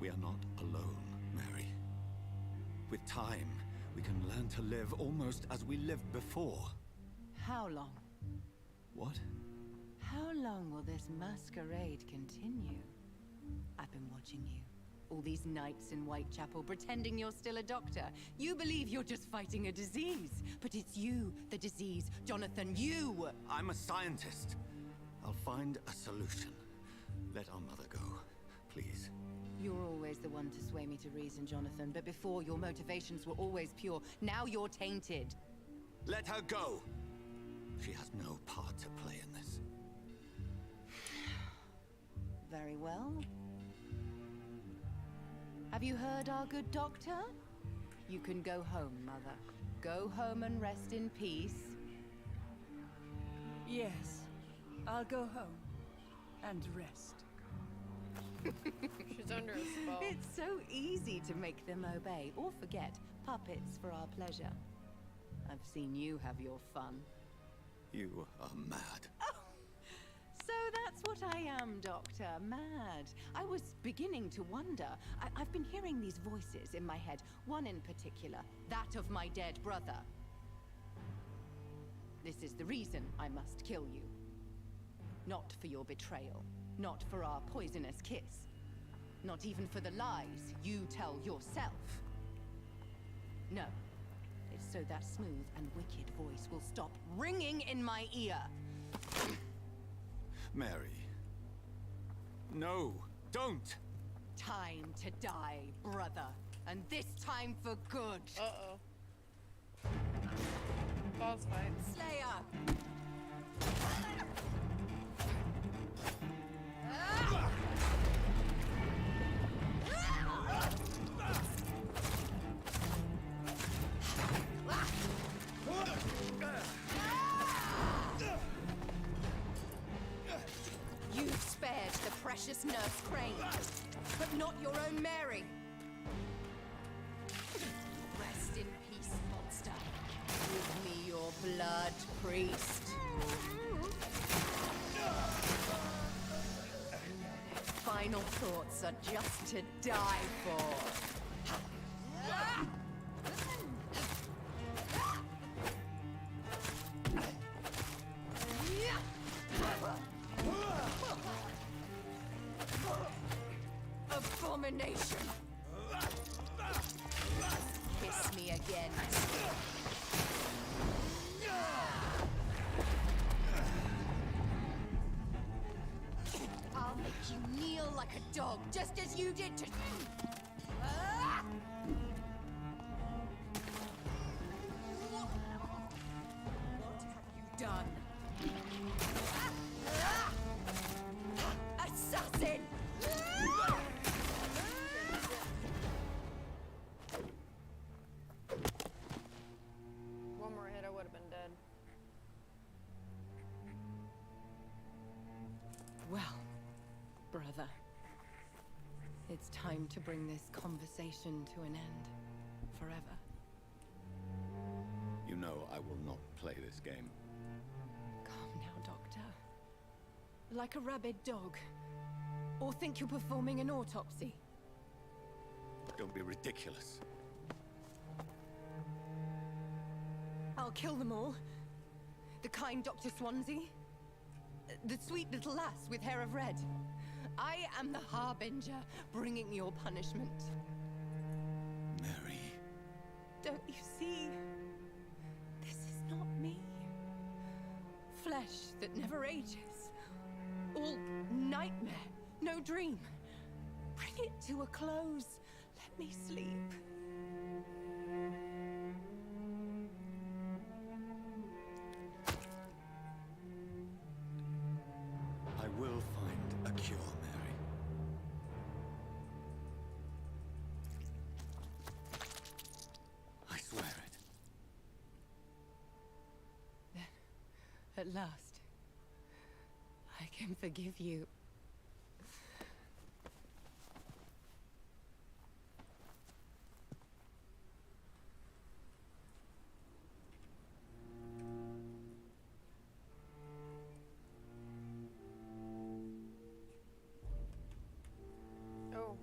We are not alone, Mary. With time, we can learn to live almost as we lived before. How long? What? How long will this masquerade continue? I've been watching you. All these nights in Whitechapel, pretending you're still a doctor. You believe you're just fighting a disease. But it's you, the disease. Jonathan, you! I'm a scientist. I'll find a solution. Let our mother go, please. You're always the one to sway me to reason, Jonathan. But before, your motivations were always pure. Now you're tainted. Let her go! She has no part to play in this. Very well. Have you heard our good doctor? You can go home, Mother. Go home and rest in peace. Yes, I'll go home and rest. She's under a spell. It's so easy to make them obey or forget. Puppets for our pleasure. I've seen you have your fun. You are mad. So that's what I am, Doctor. Mad. I was beginning to wonder. I've been hearing these voices in my head. One in particular. That of my dead brother. This is the reason I must kill you. Not for your betrayal. Not for our poisonous kiss. Not even for the lies you tell yourself. No. It's so that smooth and wicked voice will stop ringing in my ear. Mary. No, don't! Time to die, brother. And this time for good. Uh-oh. Boss fight. Slayer! You've spared the precious Nurse Crane, but not your own Mary. Rest in peace, monster. Give me your blood, priest. Final thoughts are just to die for. Abomination! Kiss me again. I'll make you kneel like a dog, just as you did to... What have you done? Assassin! One more hit, I would have been dead. Well, brother, it's time to bring this conversation to an end. Forever. You know I will not play this game. Calm now, Doctor. Like a rabid dog. Or think you're performing an autopsy. Don't be ridiculous. I'll kill them all. The kind Dr. Swansea. The sweet little lass with hair of red. I am the harbinger, bringing your punishment. Mary. Don't you see? This is not me. Flesh that never ages. All nightmare, no dream. Bring it to a close. Let me sleep. I will find a cure, Mary. I swear it. At last, I can forgive you. Oh.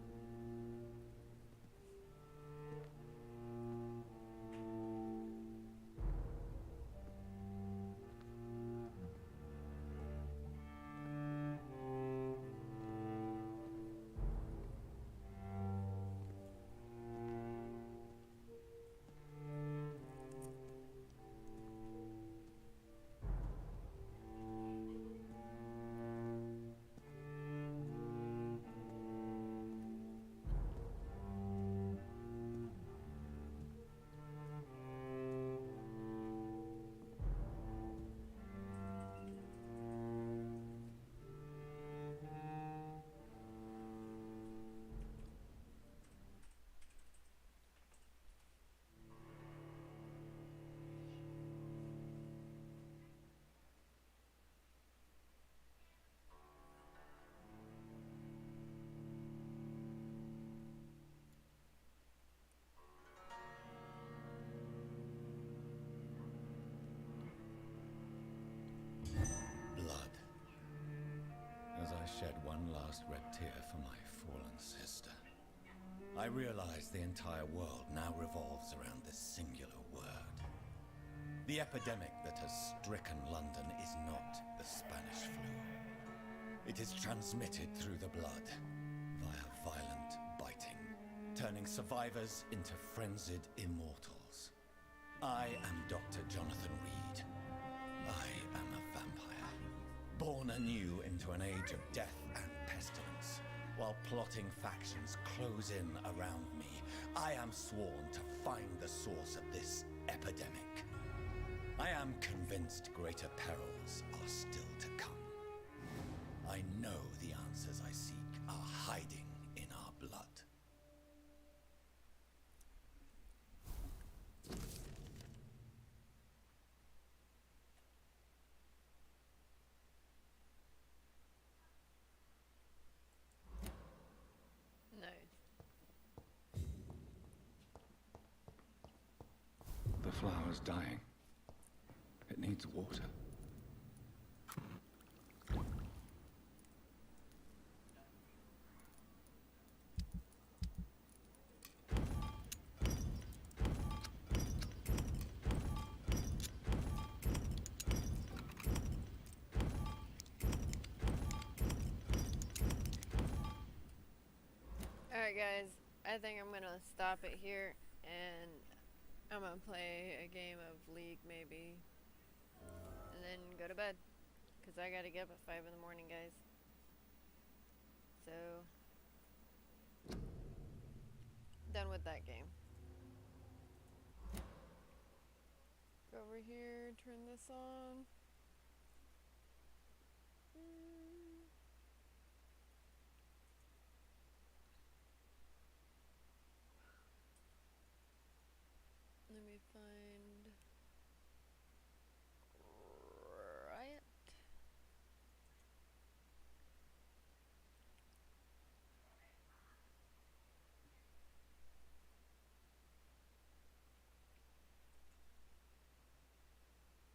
Blood. As I shed one last red tear for my fallen sister, I realize the entire world now revolves around this singular word. The epidemic that has stricken London is not the Spanish flu. It is transmitted through the blood, via violent biting, turning survivors into frenzied immortals. I am Dr. Jonathan Reed. I am a vampire, born anew into an age of death and pestilence. While plotting factions close in around me, I am sworn to find the source of this epidemic. I am convinced greater perils are still to come. I know the answers I seek are hiding in our blood. Nice. The flower's dying. It needs water. Alright guys, I think I'm gonna stop it here and I'm gonna play a game of League maybe and then go to bed because I gotta get up at 5 in the morning, guys. So done with that game. Go over here, turn this on. Let me find Riot.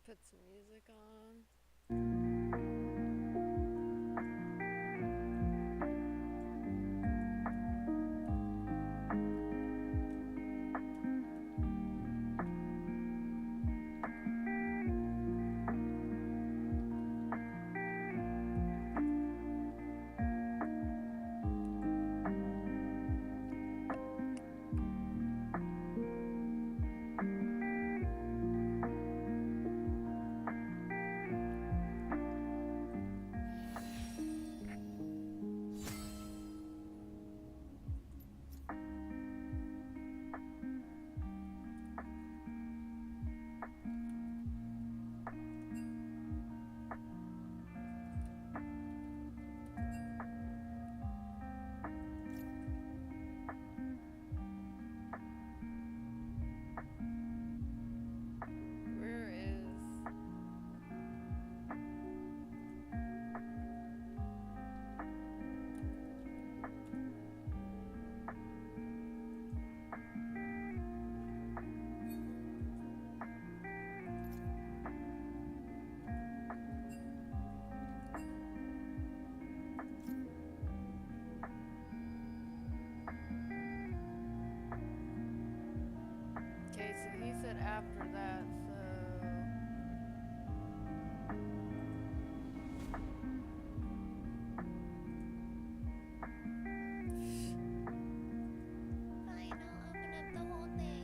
Put some music on. after that, so... Fine, I'll open up the whole thing.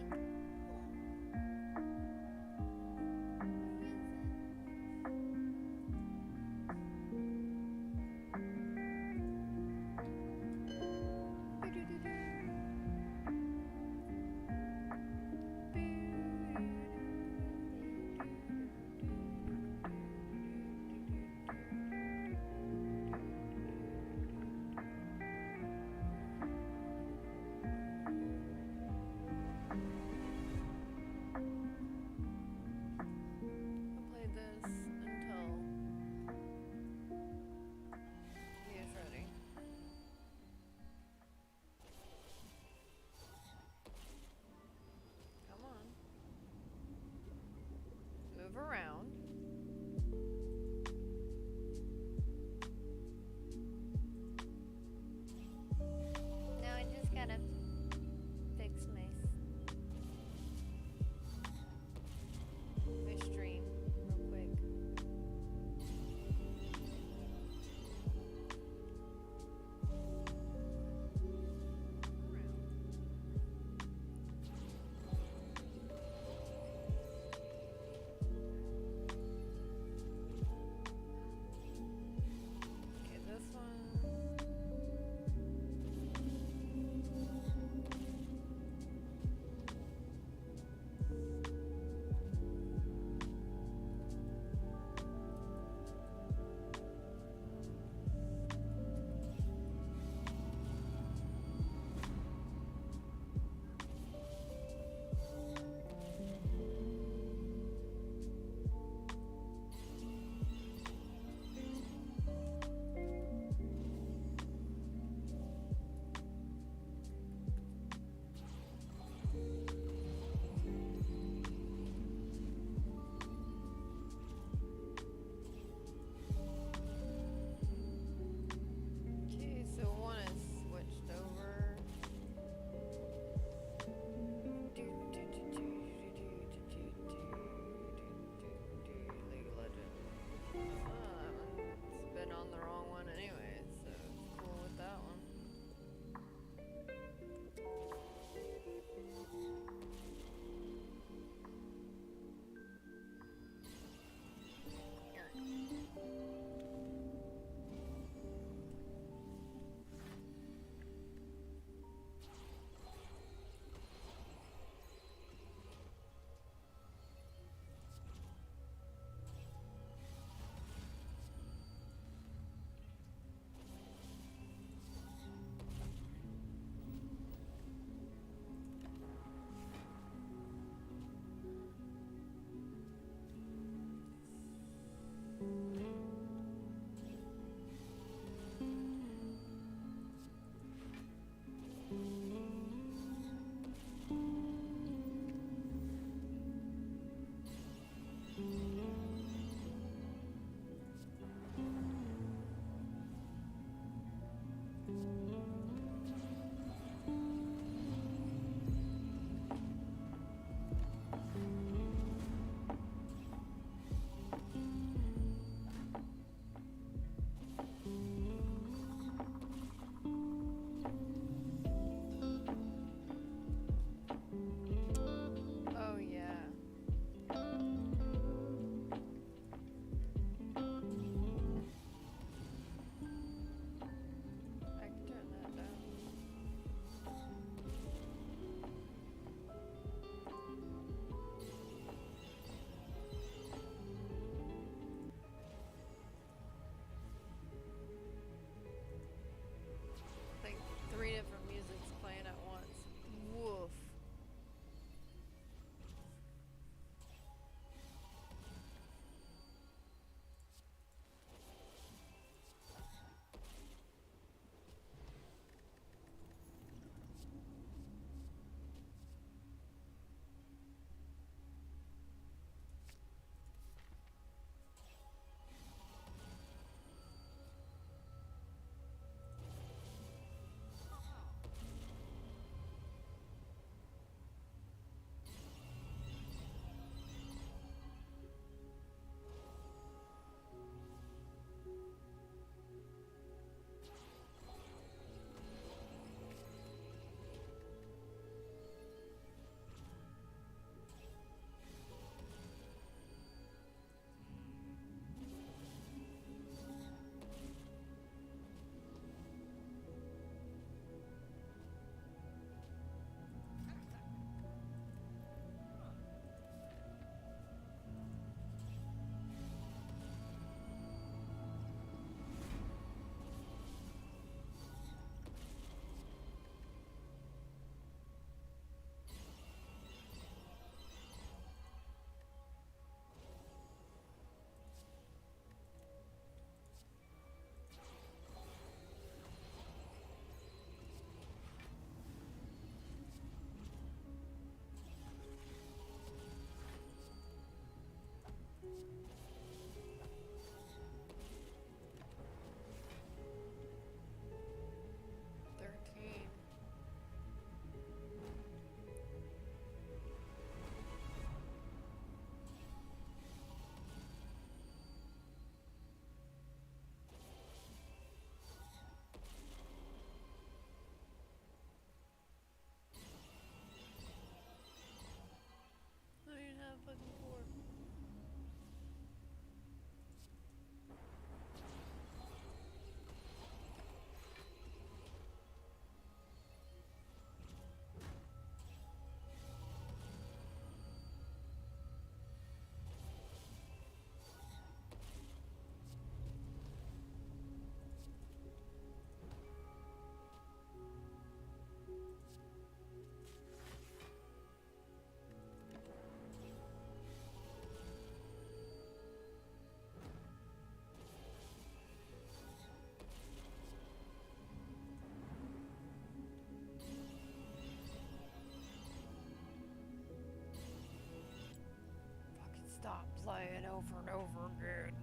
play it over and over again.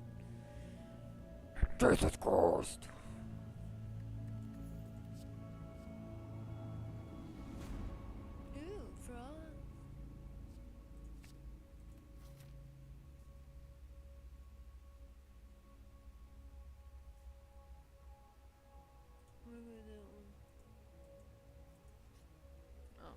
Jesus Christ. Ooh, frog. What about that one? Oh.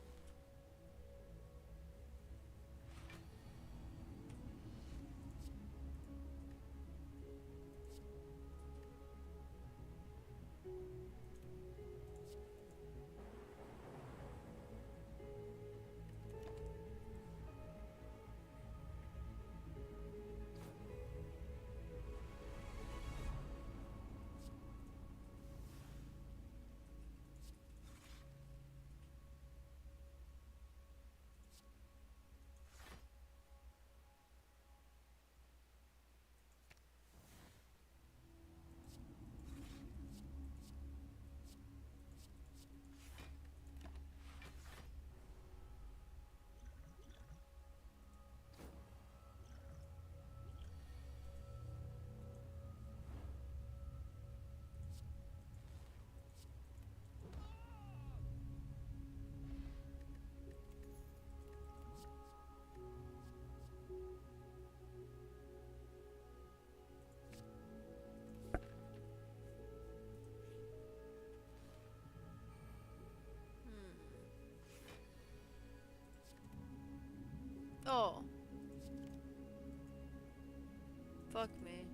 Oh. Fuck me.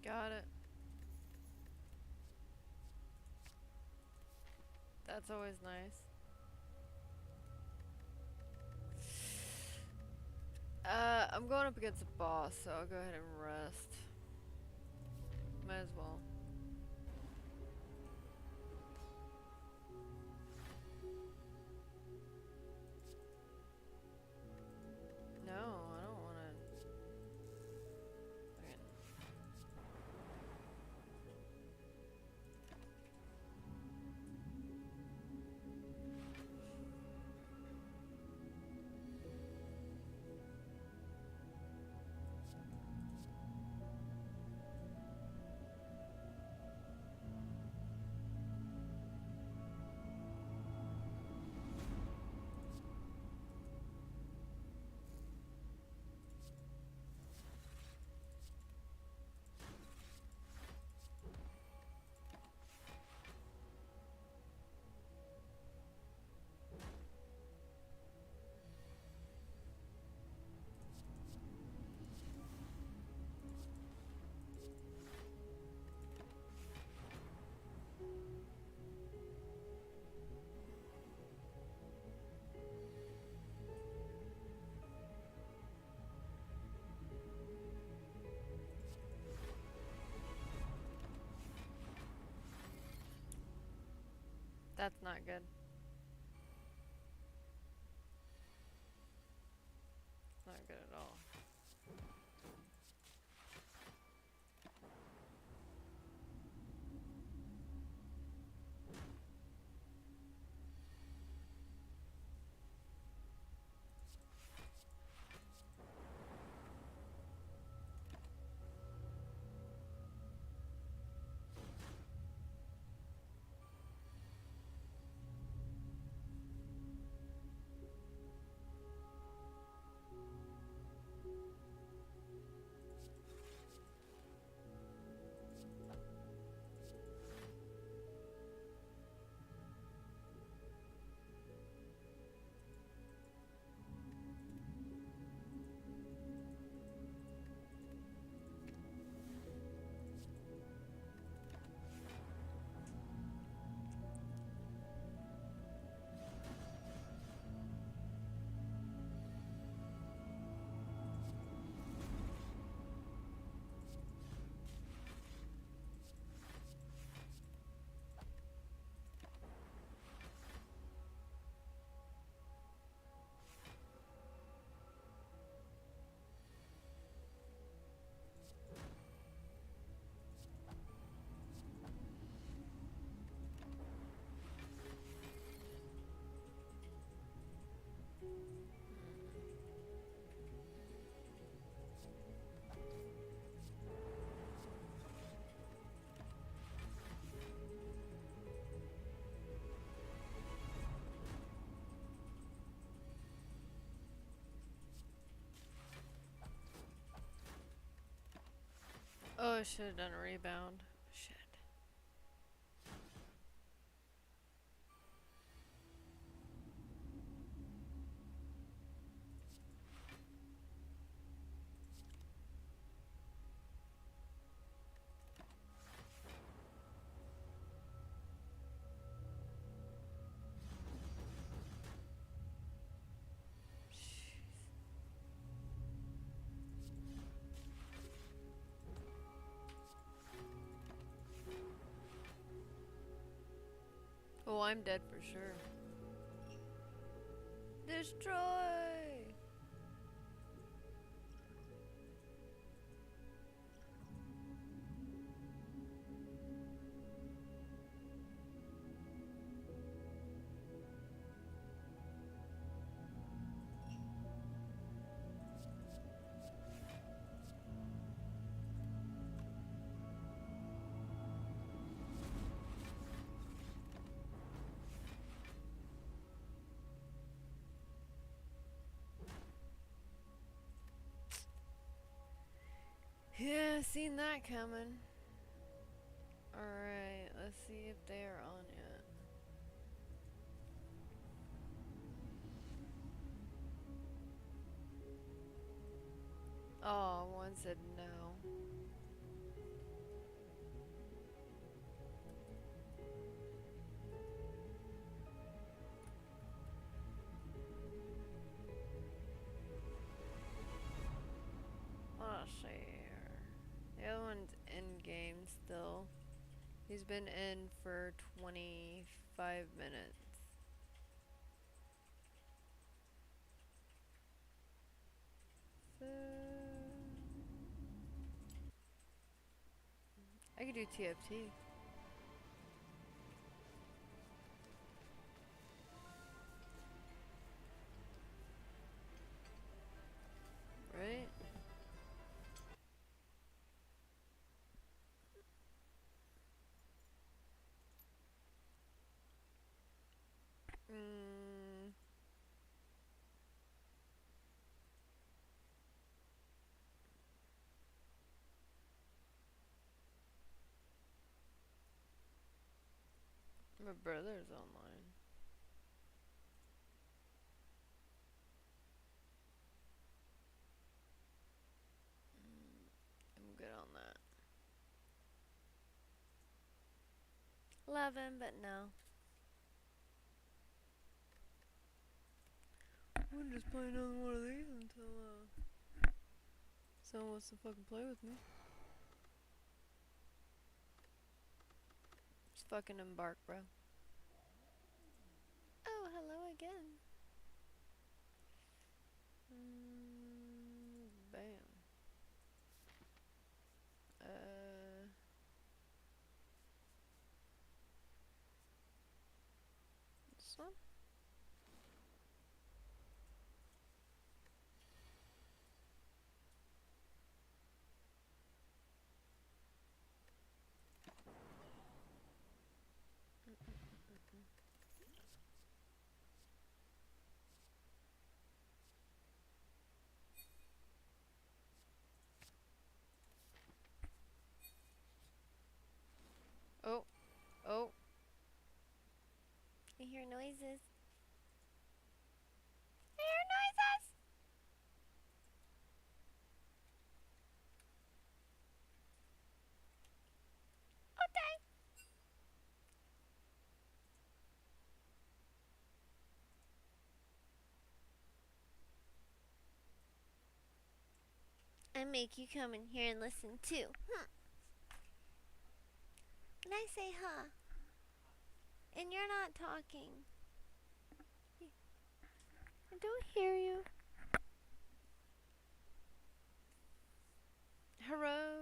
Got it. That's always nice. I'm going up against a boss, so I'll go ahead and rest. Might as well. No, I don't want to. That's not good. Not good at all. I should have done a rebound. Shit. Oh, I'm dead for sure. Destroy! Yeah, seen that coming. Alright, let's see if they are on yet. Oh, one said no. Let's see here. The other one's in game still. He's been in for 25 minutes. So I could do TFT. Right? My brother's online. I'm good on that. Love him, but no. I'm just playing on one of these until someone wants to fucking play with me. Just fucking embark, bro. Oh, hello again. Bam. This one? Oh, oh. I hear noises. I hear noises! Okay. I make you come in here and listen too. And I say, huh? And you're not talking. I don't hear you. Hello.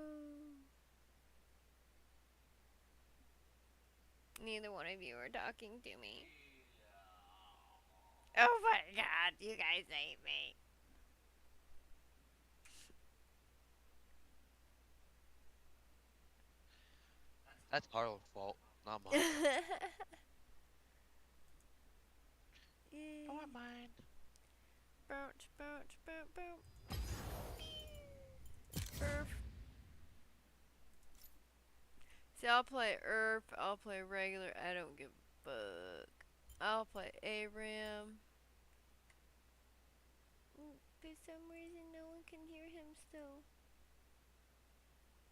Neither one of you are talking to me. Oh my god, you guys hate me. That's our fault, not mine. Don't mind. Bounce, bounce, bounce, bounce. Burf. See, I'll play Earp, I'll play regular, I don't give a fuck. I'll play ARAM. For some reason, no one can hear him still.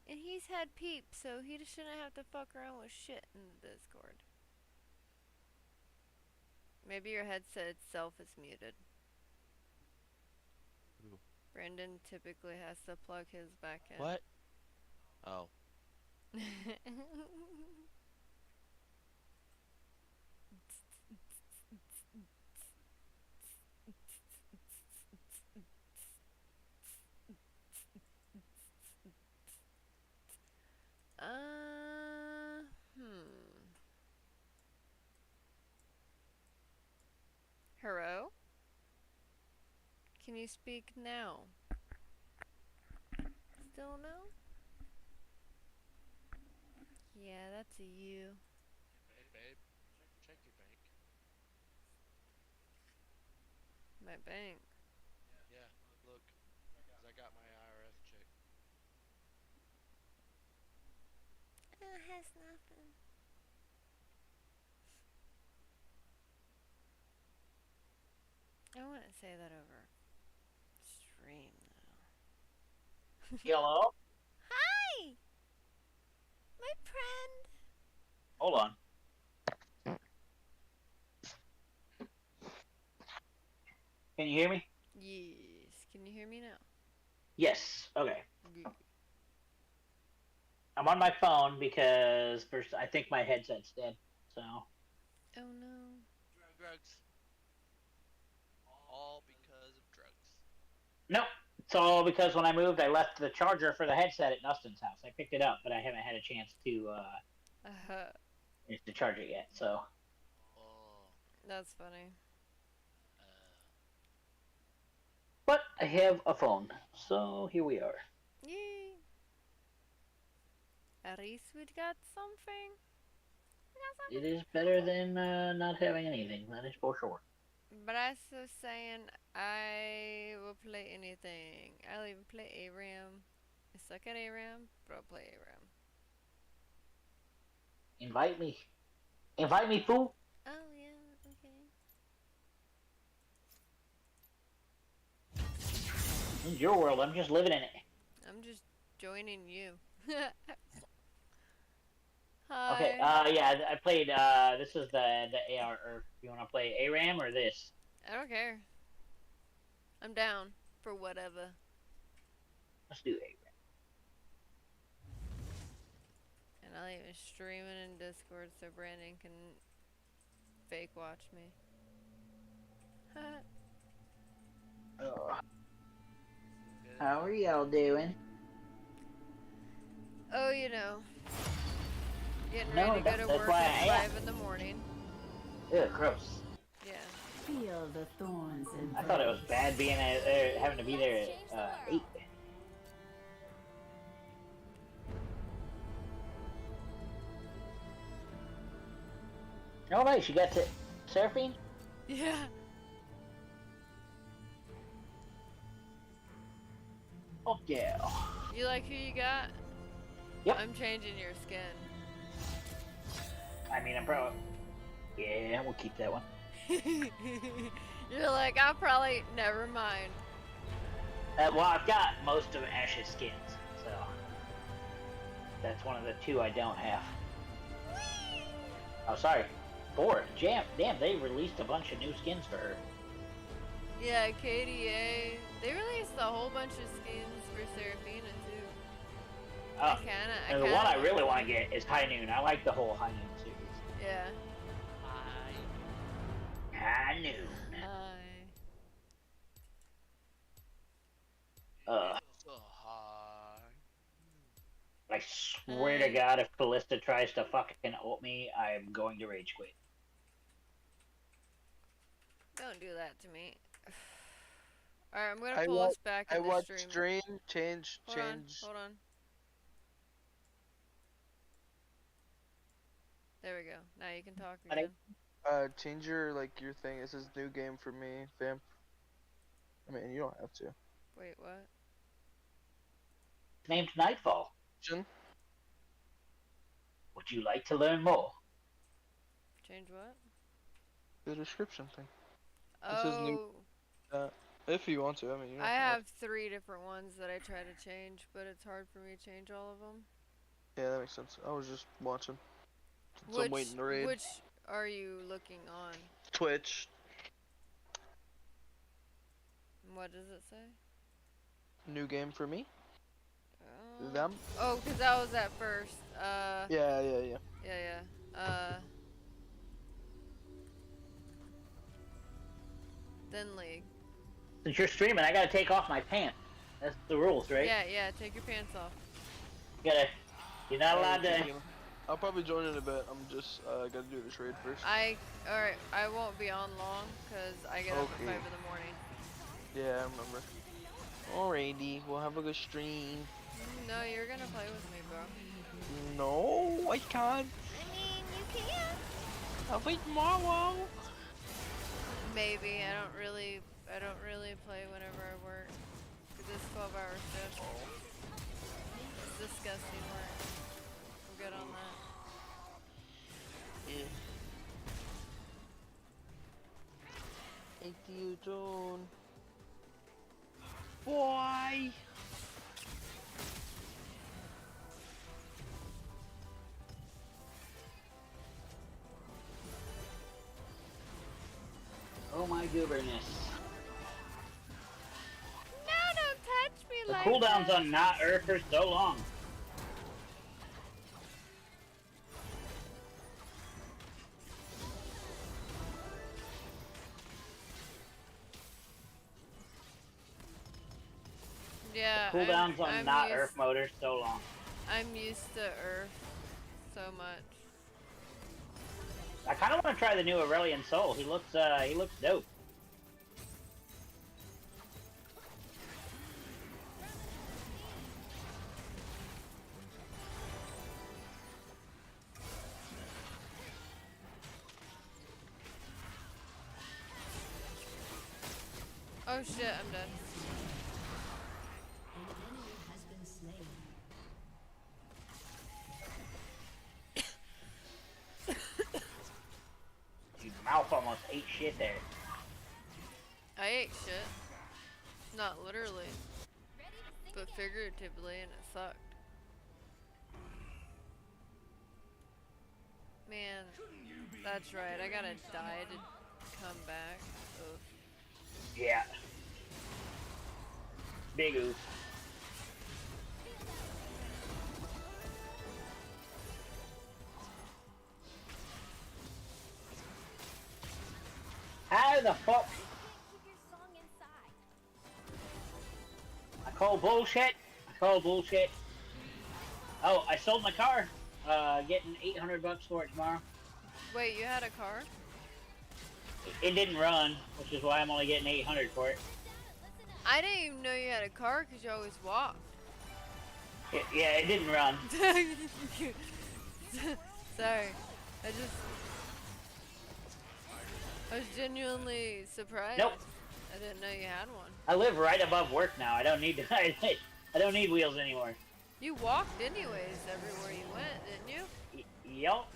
And he's had peeps, so he shouldn't have to fuck around with shit in the Discord. Maybe your headset itself is muted. Ooh. Brandon typically has to plug his back in. What? Oh. Hello? Can you speak now? Still no? Yeah, that's a you. Hey, babe. Check your bank. My bank. Yeah, look. 'Cause I got my IRS check. It has nothing. I wouldn't say that over stream though. Hello? Hi! My friend! Hold on. Can you hear me? Yes. Can you hear me now? Yes. Okay. Good. I'm on my phone because first I think my headset's dead. So. Oh no. Drugs. All because of drugs. Nope. It's all because when I moved, I left the charger for the headset at Dustin's house. I picked it up, but I haven't had a chance to charge it yet. So. Oh. That's funny. But I have a phone, so here we are. Yay! At least we got something. It is better than not having anything. That is for sure. But I was saying I will play anything. I'll even play ARAM. I suck at ARAM, but I'll play ARAM. Invite me. Invite me, fool. Oh yeah, okay. This is your world. I'm just living in it. I'm just joining you. Hi. Okay, yeah, I played, this is the AR, or you want to play ARAM or this? I don't care. I'm down for whatever. Let's do ARAM. And I'll even stream it in Discord so Brandon can fake watch me. How are y'all doing? Oh, you know. Getting ready to go to work at 5 in the morning. Ew, gross. Yeah. Feel the thorns and I thought it was bad being having to be there at 8. Oh, nice. You got to surfing? Yeah. Oh, yeah. You like who you got? Yep. I'm changing your skin. I mean, I'm probably... Yeah, we'll keep that one. You're like, I'll probably... Never mind. Well, I've got most of Ash's skins, so... That's one of the 2 I don't have. Oh, sorry. 4. Damn, they released a bunch of new skins for her. Yeah, KDA. They released a whole bunch of skins for Seraphina, too. And the one I really want to get is High Noon. I like the whole High Noon series. Yeah. High Noon. I swear to God, if Callista tries to fucking ult me, I'm going to rage quit. Don't do that to me. Alright, I'm gonna pull us back in the stream. Change. Hold on. There we go. Now you can talk again. Change your thing. It says new game for me, Vamp. I mean, you don't have to. Wait, what? Named Nightfall. Would you like to learn more? Change what? The description thing. Oh. It says new. If you want to, I mean. You don't I have have 3 different ones that I try to change, but it's hard for me to change all of them. Yeah, that makes sense. I was just watching. So I'm waiting to raid. Which are you looking on? Twitch. What does it say? New game for me. Them. Oh, because that was at first. Yeah. Yeah. Then League. Since you're streaming, I gotta take off my pants. That's the rules, right? Yeah, take your pants off. You're not allowed to. I'll probably join in a bit. I'm just gotta do the trade first. Alright, I won't be on long because I get up at 5 in the morning. Yeah, I remember. Alrighty, we'll have a good stream. No, you're gonna play with me, bro. No, I can't. I mean, you can. I'll wait tomorrow. Maybe. I don't really play whenever I work. Cause it's 12-hour shift. It's disgusting work. I'm good on that. Yeah. Thank you, John. Boy. Oh my gooberness. No, don't touch me The like cooldowns that. on not Earth are so long. Yeah, The cooldowns on I'm not used, Earth mode are so long. I'm used to Earth so much. I kind of want to try the new Aurelian Soul. He looks dope. Oh shit, I'm dead. Your mouth almost ate shit there. I ate shit. Not literally, but figuratively, and it sucked. Man, that's right, I gotta die to come back. Oof. Yeah. Big oof. How the fuck? I call bullshit. Oh, I sold my car. Getting $800 for it tomorrow. Wait, you had a car? It didn't run, which is why I'm only getting $800 for it. I didn't even know you had a car because you always walked. Yeah, it didn't run. Sorry, I was genuinely surprised. Nope. I didn't know you had one. I live right above work now. I don't need I don't need wheels anymore. You walked anyways everywhere you went, didn't you? Yup.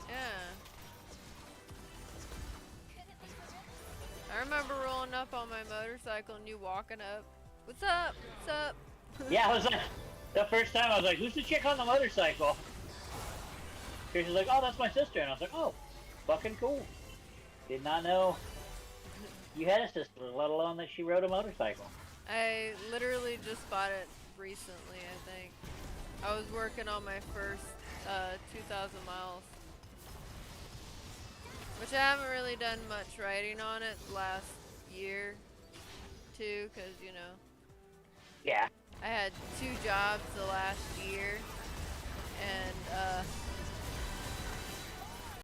Yeah. I remember rolling up on my motorcycle and you walking up. What's up? What's up? Yeah, I was like, the first time I was like, who's the chick on the motorcycle? She's like, oh, that's my sister. And I was like, oh, fucking cool. Did not know you had a sister, let alone that she rode a motorcycle. I literally just bought it recently, I think. I was working on my first 2,000 miles. Which I haven't really done much riding on it last year, too, because, you know. Yeah. I had 2 jobs the last year, and